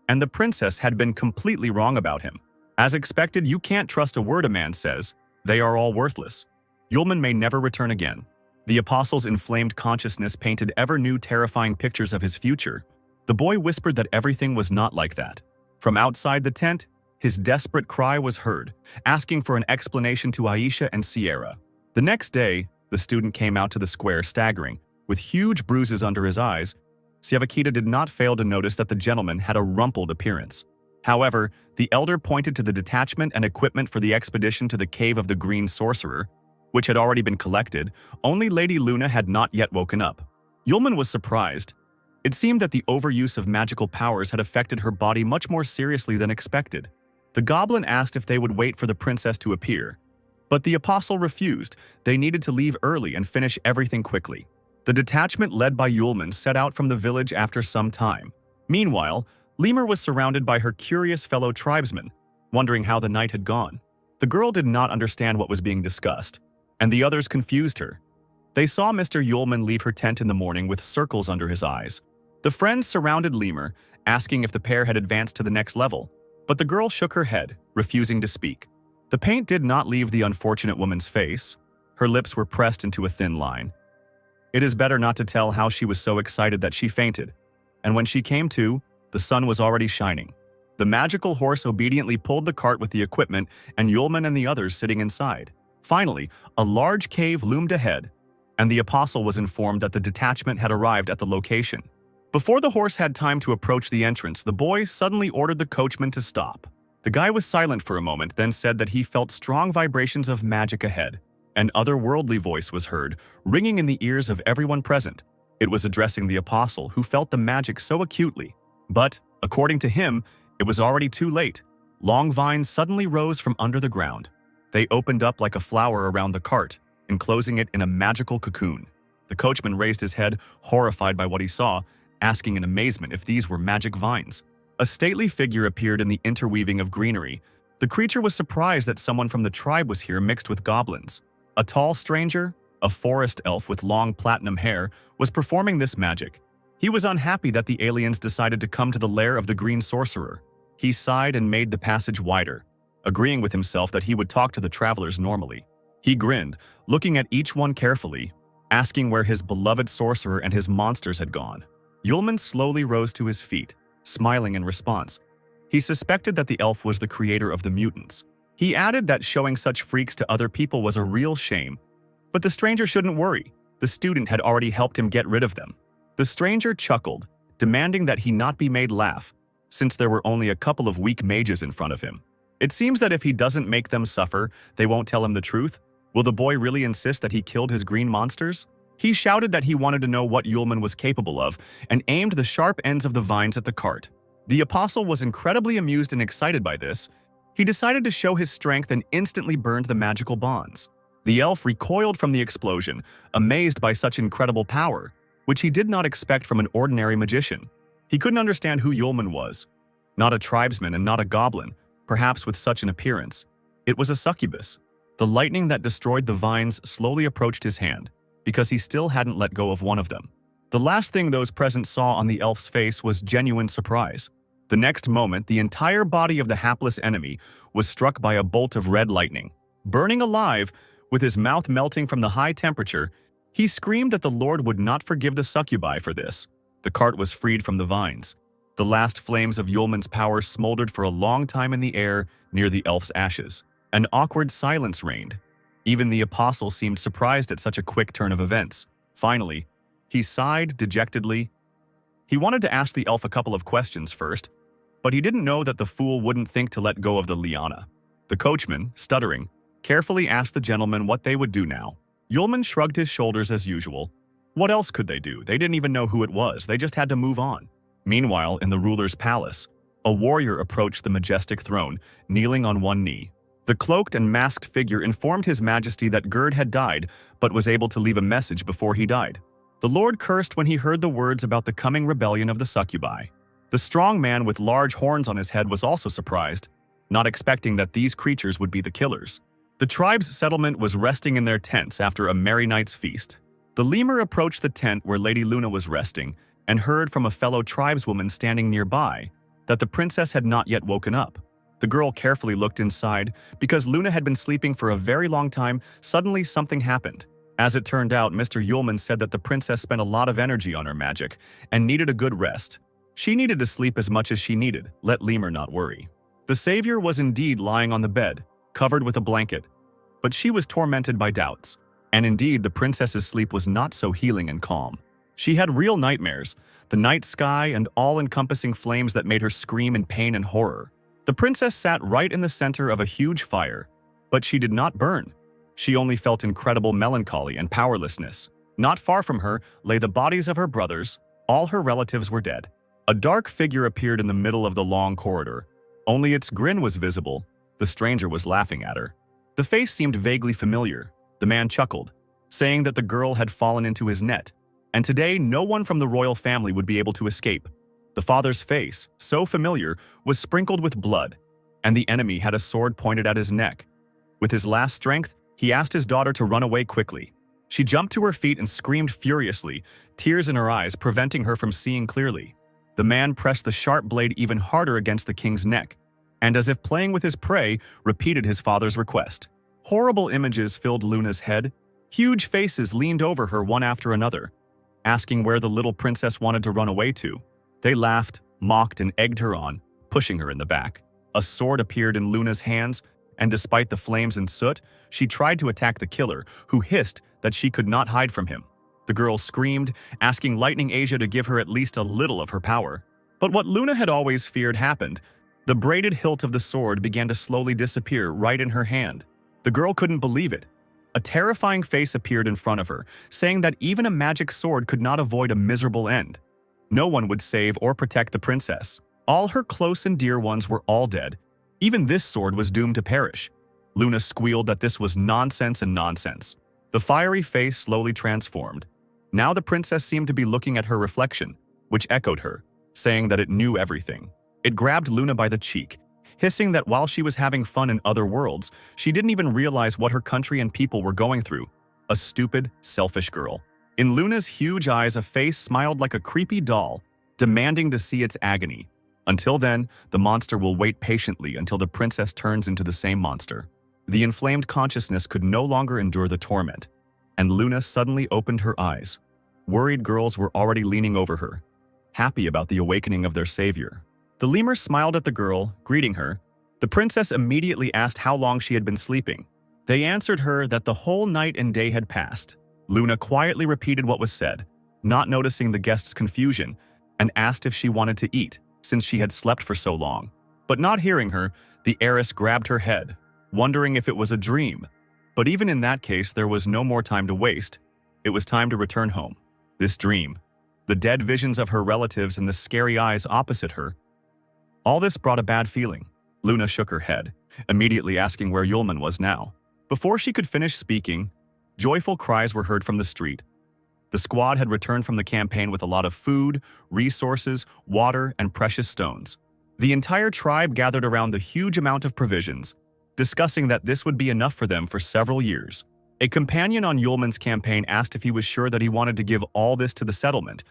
and the princess had been completely wrong about him. As expected, you can't trust a word a man says. They are all worthless. Yulman may never return again. The apostle's inflamed consciousness painted ever new terrifying pictures of his future. The boy whispered that everything was not like that. From outside the tent, his desperate cry was heard, asking for an explanation to Aisha and Sierra. The next day, the student came out to the square staggering, with huge bruises under his eyes. Siavakita did not fail to notice that the gentleman had a rumpled appearance. However, the elder pointed to the detachment and equipment for the expedition to the Cave of the Green Sorcerer, which had already been collected. Only Lady Luna had not yet woken up. Yulman was surprised. It seemed that the overuse of magical powers had affected her body much more seriously than expected. The goblin asked if they would wait for the princess to appear, but the apostle refused. They needed to leave early and finish everything quickly. The detachment led by Yulman set out from the village after some time. Meanwhile, Lemur was surrounded by her curious fellow tribesmen, wondering how the night had gone. The girl did not understand what was being discussed, and the others confused her. They saw Mr. Yulman leave her tent in the morning with circles under his eyes. The friends surrounded Lemur, asking if the pair had advanced to the next level, but the girl shook her head, refusing to speak. The paint did not leave the unfortunate woman's face. Her lips were pressed into a thin line. It is better not to tell how she was so excited that she fainted, and when she came to, the sun was already shining. The magical horse obediently pulled the cart with the equipment, and Yulman and the others sitting inside. Finally, a large cave loomed ahead, and the apostle was informed that the detachment had arrived at the location. Before the horse had time to approach the entrance, the boy suddenly ordered the coachman to stop. The guy was silent for a moment, then said that he felt strong vibrations of magic ahead. An otherworldly voice was heard, ringing in the ears of everyone present. It was addressing the apostle, who felt the magic so acutely. But, according to him, it was already too late. Long vines suddenly rose from under the ground. They opened up like a flower around the cart, enclosing it in a magical cocoon. The coachman raised his head, horrified by what he saw, asking in amazement if these were magic vines. A stately figure appeared in the interweaving of greenery. The creature was surprised that someone from the tribe was here mixed with goblins. A tall stranger, a forest elf with long platinum hair, was performing this magic. He was unhappy that the aliens decided to come to the lair of the Green Sorcerer. He sighed and made the passage wider, agreeing with himself that he would talk to the travelers normally. He grinned, looking at each one carefully, asking where his beloved sorcerer and his monsters had gone. Yulman slowly rose to his feet, smiling in response. He suspected that the elf was the creator of the mutants. He added that showing such freaks to other people was a real shame, but the stranger shouldn't worry. The student had already helped him get rid of them. The stranger chuckled, demanding that he not be made laugh, since there were only a couple of weak mages in front of him. It seems that if he doesn't make them suffer, they won't tell him the truth. Will the boy really insist that he killed his green monsters? He shouted that he wanted to know what Yulman was capable of and aimed the sharp ends of the vines at the cart. The apostle was incredibly amused and excited by this. He decided to show his strength and instantly burned the magical bonds. The elf recoiled from the explosion, amazed by such incredible power, which he did not expect from an ordinary magician. He couldn't understand who Yulman was. Not a tribesman and not a goblin, perhaps with such an appearance. It was a succubus. The lightning that destroyed the vines slowly approached his hand, because he still hadn't let go of one of them. The last thing those present saw on the elf's face was genuine surprise. The next moment, the entire body of the hapless enemy was struck by a bolt of red lightning. Burning alive, with his mouth melting from the high temperature, he screamed that the Lord would not forgive the succubi for this. The cart was freed from the vines. The last flames of Yulman's power smoldered for a long time in the air near the elf's ashes. An awkward silence reigned. Even the apostle seemed surprised at such a quick turn of events. Finally, he sighed dejectedly. He wanted to ask the elf a couple of questions first, but he didn't know that the fool wouldn't think to let go of the liana. The coachman, stuttering, carefully asked the gentleman what they would do now. Yulman shrugged his shoulders as usual. What else could they do? They didn't even know who it was. They just had to move on. Meanwhile, in the ruler's palace, a warrior approached the majestic throne, kneeling on one knee. The cloaked and masked figure informed His Majesty that Gerd had died, but was able to leave a message before he died. The Lord cursed when he heard the words about the coming rebellion of the succubi. The strong man with large horns on his head was also surprised, not expecting that these creatures would be the killers. The tribe's settlement was resting in their tents after a merry night's feast. The lemur approached the tent where Lady Luna was resting and heard from a fellow tribeswoman standing nearby that the princess had not yet woken up. The girl carefully looked inside. Because Luna had been sleeping for a very long time, suddenly something happened. As it turned out, Mr. Yulman said that the princess spent a lot of energy on her magic and needed a good rest. She needed to sleep as much as she needed, let Lemur not worry. The savior was indeed lying on the bed, covered with a blanket, but she was tormented by doubts. And indeed, the princess's sleep was not so healing and calm. She had real nightmares, the night sky and all-encompassing flames that made her scream in pain and horror. The princess sat right in the center of a huge fire, but she did not burn. She only felt incredible melancholy and powerlessness. Not far from her lay the bodies of her brothers. All her relatives were dead. A dark figure appeared in the middle of the long corridor. Only its grin was visible. The stranger was laughing at her. The face seemed vaguely familiar. The man chuckled, saying that the girl had fallen into his net, and today no one from the royal family would be able to escape. The father's face, so familiar, was sprinkled with blood, and the enemy had a sword pointed at his neck. With his last strength, he asked his daughter to run away quickly. She jumped to her feet and screamed furiously, tears in her eyes preventing her from seeing clearly. The man pressed the sharp blade even harder against the king's neck, and as if playing with his prey, repeated his father's request. Horrible images filled Luna's head. Huge faces leaned over her one after another, asking where the little princess wanted to run away to. They laughed, mocked, and egged her on, pushing her in the back. A sword appeared in Luna's hands, and despite the flames and soot, she tried to attack the killer, who hissed that she could not hide from him. The girl screamed, asking Lightning Asia to give her at least a little of her power. But what Luna had always feared happened. The braided hilt of the sword began to slowly disappear right in her hand. The girl couldn't believe it. A terrifying face appeared in front of her, saying that even a magic sword could not avoid a miserable end. No one would save or protect the princess. All her close and dear ones were all dead. Even this sword was doomed to perish. Luna squealed that this was nonsense and nonsense. The fiery face slowly transformed. Now the princess seemed to be looking at her reflection, which echoed her, saying that it knew everything. It grabbed Luna by the cheek, hissing that while she was having fun in other worlds, she didn't even realize what her country and people were going through. A stupid, selfish girl. In Luna's huge eyes, a face smiled like a creepy doll, demanding to see its agony. Until then, the monster will wait patiently until the princess turns into the same monster. The inflamed consciousness could no longer endure the torment, and Luna suddenly opened her eyes. Worried girls were already leaning over her, happy about the awakening of their savior. The lemur smiled at the girl, greeting her. The princess immediately asked how long she had been sleeping. They answered her that the whole night and day had passed. Luna quietly repeated what was said, not noticing the guest's confusion, and asked if she wanted to eat, since she had slept for so long. But not hearing her, the heiress grabbed her head, wondering if it was a dream. But even in that case, there was no more time to waste. It was time to return home. This dream, the dead visions of her relatives and the scary eyes opposite her, all this brought a bad feeling. Luna shook her head, immediately asking where Yulman was now. Before she could finish speaking, joyful cries were heard from the street. The squad had returned from the campaign with a lot of food, resources, water, and precious stones. The entire tribe gathered around the huge amount of provisions, discussing that this would be enough for them for several years. A companion on Yulman's campaign asked if he was sure that he wanted to give all this to the settlement.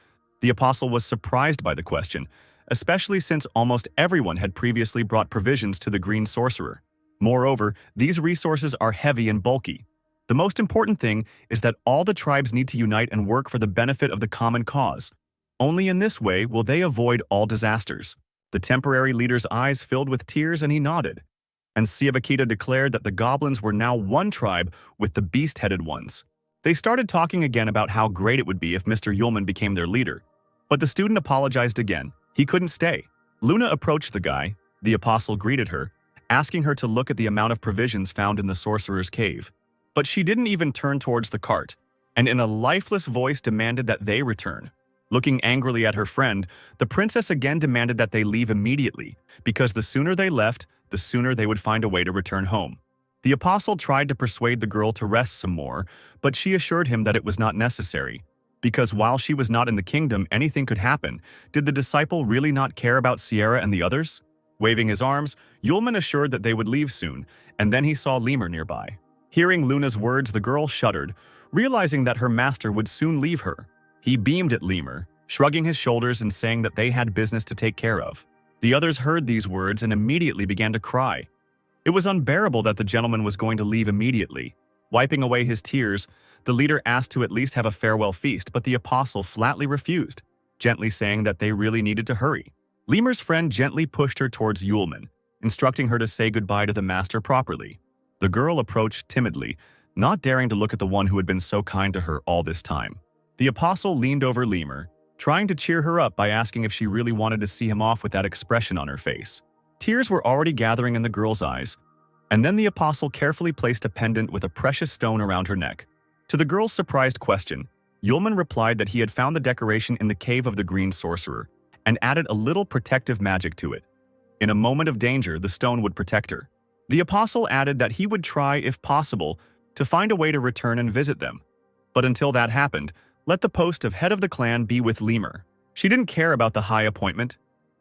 The apostle was surprised by the question, especially since almost everyone had previously brought provisions to the green sorcerer. Moreover, these resources are heavy and bulky. The most important thing is that all the tribes need to unite and work for the benefit of the common cause. Only in this way will they avoid all disasters. The temporary leader's eyes filled with tears and he nodded. and Siavakita declared that the goblins were now one tribe with the beast-headed ones. They started talking again about how great it would be if Mr. Yulman became their leader. But the student apologized again. He couldn't stay. Luna approached the guy. The apostle greeted her, asking her to look at the amount of provisions found in the sorcerer's cave. But she didn't even turn towards the cart, and in a lifeless voice demanded that they return. Looking angrily at her friend, the princess again demanded that they leave immediately, because the sooner they left, the sooner they would find a way to return home. The apostle tried to persuade the girl to rest some more, but she assured him that it was not necessary. Because while she was not in the kingdom, anything could happen. Did the disciple really not care about Sierra and the others? Waving his arms, Yulman assured that they would leave soon, and then he saw Lemur nearby. Hearing Luna's words, the girl shuddered, realizing that her master would soon leave her. He beamed at Lemur, shrugging his shoulders and saying that they had business to take care of. The others heard these words and immediately began to cry. It was unbearable that the gentleman was going to leave immediately. Wiping away his tears, the leader asked to at least have a farewell feast, but the apostle flatly refused, gently saying that they really needed to hurry. Lemur's friend gently pushed her towards Yulman, instructing her to say goodbye to the master properly. The girl approached timidly, not daring to look at the one who had been so kind to her all this time. The apostle leaned over Lemur, trying to cheer her up by asking if she really wanted to see him off with that expression on her face. Tears were already gathering in the girl's eyes, and then the apostle carefully placed a pendant with a precious stone around her neck. To the girl's surprised question, Yulman replied that he had found the decoration in the cave of the green sorcerer, and added a little protective magic to it. In a moment of danger, the stone would protect her. The apostle added that he would try, if possible, to find a way to return and visit them. But until that happened, let the post of head of the clan be with Lemur. She didn't care about the high appointment.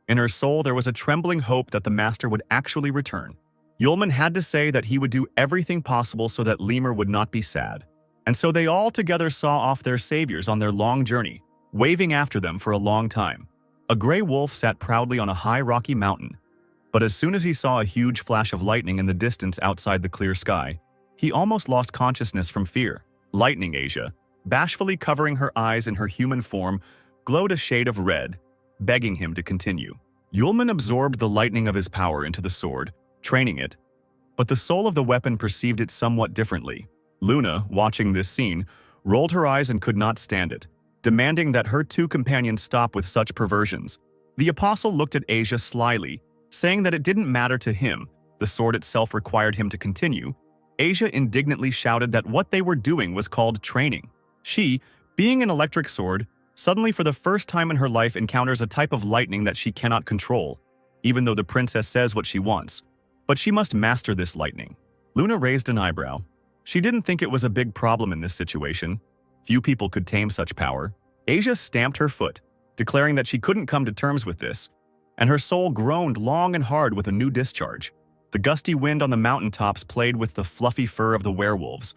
In her soul, there was a trembling hope that the master would actually return. Yulman had to say that he would do everything possible so that Lemur would not be sad. And so they all together saw off their saviors on their long journey, waving after them for a long time. A gray wolf sat proudly on a high rocky mountain, but as soon as he saw a huge flash of lightning in the distance outside the clear sky, he almost lost consciousness from fear. Lightning Asia, bashfully covering her eyes in her human form, glowed a shade of red, begging him to continue. Yulman absorbed the lightning of his power into the sword, training it, but the soul of the weapon perceived it somewhat differently. Luna, watching this scene, rolled her eyes and could not stand it, demanding that her two companions stop with such perversions. The apostle looked at Asia slyly, saying that it didn't matter to him, the sword itself required him to continue. Asia indignantly shouted that what they were doing was called training. She, being an electric sword, suddenly for the first time in her life encounters a type of lightning that she cannot control, even though the princess says what she wants. But she must master this lightning. Luna raised an eyebrow. She didn't think it was a big problem in this situation. Few people could tame such power. Asia stamped her foot, declaring that she couldn't come to terms with this, and her soul groaned long and hard with a new discharge. The gusty wind on the mountaintops played with the fluffy fur of the werewolves.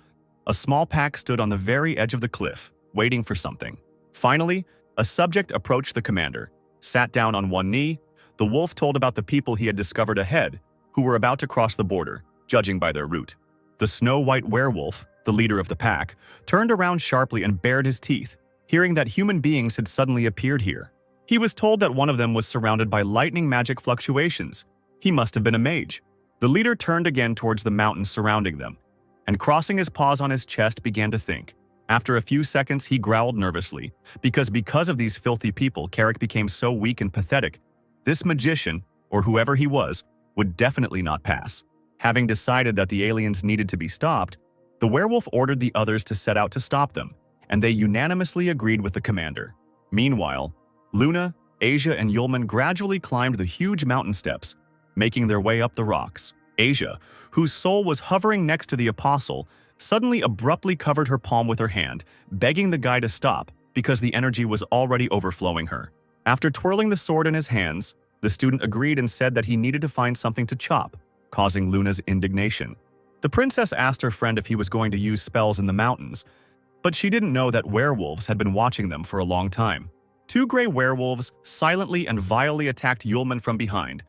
A small pack stood on the very edge of the cliff, waiting for something. Finally, a subject approached the commander, sat down on one knee. The wolf told about the people he had discovered ahead, who were about to cross the border, judging by their route. The snow-white werewolf, the leader of the pack, turned around sharply and bared his teeth, hearing that human beings had suddenly appeared here. He was told that one of them was surrounded by lightning magic fluctuations. He must have been a mage. The leader turned again towards the mountains surrounding them, and crossing his paws on his chest began to think. After a few seconds, he growled nervously, because of these filthy people, Carrick became so weak and pathetic. This magician, or whoever he was, would definitely not pass. Having decided that the aliens needed to be stopped, the werewolf ordered the others to set out to stop them, and they unanimously agreed with the commander. Meanwhile, Luna, Asia, and Yulman gradually climbed the huge mountain steps, making their way up the rocks. Asia, whose soul was hovering next to the apostle, suddenly abruptly covered her palm with her hand, begging the guy to stop because the energy was already overflowing her. After twirling the sword in his hands, the student agreed and said that he needed to find something to chop, causing Luna's indignation. The princess asked her friend if he was going to use spells in the mountains, but she didn't know that werewolves had been watching them for a long time. Two gray werewolves silently and vilely attacked Yulman from behind.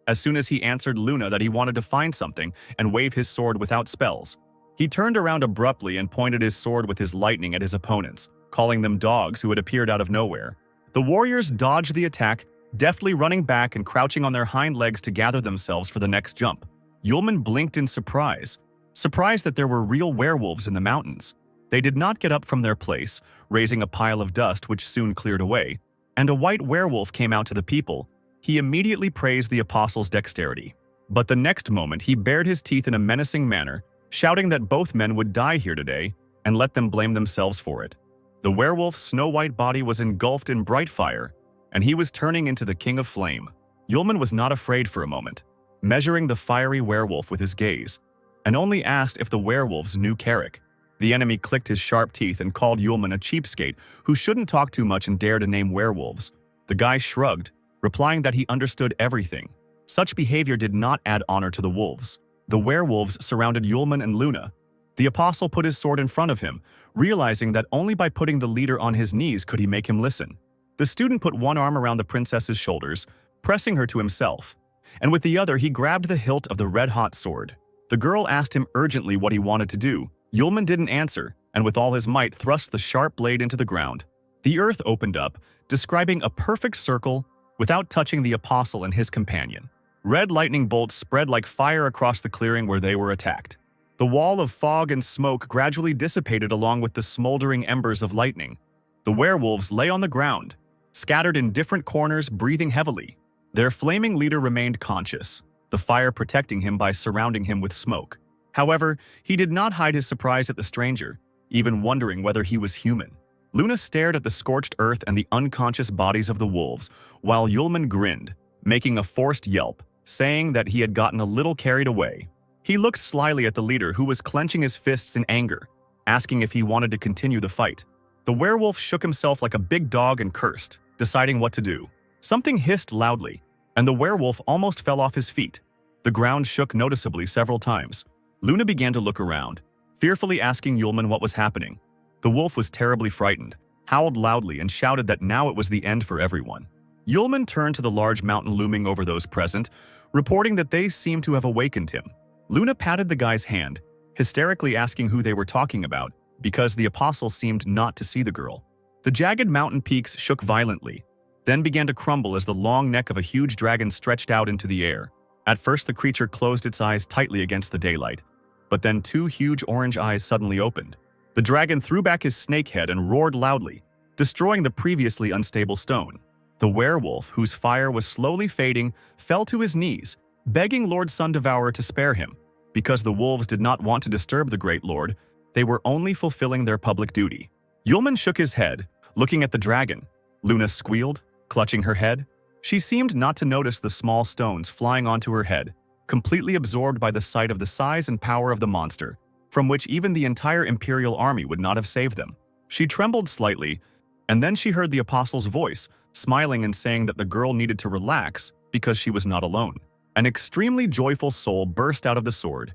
As soon as he answered Luna that he wanted to find something and wave his sword without spells, he turned around abruptly and pointed his sword with his lightning at his opponents, calling them dogs who had appeared out of nowhere. The warriors dodged the attack, deftly running back and crouching on their hind legs to gather themselves for the next jump. Yulman blinked in surprise, surprised that there were real werewolves in the mountains. They did not get up from their place, raising a pile of dust which soon cleared away, and a white werewolf came out to the people. He immediately praised the apostle's dexterity. But the next moment he bared his teeth in a menacing manner, shouting that both men would die here today, and let them blame themselves for it. The werewolf's snow-white body was engulfed in bright fire, and he was turning into the king of flame. Yulman was not afraid for a moment, measuring the fiery werewolf with his gaze, and only asked if the werewolves knew Carrick. The enemy clicked his sharp teeth and called Yulman a cheapskate who shouldn't talk too much and dare to name werewolves. The guy shrugged, replying that he understood everything. Such behavior did not add honor to the wolves. The werewolves surrounded Yulman and Luna. The apostle put his sword in front of him, realizing that only by putting the leader on his knees could he make him listen. The student put one arm around the princess's shoulders, pressing her to himself, and with the other he grabbed the hilt of the red-hot sword. The girl asked him urgently what he wanted to do. Yulman didn't answer, and with all his might thrust the sharp blade into the ground. The earth opened up, describing a perfect circle without touching the apostle and his companion. Red lightning bolts spread like fire across the clearing where they were attacked. The wall of fog and smoke gradually dissipated along with the smoldering embers of lightning. The werewolves lay on the ground, scattered in different corners, breathing heavily. Their flaming leader remained conscious, the fire protecting him by surrounding him with smoke. However, he did not hide his surprise at the stranger, even wondering whether he was human. Luna stared at the scorched earth and the unconscious bodies of the wolves, while Yulman grinned, making a forced yelp, saying that he had gotten a little carried away. He looked slyly at the leader, who was clenching his fists in anger, asking if he wanted to continue the fight. The werewolf shook himself like a big dog and cursed, deciding what to do. Something hissed loudly, and the werewolf almost fell off his feet. The ground shook noticeably several times. Luna began to look around, fearfully asking Yulman what was happening. The wolf was terribly frightened, howled loudly, and shouted that now it was the end for everyone. Yulman turned to the large mountain looming over those present, reporting that they seemed to have awakened him. Luna patted the guy's hand, hysterically asking who they were talking about, because the apostle seemed not to see the girl. The jagged mountain peaks shook violently, then began to crumble as the long neck of a huge dragon stretched out into the air. At first the creature closed its eyes tightly against the daylight, but then two huge orange eyes suddenly opened. The dragon threw back his snake head and roared loudly, destroying the previously unstable stone. The werewolf, whose fire was slowly fading, fell to his knees, begging Lord Sundevourer to spare him. Because the wolves did not want to disturb the great lord, they were only fulfilling their public duty. Yulman shook his head, looking at the dragon. Luna squealed, clutching her head. She seemed not to notice the small stones flying onto her head, completely absorbed by the sight of the size and power of the monster, from which even the entire Imperial army would not have saved them. She trembled slightly, and then she heard the apostle's voice, smiling and saying that the girl needed to relax because she was not alone. An extremely joyful soul burst out of the sword.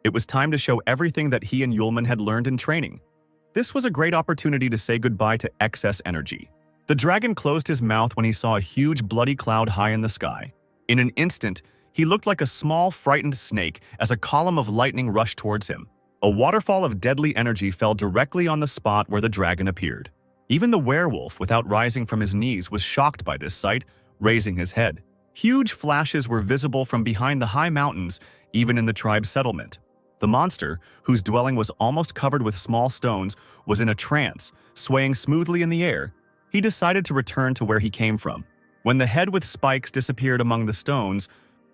It was time to show everything that he and Yulman had learned in training. This was a great opportunity to say goodbye to excess energy. The dragon closed his mouth when he saw a huge bloody cloud high in the sky. In an instant, he looked like a small, frightened snake as a column of lightning rushed towards him. A waterfall of deadly energy fell directly on the spot where the dragon appeared. Even the werewolf, without rising from his knees, was shocked by this sight, raising his head. Huge flashes were visible from behind the high mountains, even in the tribe's settlement. The monster, whose dwelling was almost covered with small stones, was in a trance, swaying smoothly in the air. He decided to return to where he came from. When the head with spikes disappeared among the stones,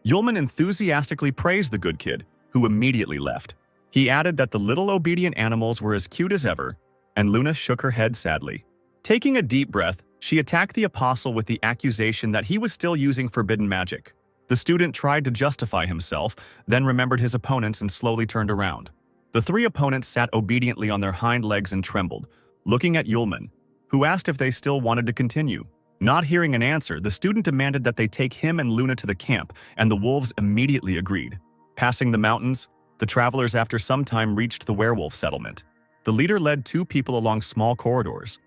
Yulman enthusiastically praised the good kid, who immediately left. He added that the little obedient animals were as cute as ever, and Luna shook her head sadly. Taking a deep breath, she attacked the apostle with the accusation that he was still using forbidden magic. The student tried to justify himself, then remembered his opponents and slowly turned around. The three opponents sat obediently on their hind legs and trembled, looking at Yulman, who asked if they still wanted to continue. Not hearing an answer, the student demanded that they take him and Luna to the camp, and the wolves immediately agreed. Passing the mountains, the travelers after some time reached the werewolf settlement. The leader led two people along small corridors.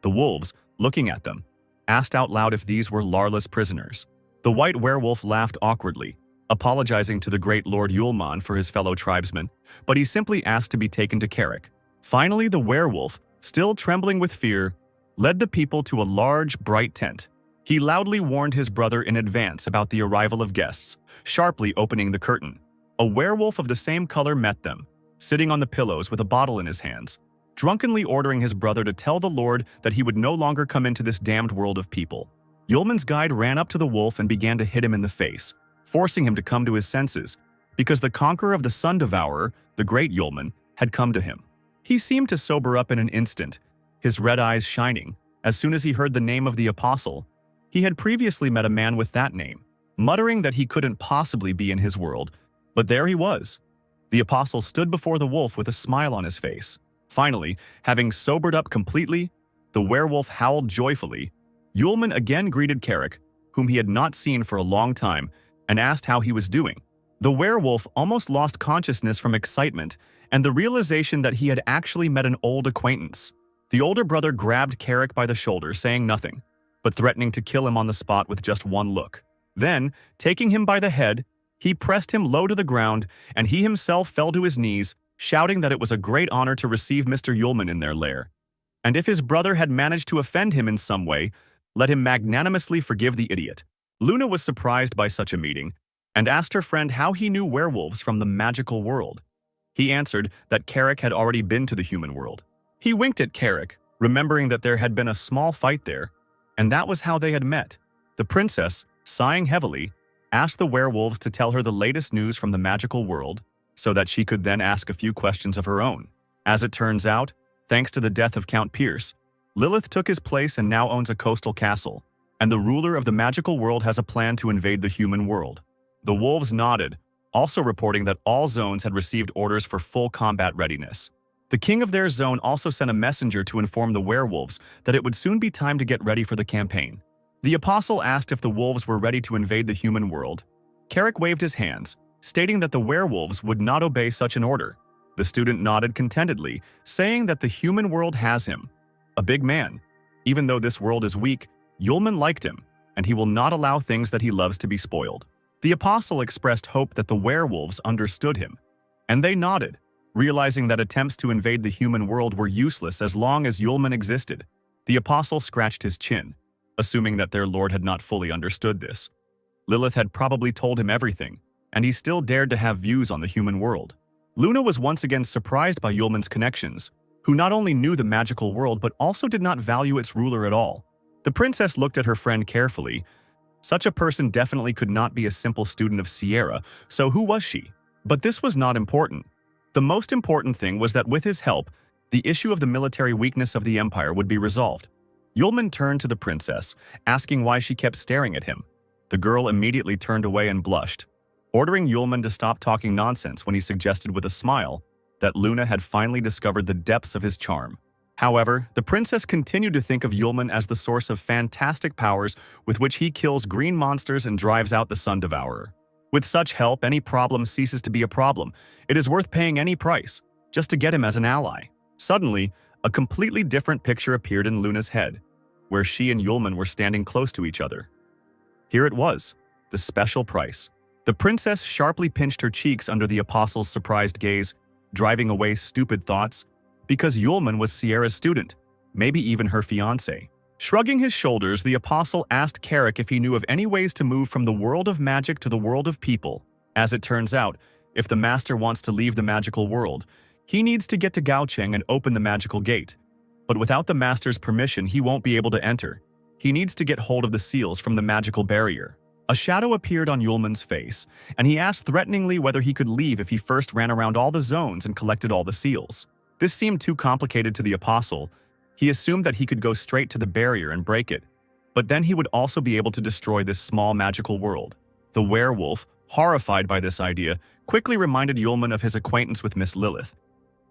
The wolves, looking at them, asked out loud if these were Larla's prisoners. The white werewolf laughed awkwardly, apologizing to the great Lord Yulman for his fellow tribesmen, but he simply asked to be taken to Carrick. Finally, the werewolf, still trembling with fear, led the people to a large, bright tent. He loudly warned his brother in advance about the arrival of guests, sharply opening the curtain. A werewolf of the same color met them, sitting on the pillows with a bottle in his hands, drunkenly ordering his brother to tell the Lord that he would no longer come into this damned world of people. Yulman's guide ran up to the wolf and began to hit him in the face, forcing him to come to his senses, because the conqueror of the Sun Devourer, the great Yulman, had come to him. He seemed to sober up in an instant, his red eyes shining, as soon as he heard the name of the apostle. He had previously met a man with that name, muttering that he couldn't possibly be in his world, but there he was. The apostle stood before the wolf with a smile on his face. Finally, having sobered up completely, the werewolf howled joyfully. Yulman again greeted Carrick, whom he had not seen for a long time, and asked how he was doing. The werewolf almost lost consciousness from excitement and the realization that he had actually met an old acquaintance. The older brother grabbed Carrick by the shoulder, saying nothing, but threatening to kill him on the spot with just one look. Then, taking him by the head, he pressed him low to the ground, and he himself fell to his knees, shouting that it was a great honor to receive Mr. Yulman in their lair. And if his brother had managed to offend him in some way, let him magnanimously forgive the idiot. Luna was surprised by such a meeting, and asked her friend how he knew werewolves from the magical world. He answered that Carrick had already been to the human world. He winked at Carrick, remembering that there had been a small fight there, and that was how they had met. The princess, sighing heavily, asked the werewolves to tell her the latest news from the magical world, so that she could then ask a few questions of her own. As it turns out, thanks to the death of Count Pierce, Lilith took his place and now owns a coastal castle, and the ruler of the magical world has a plan to invade the human world. The wolves nodded, also reporting that all zones had received orders for full combat readiness. The king of their zone also sent a messenger to inform the werewolves that it would soon be time to get ready for the campaign. The apostle asked if the wolves were ready to invade the human world. Carrick waved his hands, stating that the werewolves would not obey such an order. The student nodded contentedly, saying that the human world has him. A big man. Even though this world is weak, Yulman liked him, and he will not allow things that he loves to be spoiled. The apostle expressed hope that the werewolves understood him, and they nodded, realizing that attempts to invade the human world were useless as long as Yulman existed. The apostle scratched his chin, assuming that their lord had not fully understood this. Lilith had probably told him everything, and he still dared to have views on the human world. Luna was once again surprised by Yulman's connections, who not only knew the magical world but also did not value its ruler at all. The princess looked at her friend carefully. Such a person definitely could not be a simple student of Sierra, so who was she? But this was not important. The most important thing was that with his help, the issue of the military weakness of the empire would be resolved. Yulman turned to the princess, asking why she kept staring at him. The girl immediately turned away and blushed, ordering Yulman to stop talking nonsense when he suggested with a smile that Luna had finally discovered the depths of his charm. However, the princess continued to think of Yulman as the source of fantastic powers with which he kills green monsters and drives out the Sun Devourer. With such help, any problem ceases to be a problem. It is worth paying any price, just to get him as an ally. Suddenly, a completely different picture appeared in Luna's head, where she and Yulman were standing close to each other. Here it was, the special price. The princess sharply pinched her cheeks under the apostle's surprised gaze, driving away stupid thoughts, because Yulman was Sierra's student, maybe even her fiancé. Shrugging his shoulders, the apostle asked Carrick if he knew of any ways to move from the world of magic to the world of people. As it turns out, if the master wants to leave the magical world, he needs to get to Gaocheng and open the magical gate. But without the master's permission, he won't be able to enter. He needs to get hold of the seals from the magical barrier. A shadow appeared on Yulman's face, and he asked threateningly whether he could leave if he first ran around all the zones and collected all the seals. This seemed too complicated to the apostle. He assumed that he could go straight to the barrier and break it, but then he would also be able to destroy this small magical world. The werewolf, horrified by this idea, quickly reminded Yulman of his acquaintance with Miss Lilith.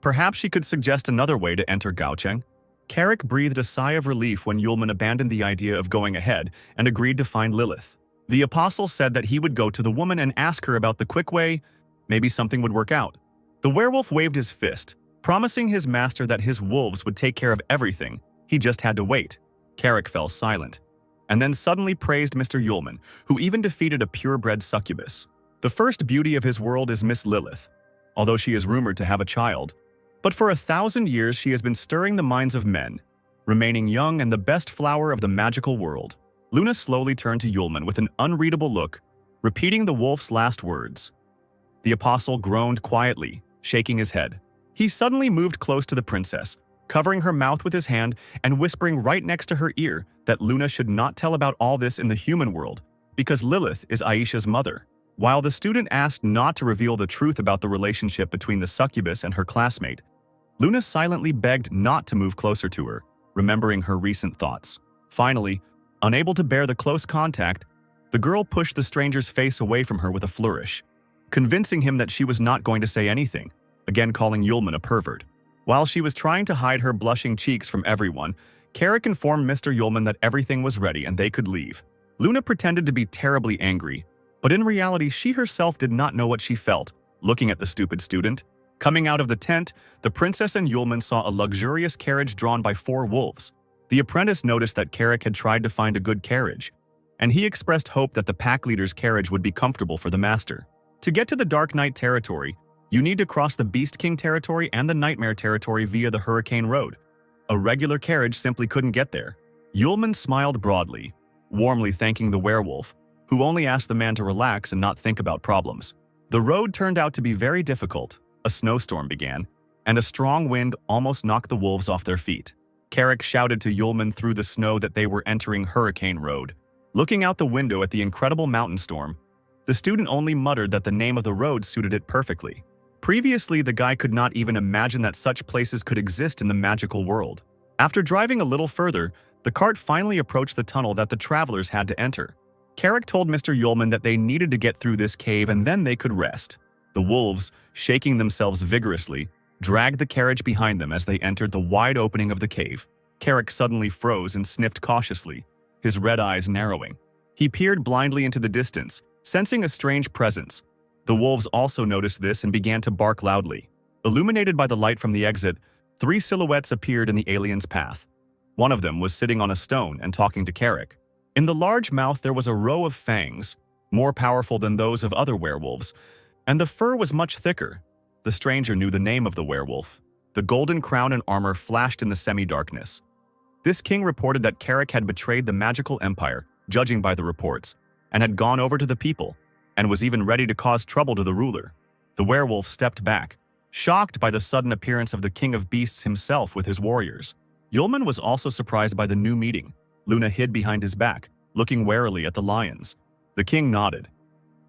Perhaps she could suggest another way to enter Gaocheng. Carrick breathed a sigh of relief when Yulman abandoned the idea of going ahead and agreed to find Lilith. The apostle said that he would go to the woman and ask her about the quick way. Maybe something would work out. The werewolf waved his fist, promising his master that his wolves would take care of everything. He just had to wait. Carrick fell silent, and then suddenly praised Mr. Yulman, who even defeated a purebred succubus. The first beauty of his world is Miss Lilith, although she is rumored to have a child. But for 1,000 years she has been stirring the minds of men, remaining young and the best flower of the magical world. Luna slowly turned to Yulman with an unreadable look, repeating the wolf's last words. The apostle groaned quietly, shaking his head. He suddenly moved close to the princess, covering her mouth with his hand and whispering right next to her ear that Luna should not tell about all this in the human world, because Lilith is Aisha's mother. While the student asked not to reveal the truth about the relationship between the succubus and her classmate, Luna silently begged not to move closer to her, remembering her recent thoughts. Finally, unable to bear the close contact, the girl pushed the stranger's face away from her with a flourish, convincing him that she was not going to say anything, again calling Yulman a pervert. While she was trying to hide her blushing cheeks from everyone, Carrick informed Mr. Yulman that everything was ready and they could leave. Luna pretended to be terribly angry, but in reality she herself did not know what she felt, looking at the stupid student. Coming out of the tent, the princess and Yulman saw a luxurious carriage drawn by 4 wolves. The apprentice noticed that Carrick had tried to find a good carriage, and he expressed hope that the pack leader's carriage would be comfortable for the master. To get to the Dark Knight territory, you need to cross the Beast King territory and the Nightmare territory via the Hurricane Road. A regular carriage simply couldn't get there. Yulman smiled broadly, warmly thanking the werewolf, who only asked the man to relax and not think about problems. The road turned out to be very difficult. A snowstorm began, and a strong wind almost knocked the wolves off their feet. Carrick shouted to Yulman through the snow that they were entering Hurricane Road. Looking out the window at the incredible mountain storm, the student only muttered that the name of the road suited it perfectly. Previously, the guy could not even imagine that such places could exist in the magical world. After driving a little further, the cart finally approached the tunnel that the travelers had to enter. Carrick told Mr. Yulman that they needed to get through this cave and then they could rest. The wolves, shaking themselves vigorously, dragged the carriage behind them as they entered the wide opening of the cave. Carrick suddenly froze and sniffed cautiously, his red eyes narrowing. He peered blindly into the distance, sensing a strange presence. The wolves also noticed this and began to bark loudly. Illuminated by the light from the exit, 3 silhouettes appeared in the alien's path. One of them was sitting on a stone and talking to Carrick. In the large mouth there was a row of fangs, more powerful than those of other werewolves, and the fur was much thicker. The stranger knew the name of the werewolf. The golden crown and armor flashed in the semi-darkness. This king reported that Carrick had betrayed the magical empire, judging by the reports, and had gone over to the people, and was even ready to cause trouble to the ruler. The werewolf stepped back, shocked by the sudden appearance of the king of beasts himself with his warriors. Yulman was also surprised by the new meeting. Luna hid behind his back, looking warily at the lions. The king nodded.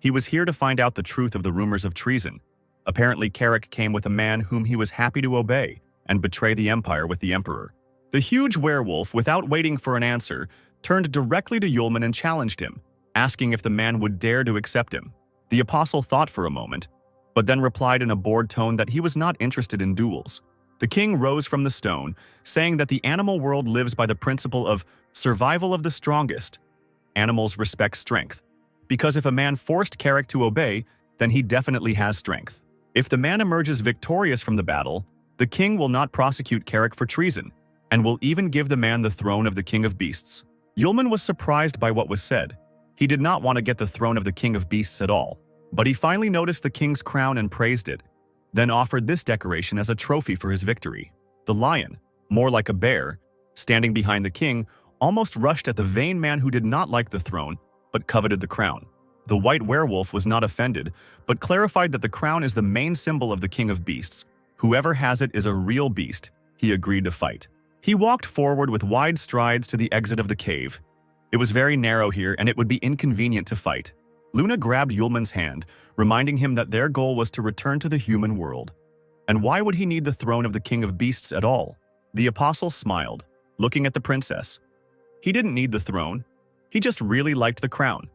He was here to find out the truth of the rumors of treason. Apparently, Carrick came with a man whom he was happy to obey and betray the empire with the emperor. The huge werewolf, without waiting for an answer, turned directly to Yulman and challenged him, asking if the man would dare to accept him. The apostle thought for a moment, but then replied in a bored tone that he was not interested in duels. The king rose from the stone, saying that the animal world lives by the principle of survival of the strongest. Animals respect strength, because if a man forced Carrick to obey, then he definitely has strength. If the man emerges victorious from the battle, the king will not prosecute Carrick for treason, and will even give the man the throne of the king of beasts. Yulman was surprised by what was said. He did not want to get the throne of the king of beasts at all, but he finally noticed the king's crown and praised it, then offered this decoration as a trophy for his victory. The lion, more like a bear, standing behind the king, almost rushed at the vain man who did not like the throne, but coveted the crown. The white werewolf was not offended, but clarified that the crown is the main symbol of the king of beasts. Whoever has it is a real beast. He agreed to fight. He walked forward with wide strides to the exit of the cave. It was very narrow here and it would be inconvenient to fight. Luna grabbed Yulman's hand, reminding him that their goal was to return to the human world. And why would he need the throne of the king of beasts at all? The apostle smiled, looking at the princess. He didn't need the throne. He just really liked the crown.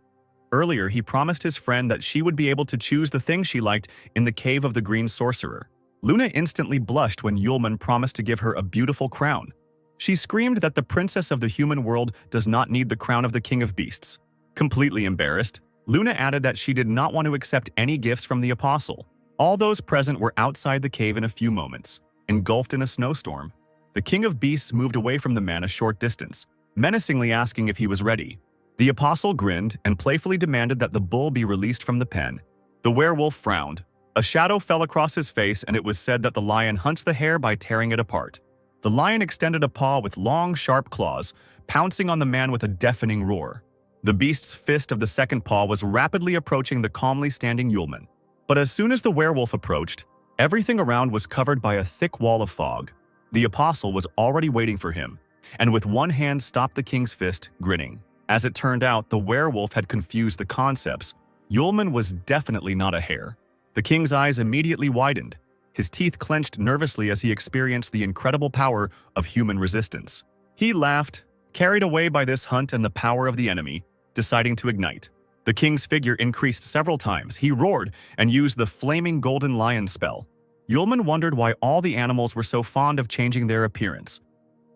Earlier, he promised his friend that she would be able to choose the thing she liked in the cave of the green sorcerer. Luna instantly blushed when Yulman promised to give her a beautiful crown. She screamed that the princess of the human world does not need the crown of the king of beasts. Completely embarrassed, Luna added that she did not want to accept any gifts from the apostle. All those present were outside the cave in a few moments, engulfed in a snowstorm. The king of beasts moved away from the man a short distance, menacingly asking if he was ready. The apostle grinned and playfully demanded that the bull be released from the pen. The werewolf frowned. A shadow fell across his face, and it was said that the lion hunts the hare by tearing it apart. The lion extended a paw with long, sharp claws, pouncing on the man with a deafening roar. The beast's fist of the second paw was rapidly approaching the calmly standing Yulman. But as soon as the werewolf approached, everything around was covered by a thick wall of fog. The apostle was already waiting for him, and with one hand stopped the king's fist, grinning. As it turned out, the werewolf had confused the concepts. Yulman was definitely not a hare. The king's eyes immediately widened. His teeth clenched nervously as he experienced the incredible power of human resistance. He laughed, carried away by this hunt and the power of the enemy, deciding to ignite. The king's figure increased several times. He roared and used the flaming golden lion spell. Yulman wondered why all the animals were so fond of changing their appearance.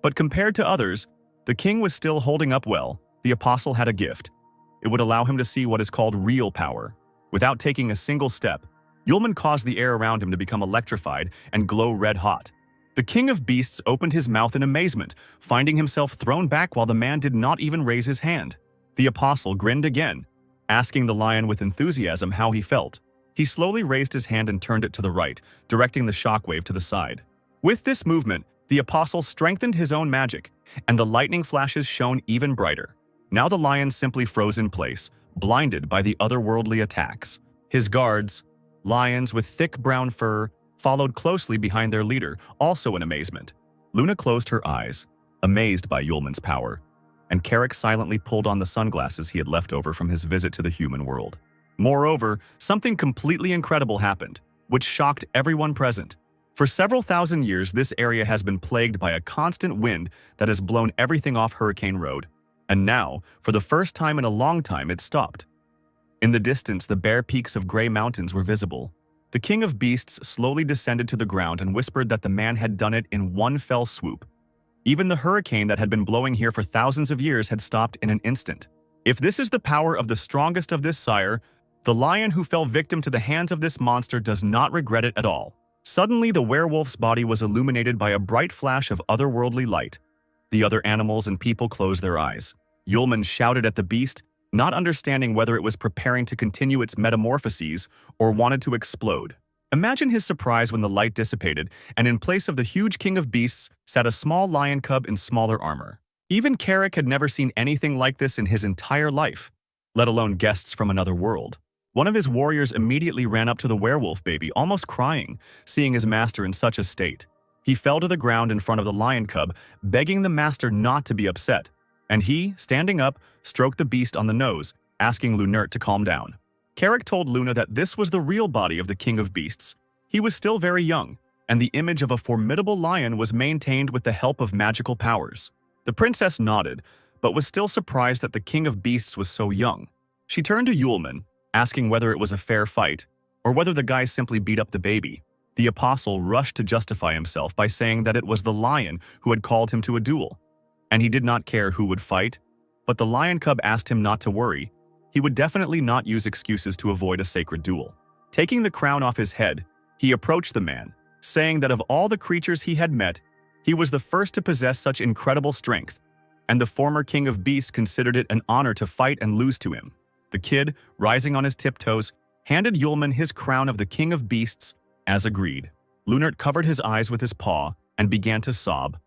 But compared to others, the king was still holding up well. The apostle had a gift. It would allow him to see what is called real power. Without taking a single step, Yulman caused the air around him to become electrified and glow red-hot. The king of beasts opened his mouth in amazement, finding himself thrown back while the man did not even raise his hand. The apostle grinned again, asking the lion with enthusiasm how he felt. He slowly raised his hand and turned it to the right, directing the shockwave to the side. With this movement, the apostle strengthened his own magic, and the lightning flashes shone even brighter. Now the lion simply froze in place, blinded by the otherworldly attacks. His guards, lions with thick brown fur, followed closely behind their leader, also in amazement. Luna closed her eyes, amazed by Yulman's power, and Carrick silently pulled on the sunglasses he had left over from his visit to the human world. Moreover, something completely incredible happened, which shocked everyone present. For several thousand years, this area has been plagued by a constant wind that has blown everything off Hurricane Road. And now, for the first time in a long time, it stopped. In the distance, the bare peaks of gray mountains were visible. The king of beasts slowly descended to the ground and whispered that the man had done it in one fell swoop. Even the hurricane that had been blowing here for thousands of years had stopped in an instant. If this is the power of the strongest of this sire, the lion who fell victim to the hands of this monster does not regret it at all. Suddenly, the werewolf's body was illuminated by a bright flash of otherworldly light. The other animals and people closed their eyes. Yulman shouted at the beast, not understanding whether it was preparing to continue its metamorphoses or wanted to explode. Imagine his surprise when the light dissipated, and in place of the huge king of beasts sat a small lion cub in smaller armor. Even Carrick had never seen anything like this in his entire life, let alone guests from another world. One of his warriors immediately ran up to the werewolf baby, almost crying, seeing his master in such a state. He fell to the ground in front of the lion cub, begging the master not to be upset. And he, standing up, stroked the beast on the nose, asking Lunert to calm down. Carrick told Luna that this was the real body of the king of beasts. He was still very young, and the image of a formidable lion was maintained with the help of magical powers. The princess nodded, but was still surprised that the king of beasts was so young. She turned to Yulman, asking whether it was a fair fight, or whether the guy simply beat up the baby. The apostle rushed to justify himself by saying that it was the lion who had called him to a duel, and he did not care who would fight. But the lion cub asked him not to worry. He would definitely not use excuses to avoid a sacred duel. Taking the crown off his head, he approached the man, saying that of all the creatures he had met, he was the first to possess such incredible strength, and the former king of beasts considered it an honor to fight and lose to him. The kid, rising on his tiptoes, handed Yulman his crown of the king of beasts, as agreed. Lunert covered his eyes with his paw and began to sob.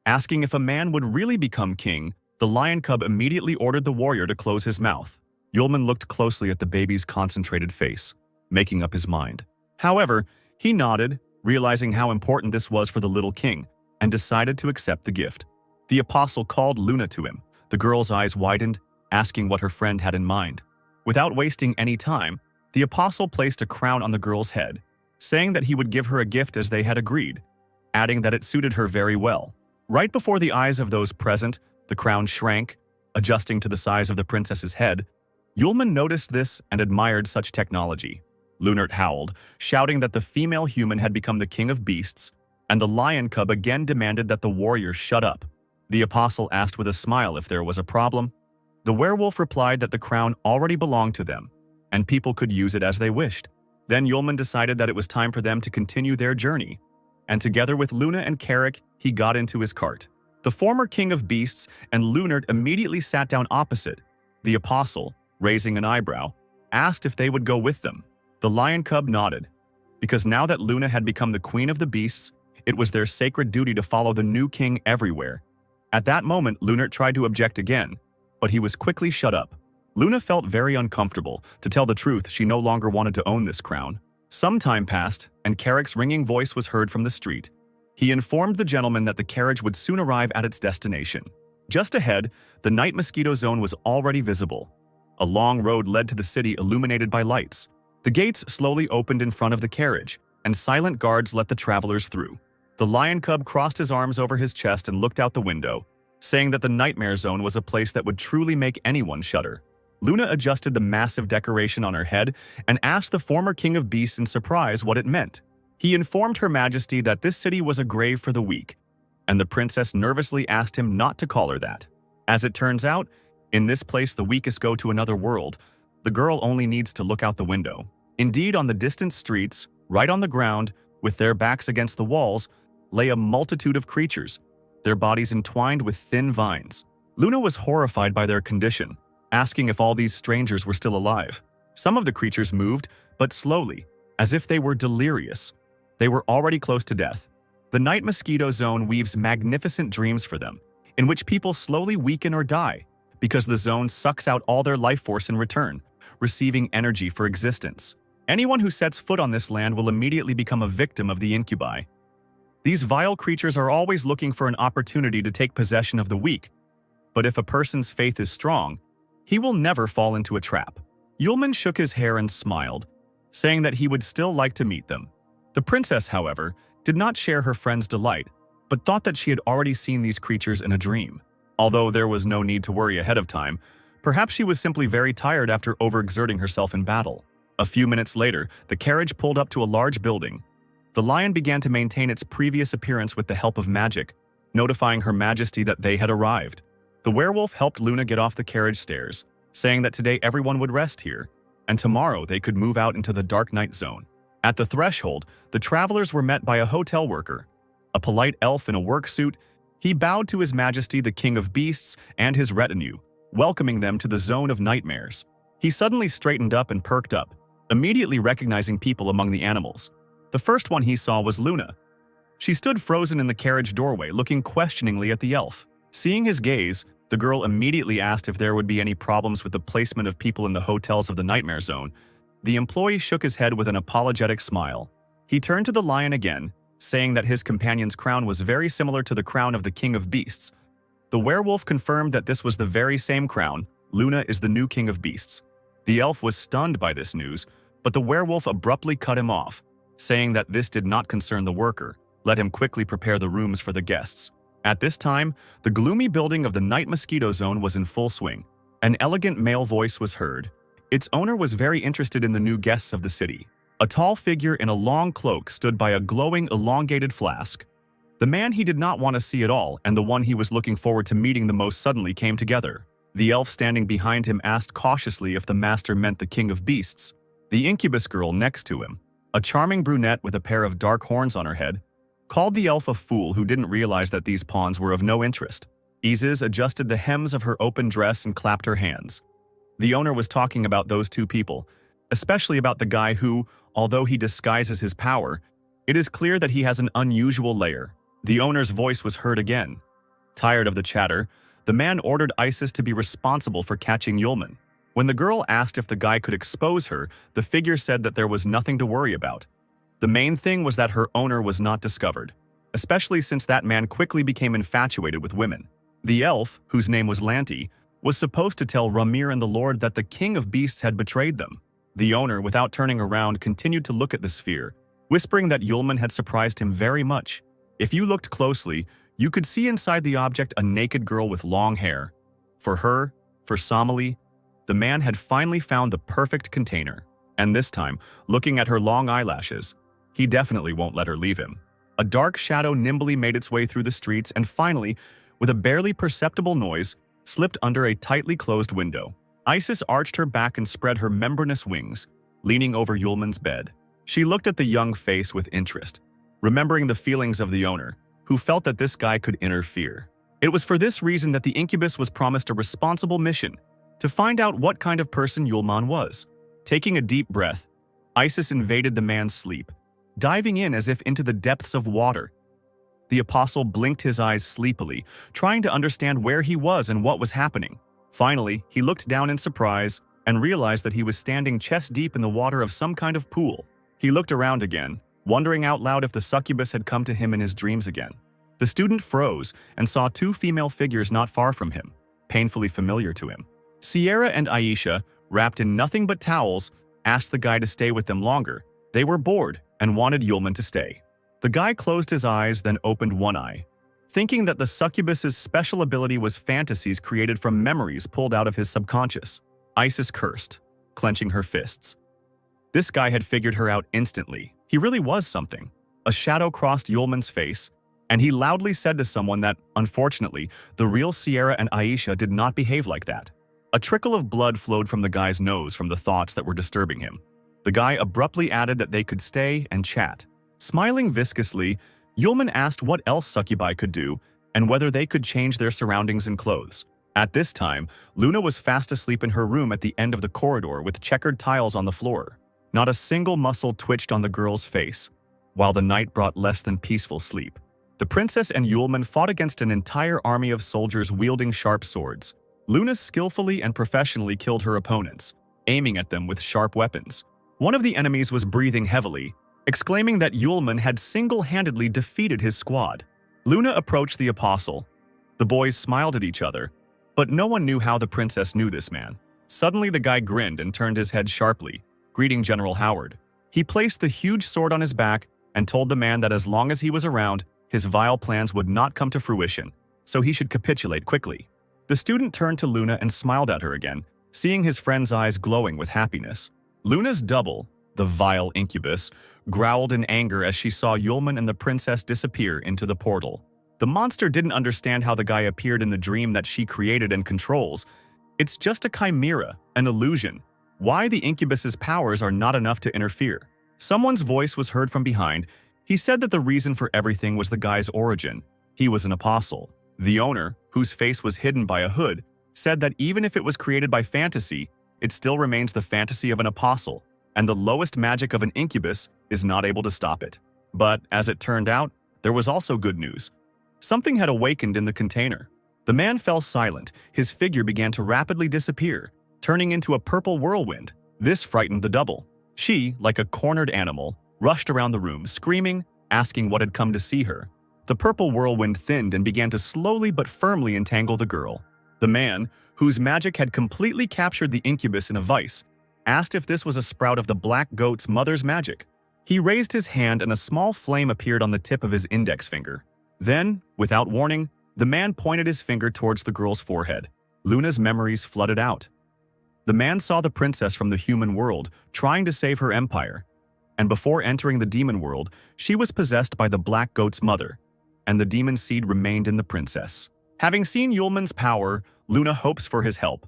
Asking if a man would really become king, the lion cub immediately ordered the warrior to close his mouth. Yulman looked closely at the baby's concentrated face, making up his mind. However, he nodded, realizing how important this was for the little king, and decided to accept the gift. The apostle called Luna to him. The girl's eyes widened, asking what her friend had in mind. Without wasting any time, the apostle placed a crown on the girl's head, saying that he would give her a gift as they had agreed, adding that it suited her very well. Right before the eyes of those present, the crown shrank, adjusting to the size of the princess's head. Yulman noticed this and admired such technology. Lunert howled, shouting that the female human had become the king of beasts, and the lion cub again demanded that the warrior shut up. The apostle asked with a smile if there was a problem. The werewolf replied that the crown already belonged to them, and people could use it as they wished. Then Yulman decided that it was time for them to continue their journey, and together with Luna and Carrick, he got into his cart. The former king of beasts and Lunert immediately sat down opposite. The apostle, raising an eyebrow, asked if they would go with them. The lion cub nodded, because now that Luna had become the queen of the beasts, it was their sacred duty to follow the new king everywhere. At that moment, Lunert tried to object again, but he was quickly shut up. Luna felt very uncomfortable. To tell the truth, she no longer wanted to own this crown. Some time passed, and Carrick's ringing voice was heard from the street. He informed the gentleman that the carriage would soon arrive at its destination. Just ahead, the night mosquito zone was already visible. A long road led to the city illuminated by lights. The gates slowly opened in front of the carriage, and silent guards let the travelers through. The lion cub crossed his arms over his chest and looked out the window, saying that the nightmare zone was a place that would truly make anyone shudder. Luna adjusted the massive decoration on her head and asked the former king of beasts in surprise what it meant. He informed Her Majesty that this city was a grave for the weak, and the princess nervously asked him not to call her that. As it turns out, in this place the weakest go to another world. The girl only needs to look out the window. Indeed, on the distant streets, right on the ground, with their backs against the walls, lay a multitude of creatures, their bodies entwined with thin vines. Luna was horrified by their condition, asking if all these strangers were still alive. Some of the creatures moved, but slowly, as if they were delirious. They were already close to death. The night mosquito zone weaves magnificent dreams for them, in which people slowly weaken or die, because the zone sucks out all their life force in return, receiving energy for existence. Anyone who sets foot on this land will immediately become a victim of the incubi. These vile creatures are always looking for an opportunity to take possession of the weak, but if a person's faith is strong, he will never fall into a trap. Yulman shook his hair and smiled, saying that he would still like to meet them. The princess, however, did not share her friend's delight, but thought that she had already seen these creatures in a dream. Although there was no need to worry ahead of time, perhaps she was simply very tired after overexerting herself in battle. A few minutes later, the carriage pulled up to a large building. The lion began to maintain its previous appearance with the help of magic, notifying Her Majesty that they had arrived. The werewolf helped Luna get off the carriage stairs, saying that today everyone would rest here, and tomorrow they could move out into the dark night zone. At the threshold, the travelers were met by a hotel worker, a polite elf in a work suit. He bowed to His Majesty the King of Beasts and his retinue, welcoming them to the zone of nightmares. He suddenly straightened up and perked up, immediately recognizing people among the animals. The first one he saw was Luna. She stood frozen in the carriage doorway, looking questioningly at the elf. Seeing his gaze, the girl immediately asked if there would be any problems with the placement of people in the hotels of the nightmare zone. The employee shook his head with an apologetic smile. He turned to the lion again, saying that his companion's crown was very similar to the crown of the King of Beasts. The werewolf confirmed that this was the very same crown. Luna is the new King of Beasts. The elf was stunned by this news, but the werewolf abruptly cut him off, saying that this did not concern the worker. Let him quickly prepare the rooms for the guests. At this time, the gloomy building of the night mosquito zone was in full swing. An elegant male voice was heard. Its owner was very interested in the new guests of the city. A tall figure in a long cloak stood by a glowing, elongated flask. The man he did not want to see at all and the one he was looking forward to meeting the most suddenly came together. The elf standing behind him asked cautiously if the master meant the King of Beasts. The incubus girl next to him, a charming brunette with a pair of dark horns on her head, called the elf a fool who didn't realize that these pawns were of no interest. Isis adjusted the hems of her open dress and clapped her hands. The owner was talking about those two people, especially about the guy who, although he disguises his power, it is clear that he has an unusual lair. The owner's voice was heard again. Tired of the chatter, the man ordered Isis to be responsible for catching Yulman. When the girl asked if the guy could expose her, the figure said that there was nothing to worry about. The main thing was that her owner was not discovered, especially since that man quickly became infatuated with women. The elf, whose name was Lanti, was supposed to tell Ramir and the Lord that the King of Beasts had betrayed them. The owner, without turning around, continued to look at the sphere, whispering that Yulman had surprised him very much. If you looked closely, you could see inside the object a naked girl with long hair. For her, for Somali, the man had finally found the perfect container. And this time, looking at her long eyelashes, he definitely won't let her leave him. A dark shadow nimbly made its way through the streets and finally, with a barely perceptible noise, slipped under a tightly closed window. Isis arched her back and spread her membranous wings, leaning over Yulman's bed. She looked at the young face with interest, remembering the feelings of the owner, who felt that this guy could interfere. It was for this reason that the incubus was promised a responsible mission, to find out what kind of person Yulman was. Taking a deep breath, Isis invaded the man's sleep, diving in as if into the depths of water. The apostle blinked his eyes sleepily, trying to understand where he was and what was happening. Finally, he looked down in surprise and realized that he was standing chest-deep in the water of some kind of pool. He looked around again, wondering out loud if the succubus had come to him in his dreams again. The student froze and saw two female figures not far from him, painfully familiar to him. Sierra and Aisha, wrapped in nothing but towels, asked the guy to stay with them longer. They were bored and wanted Yulman to stay. The guy closed his eyes, then opened one eye, thinking that the succubus's special ability was fantasies created from memories pulled out of his subconscious. Isis cursed, clenching her fists. This guy had figured her out instantly. He really was something. A shadow crossed Yulman's face, and he loudly said to someone that, unfortunately, the real Sierra and Aisha did not behave like that. A trickle of blood flowed from the guy's nose from the thoughts that were disturbing him. The guy abruptly added that they could stay and chat. Smiling viscously, Yulman asked what else succubi could do and whether they could change their surroundings and clothes. At this time, Luna was fast asleep in her room at the end of the corridor with checkered tiles on the floor. Not a single muscle twitched on the girl's face, while the night brought less than peaceful sleep. The princess and Yulman fought against an entire army of soldiers wielding sharp swords. Luna skillfully and professionally killed her opponents, aiming at them with sharp weapons. One of the enemies was breathing heavily, exclaiming that Yulman had single-handedly defeated his squad. Luna approached the apostle. The boys smiled at each other, but no one knew how the princess knew this man. Suddenly the guy grinned and turned his head sharply, greeting General Howard. He placed the huge sword on his back and told the man that as long as he was around, his vile plans would not come to fruition, so he should capitulate quickly. The student turned to Luna and smiled at her again, seeing his friend's eyes glowing with happiness. Luna's double, the vile incubus, growled in anger as she saw Yulman and the princess disappear into the portal. The monster didn't understand how the guy appeared in the dream that she created and controls. It's just a chimera, an illusion. Why the incubus's powers are not enough to interfere. Someone's voice was heard from behind. He said that the reason for everything was the guy's origin. He was an apostle. The owner, whose face was hidden by a hood, said that even if it was created by fantasy, it still remains the fantasy of an apostle, and the lowest magic of an incubus is not able to stop it. But, as it turned out, there was also good news. Something had awakened in the container. The man fell silent. His figure began to rapidly disappear, turning into a purple whirlwind. This frightened the double. She, like a cornered animal, rushed around the room, screaming, asking what had come to see her. The purple whirlwind thinned and began to slowly but firmly entangle the girl. The man, whose magic had completely captured the incubus in a vice, asked if this was a sprout of the black goat's mother's magic. He raised his hand and a small flame appeared on the tip of his index finger. Then, without warning, the man pointed his finger towards the girl's forehead. Luna's memories flooded out. The man saw the princess from the human world, trying to save her empire. And before entering the demon world, she was possessed by the black goat's mother, and the demon seed remained in the princess. Having seen Yulman's power, Luna hopes for his help.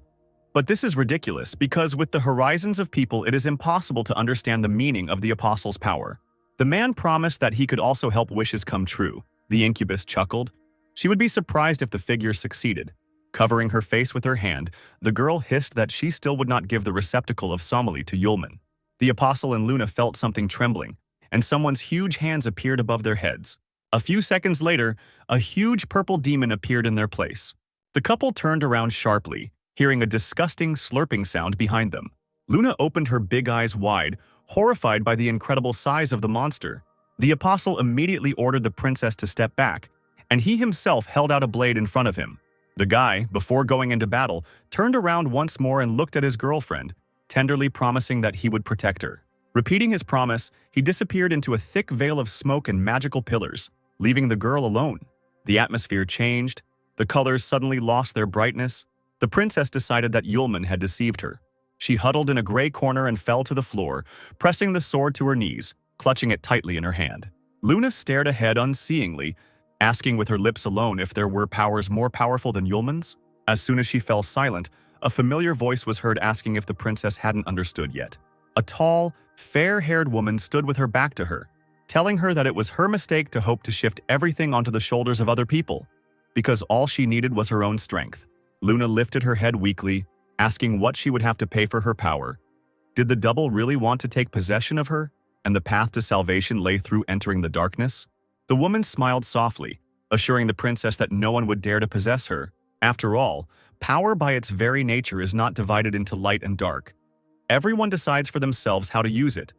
But this is ridiculous because with the horizons of people it is impossible to understand the meaning of the apostle's power. The man promised that he could also help wishes come true. The incubus chuckled. She would be surprised if the figure succeeded. Covering her face with her hand, the girl hissed that she still would not give the receptacle of Somali to Yulman. The apostle and Luna felt something trembling, and someone's huge hands appeared above their heads. A few seconds later, a huge purple demon appeared in their place. The couple turned around sharply, hearing a disgusting slurping sound behind them. Luna opened her big eyes wide, horrified by the incredible size of the monster. The apostle immediately ordered the princess to step back, and he himself held out a blade in front of him. The guy, before going into battle, turned around once more and looked at his girlfriend, tenderly promising that he would protect her. Repeating his promise, he disappeared into a thick veil of smoke and magical pillars, leaving the girl alone. The atmosphere changed. The colors suddenly lost their brightness. The princess decided that Yulman had deceived her. She huddled in a gray corner and fell to the floor, pressing the sword to her knees, clutching it tightly in her hand. Luna stared ahead unseeingly, asking with her lips alone if there were powers more powerful than Yulman's. As soon as she fell silent, a familiar voice was heard asking if the princess hadn't understood yet. A tall, fair-haired woman stood with her back to her, telling her that it was her mistake to hope to shift everything onto the shoulders of other people, because all she needed was her own strength. Luna lifted her head weakly, asking what she would have to pay for her power. Did the double really want to take possession of her, and the path to salvation lay through entering the darkness? The woman smiled softly, assuring the princess that no one would dare to possess her. After all, power by its very nature is not divided into light and dark. Everyone decides for themselves how to use it.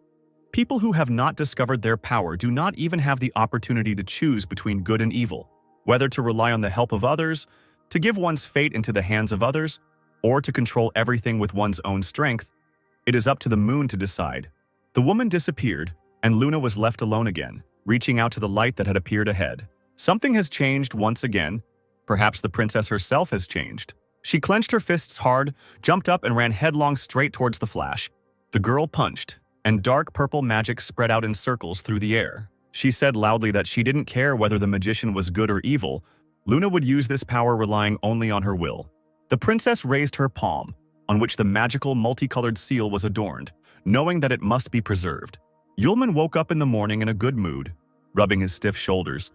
People who have not discovered their power do not even have the opportunity to choose between good and evil, whether to rely on the help of others, to give one's fate into the hands of others, or to control everything with one's own strength. It is up to the moon to decide. The woman disappeared, and Luna was left alone again, reaching out to the light that had appeared ahead. Something has changed once again. Perhaps the princess herself has changed. She clenched her fists hard, jumped up, and ran headlong straight towards the flash. The girl punched, and dark purple magic spread out in circles through the air. She said loudly that she didn't care whether the magician was good or evil. Luna would use this power relying only on her will. The princess raised her palm, on which the magical multicolored seal was adorned, knowing that it must be preserved. Yulman woke up in the morning in a good mood, rubbing his stiff shoulders.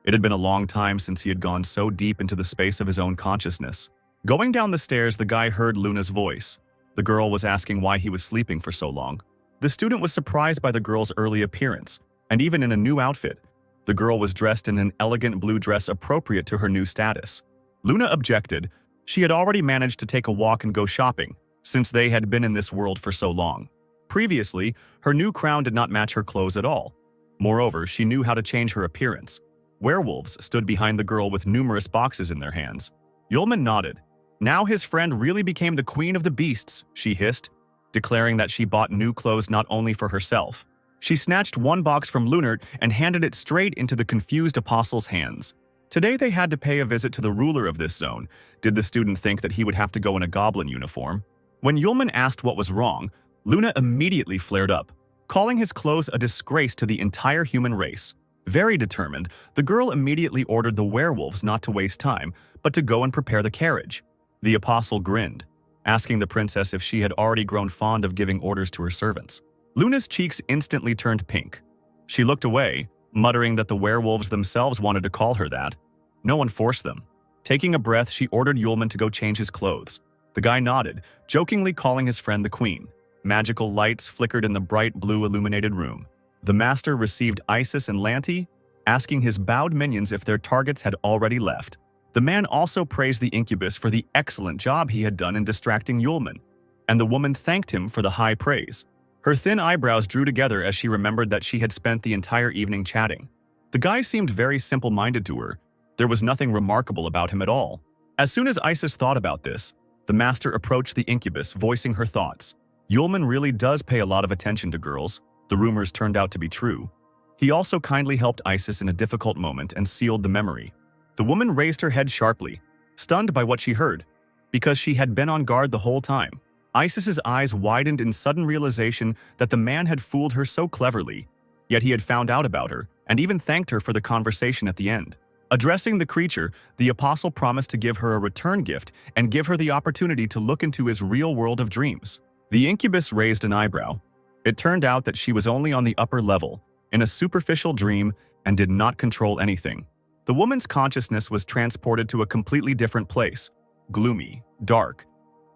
It had been a long time since he had gone so deep into the space of his own consciousness. Going down the stairs, the guy heard Luna's voice. The girl was asking why he was sleeping for so long. The student was surprised by the girl's early appearance, and even in a new outfit. The girl was dressed in an elegant blue dress appropriate to her new status. Luna objected. She had already managed to take a walk and go shopping, since they had been in this world for so long. Previously, her new crown did not match her clothes at all. Moreover, she knew how to change her appearance. Werewolves stood behind the girl with numerous boxes in their hands. Yulman nodded. Now his friend really became the queen of the beasts, she hissed, declaring that she bought new clothes not only for herself. She snatched one box from Lunart and handed it straight into the confused apostle's hands. Today they had to pay a visit to the ruler of this zone. Did the student think that he would have to go in a goblin uniform? When Yulman asked what was wrong, Luna immediately flared up, calling his clothes a disgrace to the entire human race. Very determined, the girl immediately ordered the werewolves not to waste time, but to go and prepare the carriage. The apostle grinned, asking the princess if she had already grown fond of giving orders to her servants. Luna's cheeks instantly turned pink. She looked away, muttering that the werewolves themselves wanted to call her that. No one forced them. Taking a breath, she ordered Yulman to go change his clothes. The guy nodded, jokingly calling his friend the queen. Magical lights flickered in the bright blue illuminated room. The master received Isis and Lanti, asking his bowed minions if their targets had already left. The man also praised the incubus for the excellent job he had done in distracting Yulman, and the woman thanked him for the high praise. Her thin eyebrows drew together as she remembered that she had spent the entire evening chatting. The guy seemed very simple-minded to her. There was nothing remarkable about him at all. As soon as Isis thought about this, the master approached the incubus, voicing her thoughts. Yulman really does pay a lot of attention to girls. The rumors turned out to be true. He also kindly helped Isis in a difficult moment and sealed the memory. The woman raised her head sharply, stunned by what she heard, because she had been on guard the whole time. Isis's eyes widened in sudden realization that the man had fooled her so cleverly, yet he had found out about her and even thanked her for the conversation at the end. Addressing the creature, the apostle promised to give her a return gift and give her the opportunity to look into his real world of dreams. The incubus raised an eyebrow. It turned out that she was only on the upper level, in a superficial dream, and did not control anything. The woman's consciousness was transported to a completely different place, gloomy, dark.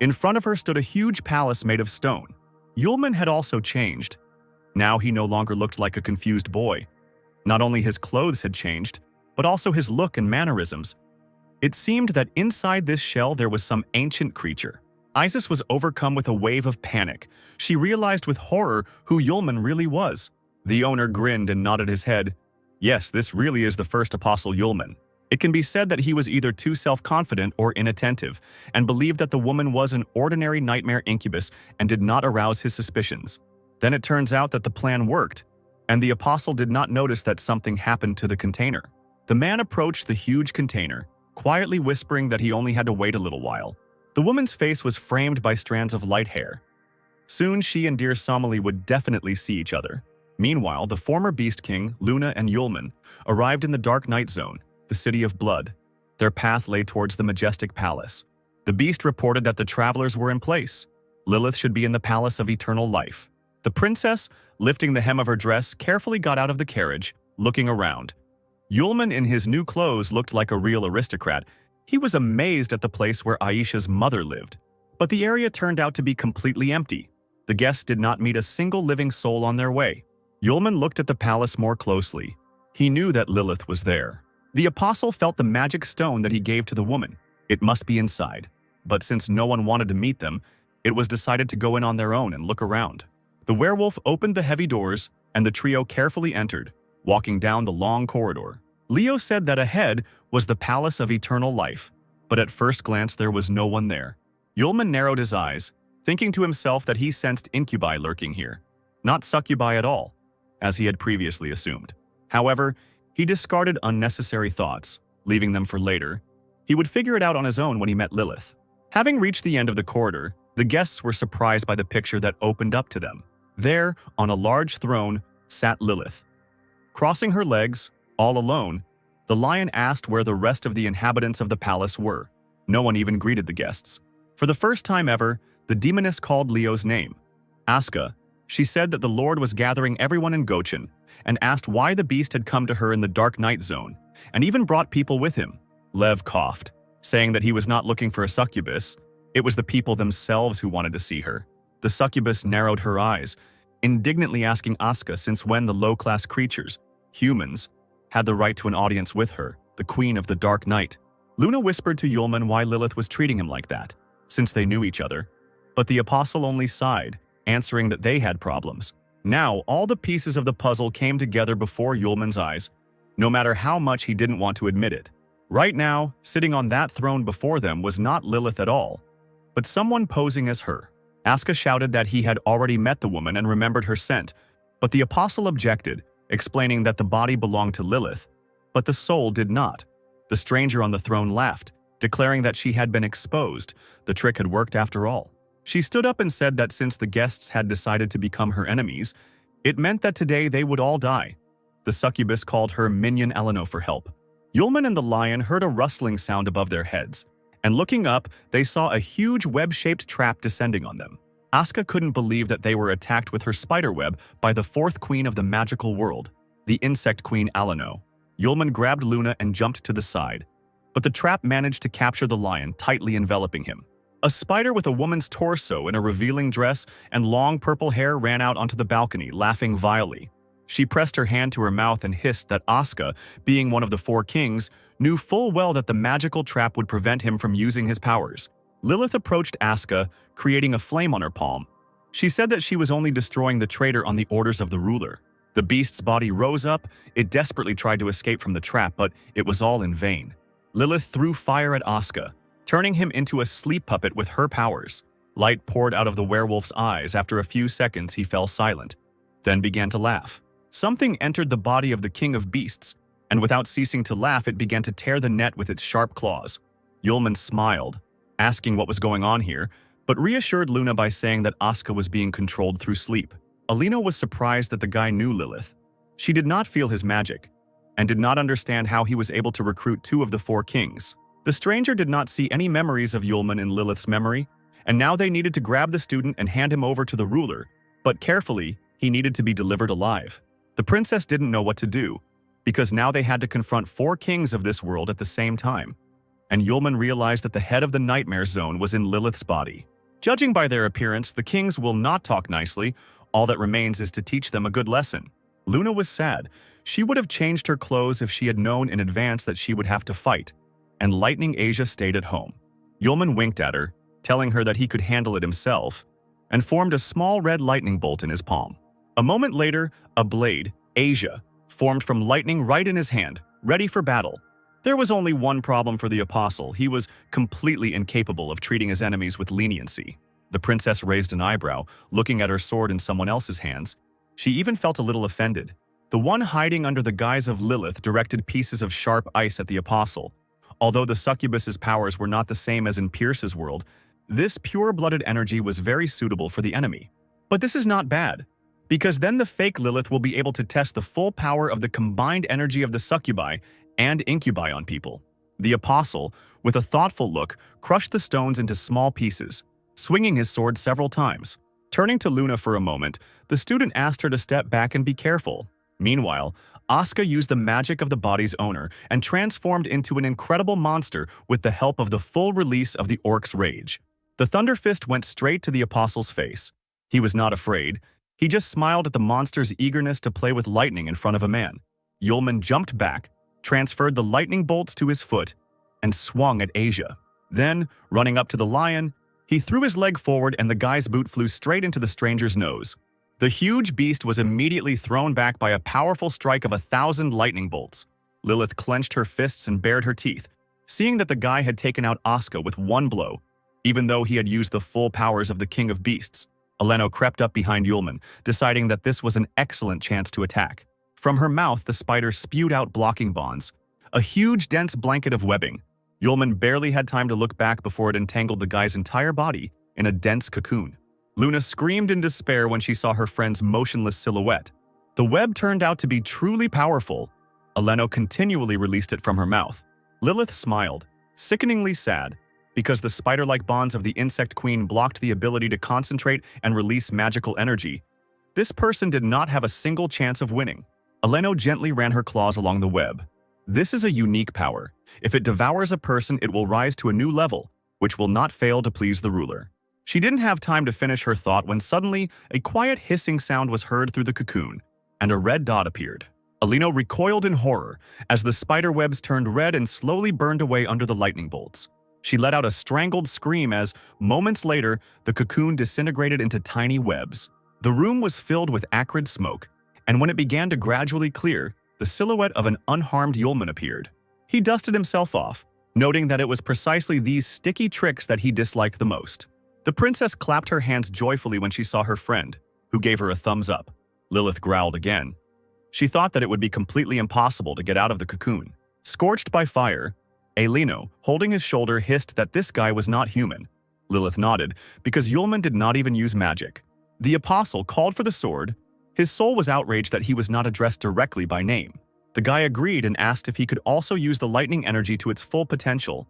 In front of her stood a huge palace made of stone. Yulman had also changed. Now he no longer looked like a confused boy. Not only his clothes had changed, but also his look and mannerisms. It seemed that inside this shell there was some ancient creature. Isis was overcome with a wave of panic. She realized with horror who Yulman really was. The owner grinned and nodded his head. Yes, this really is the first apostle Yulman. It can be said that he was either too self-confident or inattentive, and believed that the woman was an ordinary nightmare incubus and did not arouse his suspicions. Then it turns out that the plan worked, and the apostle did not notice that something happened to the container. The man approached the huge container, quietly whispering that he only had to wait a little while. The woman's face was framed by strands of light hair. Soon she and dear Somali would definitely see each other. Meanwhile, the former Beast King, Luna and Yulman, arrived in the Dark Night Zone, the City of Blood. Their path lay towards the majestic palace. The beast reported that the travelers were in place. Lilith should be in the Palace of Eternal Life. The princess, lifting the hem of her dress, carefully got out of the carriage, looking around. Yulman in his new clothes looked like a real aristocrat. He was amazed at the place where Aisha's mother lived. But the area turned out to be completely empty. The guests did not meet a single living soul on their way. Yulman looked at the palace more closely. He knew that Lilith was there. The apostle felt the magic stone that he gave to the woman. It must be inside. But since no one wanted to meet them, it was decided to go in on their own and look around. The werewolf opened the heavy doors, and the trio carefully entered, walking down the long corridor. Leo said that ahead was the Palace of Eternal Life, but at first glance there was no one there. Yulman narrowed his eyes, thinking to himself that he sensed incubi lurking here, not succubi at all, as he had previously assumed. However, he discarded unnecessary thoughts, leaving them for later. He would figure it out on his own when he met Lilith. Having reached the end of the corridor, the guests were surprised by the picture that opened up to them. There, on a large throne, sat Lilith. Crossing her legs, all alone, the lion asked where the rest of the inhabitants of the palace were. No one even greeted the guests. For the first time ever, the demoness called Leo's name. Asuka. She said that the Lord was gathering everyone in Gochin and asked why the beast had come to her in the Dark Night Zone, and even brought people with him. Lev coughed, saying that he was not looking for a succubus. It was the people themselves who wanted to see her. The succubus narrowed her eyes, indignantly asking Asuka since when the low-class creatures, humans, had the right to an audience with her, the queen of the Dark Night. Luna whispered to Yulman why Lilith was treating him like that, since they knew each other. But the apostle only sighed, answering that they had problems. Now, all the pieces of the puzzle came together before Yulman's eyes, no matter how much he didn't want to admit it. Right now, sitting on that throne before them was not Lilith at all, but someone posing as her. Asuka shouted that he had already met the woman and remembered her scent, but the apostle objected, explaining that the body belonged to Lilith, but the soul did not. The stranger on the throne laughed, declaring that she had been exposed. The trick had worked after all. She stood up and said that since the guests had decided to become her enemies, it meant that today they would all die. The succubus called her Minion Eleno for help. Yulman and the lion heard a rustling sound above their heads, and looking up, they saw a huge web-shaped trap descending on them. Asuka couldn't believe that they were attacked with her spiderweb by the fourth queen of the magical world, the insect queen Alano. Yulman grabbed Luna and jumped to the side, but the trap managed to capture the lion, tightly enveloping him. A spider with a woman's torso in a revealing dress and long purple hair ran out onto the balcony, laughing vilely. She pressed her hand to her mouth and hissed that Asuka, being one of the four kings, knew full well that the magical trap would prevent him from using his powers. Lilith approached Asuka, creating a flame on her palm. She said that she was only destroying the traitor on the orders of the ruler. The beast's body rose up. It desperately tried to escape from the trap, but it was all in vain. Lilith threw fire at Asuka, turning him into a sleep puppet with her powers. Light poured out of the werewolf's eyes. After a few seconds, he fell silent, then began to laugh. Something entered the body of the king of beasts, and without ceasing to laugh, it began to tear the net with its sharp claws. Yulman smiled, asking what was going on here, but reassured Luna by saying that Asuka was being controlled through sleep. Alino was surprised that the guy knew Lilith. She did not feel his magic, and did not understand how he was able to recruit two of the four kings. The stranger did not see any memories of Yulman in Lilith's memory, and now they needed to grab the student and hand him over to the ruler, but carefully, he needed to be delivered alive. The princess didn't know what to do, because now they had to confront four kings of this world at the same time, and Yulman realized that the head of the nightmare zone was in Lilith's body. Judging by their appearance, the kings will not talk nicely. All that remains is to teach them a good lesson. Luna was sad. She would have changed her clothes if she had known in advance that she would have to fight, and Lightning Asia stayed at home. Yulman winked at her, telling her that he could handle it himself, and formed a small red lightning bolt in his palm. A moment later, a blade, Asia, formed from lightning right in his hand, ready for battle. There was only one problem for the apostle. He was completely incapable of treating his enemies with leniency. The princess raised an eyebrow, looking at her sword in someone else's hands. She even felt a little offended. The one hiding under the guise of Lilith directed pieces of sharp ice at the apostle. Although the succubus's powers were not the same as in Pierce's world, this pure-blooded energy was very suitable for the enemy. But this is not bad, because then the fake Lilith will be able to test the full power of the combined energy of the succubi and incubi on people. The apostle, with a thoughtful look, crushed the stones into small pieces, swinging his sword several times. Turning to Luna for a moment, the student asked her to step back and be careful. Meanwhile, Asuka used the magic of the body's owner and transformed into an incredible monster with the help of the full release of the orc's rage. The Thunder Fist went straight to the apostle's face. He was not afraid. He just smiled at the monster's eagerness to play with lightning in front of a man. Yulman jumped back, transferred the lightning bolts to his foot, and swung at Asia. Then, running up to the lion, he threw his leg forward and the guy's boot flew straight into the stranger's nose. The huge beast was immediately thrown back by a powerful strike of 1,000 lightning bolts. Lilith clenched her fists and bared her teeth, seeing that the guy had taken out Asuka with one blow, even though he had used the full powers of the King of Beasts. Eleno crept up behind Yulman, deciding that this was an excellent chance to attack. From her mouth, the spider spewed out blocking bonds, a huge, dense blanket of webbing. Yulman barely had time to look back before it entangled the guy's entire body in a dense cocoon. Luna screamed in despair when she saw her friend's motionless silhouette. The web turned out to be truly powerful. Eleno continually released it from her mouth. Lilith smiled, sickeningly sad, because the spider-like bonds of the insect queen blocked the ability to concentrate and release magical energy. This person did not have a single chance of winning. Eleno gently ran her claws along the web. This is a unique power. If it devours a person, it will rise to a new level, which will not fail to please the ruler. She didn't have time to finish her thought when suddenly a quiet hissing sound was heard through the cocoon, and a red dot appeared. Eleno recoiled in horror as the spider webs turned red and slowly burned away under the lightning bolts. She let out a strangled scream as, moments later, the cocoon disintegrated into tiny webs. The room was filled with acrid smoke, and when it began to gradually clear, the silhouette of an unharmed Yulman appeared. He dusted himself off, noting that it was precisely these sticky tricks that he disliked the most. The princess clapped her hands joyfully when she saw her friend, who gave her a thumbs up. Lilith growled again. She thought that it would be completely impossible to get out of the cocoon. Scorched by fire, Eleno, holding his shoulder, hissed that this guy was not human. Lilith nodded, because Yulman did not even use magic. The apostle called for the sword. His soul was outraged that he was not addressed directly by name. The guy agreed and asked if he could also use the lightning energy to its full potential.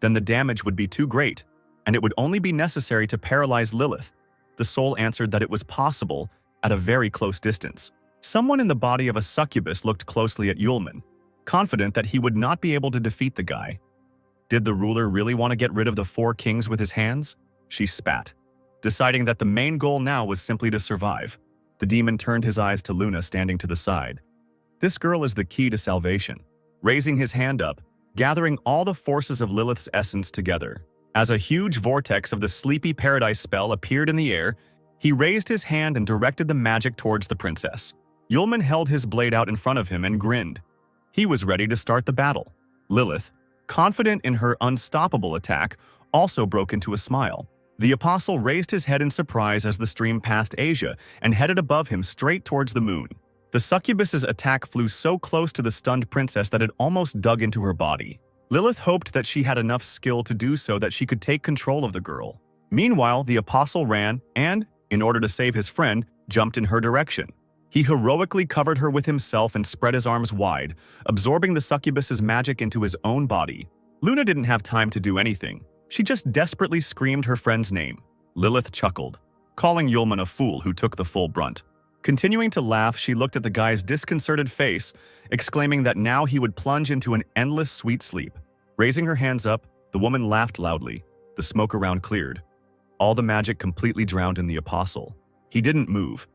Then the damage would be too great, and it would only be necessary to paralyze Lilith. The soul answered that it was possible at a very close distance. Someone in the body of a succubus looked closely at Yulman, confident that he would not be able to defeat the guy. Did the ruler really want to get rid of the 4 kings with his hands? She spat, deciding that the main goal now was simply to survive. The demon turned his eyes to Luna standing to the side. This girl is the key to salvation. Raising his hand up, gathering all the forces of Lilith's essence together. As a huge vortex of the Sleepy Paradise spell appeared in the air, he raised his hand and directed the magic towards the princess. Yulman held his blade out in front of him and grinned. He was ready to start the battle. Lilith, confident in her unstoppable attack, also broke into a smile. The apostle raised his head in surprise as the stream passed Asia and headed above him straight towards the moon. The succubus's attack flew so close to the stunned princess that it almost dug into her body. Lilith hoped that she had enough skill to do so that she could take control of the girl. Meanwhile, the apostle ran and, in order to save his friend, jumped in her direction. He heroically covered her with himself and spread his arms wide, absorbing the succubus's magic into his own body. Luna didn't have time to do anything. She just desperately screamed her friend's name. Lilith chuckled, calling Yulman a fool who took the full brunt. Continuing to laugh, she looked at the guy's disconcerted face, exclaiming that now he would plunge into an endless sweet sleep. Raising her hands up, the woman laughed loudly. The smoke around cleared. All the magic completely drowned in the apostle. He didn't move.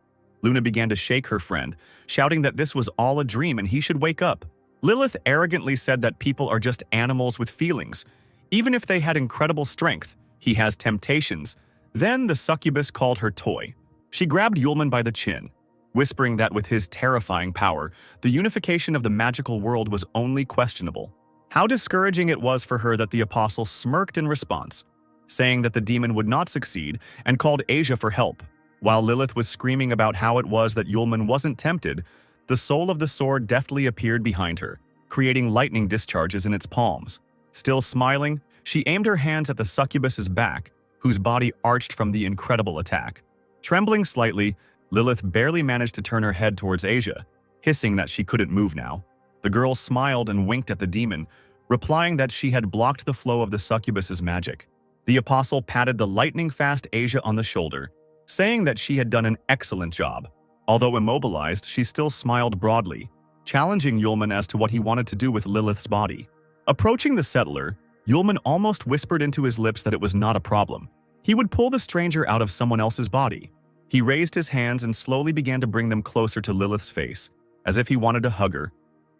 Luna began to shake her friend, shouting that this was all a dream and he should wake up. Lilith arrogantly said that people are just animals with feelings. Even if they had incredible strength, he has temptations. Then the succubus called her toy. She grabbed Yulman by the chin, whispering that with his terrifying power, the unification of the magical world was only questionable. How discouraging it was for her that the apostle smirked in response, saying that the demon would not succeed and called Asia for help. While Lilith was screaming about how it was that Yulman wasn't tempted, the soul of the sword deftly appeared behind her, creating lightning discharges in its palms. Still smiling, she aimed her hands at the succubus's back, whose body arched from the incredible attack. Trembling slightly, Lilith barely managed to turn her head towards Asia, hissing that she couldn't move now. The girl smiled and winked at the demon, replying that she had blocked the flow of the succubus's magic. The apostle patted the lightning-fast Asia on the shoulder, saying that she had done an excellent job. Although immobilized, she still smiled broadly, challenging Yulman as to what he wanted to do with Lilith's body. Approaching the settler, Yulman almost whispered into his lips that it was not a problem. He would pull the stranger out of someone else's body. He raised his hands and slowly began to bring them closer to Lilith's face, as if he wanted to hug her.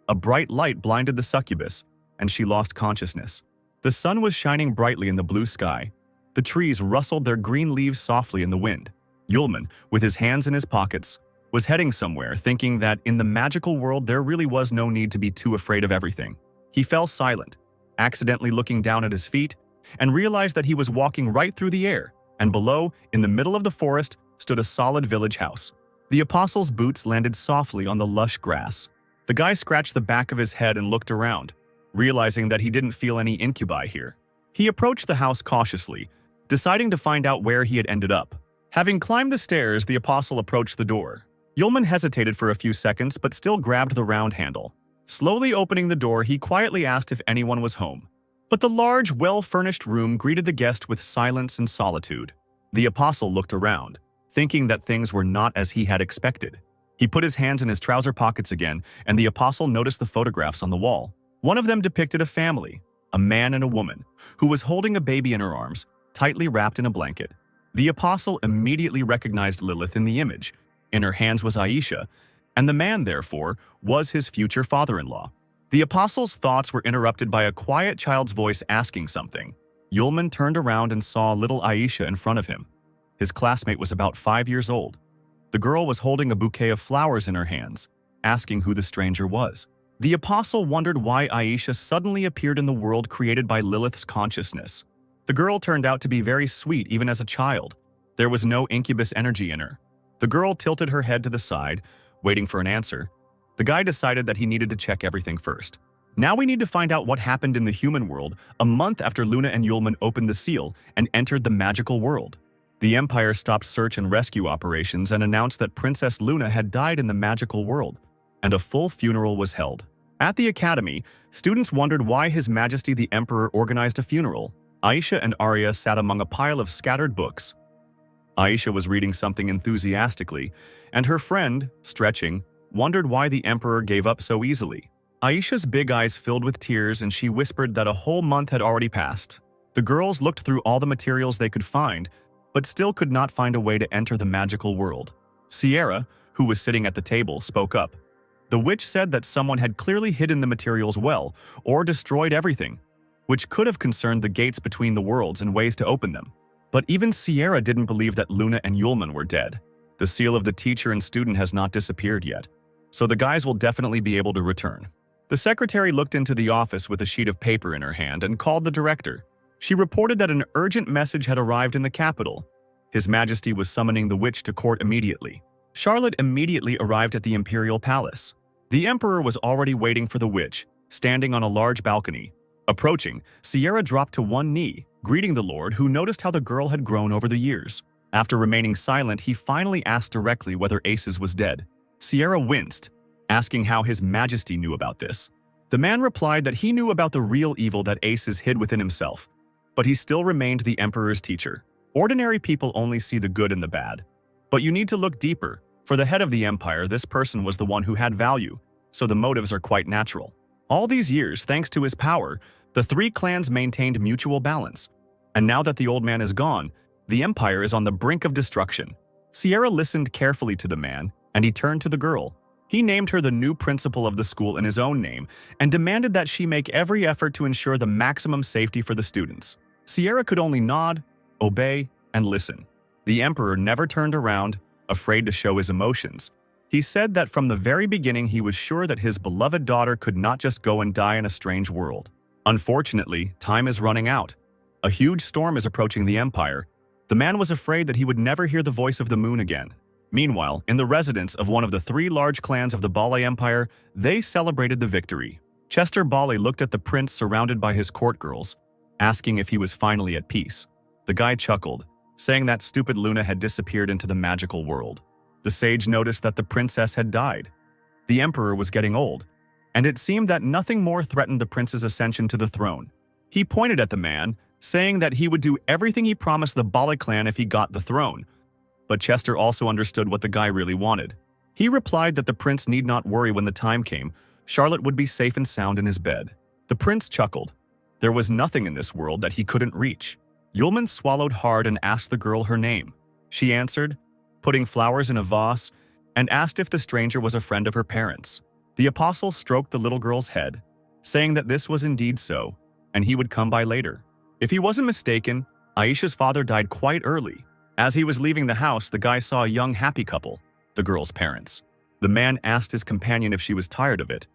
A bright light blinded the succubus, and she lost consciousness. The sun was shining brightly in the blue sky. The trees rustled their green leaves softly in the wind. Yulman, with his hands in his pockets, was heading somewhere, thinking that in the magical world there really was no need to be too afraid of everything. He fell silent, accidentally looking down at his feet, and realized that he was walking right through the air, and below, in the middle of the forest, stood a solid village house. The apostle's boots landed softly on the lush grass. The guy scratched the back of his head and looked around, realizing that he didn't feel any incubi here. He approached the house cautiously, deciding to find out where he had ended up. Having climbed the stairs, the apostle approached the door. Yulman hesitated for a few seconds but still grabbed the round handle. Slowly opening the door, he quietly asked if anyone was home. But the large, well-furnished room greeted the guest with silence and solitude. The apostle looked around, thinking that things were not as he had expected. He put his hands in his trouser pockets again, and the apostle noticed the photographs on the wall. One of them depicted a family, a man and a woman, who was holding a baby in her arms, tightly wrapped in a blanket. The apostle immediately recognized Lilith in the image. In her hands was Aisha, and the man, therefore, was his future father-in-law. The apostle's thoughts were interrupted by a quiet child's voice asking something. Yulman turned around and saw little Aisha in front of him. His classmate was about 5 years old. The girl was holding a bouquet of flowers in her hands, asking who the stranger was. The apostle wondered why Aisha suddenly appeared in the world created by Lilith's consciousness. The girl turned out to be very sweet even as a child. There was no incubus energy in her. The girl tilted her head to the side, waiting for an answer. The guy decided that he needed to check everything first. Now we need to find out what happened in the human world a month after Luna and Yulman opened the seal and entered the magical world. The Empire stopped search and rescue operations and announced that Princess Luna had died in the magical world, and a full funeral was held. At the academy, students wondered why His Majesty the Emperor organized a funeral. Aisha and Arya sat among a pile of scattered books. Aisha was reading something enthusiastically, and her friend, stretching, wondered why the Emperor gave up so easily. Aisha's big eyes filled with tears and she whispered that a whole month had already passed. The girls looked through all the materials they could find, but still could not find a way to enter the magical world. Sierra, who was sitting at the table, spoke up. The witch said that someone had clearly hidden the materials well, or destroyed everything, which could have concerned the gates between the worlds and ways to open them. But even Sierra didn't believe that Luna and Yulman were dead. The seal of the teacher and student has not disappeared yet, so the guys will definitely be able to return. The secretary looked into the office with a sheet of paper in her hand and called the director. She reported that an urgent message had arrived in the capital. His Majesty was summoning the witch to court immediately. Charlotte immediately arrived at the imperial palace. The emperor was already waiting for the witch, standing on a large balcony. Approaching, Sierra dropped to one knee, greeting the lord, who noticed how the girl had grown over the years. After remaining silent, he finally asked directly whether Aces was dead. Sierra winced, asking how His Majesty knew about this. The man replied that he knew about the real evil that Aces hid within himself, but he still remained the emperor's teacher. Ordinary people only see the good and the bad. But you need to look deeper. For the head of the empire, this person was the one who had value, so the motives are quite natural. All these years, thanks to his power, the three clans maintained mutual balance. And now that the old man is gone, the empire is on the brink of destruction. Sierra listened carefully to the man, and he turned to the girl. He named her the new principal of the school in his own name and demanded that she make every effort to ensure the maximum safety for the students. Sierra could only nod, obey, and listen. The emperor never turned around, afraid to show his emotions. He said that from the very beginning he was sure that his beloved daughter could not just go and die in a strange world. Unfortunately, time is running out. A huge storm is approaching the empire. The man was afraid that he would never hear the voice of the moon again. Meanwhile, in the residence of one of the three large clans of the Bale Empire, they celebrated the victory. Chester Bale looked at the prince surrounded by his court girls, asking if he was finally at peace. The guy chuckled, saying that stupid Luna had disappeared into the magical world. The sage noticed that the princess had died. The emperor was getting old, and it seemed that nothing more threatened the prince's ascension to the throne. He pointed at the man, saying that he would do everything he promised the Bale clan if he got the throne. But Chester also understood what the guy really wanted. He replied that the prince need not worry when the time came. Charlotte would be safe and sound in his bed. The prince chuckled. There was nothing in this world that he couldn't reach. Yulman swallowed hard and asked the girl her name. She answered, putting flowers in a vase, and asked if the stranger was a friend of her parents. The apostle stroked the little girl's head, saying that this was indeed so, and he would come by later. If he wasn't mistaken, Aisha's father died quite early. As he was leaving the house, the guy saw a young happy couple, the girl's parents. The man asked his companion if she was tired of it,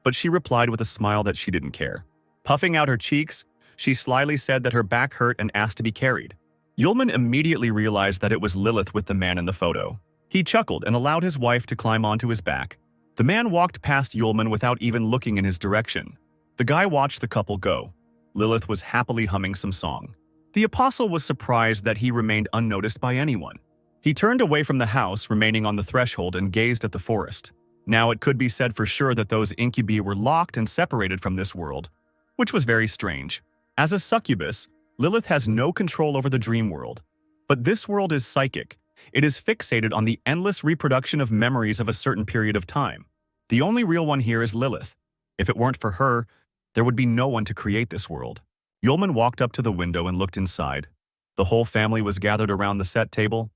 but she replied with a smile that she didn't care. Puffing out her cheeks, she slyly said that her back hurt and asked to be carried. Yulman immediately realized that it was Lilith with the man in the photo. He chuckled and allowed his wife to climb onto his back. The man walked past Yulman without even looking in his direction. The guy watched the couple go. Lilith was happily humming some song. The apostle was surprised that he remained unnoticed by anyone. He turned away from the house, remaining on the threshold, and gazed at the forest. Now it could be said for sure that those incubi were locked and separated from this world, which was very strange. As a succubus, Lilith has no control over the dream world. But this world is psychic. It is fixated on the endless reproduction of memories of a certain period of time. The only real one here is Lilith. If it weren't for her, there would be no one to create this world. Yulman walked up to the window and looked inside. The whole family was gathered around the set table.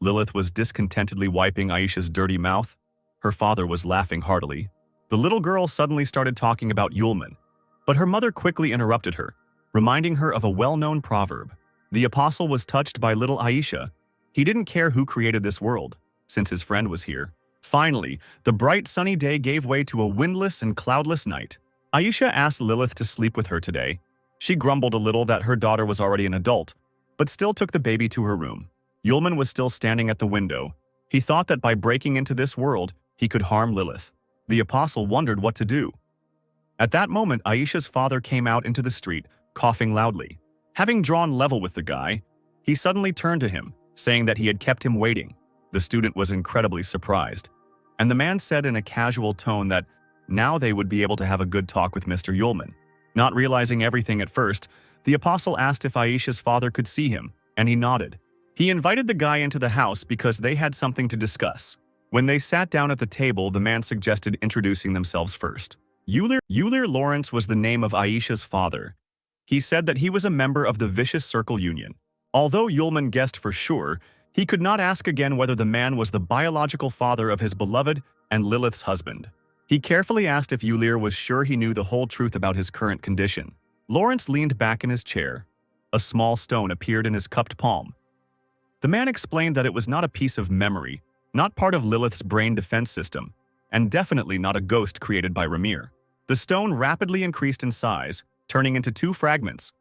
Lilith was discontentedly wiping Aisha's dirty mouth. Her father was laughing heartily. The little girl suddenly started talking about Yulman, but her mother quickly interrupted her, reminding her of a well-known proverb. The apostle was touched by little Aisha. He didn't care who created this world, since his friend was here. Finally, the bright sunny day gave way to a windless and cloudless night. Aisha asked Lilith to sleep with her today. She grumbled a little that her daughter was already an adult, but still took the baby to her room. Yulman was still standing at the window. He thought that by breaking into this world, he could harm Lilith. The apostle wondered what to do. At that moment, Aisha's father came out into the street, coughing loudly. Having drawn level with the guy, he suddenly turned to him, saying that he had kept him waiting. The student was incredibly surprised, and the man said in a casual tone that now they would be able to have a good talk with Mr. Yulman. Not realizing everything at first, the apostle asked if Aisha's father could see him, and he nodded. He invited the guy into the house because they had something to discuss. When they sat down at the table, the man suggested introducing themselves first. Euler Lawrence was the name of Aisha's father. He said that he was a member of the Vicious Circle Union. Although Yulman guessed for sure, he could not ask again whether the man was the biological father of his beloved and Lilith's husband. He carefully asked if Euler was sure he knew the whole truth about his current condition. Lawrence leaned back in his chair. A small stone appeared in his cupped palm. The man explained that it was not a piece of memory, not part of Lilith's brain defense system, and definitely not a ghost created by Ramir. The stone rapidly increased in size, turning into 2 fragments.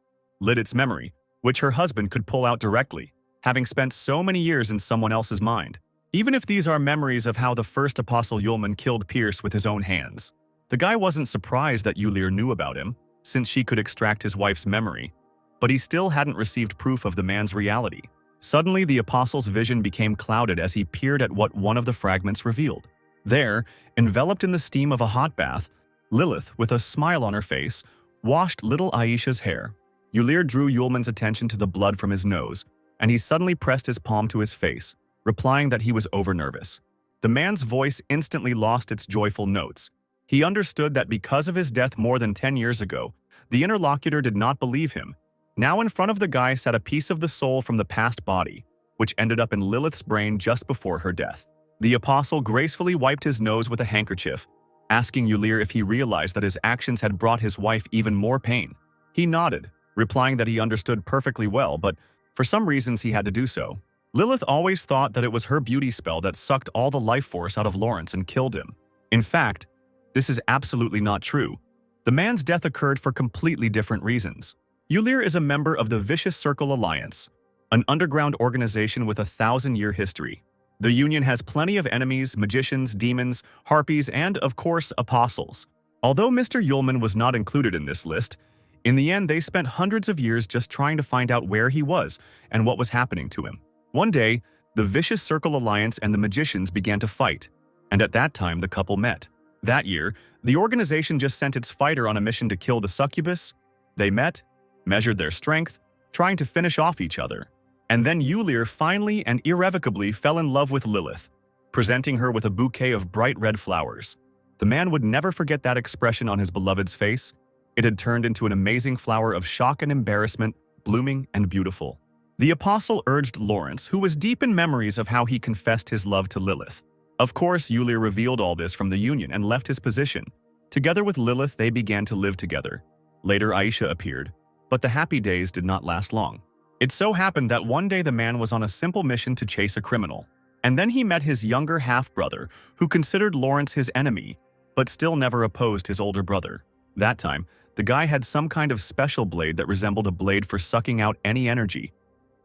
Lilith's memory, which her husband could pull out directly, having spent so many years in someone else's mind. Even if these are memories of how the first apostle Yulman killed Pierce with his own hands. The guy wasn't surprised that Euler knew about him, since she could extract his wife's memory, but he still hadn't received proof of the man's reality. Suddenly, the apostle's vision became clouded as he peered at what one of the fragments revealed. There, enveloped in the steam of a hot bath, Lilith, with a smile on her face, washed little Aisha's hair. Euler drew Yulman's attention to the blood from his nose, and he suddenly pressed his palm to his face, replying that he was over-nervous. The man's voice instantly lost its joyful notes. He understood that because of his death more than 10 years ago, the interlocutor did not believe him. Now in front of the guy sat a piece of the soul from the past body, which ended up in Lilith's brain just before her death. The apostle gracefully wiped his nose with a handkerchief, asking Euler if he realized that his actions had brought his wife even more pain. He nodded, replying that he understood perfectly well, but for some reasons he had to do so. Lilith always thought that it was her beauty spell that sucked all the life force out of Lawrence and killed him. In fact, this is absolutely not true. The man's death occurred for completely different reasons. Euler is a member of the Vicious Circle Alliance, an underground organization with a 1,000-year history. The Union has plenty of enemies, magicians, demons, harpies, and, of course, apostles. Although Mr. Yulman was not included in this list, in the end they spent hundreds of years just trying to find out where he was and what was happening to him. One day, the Vicious Circle Alliance and the magicians began to fight, and at that time the couple met. That year, the organization just sent its fighter on a mission to kill the succubus. They met, measured their strength, trying to finish off each other. And then Euler finally and irrevocably fell in love with Lilith, presenting her with a bouquet of bright red flowers. The man would never forget that expression on his beloved's face. It had turned into an amazing flower of shock and embarrassment, blooming and beautiful. The apostle urged Lawrence, who was deep in memories of how he confessed his love to Lilith. Of course, Euler revealed all this from the Union and left his position. Together with Lilith, they began to live together. Later, Aisha appeared, but the happy days did not last long. It so happened that one day the man was on a simple mission to chase a criminal. And then he met his younger half-brother, who considered Lawrence his enemy, but still never opposed his older brother. That time, the guy had some kind of special blade that resembled a blade for sucking out any energy,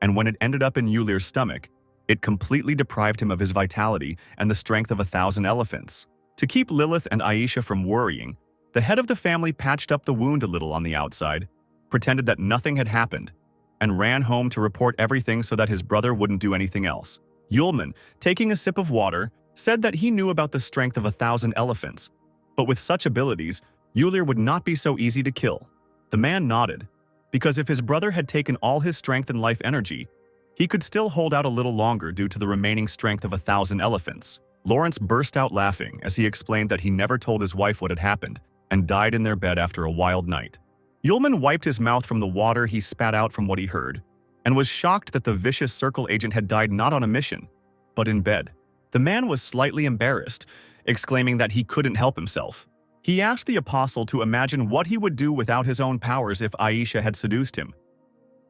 and when it ended up in Ylir's stomach, it completely deprived him of his vitality and the strength of 1,000 elephants. To keep Lilith and Aisha from worrying, the head of the family patched up the wound a little on the outside, pretended that nothing had happened, and ran home to report everything so that his brother wouldn't do anything else. Yulman, taking a sip of water, said that he knew about the strength of 1,000 elephants, but with such abilities, Ylir would not be so easy to kill. The man nodded, because if his brother had taken all his strength and life energy, he could still hold out a little longer due to the remaining strength of 1,000 elephants. Lawrence burst out laughing as he explained that he never told his wife what had happened and died in their bed after a wild night. Yulman wiped his mouth from the water he spat out from what he heard, and was shocked that the vicious circle agent had died not on a mission, but in bed. The man was slightly embarrassed, exclaiming that he couldn't help himself. He asked the apostle to imagine what he would do without his own powers if Aisha had seduced him.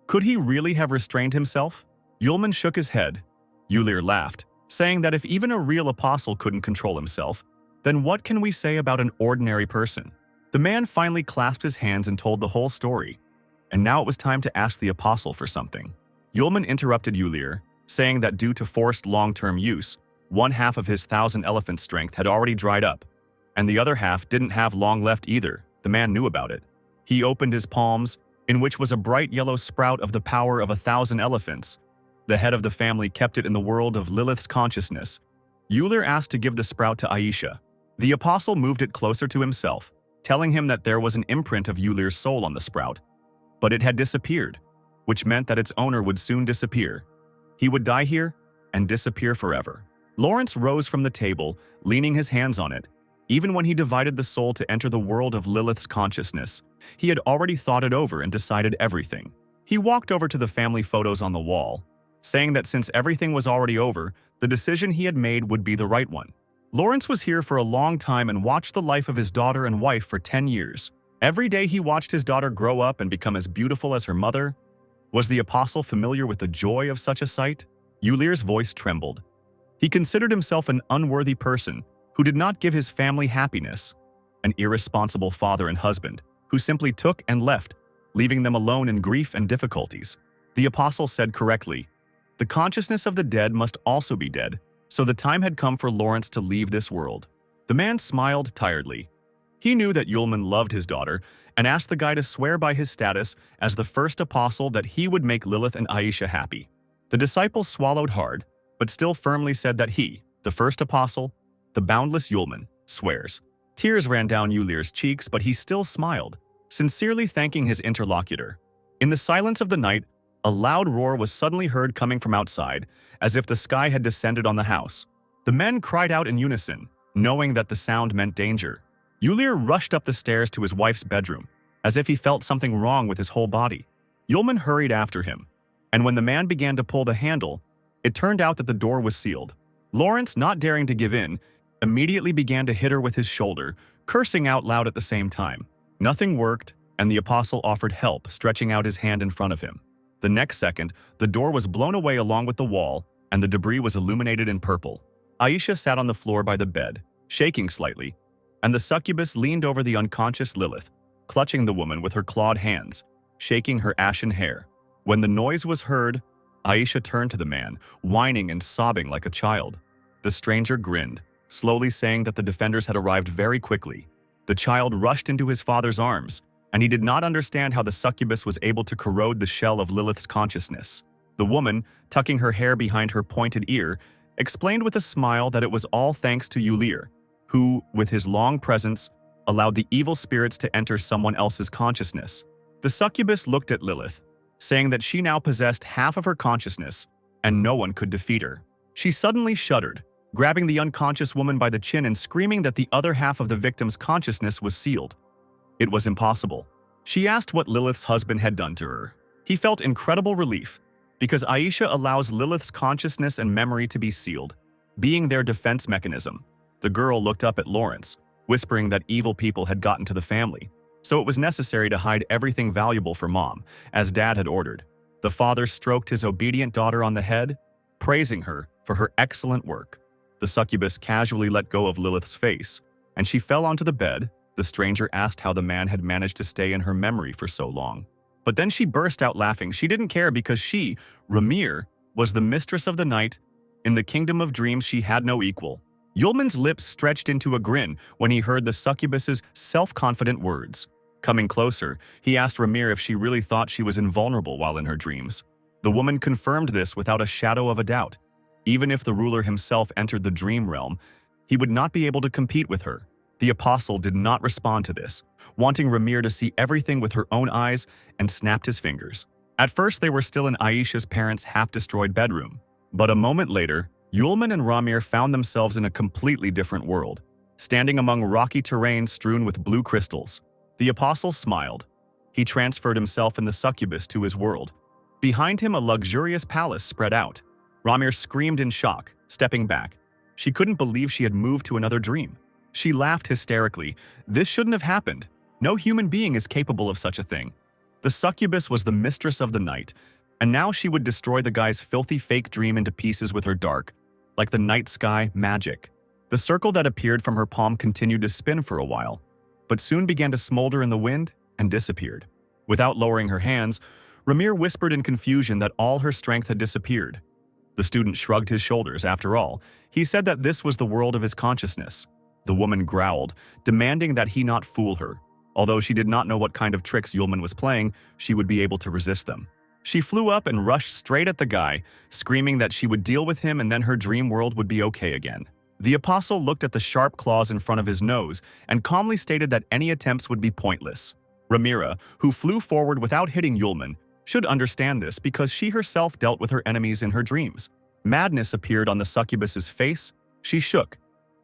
Could he really have restrained himself? Yulman shook his head. Ylir laughed, saying that if even a real apostle couldn't control himself, then what can we say about an ordinary person? The man finally clasped his hands and told the whole story, and now it was time to ask the apostle for something. Yulman interrupted Ylir, saying that due to forced long-term use, one half of his 1,000 elephant strength had already dried up, and the other half didn't have long left either. The man knew about it. He opened his palms, in which was a bright yellow sprout of the power of 1,000 elephants. The head of the family kept it in the world of Lilith's consciousness. Ylir asked to give the sprout to Aisha. The apostle moved it closer to himself, telling him that there was an imprint of Ylir's soul on the sprout, but it had disappeared, which meant that its owner would soon disappear. He would die here and disappear forever. Lawrence rose from the table, leaning his hands on it. Even when he divided the soul to enter the world of Lilith's consciousness, he had already thought it over and decided everything. He walked over to the family photos on the wall, saying that since everything was already over, the decision he had made would be the right one. Lawrence was here for a long time and watched the life of his daughter and wife for 10 years. Every day he watched his daughter grow up and become as beautiful as her mother. Was the apostle familiar with the joy of such a sight? Ylir's voice trembled. He considered himself an unworthy person who did not give his family happiness, an irresponsible father and husband who simply took and left, leaving them alone in grief and difficulties. The apostle said correctly, "The consciousness of the dead must also be dead," so the time had come for Lawrence to leave this world. The man smiled tiredly. He knew that Yulman loved his daughter and asked the guy to swear by his status as the first apostle that he would make Lilith and Aisha happy. The disciple swallowed hard, but still firmly said that he, the first apostle, the boundless Yulman, swears. Tears ran down Ylir's cheeks, but he still smiled, sincerely thanking his interlocutor. In the silence of the night, a loud roar was suddenly heard coming from outside, as if the sky had descended on the house. The men cried out in unison, knowing that the sound meant danger. Ylir rushed up the stairs to his wife's bedroom, as if he felt something wrong with his whole body. Yulman hurried after him, and when the man began to pull the handle, it turned out that the door was sealed. Lawrence, not daring to give in, immediately began to hit her with his shoulder, cursing out loud at the same time. Nothing worked, and the apostle offered help, stretching out his hand in front of him. The next second, the door was blown away along with the wall, and the debris was illuminated in purple. Aisha sat on the floor by the bed, shaking slightly, and the succubus leaned over the unconscious Lilith, clutching the woman with her clawed hands, shaking her ashen hair. When the noise was heard, Aisha turned to the man, whining and sobbing like a child. The stranger grinned, slowly saying that the defenders had arrived very quickly. The child rushed into his father's arms, and he did not understand how the succubus was able to corrode the shell of Lilith's consciousness. The woman, tucking her hair behind her pointed ear, explained with a smile that it was all thanks to Ylir, who, with his long presence, allowed the evil spirits to enter someone else's consciousness. The succubus looked at Lilith, saying that she now possessed half of her consciousness, and no one could defeat her. She suddenly shuddered, grabbing the unconscious woman by the chin and screaming that the other half of the victim's consciousness was sealed. It was impossible. She asked what Lilith's husband had done to her. He felt incredible relief, because Aisha allows Lilith's consciousness and memory to be sealed, being their defense mechanism. The girl looked up at Lawrence, whispering that evil people had gotten to the family, so it was necessary to hide everything valuable for Mom, as Dad had ordered. The father stroked his obedient daughter on the head, praising her for her excellent work. The succubus casually let go of Lilith's face, and she fell onto the bed. The stranger asked how the man had managed to stay in her memory for so long. But then she burst out laughing. She didn't care because she, Ramir, was the mistress of the night. In the kingdom of dreams, she had no equal. Yulman's lips stretched into a grin when he heard the succubus's self-confident words. Coming closer, he asked Ramir if she really thought she was invulnerable while in her dreams. The woman confirmed this without a shadow of a doubt. Even if the ruler himself entered the dream realm, he would not be able to compete with her. The apostle did not respond to this, wanting Ramir to see everything with her own eyes, and snapped his fingers. At first, they were still in Aisha's parents' half-destroyed bedroom. But a moment later, Yulman and Ramir found themselves in a completely different world, standing among rocky terrain strewn with blue crystals. The apostle smiled. He transferred himself and the succubus to his world. Behind him, a luxurious palace spread out. Ramir screamed in shock, stepping back. She couldn't believe she had moved to another dream. She laughed hysterically. This shouldn't have happened. No human being is capable of such a thing. The succubus was the mistress of the night, and now she would destroy the guy's filthy fake dream into pieces with her dark, like the night sky, magic. The circle that appeared from her palm continued to spin for a while, but soon began to smolder in the wind and disappeared. Without lowering her hands, Ramir whispered in confusion that all her strength had disappeared. The student shrugged his shoulders. After all, he said that this was the world of his consciousness. The woman growled, demanding that he not fool her. Although she did not know what kind of tricks Yulman was playing, she would be able to resist them. She flew up and rushed straight at the guy, screaming that she would deal with him and then her dream world would be okay again. The apostle looked at the sharp claws in front of his nose and calmly stated that any attempts would be pointless. Ramira, who flew forward without hitting Yulman, should understand this because she herself dealt with her enemies in her dreams. Madness appeared on the succubus's face. She shook,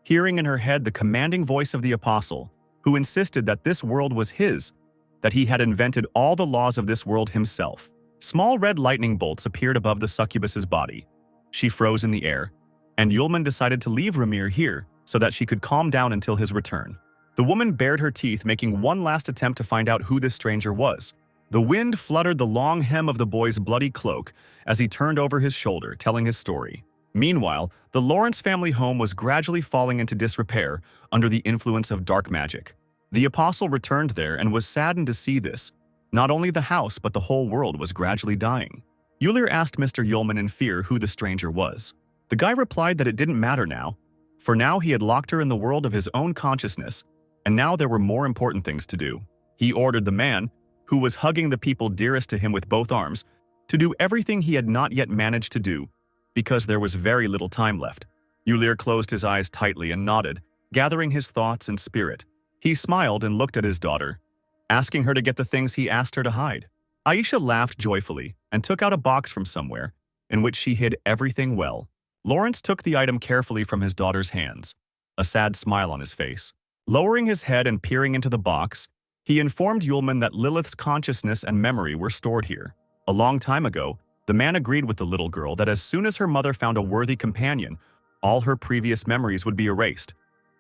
hearing in her head the commanding voice of the apostle, who insisted that this world was his, that he had invented all the laws of this world himself. Small red lightning bolts appeared above the succubus's body. She froze in the air, and Yulman decided to leave Ramir here so that she could calm down until his return. The woman bared her teeth, making one last attempt to find out who this stranger was. The wind fluttered the long hem of the boy's bloody cloak as he turned over his shoulder, telling his story. Meanwhile, the Lawrence family home was gradually falling into disrepair under the influence of dark magic. The apostle returned there and was saddened to see this. Not only the house, but the whole world was gradually dying. Yulir asked Mr. Yulman in fear who the stranger was. The guy replied that it didn't matter now. For now, he had locked her in the world of his own consciousness, and now there were more important things to do. He ordered the man, who was hugging the people dearest to him with both arms, to do everything he had not yet managed to do, because there was very little time left. Yulir closed his eyes tightly and nodded, gathering his thoughts and spirit. He smiled and looked at his daughter, asking her to get the things he asked her to hide. Aisha laughed joyfully and took out a box from somewhere, in which she hid everything well. Lawrence took the item carefully from his daughter's hands, a sad smile on his face. Lowering his head and peering into the box, he informed Yulman that Lilith's consciousness and memory were stored here. A long time ago, the man agreed with the little girl that as soon as her mother found a worthy companion, all her previous memories would be erased.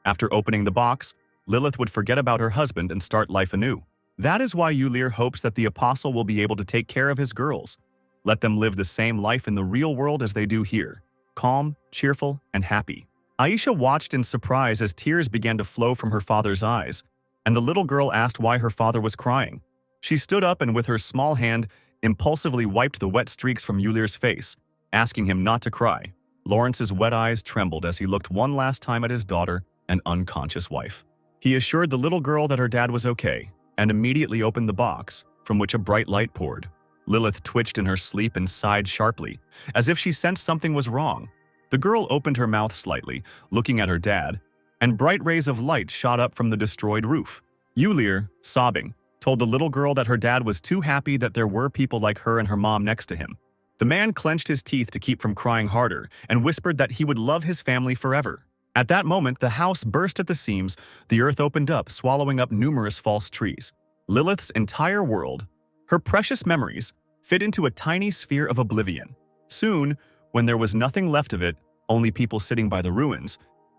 After opening the box, Lilith would forget about her husband and start life anew. That is why Yulir hopes that the apostle will be able to take care of his girls. Let them live the same life in the real world as they do here, calm, cheerful, and happy. Aisha watched in surprise as tears began to flow from her father's eyes, and the little girl asked why her father was crying. She stood up and with her small hand impulsively wiped the wet streaks from Yulir's face, asking him not to cry. Lawrence's wet eyes trembled as he looked one last time at his daughter and unconscious wife. He assured the little girl that her dad was okay, and immediately opened the box, from which a bright light poured. Lilith twitched in her sleep and sighed sharply, as if she sensed something was wrong. The girl opened her mouth slightly, looking at her dad, and bright rays of light shot up from the destroyed roof. Yulir, sobbing, told the little girl that her dad was too happy that there were people like her and her mom next to him. The man clenched his teeth to keep from crying harder and whispered that he would love his family forever. At that moment, the house burst at the seams, the earth opened up, swallowing up numerous false trees. Lilith's entire world, her precious memories, fit into a tiny sphere of oblivion. Soon, when there was nothing left of it, only people sitting by the ruins,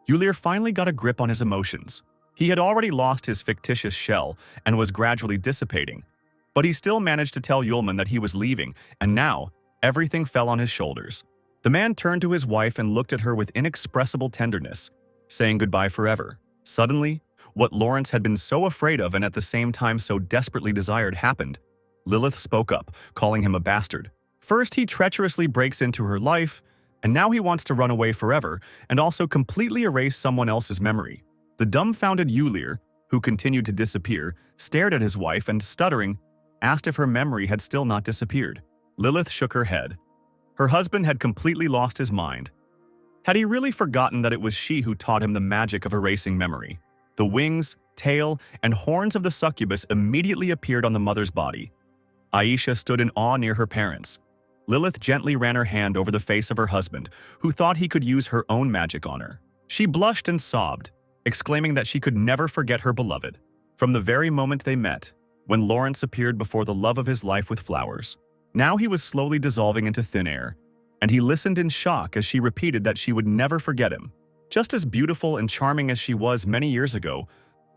Yulir finally got a grip on his emotions. He had already lost his fictitious shell and was gradually dissipating, But he still managed to tell Yulman that he was leaving, and now everything fell on his shoulders. The man turned to his wife and looked at her with inexpressible tenderness, saying goodbye forever. Suddenly, what Lawrence had been so afraid of and at the same time so desperately desired happened. Lilith spoke up, calling him a bastard. First, he treacherously breaks into her life, and now he wants to run away forever and also completely erase someone else's memory. The dumbfounded Yulir, who continued to disappear, stared at his wife and, stuttering, asked if her memory had still not disappeared. Lilith shook her head. Her husband had completely lost his mind. Had he really forgotten that it was she who taught him the magic of erasing memory? The wings, tail, and horns of the succubus immediately appeared on the mother's body. Aisha stood in awe near her parents. Lilith gently ran her hand over the face of her husband, who thought he could use her own magic on her. She blushed and sobbed, exclaiming that she could never forget her beloved. From the very moment they met, when Lawrence appeared before the love of his life with flowers. Now he was slowly dissolving into thin air, and he listened in shock as she repeated that she would never forget him. Just as beautiful and charming as she was many years ago,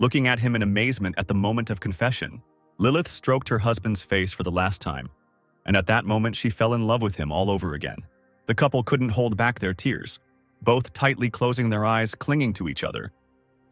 looking at him in amazement at the moment of confession, Lilith stroked her husband's face for the last time, and at that moment she fell in love with him all over again. The couple couldn't hold back their tears, both tightly closing their eyes, clinging to each other.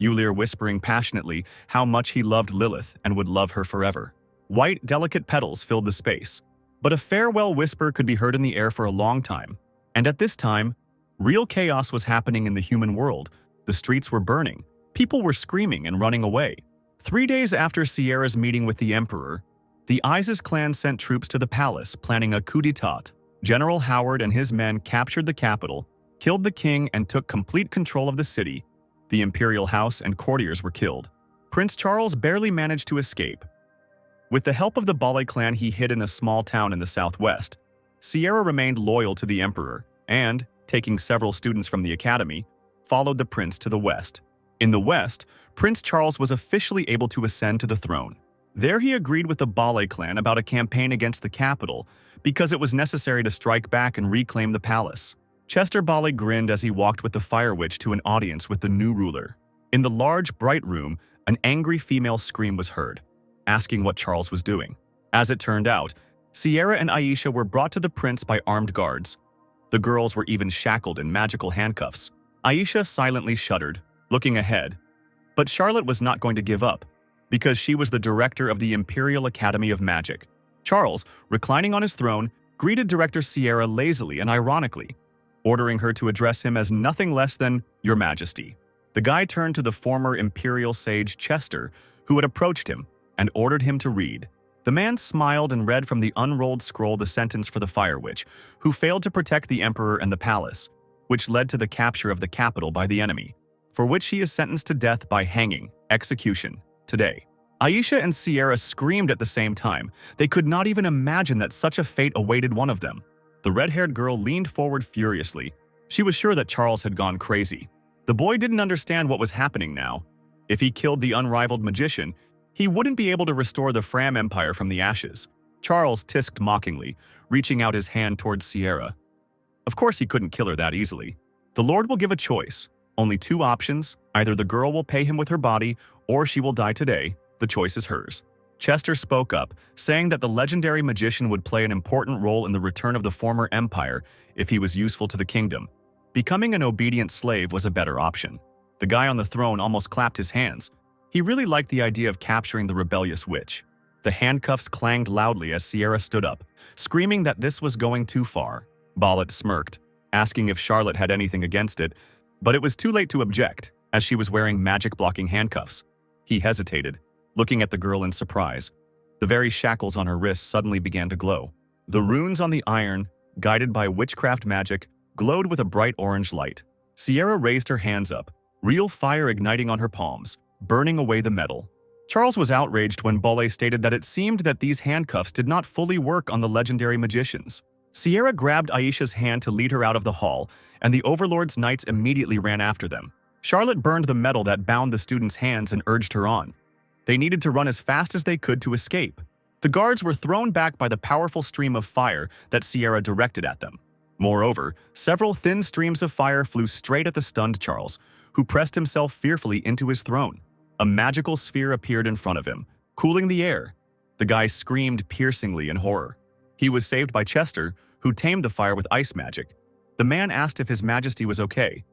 Yulir whispering passionately how much he loved Lilith and would love her forever. White, delicate petals filled the space, but a farewell whisper could be heard in the air for a long time. And at this time, real chaos was happening in the human world. The streets were burning, people were screaming and running away. 3 days after Sierra's meeting with the Emperor, the Isis clan sent troops to the palace, planning a coup d'etat. General Howard and his men captured the capital, killed the king, and took complete control of the city. The imperial house and courtiers were killed. Prince Charles barely managed to escape. With the help of the Bale clan, he hid in a small town in the southwest. Sierra remained loyal to the emperor and, taking several students from the academy, followed the prince to the west. In the west, Prince Charles was officially able to ascend to the throne. There he agreed with the Bale clan about a campaign against the capital because it was necessary to strike back and reclaim the palace. Chester Bale grinned as he walked with the Fire Witch to an audience with the new ruler. In the large, bright room, an angry female scream was heard, asking what Charles was doing. As it turned out, Sierra and Aisha were brought to the prince by armed guards. The girls were even shackled in magical handcuffs. Aisha silently shuddered, looking ahead. But Charlotte was not going to give up, because she was the director of the Imperial Academy of Magic. Charles, reclining on his throne, greeted Director Sierra lazily and ironically, ordering her to address him as nothing less than Your Majesty. The guy turned to the former Imperial sage Chester, who had approached him, and ordered him to read. The man smiled and read from the unrolled scroll the sentence for the Fire Witch, who failed to protect the Emperor and the palace, which led to the capture of the capital by the enemy, for which he is sentenced to death by hanging, execution, today. Aisha and Sierra screamed at the same time. They could not even imagine that such a fate awaited one of them. The red-haired girl leaned forward furiously. She was sure that Charles had gone crazy. The boy didn't understand what was happening now. If he killed the unrivaled magician, he wouldn't be able to restore the Fram Empire from the ashes. Charles tisked mockingly, reaching out his hand towards Sierra. Of course he couldn't kill her that easily. The Lord will give a choice. Only 2 options. Either the girl will pay him with her body, or she will die today. The choice is hers. Chester spoke up, saying that the legendary magician would play an important role in the return of the former empire if he was useful to the kingdom. Becoming an obedient slave was a better option. The guy on the throne almost clapped his hands. He really liked the idea of capturing the rebellious witch. The handcuffs clanged loudly as Sierra stood up, screaming that this was going too far. Bollet smirked, asking if Charlotte had anything against it, but it was too late to object, as she was wearing magic-blocking handcuffs. He hesitated, looking at the girl in surprise. The very shackles on her wrists suddenly began to glow. The runes on the iron, guided by witchcraft magic, glowed with a bright orange light. Sierra raised her hands up, real fire igniting on her palms, burning away the metal. Charles was outraged when Bolle stated that it seemed that these handcuffs did not fully work on the legendary magicians. Sierra grabbed Aisha's hand to lead her out of the hall, and the Overlord's knights immediately ran after them. Charlotte burned the metal that bound the student's hands and urged her on. They needed to run as fast as they could to escape. The guards were thrown back by the powerful stream of fire that Sierra directed at them. Moreover, several thin streams of fire flew straight at the stunned Charles, who pressed himself fearfully into his throne. A magical sphere appeared in front of him, cooling the air. The guy screamed piercingly in horror. He was saved by Chester, who tamed the fire with ice magic. The man asked if His Majesty was okay.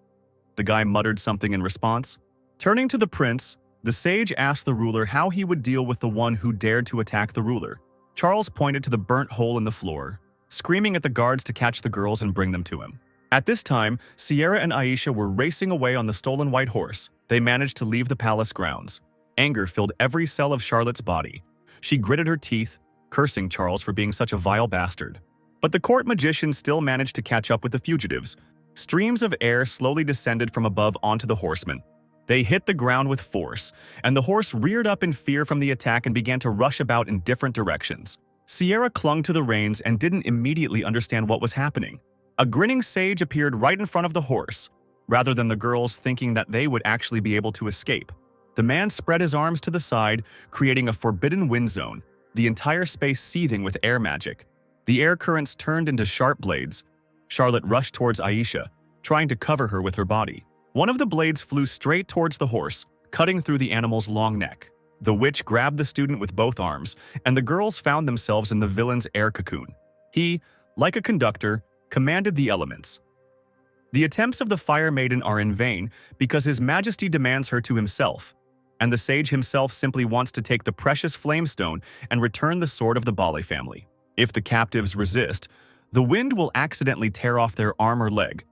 The guy muttered something in response. Turning to the prince, the sage asked the ruler how he would deal with the one who dared to attack the ruler. Charles pointed to the burnt hole in the floor, screaming at the guards to catch the girls and bring them to him. At this time, Sierra and Aisha were racing away on the stolen white horse. They managed to leave the palace grounds. Anger filled every cell of Charlotte's body. She gritted her teeth, cursing Charles for being such a vile bastard. But the court magician still managed to catch up with the fugitives. Streams of air slowly descended from above onto the horsemen. They hit the ground with force, and the horse reared up in fear from the attack and began to rush about in different directions. Sierra clung to the reins and didn't immediately understand what was happening. A grinning sage appeared right in front of the horse, rather than the girls thinking that they would actually be able to escape. The man spread his arms to the side, creating a forbidden wind zone, the entire space seething with air magic. The air currents turned into sharp blades. Charlotte rushed towards Aisha, trying to cover her with her body. One of the blades flew straight towards the horse, cutting through the animal's long neck. The witch grabbed the student with both arms, and the girls found themselves in the villain's air cocoon. He, like a conductor, commanded the elements. The attempts of the Fire Maiden are in vain because His Majesty demands her to himself, and the sage himself simply wants to take the precious flamestone and return the sword of the Bale family. If the captives resist, the wind will accidentally tear off their arm or leg.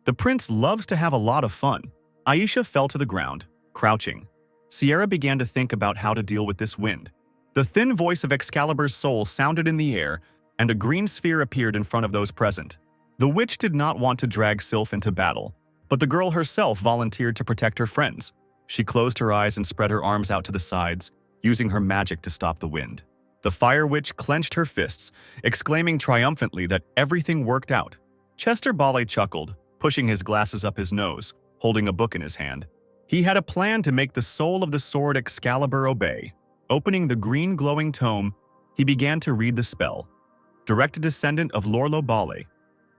The prince loves to have a lot of fun. Aisha fell to the ground, crouching. Sierra began to think about how to deal with this wind. The thin voice of Excalibur's soul sounded in the air, and a green sphere appeared in front of those present. The witch did not want to drag Sylph into battle, but the girl herself volunteered to protect her friends. She closed her eyes and spread her arms out to the sides, using her magic to stop the wind. The Fire Witch clenched her fists, exclaiming triumphantly that everything worked out. Chester Bale chuckled, pushing his glasses up his nose, holding a book in his hand. He had a plan to make the soul of the sword Excalibur obey. Opening the green glowing tome, he began to read the spell. Direct descendant of Lorlo Bale,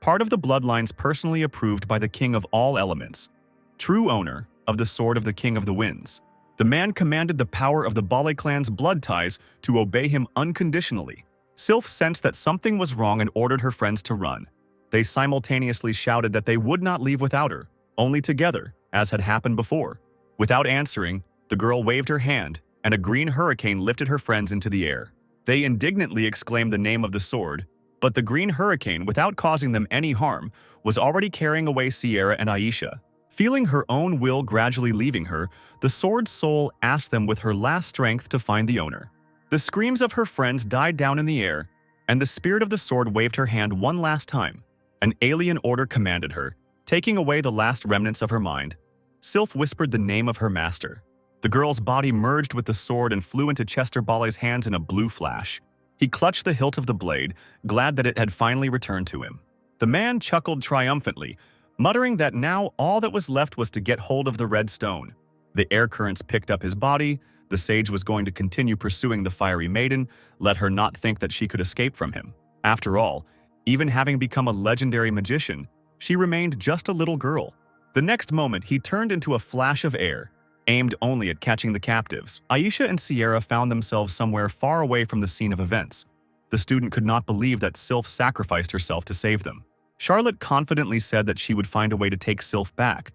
part of the bloodlines personally approved by the King of all elements, true owner of the sword of the King of the Winds. The man commanded the power of the Bale clan's blood ties to obey him unconditionally. Sylph sensed that something was wrong and ordered her friends to run. They simultaneously shouted that they would not leave without her, only together, as had happened before. Without answering, the girl waved her hand, and a green hurricane lifted her friends into the air. They indignantly exclaimed the name of the sword, but the green hurricane, without causing them any harm, was already carrying away Sierra and Aisha. Feeling her own will gradually leaving her, the sword's soul asked them with her last strength to find the owner. The screams of her friends died down in the air, and the spirit of the sword waved her hand one last time. An alien order commanded her, taking away the last remnants of her mind. Sylph whispered the name of her master. The girl's body merged with the sword and flew into Chester Bale's hands in a blue flash. He clutched the hilt of the blade, glad that it had finally returned to him. The man chuckled triumphantly, muttering that now all that was left was to get hold of the red stone. The air currents picked up his body. The sage was going to continue pursuing the fiery maiden, let her not think that she could escape from him. After all, even having become a legendary magician, she remained just a little girl. The next moment, he turned into a flash of air, aimed only at catching the captives. Aisha and Sierra found themselves somewhere far away from the scene of events. The student could not believe that Sylph sacrificed herself to save them. Charlotte confidently said that she would find a way to take Sylph back,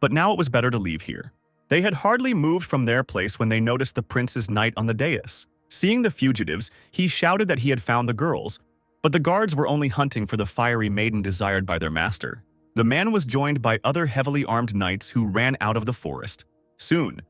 but now it was better to leave here. They had hardly moved from their place when they noticed the prince's knight on the dais. Seeing the fugitives, he shouted that he had found the girls, but the guards were only hunting for the fiery maiden desired by their master. The man was joined by other heavily armed knights who ran out of the forest. Soon,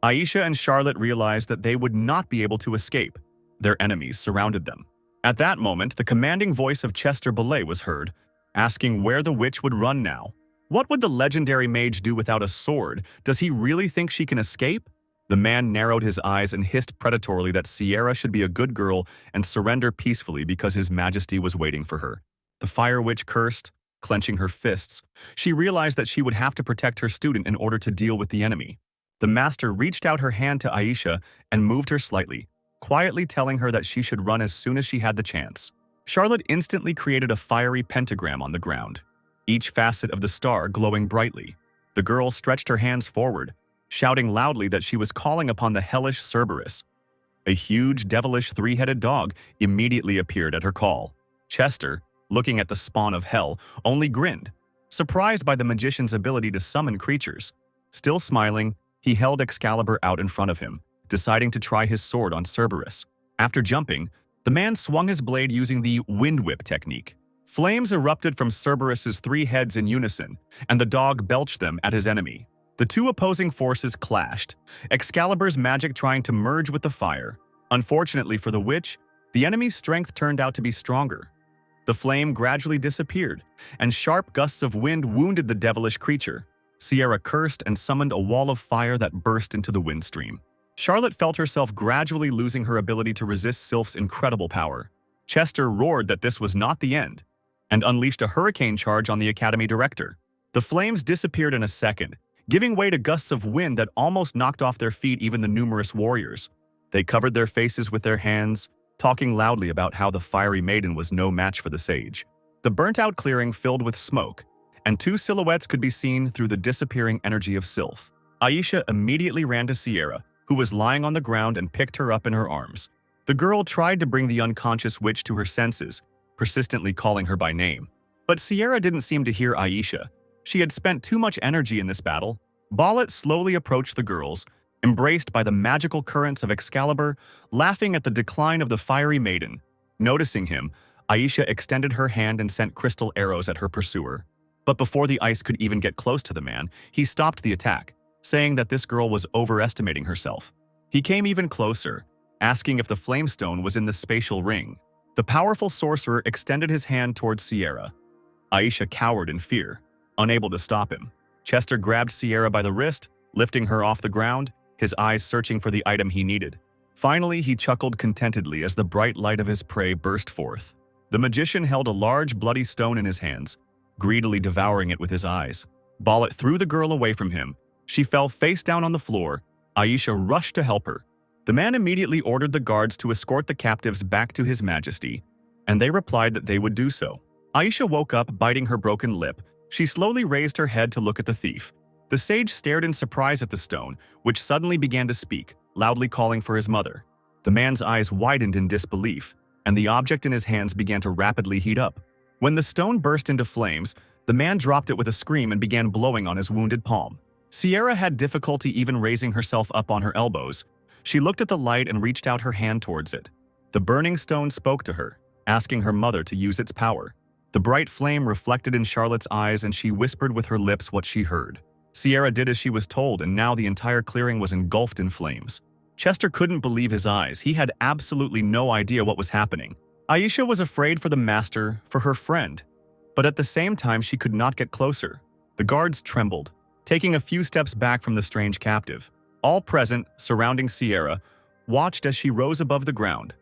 Aisha and Charlotte realized that they would not be able to escape. Their enemies surrounded them. At that moment, the commanding voice of Chester Bale was heard, asking where the witch would run now. What would the legendary mage do without a sword? Does he really think she can escape? The man narrowed his eyes and hissed predatorily that Sierra should be a good girl and surrender peacefully because His Majesty was waiting for her. The Fire Witch cursed, clenching her fists. She realized that she would have to protect her student in order to deal with the enemy. The master reached out her hand to Aisha and moved her slightly, quietly telling her that she should run as soon as she had the chance. Charlotte instantly created a fiery pentagram on the ground, each facet of the star glowing brightly. The girl stretched her hands forward, shouting loudly that she was calling upon the hellish Cerberus. A huge, devilish three-headed dog immediately appeared at her call. Chester, looking at the spawn of hell, only grinned, surprised by the magician's ability to summon creatures. Still smiling, he held Excalibur out in front of him, deciding to try his sword on Cerberus. After jumping, the man swung his blade using the wind whip technique. Flames erupted from Cerberus's three heads in unison, and the dog belched them at his enemy. The two opposing forces clashed, Excalibur's magic trying to merge with the fire. Unfortunately for the witch, the enemy's strength turned out to be stronger. The flame gradually disappeared, and sharp gusts of wind wounded the devilish creature. Sierra cursed and summoned a wall of fire that burst into the wind stream. Charlotte felt herself gradually losing her ability to resist Sylph's incredible power. Chester roared that this was not the end, and unleashed a hurricane charge on the Academy director. The flames disappeared in a second, giving way to gusts of wind that almost knocked off their feet even the numerous warriors. They covered their faces with their hands, talking loudly about how the fiery maiden was no match for the sage. The burnt-out clearing filled with smoke, and two silhouettes could be seen through the disappearing energy of Sylph. Aisha immediately ran to Sierra, who was lying on the ground, and picked her up in her arms. The girl tried to bring the unconscious witch to her senses, persistently calling her by name. But Sierra didn't seem to hear Aisha. She had spent too much energy in this battle. Bollet slowly approached the girls, embraced by the magical currents of Excalibur, laughing at the decline of the fiery maiden. Noticing him, Aisha extended her hand and sent crystal arrows at her pursuer. But before the ice could even get close to the man, he stopped the attack, saying that this girl was overestimating herself. He came even closer, asking if the flamestone was in the spatial ring. The powerful sorcerer extended his hand towards Sierra. Aisha cowered in fear, unable to stop him. Chester grabbed Sierra by the wrist, lifting her off the ground, his eyes searching for the item he needed. Finally, he chuckled contentedly as the bright light of his prey burst forth. The magician held a large bloody stone in his hands, greedily devouring it with his eyes. Bollet threw the girl away from him. She fell face down on the floor. Aisha rushed to help her. The man immediately ordered the guards to escort the captives back to His Majesty, and they replied that they would do so. Aisha woke up, biting her broken lip. She slowly raised her head to look at the thief. The sage stared in surprise at the stone, which suddenly began to speak, loudly calling for his mother. The man's eyes widened in disbelief, and the object in his hands began to rapidly heat up. When the stone burst into flames, the man dropped it with a scream and began blowing on his wounded palm. Sierra had difficulty even raising herself up on her elbows. She looked at the light and reached out her hand towards it. The burning stone spoke to her, asking her mother to use its power. The bright flame reflected in Charlotte's eyes, and she whispered with her lips what she heard. Sierra did as she was told, and now the entire clearing was engulfed in flames. Chester couldn't believe his eyes. He had absolutely no idea what was happening. Aisha was afraid for the master, for her friend, but at the same time she could not get closer. The guards trembled, taking a few steps back from the strange captive. All present, surrounding Sierra, watched as she rose above the ground.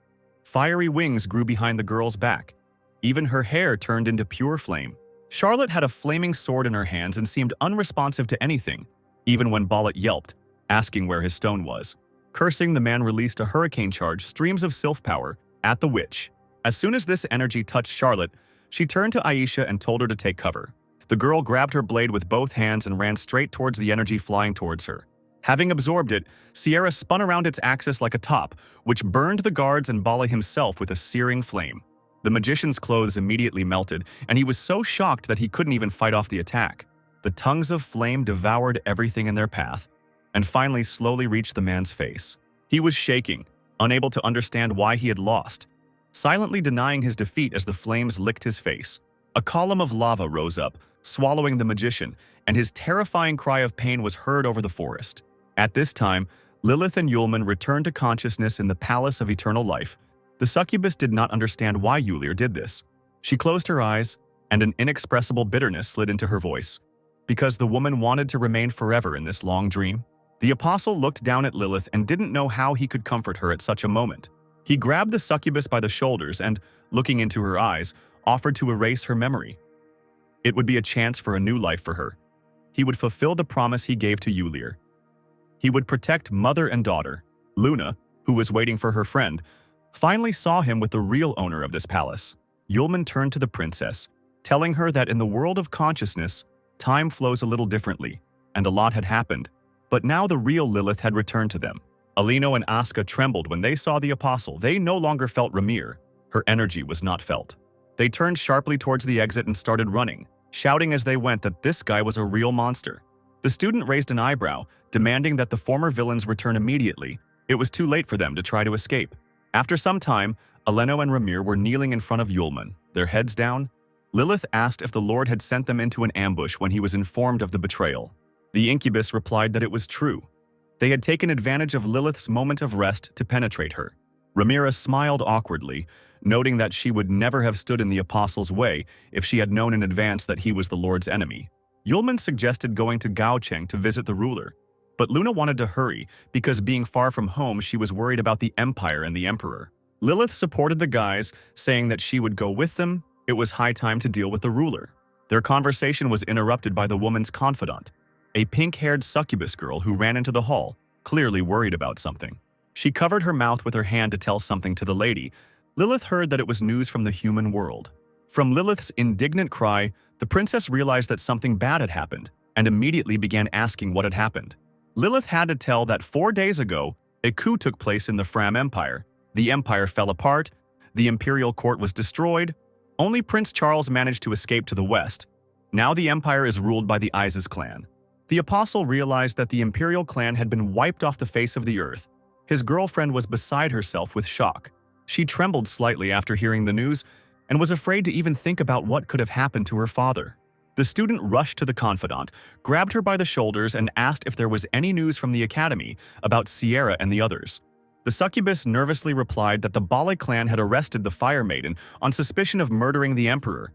Fiery wings grew behind the girl's back. Even her hair turned into pure flame. Charlotte had a flaming sword in her hands and seemed unresponsive to anything, even when Bollet yelped, asking where his stone was. Cursing, the man released a hurricane charge, streams of sylph power, at the witch. As soon as this energy touched Charlotte, she turned to Aisha and told her to take cover. The girl grabbed her blade with both hands and ran straight towards the energy flying towards her. Having absorbed it, Sierra spun around its axis like a top, which burned the guards and Bala himself with a searing flame. The magician's clothes immediately melted, and he was so shocked that he couldn't even fight off the attack. The tongues of flame devoured everything in their path, and finally slowly reached the man's face. He was shaking, unable to understand why he had lost, silently denying his defeat as the flames licked his face. A column of lava rose up, swallowing the magician, and his terrifying cry of pain was heard over the forest. At this time, Lilith and Yulman returned to consciousness in the Palace of Eternal Life. The succubus did not understand why Yulir did this. She closed her eyes, and an inexpressible bitterness slid into her voice. Because the woman wanted to remain forever in this long dream. The apostle looked down at Lilith and didn't know how he could comfort her at such a moment. He grabbed the succubus by the shoulders and, looking into her eyes, offered to erase her memory. It would be a chance for a new life for her. He would fulfill the promise he gave to Yulir. He would protect mother and daughter. Luna, who was waiting for her friend, finally saw him with the real owner of this palace. Yulman turned to the princess, telling her that in the world of consciousness, time flows a little differently, and a lot had happened. But now the real Lilith had returned to them. Alino and Asuka trembled when they saw the apostle. They no longer felt Ramir. Her energy was not felt. They turned sharply towards the exit and started running, shouting as they went that this guy was a real monster. The student raised an eyebrow, demanding that the former villains return immediately. It was too late for them to try to escape. After some time, Aleno and Ramir were kneeling in front of Yulman, their heads down. Lilith asked if the Lord had sent them into an ambush when he was informed of the betrayal. The incubus replied that it was true. They had taken advantage of Lilith's moment of rest to penetrate her. Ramira smiled awkwardly, noting that she would never have stood in the apostle's way if she had known in advance that he was the Lord's enemy. Yulman suggested going to Gaocheng to visit the ruler, but Luna wanted to hurry because being far from home she was worried about the Empire and the Emperor. Lilith supported the guys, saying that she would go with them. It was high time to deal with the ruler. Their conversation was interrupted by the woman's confidant, a pink-haired succubus girl who ran into the hall, clearly worried about something. She covered her mouth with her hand to tell something to the lady. Lilith heard that it was news from the human world. From Lilith's indignant cry, the princess realized that something bad had happened and immediately began asking what had happened. Lilith had to tell that 4 days ago, a coup took place in the Fram Empire. The empire fell apart, the imperial court was destroyed, only Prince Charles managed to escape to the west. Now the empire is ruled by the Isis clan. The apostle realized that the imperial clan had been wiped off the face of the earth. His girlfriend was beside herself with shock. She trembled slightly after hearing the news and was afraid to even think about what could have happened to her father. The student rushed to the confidant, grabbed her by the shoulders and asked if there was any news from the academy about Sierra and the others. The succubus nervously replied that the Bale clan had arrested the Fire Maiden on suspicion of murdering the emperor,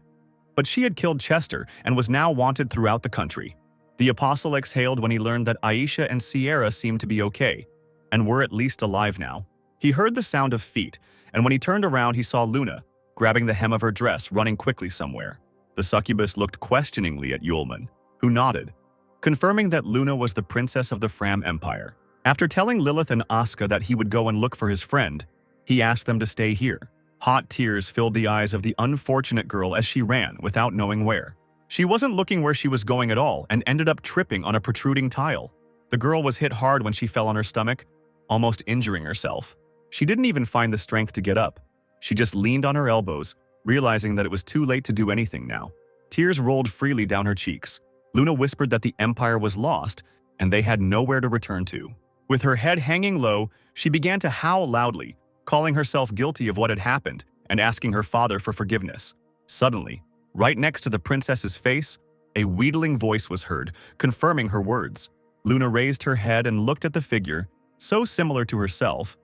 but she had killed Chester and was now wanted throughout the country. The apostle exhaled when he learned that Aisha and Sierra seemed to be okay, and were at least alive now. He heard the sound of feet, and when he turned around he saw Luna, grabbing the hem of her dress, running quickly somewhere. The succubus looked questioningly at Yulman, who nodded, confirming that Luna was the princess of the Fram Empire. After telling Lilith and Asuka that he would go and look for his friend, he asked them to stay here. Hot tears filled the eyes of the unfortunate girl as she ran without knowing where. She wasn't looking where she was going at all and ended up tripping on a protruding tile. The girl was hit hard when she fell on her stomach, almost injuring herself. She didn't even find the strength to get up. She just leaned on her elbows, realizing that it was too late to do anything now. Tears rolled freely down her cheeks. Luna whispered that the empire was lost and they had nowhere to return to. With her head hanging low, she began to howl loudly, calling herself guilty of what had happened and asking her father for forgiveness. Suddenly, right next to the princess's face, a wheedling voice was heard, confirming her words. Luna raised her head and looked at the figure, so similar to herself,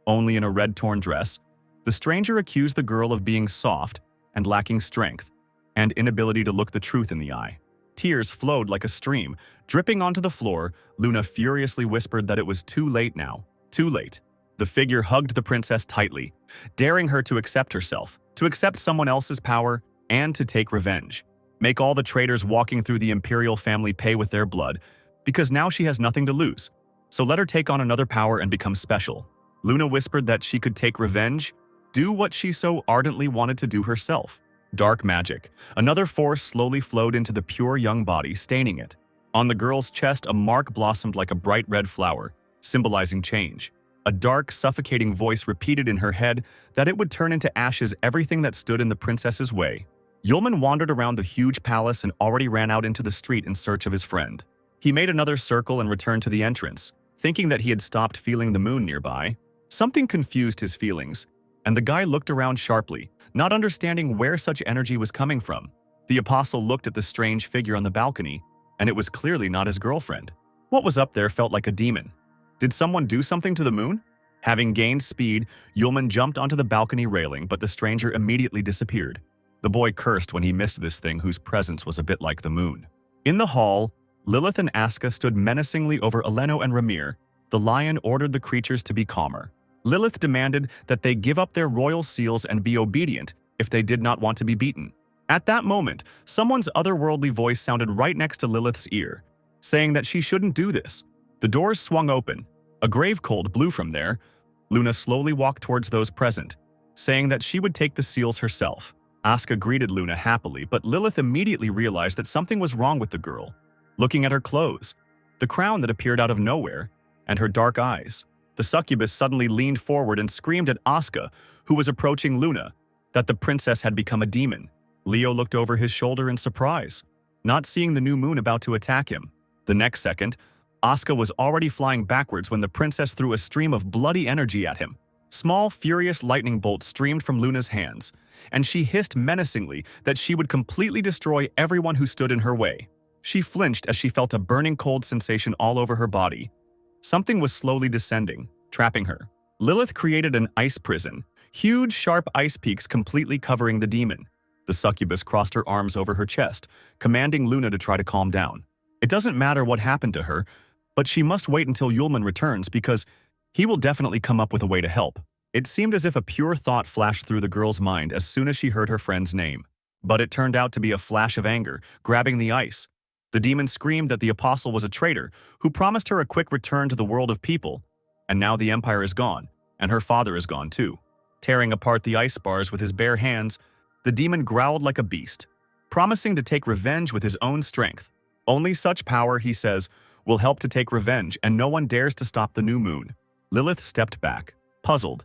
only in a red torn dress. The stranger accused the girl of being soft and lacking strength, and inability to look the truth in the eye. Tears flowed like a stream, dripping onto the floor. Luna furiously whispered that it was too late now. Too late. The figure hugged the princess tightly, daring her to accept herself, to accept someone else's power, and to take revenge. Make all the traitors walking through the imperial family pay with their blood, because now she has nothing to lose. So let her take on another power and become special. Luna whispered that she could take revenge, do what she so ardently wanted to do herself. Dark magic. Another force slowly flowed into the pure young body, staining it. On the girl's chest, a mark blossomed like a bright red flower, symbolizing change. A dark, suffocating voice repeated in her head that it would turn into ashes everything that stood in the princess's way. Yulman wandered around the huge palace and already ran out into the street in search of his friend. He made another circle and returned to the entrance, thinking that he had stopped feeling the moon nearby. Something confused his feelings, and the guy looked around sharply, not understanding where such energy was coming from. The apostle looked at the strange figure on the balcony, and it was clearly not his girlfriend. What was up there felt like a demon. Did someone do something to the moon? Having gained speed, Yulman jumped onto the balcony railing, but the stranger immediately disappeared. The boy cursed when he missed this thing whose presence was a bit like the moon. In the hall, Lilith and Asuka stood menacingly over Aleno and Ramir. The lion ordered the creatures to be calmer. Lilith demanded that they give up their royal seals and be obedient if they did not want to be beaten. At that moment, someone's otherworldly voice sounded right next to Lilith's ear, saying that she shouldn't do this. The doors swung open. A grave cold blew from there. Luna slowly walked towards those present, saying that she would take the seals herself. Asuka greeted Luna happily, but Lilith immediately realized that something was wrong with the girl. Looking at her clothes, the crown that appeared out of nowhere, and her dark eyes, The succubus suddenly leaned forward and screamed at Asuka, who was approaching Luna, that the princess had become a demon. Leo looked over his shoulder in surprise, not seeing the new moon about to attack him. The next second, Asuka was already flying backwards when the princess threw a stream of bloody energy at him. Small, furious lightning bolts streamed from Luna's hands, and she hissed menacingly that she would completely destroy everyone who stood in her way. She flinched as she felt a burning cold sensation all over her body. Something was slowly descending, trapping her. Lilith created an ice prison, huge, sharp ice peaks completely covering the demon. The succubus crossed her arms over her chest, commanding Luna to try to calm down. It doesn't matter what happened to her, but she must wait until Yulman returns because he will definitely come up with a way to help. It seemed as if a pure thought flashed through the girl's mind as soon as she heard her friend's name. But it turned out to be a flash of anger, grabbing the ice. The demon screamed that the apostle was a traitor who promised her a quick return to the world of people. And now the empire is gone, and her father is gone too. Tearing apart the ice bars with his bare hands, the demon growled like a beast, promising to take revenge with his own strength. Only such power, he says, will help to take revenge, and no one dares to stop the new moon. Lilith stepped back, puzzled.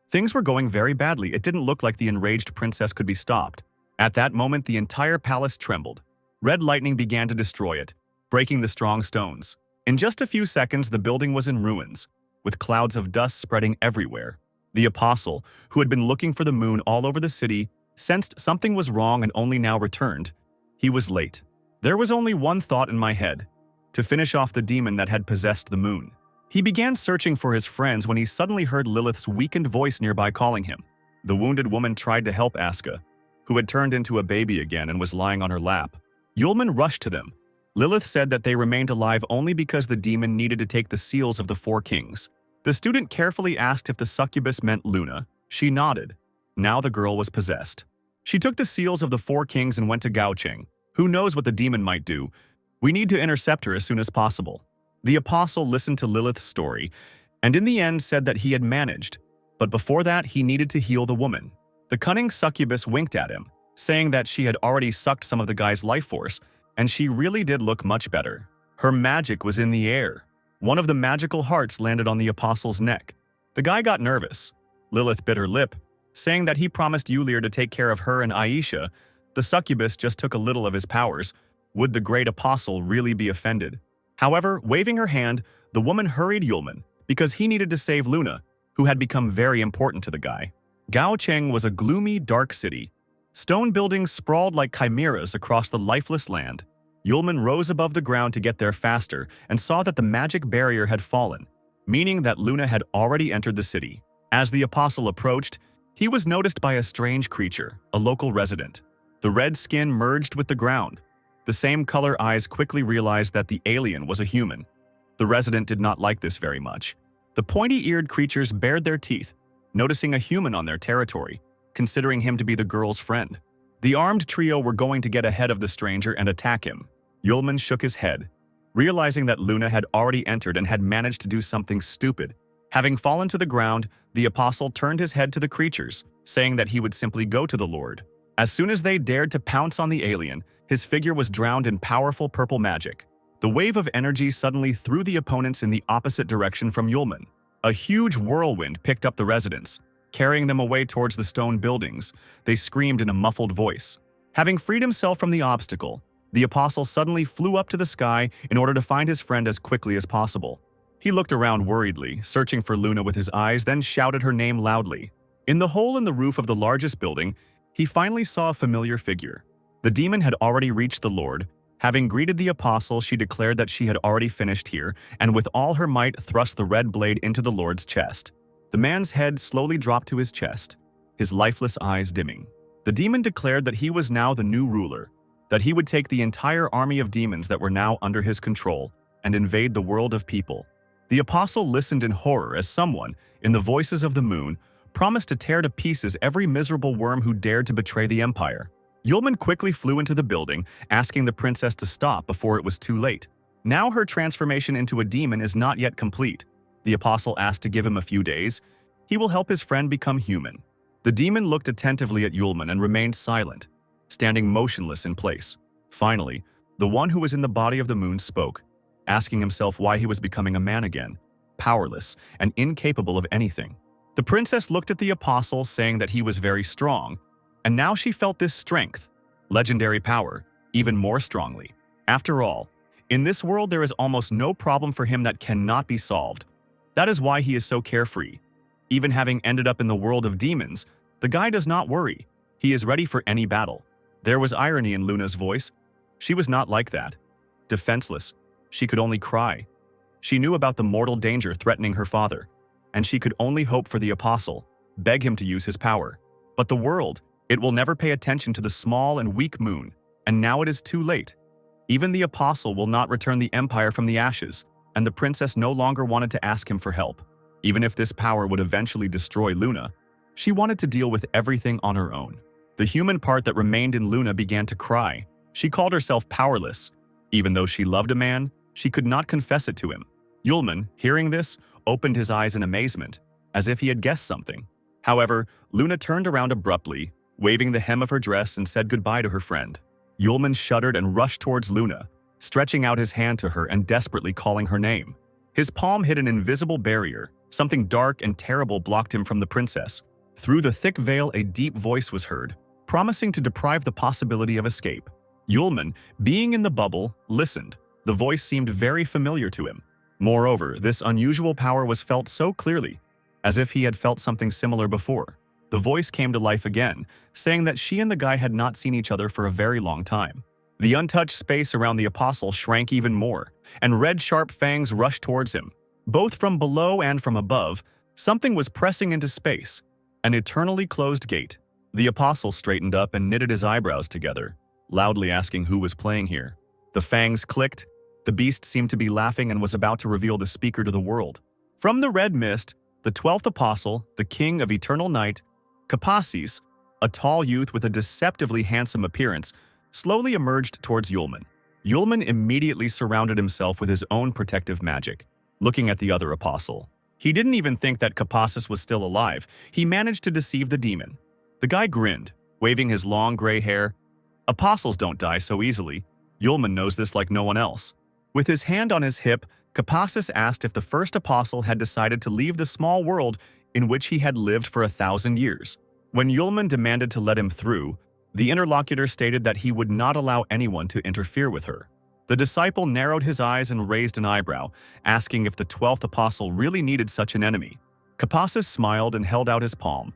Things were going very badly. It didn't look like the enraged princess could be stopped. At that moment, the entire palace trembled. Red lightning began to destroy it, breaking the strong stones. In just a few seconds, the building was in ruins, with clouds of dust spreading everywhere. The apostle, who had been looking for the moon all over the city, sensed something was wrong and only now returned. He was late. There was only one thought in my head: to finish off the demon that had possessed the moon. He began searching for his friends when he suddenly heard Lilith's weakened voice nearby calling him. The wounded woman tried to help Asuka, who had turned into a baby again and was lying on her lap. Yulman rushed to them. Lilith said that they remained alive only because the demon needed to take the seals of the four kings. The student carefully asked if the succubus meant Luna. She nodded. Now the girl was possessed. She took the seals of the four kings and went to Gao Cheng. Who knows what the demon might do? We need to intercept her as soon as possible. The apostle listened to Lilith's story, and in the end said that he had managed. But before that, he needed to heal the woman. The cunning succubus winked at him, saying that she had already sucked some of the guy's life force, and she really did look much better. Her magic was in the air. One of the magical hearts landed on the apostle's neck. The guy got nervous. Lilith bit her lip, saying that he promised Yulir to take care of her and Aisha. The succubus just took a little of his powers. Would the great apostle really be offended? However, waving her hand, the woman hurried Yulman because he needed to save Luna, who had become very important to the guy. Gao Cheng was a gloomy, dark city. Stone buildings sprawled like chimeras across the lifeless land. Yulman rose above the ground to get there faster and saw that the magic barrier had fallen, meaning that Luna had already entered the city. As the apostle approached, he was noticed by a strange creature, a local resident. The red skin merged with the ground. The same color eyes quickly realized that the alien was a human. The resident did not like this very much. The pointy-eared creatures bared their teeth, noticing a human on their territory, considering him to be the girl's friend. The armed trio were going to get ahead of the stranger and attack him. Yulman shook his head, realizing that Luna had already entered and had managed to do something stupid. Having fallen to the ground, the apostle turned his head to the creatures, saying that he would simply go to the Lord. As soon as they dared to pounce on the alien, his figure was drowned in powerful purple magic. The wave of energy suddenly threw the opponents in the opposite direction from Yulman. A huge whirlwind picked up the residents, carrying them away towards the stone buildings. They screamed in a muffled voice. Having freed himself from the obstacle, the apostle suddenly flew up to the sky in order to find his friend as quickly as possible. He looked around worriedly, searching for Luna with his eyes, then shouted her name loudly. In the hole in the roof of the largest building, he finally saw a familiar figure. The demon had already reached the Lord. Having greeted the apostle, she declared that she had already finished here, and with all her might thrust the red blade into the Lord's chest. The man's head slowly dropped to his chest, his lifeless eyes dimming. The demon declared that he was now the new ruler, that he would take the entire army of demons that were now under his control and invade the world of people. The apostle listened in horror as someone, in the voices of the moon, promised to tear to pieces every miserable worm who dared to betray the empire. Yulman quickly flew into the building, asking the princess to stop before it was too late. Now her transformation into a demon is not yet complete. The apostle asked to give him a few days. He will help his friend become human. The demon looked attentively at Yulman and remained silent, standing motionless in place. Finally, the one who was in the body of the moon spoke, asking himself why he was becoming a man again. powerless, and incapable of anything. The princess looked at the apostle, saying that he was very strong, and now she felt this strength, legendary power, even more strongly. After all, in this world there is almost no problem for him that cannot be solved. That is why he is so carefree. Even having ended up in the world of demons, the guy does not worry. He is ready for any battle. There was irony in Luna's voice. She was not like that. Defenseless, she could only cry. She knew about the mortal danger threatening her father, and she could only hope for the apostle, beg him to use his power. But the world, it will never pay attention to the small and weak moon, and now it is too late. Even the apostle will not return the empire from the ashes, and the princess no longer wanted to ask him for help. Even if this power would eventually destroy Luna, she wanted to deal with everything on her own. The human part that remained in Luna began to cry. She called herself powerless. Even though she loved a man, she could not confess it to him. Yulman, hearing this, opened his eyes in amazement, as if he had guessed something. However, Luna turned around abruptly, waving the hem of her dress, and said goodbye to her friend. Yulman shuddered and rushed towards Luna, stretching out his hand to her and desperately calling her name. His palm hit an invisible barrier. Something dark and terrible blocked him from the princess. Through the thick veil, a deep voice was heard, promising to deprive the possibility of escape. Yulman, being in the bubble, listened. The voice seemed very familiar to him. Moreover, this unusual power was felt so clearly, as if he had felt something similar before. The voice came to life again, saying that she and the guy had not seen each other for a very long time. The untouched space around the apostle shrank even more, and red sharp fangs rushed towards him. Both from below and from above, something was pressing into space, an eternally closed gate. The apostle straightened up and knitted his eyebrows together, loudly asking who was playing here. The fangs clicked. The beast seemed to be laughing and was about to reveal the speaker to the world. From the red mist, the 12th apostle, the king of eternal night, Kapasis, a tall youth with a deceptively handsome appearance, slowly emerged towards Yulman. Yulman immediately surrounded himself with his own protective magic. Looking at the other apostle, he didn't even think that Kapasis was still alive. He managed to deceive the demon. The guy grinned, waving his long gray hair. Apostles don't die so easily. Yulman knows this like no one else. With his hand on his hip, Kapasis asked if the first apostle had decided to leave the small world in which he had lived for 1,000 years. When Yulman demanded to let him through, the interlocutor stated that he would not allow anyone to interfere with her. The disciple narrowed his eyes and raised an eyebrow, asking if the 12th apostle really needed such an enemy. Kapasis smiled and held out his palm,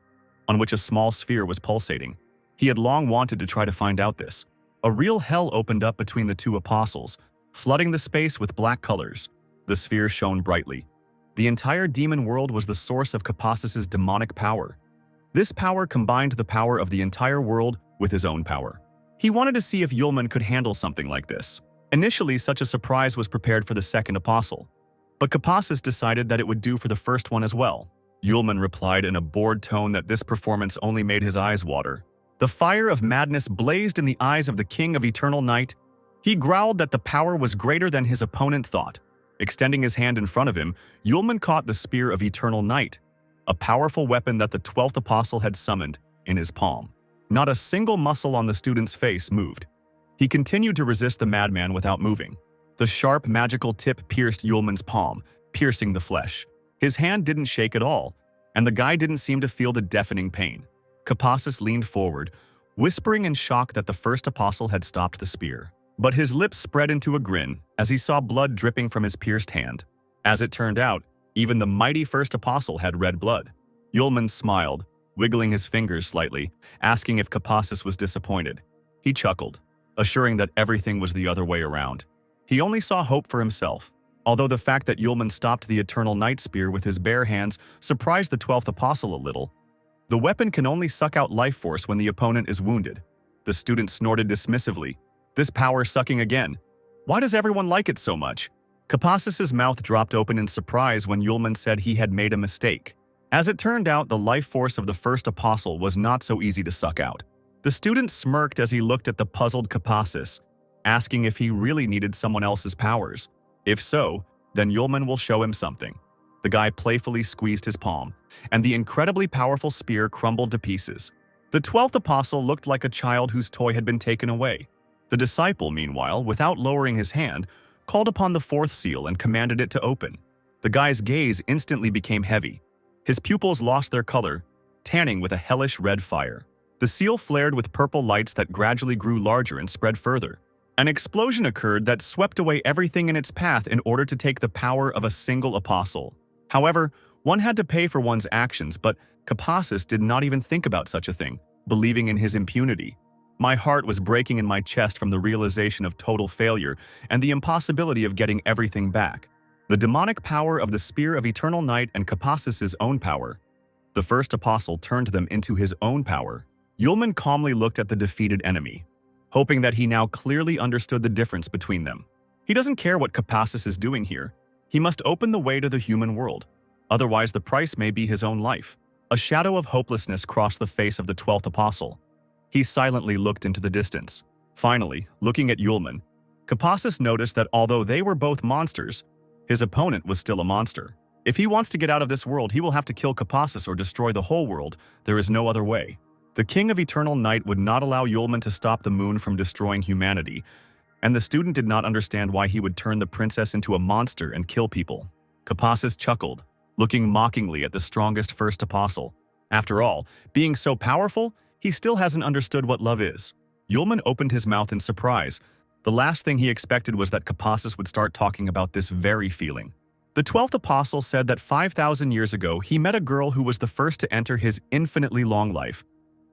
on which a small sphere was pulsating. He had long wanted to try to find out this. A real hell opened up between the two apostles, flooding the space with black colors. The sphere shone brightly. The entire demon world was the source of Kapasis's demonic power. This power combined the power of the entire world with his own power. He wanted to see if Yulman could handle something like this. Initially, such a surprise was prepared for the second apostle, but Kapasis decided that it would do for the first one as well. Yulman replied in a bored tone that this performance only made his eyes water. The fire of madness blazed in the eyes of the king of eternal night. He growled that the power was greater than his opponent thought. Extending his hand in front of him, Yulman caught the spear of eternal night, a powerful weapon that the 12th apostle had summoned, in his palm. Not a single muscle on the student's face moved. He continued to resist the madman without moving. The sharp, magical tip pierced Yulman's palm, piercing the flesh. His hand didn't shake at all, and the guy didn't seem to feel the deafening pain. Kapasis leaned forward, whispering in shock that the first apostle had stopped the spear. But his lips spread into a grin as he saw blood dripping from his pierced hand. As it turned out, even the mighty first apostle had red blood. Yulman smiled, wiggling his fingers slightly, asking if Kapasis was disappointed. He chuckled, assuring that everything was the other way around. He only saw hope for himself. Although the fact that Yulman stopped the Eternal Night Spear with his bare hands surprised the 12th apostle a little. The weapon can only suck out life force when the opponent is wounded. The student snorted dismissively. This power sucking again. Why does everyone like it so much? Kapasis's mouth dropped open in surprise when Yulman said he had made a mistake. As it turned out, the life force of the first apostle was not so easy to suck out. The student smirked as he looked at the puzzled Kapasis, asking if he really needed someone else's powers. If so, then Yulman will show him something. The guy playfully squeezed his palm, and the incredibly powerful spear crumbled to pieces. The 12th apostle looked like a child whose toy had been taken away. The disciple, meanwhile, without lowering his hand, called upon the fourth seal and commanded it to open. The guy's gaze instantly became heavy. His pupils lost their color, tanning with a hellish red fire. The seal flared with purple lights that gradually grew larger and spread further. An explosion occurred that swept away everything in its path in order to take the power of a single apostle. However, one had to pay for one's actions, but Capassus did not even think about such a thing, believing in his impunity. My heart was breaking in my chest from the realization of total failure and the impossibility of getting everything back. The demonic power of the Spear of Eternal Night and Capassus's own power. The first apostle turned them into his own power. Yulman calmly looked at the defeated enemy, hoping that he now clearly understood the difference between them. He doesn't care what Capassus is doing here. He must open the way to the human world. Otherwise, the price may be his own life. A shadow of hopelessness crossed the face of the 12th apostle. He silently looked into the distance. Finally, looking at Yulman, Capassus noticed that although they were both monsters, his opponent was still a monster. If he wants to get out of this world, he will have to kill Capassus or destroy the whole world. There is no other way. The King of Eternal Night would not allow Yulman to stop the moon from destroying humanity, and the student did not understand why he would turn the princess into a monster and kill people. Capassus chuckled, looking mockingly at the strongest first apostle. After all, being so powerful, he still hasn't understood what love is. Yulman opened his mouth in surprise. The last thing he expected was that Capassus would start talking about this very feeling. The 12th apostle said that 5,000 years ago he met a girl who was the first to enter his infinitely long life,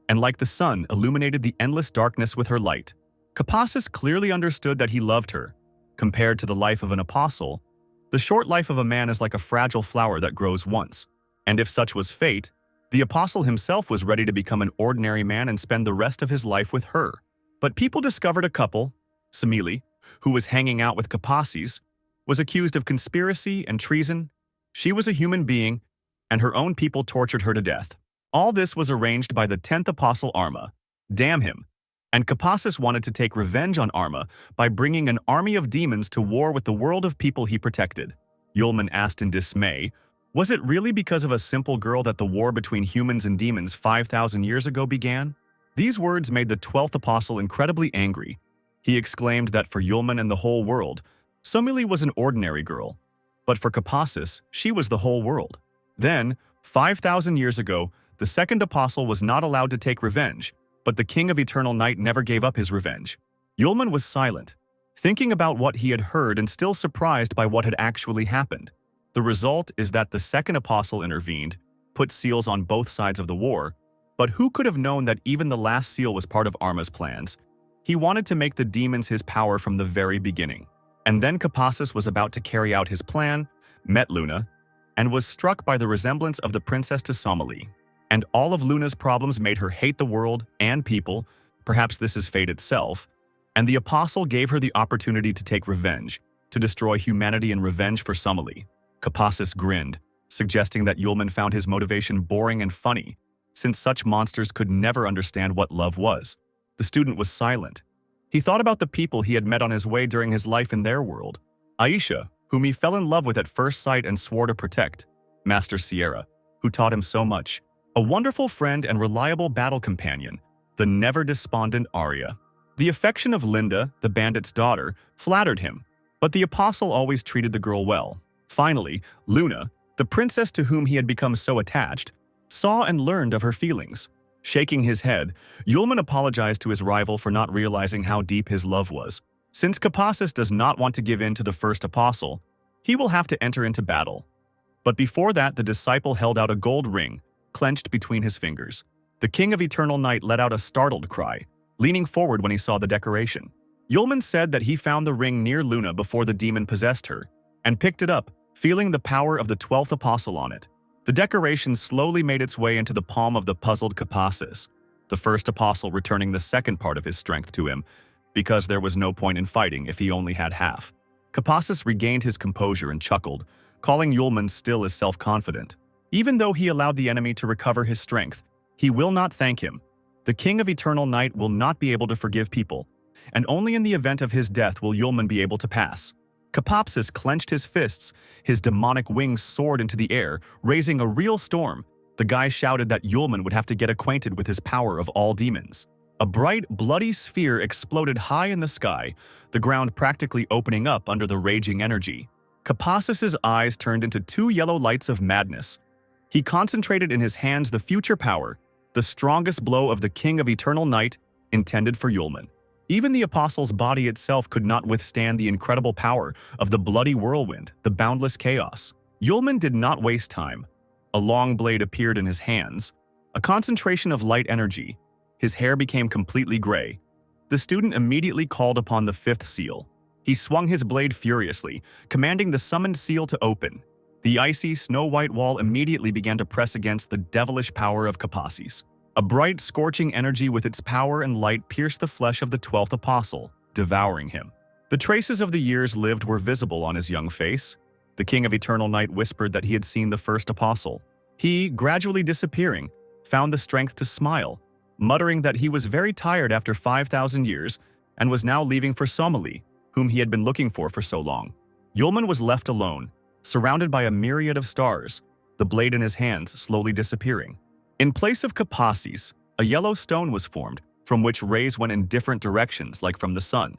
and like the sun, illuminated the endless darkness with her light. Capassus clearly understood that he loved her. Compared to the life of an apostle, the short life of a man is like a fragile flower that grows once. And if such was fate, the apostle himself was ready to become an ordinary man and spend the rest of his life with her. But people discovered a couple, Semele, who was hanging out with Capassus, was accused of conspiracy and treason. She was a human being, and her own people tortured her to death. All this was arranged by the 10th apostle Arma. Damn him. And Capassus wanted to take revenge on Arma by bringing an army of demons to war with the world of people he protected. Yulman asked in dismay, was it really because of a simple girl that the war between humans and demons 5,000 years ago began? These words made the 12th apostle incredibly angry. He exclaimed that for Yulman and the whole world, Semele was an ordinary girl, but for Capassus, she was the whole world. Then, 5,000 years ago, the second apostle was not allowed to take revenge, but the King of Eternal Night never gave up his revenge. Yulman was silent, thinking about what he had heard and still surprised by what had actually happened. The result is that the second apostle intervened, put seals on both sides of the war, but who could have known that even the last seal was part of Arma's plans? He wanted to make the demons his power from the very beginning. And then Capassus was about to carry out his plan, met Luna, and was struck by the resemblance of the princess to Semele. And all of Luna's problems made her hate the world and people. Perhaps this is fate itself. And the apostle gave her the opportunity to take revenge, to destroy humanity in revenge for Semele. Capassus grinned, suggesting that Yulman found his motivation boring and funny, since such monsters could never understand what love was. The student was silent. He thought about the people he had met on his way during his life in their world. Aisha, whom he fell in love with at first sight and swore to protect. Master Sierra, who taught him so much. A wonderful friend and reliable battle companion, the never-despondent Arya. The affection of Linda, the bandit's daughter, flattered him, but the apostle always treated the girl well. Finally, Luna, the princess to whom he had become so attached, saw and learned of her feelings. Shaking his head, Yulman apologized to his rival for not realizing how deep his love was. Since Capassus does not want to give in to the first apostle, he will have to enter into battle. But before that, the disciple held out a gold ring, clenched between his fingers. The King of Eternal Night let out a startled cry, leaning forward when he saw the decoration. Yulman said that he found the ring near Luna before the demon possessed her, and picked it up, feeling the power of the 12th apostle on it. The decoration slowly made its way into the palm of the puzzled Capassus, the first apostle returning the second part of his strength to him, because there was no point in fighting if he only had half. Capassus regained his composure and chuckled, calling Yulman still as self-confident. Even though he allowed the enemy to recover his strength, he will not thank him. The King of Eternal Night will not be able to forgive people, and only in the event of his death will Yulman be able to pass. Capassus clenched his fists, his demonic wings soared into the air, raising a real storm. The guy shouted that Yulman would have to get acquainted with his power of all demons. A bright, bloody sphere exploded high in the sky, the ground practically opening up under the raging energy. Kapassus's eyes turned into two yellow lights of madness. He concentrated in his hands the future power, the strongest blow of the King of Eternal Night, intended for Yulman. Even the Apostle's body itself could not withstand the incredible power of the bloody whirlwind, the boundless chaos. Yulman did not waste time. A long blade appeared in his hands, a concentration of light energy. His hair became completely gray. The student immediately called upon the fifth seal. He swung his blade furiously, commanding the summoned seal to open. The icy, snow-white wall immediately began to press against the devilish power of Kapassus. A bright, scorching energy with its power and light pierced the flesh of the 12th apostle, devouring him. The traces of the years lived were visible on his young face. The King of Eternal Night whispered that he had seen the first apostle. He, gradually disappearing, found the strength to smile, muttering that he was very tired after 5,000 years and was now leaving for Somali, whom he had been looking for so long. Yulman was left alone, surrounded by a myriad of stars, the blade in his hands slowly disappearing. In place of Kapassus, a yellow stone was formed, from which rays went in different directions like from the sun.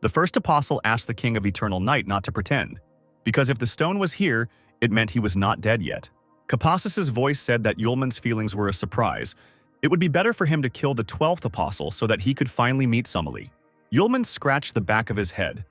The first apostle asked the King of Eternal Night not to pretend, because if the stone was here, it meant he was not dead yet. Kapassus's voice said that Yulman's feelings were a surprise. It would be better for him to kill the 12th apostle so that he could finally meet Somali. Yulman scratched the back of his head.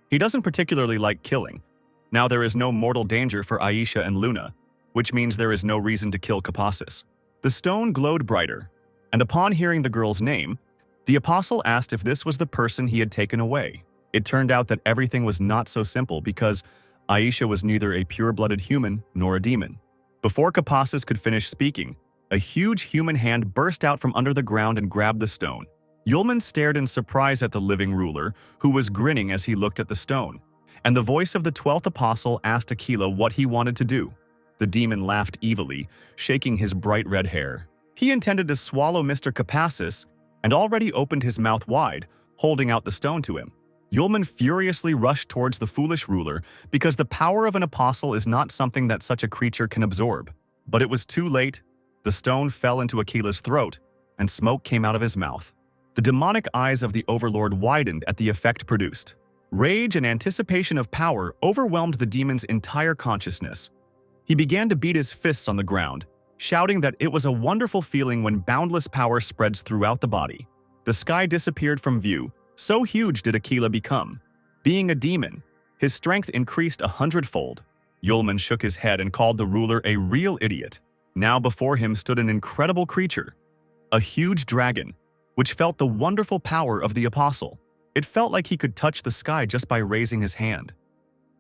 He doesn't particularly like killing. Now there is no mortal danger for Aisha and Luna, which means there is no reason to kill Kapassus. The stone glowed brighter, and upon hearing the girl's name, the apostle asked if this was the person he had taken away. It turned out that everything was not so simple because Aisha was neither a pure-blooded human nor a demon. Before Kapassus could finish speaking, a huge human hand burst out from under the ground and grabbed the stone. Yulman stared in surprise at the living ruler, who was grinning as he looked at the stone, and the voice of the 12th apostle asked Aquila what he wanted to do. The demon laughed evilly, shaking his bright red hair. He intended to swallow Mr. Kapassus and already opened his mouth wide, holding out the stone to him. Yulman furiously rushed towards the foolish ruler because the power of an apostle is not something that such a creature can absorb. But it was too late. The stone fell into Aquila's throat, and smoke came out of his mouth. The demonic eyes of the overlord widened at the effect produced. Rage and anticipation of power overwhelmed the demon's entire consciousness. He began to beat his fists on the ground, shouting that it was a wonderful feeling when boundless power spreads throughout the body. The sky disappeared from view, so huge did Aquila become. Being a demon, his strength increased 100-fold. Yulman shook his head and called the ruler a real idiot. Now before him stood an incredible creature, a huge dragon, which felt the wonderful power of the apostle. It felt like he could touch the sky just by raising his hand.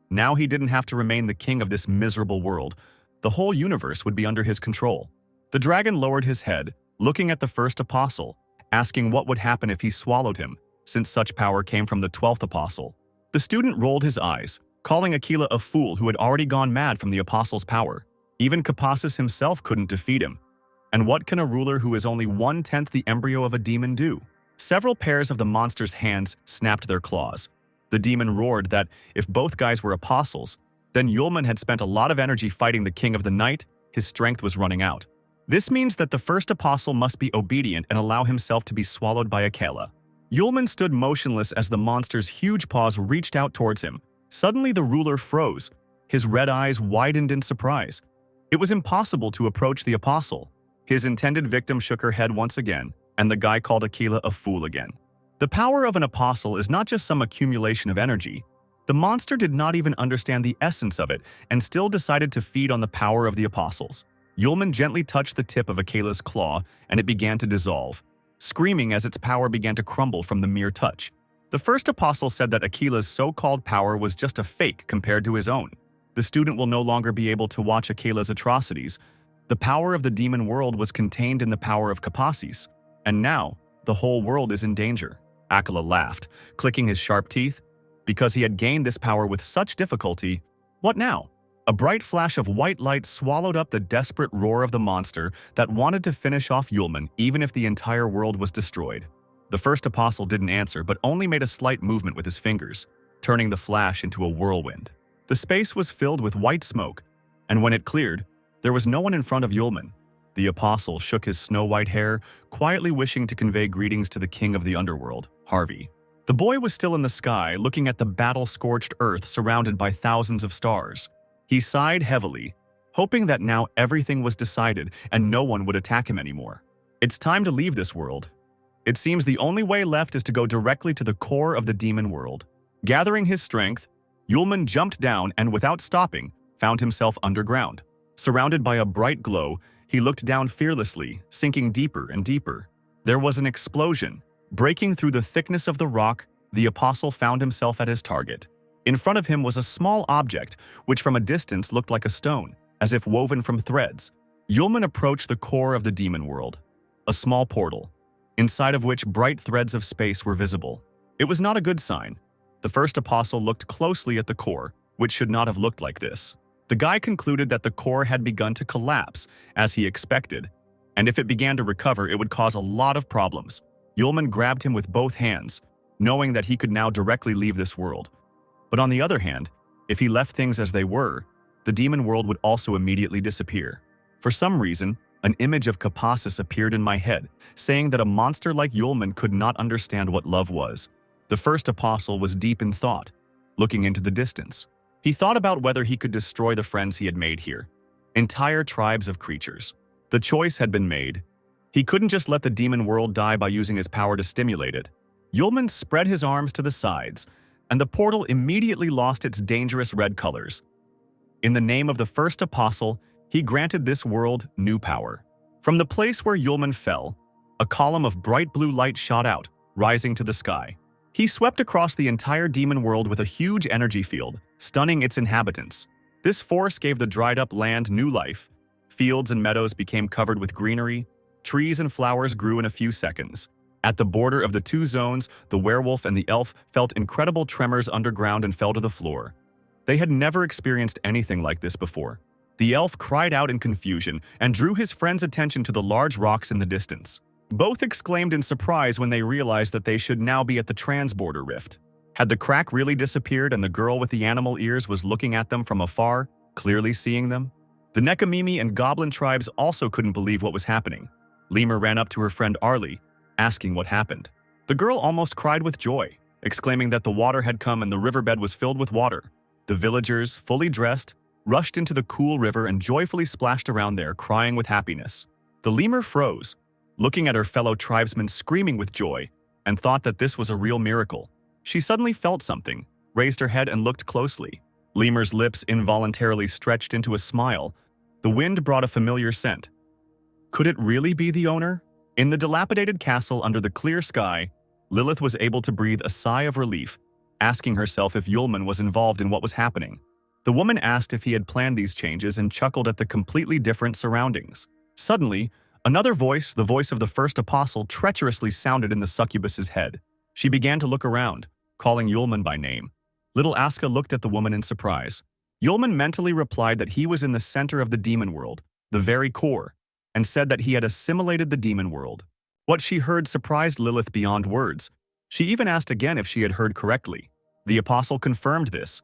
Now he didn't have to remain the king of this miserable world. The whole universe would be under his control. The dragon lowered his head, looking at the first apostle, asking what would happen if he swallowed him, since such power came from the 12th apostle. The student rolled his eyes, calling Aquila a fool who had already gone mad from the apostle's power. Even Kapassus himself couldn't defeat him. And what can a ruler who is only 1/10 the embryo of a demon do? Several pairs of the monster's hands snapped their claws. The demon roared that if both guys were apostles, then Yulman had spent a lot of energy fighting the King of the Night. His strength was running out. This means that the first apostle must be obedient and allow himself to be swallowed by Aquila. Yulman stood motionless as the monster's huge paws reached out towards him. Suddenly the ruler froze. His red eyes widened in surprise. It was impossible to approach the apostle. His intended victim shook her head once again, and the guy called Aquila a fool again. The power of an apostle is not just some accumulation of energy. The monster did not even understand the essence of it and still decided to feed on the power of the apostles. Yulman gently touched the tip of Aquila's claw, and it began to dissolve, screaming as its power began to crumble from the mere touch. The first apostle said that Aquila's so-called power was just a fake compared to his own. The student will no longer be able to watch Aquila's atrocities. The power of the demon world was contained in the power of Kapassus, and now the whole world is in danger. Aquila laughed, clicking his sharp teeth. Because he had gained this power with such difficulty, what now? A bright flash of white light swallowed up the desperate roar of the monster that wanted to finish off Yulman even if the entire world was destroyed. The first apostle didn't answer but only made a slight movement with his fingers, turning the flash into a whirlwind. The space was filled with white smoke, and when it cleared, there was no one in front of Yulman. The apostle shook his snow-white hair, quietly wishing to convey greetings to the king of the underworld, Harvey. The boy was still in the sky, looking at the battle-scorched earth surrounded by thousands of stars. He sighed heavily, hoping that now everything was decided and no one would attack him anymore. It's time to leave this world. It seems the only way left is to go directly to the core of the demon world. Gathering his strength, Yulman jumped down and, without stopping, found himself underground. Surrounded by a bright glow, he looked down fearlessly, sinking deeper and deeper. There was an explosion. Breaking through the thickness of the rock, the apostle found himself at his target. In front of him was a small object, which from a distance looked like a stone, as if woven from threads. Yulman approached the core of the demon world, a small portal, inside of which bright threads of space were visible. It was not a good sign. The first apostle looked closely at the core, which should not have looked like this. The guy concluded that the core had begun to collapse, as he expected, and if it began to recover, it would cause a lot of problems. Yulman grabbed him with both hands, knowing that he could now directly leave this world. But on the other hand, if he left things as they were, the demon world would also immediately disappear. For some reason, an image of Kapasis appeared in my head, saying that a monster like Yulman could not understand what love was. The first apostle was deep in thought, looking into the distance. He thought about whether he could destroy the friends he had made here. Entire tribes of creatures. The choice had been made. He couldn't just let the demon world die by using his power to stimulate it. Yulman spread his arms to the sides, and the portal immediately lost its dangerous red colors. In the name of the first apostle, he granted this world new power. From the place where Yulman fell, a column of bright blue light shot out, rising to the sky. He swept across the entire demon world with a huge energy field, stunning its inhabitants. This force gave the dried-up land new life. Fields and meadows became covered with greenery. Trees and flowers grew in a few seconds. At the border of the two zones, the werewolf and the elf felt incredible tremors underground and fell to the floor. They had never experienced anything like this before. The elf cried out in confusion and drew his friend's attention to the large rocks in the distance. Both exclaimed in surprise when they realized that they should now be at the transborder rift. Had the crack really disappeared and the girl with the animal ears was looking at them from afar, clearly seeing them? The Nekomimi and Goblin tribes also couldn't believe what was happening. Lemur ran up to her friend Arlie, asking what happened. The girl almost cried with joy, exclaiming that the water had come and the riverbed was filled with water. The villagers, fully dressed, rushed into the cool river and joyfully splashed around there, crying with happiness. The lemur froze, looking at her fellow tribesmen screaming with joy, and thought that this was a real miracle. She suddenly felt something, raised her head and looked closely. Lemur's lips involuntarily stretched into a smile. The wind brought a familiar scent. Could it really be the owner? In the dilapidated castle under the clear sky, Lilith was able to breathe a sigh of relief, asking herself if Yulman was involved in what was happening. The woman asked if he had planned these changes and chuckled at the completely different surroundings. Suddenly, another voice, the voice of the first apostle, treacherously sounded in the succubus's head. She began to look around, calling Yulman by name. Little Aska looked at the woman in surprise. Yulman mentally replied that he was in the center of the demon world, the very core, and said that he had assimilated the demon world. What she heard surprised Lilith beyond words. She even asked again if she had heard correctly. The apostle confirmed this.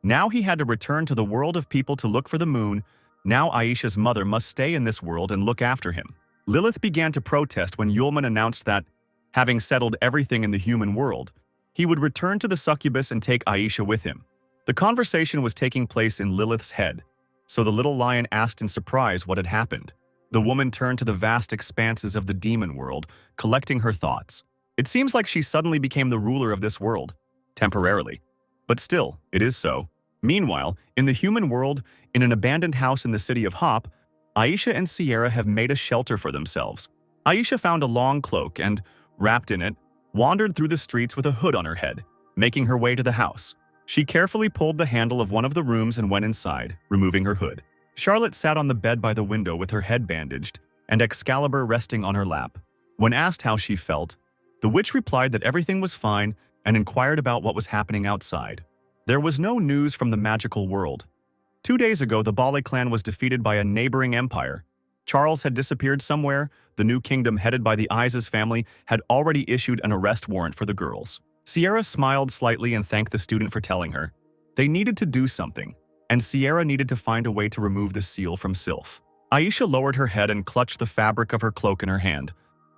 Now he had to return to the world of people to look for the moon. Now Aisha's mother must stay in this world and look after him. Lilith began to protest when Yulman announced that, having settled everything in the human world, he would return to the succubus and take Aisha with him. The conversation was taking place in Lilith's head, so the little lion asked in surprise what had happened. The woman turned to the vast expanses of the demon world, collecting her thoughts. It seems like she suddenly became the ruler of this world, temporarily. But still, it is so. Meanwhile, in the human world, in an abandoned house in the city of Hop, Aisha and Sierra have made a shelter for themselves. Aisha found a long cloak and, wrapped in it, wandered through the streets with a hood on her head, making her way to the house. She carefully pulled the handle of one of the rooms and went inside, removing her hood. Charlotte sat on the bed by the window with her head bandaged and Excalibur resting on her lap. When asked how she felt, the witch replied that everything was fine and inquired about what was happening outside. There was no news from the magical world. 2 days ago, the Bale clan was defeated by a neighboring empire. Charles had disappeared somewhere. The new kingdom headed by the Ises family had already issued an arrest warrant for the girls. Sierra smiled slightly and thanked the student for telling her. They needed to do something, and Sierra needed to find a way to remove the seal from Sylph. Aisha lowered her head and clutched the fabric of her cloak in her hand.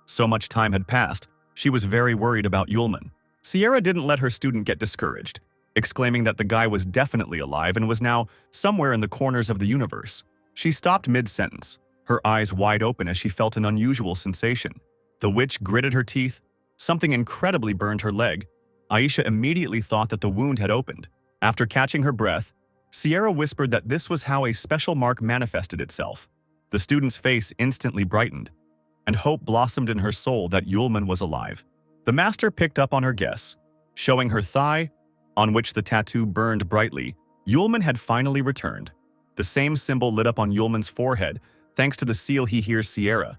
So much time had passed, she was very worried about Yulman. Sierra didn't let her student get discouraged, exclaiming that the guy was definitely alive and was now somewhere in the corners of the universe. She stopped mid-sentence, her eyes wide open as she felt an unusual sensation. The witch gritted her teeth. Something incredibly burned her leg. Aisha immediately thought that the wound had opened. After catching her breath, Sierra whispered that this was how a special mark manifested itself. The student's face instantly brightened, and hope blossomed in her soul that Yulman was alive. The master picked up on her guess, showing her thigh, on which the tattoo burned brightly. Yulman had finally returned. The same symbol lit up on Yulman's forehead, thanks to the seal he hears Sierra.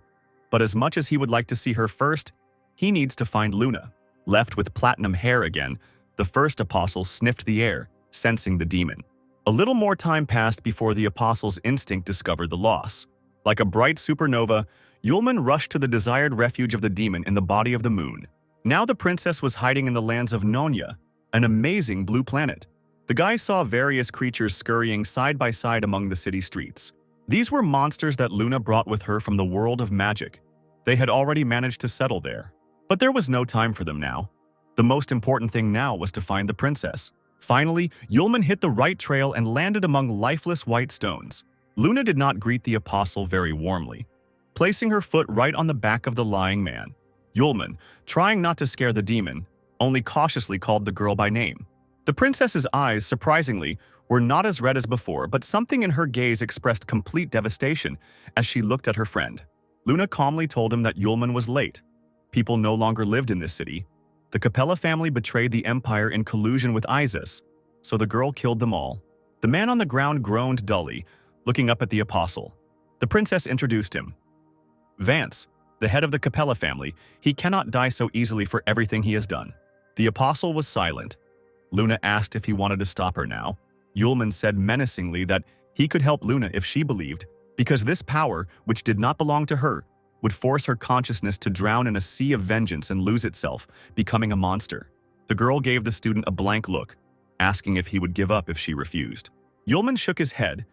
But as much as he would like to see her first, he needs to find Luna. Left with platinum hair again, the first apostle sniffed the air, sensing the demon. A little more time passed before the apostle's instinct discovered the loss. Like a bright supernova, Yulman rushed to the desired refuge of the demon in the body of the moon. Now the princess was hiding in the lands of Nonya, an amazing blue planet. The guy saw various creatures scurrying side by side among the city streets. These were monsters that Luna brought with her from the world of magic. They had already managed to settle there. But there was no time for them now. The most important thing now was to find the princess. Finally, Yulman hit the right trail and landed among lifeless white stones. Luna did not greet the apostle very warmly, placing her foot right on the back of the lying man. Yulman, trying not to scare the demon, only cautiously called the girl by name. The princess's eyes, surprisingly, were not as red as before, but something in her gaze expressed complete devastation as she looked at her friend. Luna calmly told him that Yulman was late. People no longer lived in this city. The Capella family betrayed the empire in collusion with Isis, so the girl killed them all. The man on the ground groaned dully, looking up at the apostle. The princess introduced him. Vance, the head of the Capella family, he cannot die so easily for everything he has done. The apostle was silent. Luna asked if he wanted to stop her now. Yulman said menacingly that he could help Luna if she believed, because this power, which did not belong to her, would force her consciousness to drown in a sea of vengeance and lose itself, becoming a monster. The girl gave the student a blank look, asking if he would give up if she refused. Yulman shook his head.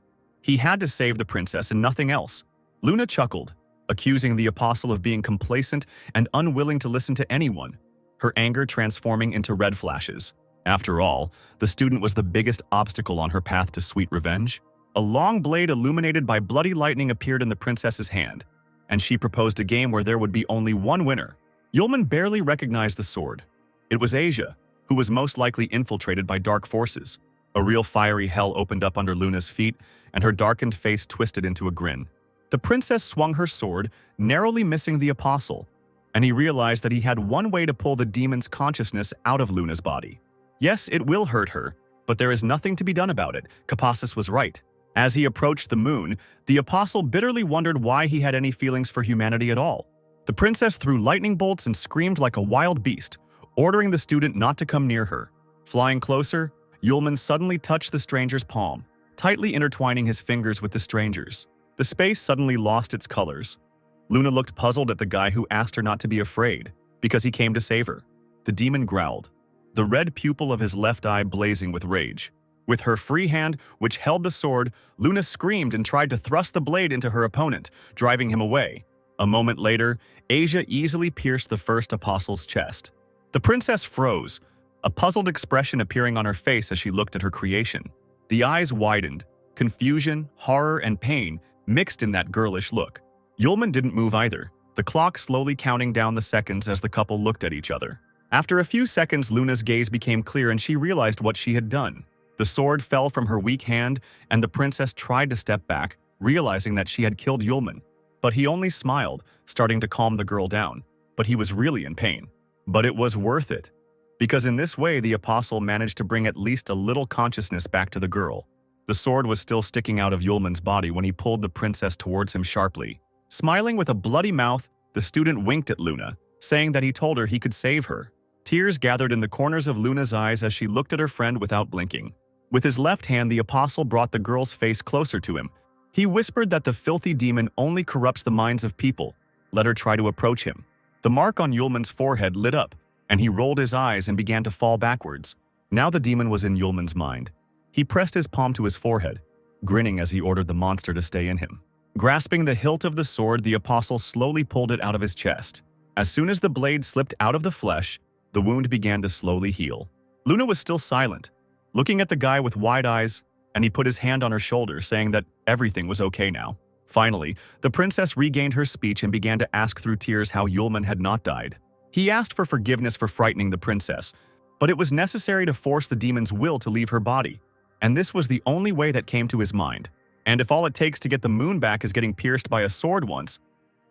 He had to save the princess and nothing else. Luna chuckled, accusing the apostle of being complacent and unwilling to listen to anyone, her anger transforming into red flashes. After all, the student was the biggest obstacle on her path to sweet revenge. A long blade illuminated by bloody lightning appeared in the princess's hand, and she proposed a game where there would be only one winner. Yulman barely recognized the sword. It was Asia, who was most likely infiltrated by dark forces. A real fiery hell opened up under Luna's feet, and her darkened face twisted into a grin. The princess swung her sword, narrowly missing the apostle, and he realized that he had one way to pull the demon's consciousness out of Luna's body. Yes, it will hurt her, but there is nothing to be done about it. Capassus was right. As he approached the moon, the apostle bitterly wondered why he had any feelings for humanity at all. The princess threw lightning bolts and screamed like a wild beast, ordering the student not to come near her. Flying closer, Yulman suddenly touched the stranger's palm, tightly intertwining his fingers with the stranger's. The space suddenly lost its colors. Luna looked puzzled at the guy who asked her not to be afraid, because he came to save her. The demon growled, the red pupil of his left eye blazing with rage. With her free hand, which held the sword, Luna screamed and tried to thrust the blade into her opponent, driving him away. A moment later, Asia easily pierced the first apostle's chest. The princess froze, a puzzled expression appearing on her face as she looked at her creation. The eyes widened, confusion, horror, and pain mixed in that girlish look. Yulman didn't move either, the clock slowly counting down the seconds as the couple looked at each other. After a few seconds, Luna's gaze became clear and she realized what she had done. The sword fell from her weak hand, and the princess tried to step back, realizing that she had killed Yulman. But he only smiled, starting to calm the girl down. But he was really in pain. But it was worth it, because in this way the apostle managed to bring at least a little consciousness back to the girl. The sword was still sticking out of Yulman's body when he pulled the princess towards him sharply. Smiling with a bloody mouth, the student winked at Luna, saying that he told her he could save her. Tears gathered in the corners of Luna's eyes as she looked at her friend without blinking. With his left hand, the apostle brought the girl's face closer to him. He whispered that the filthy demon only corrupts the minds of people. Let her try to approach him. The mark on Yulman's forehead lit up, and he rolled his eyes and began to fall backwards. Now the demon was in Yulman's mind. He pressed his palm to his forehead, grinning as he ordered the monster to stay in him. Grasping the hilt of the sword, the apostle slowly pulled it out of his chest. As soon as the blade slipped out of the flesh, The wound began to slowly heal. Luna was still silent, looking at the guy with wide eyes, and he put his hand on her shoulder, saying that everything was okay now. Finally, the princess regained her speech and began to ask through tears how Yulman had not died. He asked for forgiveness for frightening the princess, but it was necessary to force the demon's will to leave her body, and this was the only way that came to his mind. And if all it takes to get the moon back is getting pierced by a sword once,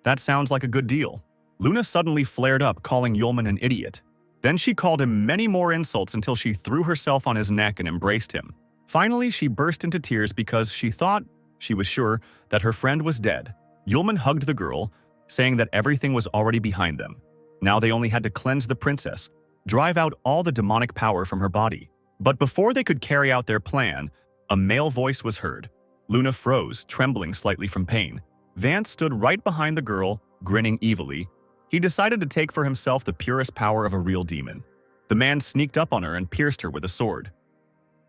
that sounds like a good deal. Luna suddenly flared up, calling Yulman an idiot. Then she called him many more insults until she threw herself on his neck and embraced him. Finally, she burst into tears because she was sure that her friend was dead. Yulman hugged the girl, saying that everything was already behind them. Now they only had to cleanse the princess, drive out all the demonic power from her body. But before they could carry out their plan, a male voice was heard. Luna froze, trembling slightly from pain. Vance stood right behind the girl, grinning evilly. He decided to take for himself the purest power of a real demon. The man sneaked up on her and pierced her with a sword.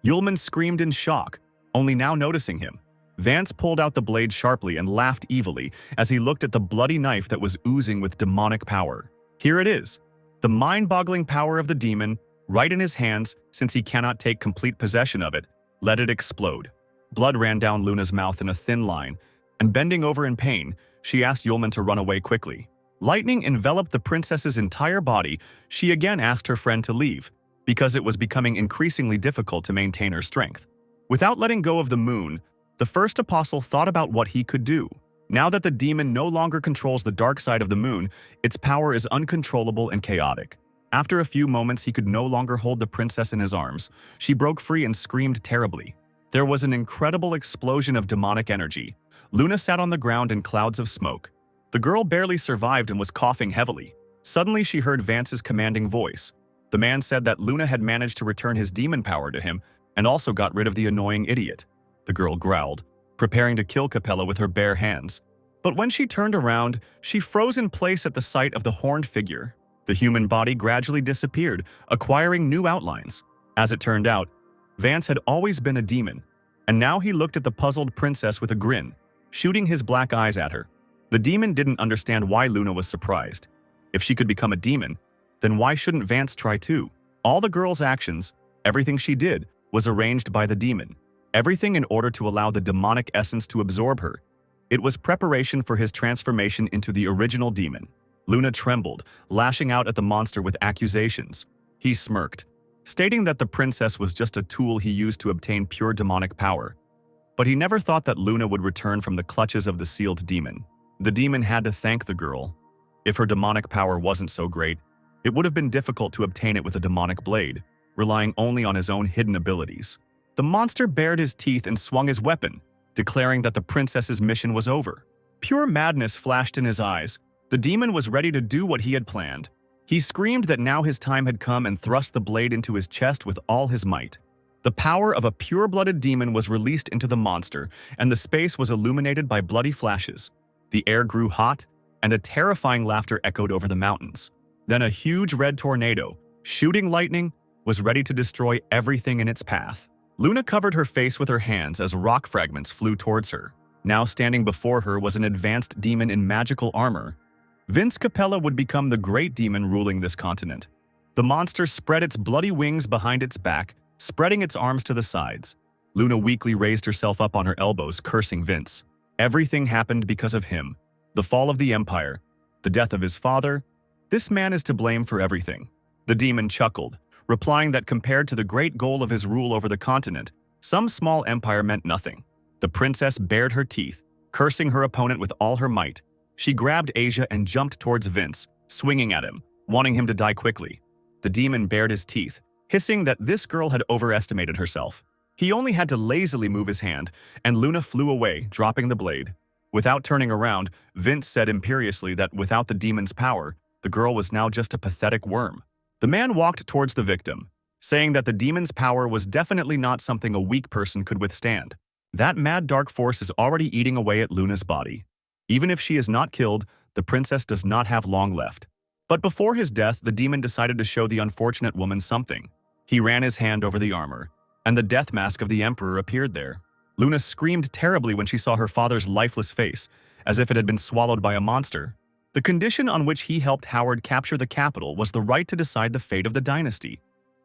Yulman screamed in shock, only now noticing him. Vance pulled out the blade sharply and laughed evilly as he looked at the bloody knife that was oozing with demonic power. Here it is, the mind-boggling power of the demon, right in his hands. Since he cannot take complete possession of it, let it explode. Blood ran down Luna's mouth in a thin line, and bending over in pain, she asked Yulman to run away quickly. Lightning enveloped the princess's entire body. She again asked her friend to leave, because it was becoming increasingly difficult to maintain her strength. Without letting go of the moon, the first apostle thought about what he could do. Now that the demon no longer controls the dark side of the moon, its power is uncontrollable and chaotic. After a few moments, he could no longer hold the princess in his arms. She broke free and screamed terribly. There was an incredible explosion of demonic energy. Luna sat on the ground in clouds of smoke. The girl barely survived and was coughing heavily. Suddenly, she heard Vance's commanding voice. The man said that Luna had managed to return his demon power to him and also got rid of the annoying idiot. The girl growled, preparing to kill Capella with her bare hands. But when she turned around, she froze in place at the sight of the horned figure. The human body gradually disappeared, acquiring new outlines. As it turned out, Vance had always been a demon, and now he looked at the puzzled princess with a grin, shooting his black eyes at her. The demon didn't understand why Luna was surprised. If she could become a demon, then why shouldn't Vance try too? All the girl's actions, everything she did, was arranged by the demon. Everything in order to allow the demonic essence to absorb her. It was preparation for his transformation into the original demon. Luna trembled, lashing out at the monster with accusations. He smirked, stating that the princess was just a tool he used to obtain pure demonic power. But he never thought that Luna would return from the clutches of the sealed demon. The demon had to thank the girl. If her demonic power wasn't so great, it would have been difficult to obtain it with a demonic blade, relying only on his own hidden abilities. The monster bared his teeth and swung his weapon, declaring that the princess's mission was over. Pure madness flashed in his eyes. The demon was ready to do what he had planned. He screamed that now his time had come and thrust the blade into his chest with all his might. The power of a pure-blooded demon was released into the monster, and the space was illuminated by bloody flashes. The air grew hot, and a terrifying laughter echoed over the mountains. Then a huge red tornado, shooting lightning, was ready to destroy everything in its path. Luna covered her face with her hands as rock fragments flew towards her. Now standing before her was an advanced demon in magical armor. Vince Capella would become the great demon ruling this continent. The monster spread its bloody wings behind its back, spreading its arms to the sides. Luna weakly raised herself up on her elbows, cursing Vince. Everything happened because of him. The fall of the empire, the death of his father. This man is to blame for everything. The demon chuckled, replying that compared to the great goal of his rule over the continent, some small empire meant nothing. The princess bared her teeth, cursing her opponent with all her might. She grabbed Asia and jumped towards Vince, swinging at him, wanting him to die quickly. The demon bared his teeth, hissing that this girl had overestimated herself. He only had to lazily move his hand, and Luna flew away, dropping the blade. Without turning around, Vince said imperiously that without the demon's power, the girl was now just a pathetic worm. The man walked towards the victim, saying that the demon's power was definitely not something a weak person could withstand. That mad dark force is already eating away at Luna's body. Even if she is not killed, the princess does not have long left. But before his death, the demon decided to show the unfortunate woman something. He ran his hand over the armor, and the death mask of the emperor appeared there. Luna screamed terribly when she saw her father's lifeless face, as if it had been swallowed by a monster. The condition on which he helped Howard capture the capital was the right to decide the fate of the dynasty.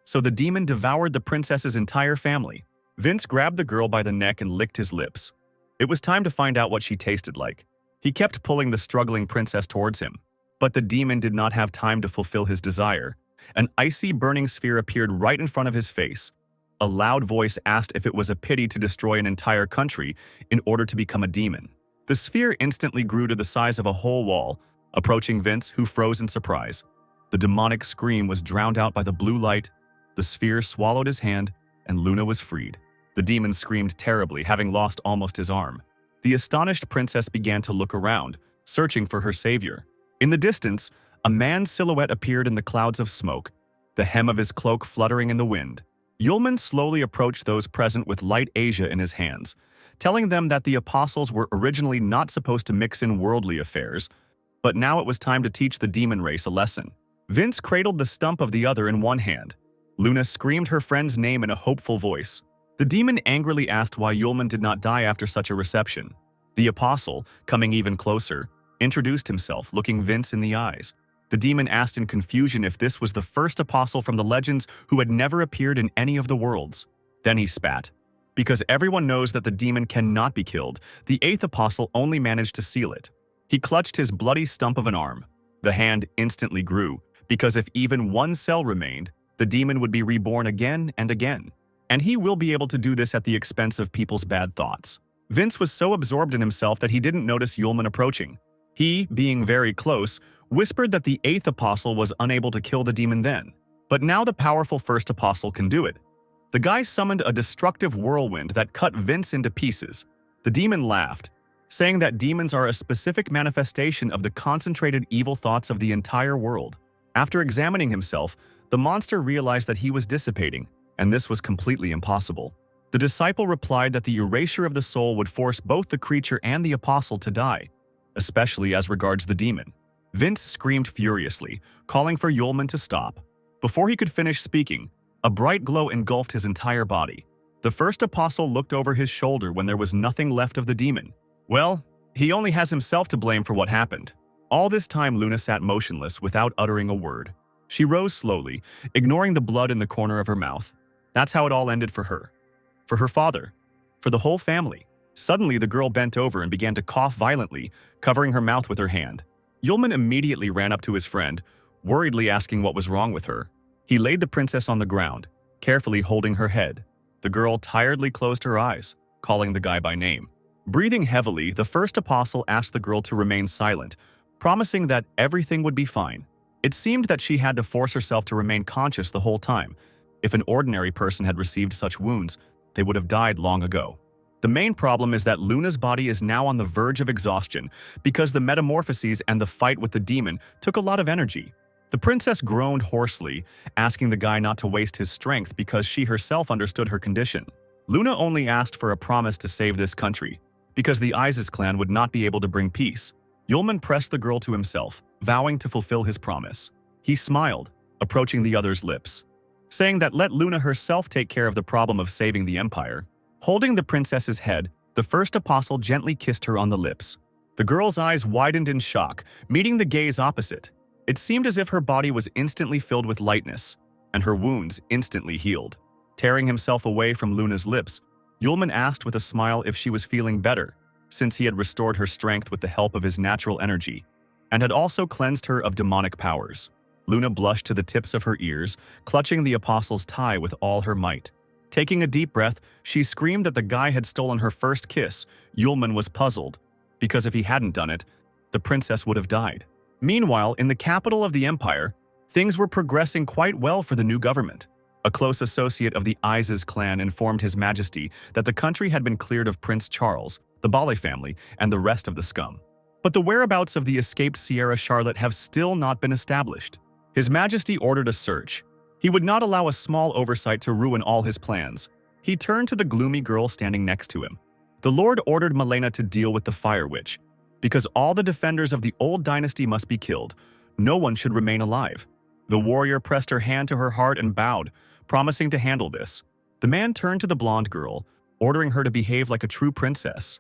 So the demon devoured the princess's entire family. Vince grabbed the girl by the neck and licked his lips. It was time to find out what she tasted like. He kept pulling the struggling princess towards him. But the demon did not have time to fulfill his desire. An icy burning sphere appeared right in front of his face. A loud voice asked if it was a pity to destroy an entire country in order to become a demon. The sphere instantly grew to the size of a whole wall, approaching Vince, who froze in surprise. The demonic scream was drowned out by the blue light. The sphere swallowed his hand, and Luna was freed. The demon screamed terribly, having lost almost his arm. The astonished princess began to look around, searching for her savior. In the distance, a man's silhouette appeared in the clouds of smoke, the hem of his cloak fluttering in the wind. Yulman slowly approached those present with light Asia in his hands, telling them that the apostles were originally not supposed to mix in worldly affairs, but now it was time to teach the demon race a lesson. Vince cradled the stump of the other in one hand. Luna screamed her friend's name in a hopeful voice. The demon angrily asked why Yulman did not die after such a reception. The apostle, coming even closer, introduced himself, looking Vince in the eyes. The demon asked in confusion if this was the first apostle from the legends who had never appeared in any of the worlds. Then he spat. Because everyone knows that the demon cannot be killed, the eighth apostle only managed to seal it. He clutched his bloody stump of an arm. The hand instantly grew, because if even one cell remained, the demon would be reborn again and again. And he will be able to do this at the expense of people's bad thoughts. Vince was so absorbed in himself that he didn't notice Yulman approaching. He, being very close, whispered that the eighth apostle was unable to kill the demon then. But now the powerful first apostle can do it. The guy summoned a destructive whirlwind that cut Vince into pieces. The demon laughed, saying that demons are a specific manifestation of the concentrated evil thoughts of the entire world. After examining himself, the monster realized that he was dissipating, and this was completely impossible. The disciple replied that the erasure of the soul would force both the creature and the apostle to die, especially as regards the demon. Vince screamed furiously, calling for Yulman to stop. Before he could finish speaking, a bright glow engulfed his entire body. The first apostle looked over his shoulder when there was nothing left of the demon. Well, he only has himself to blame for what happened. All this time Luna sat motionless without uttering a word. She rose slowly, ignoring the blood in the corner of her mouth. That's how it all ended for her. For her father. For the whole family. Suddenly the girl bent over and began to cough violently, covering her mouth with her hand. Yulman immediately ran up to his friend, worriedly asking what was wrong with her. He laid the princess on the ground, carefully holding her head. The girl tiredly closed her eyes, calling the guy by name. Breathing heavily, the first apostle asked the girl to remain silent, promising that everything would be fine. It seemed that she had to force herself to remain conscious the whole time. If an ordinary person had received such wounds, they would have died long ago. The main problem is that Luna's body is now on the verge of exhaustion because the metamorphoses and the fight with the demon took a lot of energy. The princess groaned hoarsely, asking the guy not to waste his strength because she herself understood her condition. Luna only asked for a promise to save this country, because the Isis clan would not be able to bring peace. Yulman pressed the girl to himself, vowing to fulfill his promise. He smiled, approaching the other's lips, saying that let Luna herself take care of the problem of saving the empire. Holding the princess's head, the first apostle gently kissed her on the lips. The girl's eyes widened in shock, meeting the gaze opposite. It seemed as if her body was instantly filled with lightness, and her wounds instantly healed. Tearing himself away from Luna's lips, Yulman asked with a smile if she was feeling better, since he had restored her strength with the help of his natural energy, and had also cleansed her of demonic powers. Luna blushed to the tips of her ears, clutching the apostle's tie with all her might. Taking a deep breath, she screamed that the guy had stolen her first kiss. Yulman was puzzled, because if he hadn't done it, the princess would have died. Meanwhile, in the capital of the empire, things were progressing quite well for the new government. A close associate of the Isis clan informed His Majesty that the country had been cleared of Prince Charles, the Bale family, and the rest of the scum. But the whereabouts of the escaped Sierra Charlotte have still not been established. His Majesty ordered a search. He would not allow a small oversight to ruin all his plans. He turned to the gloomy girl standing next to him. The Lord ordered Malena to deal with the Fire Witch, because all the defenders of the old dynasty must be killed. No one should remain alive. The warrior pressed her hand to her heart and bowed, promising to handle this. The man turned to the blonde girl, ordering her to behave like a true princess.